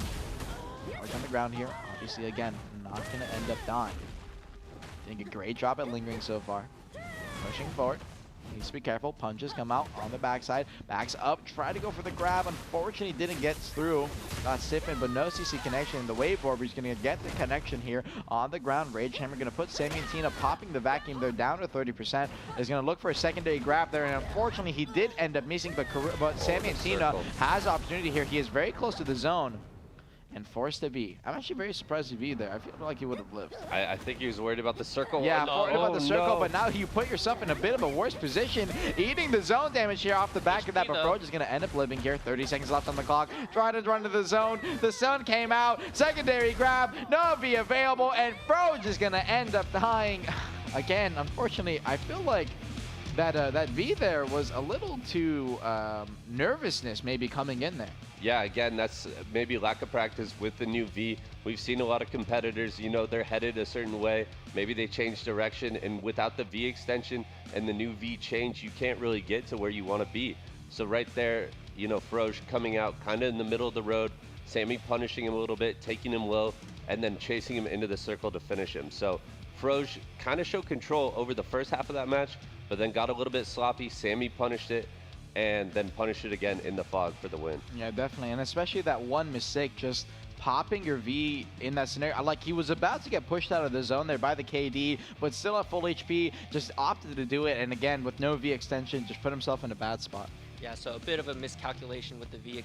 Froge on the ground here, obviously again, not going to end up dying. Doing a great job at lingering so far. Pushing forward. Needs to be careful. Punches come out on the backside. Backs up. Try to go for the grab. Unfortunately, didn't get through. Got stiffened, but no CC connection. The wave orb is going to get the connection here on the ground. Rage Hammer going to put Sammy and Tina popping the vacuum. They're down to 30%. Is going to look for a secondary grab there, and unfortunately, he did end up missing. But Sammy and Tina has opportunity here. He is very close to the zone. And forced to be. I'm actually very surprised to be there. I feel like he would have lived. I think he was worried about the circle. Yeah, worried about the circle, but now you put yourself in a bit of a worse position. Eating the zone damage here off the back of that, but Froge is going to end up living here. 30 seconds left on the clock. Trying to run to the zone. The sun came out. Secondary grab. No V available, and Froge is going to end up dying. Again, unfortunately, I feel like that V there was a little too nervousness maybe coming in there. Yeah, again, that's maybe lack of practice with the new V. We've seen a lot of competitors, you know, they're headed a certain way. Maybe they change direction, and without the V extension and the new V change, you can't really get to where you want to be. So right there, you know, Froge coming out kind of in the middle of the road, Sammy punishing him a little bit, taking him low, and then chasing him into the circle to finish him. So Froge kind of showed control over the first half of that match, but then got a little bit sloppy. Sammy punished it, and then punish it again in the fog for the win. Yeah, definitely, and especially that one mistake, just popping your V in that scenario. Like, he was about to get pushed out of the zone there by the KD, but still at full HP, just opted to do it, and again, with no V extension, just put himself in a bad spot. Yeah, so a bit of a miscalculation with the V.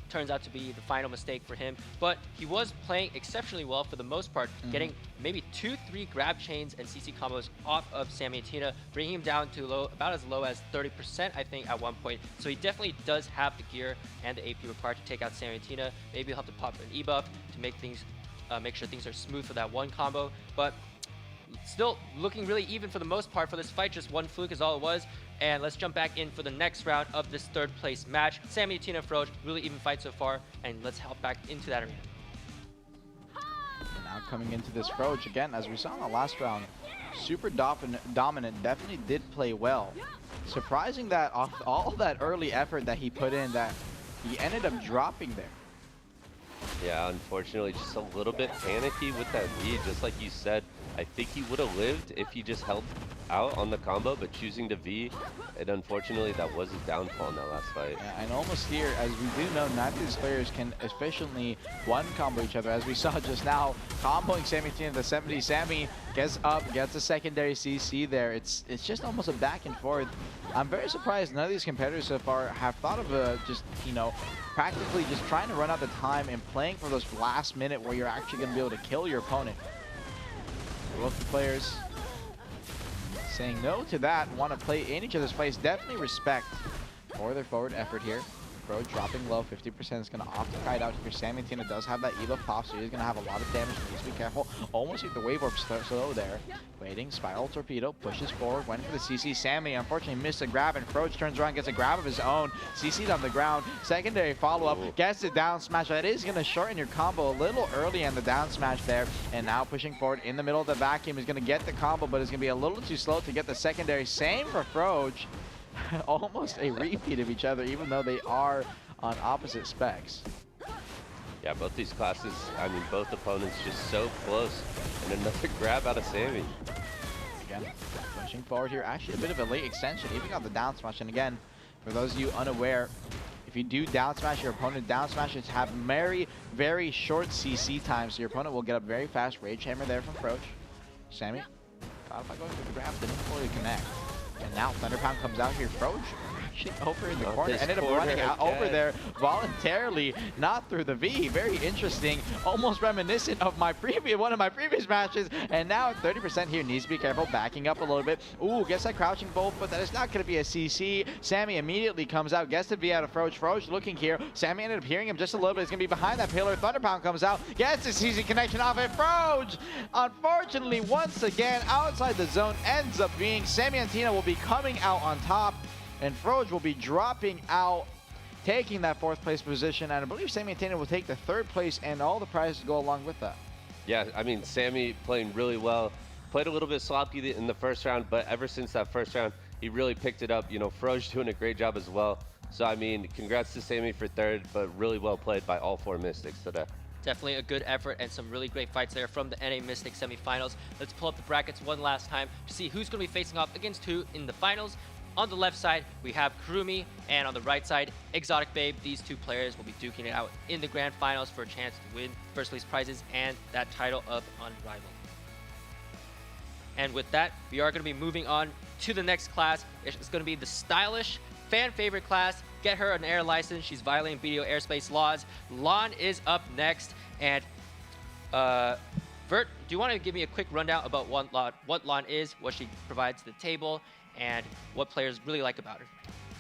Turns out to be the final mistake for him, but he was playing exceptionally well for the most part, getting maybe 2-3 grab chains and CC combos off of Sammy and Tina, bringing him down to about as low as 30%, I think, at one point. So he definitely does have the gear and the AP required to take out Sammy and Tina. Maybe he'll have to pop an E-buff to make things, make sure things are smooth for that one combo, but still looking really even for the most part for this fight. Just one fluke is all it was. And let's jump back in for the next round of this third place match. Sammy, Tina, Froge, really even fight so far, and let's hop back into that arena. And now coming into this Froge, again, as we saw in the last round, super dominant, definitely did play well. Surprising that off all that early effort that he put in, that he ended up dropping there. Yeah, unfortunately, just a little bit panicky with that lead. Just like you said, I think he would have lived if he just held out on the combo, but choosing to V, and unfortunately, that was his downfall in that last fight. Yeah, and almost here, as we do know, neither of these players can efficiently one-combo each other. As we saw just now, comboing Sammy Tina to 70. Sammy gets up, gets a secondary CC there. It's just almost a back and forth. I'm very surprised none of these competitors so far have thought of just, you know, practically just trying to run out the time and playing for those last minute where you're actually going to be able to kill your opponent. Both the players saying no to that, want to play in each other's place. Definitely respect for their forward effort here. Froge dropping low, 50% is going to opt to kite out here. Sammy Tina does have that Eva pop, so he's going to have a lot of damage. Needs to be careful. Almost hit the wave orb slow there. Waiting, spiral torpedo, pushes forward, went for the CC. Sammy unfortunately missed a grab, and Froge turns around, gets a grab of his own. CC'd on the ground. Secondary follow-up, gets the down smash. That is going to shorten your combo a little early in the down smash there. And now pushing forward in the middle of the vacuum. Is going to get the combo, but it's going to be a little too slow to get the secondary. Same for Froge. Almost a repeat of each other, even though they are on opposite specs. Yeah, both these classes, I mean, both opponents just so close. And another grab out of Sammy. Again, pushing forward here. Actually, a bit of a late extension, even got the down smash. And again, for those of you unaware, if you do down smash your opponent, down smashes have very, very short CC time, so your opponent will get up very fast. Rage Hammer there from Froge. Sammy, thought about going for the grab, didn't fully connect. And now Thunder Pound comes out here. Froge actually over in the corner. Ended up running out over there voluntarily, not through the V. Very interesting. Almost reminiscent of one of my previous matches. And now 30% here. Needs to be careful. Backing up a little bit. Ooh, gets that crouching bolt, but that is not going to be a CC. Sammy immediately comes out. Gets the V out of Froge. Froge looking here. Sammy ended up hearing him just a little bit. He's going to be behind that pillar. Thunder Pound comes out. Gets the CC connection off it. Froge, unfortunately, once again, outside the zone, ends up being Sammy and Tina will be coming out on top, and Froge will be dropping out, taking that 4th place position, and I believe Sammy and Tina will take the 3rd place, and all the prizes go along with that. Yeah, I mean, Sammy playing really well. Played a little bit sloppy in the first round, but ever since that first round, he really picked it up. You know, Froge doing a great job as well. So, I mean, congrats to Sammy for 3rd, but really well played by all 4 Mystics today. Definitely a good effort and some really great fights there from the NA Mystic semifinals. Let's pull up the brackets one last time to see who's going to be facing off against who in the finals. On the left side, we have Kurumi, and on the right side, Exotic Babe. These two players will be duking it out in the grand finals for a chance to win first place prizes and that title of Unrivaled. And with that, we are going to be moving on to the next class. It's going to be the stylish, fan favorite class. Get her an air license. She's violating BDO airspace laws. Lahn is up next. And Vert, do you want to give me a quick rundown about what Lahn is, what she provides to the table, and what players really like about her?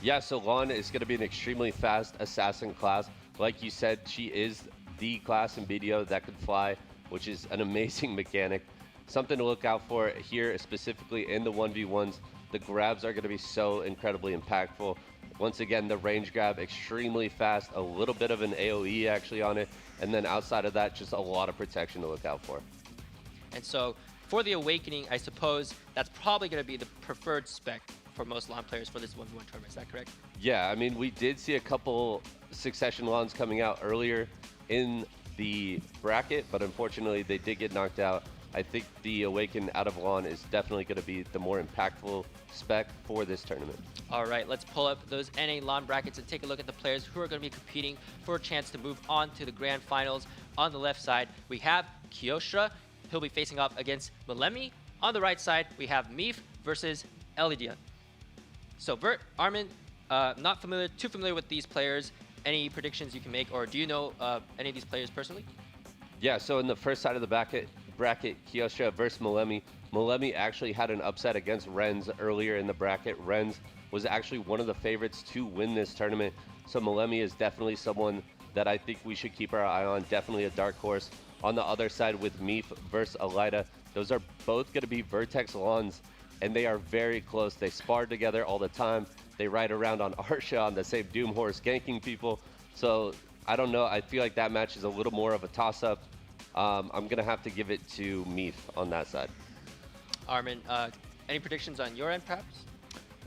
Yeah, so Lahn is going to be an extremely fast assassin class. Like you said, she is the class in BDO that could fly, which is an amazing mechanic. Something to look out for here, specifically in the 1v1s. The grabs are going to be so incredibly impactful. Once again, the range grab, extremely fast, a little bit of an AoE actually on it, and then outside of that, just a lot of protection to look out for. And so for the Awakening, I suppose that's probably going to be the preferred spec for most Lahn players for this 1v1 tournament. Is that correct? Yeah, I mean, we did see a couple Succession Lahns coming out earlier in the bracket, but unfortunately they did get knocked out. I think the Awaken out of Lahn is definitely going to be the more impactful spec for this tournament. All right, let's pull up those NA Lahn brackets and take a look at the players who are going to be competing for a chance to move on to the grand finals. On the left side, we have Kyosha. He'll be facing off against Malemi. On the right side, we have Meef versus Elidia. So Vert, Armin, not too familiar with these players. Any predictions you can make, or do you know any of these players personally? Yeah, so in the first side of the bracket, Kyosha versus Malemi. Malemi actually had an upset against Renz earlier in the bracket. Renz was actually one of the favorites to win this tournament. So Malemi is definitely someone that I think we should keep our eye on. Definitely a dark horse. On the other side with Meef versus Elida, those are both going to be Vertex Lahns, and they are very close. They spar together all the time. They ride around on Arsha on the same Doom horse, ganking people. So I don't know. I feel like that match is a little more of a toss-up. I'm going to have to give it to Meef on that side. Armin, any predictions on your end, perhaps?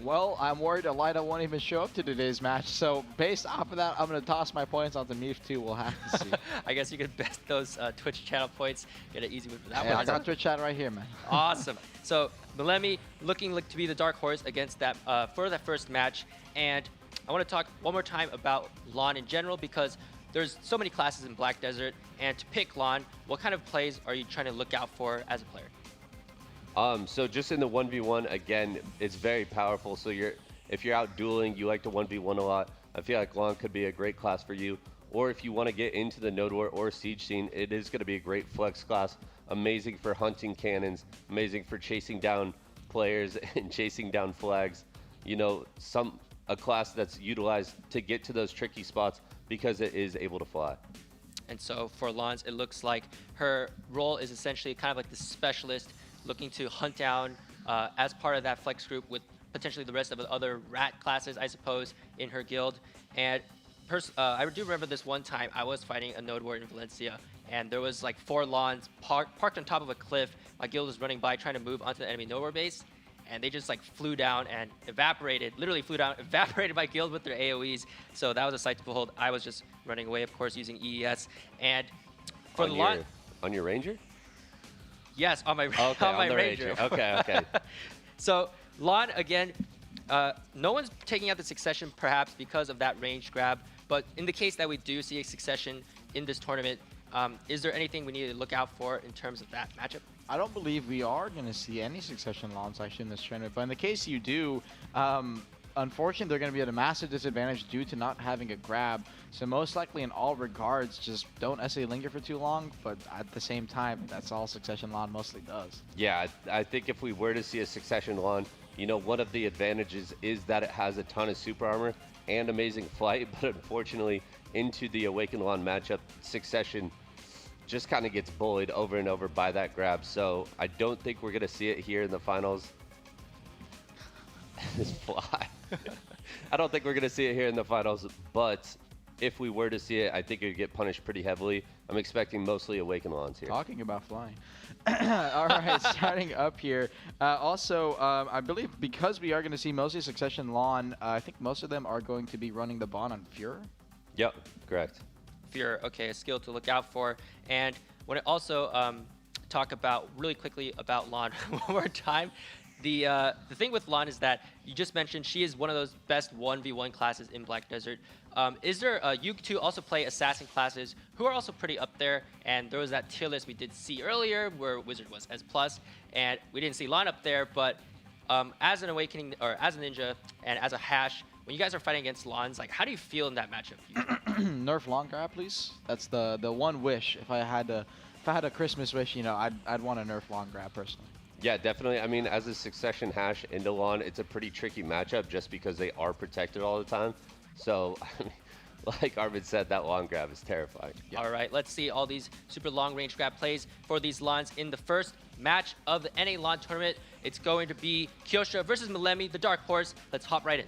Well, I'm worried Elida won't even show up to today's match, so based off of that, I'm going to toss my points onto Meef too. We'll have to see. I guess you could bet those Twitch channel points, get an easy win for that Yeah, one. I got Twitch chat right here, man. Awesome. So Malemi looking to be the dark horse against that for that first match, and I want to talk one more time about Lahn in general because there's so many classes in BlackDesert, and to pick Lahn, what kind of plays are you trying to look out for as a player? So just in the 1v1, again, it's very powerful. So if you're out dueling, you like to 1v1 a lot, I feel like Lahn could be a great class for you. Or if you want to get into the Node War or Siege scene, it is going to be a great flex class. Amazing for hunting cannons, amazing for chasing down players and chasing down flags. You know, a class that's utilized to get to those tricky spots because it is able to fly. And so for Lahn's, it looks like her role is essentially kind of like the specialist looking to hunt down as part of that flex group with potentially the rest of the other rat classes, I suppose, in her guild. And I do remember this one time I was fighting a Node War in Valencia, and there was like 4 Lahns parked on top of a cliff. My guild was running by trying to move onto the enemy Node War base, and they just like flew down and literally flew down, evaporated my guild with their AoEs. So that was a sight to behold. I was just running away, of course, using EES. And for the Lahn... On your Ranger? Yes, on my, okay, on my the Ranger. Okay. So Lahn, again, no one's taking out the Succession perhaps because of that range grab, but in the case that we do see a Succession in this tournament, is there anything we need to look out for in terms of that matchup? I don't believe we are going to see any Succession Lahns actually in this tournament, but in the case you do, unfortunately, they're going to be at a massive disadvantage due to not having a grab. So most likely in all regards, just don't necessarily linger for too long, but at the same time, that's all Succession Lahn mostly does. Yeah, I think if we were to see a Succession Lahn, you know, one of the advantages is that it has a ton of super armor and amazing flight, but unfortunately, into the Awakened Lahn matchup, Succession just kind of gets bullied over and over by that grab. So I don't think we're going to see it here in the finals. This fly. I don't think we're going to see it here in the finals, but if we were to see it, I think it would get punished pretty heavily. I'm expecting mostly Awakened Lahns here. Talking about flying. All right, starting up here. Also, I believe because we are going to see mostly Succession Lahn, I think most of them are going to be running the Bond on Fuhrer. Yep, correct. fear, okay, a skill to look out for. And when it also talk about really quickly about Lahn one more time. The thing with Lahn is that you just mentioned she is one of those best 1v1 classes in BlackDesert. Is there you two also play assassin classes who are also pretty up there? And there was that tier list we did see earlier where Wizard was S+, and we didn't see Lahn up there. But as an Awakening or as a Ninja and as a Hash, when you guys are fighting against Lahns, like how do you feel in that matchup? Nerf long grab, please. That's the one wish. If I had a Christmas wish, you know, I'd want a nerf long grab personally. Yeah, definitely. I mean, as a Succession Hash into Lahn, it's a pretty tricky matchup just because they are protected all the time. So, I mean, like Armin said, that long grab is terrifying. Yeah. All right, let's see all these super long range grab plays for these Lahns in the first match of the NA Lahn tournament. It's going to be Kyosha versus Milemi, the Dark Horse. Let's hop right in.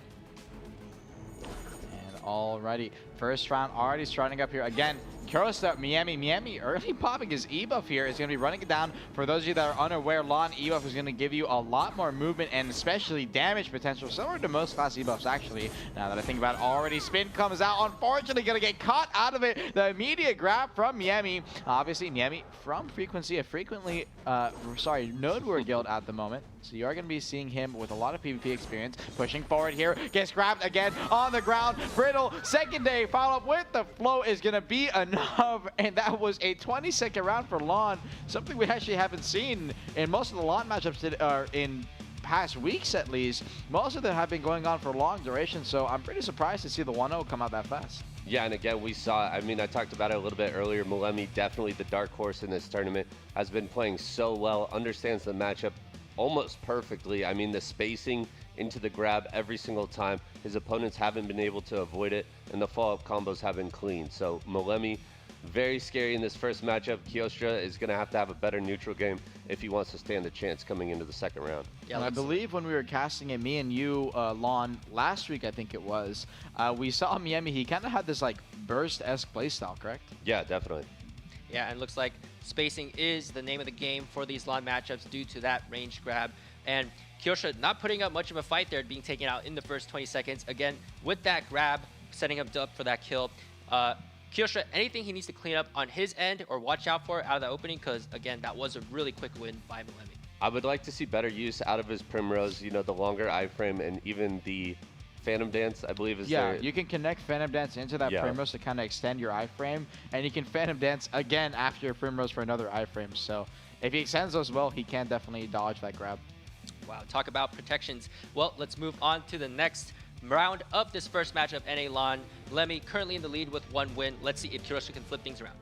And alrighty, first round already starting up here again. Kyosha, Miami early popping his E-buff here is going to be running it down. For those of you that are unaware, Lahn E-buff is going to give you a lot more movement and especially damage potential, similar to most class E-buffs actually. Now that I think about it, already spin comes out, unfortunately going to get caught out of it. The immediate grab from Miami. Obviously Miami from Frequency, a frequently, Node War guild at the moment. So you are going to be seeing him with a lot of PvP experience. Pushing forward here, gets grabbed again on the ground. Brittle, secondary follow-up with the flow is going to be enough. And that was a 20-second round for Lahn. Something we actually haven't seen in most of the Lahn matchups in past weeks at least. Most of them have been going on for long duration. So I'm pretty surprised to see the 1-0 come out that fast. Yeah, and again, we saw, I mean, I talked about it a little bit earlier. Milemi, definitely the dark horse in this tournament, has been playing so well, understands the matchup almost perfectly. I mean, the spacing into the grab every single time. His opponents haven't been able to avoid it, and the follow-up combos have been clean. So Milemi, very scary in this first matchup. Kyosha is going to have a better neutral game if he wants to stand a chance coming into the second round. Yeah, I believe when we were casting it, me and you, Lahn, last week I think it was, we saw Miami, he kind of had this like burst-esque playstyle, correct? Yeah, definitely. Yeah, and it looks like spacing is the name of the game for these Lahn matchups due to that range grab. And Kyosha not putting up much of a fight there, being taken out in the first 20 seconds. Again, with that grab, setting him up for that kill. Kyosha, anything he needs to clean up on his end or watch out for out of the opening? Because, again, that was a really quick win by Milemi. I would like to see better use out of his Primrose, you know, the longer iframe and even the Phantom Dance, I believe is Yeah, you can connect Phantom Dance into that Yeah. Primrose to kind of extend your iframe, and you can Phantom Dance again after your Primrose for another iframe. So if he extends those well, he can definitely dodge that grab. Wow, talk about protections. Well, let's move on to the next round of this first matchup, NA Lahn. Milemi currently in the lead with 1 win. Let's see if Kyosha can flip things around.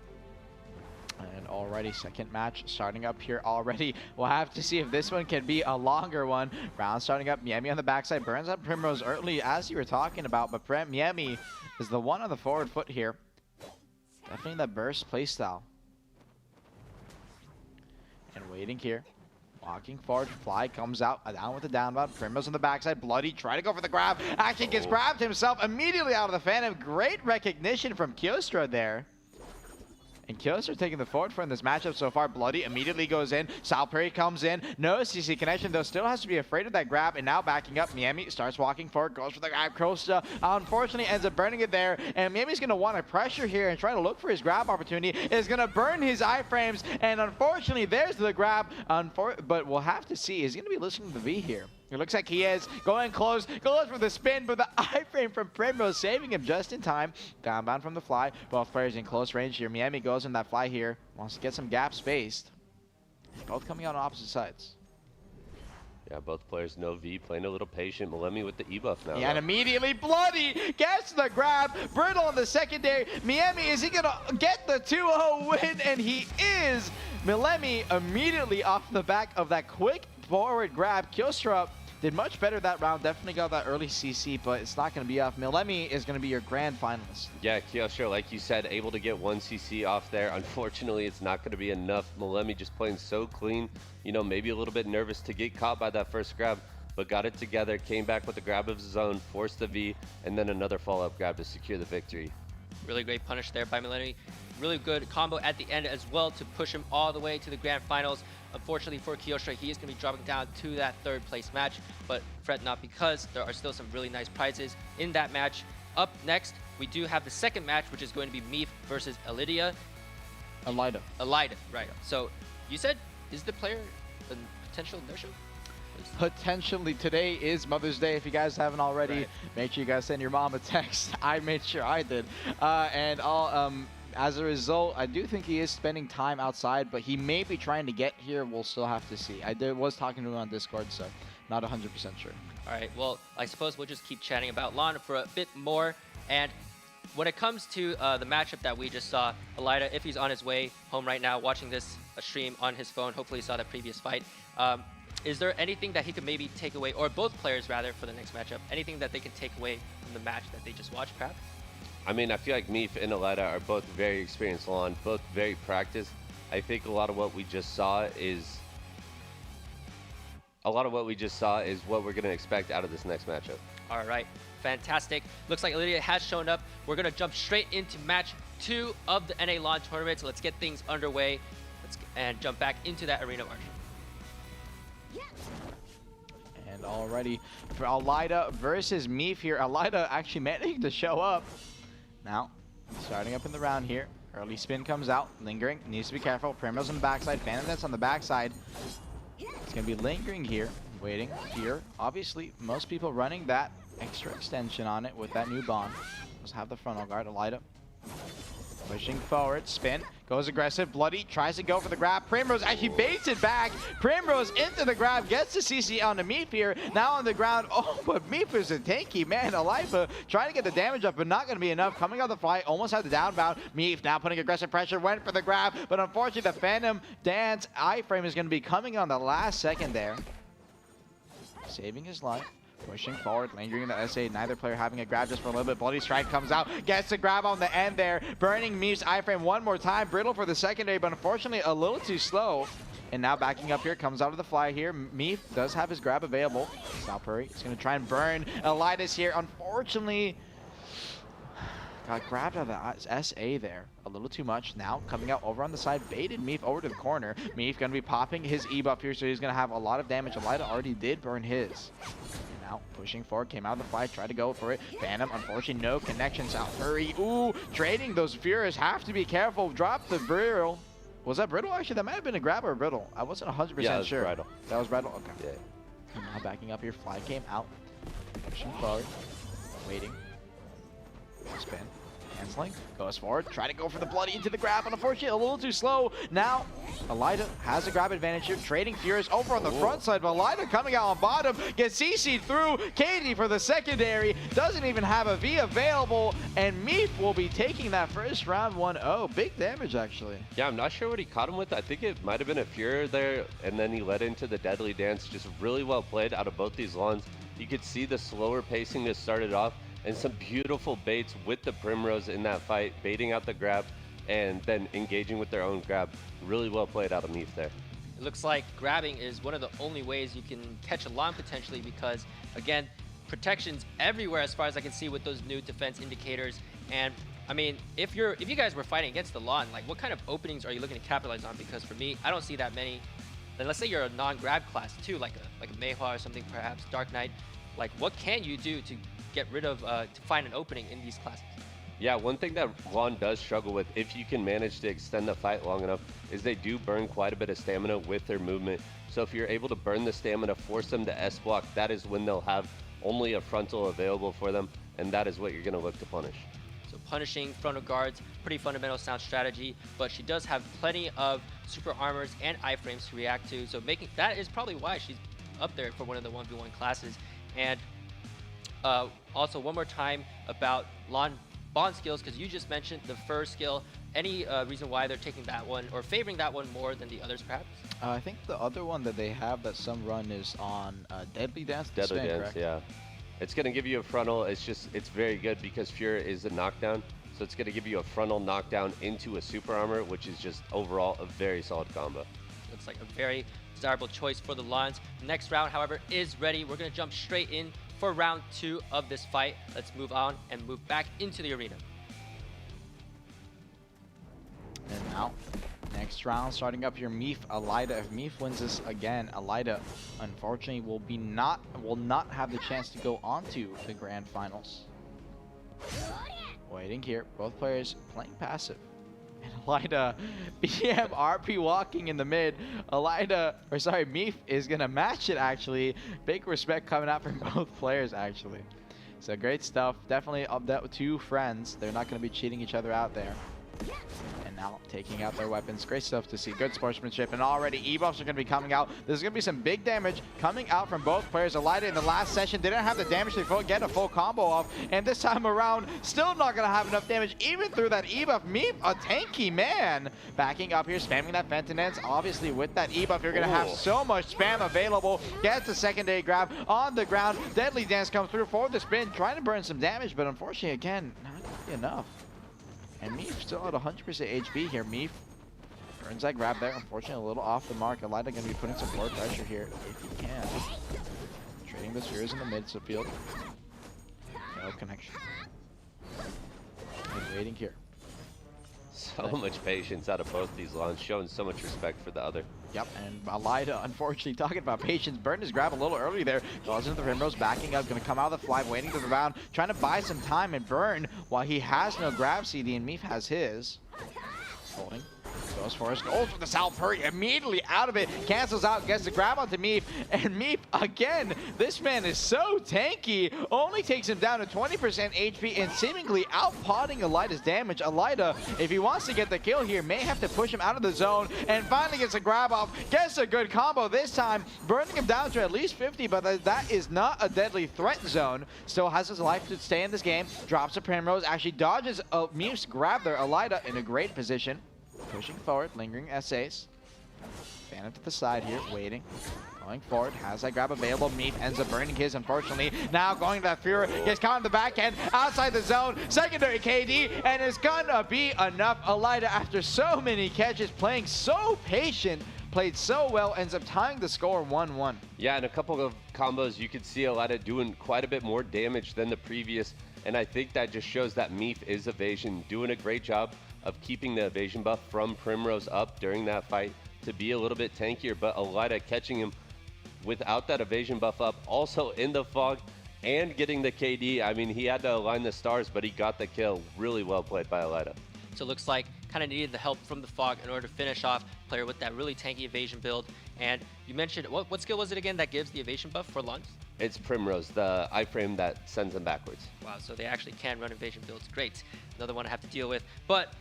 And already second match starting up here already. We'll have to see if this one can be a longer one. Round starting up, Miami on the backside, burns up Primrose early as you were talking about, but Miami is the one on the forward foot here. Definitely that burst playstyle. And waiting here. Walking forward, Fly comes out, down with the downbound. Primrose on the backside, Bloody, try to go for the grab. Actually gets grabbed himself immediately out of the Phantom. Great recognition from Kyosha there. And Kyosha taking the forward front in this matchup so far. Bloody immediately goes in. Sal Perry comes in. No CC connection, though. Still has to be afraid of that grab. And now backing up. Miami starts walking forward. Goes for the grab. Kyosha unfortunately ends up burning it there. And Miami's going to want to pressure here and try to look for his grab opportunity. Is going to burn his iframes. And unfortunately, there's the grab. But we'll have to see. He's going to be listening to the V here. It looks like he is going close, goes for the spin, but the iframe from Primrose saving him just in time. Downbound from the Fly. Both players in close range here. Miami goes in that Fly here. Wants to get some gap spaced. Both coming out on opposite sides. Yeah, both players no V, playing a little patient. Milemi with the E-buff now. Yeah, and immediately Bloody gets the grab. Brittle on the secondary. Miami, is he going to get the 2-0 win? And he is. Milemi immediately off the back of that quick forward grab. Kyosha did much better that round. Definitely got that early CC, but it's not going to be off. Milemi is going to be your grand finalist. Yeah, Kyosha, like you said, able to get 1 CC off there. Unfortunately, it's not going to be enough. Milemi just playing so clean. You know, maybe a little bit nervous to get caught by that first grab, but got it together, came back with the grab of his own, forced the V, and then another follow-up grab to secure the victory. Really great punish there by Milemi. Really good combo at the end as well to push him all the way to the grand finals. Unfortunately for Kyosha, he is going to be dropping down to that 3rd place match, but fret not because there are still some really nice prizes in that match. Up next, we do have the second match, which is going to be Meef versus Elidia. Elida. Elida, right. So you said, is the player a potential no-show? Potentially. Today is Mother's Day. If you guys haven't already, Right. make sure you guys send your mom a text. I made sure I did. As a result, I do think he is spending time outside, but he may be trying to get here. We'll still have to see. Was talking to him on Discord, so not 100% sure. All right, well, I suppose we'll just keep chatting about Lahn for a bit more. And when it comes to the matchup that we just saw, Elida, if he's on his way home right now, watching this stream on his phone, hopefully he saw the previous fight. Is there anything that he could maybe take away, or both players rather, for the next matchup, anything that they can take away from the match that they just watched, perhaps? I mean, I feel like Meef and Elida are both very experienced Lahn, both very practiced. I think a lot of what we just saw is what we're going to expect out of this next matchup. All right, fantastic. Looks like Lydia has shown up. We're going to jump straight into match 2 of the NA Lahn tournament. So let's get things underway and jump back into that arena of Arsha. And already for Elida versus Meef here. Elida actually managing to show up. Now, starting up in the round here. Early spin comes out. Lingering. Needs to be careful. Primrose on the backside. Phantom Dance on the backside. It's going to be lingering here. Waiting here. Obviously, most people running that extra extension on it with that new bond. Let's have the frontal guard. Elida pushing forward. Spin. Goes aggressive. Bloody tries to go for the grab. Primrose actually baits it back. Primrose into the grab. Gets the CC on the Meef here. Now on the ground. Oh, but Meef is a tanky, man. Elida trying to get the damage up, but not going to be enough. Coming out the fly. Almost had the downbound. Meef now putting aggressive pressure. Went for the grab, but unfortunately the Phantom Dance iframe is going to be coming on the last second there. Saving his life. Pushing forward, lingering in the SA. Neither player having a grab just for a little bit. Bloody Strike comes out, gets the grab on the end there. Burning Meef's iframe one more time. Brittle for the secondary, but unfortunately a little too slow. And now backing up here, comes out of the fly here. Meef does have his grab available. South Hurry is going to try and burn Elidas here. Unfortunately, got grabbed out of the SA there. A little too much. Now coming out over on the side, baited Meef over to the corner. Meef going to be popping his E-buff here, so he's going to have a lot of damage. Elida already did burn his. Now pushing forward, came out of the fight, tried to go for it. Phantom, unfortunately, no connections out. Hurry, ooh, trading those Furious. Have to be careful. Drop the Brittle. Was that Brittle? Actually, that might have been a grab or a Brittle. I wasn't 100% sure. Brittle. That was Brittle? Okay. Yeah. Now backing up here, Fly came out. Pushing forward, waiting. Spin. Canceling, goes forward, try to go for the bloody into the grab, and unfortunately a little too slow. Now, Elida has a grab advantage here, trading Furious over on the front side, but Elida coming out on bottom, gets CC'd through. Katie for the secondary, doesn't even have a V available, and Meef will be taking that first round 1-0. Big damage, actually. Yeah, I'm not sure what he caught him with. I think it might have been a Fury there, and then he led into the Deadly Dance. Just really well played out of both these Lahns. You could see the slower pacing that started off, and some beautiful baits with the Primrose in that fight, baiting out the grab and then engaging with their own grab. Really well played out of Meef there. It looks like grabbing is one of the only ways you can catch a Lahn potentially because, again, protections everywhere as far as I can see with those new defense indicators. And I mean, if you guys were fighting against the Lahn, like what kind of openings are you looking to capitalize on? Because for me, I don't see that many. And let's say you're a non-grab class too, like a Mayhwa or something, perhaps Dark Knight. Like, what can you do to get rid of, to find an opening in these classes? Yeah, one thing that Lahn does struggle with, if you can manage to extend the fight long enough, is they do burn quite a bit of stamina with their movement. So if you're able to burn the stamina, force them to S-block, that is when they'll have only a frontal available for them, and that is what you're going to look to punish. So punishing frontal guards, pretty fundamental sound strategy, but she does have plenty of super armors and iframes to react to, so that is probably why she's up there for one of the 1v1 classes. And also one more time about Lahn bond skills, because you just mentioned the first skill. Any reason why they're taking that one or favoring that one more than the others, perhaps? I think the other one that they have that some run is on Deadly Dance. Deadly Dance, correct? yeah. It's going to give you a frontal. It's very good because Fury is a knockdown. So it's going to give you a frontal knockdown into a super armor, which is just overall a very solid combo. Looks like a very desirable choice for the Lahns. Next round, however, is ready. We're going to jump straight in for round 2 of this fight. Let's move on and move back into the arena. And now, next round, starting up here, Meef, Elida. If Meef wins this again, Elida, unfortunately, will not have the chance to go on to the grand finals. Waiting here. Both players playing passive. And Elida, BM RP walking in the mid. Meef is going to match it, actually. Big respect coming out from both players, actually. So great stuff. Definitely up that with two friends. They're not going to be cheating each other out there. And now taking out their weapons. Great stuff to see. Good sportsmanship. And already E-buffs are going to be coming out. There's going to be some big damage coming out from both players. Elida in the last session didn't have the damage to get a full combo off. And this time around, still not going to have enough damage even through that E-buff. Meep, a tanky man. Backing up here, spamming that Fentonance. Obviously, with that E-buff, you're going to have so much spam available. Gets the secondary grab on the ground. Deadly Dance comes through for the spin, trying to burn some damage, but unfortunately, again, not going to be enough. And Meef still at 100% HP here. Meef burns that grab there. Unfortunately, a little off the mark. Elida going to be putting some more pressure here if he can. Trading the spheres in the mid field. No connection. He's waiting here. So much patience out of both these Lahns, showing so much respect for the other. Yep, and Elida, unfortunately, talking about patience, burned his grab a little early there. Goes into the Primrose, backing up, going to come out of the fly, waiting to the round, trying to buy some time and burn while he has no grab CD, and Meef has his. Holding. Goes for his goals with the South Hurry immediately out of it, cancels out, gets the grab onto Meef, and Meef again, this man is so tanky, only takes him down to 20% HP and seemingly outpotting Elida's damage. Elida, if he wants to get the kill here, may have to push him out of the zone, and finally gets a grab off, gets a good combo this time, burning him down to at least 50, but that is not a deadly threat zone. Still has his life to stay in this game, drops a Primrose, actually dodges Meef's grab there. Elida in a great position. Pushing forward, lingering essays. Phantom to the side here, waiting. Going forward, has that grab available. Meef ends up burning his, unfortunately. Now going to that Fuhrer, gets caught in the back end, outside the zone. Secondary KD, and it's gonna be enough. Elida, after so many catches, playing so patient, played so well, ends up tying the score 1-1. Yeah, and a couple of combos, you could see Elida doing quite a bit more damage than the previous, and I think that just shows that Meef is evasion, doing a great job of keeping the evasion buff from Primrose up during that fight to be a little bit tankier, but Elida catching him without that evasion buff up, also in the fog, and getting the KD. I mean, he had to align the stars, but he got the kill. Really well played by Elida. So it looks like kind of needed the help from the fog in order to finish off player with that really tanky evasion build. And you mentioned, what skill was it again that gives the evasion buff for Lahns? It's Primrose, the iframe that sends them backwards. Wow, so they actually can run evasion builds. Great. Another one I have to deal with. But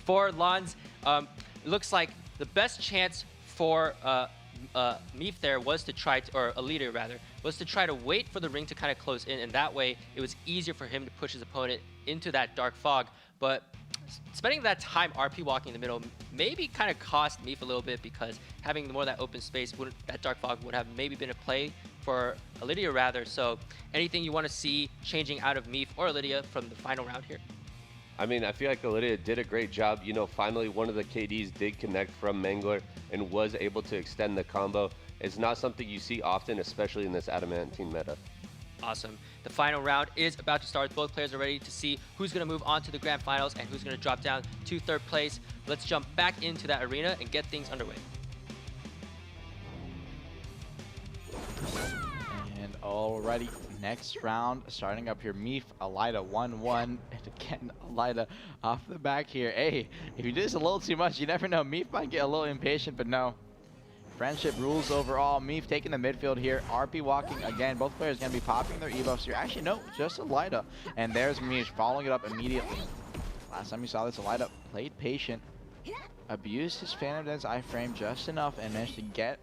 for Lahns, it looks like the best chance for Meef there was to try to, or Elida rather, was to try to wait for the ring to kind of close in, and that way it was easier for him to push his opponent into that dark fog. But spending that time RP walking in the middle maybe kind of cost Meef a little bit, because having more of that open space, that dark fog would have maybe been a play for Elida rather. So anything you want to see changing out of Meef or Elida from the final round here? I mean, I feel like Elida did a great job. You know, finally one of the KDs did connect from Mangler and was able to extend the combo. It's not something you see often, especially in this adamantine meta. Awesome. The final round is about to start. Both players are ready to see who's going to move on to the grand finals and who's going to drop down to third place. Let's jump back into that arena and get things underway. And alrighty, next round starting up here. Meef, Elida 1-1. And again, Elida off the back here. Hey, if you do this a little too much, you never know. Meef might get a little impatient, but no. Friendship rules overall. Meef taking the midfield here. RP walking again. Both players going to be popping their e-buffs here. Actually, no, just Elida. And there's Meef following it up immediately. Last time you saw this, Elida played patient. Abused his Phantom Dance iframe just enough and managed to get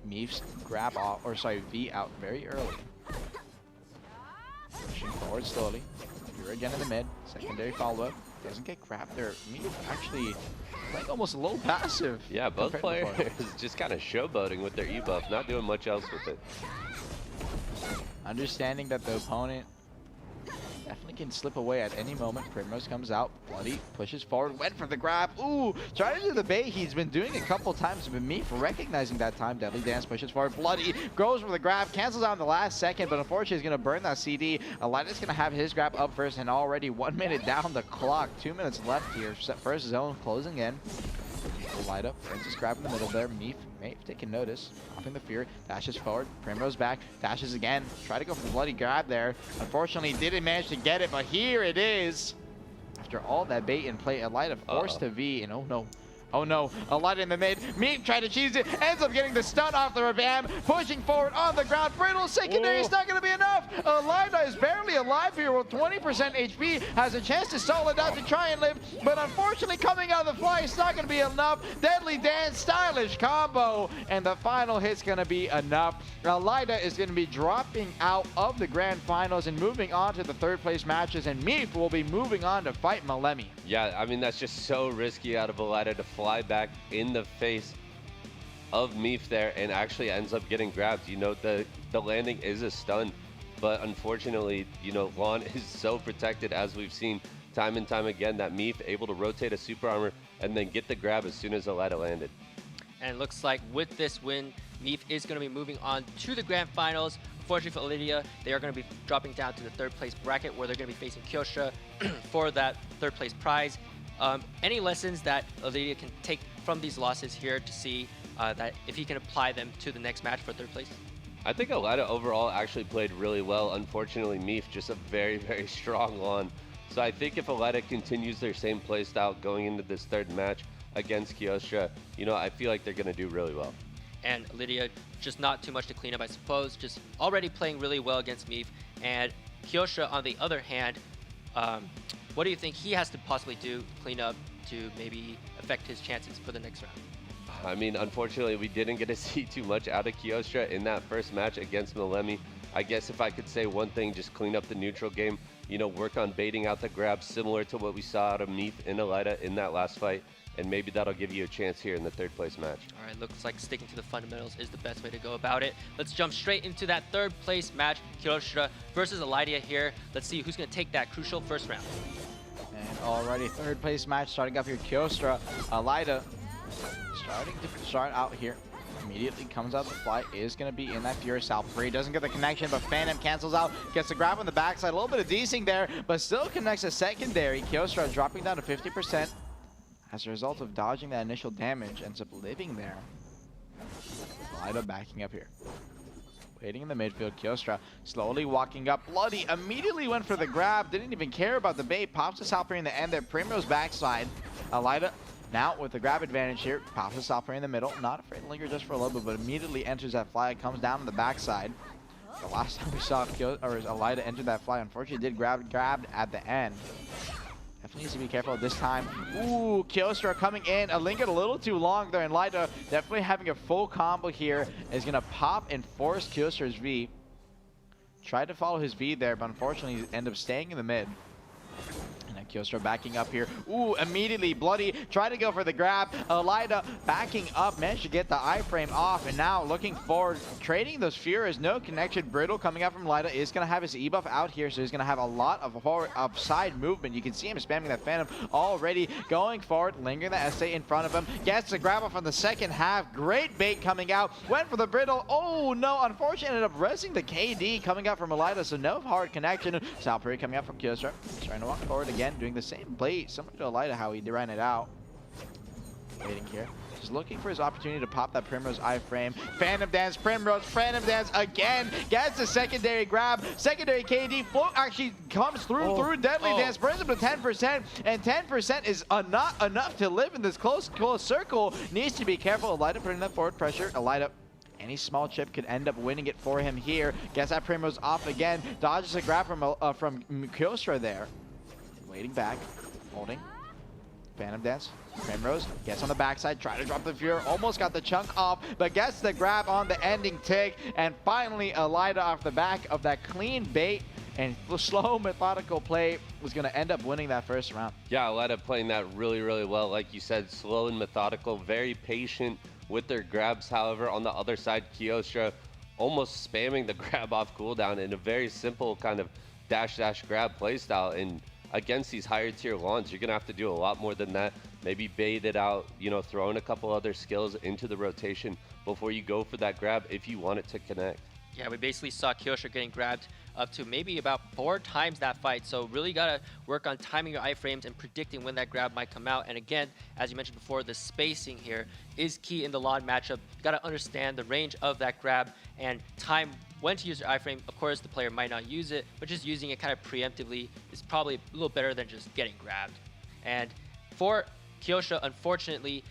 Meef's grab off, or sorry, V out very early. Pushing forward slowly. Here again in the mid. Secondary follow-up. Doesn't get grabbed there. Meef actually playing almost a little passive. Yeah, both players just kind of showboating with their e-buff, not doing much else with it. Understanding that the opponent definitely can slip away at any moment. Primrose comes out, Bloody pushes forward, went for the grab. Ooh, trying to do the bait he's been doing a couple times, but Meef recognizing that time. Deadly Dance pushes forward, Bloody goes for the grab, cancels out in the last second, but unfortunately he's going to burn that CD. Elida's going to have his grab up first, and already 1 minute down the clock, 2 minutes left here. First zone closing in. Light up, Francis grab in the middle there. Meef taking notice, popping the fear, dashes forward. Primrose back, dashes again. Try to go for the bloody grab there. Unfortunately, didn't manage to get it, but here it is. After all that bait and play, Light forced to V, and oh no, a lot in the mid. Meep tried to cheese it, ends up getting the stun off the Rebam, pushing forward on the ground. Brittle secondary is not going to be enough. Elida is barely alive here with 20% HP, has a chance to stall it out to try and live, but unfortunately coming out of the fly, it's not going to be enough. Deadly Dance, stylish combo, and the final hit's going to be enough. Elida is going to be dropping out of the grand finals and moving on to the third place matches, and Meep will be moving on to fight Malemi. Yeah, I mean, that's just so risky out of Elida to fly back in the face of Meef there and actually ends up getting grabbed. You know, the landing is a stun, but unfortunately, you know, Lahn is so protected, as we've seen time and time again, that Meef able to rotate a super armor and then get the grab as soon as Elida landed. And it looks like with this win, Meef is going to be moving on to the grand finals. Unfortunately for Lydia, they are going to be dropping down to the third place bracket where they're going to be facing Kyosha for that third place prize. Any lessons that Lydia can take from these losses here to see that if he can apply them to the next match for third place? I think Elida overall actually played really well. Unfortunately, Meef just a very, very strong Lahn. So I think if Elida continues their same play style going into this third match against Kyosha, you know, I feel like they're going to do really well. And Lydia, just not too much to clean up, I suppose. Just already playing really well against Meef. And Kyosha, on the other hand, what do you think he has to possibly do to clean up to maybe affect his chances for the next round? I mean, unfortunately, we didn't get to see too much out of Kyosha in that first match against Malemi. I guess if I could say one thing, just clean up the neutral game, you know, work on baiting out the grabs similar to what we saw out of Meef and Elida in that last fight. And maybe that'll give you a chance here in the third place match. All right, looks like sticking to the fundamentals is the best way to go about it. Let's jump straight into that third place match, Kyosha versus Elida here. Let's see who's going to take that crucial first round. And already third place match starting up here. Kyosha, Elida starting to start out here. Immediately comes out the fly, is going to be in that Furious Alpri. Doesn't get the connection, but Phantom cancels out. Gets the grab on the backside. A little bit of desing there, but still connects a secondary. Kyosha dropping down to 50%. As a result of dodging that initial damage, ends up living there. Elida backing up here. Waiting in the midfield, Kyosha slowly walking up. Bloody immediately went for the grab, didn't even care about the bait. Pops the Salpri in the end there, Primrose backside. Elida now with the grab advantage here, pops the Salpri in the middle. Not afraid to linger just for a little bit, but immediately enters that fly, comes down on the backside. The last time we saw Elida enter that fly, unfortunately did grabbed at the end. Definitely needs to be careful this time. Ooh, Kyosha coming in. Lingered a little too long there, and Elida definitely having a full combo here is going to pop and force Kyosha's V. Tried to follow his V there, but unfortunately end up staying in the mid. Kyosha backing up here. Ooh, immediately bloody. Try to go for the grab. Elida backing up. Managed to get the iframe off. And now looking forward. Trading those Furies. No connection. Brittle coming out from Elida is going to have his E-buff out here. So he's going to have a lot of side movement. You can see him spamming that Phantom already. Going forward. Lingering the SA in front of him. Gets the grab off on the second half. Great bait coming out. Went for the Brittle. Oh no. Unfortunately ended up resing the KD coming out from Elida. So no hard connection. Salpri coming out from Kyosha. Trying to walk forward again. Doing the same play, similar to Elida, how he ran it out. Waiting here. Just looking for his opportunity to pop that Primrose iframe. Phantom Dance, Primrose, Phantom Dance again. Gets the secondary grab. Secondary KD float actually comes through Deadly Dance, brings him to 10%. And 10% is not enough to live in this close circle. Needs to be careful. Elida putting that forward pressure. Elida, any small chip could end up winning it for him here. Gets that Primrose off again. Dodges a grab from Kyosha there. Waiting back, holding. Phantom Dance. Primrose gets on the backside, try to drop the Fury, almost got the chunk off, but gets the grab on the ending tick. And finally, Elida off the back of that clean bait and slow, methodical play was going to end up winning that first round. Yeah, Elida playing that really, really well. Like you said, slow and methodical, very patient with their grabs. However, on the other side, Kyosha almost spamming the grab off cooldown in a very simple kind of dash grab playstyle. And against these higher tier Lahns, you're gonna have to do a lot more than that. Maybe bait it out, you know, throw in a couple other skills into the rotation before you go for that grab if you want it to connect. Yeah, we basically saw Kyosha getting grabbed up to maybe about 4 times that fight. So really got to work on timing your iframes and predicting when that grab might come out. And again, as you mentioned before, the spacing here is key in the Lahn matchup. You got to understand the range of that grab and time when to use your iframe. Of course, the player might not use it, but just using it kind of preemptively is probably a little better than just getting grabbed. And for Kyosha, unfortunately,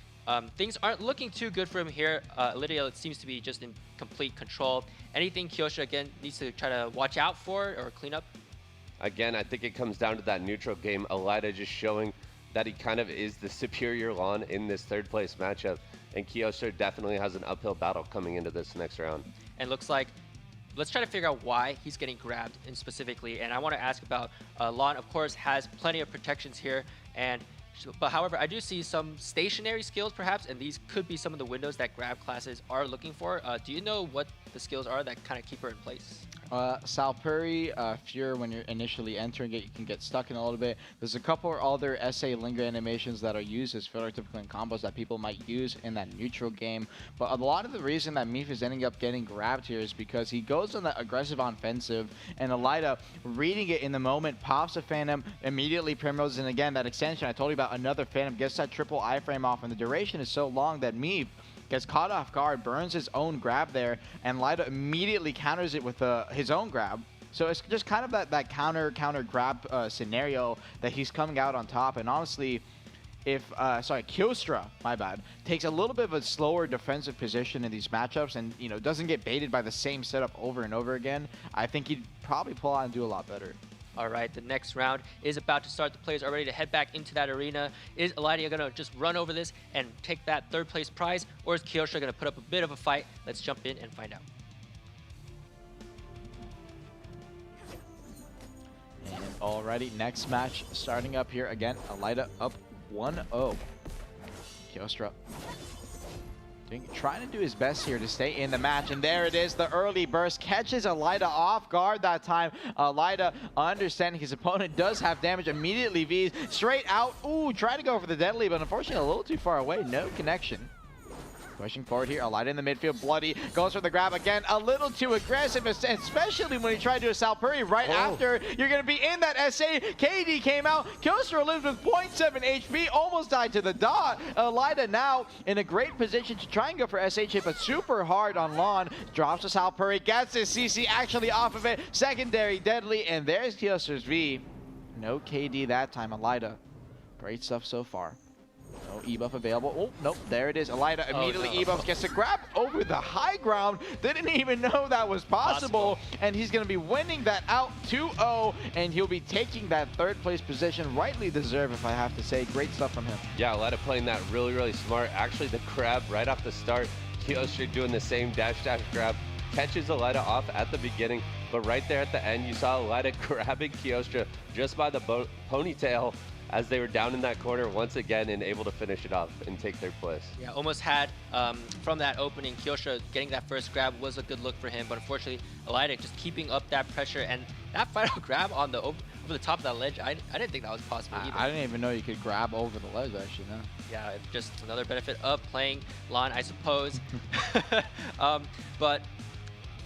things aren't looking too good for him here. Lydia seems to be just in complete control. Anything Kyosha, again, needs to try to watch out for or clean up? Again, I think it comes down to that neutral game. Elida just showing that he kind of is the superior Lahn in this third place matchup. And Kyosha definitely has an uphill battle coming into this next round. And looks like, let's try to figure out why he's getting grabbed in specifically. And I want to ask about Lahn, of course, has plenty of protections here. But however, I do see some stationary skills perhaps, and these could be some of the windows that grab classes are looking for. Do you know what the skills are that kind of keep her in place? Salpuri, Fear, when you're initially entering it, you can get stuck in a little bit. There's a couple other SA linger animations that are used as filler typical combos that people might use in that neutral game. But a lot of the reason that Meef is ending up getting grabbed here is because he goes on that aggressive offensive, and Elida, reading it in the moment, pops a Phantom, immediately Primrose, and again, that extension I told you about, another Phantom, gets that triple iframe off, and the duration is so long that Meef gets caught off guard, burns his own grab there, and Lida immediately counters it with his own grab. So it's just kind of that counter grab scenario that he's coming out on top. And honestly, if Kyostra, my bad, takes a little bit of a slower defensive position in these matchups and doesn't get baited by the same setup over and over again, I think he'd probably pull out and do a lot better. All right, the next round is about to start. The players are ready to head back into that arena. Is Elidia going to just run over this and take that third place prize, or is Kyosha going to put up a bit of a fight? Let's jump in and find out. And alrighty, next match starting up here again. Elida up 1-0. Kyostra trying to do his best here to stay in the match, and there it is. The early burst catches Elida off guard that time. Elida, understanding his opponent does have damage, immediately V's straight out. Ooh, try to go for the deadly, but unfortunately a little too far away. No connection. Pushing forward here, Elida in the midfield, bloody, goes for the grab again, a little too aggressive, especially when he tried to do a Salpuri right after. You're going to be in that SA. KD came out, Kyostra lives with 0.7 HP, almost died to the dot. Elida now in a great position to try and go for SH hit, but super hard on Lahn. Drops the Salpuri, gets his CC actually off of it, secondary deadly, and there's Kyostra's V. No KD that time, Elida. Great stuff so far. No E-buff available. Oh, nope, there it is. Elida immediately E-buffs, gets a grab over the high ground. Didn't even know that was possible. And he's going to be winning that out 2-0, and he'll be taking that third place position. Rightly deserved, if I have to say. Great stuff from him. Yeah, Elida playing that really, really smart. Actually, the grab right off the start. Kyostra doing the same dash grab. Catches Elida off at the beginning, but right there at the end, you saw Elida grabbing Kyostra just by the ponytail as they were down in that corner once again and able to finish it off and take third place. Yeah, almost had, from that opening, Kyostra getting that first grab was a good look for him, but unfortunately, Elida just keeping up that pressure, and that final grab on the over the top of that ledge, I didn't think that was possible either. I didn't even know you could grab over the ledge, actually, no. Yeah, just another benefit of playing Lahn, I suppose. But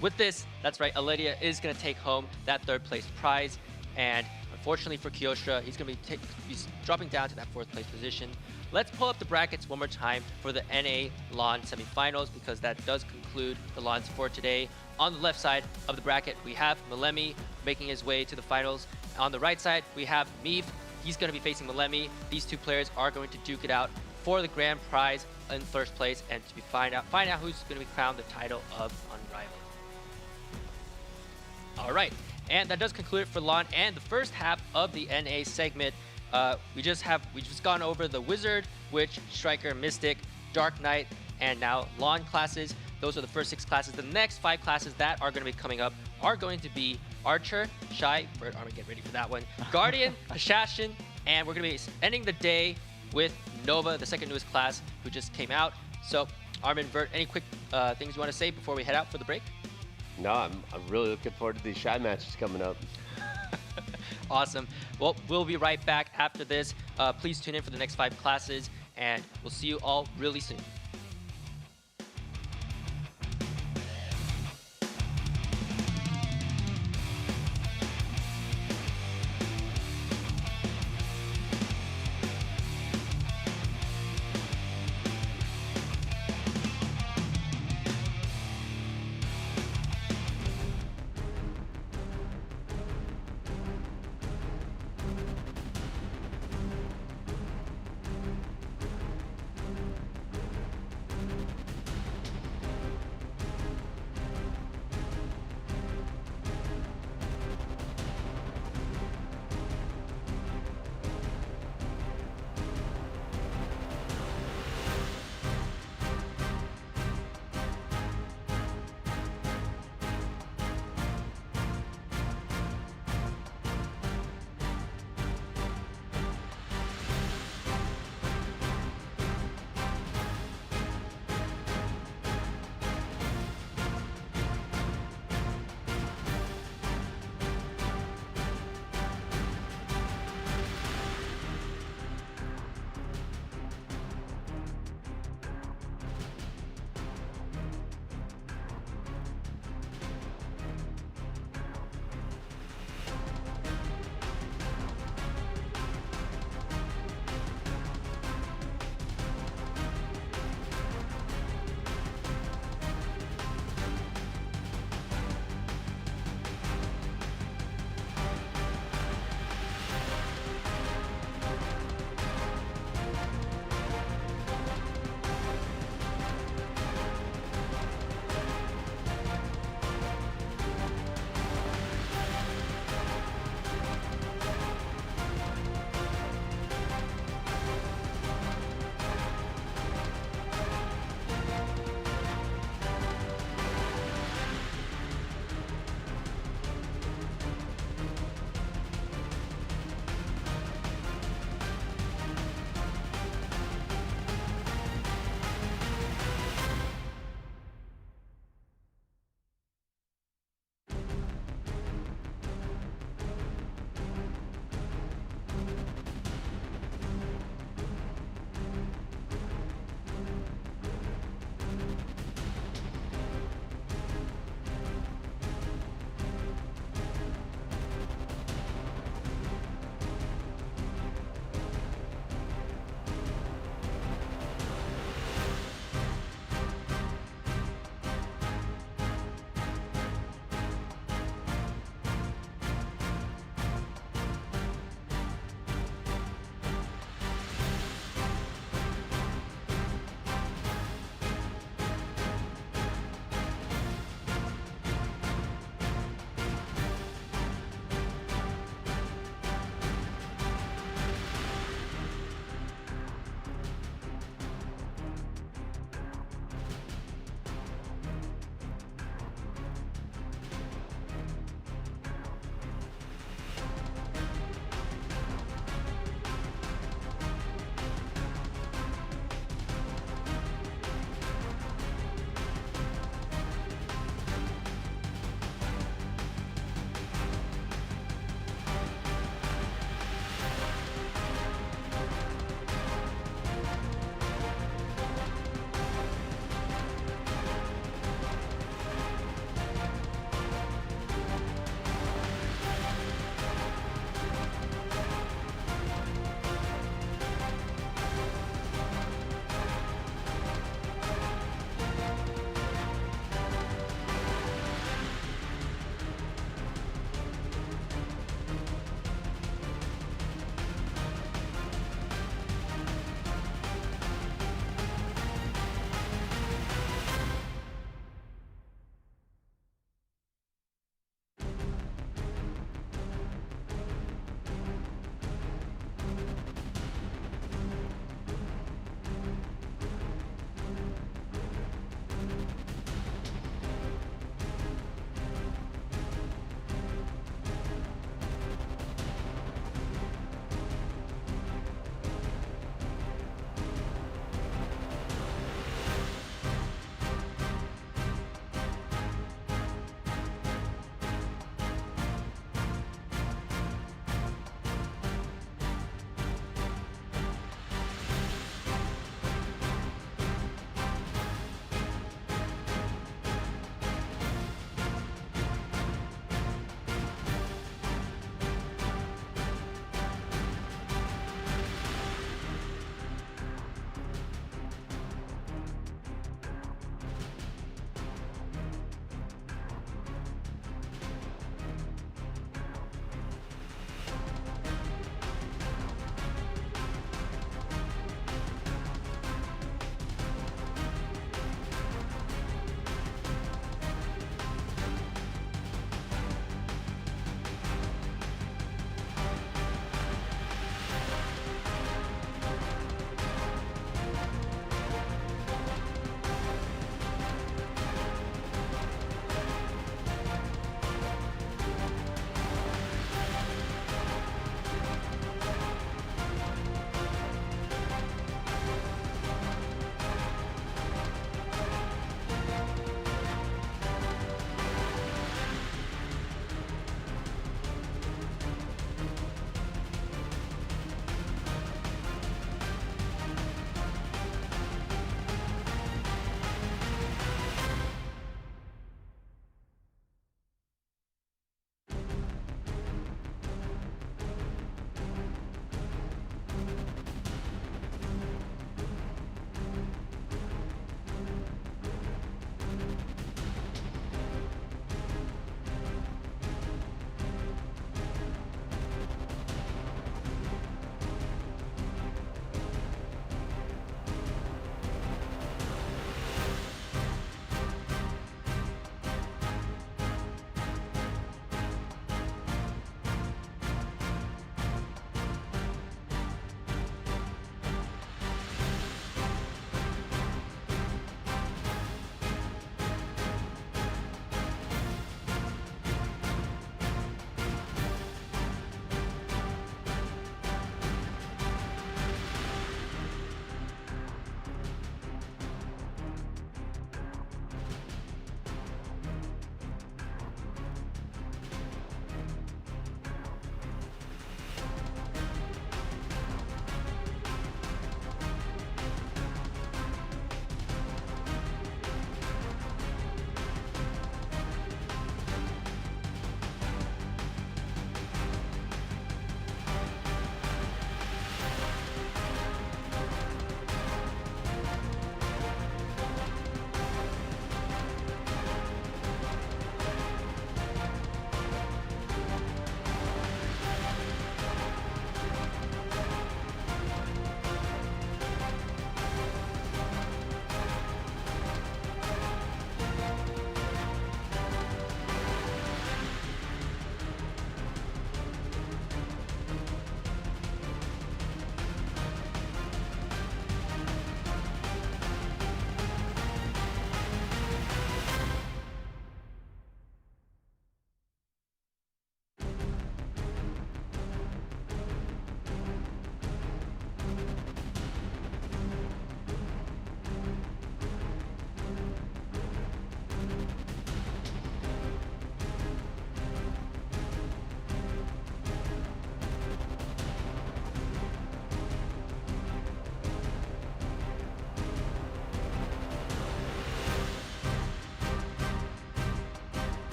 with this, that's right, Elidia is going to take home that third place prize, and unfortunately for Kyostra, he's going to be he's dropping down to that fourth place position. Let's pull up the brackets one more time for the NA Lahn semifinals, because that does conclude the Lahns for today. On the left side of the bracket, we have Malemi making his way to the finals. On the right side, we have Meef. He's going to be facing Malemi. These two players are going to duke it out for the grand prize in first place, and to find out who's going to be crowned the title of Unrivaled. All right. And that does conclude it for Lahn and the first half of the NA segment. We just gone over the Wizard, Witch, Striker, Mystic, Dark Knight, and now Lahn classes. Those are the first 6 classes. The next 5 classes that are going to be coming up are going to be Archer, Shai, Vert Armin, get ready for that one, Guardian, Hashashin, and we're going to be ending the day with Nova, the second newest class, who just came out. So, Armin, Vert, any quick things you want to say before we head out for the break? No, I'm really looking forward to these Shai matches coming up. Awesome. Well, we'll be right back after this. Please tune in for the next 5 classes, and we'll see you all really soon.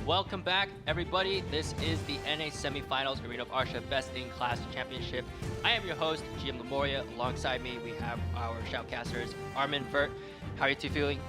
Welcome back, everybody. This is the NA Semifinals Arena of Arsha Best in Class Championship. I am your host, GM Lemoria. Alongside me, we have our shoutcasters, Armin, Vert. How are you two feeling?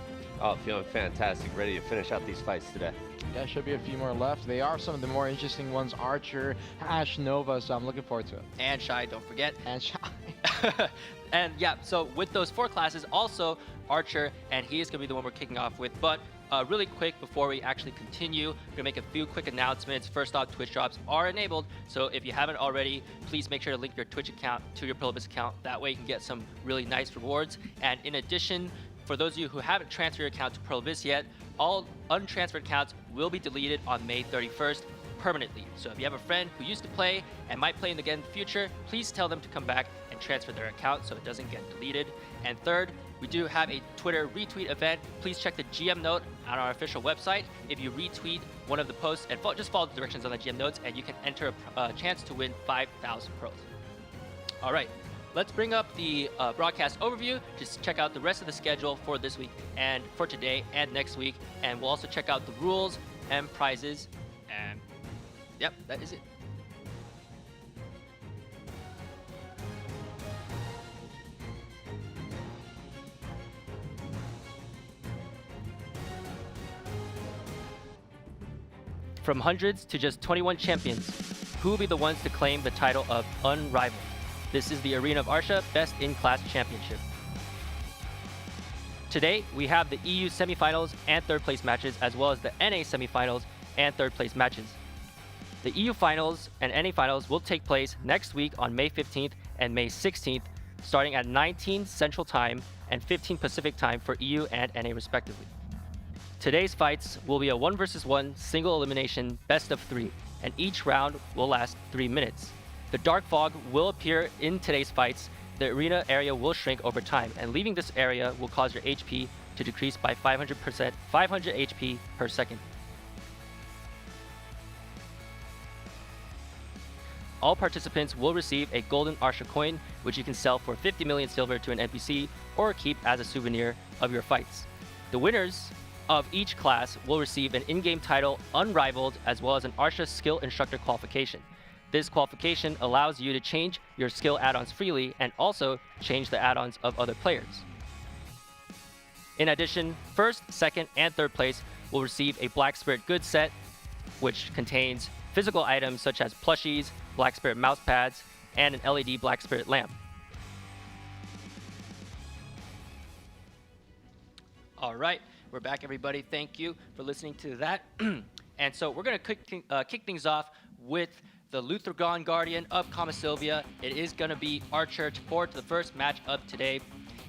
Oh, feeling fantastic. Ready to finish out these fights today. Yeah, should be a few more left. They are some of the more interesting ones. Archer, Hash, Nova, so I'm looking forward to it. And Shai, don't forget. And Shai. And yeah, so with those 4 classes, also Archer, and he is going to be the one we're kicking off with. But really quick, before we actually continue, we're going to make a few quick announcements. First off, Twitch drops are enabled, so if you haven't already, please make sure to link your Twitch account to your Prolibus account. That way you can get some really nice rewards. And in addition, for those of you who haven't transferred your account to Prolibus yet, all untransferred accounts will be deleted on May 31st permanently. So if you have a friend who used to play and might play again in the future, please tell them to come back and transfer their account so it doesn't get deleted. And third, we do have a Twitter retweet event. Please check the GM note on our official website. If you retweet one of the posts and just follow the directions on the GM notes, and you can enter a chance to win 5,000 pros. All right, let's bring up the broadcast overview. Just check out the rest of the schedule for this week and for today and next week. And we'll also check out the rules and prizes. And yep, that is it. From hundreds to just 21 champions, who will be the ones to claim the title of Unrivaled? This is the Arena of Arsha Best in Class Championship. Today, we have the EU semifinals and third place matches, as well as the NA semifinals and third place matches. The EU finals and NA finals will take place next week on May 15th and May 16th, starting at 19 Central Time and 15 Pacific Time for EU and NA respectively. Today's fights will be a 1 versus 1 single elimination best of 3, and each round will last 3 minutes. The dark fog will appear in today's fights. The arena area will shrink over time, and leaving this area will cause your HP to decrease by 500 HP per second. All participants will receive a golden Arsha coin, which you can sell for 50 million silver to an NPC or keep as a souvenir of your fights. The winners of each class will receive an in-game title, Unrivaled, as well as an Arsha Skill Instructor qualification. This qualification allows you to change your skill add-ons freely and also change the add-ons of other players. In addition, first, second, and third place will receive a Black Spirit goods set, which contains physical items such as plushies, Black Spirit mouse pads, and an LED Black Spirit lamp. All right. We're back, everybody. Thank you for listening to that. And so we're going to kick things off with the Luthragon Guardian of Kama Sylvia. It is going to be Archer forward to the first match of today.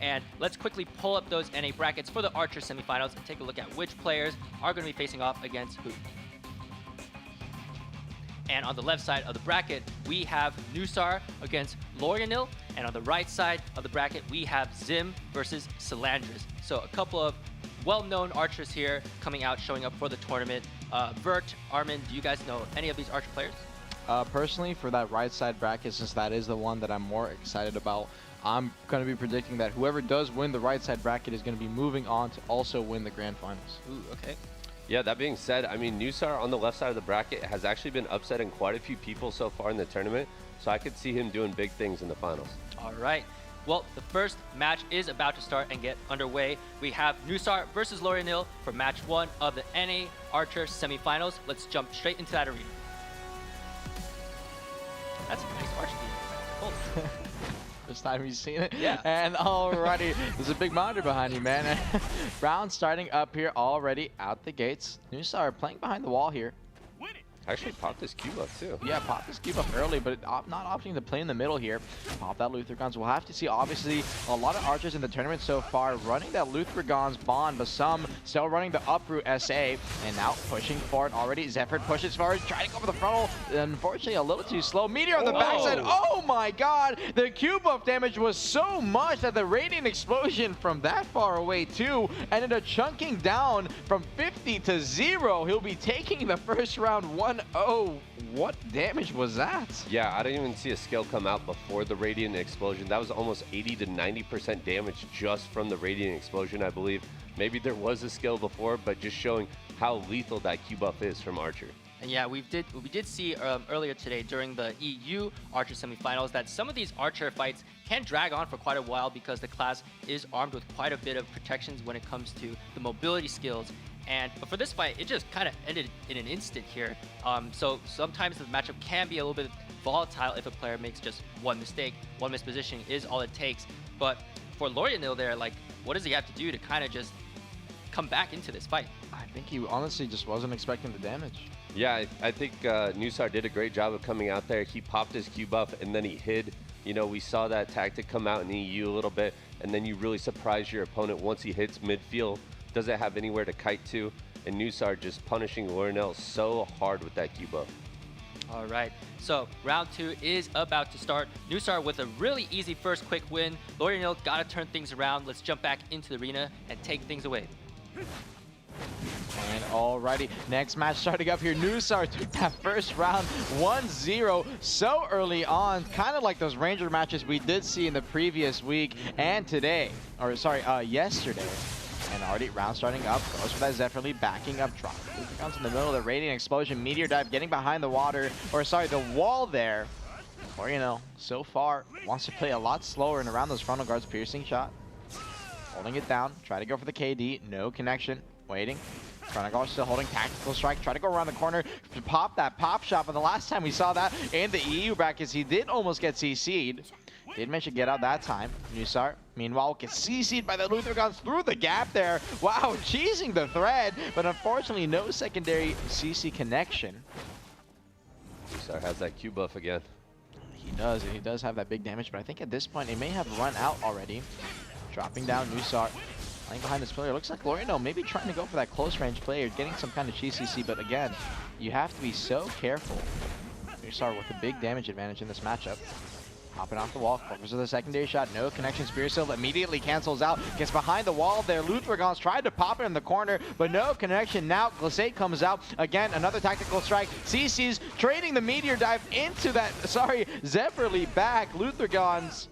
And let's quickly pull up those NA brackets for the Archer semifinals and take a look at which players are going to be facing off against who. And on the left side of the bracket, we have Nusar against Lorianil. And on the right side of the bracket, we have Zim versus Salandras. So a couple of well-known archers here coming out, showing up for the tournament. Vert, Armin, do you guys know any of these archer players? Personally, for that right side bracket, since that is the one that I'm more excited about, I'm going to be predicting that whoever does win the right side bracket is going to be moving on to also win the grand finals. Ooh, okay. Yeah, that being said, I mean, Nusar on the left side of the bracket has actually been upsetting quite a few people so far in the tournament, so I could see him doing big things in the finals. All right. Well, the first match is about to start and get underway. We have Nusar versus Lorianil for match 1 of the NA Archer semifinals. Let's jump straight into that arena. That's a nice archer. Cool. First time you've seen it? Yeah. And alrighty, there's a big monitor behind you, man. Round starting up here already out the gates. Nusar playing behind the wall here. Actually popped his cube up too. Yeah, pop this cube up early, but not opting to play in the middle here. Pop that Luthragon's. We'll have to see, obviously, a lot of archers in the tournament so far running that Luthragon's bond, but some still running the uproot SA. And now pushing forward already. Zephyr pushes forward, trying to go for the frontal. Unfortunately, a little too slow. Meteor on the backside. Oh my god! The cube buff damage was so much that the radiant explosion from that far away too ended up chunking down from 50 to 0. He'll be taking the first round 1-0 1-0. What damage was that? Yeah, I didn't even see a skill come out before the Radiant Explosion. That was almost 80 to 90% damage just from the Radiant Explosion, I believe. Maybe there was a skill before, but just showing how lethal that Q buff is from Archer. And yeah, we did see earlier today during the EU Archer semifinals that some of these Archer fights can drag on for quite a while because the class is armed with quite a bit of protections when it comes to the mobility skills. But for this fight, it just kind of ended in an instant here. So sometimes the matchup can be a little bit volatile if a player makes just one mistake. One mispositioning is all it takes. But for Lorianil there, like, what does he have to do to kind of just come back into this fight? I think he honestly just wasn't expecting the damage. Yeah, I think Nusar did a great job of coming out there. He popped his Q buff and then he hid. You know, we saw that tactic come out in the EU a little bit, and then you really surprise your opponent once he hits midfield, doesn't have anywhere to kite to, and Nusar just punishing Lorianil so hard with that Q buff. All right, so round 2 is about to start. Nusar with a really easy first quick win. Lorianil got to turn things around. Let's jump back into the arena and take things away. And alrighty, next match starting up here. Nusar took that first round 1-0 so early on, kind of like those Ranger matches we did see in the previous week and today, or sorry, yesterday. And already round starting up, goes for that Zephyr lead, backing up, dropping comes in the middle of the Radiant Explosion, Meteor Dive, getting behind the water, or sorry, the wall there. Or, you know, so far, wants to play a lot slower and around those frontal guards, piercing shot. Holding it down, try to go for the KD, no connection, waiting. Frontal guard still holding tactical strike, try to go around the corner to pop that pop shot, but the last time we saw that in the EU brackets, he did almost get CC'd. Did mention get out that time. Nusar, meanwhile, gets CC'd by the Luther Guns through the gap there. Wow, cheesing the thread, but unfortunately no secondary CC connection. Nusar has that Q buff again. He does, and he does have that big damage, but I think at this point it may have run out already. Dropping down Nusar, playing behind this player. Looks like Lorianil maybe trying to go for that close range player, getting some kind of cheese CC, but again, you have to be so careful. Nusar with a big damage advantage in this matchup. Hopping off the wall, focus with a secondary shot, no connection. Spear Seal immediately cancels out, gets behind the wall there. Luthragon's tried to pop it in the corner, but no connection. Now Glacate comes out, again, another tactical strike. CC's trading the Meteor Dive into that, Zephyr lead back. Luthragon's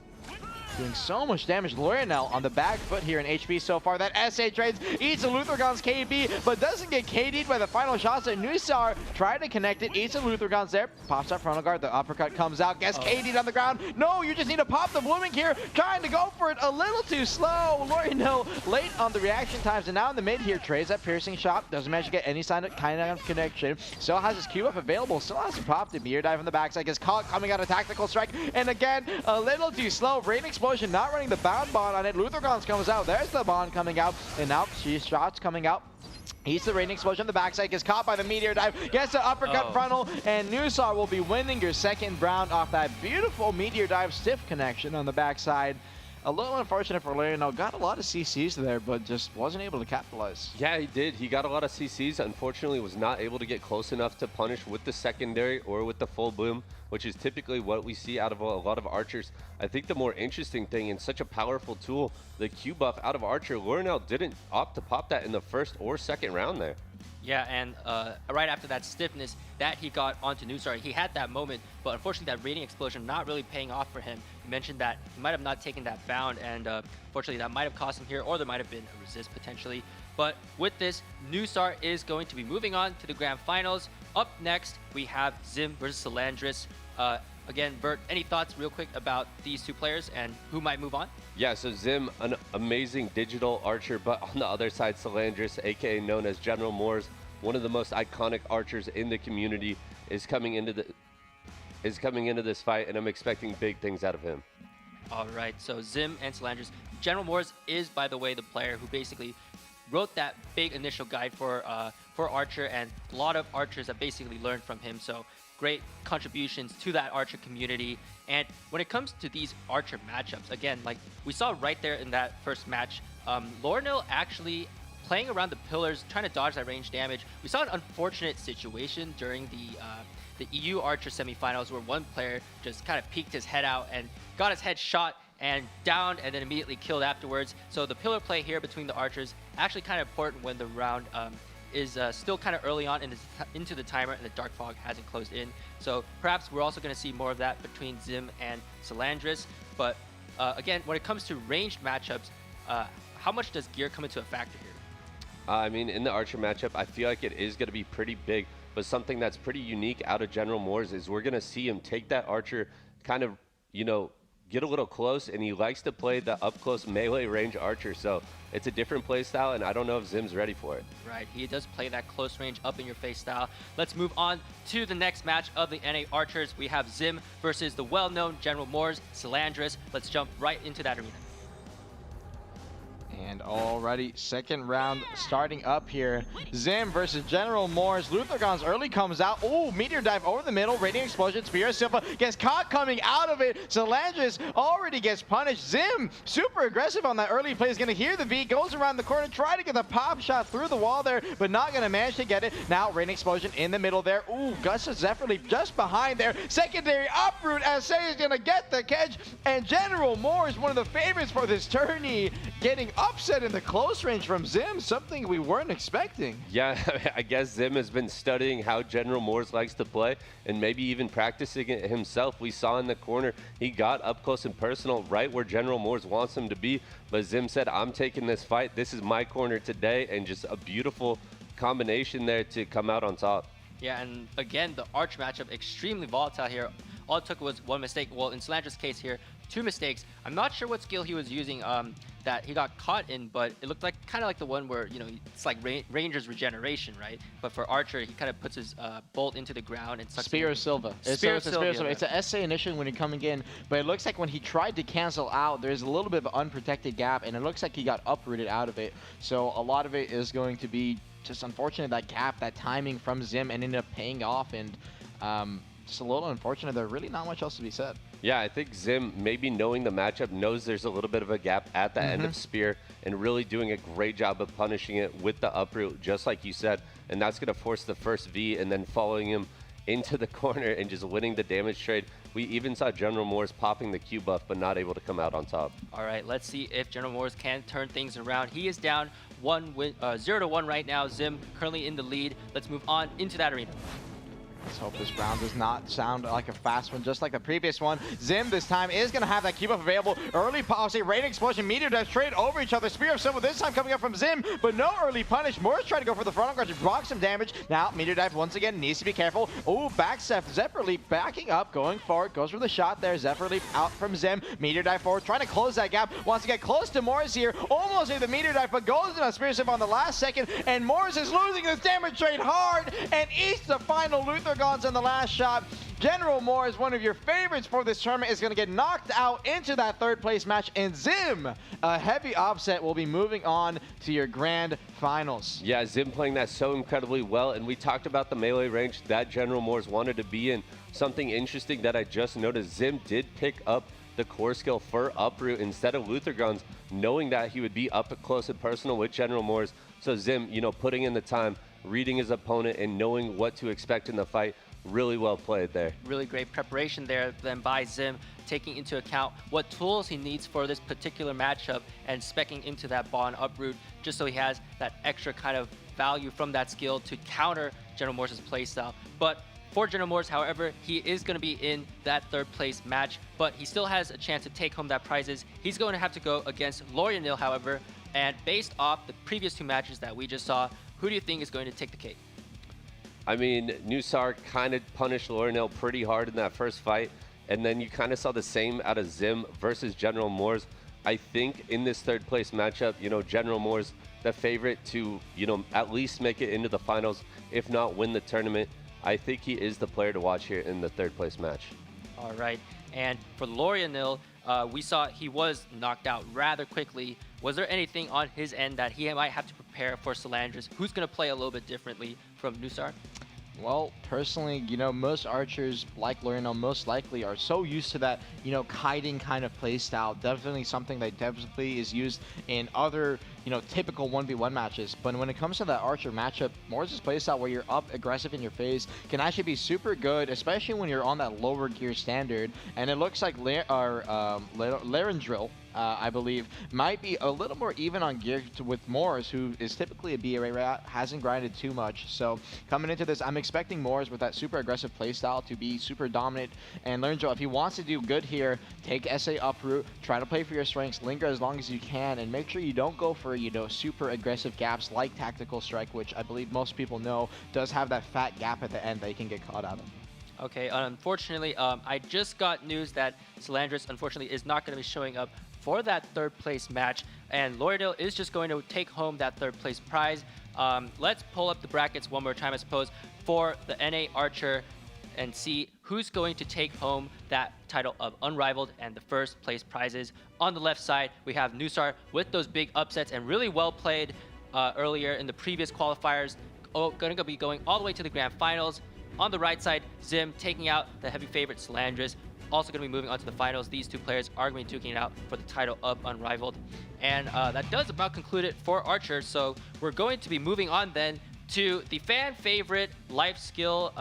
doing so much damage. Lorianil on the back foot here in HP so far. That SA trades, eats a Luthragon's KB, but doesn't get KD'd by the final shots. And Nusar tried to connect it, eats a Luthragon's there, pops up frontal guard, the uppercut comes out, gets KD'd on the ground. No, you just need to pop the blooming here, trying to go for it a little too slow. Lorianil late on the reaction times, and now in the mid here, trades that piercing shot, doesn't manage to get any kind of connection. Still has his Q up available, still has to pop the Meteor Dive on the backside, gets caught coming out of tactical strike, and again, a little too slow. Rain Explosion not running the bound bond on it. Luthragon's comes out. There's the bond coming out. And now she's shots coming out. He's the Rain Explosion on the backside. Gets caught by the Meteor Dive. Gets the uppercut frontal. And Nusar will be winning your second round off that beautiful Meteor Dive stiff connection on the backside. A little unfortunate for Lorianil. Got a lot of CCs there, but just wasn't able to capitalize. Yeah, he did. He got a lot of CCs. Unfortunately, was not able to get close enough to punish with the secondary or with the full boom, which is typically what we see out of a lot of archers. I think the more interesting thing and such a powerful tool, the Q buff out of Archer, Lorianil didn't opt to pop that in the first or second round there. Yeah, and right after that stiffness that he got onto Nusar, he had that moment, but unfortunately that Radiant Explosion not really paying off for him. You mentioned that he might have not taken that bound, and unfortunately that might have cost him here, or there might have been a resist potentially. But with this, Nusar is going to be moving on to the grand finals. Up next, we have Zim versus Salandris. Again, Vert, any thoughts real quick about these two players and who might move on? Yeah, so Zim, an amazing digital archer, but on the other side, Salandris, aka known as General Moors, one of the most iconic archers in the community, is coming into this fight, and I'm expecting big things out of him. All right, so Zim and Salandris. General Moors is, by the way, the player who basically wrote that big initial guide for Archer, and a lot of archers have basically learned from him. So great contributions to that Archer community. And when it comes to these Archer matchups, again, like we saw right there in that first match, Lorianil actually playing around the pillars, trying to dodge that range damage. We saw an unfortunate situation during the EU Archer semifinals where one player just kind of peeked his head out and got his head shot and downed and then immediately killed afterwards. So the pillar play here between the archers actually kind of important when the round is still kind of early on into the timer, and the Dark Fog hasn't closed in. So perhaps we're also going to see more of that between Zim and Salandris. But again, when it comes to ranged matchups, how much does gear come into a factor here? I mean, in the Archer matchup, I feel like it is going to be pretty big, but something that's pretty unique out of General Moors is we're going to see him take that Archer kind of, you know, get a little close, and he likes to play the up-close melee range Archer, so it's a different play style, and I don't know if Zim's ready for it. Right, he does play that close range, up-in-your-face style. Let's move on to the next match of the NA Archers. We have Zim versus the well-known General Moors, Salandris. Let's jump right into that arena. And already second round starting up here. Zim versus General Moors. Luthergon's early comes out. Oh, meteor dive over the middle. Radiant explosion. Spear of Silva gets caught coming out of it. Salandris already gets punished. Zim super aggressive on that early play. Is going to hear the V. Goes around the corner. Try to get the pop shot through the wall there, but not going to manage to get it. Now Radiant explosion in the middle there. Ooh, Gus of Zephyr Leap just behind there. Secondary uproot as Shai is going to get the catch. And General Moors, one of the favorites for this tourney, getting upset in the close range from Zim, something we weren't expecting. Yeah, I guess Zim has been studying how General Moors likes to play and maybe even practicing it himself. We saw in the corner, he got up close and personal right where General Moors wants him to be, but Zim said, I'm taking this fight. This is my corner today, and just a beautiful combination there to come out on top. Yeah, and again, the Arch matchup extremely volatile here. All it took was one mistake. Well, in Salandris' case here, 2 mistakes. I'm not sure what skill he was using that he got caught in, but it looked like kind of like the one where, you know, it's like Ranger's regeneration, right? But for Archer, he kind of puts his bolt into the ground and sucks Spear of Silva. It's a SA initially when he coming in, but it looks like when he tried to cancel out, there's a little bit of an unprotected gap, and it looks like he got uprooted out of it. So a lot of it is going to be just unfortunate, that gap, that timing from Zim, and ended up paying off, and just a little unfortunate. There's really not much else to be said. Yeah, I think Zim, maybe knowing the matchup, knows there's a little bit of a gap at the end of Spear, and really doing a great job of punishing it with the uproot, just like you said. And that's going to force the first V, and then following him into the corner and just winning the damage trade. We even saw General Moors popping the Q buff, but not able to come out on top. All right, let's see if General Moors can turn things around. He is down 0-1 right now. Zim currently in the lead. Let's move on into that arena. Let's hope this round does not sound like a fast one, just like the previous one. Zim this time is going to have that Q-buff available. Early policy, Radiant explosion, meteor dive trade over each other. Spear of Silva this time coming up from Zim, but no early punish. Moors trying to go for the frontal guard to block some damage. Now, meteor dive once again needs to be careful. Oh, backstep, Zephyr Leap backing up, going forward, goes for the shot there. Zephyr Leap out from Zim. Meteor dive forward, trying to close that gap. Wants to get close to Moors here. Almost hit the meteor dive, but goes in on Spear of Silva on the last second, and Moors is losing this damage trade hard, and eats the final Luthergons on the last shot. General Moors, one of your favorites for this tournament, is going to get knocked out into that third place match, and Zim, a heavy upset, will be moving on to your grand finals. Yeah, Zim playing that so incredibly well, and we talked about the melee range that General Moors wanted to be in. Something interesting that I just noticed, Zim did pick up the core skill for uproot instead of Luthergons, knowing that he would be up close and personal with General Moors. So Zim, you know, putting in the time, reading his opponent, and knowing what to expect in the fight. Really well played there. Really great preparation there then by Zim, taking into account what tools he needs for this particular matchup and speccing into that Bond uproot just so he has that extra kind of value from that skill to counter General Moors' playstyle. But for General Moors, however, he is going to be in that third place match, but he still has a chance to take home that prizes. He's going to have to go against Lorianil, however, and based off the previous 2 matches that we just saw, who do you think is going to take the cake? I mean, Nusar kind of punished Lorianil pretty hard in that first fight, and then you kind of saw the same out of Zim versus General Moors. I think in this third place matchup, you know, General Moors, the favorite to, you know, at least make it into the finals, if not win the tournament. I think he is the player to watch here in the third place match. All right, and for Lorianil, we saw he was knocked out rather quickly. Was there anything on his end that he might have to prepare for Salandris, who's going to play a little bit differently from Nusar? Well, personally, you know, most archers like Lorianil most likely are so used to that, you know, kiting kind of play style. Definitely something that definitely is used in other, you know, typical 1v1 matches. But when it comes to that archer matchup, Moors' play style where you're up aggressive in your phase can actually be super good, especially when you're on that lower gear standard. And it looks like Larendrill I believe, might be a little more even on gear with Moors, who is typically a BA rat, hasn't grinded too much. So coming into this, I'm expecting Moors with that super aggressive playstyle to be super dominant and learn Joe. If he wants to do good here, take SA uproot, try to play for your strengths, linger as long as you can, and make sure you don't go for, you know, super aggressive gaps like Tactical Strike, which I believe most people know does have that fat gap at the end that you can get caught out of. Okay, unfortunately, I just got news that Salandris, unfortunately, is not going to be showing up for that third place match, and Lauderdale is just going to take home that third place prize. Let's pull up the brackets one more time, I suppose, for the NA Archer and see who's going to take home that title of Unrivaled and the first place prizes. On the left side, we have Nusar with those big upsets and really well played earlier in the previous qualifiers, going to be going all the way to the grand finals. On the right side, Zim taking out the heavy favorite Salandris, also going to be moving on to the finals. These two players are going to be duking it out for the title of Unrivaled. And that does about conclude it for Archer. So we're going to be moving on then to the fan favorite life skill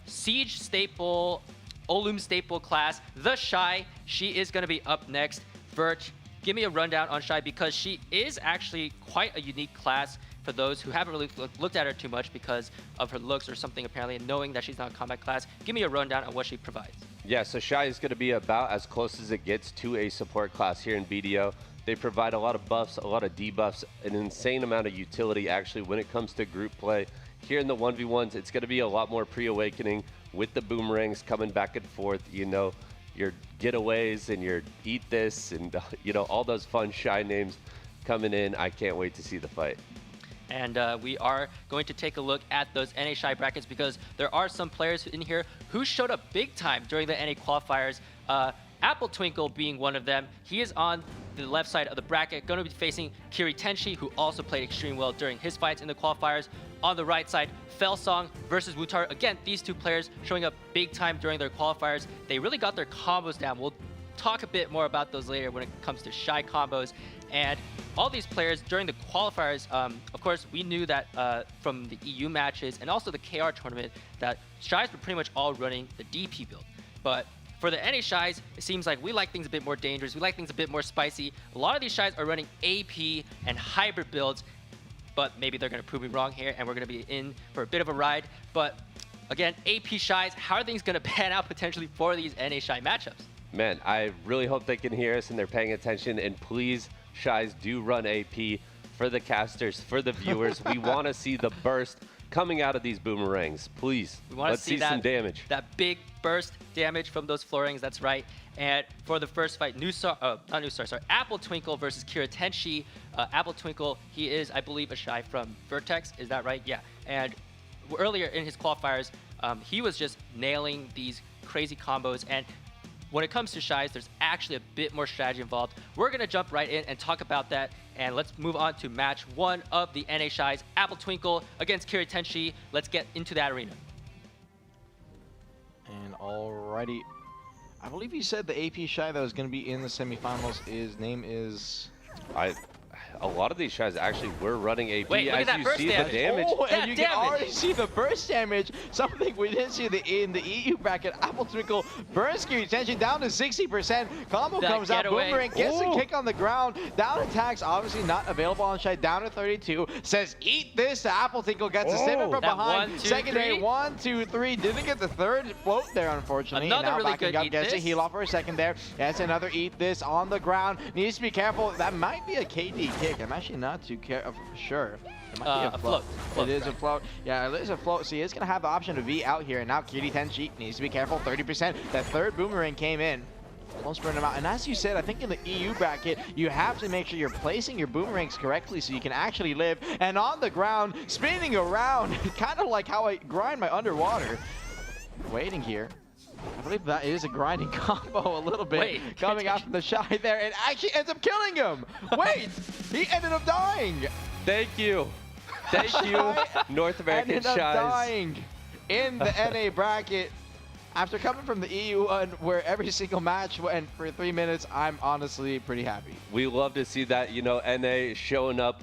Siege staple, Olum staple class, the Shai. She is going to be up next. Vert, give me a rundown on Shai because she is actually quite a unique class for those who haven't really looked at her too much because of her looks or something apparently, and knowing that she's not a combat class. Give me a rundown on what she provides. Yeah, so Shai is going to be about as close as it gets to a support class here in BDO. They provide a lot of buffs, a lot of debuffs, an insane amount of utility actually when it comes to group play. Here in the 1v1s, it's going to be a lot more pre-awakening with the boomerangs coming back and forth, you know, your getaways and your eat this and, you know, all those fun Shai names coming in. I can't wait to see the fight. And we are going to take a look at those NA Shai brackets because there are some players in here who showed up big time during the NA qualifiers. Apple Twinkle being one of them. He is on the left side of the bracket, going to be facing Kiri Tenshi, who also played extremely well during his fights in the qualifiers. On the right side, Felsong versus Wutar. Again, these two players showing up big time during their qualifiers. They really got their combos down. We'll talk a bit more about those later when it comes to Shai combos. And all these players during the qualifiers, of course, we knew that from the EU matches and also the KR tournament that Shais were pretty much all running the DP build. But for the NA Shais, it seems like we like things a bit more dangerous. We like things a bit more spicy. A lot of these Shais are running AP and hybrid builds, but maybe they're going to prove me wrong here, and we're going to be in for a bit of a ride. But again, AP Shais, how are things going to pan out potentially for these NA Shai matchups? Man, I really hope they can hear us and they're paying attention. And please, Shais, do run AP for the casters, for the viewers. We want to see the burst coming out of these boomerangs. Please, let's see some damage. That big burst damage from those floorings, that's right. And for the first fight, Apple Twinkle versus Kira Tenshi. Apple Twinkle, he is, I believe, a Shai from Vertex. Is that right? Yeah. And earlier in his qualifiers, he was just nailing these crazy combos. And when it comes to Shais, there's actually a bit more strategy involved. We're going to jump right in and talk about that. And let's move on to match one of the NA Shais. Apple Twinkle against Kiri Tenshi. Let's get into that arena. And alrighty. I believe you said the AP Shai that was going to be in the semifinals, his name is... A lot of these Shais actually were running AP. Wait, look at that burst damage. The damage. Oh, and you can already see the burst damage. Something we didn't see in the EU bracket. Apple Twinkle burns Kiri Tenshi down to 60%. Combo comes out. Boomerang gets a kick on the ground. Down attacks, obviously not available on Shai. Down to 32. Says, eat this to Apple Twinkle. Gets a step in from behind. Secondary, 1, 2, 3. Didn't get the third float there, unfortunately. Another now really good eat gets this. a heal off for a second there. That's another eat this on the ground. Needs to be careful. That might be a KD kick. I'm actually not too sure. It might be a float. It is a float. Yeah, it is a float. So he is going to have the option to be out here. And now Kiri Tenshi needs to be careful. 30%. That third boomerang came in. Almost burned him out. And as you said, I think in the EU bracket, you have to make sure you're placing your boomerangs correctly so you can actually live. And on the ground, spinning around, kind of like how I grind my underwater. Waiting here. I believe that is a grinding combo a little bit coming out from the Shai there. It actually ends up killing him. Wait, he ended up dying. Thank you. Thank you, North American Shais. Ended up dying in the NA bracket. After coming from the EU one where every single match went for 3 minutes, I'm honestly pretty happy. We love to see that, you know, NA showing up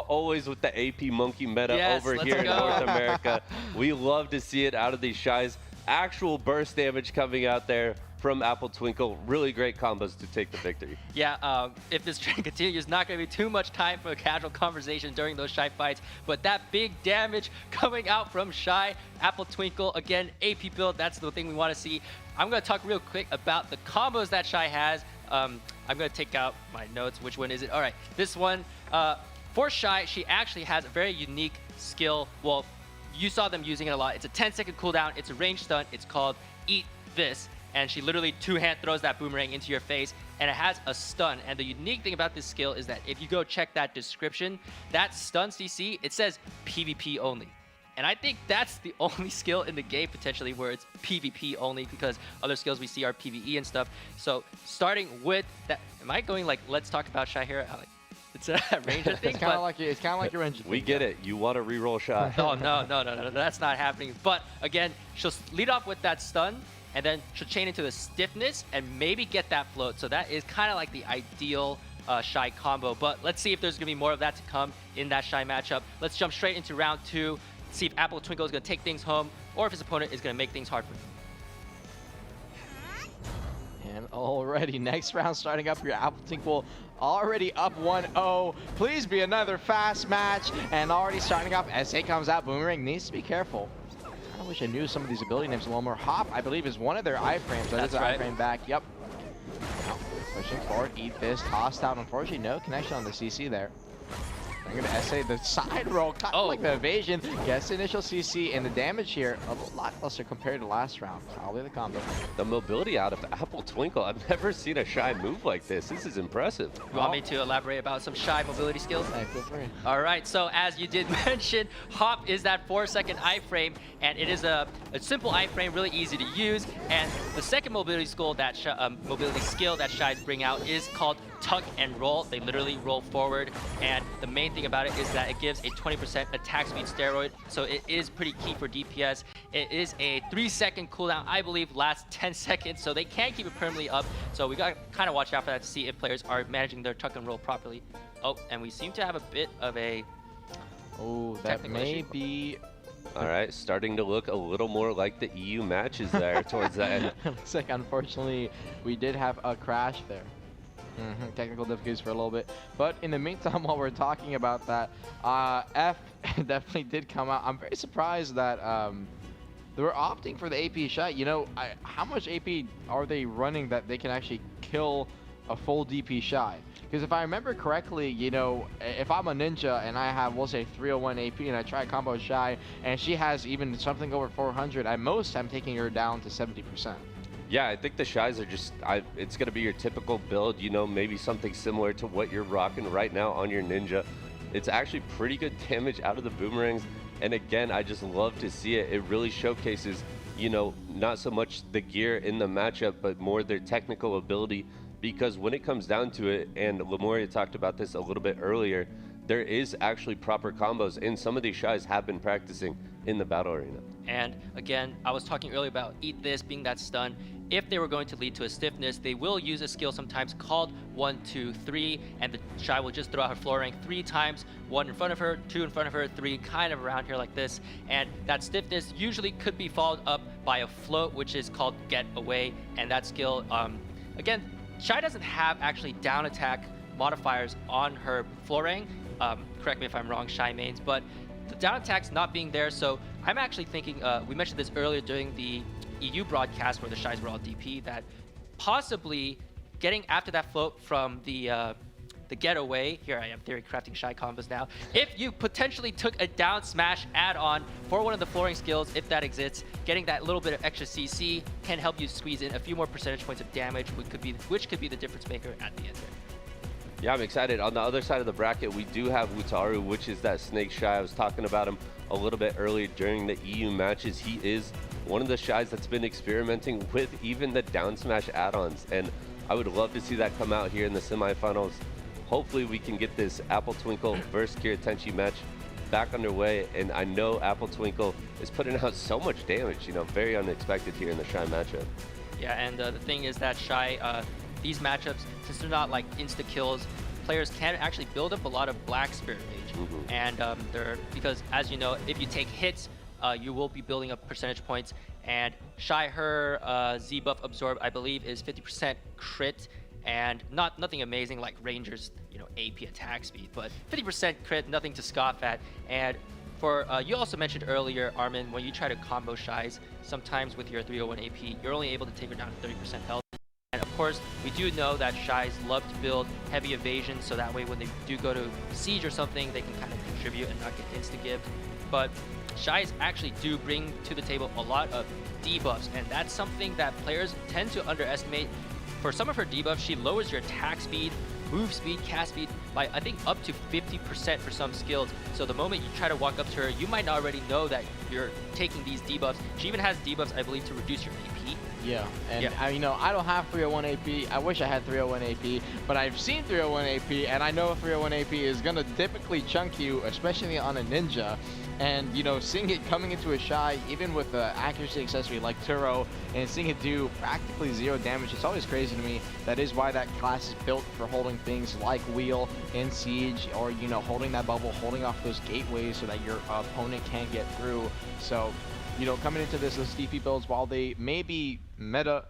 always with the AP monkey meta over here in North America. We love to see it out of these Shais. Actual burst damage coming out there. from Apple Twinkle. Really great combos to take the victory. Yeah, if this trend continues, not going to be too much time for a casual conversation during those Shai fights, but that big damage coming out from Shai, Apple Twinkle, again, AP build, that's the thing we want to see. I'm going to talk real quick about the combos that Shai has. I'm going to take out my notes. Which one is it? All right, this one. For Shai, she actually has a very unique skill. Well, you saw them using it a lot. It's a 10-second cooldown. It's a range stun. It's called Eat This. And she literally two-hand throws that boomerang into your face, and it has a stun. And the unique thing about this skill is that if you go check that description, that stun CC, it says PvP only. And I think that's the only skill in the game potentially where it's PvP only, because other skills we see are PvE and stuff. So starting with that, am I going like, let's talk about Shai here? It's a ranger thing. It's kind of like your ranger. We get it. You want to reroll Shai. Oh, no, that's not happening. But again, she'll lead off with that stun, and then she'll chain into the stiffness and maybe get that float. So that is kind of like the ideal Shai combo. But let's see if there's going to be more of that to come in that Shai matchup. Let's jump straight into round 2. See if Apple Twinkle is going to take things home, or if his opponent is going to make things hard for him. And already next round starting up here, Apple Twinkle already up 1-0. Please be another fast match. And already starting up, SA comes out, Boomerang needs to be careful. I wish I knew some of these ability names a little more. Hop, I believe, is one of their iframes. That's right. Iframe back, yep. Now, pushing forward, Eat This, tossed out. Unfortunately, no connection on the CC there. I'm going to SA the side roll, kind of like the evasion. Gets the initial CC, and the damage here a little lackluster compared to last round. Probably the combo. The mobility out of Apple Twinkle. I've never seen a Shai move like this. This is impressive. You want me to elaborate about some Shai mobility skills? Hey, feel free. All right, so as you did mention, Hop is that 4-second iframe, and it is a simple iframe, really easy to use. And the second mobility skill that Shai's bring out is called Tuck and Roll. They literally roll forward, and the main thing about it is that it gives a 20% attack speed steroid, so it is pretty key for DPS. It is a 3-second cooldown, I believe lasts 10 seconds, so they can keep it permanently up. So we got to kind of watch out for that to see if players are managing their tuck and roll properly. Oh, and we seem to have a bit of a that may be. All right, starting to look a little more like the EU matches there towards the end. Looks like, unfortunately, we did have a crash there. Technical difficulties for a little bit. But in the meantime, while we're talking about that, F definitely did come out. I'm very surprised that they were opting for the AP shot. You know, how much AP are they running that they can actually kill a full DP Shai? Because if I remember correctly, you know, if I'm a ninja and I have, we'll say, 301 AP and I try combo Shai and she has even something over 400, at most I'm taking her down to 70%. Yeah, I think the Shais are just, it's going to be your typical build, you know, maybe something similar to what you're rocking right now on your Ninja. It's actually pretty good damage out of the boomerangs. And again, I just love to see it. It really showcases, you know, not so much the gear in the matchup, but more their technical ability. Because when it comes down to it, and Lemoria talked about this a little bit earlier, there is actually proper combos, and some of these Shais have been practicing in the battle arena. And again, I was talking earlier about Eat This being that stun. If they were going to lead to a stiffness, they will use a skill sometimes called 1, 2, 3, and the Shai will just throw out her floor rank 3 times, 1 in front of her, 2 in front of her, 3 kind of around here like this. And that stiffness usually could be followed up by a float, which is called Get Away. And that skill, again, Shai doesn't have actually down attack modifiers on her floor rank. Correct me if I'm wrong, Shai mains, but the down attack's not being there, so I'm actually thinking, we mentioned this earlier during the EU broadcast where the Shais were all DP, that possibly getting after that float from the getaway, here I am theory crafting Shai combos now, if you potentially took a down smash add-on for one of the flooring skills, if that exists, getting that little bit of extra CC can help you squeeze in a few more percentage points of damage, which could be the difference maker at the end there. Yeah, I'm excited. On the other side of the bracket, we do have Wutaru, which is that snake Shai. I was talking about him a little bit earlier during the EU matches. He is one of the Shais that's been experimenting with even the down smash add-ons, and I would love to see that come out here in the semifinals. Hopefully we can get this Apple Twinkle versus Kira Tenchi match back underway, and I know Apple Twinkle is putting out so much damage, you know, very unexpected here in the Shai matchup. Yeah, and the thing is that Shai, these matchups, since they're not like insta-kills, players can actually build up a lot of Black Spirit Rage. And because, as you know, if you take hits you will be building up percentage points. And Shai, her Z buff absorb, I believe, is 50% crit, and nothing amazing like Ranger's, you know, AP attack speed, but 50% crit, nothing to scoff at. And for you also mentioned earlier, Armin, when you try to combo Shai's, sometimes with your 301 AP, you're only able to take her down to 30% health. And of course, we do know that Shai's love to build heavy evasion, so that way when they do go to siege or something, they can kind of contribute and not get insta-gibbed. But Shai's actually do bring to the table a lot of debuffs, and that's something that players tend to underestimate. For some of her debuffs, she lowers your attack speed, move speed, cast speed by, I think, up to 50% for some skills. So the moment you try to walk up to her, you might not already know that you're taking these debuffs. She even has debuffs, I believe, to reduce your AP. Yeah, and Yeah. you know, I don't have 301 AP. I wish I had 301 AP, but I've seen 301 AP, and I know 301 AP is gonna typically chunk you, especially on a ninja. And you know, seeing it coming into a Shai, even with the accuracy accessory like Turo, and seeing it do practically 0 damage, it's always crazy to me. That is why that class is built for holding things like Wheel in Siege, or you know, holding that bubble, holding off those gateways so that your opponent can't get through. So, you know, coming into this, those DP builds, while they may be meta,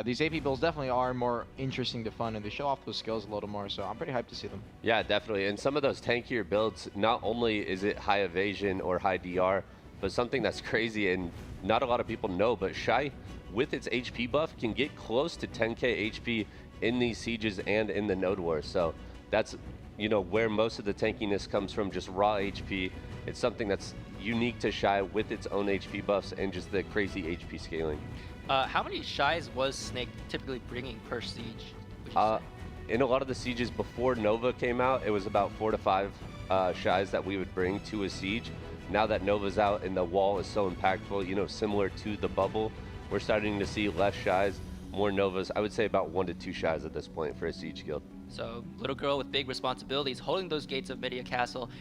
these AP builds definitely are more interesting to fun, and they show off those skills a little more, so I'm pretty hyped to see them. Yeah, definitely. And some of those tankier builds, not only is it high evasion or high DR, but something that's crazy and not a lot of people know, but Shai, with its HP buff, can get close to 10k HP in these sieges and in the Node War. So that's, you know, where most of the tankiness comes from, just raw HP. It's something that's unique to Shai with its own HP buffs and just the crazy HP scaling. How many Shais was Snake typically bringing per siege, would you say? In a lot of the sieges before Nova came out, it was about 4 to 5 Shais that we would bring to a siege. Now that Nova's out and the wall is so impactful, you know, similar to the bubble, we're starting to see less Shais, more Novas. I would say about 1 to 2 Shais at this point for a siege guild. So, little girl with big responsibilities, holding those gates of Media Castle.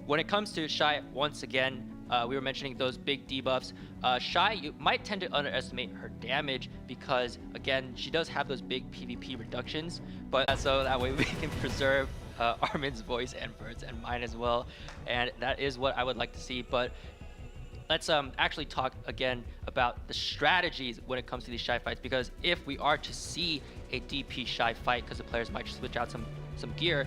When it comes to Shai, once again, we were mentioning those big debuffs. Shai, you might tend to underestimate her damage because, again, she does have those big PvP reductions, but so that way we can preserve Armin's voice and Vert's and mine as well, and that is what I would like to see. But let's actually talk again about the strategies when it comes to these Shai fights, because if we are to see a DP Shai fight, because the players might switch out some gear,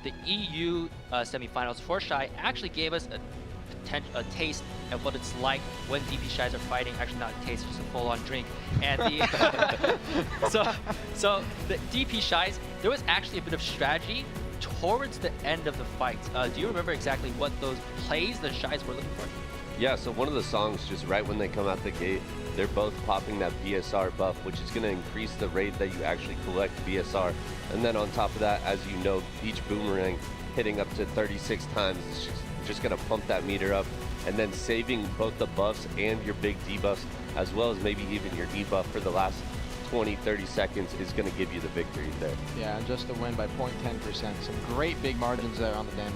the EU semifinals for Shai actually gave us a taste of what it's like when DP Shais are fighting. Actually, not a taste, just a full-on drink. And the so the DP Shais, there was actually a bit of strategy towards the end of the fight. Do you remember exactly what those plays the Shais were looking for? Yeah, so one of the songs, just right when they come out the gate, they're both popping that BSR buff, which is going to increase the rate that you actually collect BSR. And then on top of that, as you know, each boomerang hitting up to 36 times is just going to pump that meter up. And then saving both the buffs and your big debuffs, as well as maybe even your debuff for the last 20-30 seconds, is going to give you the victory there. Yeah, and just to win by 0.10%. Some great big margins there on the damage.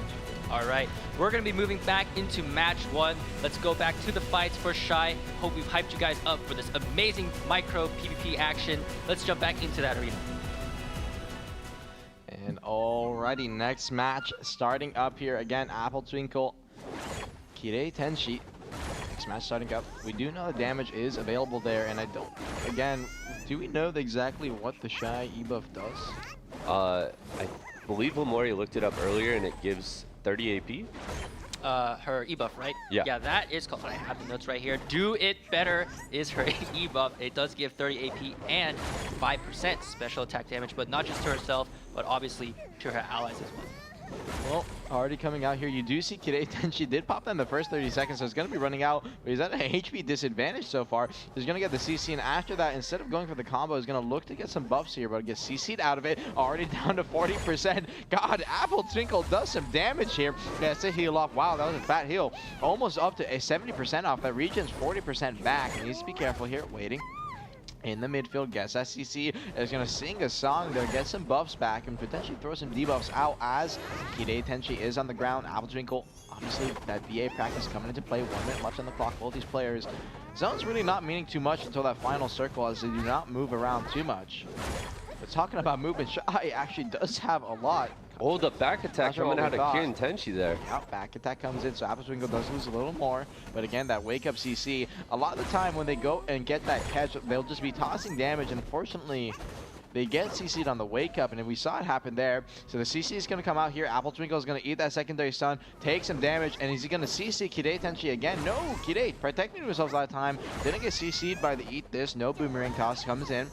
All right, we're going to be moving back into match 1. Let's go back to the fights for Shai. Hope we've hyped you guys up for this amazing micro PvP action. Let's jump back into that arena. And alrighty, next match starting up here again. Apple Twinkle, Kirei Tenshi. Next match starting up. We do know the damage is available there, and I don't. Again, do we know exactly what the Shai ebuff does? I believe Lemoria looked it up earlier, and it gives 30 AP. Her ebuff, right? Yeah. Yeah, that is called, I have the notes right here. Do It Better is her ebuff. It does give 30 AP and 5% special attack damage, but not just to herself, but obviously to her allies as well. Well, already coming out here, you do see Kirei Tenshi did pop that in the first 30 seconds, so it's going to be running out. But he's at an HP disadvantage so far. He's going to get the CC, and after that, instead of going for the combo, he's going to look to get some buffs here, but gets CC'd out of it. Already down to 40%. God, Apple Twinkle does some damage here. Gets a heal off. Wow, that was a fat heal. Almost up to a 70% off. That regen's 40% back. He needs to be careful here, waiting. In the midfield, guess SCC is going to sing a song there, get some buffs back, and potentially throw some debuffs out as Kirei Tenshi is on the ground. Apple Twinkle, obviously, that BA practice coming into play. 1 minute left on the clock. Both these players. Zone's really not meaning too much until that final circle, as they do not move around too much. But talking about movement, Shai actually does have a lot Oh, the back attack sure coming what out we of thought. Kieran Tenchi there. Yep, back attack comes in, so AppleTwinkle does lose a little more. But again, that wake up CC, a lot of the time when they go and get that catch, they'll just be tossing damage. Unfortunately, they get CC'd on the wake up, and we saw it happen there. So the CC is going to come out here. AppleTwinkle is going to eat that secondary stun, take some damage, and is he going to CC Kide Tenchi again? No, Kide protecting himself that time. Didn't get CC'd by the eat this. No boomerang toss comes in.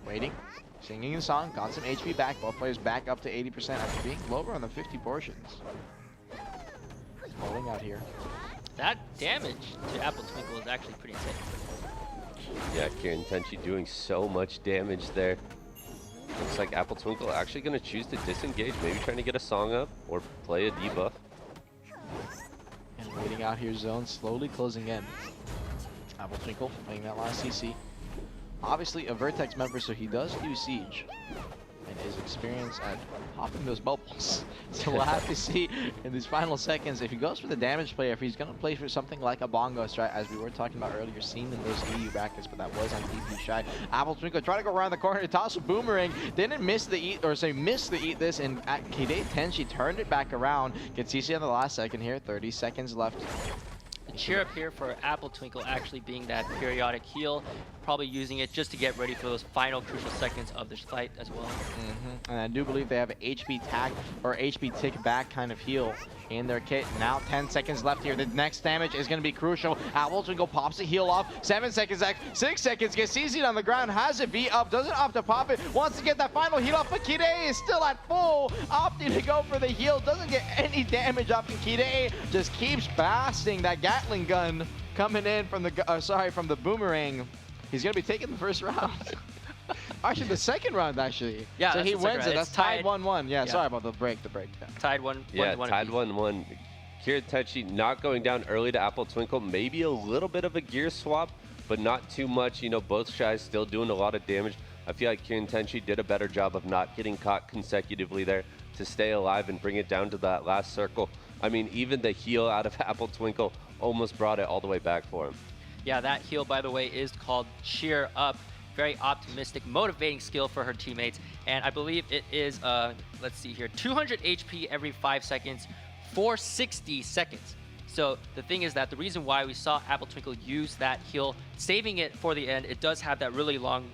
Waiting. Singing the song, got some HP back. Both players back up to 80% after being lower on the 50 portions. Holding out here. That damage to AppleTwinkle is actually pretty insane. Yeah, Kieran Tenchi doing so much damage there. Looks like AppleTwinkle actually going to choose to disengage, maybe trying to get a song up or play a debuff. And waiting out here, zone slowly closing in. AppleTwinkle playing that last CC. Obviously a Vertex member, so he does do siege and is experienced at popping those bubbles. So we'll have to see in these final seconds if he goes for the damage play, if he's going to play for something like a bongo strat, as we were talking about earlier, seen in those EU brackets, but that was on TP Shai. AppleTwinkle trying to go around the corner to toss a boomerang, didn't miss the eat, or say missed the eat this, and at Kide Tenchi turned it back around. Gets CC on the last second here, 30 seconds left. The cheer up here for AppleTwinkle actually being that periodic heal, probably using it just to get ready for those final crucial seconds of this fight as well. And I do believe they have an HP tag or HP tick back kind of heal in their kit. Now 10 seconds left here. The next damage is going to be crucial. AppleTwinkle pops the heal off. 7 seconds left. 6 seconds. Gets CC'd on the ground. Has it V up. Doesn't opt to pop it. Wants to get that final heal off. But Kide is still at full. Opting to go for the heal. Doesn't get any damage off. And Kide just keeps blasting that Gatling gun coming in from the from the boomerang. He's going to be taking the first round. Actually, the second round, actually. Yeah, so he wins it. It's That's tied tied 1-1. Yeah, sorry about the break. Yeah. Tied 1-1. Yeah, tied 1-1. Kieran Tenchi not going down early to AppleTwinkle. Maybe a little bit of a gear swap, but not too much. You know, both Shais still doing a lot of damage. I feel like Kieran Tenchi did a better job of not getting caught consecutively there to stay alive and bring it down to that last circle. I mean, even the heal out of AppleTwinkle almost brought it all the way back for him. Yeah, that heal, by the way, is called Cheer Up. Very optimistic, motivating skill for her teammates. And I believe it is, let's see here, 200 HP every 5 seconds for 60 seconds. So the thing is that the reason why we saw AppleTwinkle use that heal, saving it for the end, it does have that really long,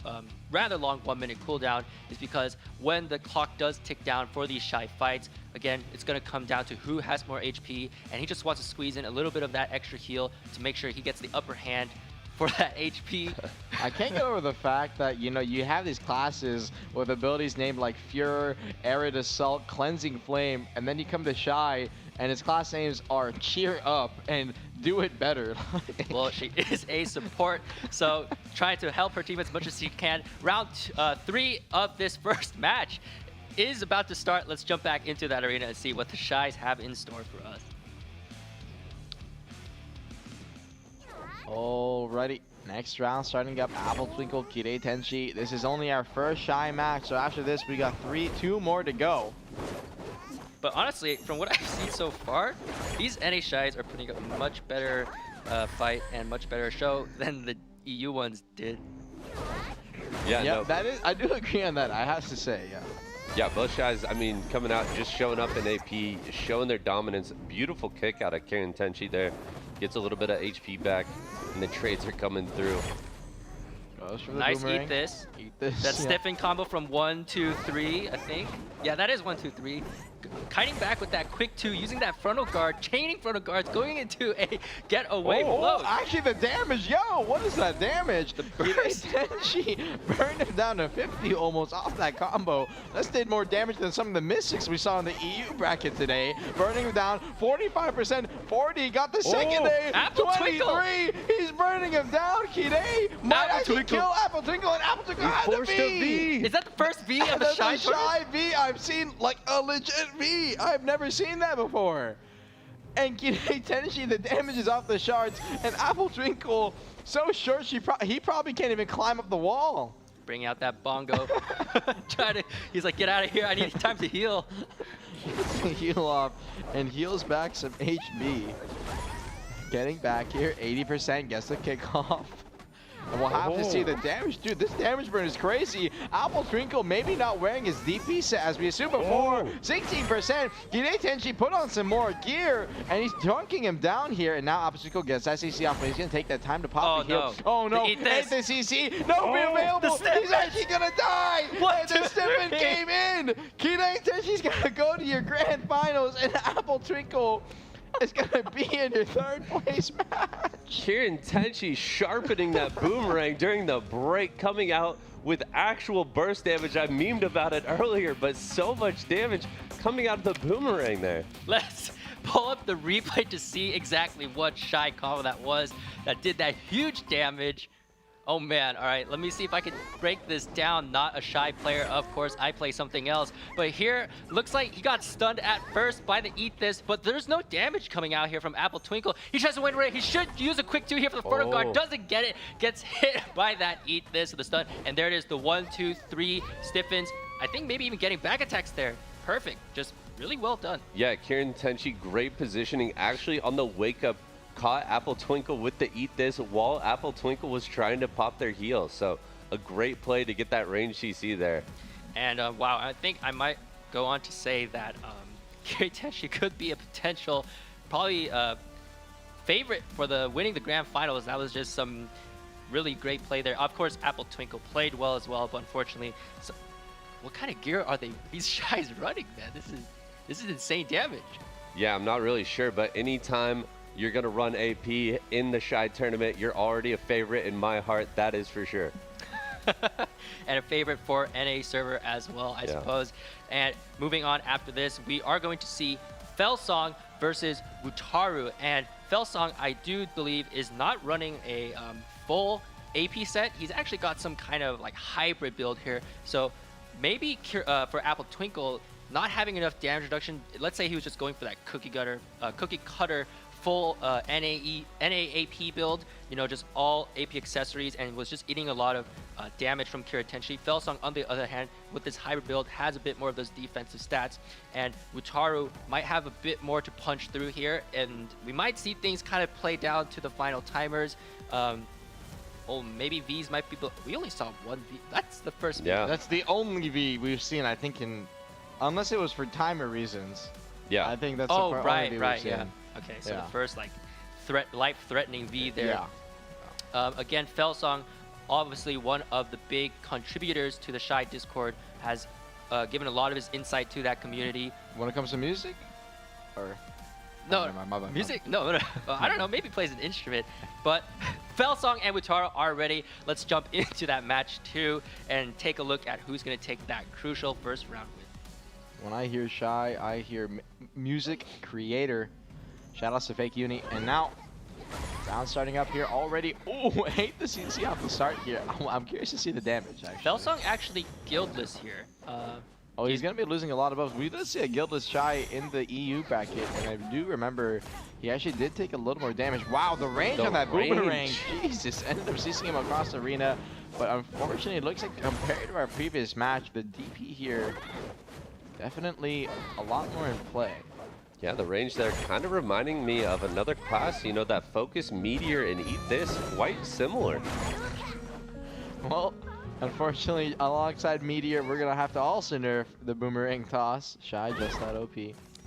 rather long 1 minute cooldown, is because when the clock does tick down for these Shai fights, again, it's going to come down to who has more HP, and he just wants to squeeze in a little bit of that extra heal to make sure he gets the upper hand for that HP. I can't get over the fact that, you know, you have these classes with abilities named like Furor, Arid Assault, Cleansing Flame, and then you come to Shai, and its class names are Cheer Up and Do It Better. Well, she is a support, so trying to help her team as much as she can. Round 3 of this first match is about to start. Let's jump back into that arena and see what the Shais have in store for us. Alrighty, next round starting up. AppleTwinkle, Kide Tenchi. This is only our first Shai match, so after this we got 2 more to go. But honestly, from what I've seen so far, these NA Shais are putting up a much better fight and much better show than the EU ones did. Yeah, Yeah, no. that is, I do agree on that, I have to say, yeah. Yeah, both Shais, I mean, coming out, just showing up in AP, showing their dominance. Beautiful kick out of Kieran Tenchi there. Gets a little bit of HP back, and the trades are coming through. Goes for the Nice boomerang. eat this. Eat this. That yeah. stiffing combo from 1, 2, 3, I think. Yeah, that is 1, 2, 3. Kiting back with that quick 2, using that frontal guard, chaining frontal guards, going into a getaway blow. Actually the damage, yo, what is that damage? The burst. She burned him down to 50 almost off that combo. This did more damage than some of the mystics we saw in the EU bracket today. Burning him down, 45%, 40, got the second day, AppleTwinkle. 23, he's burning him down. Kide might actually kill AppleTwinkle, and AppleTwinkle has forced a a V. V. Is that the first V of the That's Shai a tournament? Shai V. I've seen like a legit V. I've never seen that before. And Kide Tenchi, the damage is off the shards, and AppleTwinkle so short he probably can't even climb up the wall. Bring out that bongo. He's like, get out of here, I need time to heal. Heal off and heals back some HP. Getting back here, 80% gets the kickoff. And we'll have to see the damage. Dude, this damage burn is crazy. Apple Twinkle maybe not wearing his DP set as we assumed before. 16%. Gide Tenchi put on some more gear, and he's dunking him down here. And now Apple Twinkle gets that CC off, but he's going to take that time to pop the heal. Oh no, Eat this. the CC. No be available. He's actually going to die. What? And the Stephen came in. Gide Tenchi's going to go to your grand finals, and Apple Twinkle is going to be in your third place match. Kieran Tenchi sharpening that boomerang during the break, coming out with actual burst damage. I memed about it earlier, but so much damage coming out of the boomerang there. Let's pull up the replay to see exactly what Shai combo that was that did that huge damage. Oh man, all right, let me see if I can break this down. Not a Shai player, of course, I play something else. But here, looks like he got stunned at first by the Eat This, but there's no damage coming out here from Apple Twinkle. He tries to win rate, he should use a quick 2 here for the photo guard, doesn't get it, gets hit by that Eat This with the stun, and there it is, the 1, 2, 3 stiffens. I think maybe even getting back attacks there. Perfect, just really well done. Yeah, Kieran Tenchi, great positioning, actually on the wake up, caught Apple Twinkle with the Eat This while Apple Twinkle was trying to pop their heal. So a great play to get that range CC there. And wow, I think I might go on to say that Kieran Tenchi could be a potential, probably favorite for the winning the grand finals. That was just some really great play there. Of course, Apple Twinkle played well as well, but unfortunately, what kind of gear are these Shais running, man? This is insane damage. Yeah, I'm not really sure, but anytime you're going to run AP in the Shai tournament, you're already a favorite in my heart, that is for sure. And a favorite for NA server as well, I suppose. And moving on after this, we are going to see Felsong versus Wutaru. And Felsong, I do believe, is not running a full AP set. He's actually got some kind of like hybrid build here. So maybe for Apple Twinkle, not having enough damage reduction, let's say he was just going for that cookie cutter full NAAP build, you know, just all AP accessories, and was just eating a lot of damage from Kieran Tenchi. Felsong, on the other hand, with this hybrid build, has a bit more of those defensive stats, and Wutaru might have a bit more to punch through here, and we might see things kind of play down to the final timers. Oh, maybe V's might be... We only saw one V. That's the first V. Yeah. That's the only V we've seen, I think, unless it was for timer reasons. Yeah. I think that's oh, the right, only V right, we've seen. yeah. Okay, so the first like life-threatening V there. Yeah. Again, Felsong, obviously one of the big contributors to the Shai Discord, has given a lot of his insight to that community. When it comes to music, or no, music? No. I don't know. Maybe plays an instrument. But Felsong and Wutaru are ready. Let's jump into that match 2 and take a look at who's going to take that crucial first round win. When I hear Shai, I hear music creator. Shout out to Fake Uni. And now, round starting up here already. Oh, I hate the CC off the start here. I'm curious to see the damage, actually. Felsong actually guildless here. Oh, he's going to be losing a lot of buffs. We did see a guildless Shai in the EU bracket, and I do remember he actually did take a little more damage. Wow, the range on that boomerang. Jesus, ended up CCing him across the arena. But unfortunately, it looks like compared to our previous match, the DP here definitely a lot more in play. Yeah, the range there kind of reminding me of another class, you know, that Focus, Meteor, and Eat This, quite similar. Well, unfortunately, alongside Meteor, we're going to have to also nerf the boomerang toss. Shai just that OP.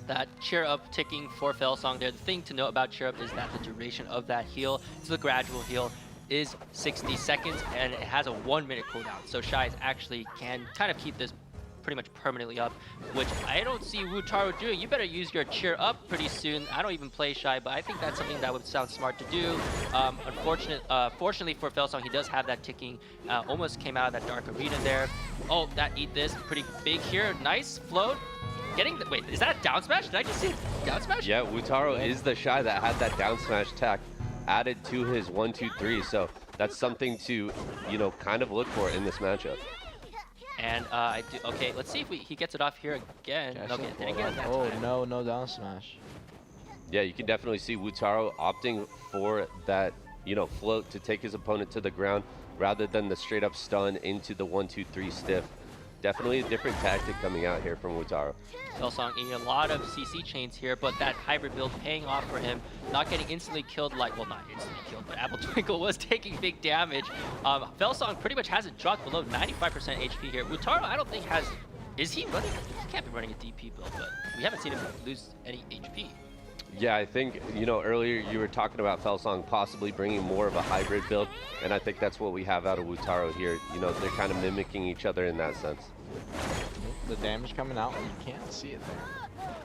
That cheer up ticking for Felsong there. The thing to note about cheer up is that the duration of that heal, it's the gradual heal, is 60 seconds, and it has a 1-minute cooldown. So Shai actually can kind of keep this pretty much permanently up, which I don't see Wutaru doing. You better use your cheer up pretty soon. I don't even play Shai, but I think that's something that would sound smart to do. Fortunately for Felsong, he does have that ticking. Almost came out of that dark arena there. Oh, that Eat This, pretty big here. Nice float. Getting the, wait, is that a down smash? Did I just see a down smash? Yeah, Wutaru is the Shai that had that down smash tech added to his 1-2-3, so that's something to, you know, kind of look for in this matchup. And I do. Okay, let's see if he gets it off here again. Okay, didn't get it that oh time. no down smash. Yeah, you can definitely see Wutaru opting for that, you know, float to take his opponent to the ground rather than the straight up stun into the 1-2-3 stiff. definitely a different tactic coming out here from Wutaro. Felsong eating a lot of CC chains here, but that hybrid build paying off for him, not getting instantly killed like, well, not instantly killed, but Apple Twinkle was taking big damage. Felsong pretty much hasn't dropped below 95% HP here. Wutaro, I don't think has, is he running? He can't be running a DP build, but we haven't seen him lose any HP. Yeah, I think, you know, earlier you were talking about Felsong possibly bringing more of a hybrid build, and I think that's what we have out of Wutaro here. You know, they're kind of mimicking each other in that sense. The damage coming out, you can't see it there.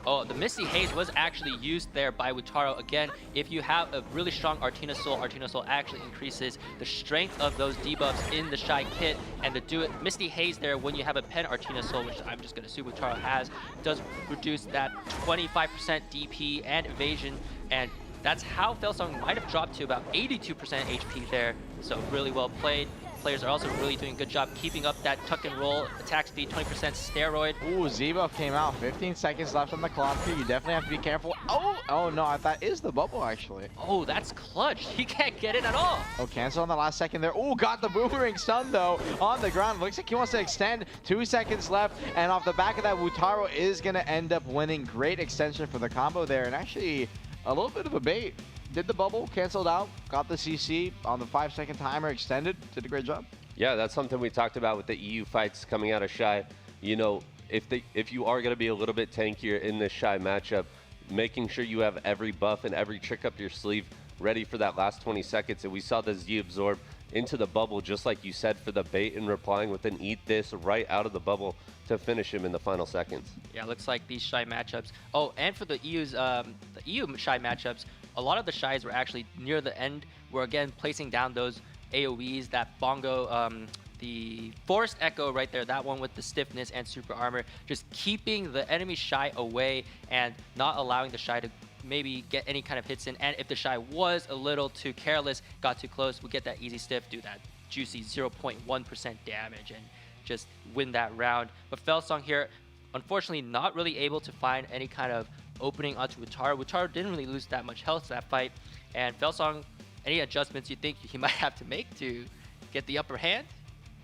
Oh, the Misty Haze was actually used there by Wutaro. Again, if you have a really strong Artina Soul actually increases the strength of those debuffs in the Shai kit, and to do it, Misty Haze there when you have a pen Artina Soul, which I'm just going to assume Wutaro has, does reduce that 25% DP and evasion, and that's how Felsong might have dropped to about 82% HP there, so really well played. Players are also really doing a good job keeping up that tuck and roll attack speed, 20% steroid. Ooh, Z-buff came out. 15 seconds left on the clock here. You definitely have to be careful. Oh no, that is the bubble actually. Oh, that's clutch. He can't get it at all. Oh, cancel on the last second there. Oh, got the boomerang stun though on the ground. Looks like he wants to extend. 2 seconds left, and off the back of that, Wutaro is gonna end up winning. Great extension for the combo there, and actually a little bit of a bait. Did the bubble, canceled out, got the CC on the 5-second timer, extended, did a great job. Yeah, that's something we talked about with the EU fights coming out of Shai. You know, if you are going to be a little bit tankier in this Shai matchup, making sure you have every buff and every trick up your sleeve ready for that last 20 seconds. And we saw the Z absorb into the bubble, just like you said, for the bait and replying with an eat this right out of the bubble to finish him in the final seconds. Yeah, looks like these Shai matchups. Oh, and for the EU Shai matchups, a lot of the Shais were actually near the end. We're again placing down those AoEs, that Bongo, the Forest Echo right there, that one with the stiffness and super armor, just keeping the enemy Shai away and not allowing the Shai to maybe get any kind of hits in. And if the Shai was a little too careless, got too close, we get that easy stiff, do that juicy 0.1% damage and just win that round. But Felsong here, unfortunately not really able to find any kind of opening onto Wutaro. Wutaro didn't really lose that much health that fight, and Felsong, any adjustments you think he might have to make to get the upper hand?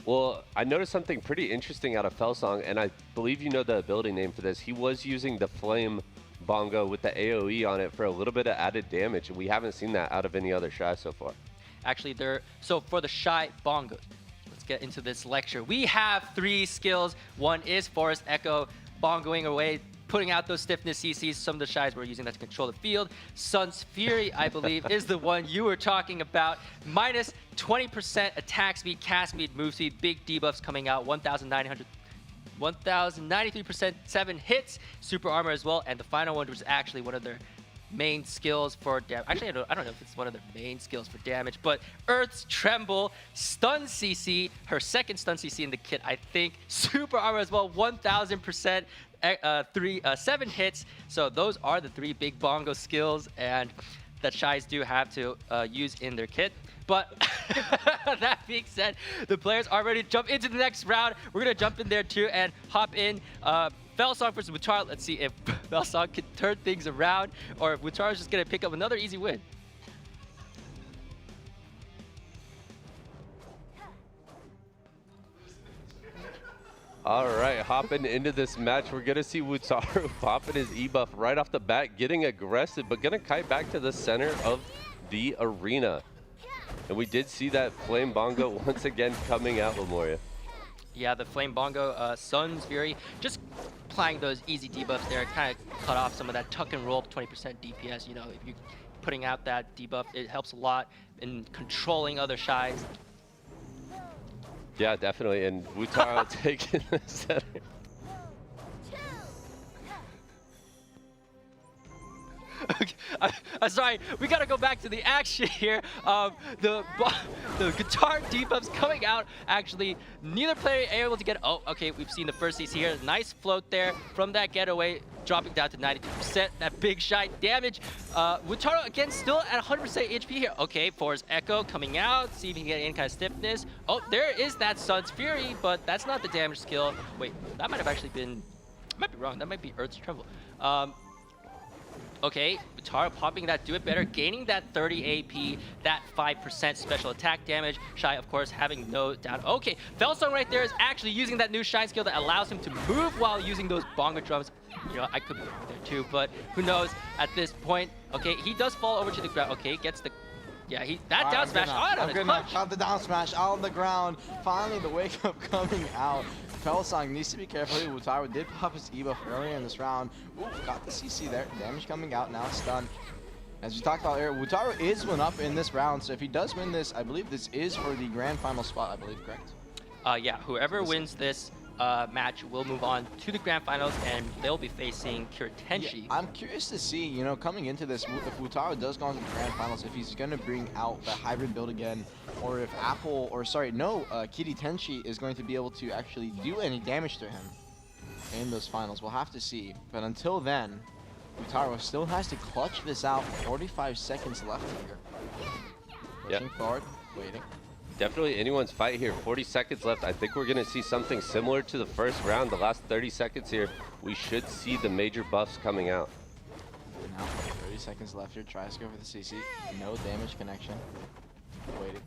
Well, I noticed something pretty interesting out of Felsong, and I believe you know the ability name for this. He was using the Flame Bongo with the AoE on it for a little bit of added damage, and we haven't seen that out of any other Shai so far. Actually, so for the Shai Bongo, let's get into this lecture. We have 3 skills. One is Forest Echo, bongoing away, putting out those stiffness CCs. Some of the Shais were using that to control the field. Sun's Fury, I believe, is the one you were talking about. Minus 20% attack speed, cast speed, move speed, big debuffs coming out. 1,093%, 7 hits, super armor as well. And the final one was actually one of their main skills for damage. Actually, I don't know if it's one of their main skills for damage, but Earth's Tremble, stun CC, her second stun CC in the kit, I think. Super armor as well, 1,000%. 7 hits. So those are the 3 big bongo skills and that Shais do have to use in their kit. But that being said, the players are ready to jump into the next round. We're going to jump in there too and hop in. Felsong versus Wutaro. Let's see if Felsong can turn things around or if Wutaro's just going to pick up another easy win. All right, hopping into this match, we're going to see Wutaro popping his E-buff right off the bat, getting aggressive, but going to kite back to the center of the arena. And we did see that Flame Bongo once again coming out, Lemoria. Yeah, the Flame Bongo, Sun's Fury, just applying those easy debuffs there, kind of cut off some of that tuck and roll 20% DPS. You know, if you're putting out that debuff, it helps a lot in controlling other Shais. Yeah, definitely, and Wutaro taking the center. Okay, I'm sorry, we gotta go back to the action here. The guitar debuffs coming out, actually, neither player able to get, oh, okay, we've seen the first CC here. Nice float there from that getaway, dropping down to 92%, that big Shai damage. Wutaro, again, still at 100% HP here. Okay, Forest Echo coming out, see if he can get any kind of stiffness. Oh, there is that Sun's Fury, but that's not the damage skill. Wait, that might have actually been, I might be wrong, that might be Earth's Tremble. Okay, Wutaro popping that do it better, gaining that 30 AP, that 5% special attack damage. Shai, of course, having no down. Okay, Felsong right there is actually using that new Shai skill that allows him to move while using those bongo drums. You know, I could be there too, but who knows at this point. Okay, he does fall over to the ground. Okay, gets the... Yeah, that down smash on his punch. Got the down smash on the ground. Finally, the wake up coming out. Felsong needs to be careful. Wutaro did pop his E buff earlier in this round. Ooh, got the CC there. Damage coming out now. Stun. As we talked about earlier, Wutaro is 1-up in this round. So if he does win this, I believe this is for the grand final spot. I believe, correct? Yeah, whoever wins this match will move on to the grand finals, and they'll be facing Tenshi. Yeah, I'm curious to see, you know, coming into this, if Wutaro does go on to the grand finals, if he's going to bring out the hybrid build again, or if Kitty Tenshi is going to be able to actually do any damage to him in those finals. We'll have to see. But until then, Wutaro still has to clutch this out. 45 seconds left here. Pushing forward, waiting. Definitely anyone's fight here. 40 seconds left. I think we're going to see something similar to the first round. The last 30 seconds here, we should see the major buffs coming out. Now, 30 seconds left here. Tries to go for the CC. No damage connection. Waiting.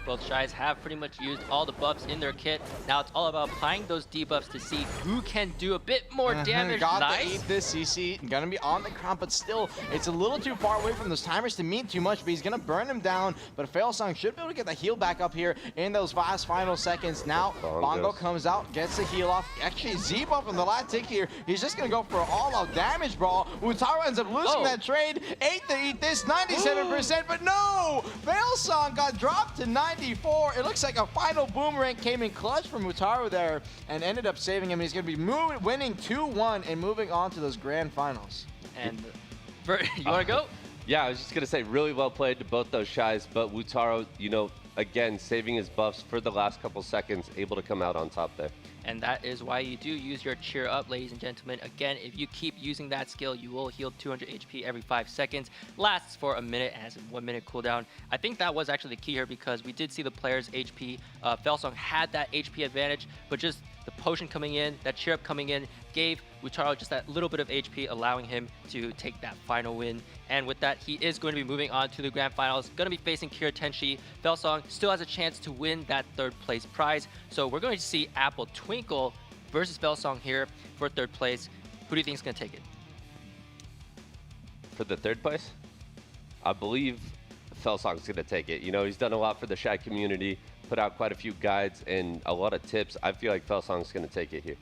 Both Shais have pretty much used all the buffs in their kit. Now it's all about applying those debuffs to see who can do a bit more damage. Got to eat this CC. Gonna be on the ground, but still, it's a little too far away from those timers to mean too much, but he's gonna burn him down. But Felsong should be able to get the heal back up here in those fast final seconds. Now, Bongo comes out, gets the heal off. Actually, Z-buff in the last tick here. He's just gonna go for an all-out damage brawl. Wutaro ends up losing that trade. 8 to eat this, 97%, but no! Felsong got dropped to 94. It looks like a final boomerang came in clutch from Wutaro there and ended up saving him. He's going to be winning 2-1 and moving on to those grand finals. And Vert, you want to go? Yeah, I was just going to say really well played to both those Shais, but Wutaro, you know, again, saving his buffs for the last couple seconds, able to come out on top there. And that is why you do use your cheer up, ladies and gentlemen. Again, if you keep using that skill, you will heal 200 HP every 5 seconds. Lasts for a minute and has a 1 minute cooldown. I think that was actually the key here because we did see the player's HP. Felsong had that HP advantage, but just the potion coming in, that cheer up coming in, gave Wutaro just that little bit of HP, allowing him to take that final win. And with that, he is going to be moving on to the grand finals, going to be facing Tenshi. Felsong still has a chance to win that 3rd place prize. So we're going to see Apple Twinkle versus Felsong here for 3rd place. Who do you think is going to take it? For the 3rd place? I believe Felsong's going to take it. You know, he's done a lot for the Shai community, put out quite a few guides and a lot of tips. I feel like Felsong's going to take it here.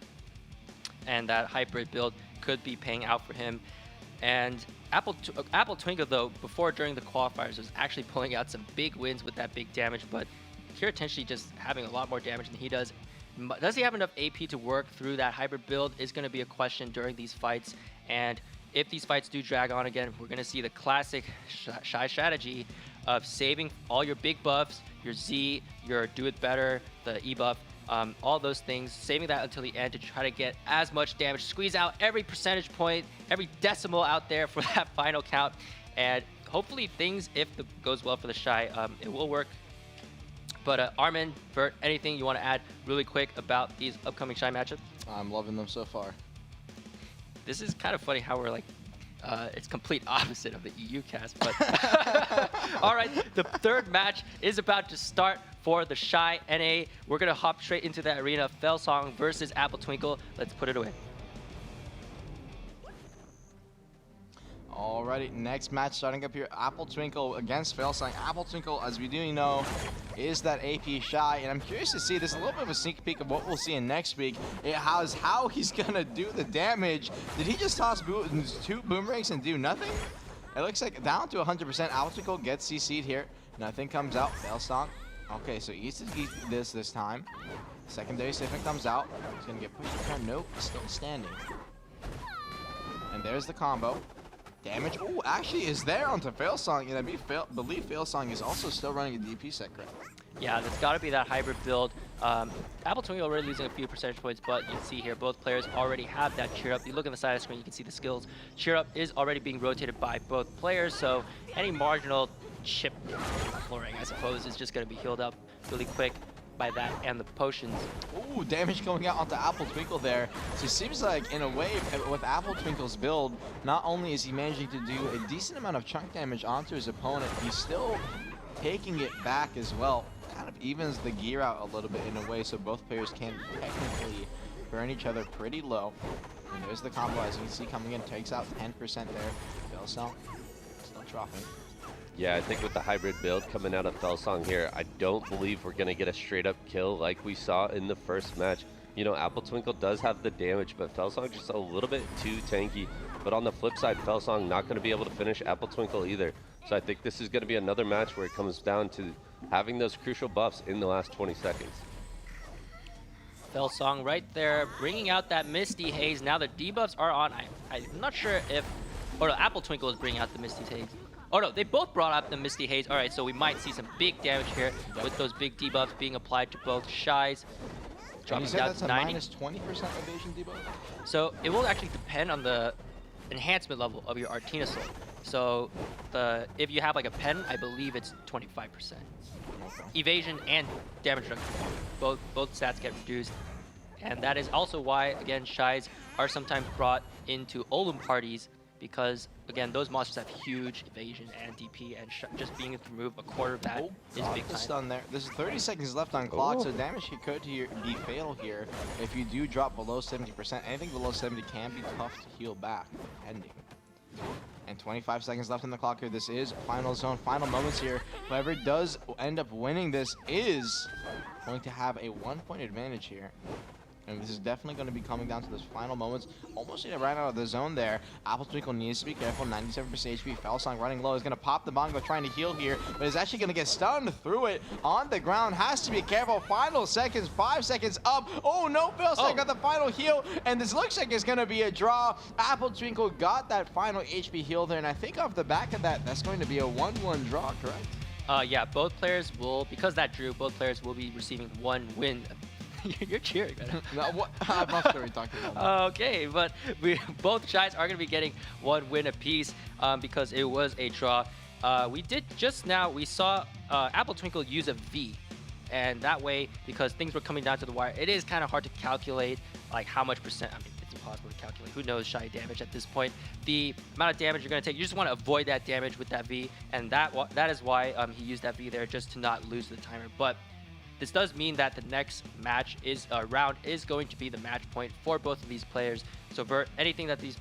And that hybrid build could be paying out for him. And Apple Twinkle, though, during the qualifiers, was actually pulling out some big wins with that big damage, but Tenshi just having a lot more damage than he does. Does he have enough AP to work through that hybrid build is going to be a question during these fights. And if these fights do drag on again, we're going to see the classic Shai strategy of saving all your big buffs, your Z, your do it better, the E buff, all those things, saving that until the end to try to get as much damage, squeeze out every percentage point, every decimal out there for that final count. And hopefully things, if it goes well for the Shai, it will work. But Armin, Vert, anything you want to add really quick about these upcoming Shai matchups? I'm loving them so far. This is kind of funny how we're like, it's complete opposite of the EU cast, but all right, the 3rd match is about to start for the Shai NA. We're gonna hop straight into the arena. Felsong versus Apple Twinkle. Let's put it away. Alrighty, next match starting up here. Apple Twinkle against Felsong. Apple Twinkle, as we do know, is that AP Shai, and I'm curious to see this, a little bit of a sneak peek of what we'll see in next week. It has how he's gonna do the damage. Did he just toss 2 boomerangs and do nothing? It looks like down to 100%. Apple Twinkle gets CC'd here. Nothing comes out. Felsong. Okay, so he eats this time. Secondary Siphon comes out. He's gonna get pushed down. Nope, still standing. And there's the combo. Damage, oh, actually is there onto Felsong, and I believe Felsong is also still running a DP set, correct? Yeah, there's got to be that hybrid build. Apple Twinkle already losing a few percentage points, but you see here both players already have that cheer up. You look at the side of the screen, you can see the skills. Cheer up is already being rotated by both players, so any marginal chip flooring, I suppose, is just going to be healed up really quick by that and the potions. Ooh, damage going out onto Apple Twinkle there. So it seems like, in a way, with Apple Twinkle's build, not only is he managing to do a decent amount of chunk damage onto his opponent, he's still taking it back as well. Kind of evens the gear out a little bit in a way, so both players can technically burn each other pretty low. And there's the combo, as you can see, coming in, takes out 10% there. Felsong still dropping. Yeah, I think with the hybrid build coming out of Felsong here, I don't believe we're going to get a straight-up kill like we saw in the first match. You know, Apple Twinkle does have the damage, but Felsong just a little bit too tanky. But on the flip side, Felsong not going to be able to finish Apple Twinkle either. So I think this is going to be another match where it comes down to having those crucial buffs in the last 20 seconds. Felsong right there, bringing out that Misty Haze. Now the debuffs are on. I'm not sure if... Oh no, Apple Twinkle is bringing out the Misty Haze. Oh no, they both brought out the Misty Haze. All right, so we might see some big damage here with those big debuffs being applied to both Shais. And you said that's a minus 20% evasion debuff? So it will actually depend on the enhancement level of your Artina Soul. So if you have like a pen, I believe it's 25%. Evasion and damage reduction, both stats get reduced. And that is also why, again, Shais are sometimes brought into Olum parties because, again, those monsters have huge evasion and DP, and just being able to remove a quarter of that is big time. Stun there. There's 30 seconds left on clock, so damage could be fatal here. If you do drop below 70%, anything below 70 can be tough to heal back, depending. And 25 seconds left on the clock here. This is final zone, final moments here. Whoever does end up winning this is going to have a 1-point advantage here. And this is definitely going to be coming down to those final moments. Almost right out of the zone there. Apple Twinkle needs to be careful. 97% HP. Felsong running low. Is going to pop the bongo, trying to heal here. But is actually going to get stunned through it on the ground. Has to be careful. Final seconds. 5 seconds up. Oh no, Felsong got the final heal. And this looks like it's going to be a draw. Apple Twinkle got that final HP heal there. And I think off the back of that, that's going to be a 1-1 draw, correct? Yeah, both players will, because that drew, both players will be receiving 1 win. You're cheering. No, what? I'm not sure we're talking about. Okay, but both Shais are going to be getting 1 win apiece because it was a draw. We did just now, we saw Apple Twinkle use a V. And that way, because things were coming down to the wire, it is kind of hard to calculate like how much percent. I mean, it's impossible to calculate. Who knows Shai damage at this point? The amount of damage you're going to take, you just want to avoid that damage with that V. And that is why he used that V there, just to not lose the timer. But this does mean that the next match round is going to be the match point for both of these players. So Vert, anything that these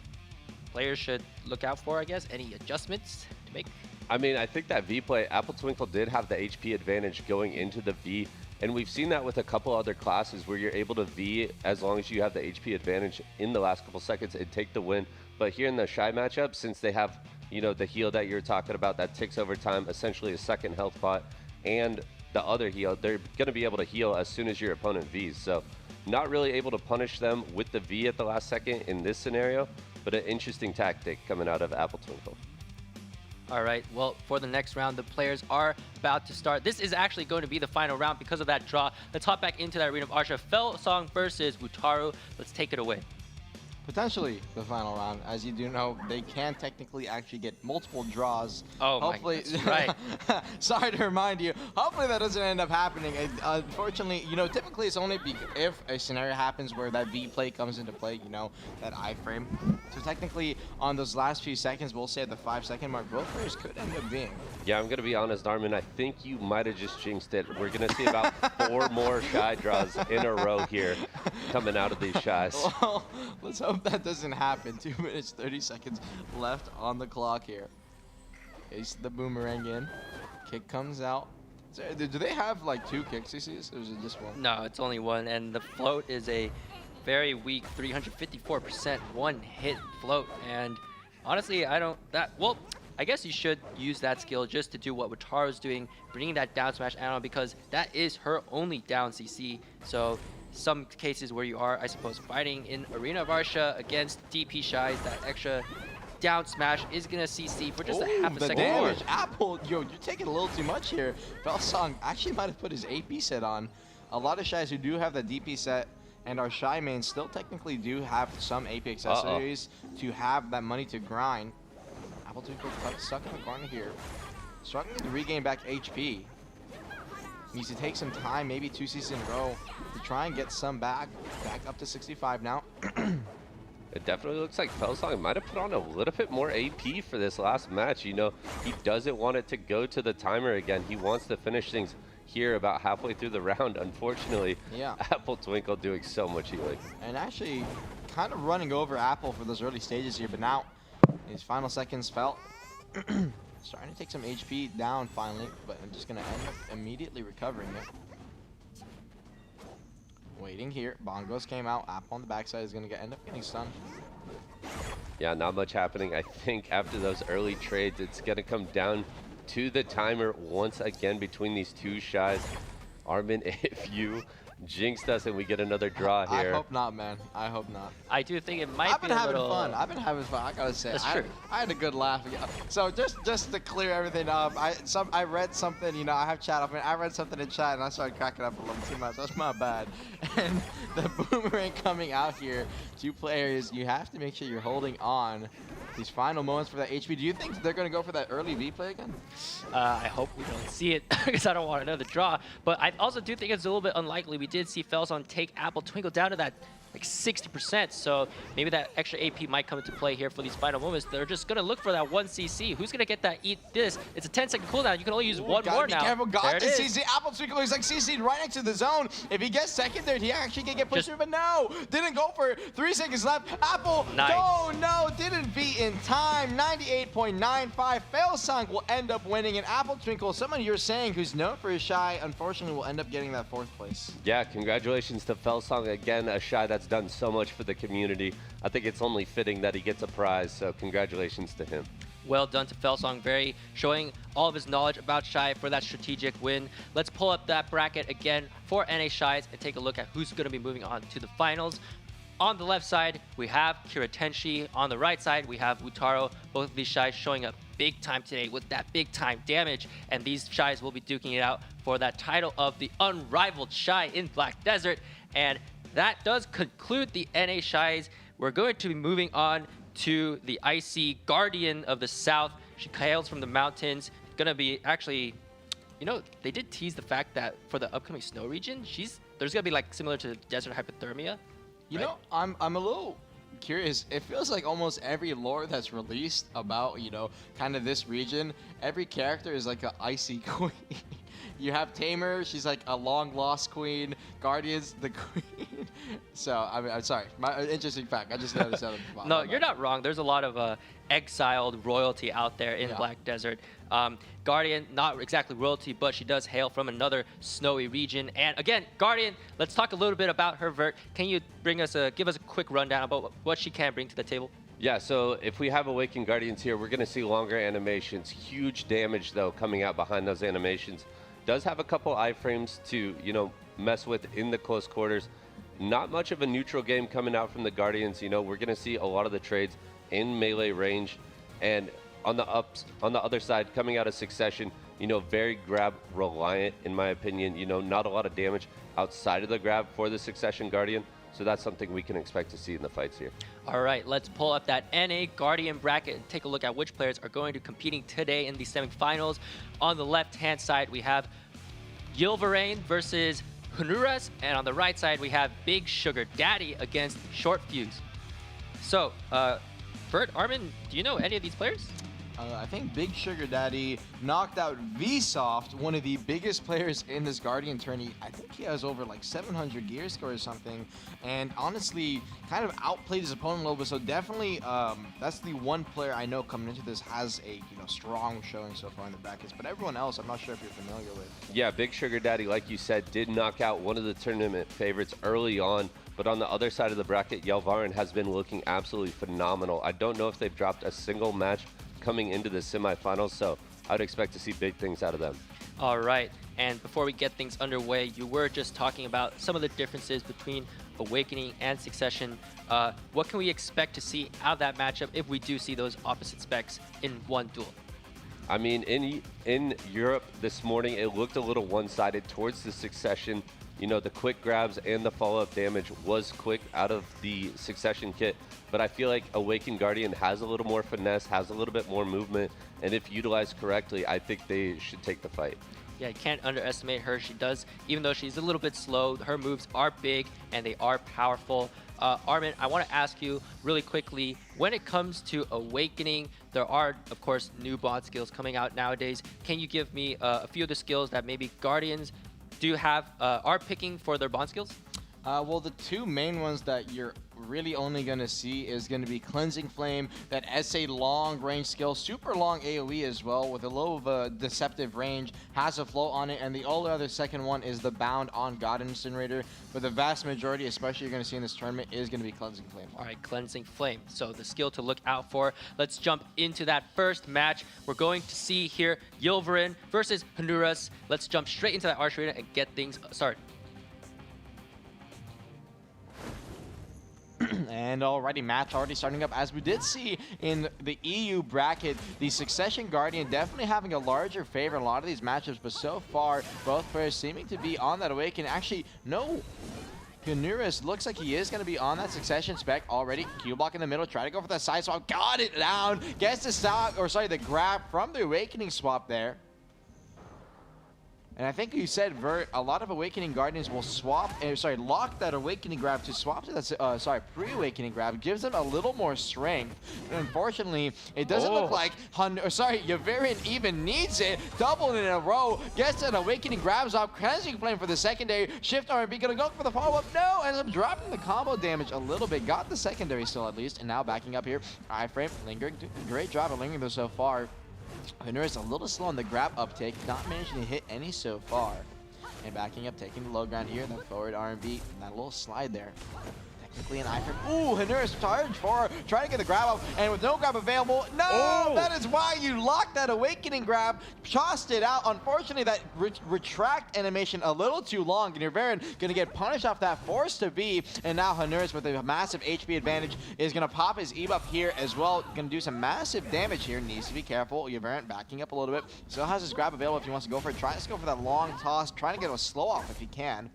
players should look out for, I guess? Any adjustments to make? I mean, I think that V play, Apple Twinkle did have the HP advantage going into the V, and we've seen that with a couple other classes where you're able to V as long as you have the HP advantage in the last couple seconds and take the win. But here in the Shai matchup, since they have, you know, the heal that you're talking about that ticks over time, essentially a second health pot, and the other heal, they're going to be able to heal as soon as your opponent Vs. So not really able to punish them with the V at the last second in this scenario, but an interesting tactic coming out of Apple Twinkle. All right, well, for the next round, the players are about to start. This is actually going to be the final round because of that draw. Let's hop back into that arena of Arsha. Felsong versus Wutaru. Let's take it away. Potentially the final round. As you do know, they can technically actually get multiple draws. Oh, hopefully, that's right. Sorry to remind you. Hopefully that doesn't end up happening. Unfortunately, you know, typically it's only if a scenario happens where that V play comes into play, you know, that iframe. So technically, on those last few seconds, we'll say at the 5-second mark, both players could end up being. Yeah, I'm going to be honest, Armin. I think you might have just jinxed it. We're going to see about 4 more Shai draws in a row here coming out of these Shais. Well, let's hope that doesn't happen. 2 minutes, 30 seconds left on the clock here. Ace the boomerang in. Kick comes out. Do they have like 2 kick CCs, or is it just 1? No, it's only 1, and the float is a very weak 354% one-hit float. And honestly, I guess you should use that skill just to do what Wataru's doing, bringing that down smash add-on, because that is her only down CC. So some cases where you are, I suppose, fighting in Arena of Arsha against DP Shais, that extra down smash is gonna CC for just a half a second damage. more. Apple, yo, you're taking a little too much here. Felsong actually might have put his AP set on. A lot of Shais who do have the DP set and our Shai mains still technically do have some AP accessories to have that money to grind. Apple Twinkle stuck in the corner here, struggling to regain back HP. Needs to take some time, maybe 2 seasons in a row, to try and get some back up to 65 now. It definitely looks like Felsong might have put on a little bit more AP for this last match. You know, he doesn't want it to go to the timer again. He wants to finish things here about halfway through the round. Unfortunately, yeah. Apple Twinkle doing so much healing. And actually kind of running over Apple for those early stages here, but now his final seconds felt starting to take some HP down finally, but I'm just going to end up immediately recovering it. Waiting here. Bongos came out. Apple on the backside is going to end up getting stunned. Yeah, not much happening. I think after those early trades, it's going to come down to the timer once again between these two Shais. Armin, if you jinxed us and we get another draw here. I hope not, man. I hope not. I do think it might be a little... I've been having fun. I've been having fun. I gotta say, That's true. I had a good laugh. Yeah. So just to clear everything up, I read something. You know, I have chat up. I read something in chat and I started cracking up a little too much. That's my bad. And the boomerang coming out here, 2 players. You have to make sure you're holding on these final moments for that HP. Do you think they're gonna go for that early V play again? I hope we don't see it because I don't want another draw. But I also do think it's a little bit unlikely. We did see Felsong take Apple Twinkle down to that like 60%. So maybe that extra AP might come into play here for these final moments. They're just going to look for that 1 CC. Who's going to get that eat this? It's a 10-second cooldown. You can only use one more now. Careful. Got there the CC. Apple Twinkle looks like CC'd right next to the zone. If he gets second there, he actually can get pushed through, but no. Didn't go for it. 3 seconds left. Apple, nice. Oh no, didn't beat in time. 98.95. Felsong will end up winning. And Apple Twinkle, someone you're saying who's known for his Shai, unfortunately will end up getting that 4th place. Yeah, congratulations to Felsong again, a Shai that's done so much for the community. I think it's only fitting that he gets a prize, so congratulations to him. Well done to Felsong, very showing all of his knowledge about Shai for that strategic win. Let's pull up that bracket again for NA Shais and take a look at who's going to be moving on to the finals. On the left side, we have Kira Tenshi. On the right side, we have Utaro. Both of these Shais showing up big time today with that big time damage. And these Shais will be duking it out for that title of the Unrivaled Shai in BlackDesert. And that does conclude the NA Shais. We're going to be moving on to the icy Guardian of the South. She hails from the mountains. Gonna be actually, you know, they did tease the fact that for the upcoming snow region, there's gonna be like similar to desert hypothermia. You right? know, I'm a little curious. It feels like almost every lore that's released about, you know, kind of this region, every character is like an icy queen. You have Tamer, she's like a long-lost queen. Guardian's the queen. So, I mean, I'm sorry. Interesting fact. I just noticed that. No, you're not wrong. There's a lot of exiled royalty out there in BlackDesert. Guardian, not exactly royalty, but she does hail from another snowy region. And again, Guardian, let's talk a little bit about her, Vert. Can you give us a quick rundown about what she can bring to the table? Yeah, so if we have Awakened Guardians here, we're going to see longer animations. Huge damage, though, coming out behind those animations. Does have a couple iframes to, you know, mess with in the close quarters. Not much of a neutral game coming out from the Guardians. You know, we're going to see a lot of the trades in melee range. And on the other side, coming out of Succession, you know, very grab reliant, in my opinion. You know, not a lot of damage outside of the grab for the Succession Guardian. So that's something we can expect to see in the fights here. All right, let's pull up that NA Guardian bracket and take a look at which players are going to be competing today in the semifinals. On the left-hand side, we have Yilvarain versus Honuras, and on the right side, we have Big Sugar Daddy against Short Fuse. So, Vert, Armin, do you know any of these players? I think Big Sugar Daddy knocked out Vsauft, one of the biggest players in this Guardian tourney. I think he has over like 700 gear score or something, and honestly kind of outplayed his opponent a little bit. So definitely, that's the one player I know coming into this has a strong showing so far in the brackets. But everyone else, I'm not sure if you're familiar with. Yeah, Big Sugar Daddy, like you said, did knock out one of the tournament favorites early on. But on the other side of the bracket, Yelvarin has been looking absolutely phenomenal. I don't know if they've dropped a single match coming into the semifinals, so I would expect to see big things out of them. All right, and before we get things underway, you were just talking about some of the differences between Awakening and Succession. What can we expect to see out of that matchup if we do see those opposite specs in one duel? I mean, in Europe this morning, it looked a little one-sided towards the Succession. You know, the quick grabs and the follow-up damage was quick out of the Succession kit, but I feel like Awakened Guardian has a little more finesse, has a little bit more movement, and if utilized correctly, I think they should take the fight. Yeah, you can't underestimate her. She does, even though she's a little bit slow, her moves are big and they are powerful. Armin, I want to ask you really quickly, when it comes to Awakening, there are, of course, new bond skills coming out nowadays. Can you give me a few of the skills that maybe Guardians do have, are picking for their bond skills? Well, the two main ones that you're really only going to see is going to be Cleansing Flame, that SA long range skill, super long AoE as well, with a low of a deceptive range, has a float on it, and the only other second one is the Bound on God Incinerator. But the vast majority, especially you're going to see in this tournament, is going to be Cleansing Flame. All right, Cleansing Flame. So the skill to look out for. Let's jump into that first match. We're going to see here Yilverin versus Hanuras. Let's jump straight into that Arsha Arena and get things started. And already match already starting up. As we did see in the EU bracket, the Succession Guardian definitely having a larger favor in a lot of these matchups, but so far both players seeming to be on that Awaken. Actually, no. Hanuras looks like he is going to be on that Succession spec already. Q block in the middle, try to go for the side swap, got it down, gets the stop, or sorry, the grab from the Awakening swap there. And I think you said, Vert, a lot of Awakening Guardians will swap, lock that Awakening grab to swap to that, pre-Awakening grab. Gives them a little more strength. And unfortunately, it doesn't look like, Yilverin even needs it. Double in a row, gets an Awakening grabs off, Cleansing Flame for the secondary. Shift R&B gonna go for the follow-up. No, ends up dropping the combo damage a little bit. Got the secondary still at least, and now backing up here. Iframe, lingering, great job of lingering though so far. Hanuras a little slow on the grab uptake, not managing to hit any so far. And backing up, taking the low ground here, and then forward R&B, and that little slide there. Technically an iframe. Ooh, Hanuras charged for, trying to get the grab up, and with no grab available, no! Oh. That is why you locked that Awakening grab, tossed it out. Unfortunately, that retract animation a little too long, and Yilverin gonna get punished off that force to be, and now Hanuras with a massive HP advantage is gonna pop his E-buff here as well, gonna do some massive damage here, needs to be careful. Yilverin backing up a little bit, still has his grab available if he wants to go for it, tries to go for that long toss, trying to get a slow off if he can.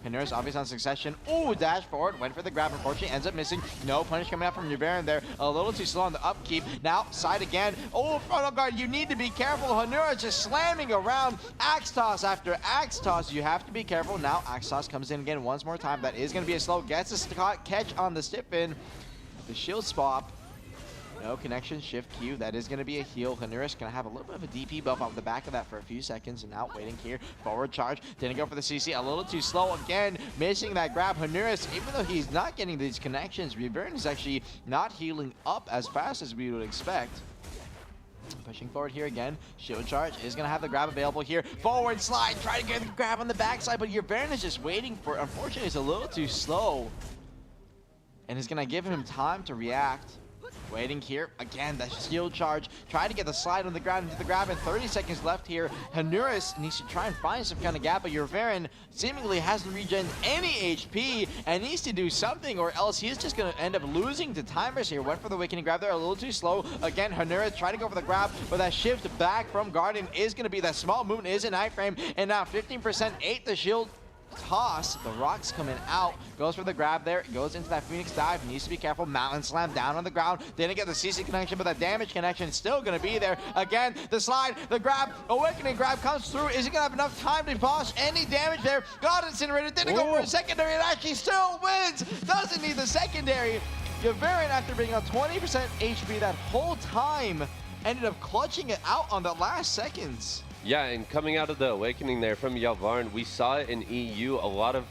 Hanuras obviously on Succession. Ooh, dash forward, went for the grab, unfortunately ends up missing. No punish coming out from Yilverin there. A little too slow on the upkeep. Now, side again. Oh, frontal guard, you need to be careful. Hanuras just slamming around. Axe toss after axe toss. You have to be careful. Now, axe toss comes in again once more time. That is going to be a slow. Gets a catch on the stiffen. The shield swap. No connection, shift Q, that is going to be a heal. Hanuras going to have a little bit of a DP buff off the back of that for a few seconds, and now waiting here. Forward charge, didn't go for the CC, a little too slow again, missing that grab. Hanuras, even though he's not getting these connections, Yilverin is actually not healing up as fast as we would expect. Pushing forward here again, shield charge is going to have the grab available here. Forward slide, try to get the grab on the backside, but Yilverin is just waiting for it. Unfortunately, it's a little too slow, and it's going to give him time to react. Waiting here, again, that shield charge, trying to get the slide on the ground into the grab, and 30 seconds left here. Hanuras needs to try and find some kind of gap, but Yilverin seemingly hasn't regened any HP and needs to do something, or else he's just going to end up losing to timers here. Went for the Awakening grab there, a little too slow. Again, Hanuras trying to go for the grab, but that shift back from Guardian is going to be that small movement, is an iframe, and now 15% ate the shield toss. The rocks coming out, goes for the grab there, goes into that Phoenix dive, needs to be careful. Mountain slam down on the ground, didn't get the CC connection, but the damage connection is still going to be there. Again, the slide, the grab, Awakening grab comes through. Is he going to have enough time to pause any damage there? God Incinerated, didn't go for a secondary, and actually still wins. Doesn't need the secondary. Yilverin, after being on 20% HP that whole time, ended up clutching it out on the last seconds. Yeah, and coming out of the Awakening there from Yilverin, we saw it in EU. A lot of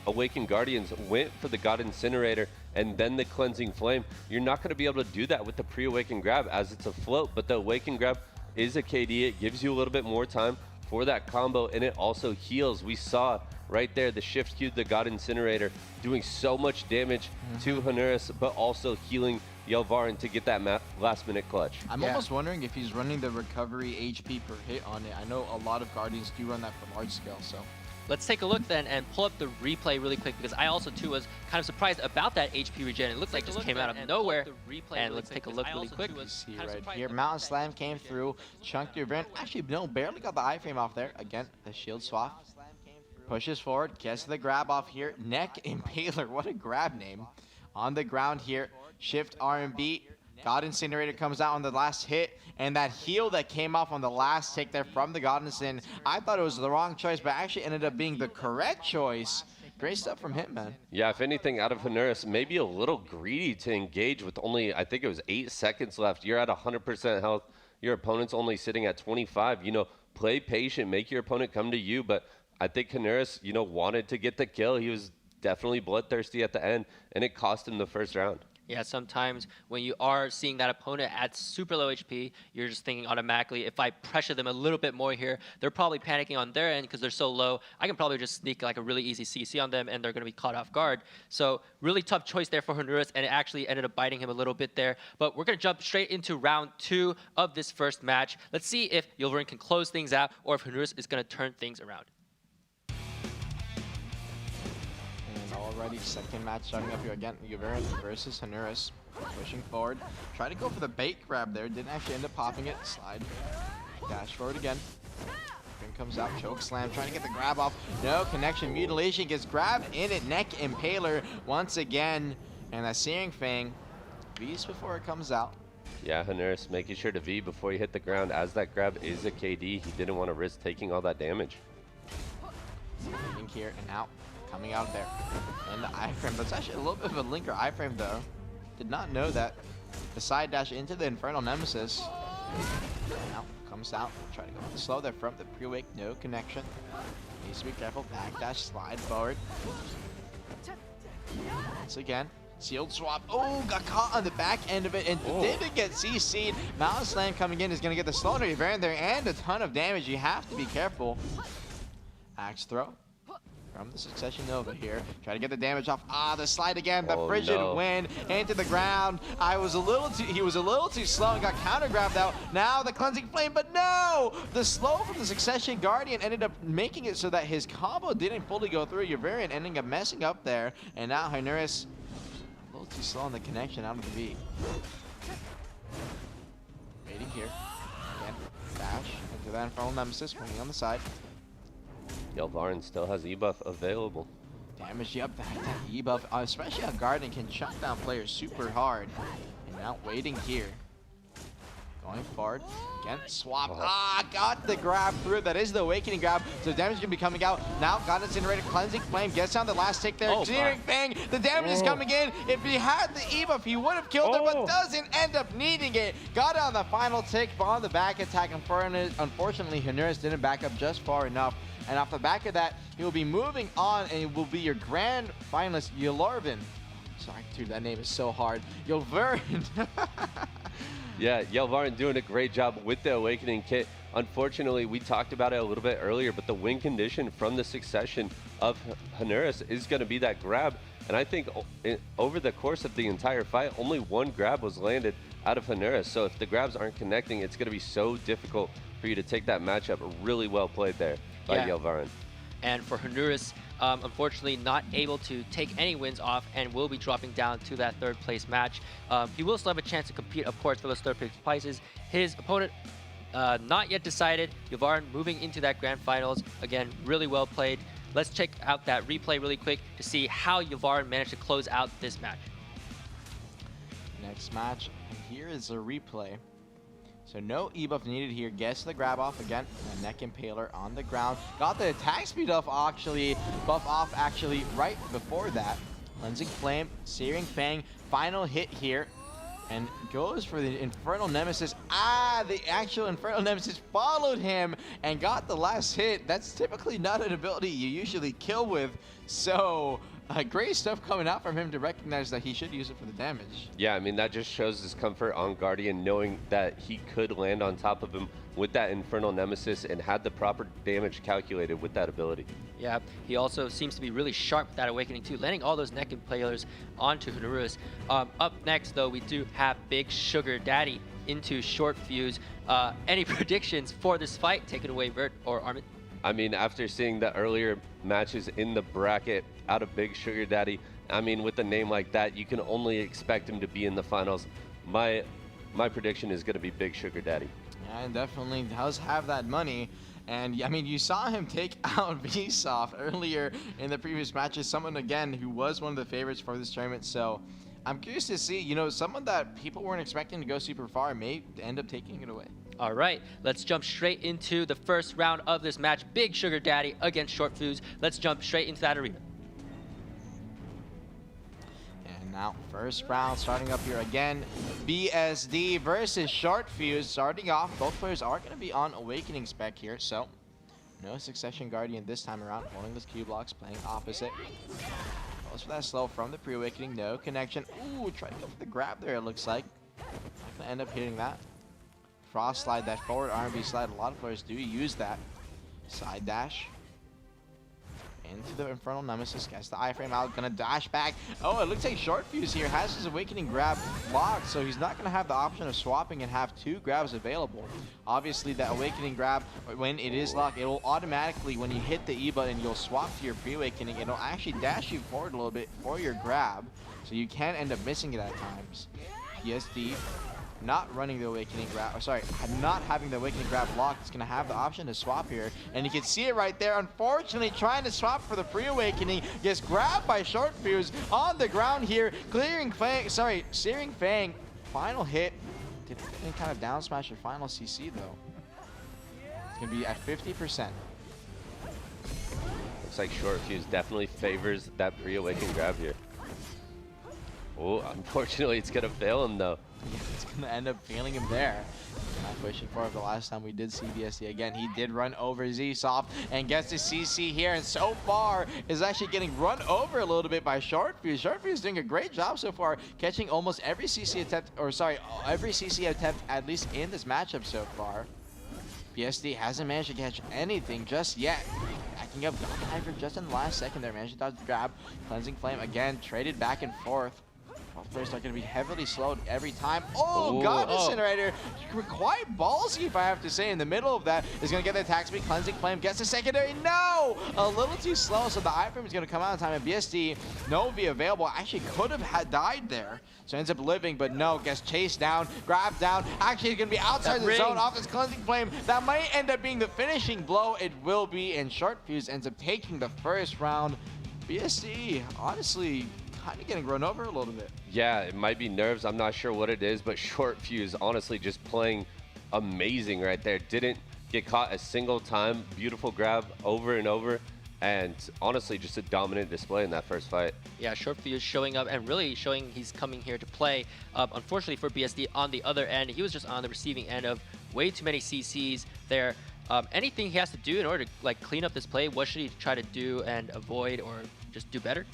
Awakened Guardians went for the God Incinerator and then the Cleansing Flame. You're not going to be able to do that with the pre-Awakened grab as it's a float, but the Awakened grab is a KD. It gives you a little bit more time for that combo, and it also heals. We saw right there the shift Q, the God Incinerator, doing so much damage to Hanuras, but also healing Yilverin to get that last-minute clutch. I'm almost wondering if he's running the recovery HP per hit on it. I know a lot of Guardians do run that for large scale, so. Let's take a look then and pull up the replay really quick, because I also too was kind of surprised about that HP regen. It looked like it just came out of nowhere. And let's take a look really quick. See right here, Mountain Slam came through, chunked your Vert. Actually, no, barely got the iframe off there. Again, the shield swap. Pushes forward, gets the grab off here. Neck Impaler, what a grab name. On the ground here, shift R&B. God Incinerator comes out on the last hit, and that heal that came off on the last take there from the God Incin, I thought it was the wrong choice, but actually ended up being the correct choice. Great stuff from him, man. Yeah, if anything, out of Hanuris, maybe a little greedy to engage with only, I think it was 8 seconds left. You're at 100% health. Your opponent's only sitting at 25. You know, play patient, make your opponent come to you. But I think Hanuris, you know, wanted to get the kill. He was definitely bloodthirsty at the end, and it cost him the first round. Yeah, sometimes when you are seeing that opponent at super low HP, you're just thinking automatically, if I pressure them a little bit more here, they're probably panicking on their end because they're so low. I can probably just sneak like a really easy CC on them and they're going to be caught off guard. So really tough choice there for Hanuris, and it actually ended up biting him a little bit there. But we're going to jump straight into round 2 of this first match. Let's see if Yulvarin can close things out or if Hanuris is going to turn things around. Already second match starting up here again. Yulvarin versus Hanuris. Pushing forward. Try to go for the bait grab there. Didn't actually end up popping it. Slide. Dash forward again. Then comes out. Choke slam. Trying to get the grab off. No connection. Mutilation gets grabbed in it. Neck impaler once again. And that Searing Fang. V's before it comes out. Yeah, Hanuris making sure to V before you hit the ground. As that grab is a KD, he didn't want to risk taking all that damage. Moving here and out. Coming out there. And the iframe. That's actually a little bit of a linker iframe though. Did not know that. The side dash into the Infernal Nemesis. Now comes out. Try to go slow there from the pre-wake. No connection. Needs to be careful. Back dash. Slide forward. Once again. Sealed swap. Oh, got caught on the back end of it and didn't get CC'd. Mouse Slam coming in is going to get the slow Yulvarin there and a ton of damage. You have to be careful. Axe throw. From the Succession Nova here. Try to get the damage off. Ah, the slide again. The frigid wind into the ground. He was a little too slow and got counter grabbed out. Now the Cleansing Flame, but no! The slow from the Succession Guardian ended up making it so that his combo didn't fully go through. Yulvarin ending up messing up there. And now Hanuris a little too slow on the connection out of the V. Waiting here. Again, dash into that Infernal Nemesis, swinging on the side. Yulvarin still has E-buff available. Damage, yep, that E-buff, especially on Guardian, can chuck down players super hard. And now waiting here. Going forward. Again, swap. Ah, got the grab through. That is the Awakening grab. So damage can be coming out. Now, God Incinerator, Cleansing Flame, gets down the last tick there. Searing Fang, the damage is coming in. If he had the E-buff, he would have killed him, but doesn't end up needing it. Got it on the final tick, but on the back attack, unfortunately, Hanuris didn't back up just far enough. And off the back of that, he will be moving on, and it will be your grand finalist, Yulvarin. Sorry, dude, that name is so hard. Yulvarin. Yeah, Yulvarin doing a great job with the Awakening kit. Unfortunately, we talked about it a little bit earlier, but the win condition from the Succession of Hanuris is going to be that grab. And I think over the course of the entire fight, only one grab was landed out of Hanuris. So if the grabs aren't connecting, it's going to be so difficult for you to take that matchup. Really well played there by Yulvarin. And for Hanuris, unfortunately not able to take any wins off and will be dropping down to that 3rd place match. He will still have a chance to compete, of course, for those 3rd place places. His opponent, not yet decided. Yulvarin moving into that grand finals. Again, really well played. Let's check out that replay really quick to see how Yulvarin managed to close out this match. Next match, and here is a replay. So no E-buff needed here. Gets the grab off again. And neck impaler on the ground. Got the attack speed buff off actually right before that. Cleansing Flame, Searing Fang, final hit here. And goes for the Infernal Nemesis. Ah, the actual Infernal Nemesis followed him and got the last hit. That's typically not an ability you usually kill with. So great stuff coming out from him to recognize that he should use it for the damage. Yeah, I mean, that just shows his comfort on Guardian, knowing that he could land on top of him with that Infernal Nemesis and had the proper damage calculated with that ability. Yeah, he also seems to be really sharp with that Awakening too, landing all those neck impalers onto Hanuris. Up next, though, we do have Big Sugar Daddy into Short Fuse. Any predictions for this fight? Take it away, Vert or Armin. I mean, after seeing the earlier matches in the bracket out of Big Sugar Daddy, I mean, with a name like that, you can only expect him to be in the finals. My prediction is going to be Big Sugar Daddy. Yeah, and definitely does have that money. And I mean, you saw him take out Vsauce earlier in the previous matches. Someone, again, who was one of the favorites for this tournament. So I'm curious to see, you know, someone that people weren't expecting to go super far may end up taking it away. All right, let's jump straight into the first round of this match. Big Sugar Daddy against Short Fuse. Let's jump straight into that arena. And now, first round starting up here again. BSD versus Short Fuse. Starting off, both players are going to be on Awakening spec here, so no Succession Guardian this time around. Holding those Q blocks, playing opposite. Goes for that slow from the pre-Awakening, no connection. Ooh, try to go for the grab there, it looks like. Not going to end up hitting that. Frost slide, that forward R&B slide, a lot of players do use that. Side dash. Into the Infernal Nemesis, gets the iframe out, gonna dash back. Oh, it looks like Short Fuse here has his Awakening grab locked, so he's not gonna have the option of swapping and have 2 grabs available. Obviously, that Awakening grab, when it is locked, it will automatically, when you hit the E button, you'll swap to your pre-Awakening. It'll actually dash you forward a little bit for your grab, so you can end up missing it at times. PSD not running the Awakening grab, or sorry, not having the Awakening grab locked, is going to have the option to swap here. And you can see it right there. Unfortunately, trying to swap for the pre-Awakening, gets grabbed by Short Fuse on the ground here. Searing Fang, final hit. Didn't kind of down smash your final CC though. It's going to be at 50%. Looks like Short Fuse definitely favors that pre-Awaken grab here. Oh, unfortunately, it's going to fail him though. Yeah, it's going to end up failing him there. Not pushing for the last time we did see BSD again. He did run over Zsoft and gets the CC here, and so far is actually getting run over a little bit by Short Fuse. Short Fuse doing a great job so far, catching almost every CC attempt, or sorry, every CC attempt at least in this matchup so far. BSD hasn't managed to catch anything just yet. Backing up Goddiver just in the last second there, managed to dodge the grab. Cleansing Flame again, traded back and forth. Both players are going to be heavily slowed every time. Oh, God, Incinerator. Quite ballsy, if I have to say. In the middle of that is going to get the attack speed. Cleansing Flame gets the secondary. No! A little too slow, so the iframe is going to come out in time. And BSD, no V available. Actually could have died there. So ends up living, but no. Gets chased down, grabbed down. Actually, going to be outside the zone off this Cleansing Flame. That might end up being the finishing blow. It will be, and Short Fuse ends up taking the first round. BSD, honestly, kind of getting run over a little bit. Yeah, it might be nerves. I'm not sure what it is, but Short Fuse honestly just playing amazing right there. Didn't get caught a single time. Beautiful grab over and over. And honestly, just a dominant display in that first fight. Yeah, Short Fuse showing up and really showing he's coming here to play. Unfortunately for BSD, on the other end, he was just on the receiving end of way too many CCs there. Anything he has to do in order to like clean up this play, what should he try to do and avoid or just do better?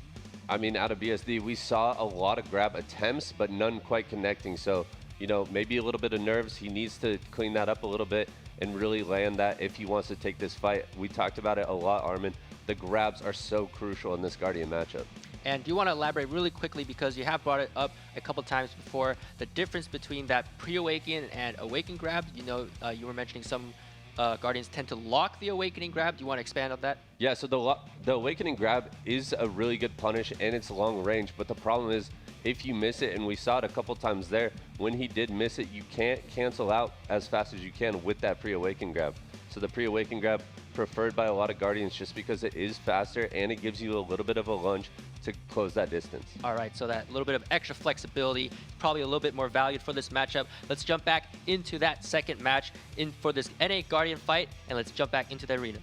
I mean, out of BSD, we saw a lot of grab attempts, but none quite connecting. So, you know, maybe a little bit of nerves. He needs to clean that up a little bit and really land that if he wants to take this fight. We talked about it a lot, Armin. The grabs are so crucial in this Guardian matchup. And do you want to elaborate really quickly, because you have brought it up a couple times before, the difference between that pre-awaken and awaken grab? You know, you were mentioning some Guardians tend to lock the Awakening grab. Do you want to expand on that? Yeah, so the Awakening grab is a really good punish, and it's long range, but the problem is if you miss it, and we saw it a couple times there, when he did miss it, you can't cancel out as fast as you can with that pre-Awaken grab. So the pre-Awaken grab preferred by a lot of Guardians just because it is faster and it gives you a little bit of a lunge to close that distance. All right, so that little bit of extra flexibility, probably a little bit more valued for this matchup. Let's jump back into that second match for this NA Guardian fight, and let's jump back into the arena.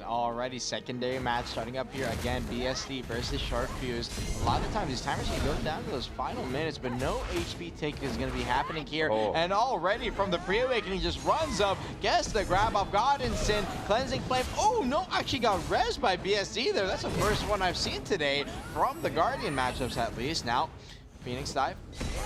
Alrighty, secondary match starting up here again. BSD versus Short Fuse. A lot of the times these timers can go down to those final minutes, but no HP take is going to be happening here. And already from the pre-awakening just runs up, gets the grab off Godinson, Cleansing Flame. Oh no, actually got rezzed by BSD there. That's the first one I've seen today from the Guardian matchups at least. Now, Phoenix Dive,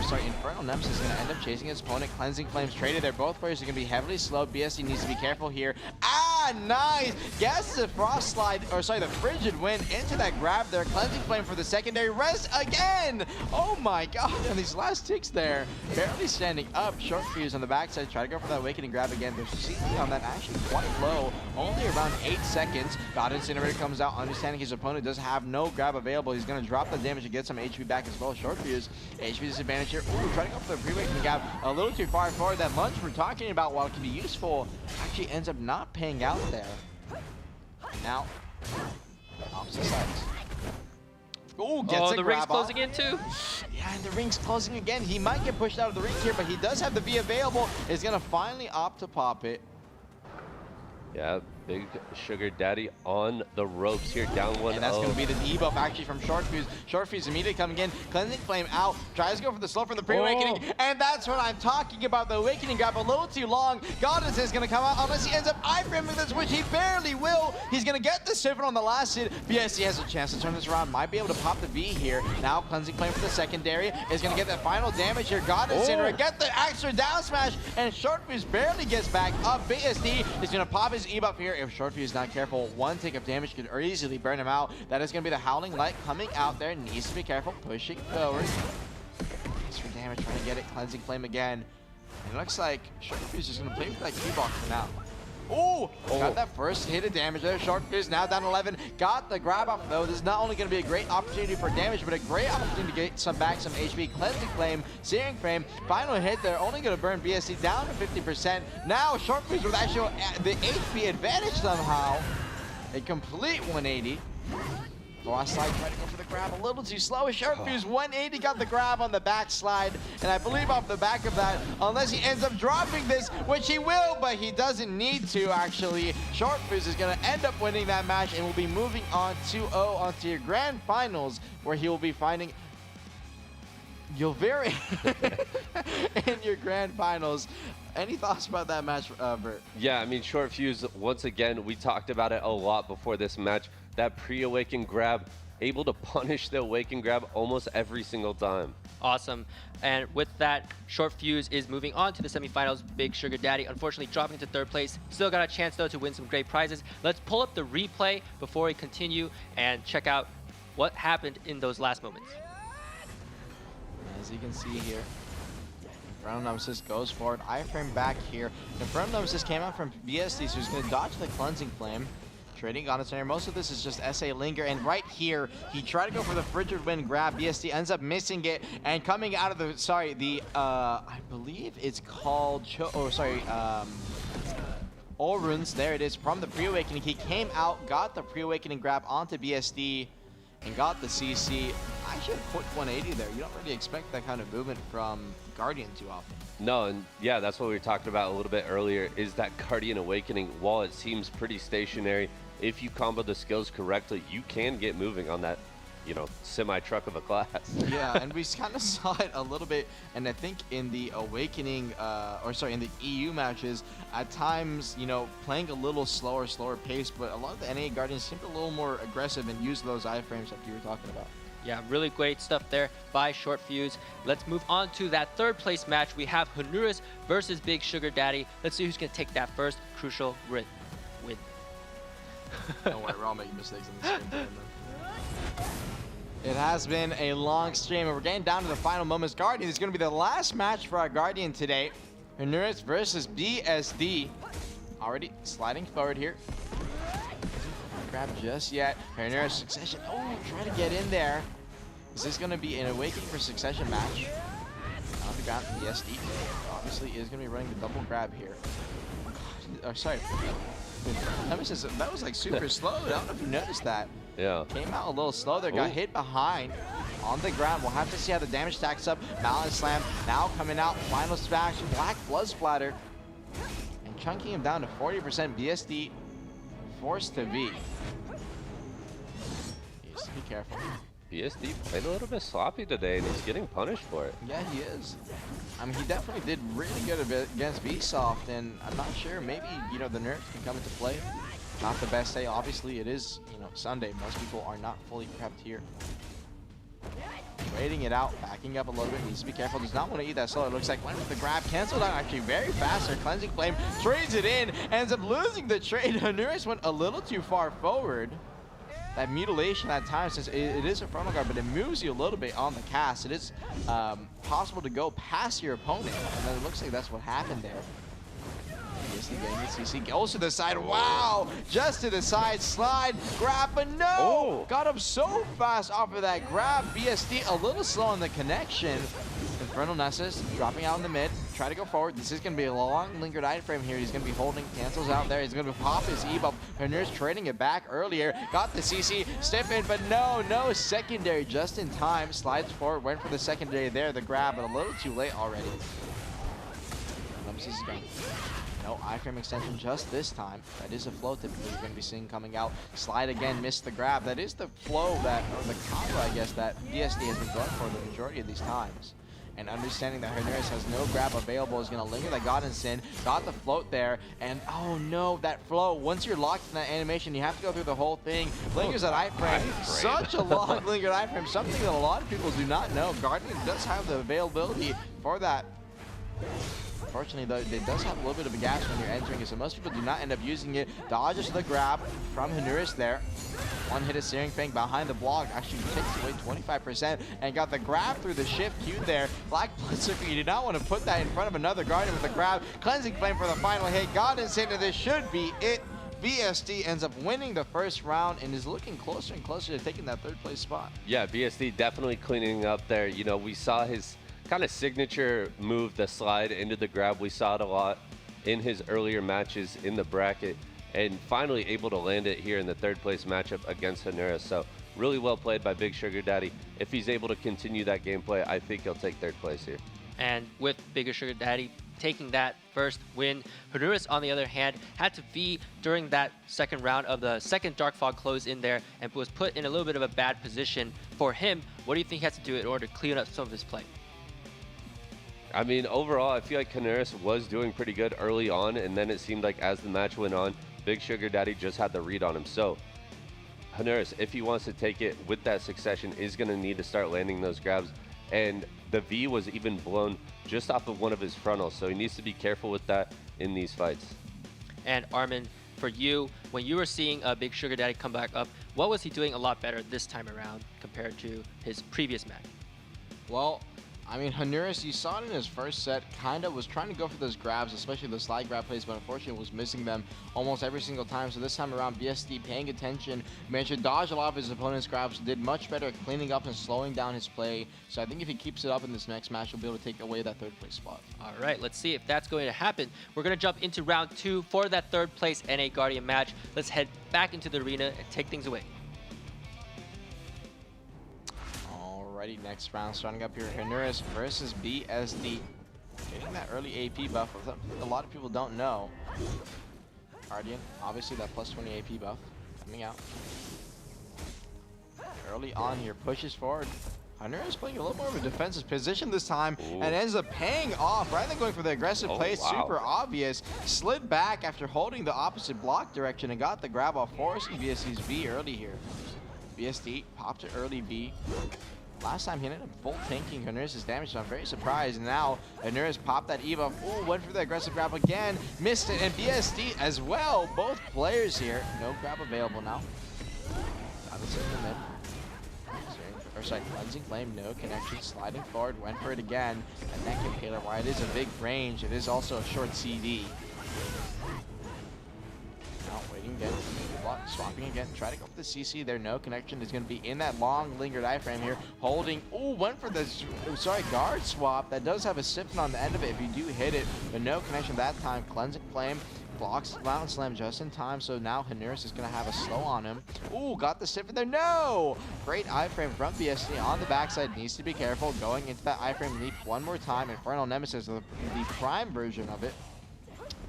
sorry, Infernal Nemesis is going to end up chasing his opponent. Cleansing Flames traded there. Both players are going to be heavily slow. BSD needs to be careful here. Ah, nice! Gets the Frost Slide, or sorry, the Frigid Wind into that grab there. Cleansing Flame for the secondary. Rest again! Oh my god, and these last ticks there, barely standing up. Short Fuse on the backside, try to go for that Awakening grab again. There's CC on that actually quite low, only around 8 seconds. God Incinerator comes out, understanding his opponent does have no grab available. He's going to drop the damage to get some HP back as well. Short Fuse, HP disadvantage here. Ooh, trying to go for the pre-awakening grab a little too far forward. That lunge we're talking about, while it can be useful, actually ends up not paying out there. Now, opposite sides. Ooh, gets a the grab ring's on. closing in too. Yeah, and the ring's closing again. He might get pushed out of the ring here, but he does have the V available. Is going to finally opt to pop it. Yeah, Big Sugar Daddy on the ropes here, down 1-0. And that's going to be the debuff actually from Short Fuse. Short Fuse immediately coming in, Cleansing Flame out, tries to go for the slow from the pre-awakening, and that's what I'm talking about. The awakening grab a little too long. Goddess is going to come out unless he ends up iframing this, which he barely will. He's going to get the siphon on the last hit. BSC has a chance to turn this around, might be able to pop the V here. Now Cleansing Flame for the secondary is going to get that final damage here. Goddess in get the extra down smash, and Short Fuse barely gets back up. BSD is going to pop his E-buff here. If Short Fuse is not careful, one tick of damage could easily burn him out. That is going to be the Howling Light coming out there. Needs to be careful, pushing forward. Extra damage, trying to get it. Cleansing Flame again. And it looks like Short Fuse is going to play with that Q-Box for now. Ooh, got that first hit of damage there. Short Fuse now down 11. Got the grab off though. This is not only going to be a great opportunity for damage, but a great opportunity to get some HP. Cleansing Flame, Searing Frame, final hit there. Only going to burn BSC down to 50%. Now Short Fuse with actually the HP advantage somehow. A complete 180. Last slide, trying to go for the grab a little too slow. Short Fuse 180 got the grab on the backslide, and I believe off the back of that, unless he ends up dropping this, which he will, but he doesn't need to actually. Short Fuse is going to end up winning that match and will be moving on 2-0 onto your grand finals, where he will be finding Yulveri in your grand finals. Any thoughts about that match, Vert? Yeah, I mean, Short Fuse, once again, we talked about it a lot before this match. That pre-awaken grab, able to punish the awaken grab almost every single time. Awesome. And with that, Short Fuse is moving on to the semifinals. Big Sugar Daddy, unfortunately, dropping to 3rd place. Still got a chance, though, to win some great prizes. Let's pull up the replay before we continue and check out what happened in those last moments. As you can see here, Inferno Nemesis goes forward. Iframe back here. Inferno Nemesis came out from BSD, so he's going to dodge the Cleansing Flame. Trading on its center. Most of this is just SA Linger, and right here, he tried to go for the Frigid Wind grab. BSD ends up missing it, and coming out of the, I believe it's called, Oruns, there it is, from the pre-awakening. He came out, got the pre-awakening grab onto BSD, and got the CC. Actually, a quick 180 there. You don't really expect that kind of movement from Guardian too often. No, and yeah, that's what we were talking about a little bit earlier, is that Guardian Awakening, while it seems pretty stationary, if you combo the skills correctly, you can get moving on that, you know, semi-truck of a class. Yeah, and we kind of saw it a little bit, and I think in the Awakening, in the EU matches, at times, you know, playing a little slower pace, but a lot of the NA Guardians seemed a little more aggressive and use those iframes that you were talking about. Yeah, really great stuff there by Short Fuse. Let's move on to that 3rd place match. We have Honduras versus Big Sugar Daddy. Let's see who's going to take that first crucial win. Don't worry, we're all making mistakes in this stream. It has been a long stream, and we're getting down to the final moments. Guardian is going to be the last match for our Guardian today. Honduras versus BSD. Already sliding forward here. Grab just yet. Honduras Succession. Oh, try to get in there. Is this going to be an Awakening for Succession match? On the ground, BSD obviously is going to be running the double grab here. Oh, sorry. That was like super slow. I don't know if you noticed that. Yeah. Came out a little slow there, got hit behind on the ground. We'll have to see how the damage stacks up. Malin Slam now coming out. Final smash, Black Blood Splatter. And chunking him down to 40%. BSD forced to V. He needs to be careful. BSD played a little bit sloppy today, and he's getting punished for it. Yeah, he is. I mean, he definitely did really good against Vsauce, and I'm not sure, maybe, you know, the nerfs can come into play. Not the best day. Obviously, it is, you know, Sunday. Most people are not fully prepped here. Waiting it out, backing up a little bit. Needs to be careful. Does not want to eat that slow. It looks like went with the grab. Canceled out actually very fast. Her Cleansing Flame trades it in. Ends up losing the trade. Honduras went a little too far forward. That mutilation at times, since it is a frontal guard, but it moves you a little bit on the cast. It is possible to go past your opponent, and then it looks like that's what happened there. CC goes to the side. Wow! Just to the side, slide, grab, but no! Oh. Got him so fast off of that grab. BSD a little slow on the connection. Infernal Nessus dropping out in the mid. Try to go forward. This is going to be a long lingered iframe here. He's going to be holding cancels out there. He's going to pop his E-buff. Herners trading it back earlier. Got the CC, step in, but no secondary just in time. Slides forward, went for the secondary there, the grab, but a little too late already. Nemesis is gone. No iframe extension just this time. That is a flow typically you're going to be seeing coming out. Slide again, missed the grab. That is the flow that, or the combo, I guess, that BSD has been going for the majority of these times. And understanding that Herners has no grab available is going to linger that Godinson. Got the float there, and oh no, that flow. Once you're locked in that animation, you have to go through the whole thing. Lingers that iframe. Such a long lingered iframe. Something that a lot of people do not know. Guardian does have the availability for that. Unfortunately, though, it does have a little bit of a gas when you're entering it, so most people do not end up using it. Dodges the grab from Herners there. One hit of Searing Fang behind the block, actually takes away 25% and got the grab through the shift queue there. BlackDesert, you did not want to put that in front of another Guardian with the grab. Cleansing Flame for the final hit. Godinson, and this should be it. BSD ends up winning the first round and is looking closer and closer to taking that third place spot. Yeah, BSD definitely cleaning up there. You know, we saw his kind of signature move, the slide into the grab. We saw it a lot in his earlier matches in the bracket, and finally able to land it here in the third place matchup against Herners. So really well played by Big Sugar Daddy. If he's able to continue that gameplay, I think he'll take third place here. And with Bigger Sugar Daddy taking that first win, Herners, on the other hand, had to V during that second round of the second Dark Fog close in there and was put in a little bit of a bad position. For him, what do you think he has to do in order to clean up some of his play? I mean, overall, I feel like Herners was doing pretty good early on, and then it seemed like as the match went on, Big Sugar Daddy just had the read on him. So Herners, if he wants to take it with that succession, is going to need to start landing those grabs. And the V was even blown just off of one of his frontals, so he needs to be careful with that in these fights. And Armin, for you, when you were seeing Big Sugar Daddy come back up, what was he doing a lot better this time around compared to his previous match? Well, I mean, Herners, you saw it in his first set, kind of was trying to go for those grabs, especially the slide grab plays, but unfortunately was missing them almost every single time. So this time around, BSD paying attention, managed to dodge a lot of his opponent's grabs, did much better at cleaning up and slowing down his play. So I think if he keeps it up in this next match, he'll be able to take away that third place spot. All right, let's see if that's going to happen. We're going to jump into round 2 for that third place NA Guardian match. Let's head back into the arena and take things away. Alrighty, next round starting up here, Herners versus BSD. Getting that early AP buff, a lot of people don't know. Guardian, obviously that plus 20 AP buff coming out. Early on here, pushes forward. Herners playing a little more of a defensive position this time. Ooh. And ends up paying off rather than going for the aggressive play. Wow. Super obvious. Slid back after holding the opposite block direction and got the grab off, forcing BSD's V early here. BSD popped it early V. Last time he ended up full tanking Herners' damage, so I'm very surprised. Now Herners popped that Eva. Ooh, went for the aggressive grab again. Missed it, and BSD as well. Both players here. No grab available now. Got this in the mid. Or sorry, Cleansing Flame, no connection. Sliding forward, went for it again. And that can Taylor, while it is a big range, it is also a short CD. Now waiting again. Swapping again, try to go for the CC there, no connection. Is going to be in that long lingered iframe here, holding. Ooh, went for the guard swap. That does have a siphon on the end of it if you do hit it, but no connection that time. Cleansing Flame blocks Mountain Slam just in time, so now Herners is going to have a slow on him. Ooh, got the siphon there, no! Great iframe from BSD on the backside, needs to be careful. Going into that iframe leap one more time. Infernal Nemesis, the prime version of it.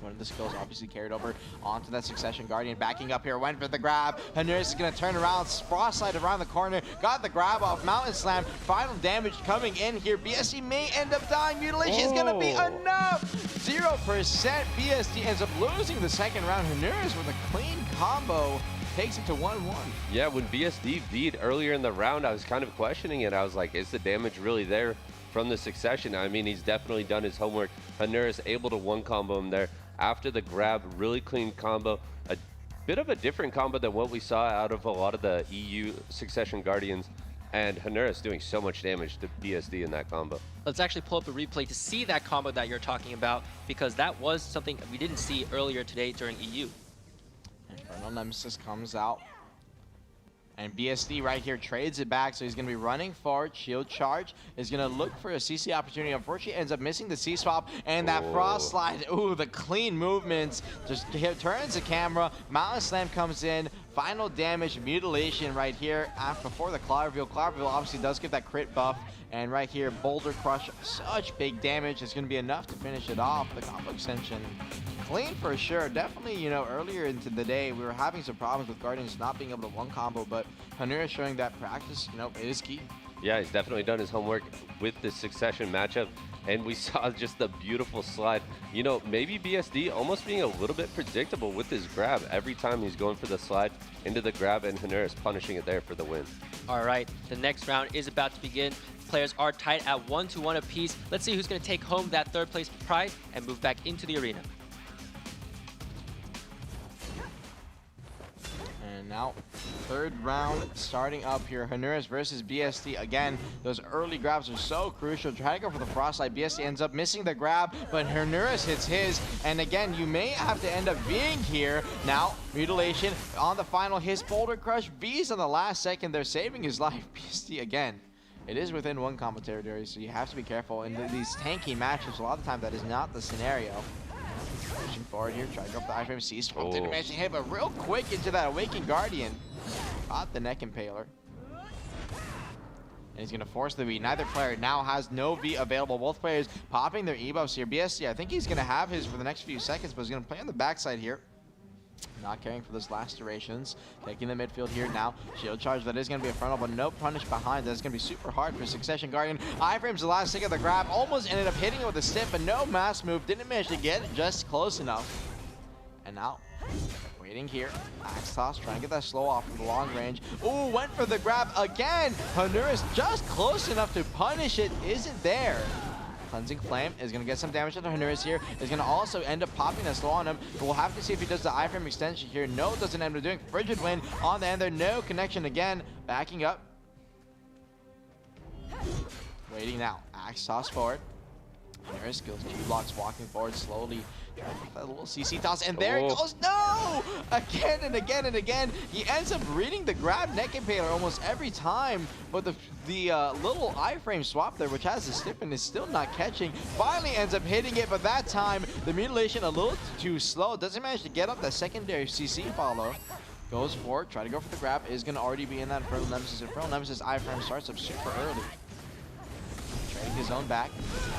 One of the skills obviously carried over onto that Succession Guardian. Backing up here, went for the grab. Herners is going to turn around, frost slide around the corner. Got the grab off, Mountain Slam. Final damage coming in here. BSD may end up dying. Mutilation is going to be enough. 0%. BSD ends up losing the second round. Herners with a clean combo takes it to 1-1. Yeah, when BSD V'd earlier in the round, I was kind of questioning it. I was like, is the damage really there from the Succession? I mean, he's definitely done his homework. Herners able to one combo him there. After the grab, really clean combo. A bit of a different combo than what we saw out of a lot of the EU Succession Guardians. And Herners doing so much damage to BSD in that combo. Let's actually pull up a replay to see that combo that you're talking about, because that was something we didn't see earlier today during EU. Infernal Nemesis comes out. And BSD right here trades it back, so he's going to be running forward. Shield charge is going to look for a CC opportunity. Unfortunately, ends up missing the C-swap, and that frost slide. Ooh, the clean movements. Just turns the camera. Mountain Slam comes in. Final damage, mutilation right here before the Claw Reveal. Claw Reveal obviously does give that crit buff. And right here, Boulder Crush, such big damage. It's going to be enough to finish it off. The combo extension, clean for sure. Definitely, you know, earlier into the day, we were having some problems with Guardians not being able to one combo, but Hanura showing that practice, you know, it is key. Yeah, he's definitely done his homework with this Succession matchup, and we saw just the beautiful slide. You know, maybe BSD almost being a little bit predictable with his grab. Every time he's going for the slide into the grab, and Hanura's punishing it there for the win. All right, the next round is about to begin. Players are tied at 1-1 apiece. Let's see who's going to take home that third place prize and move back into the arena. And now, third round starting up here. Hanura's versus BSD. Again, those early grabs are so crucial. Try to go for the frostlight. BSD ends up missing the grab, but Hanura's hits his. And again, you may have to end up being here. Now, mutilation on the final hit. Boulder Crush. V's on the last second. They're saving his life. BSD again. It is within one combo territory, so you have to be careful. In these tanky matches, a lot of the time that is not the scenario. Pushing forward here, try to go up the iframe. C-swap didn't manage to hit, but real quick into that Awakened Guardian. Caught the neck impaler. And he's going to force the V. Neither player now has no V available. Both players popping their E-buffs here. BSD, I think he's going to have his for the next few seconds, but he's going to play on the backside here. Not caring for those last durations. Taking the midfield here now. Shield charge, that is going to be a frontal, but no punish behind. That's going to be super hard for Succession Guardian. Iframe's the last tick of the grab. Almost ended up hitting it with a stiff, but no mass move. Didn't manage to get just close enough. And now, waiting here. Axe toss, trying to get that slow off from the long range. Ooh, went for the grab again. Hanura's just close enough to punish it. Isn't there. Cleansing Flame is going to get some damage on Hanura's here. Is going to also end up popping a slow on him. But we'll have to see if he does the iframe extension here. No, doesn't end up doing. Frigid Wind on the end there. No connection again. Backing up. Waiting now. Axe toss forward. Hanura's skills. Q-blocks walking forward slowly. Trying to get that little CC toss. And there it goes. No! Again and again and again. He ends up reading the grab neck impaler almost every time. But the little iframe swap there, which has the stiffen, is still not catching. Finally ends up hitting it, but that time the mutilation a little too slow. Doesn't manage to get up that secondary CC follow. Goes for it, try to go for the grab. Is going to already be in that Infernal Nemesis. Infernal Nemesis iframe starts up super early. Trading his own back.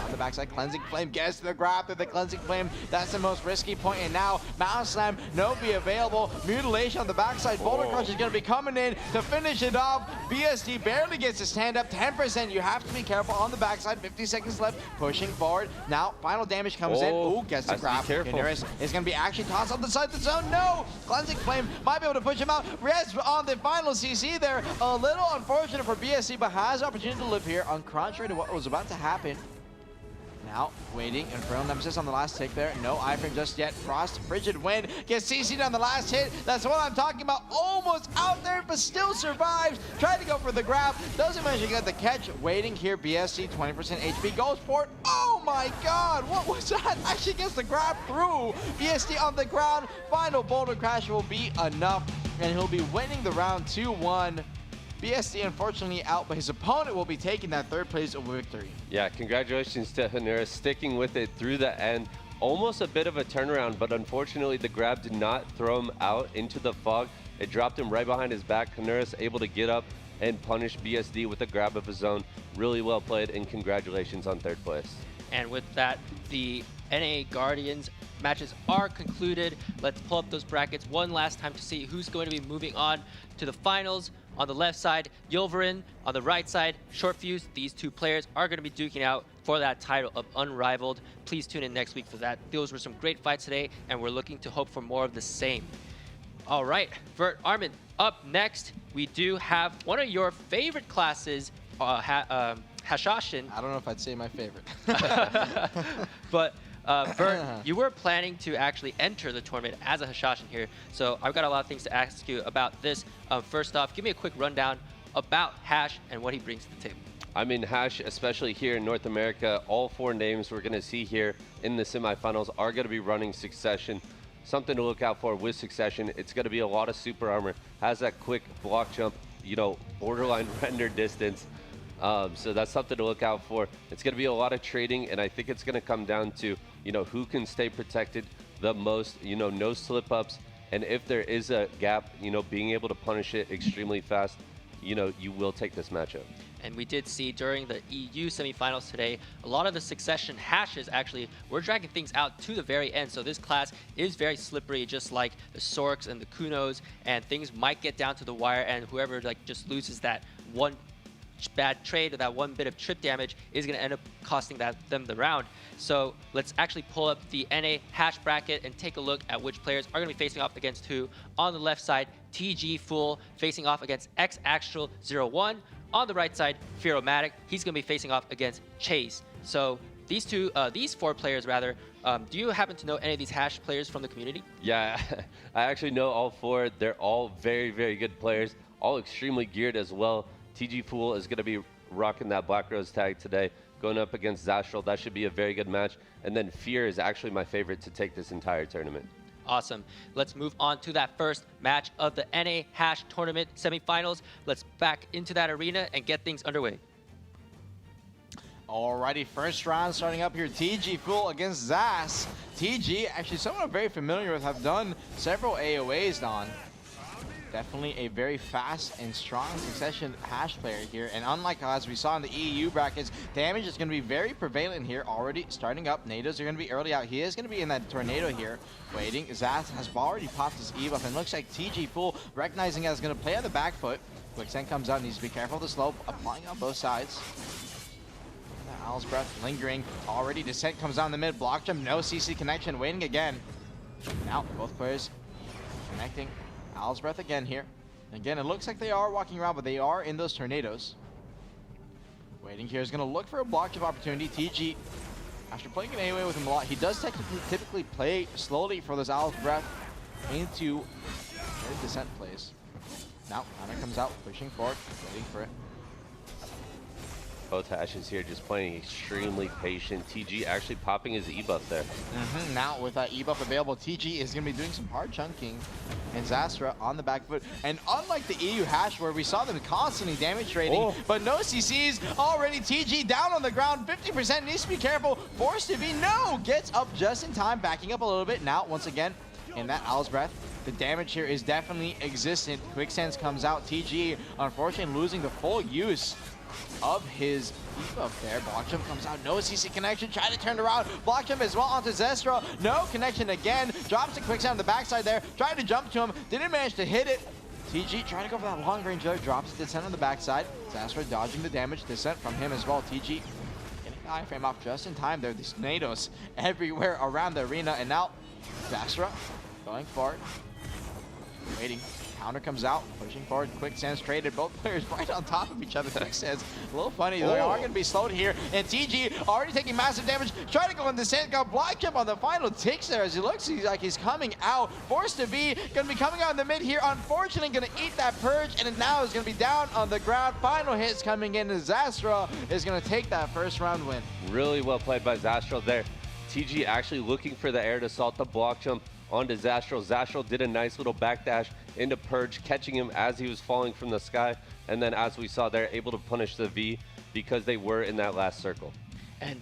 On the backside, Cleansing Flame gets to the grab through the Cleansing Flame. That's the most risky point. And now, Mountain Slam, no be available. Mutilation on the backside. Boulder Crush is going to be coming in to finish it off. BSD barely gets to stand up. 10%. You have to be careful on the backside. 50 seconds left. Pushing forward. Now, final damage comes in. Ooh, gets the grab. Hanura is going to be actually tossed on the side of the zone. No! Cleansing Flame might be able to push him out. Rest on the final CC there. A little unfortunate for BSD, but has opportunity to live here on contrary to what was about to happen. Now, waiting. Infernal Nemesis on the last tick there. No iframe just yet. Frost, Frigid Wind gets CC'd on the last hit. That's what I'm talking about. Almost out there, but still survives. Tried to go for the grab. Doesn't manage to get the catch. Waiting here. BSC, 20% HP. Goes for it. Oh my god. What was that? Actually gets the grab through. BSD on the ground. Final Boulder Crash will be enough. And he'll be winning the round 2-1. BSD unfortunately out, but his opponent will be taking that third place victory. Yeah, congratulations to Hanura, sticking with it through the end. Almost a bit of a turnaround, but unfortunately the grab did not throw him out into the fog. It dropped him right behind his back. Hanura's able to get up and punish BSD with a grab of his own. Really well played, and congratulations on third place. And with that, the NA Guardians matches are concluded. Let's pull up those brackets one last time to see who's going to be moving on to the finals. On the left side, Yulverin. On the right side, Short Fuse. These two players are going to be duking out for that title of Unrivaled. Please tune in next week for that. Those were some great fights today, and we're looking to hope for more of the same. All right, Vert Armin, up next, we do have one of your favorite classes, Hashashin. I don't know if I'd say my favorite. But Vert, you were planning to actually enter the tournament as a Hashashin here, so I've got a lot of things to ask you about this. First off, give me a quick rundown about Hash and what he brings to the table. I mean, Hash, especially here in North America, all four names we're going to see here in the semifinals are going to be running Succession. Something to look out for with Succession. It's going to be a lot of super armor, has that quick block jump, you know, borderline render distance. So that's something to look out for. It's going to be a lot of trading, and I think it's going to come down to, you know, who can stay protected the most, you know, no slip-ups. And if there is a gap, you know, being able to punish it extremely fast, you know, you will take this matchup. And we did see during the EU semifinals today, a lot of the succession hashes actually were dragging things out to the very end. So this class is very slippery, just like the Sorks and the Kunos, and things might get down to the wire, and whoever like just loses that one bad trade or that one bit of trip damage is going to end up costing them the round. So let's actually pull up the NA hash bracket and take a look at which players are going to be facing off against who. On the left side, TG Fool facing off against X Actual 01. On the right side, Fearomatic, he's going to be facing off against Chase. So these four players rather, do you happen to know any of these hash players from the community? Yeah, I actually know all four. They're all very, very good players, all extremely geared as well. TG Fool is going to be rocking that Black Rose tag today, going up against Zastral. That should be a very good match. And then Fear is actually my favorite to take this entire tournament. Awesome. Let's move on to that first match of the NA Hash Tournament semifinals. Let's back into that arena and get things underway. Alrighty, first round starting up here. TG Fool against Zas. TG, actually someone I'm very familiar with, have done several AOAs on. Definitely a very fast and strong succession hash player here. And unlike as we saw in the EU brackets, damage is going to be very prevalent here. Already starting up. Nados are going to be early out. He is going to be in that tornado here. Waiting. Zaz has already popped his Eve up. And looks like TG Fool, recognizing as going to play on the back foot. Quicksand comes out. Needs to be careful of the slope. Applying on both sides. Owl's Breath lingering. Already Descent comes down the mid. Block jump. No CC connection. Waiting again. Now both players connecting. Owl's Breath again here. Again, it looks like they are walking around, but they are in those tornadoes. Waiting here is going to look for a block jump opportunity. TG, after playing an AoE with him a lot, he does typically play slowly for this Owl's Breath into where Descent plays. Now, Anna comes out, pushing forward, waiting for it. Both hashes here just playing extremely patient. TG actually popping his E-buff there. Now with that E-buff available, TG is going to be doing some hard chunking. And Zastra on the back foot. And unlike the EU hash where we saw them constantly damage trading, but no CCs, already TG down on the ground, 50%, needs to be careful, forced to be, no, gets up just in time, backing up a little bit. Now, once again, in that Owl's Breath, the damage here is definitely existent. Quicksands comes out, TG, unfortunately losing the full use of his debuff there. Block jump comes out, no CC connection, try to turn around, block jump as well onto Zestro, no connection again, drops the quicksand on the backside there, trying to jump to him, didn't manage to hit it. TG trying to go for that long range there, drops Descent on the backside, Zestro dodging the damage, Descent from him as well. TG getting the iframe off just in time there, these NATOs everywhere around the arena, and now Zestro going forward, waiting. Counter comes out, pushing forward, Quicksands traded, both players right on top of each other. Quicksands, a little funny, they are going to be slowed here, and TG already taking massive damage, trying to go in the sand, got block jump on the final ticks there as he looks like he's coming out, forced to be, going to be coming out in the mid here, unfortunately going to eat that purge, and it now is going to be down on the ground. Final hits coming in, and Zastra is going to take that first round win. Really well played by Zastral there. TG actually looking for the air to assault the block jump onto Zastral. Zastral did a nice little backdash into Purge, catching him as he was falling from the sky. And then as we saw, they're able to punish the V because they were in that last circle. And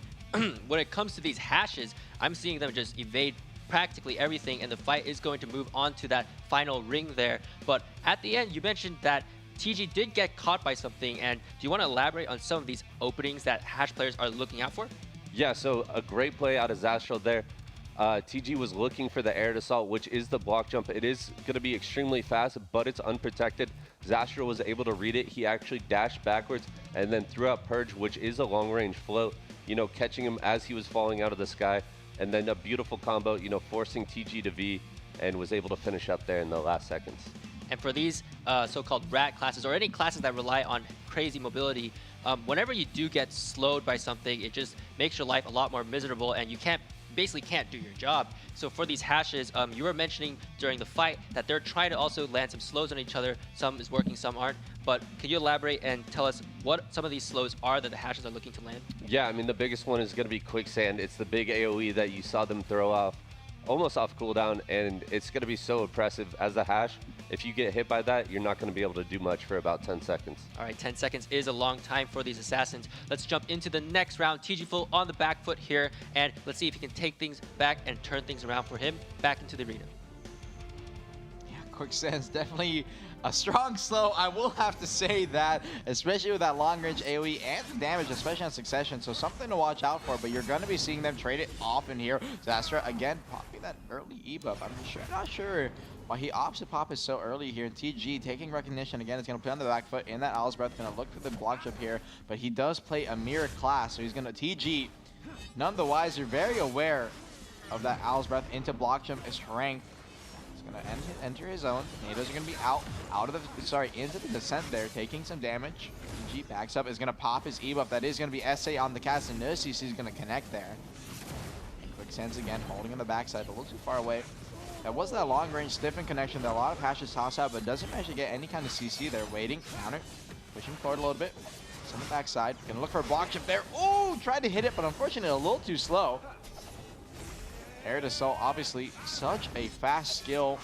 when it comes to these hashes, I'm seeing them just evade practically everything, and the fight is going to move on to that final ring there. But at the end, you mentioned that TG did get caught by something, and do you want to elaborate on some of these openings that hash players are looking out for? Yeah, so a great play out of Zastral there. TG was looking for the air assault, which is the block jump. It is going to be extremely fast, but it's unprotected. Zastral was able to read it. He actually dashed backwards and then threw out Purge, which is a long-range float, you know, catching him as he was falling out of the sky. And then a beautiful combo, you know, forcing TG to V, and was able to finish up there in the last seconds. And for these so-called rat classes, or any classes that rely on crazy mobility, whenever you do get slowed by something, it just makes your life a lot more miserable, and you basically can't do your job. So for these hashes, you were mentioning during the fight that they're trying to also land some slows on each other. Some is working, some aren't. But can you elaborate and tell us what some of these slows are that the hashes are looking to land? Yeah, I mean, the biggest one is going to be Quicksand. It's the big AoE that you saw them throw off, almost off cooldown, and it's going to be so oppressive as a hash. if you get hit by that, you're not going to be able to do much for about 10 seconds. All right, 10 seconds is a long time for these assassins. Let's jump into the next round. TG Full on the back foot here, and let's see if he can take things back and turn things around for him back into the arena. Yeah, Quicksand's definitely a strong slow. I will have to say that, especially with that long-range AoE and the damage, especially on Succession. So something to watch out for, but you're going to be seeing them trade it off in here. Zastra, again, popping that early E-buff. I'm not sure why he opts to pop it so early here. TG taking recognition again. It's going to play on the back foot in that Owl's Breath. Going to look for the block jump here, but he does play a mirror class, so he's going to TG. None the wiser, very aware of that Owl's Breath into block jump strength. Gonna enter his own. Nados are gonna be into the descent there, taking some damage. PG backs up, is gonna pop his E buff. That is gonna be SA on the cast, and no CC is gonna connect there. Quicksands again, holding on the backside, a little too far away. That was that long range stiffen connection that a lot of Hashes toss out, but doesn't manage to get any kind of CC there. Waiting, counter, pushing forward a little bit. It's on the backside, gonna look for a block jump there. Ooh, tried to hit it, but unfortunately a little too slow. Air to Assault, obviously such a fast skill.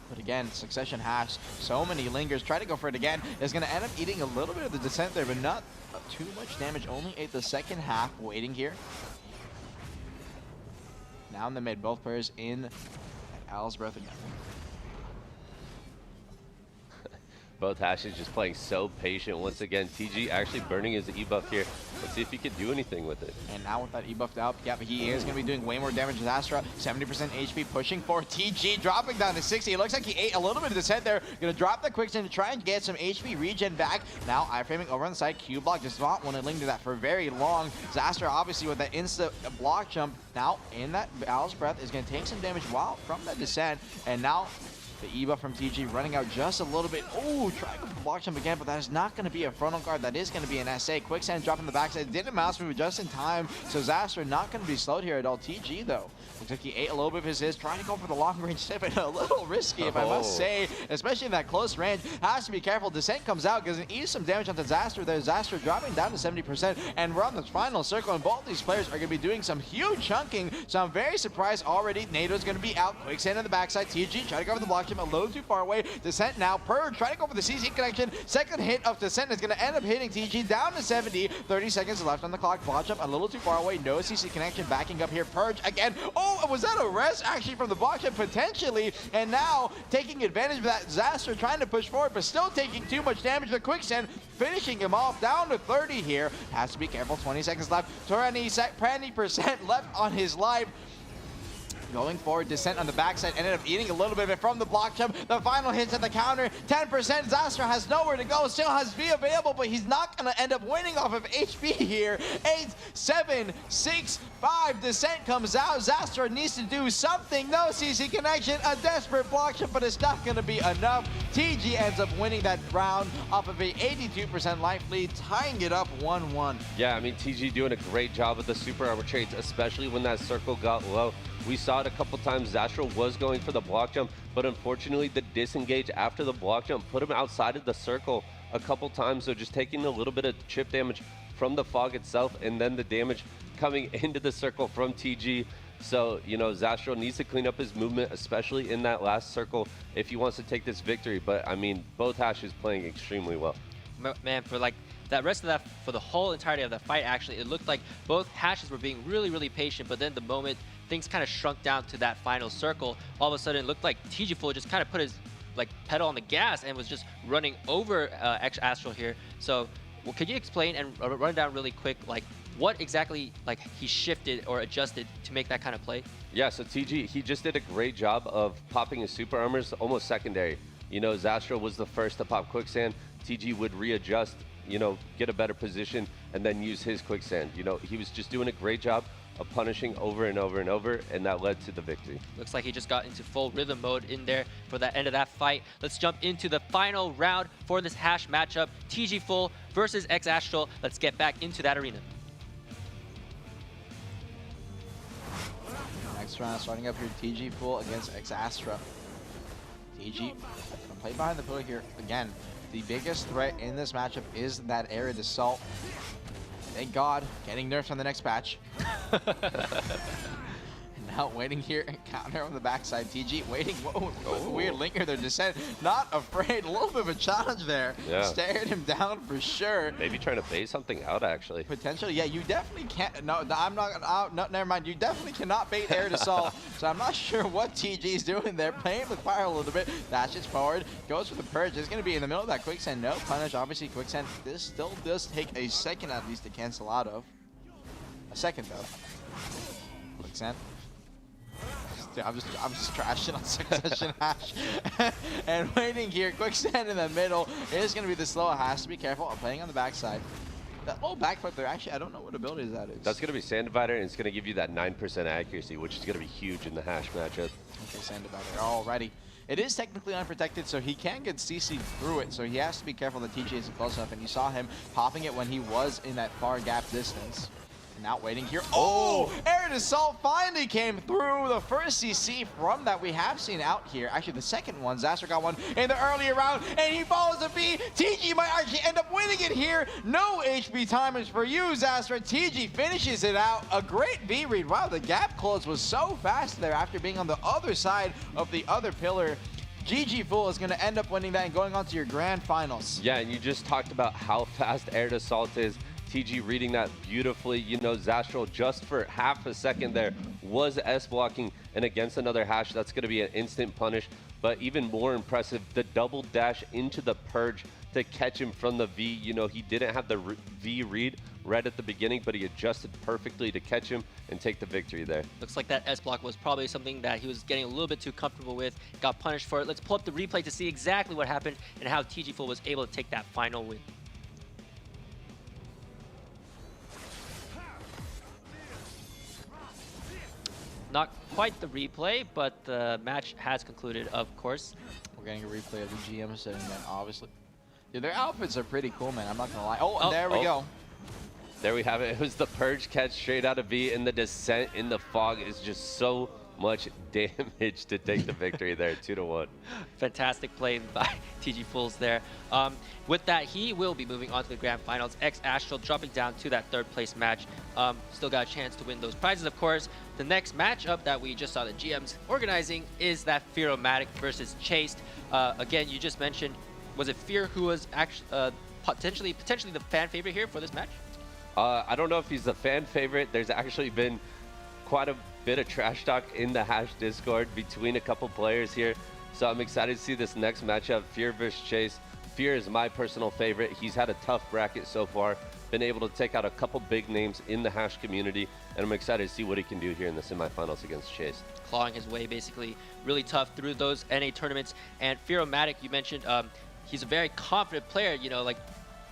But again, Succession Hash, so many lingers. Try to go for it again. Is going to end up eating a little bit of the descent there, but not too much damage. Only ate the second half. Waiting here. Now in the mid, both players in at Owl's Breath again. Both Hashes just playing so patient. Once again, TG actually burning his E-buff here. Let's see if he can do anything with it. And now with that E-buffed out, yeah, but he is going to be doing way more damage than Astra. 70% HP pushing for TG, dropping down to 60. It looks like he ate a little bit of the set there. Going to drop the quicksand to try and get some HP regen back. Now iframing over on the side. Q-block does not want to linger that for very long. Zastra obviously with that insta block jump. Now in that Owl's Breath is going to take some damage while from that descent. And now the E-buff from TG running out just a little bit. Oh, trying to block jump again, but that is not going to be a frontal guard. That is going to be an SA. Quicksand dropping the backside. Didn't mouse move just in time. So Zastra not going to be slowed here at all. TG, though, looks like he ate a little bit of his trying to go for the long range tip, and a little risky, if I must say, especially in that close range. Has to be careful. Descent comes out, because it eats some damage onto Zastra there. Zastra dropping down to 70%, and we're on the final circle, and both these players are going to be doing some huge chunking, so I'm very surprised already. Nado's going to be out. Quicksand on the backside. TG try to go for the block jump, a little too far away. Descent now. Purge trying to go for the CC connection. Second hit of Descent is going to end up hitting TG down to 70. 30 seconds left on the clock. Block jump a little too far away. No CC connection. Backing up here. Purge again. Oh, was that a rest actually from the block jump potentially? And now taking advantage of that, Zastra trying to push forward, but still taking too much damage. The Quicksand finishing him off down to 30 here. Has to be careful. 20 seconds left. 20% left on his life. Going forward, Descent on the backside, ended up eating a little bit of it from the block jump. The final hits at the counter, 10%. Zastra has nowhere to go, still has V available, but he's not going to end up winning off of HP here. 8, 7, 6, 5. Descent comes out. Zastra needs to do something. No CC connection, a desperate block jump, but it's not going to be enough. TG ends up winning that round off of a 82% life lead, tying it up 1-1. Yeah, I mean, TG doing a great job with the super armor trades, especially when that circle got low. We saw it a couple times. Zastra was going for the block jump, but unfortunately the disengage after the block jump put him outside of the circle a couple times, so just taking a little bit of chip damage from the fog itself, and then the damage coming into the circle from TG. So, you know, Zastra needs to clean up his movement, especially in that last circle, if he wants to take this victory. But, I mean, both Hashes playing extremely well. Man, for like that rest of that, for the whole entirety of the fight, actually, it looked like both Hashes were being really, really patient, but then the moment things kind of shrunk down to that final circle, all of a sudden it looked like TG Full just kind of put his like pedal on the gas and was just running over Astral here. So, well, could you explain and run down really quick, like what exactly like he shifted or adjusted to make that kind of play? Yeah, so TG, he just did a great job of popping his super armors almost secondary. You know, Zastra was the first to pop Quicksand. TG would readjust, you know, get a better position, and then use his Quicksand. You know, he was just doing a great job of punishing over and over and over, and that led to the victory. Looks like he just got into full rhythm mode in there for that end of that fight. Let's jump into the final round for this Hash matchup. TG Full versus X Astral. Let's get back into that arena. Next round starting up here, TG Full against X Astra. TG gonna play behind the pillar here. Again, the biggest threat in this matchup is that Arid Assault. Thank God, getting nerfed on the next patch. And Now waiting here, counter on the backside. TG waiting. Whoa, weird linker there. Descent not afraid. A little bit of a challenge there. Yeah. Stared him down for sure. Maybe trying to bait something out, actually. Potentially, yeah, you definitely can't. No, I'm not. No, never mind. You definitely cannot bait air to salt. So I'm not sure what TG is doing there. Playing with fire a little bit. Dashes forward. Goes for the purge. It's going to be in the middle of that quicksand. No punish. Obviously, quicksand. This still does take a second at least to cancel out of. A second though. Quicksand. I'm just trashing on succession hash. And waiting here, quicksand in the middle is going to be the slow. Has to be careful. I'm playing on the backside. That little backflip there, actually, I don't know what ability that is. That's going to be Sand Divider, and it's going to give you that 9% accuracy, which is going to be huge in the hash matchup. Okay, Sand Divider alrighty. It is technically unprotected, so he can get CC'd through it, so he has to be careful that TG isn't close enough, and you saw him popping it when he was in that far gap distance. Now waiting here. Oh! Air Assault finally came through. The first CC from that we have seen out here. Actually, the second one. Zasser got one in the earlier round, and he follows the B. TG might actually end up winning it here. No HP timers for you, Zasser. TG finishes it out. A great V read. Wow, the gap close was so fast there after being on the other side of the other pillar. GG Fool is going to end up winning that and going on to your grand finals. Yeah, and you just talked about how fast Air Assault is. TG reading that beautifully. You know, Zastral just for half a second there was S-blocking, and against another hash, that's going to be an instant punish. But even more impressive, the double dash into the purge to catch him from the V. You know, he didn't have the V read right at the beginning, but he adjusted perfectly to catch him and take the victory there. Looks like that S-block was probably something that he was getting a little bit too comfortable with, got punished for it. Let's pull up the replay to see exactly what happened and how TG Fool was able to take that final win. Not quite the replay, but the match has concluded, of course. We're getting a replay of the GM setting then, obviously. Dude, their outfits are pretty cool, man. I'm not going to lie. Oh, there we go. There we have it. It was the purge catch straight out of V, and the descent in the fog is just so much damage to take the victory there, 2-1. Fantastic play by TG Fools there. With that, he will be moving on to the grand finals. Astral dropping down to that third place match. Still got a chance to win those prizes, of course. The next matchup that we just saw the GMs organizing is that Fearomatic versus Chased. Again, you just mentioned, was it Fear who was actually potentially the fan favorite here for this match? I don't know if he's the fan favorite. There's actually been quite a bit of trash talk in the Hash Discord between a couple players here. So I'm excited to see this next matchup, Fear versus Chase. Fear is my personal favorite. He's had a tough bracket so far, been able to take out a couple big names in the Hash community, and I'm excited to see what he can do here in the semifinals against Chase. Clawing his way basically really tough through those NA tournaments. And Fearomatic, you mentioned, he's a very confident player, you know, like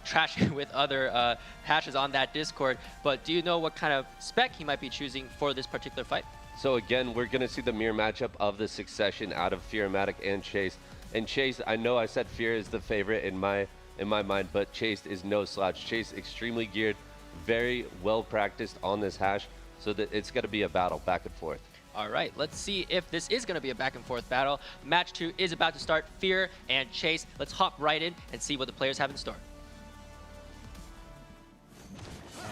trashing with other hashes on that Discord. But do you know what kind of spec he might be choosing for this particular fight? So again, we're going to see the mirror matchup of the succession out of Fearomatic and Chase. And Chase, I know I said Fear is the favorite in my mind, but Chase is no slouch. Chase extremely geared, very well practiced on this hash, so that it's going to be a battle back and forth. All right, let's see if this is going to be a back and forth battle. Match 2 is about to start, Fear and Chase. Let's hop right in and see what the players have in store.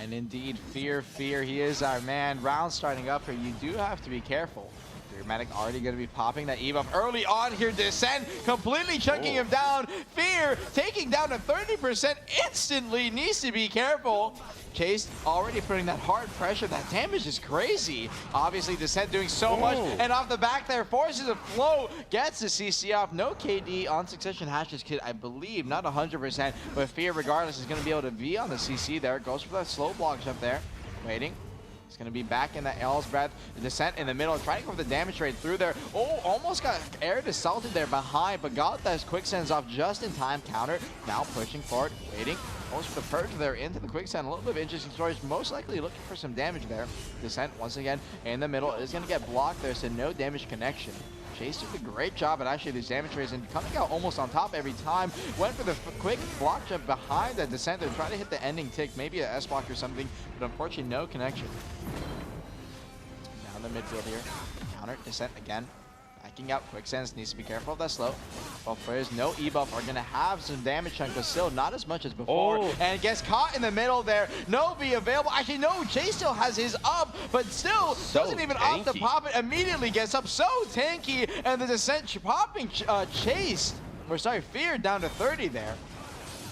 And indeed, Fear, he is our man. Round starting up here, you do have to be careful. Fearomatic already going to be popping that Eve up early on here. Descent completely chunking him down. Fear taking down to 30% instantly. Needs to be careful. Chase already putting that hard pressure. That damage is crazy. Obviously, Descent doing so much. And off the back there, forces a flow. Gets the CC off. No KD on Succession Hash's kid, I believe. Not 100%. But Fear, regardless, is going to be able to be on the CC there. Goes for that slow block jump there. Waiting. He's going to be back in that L's breath. The Descent in the middle, trying to go for the damage rate through there. Oh, almost got air assaulted there behind, but got that quicksand's off just in time. Counter, now pushing forward, waiting. Goes for the purge there into the quicksand. A little bit of interesting stories. Most likely looking for some damage there. Descent, once again, in the middle, is going to get blocked there, so no damage connection. Chase did a great job at actually these damage rates and coming out almost on top every time. Went for the quick block jump behind that Descent to try to hit the ending tick, maybe an S-block or something, but unfortunately no connection. Down the midfield here. Counter, Descent again. Backing out, Quicksands needs to be careful of that slow. Both players, no E-buff, are going to have some damage chunk, but still not as much as before. Oh. And gets caught in the middle there. No V available. Actually, no, Chase still has his up, but still So doesn't even opt to tanky. pop it. Immediately gets up, so tanky, and the Descent popping Chase. Or sorry, Fear down to 30 there.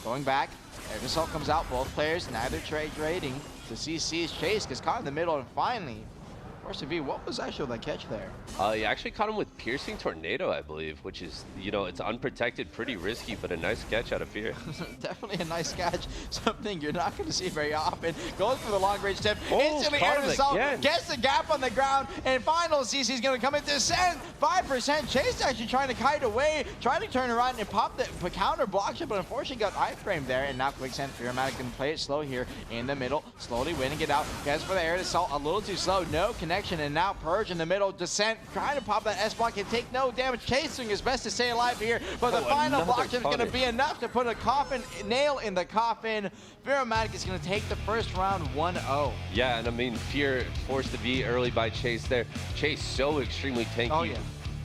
Going back, Air Assault comes out, both players, neither trading. The CC's Chase gets caught in the middle, and finally, Force V, what was actually that catch there? He actually caught him with Piercing Tornado, I believe, which is, you know, it's unprotected, pretty risky, but a nice catch out of Fear. Definitely a nice catch, something you're not going to see very often. Goes for the long range tip, Oh, instantly caught Air him Assault, again. gets the gap on the ground, and final CC's going to come in, Descent, 5%. Chase actually trying to kite away, trying to turn around and pop the counter block shot, but unfortunately got iframe there, and now Quicksand Fearmatic can play it slow here in the middle, slowly winning it out. Gets for the Air Assault, a little too slow, no connection, and now Purge in the middle. Descent trying to pop that S-block, can take no damage, chasing his best to stay alive here, but the final block is going to be enough to put a nail in the coffin. Fearmatic is going to take the first round 1-0. Yeah, and I mean, Fear forced the V early by Chase there. Chase so extremely tanky, Oh, yeah.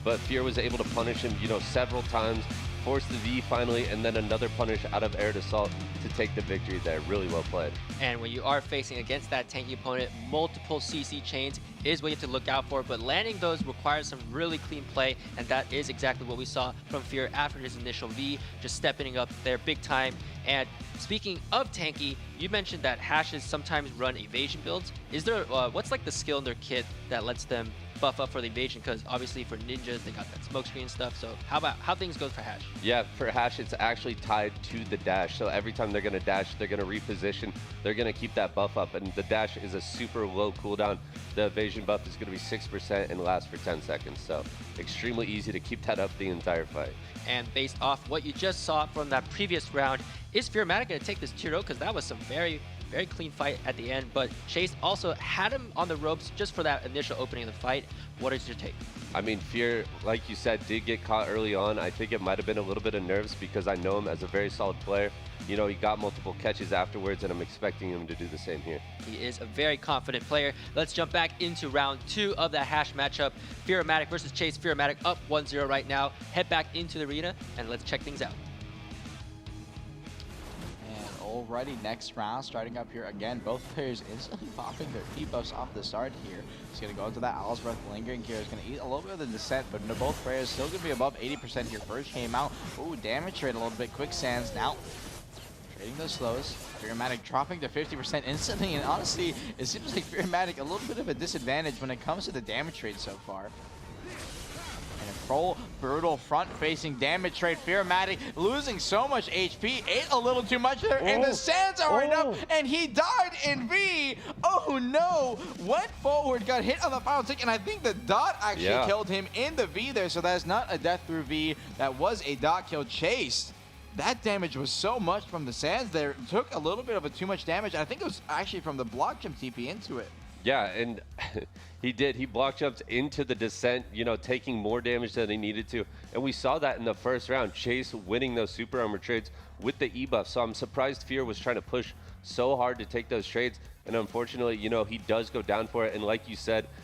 but Fear was able to punish him, you know, several times. Forced the V finally, and then another punish out of Air Assault to take the victory there. Really well played. And when you are facing against that tanky opponent, multiple CC chains is what you have to look out for, but landing those requires some really clean play, and that is exactly what we saw from Fear after his initial V, just stepping up there big time. And speaking of tanky, you mentioned that Hashes sometimes run evasion builds. Is there, what's like the skill in their kit that lets them buff up for the evasion? Because obviously for ninjas, they got that smoke screen stuff. So how things go for Hash? Yeah, for Hash, it's actually tied to the dash. So every time they're going to dash, they're going to reposition. They're going to keep that buff up. And the dash is a super low cooldown. The evasion buff is going to be 6% and lasts for 10 seconds. So extremely easy to keep that up the entire fight. And based off what you just saw from that previous round, is Fearmatic going to take this 2-0? Because that was some very clean fight at the end, but Chase also had him on the ropes just for that initial opening of the fight. What is your take? I mean, Fear, like you said, did get caught early on. I think it might have been a little bit of nerves because I know him as a very solid player. You know, he got multiple catches afterwards, and I'm expecting him to do the same here. He is a very confident player. Let's jump back into round 2 of that Hash matchup. Fearmatic versus Chase. Fearmatic up 1-0 right now. Head back into the arena, and let's check things out. Alrighty, next round, starting up here again. Both players instantly popping their debuffs off the start here. He's going to go into that Owl's Breath lingering here. He's going to eat a little bit of the Descent, but no, both players still going to be above 80% here. First came out. Ooh, damage trade a little bit. Quicksands now trading those slows. Fearmatic dropping to 50% instantly, and honestly, it seems like Fearmatic a little bit of a disadvantage when it comes to the damage trade so far. And a full brutal front-facing damage trade. Fearmatic losing so much HP, ate a little too much there, and the sands are right up, and he died in V. Oh no! Went forward, got hit on the final tick, and I think the dot actually killed him in the V there, so that's not a death through V. That was a dot kill. Chase. That damage was so much from the sands there. It took a little bit of a too much damage. I think it was actually from the block jump TP into it. Yeah, and he did. He block jumped into the Descent, you know, taking more damage than he needed to. And we saw that in the first round. Chase winning those super armor trades with the E-buff. So I'm surprised Fear was trying to push so hard to take those trades. And unfortunately, you know, he does go down for it. And like you said,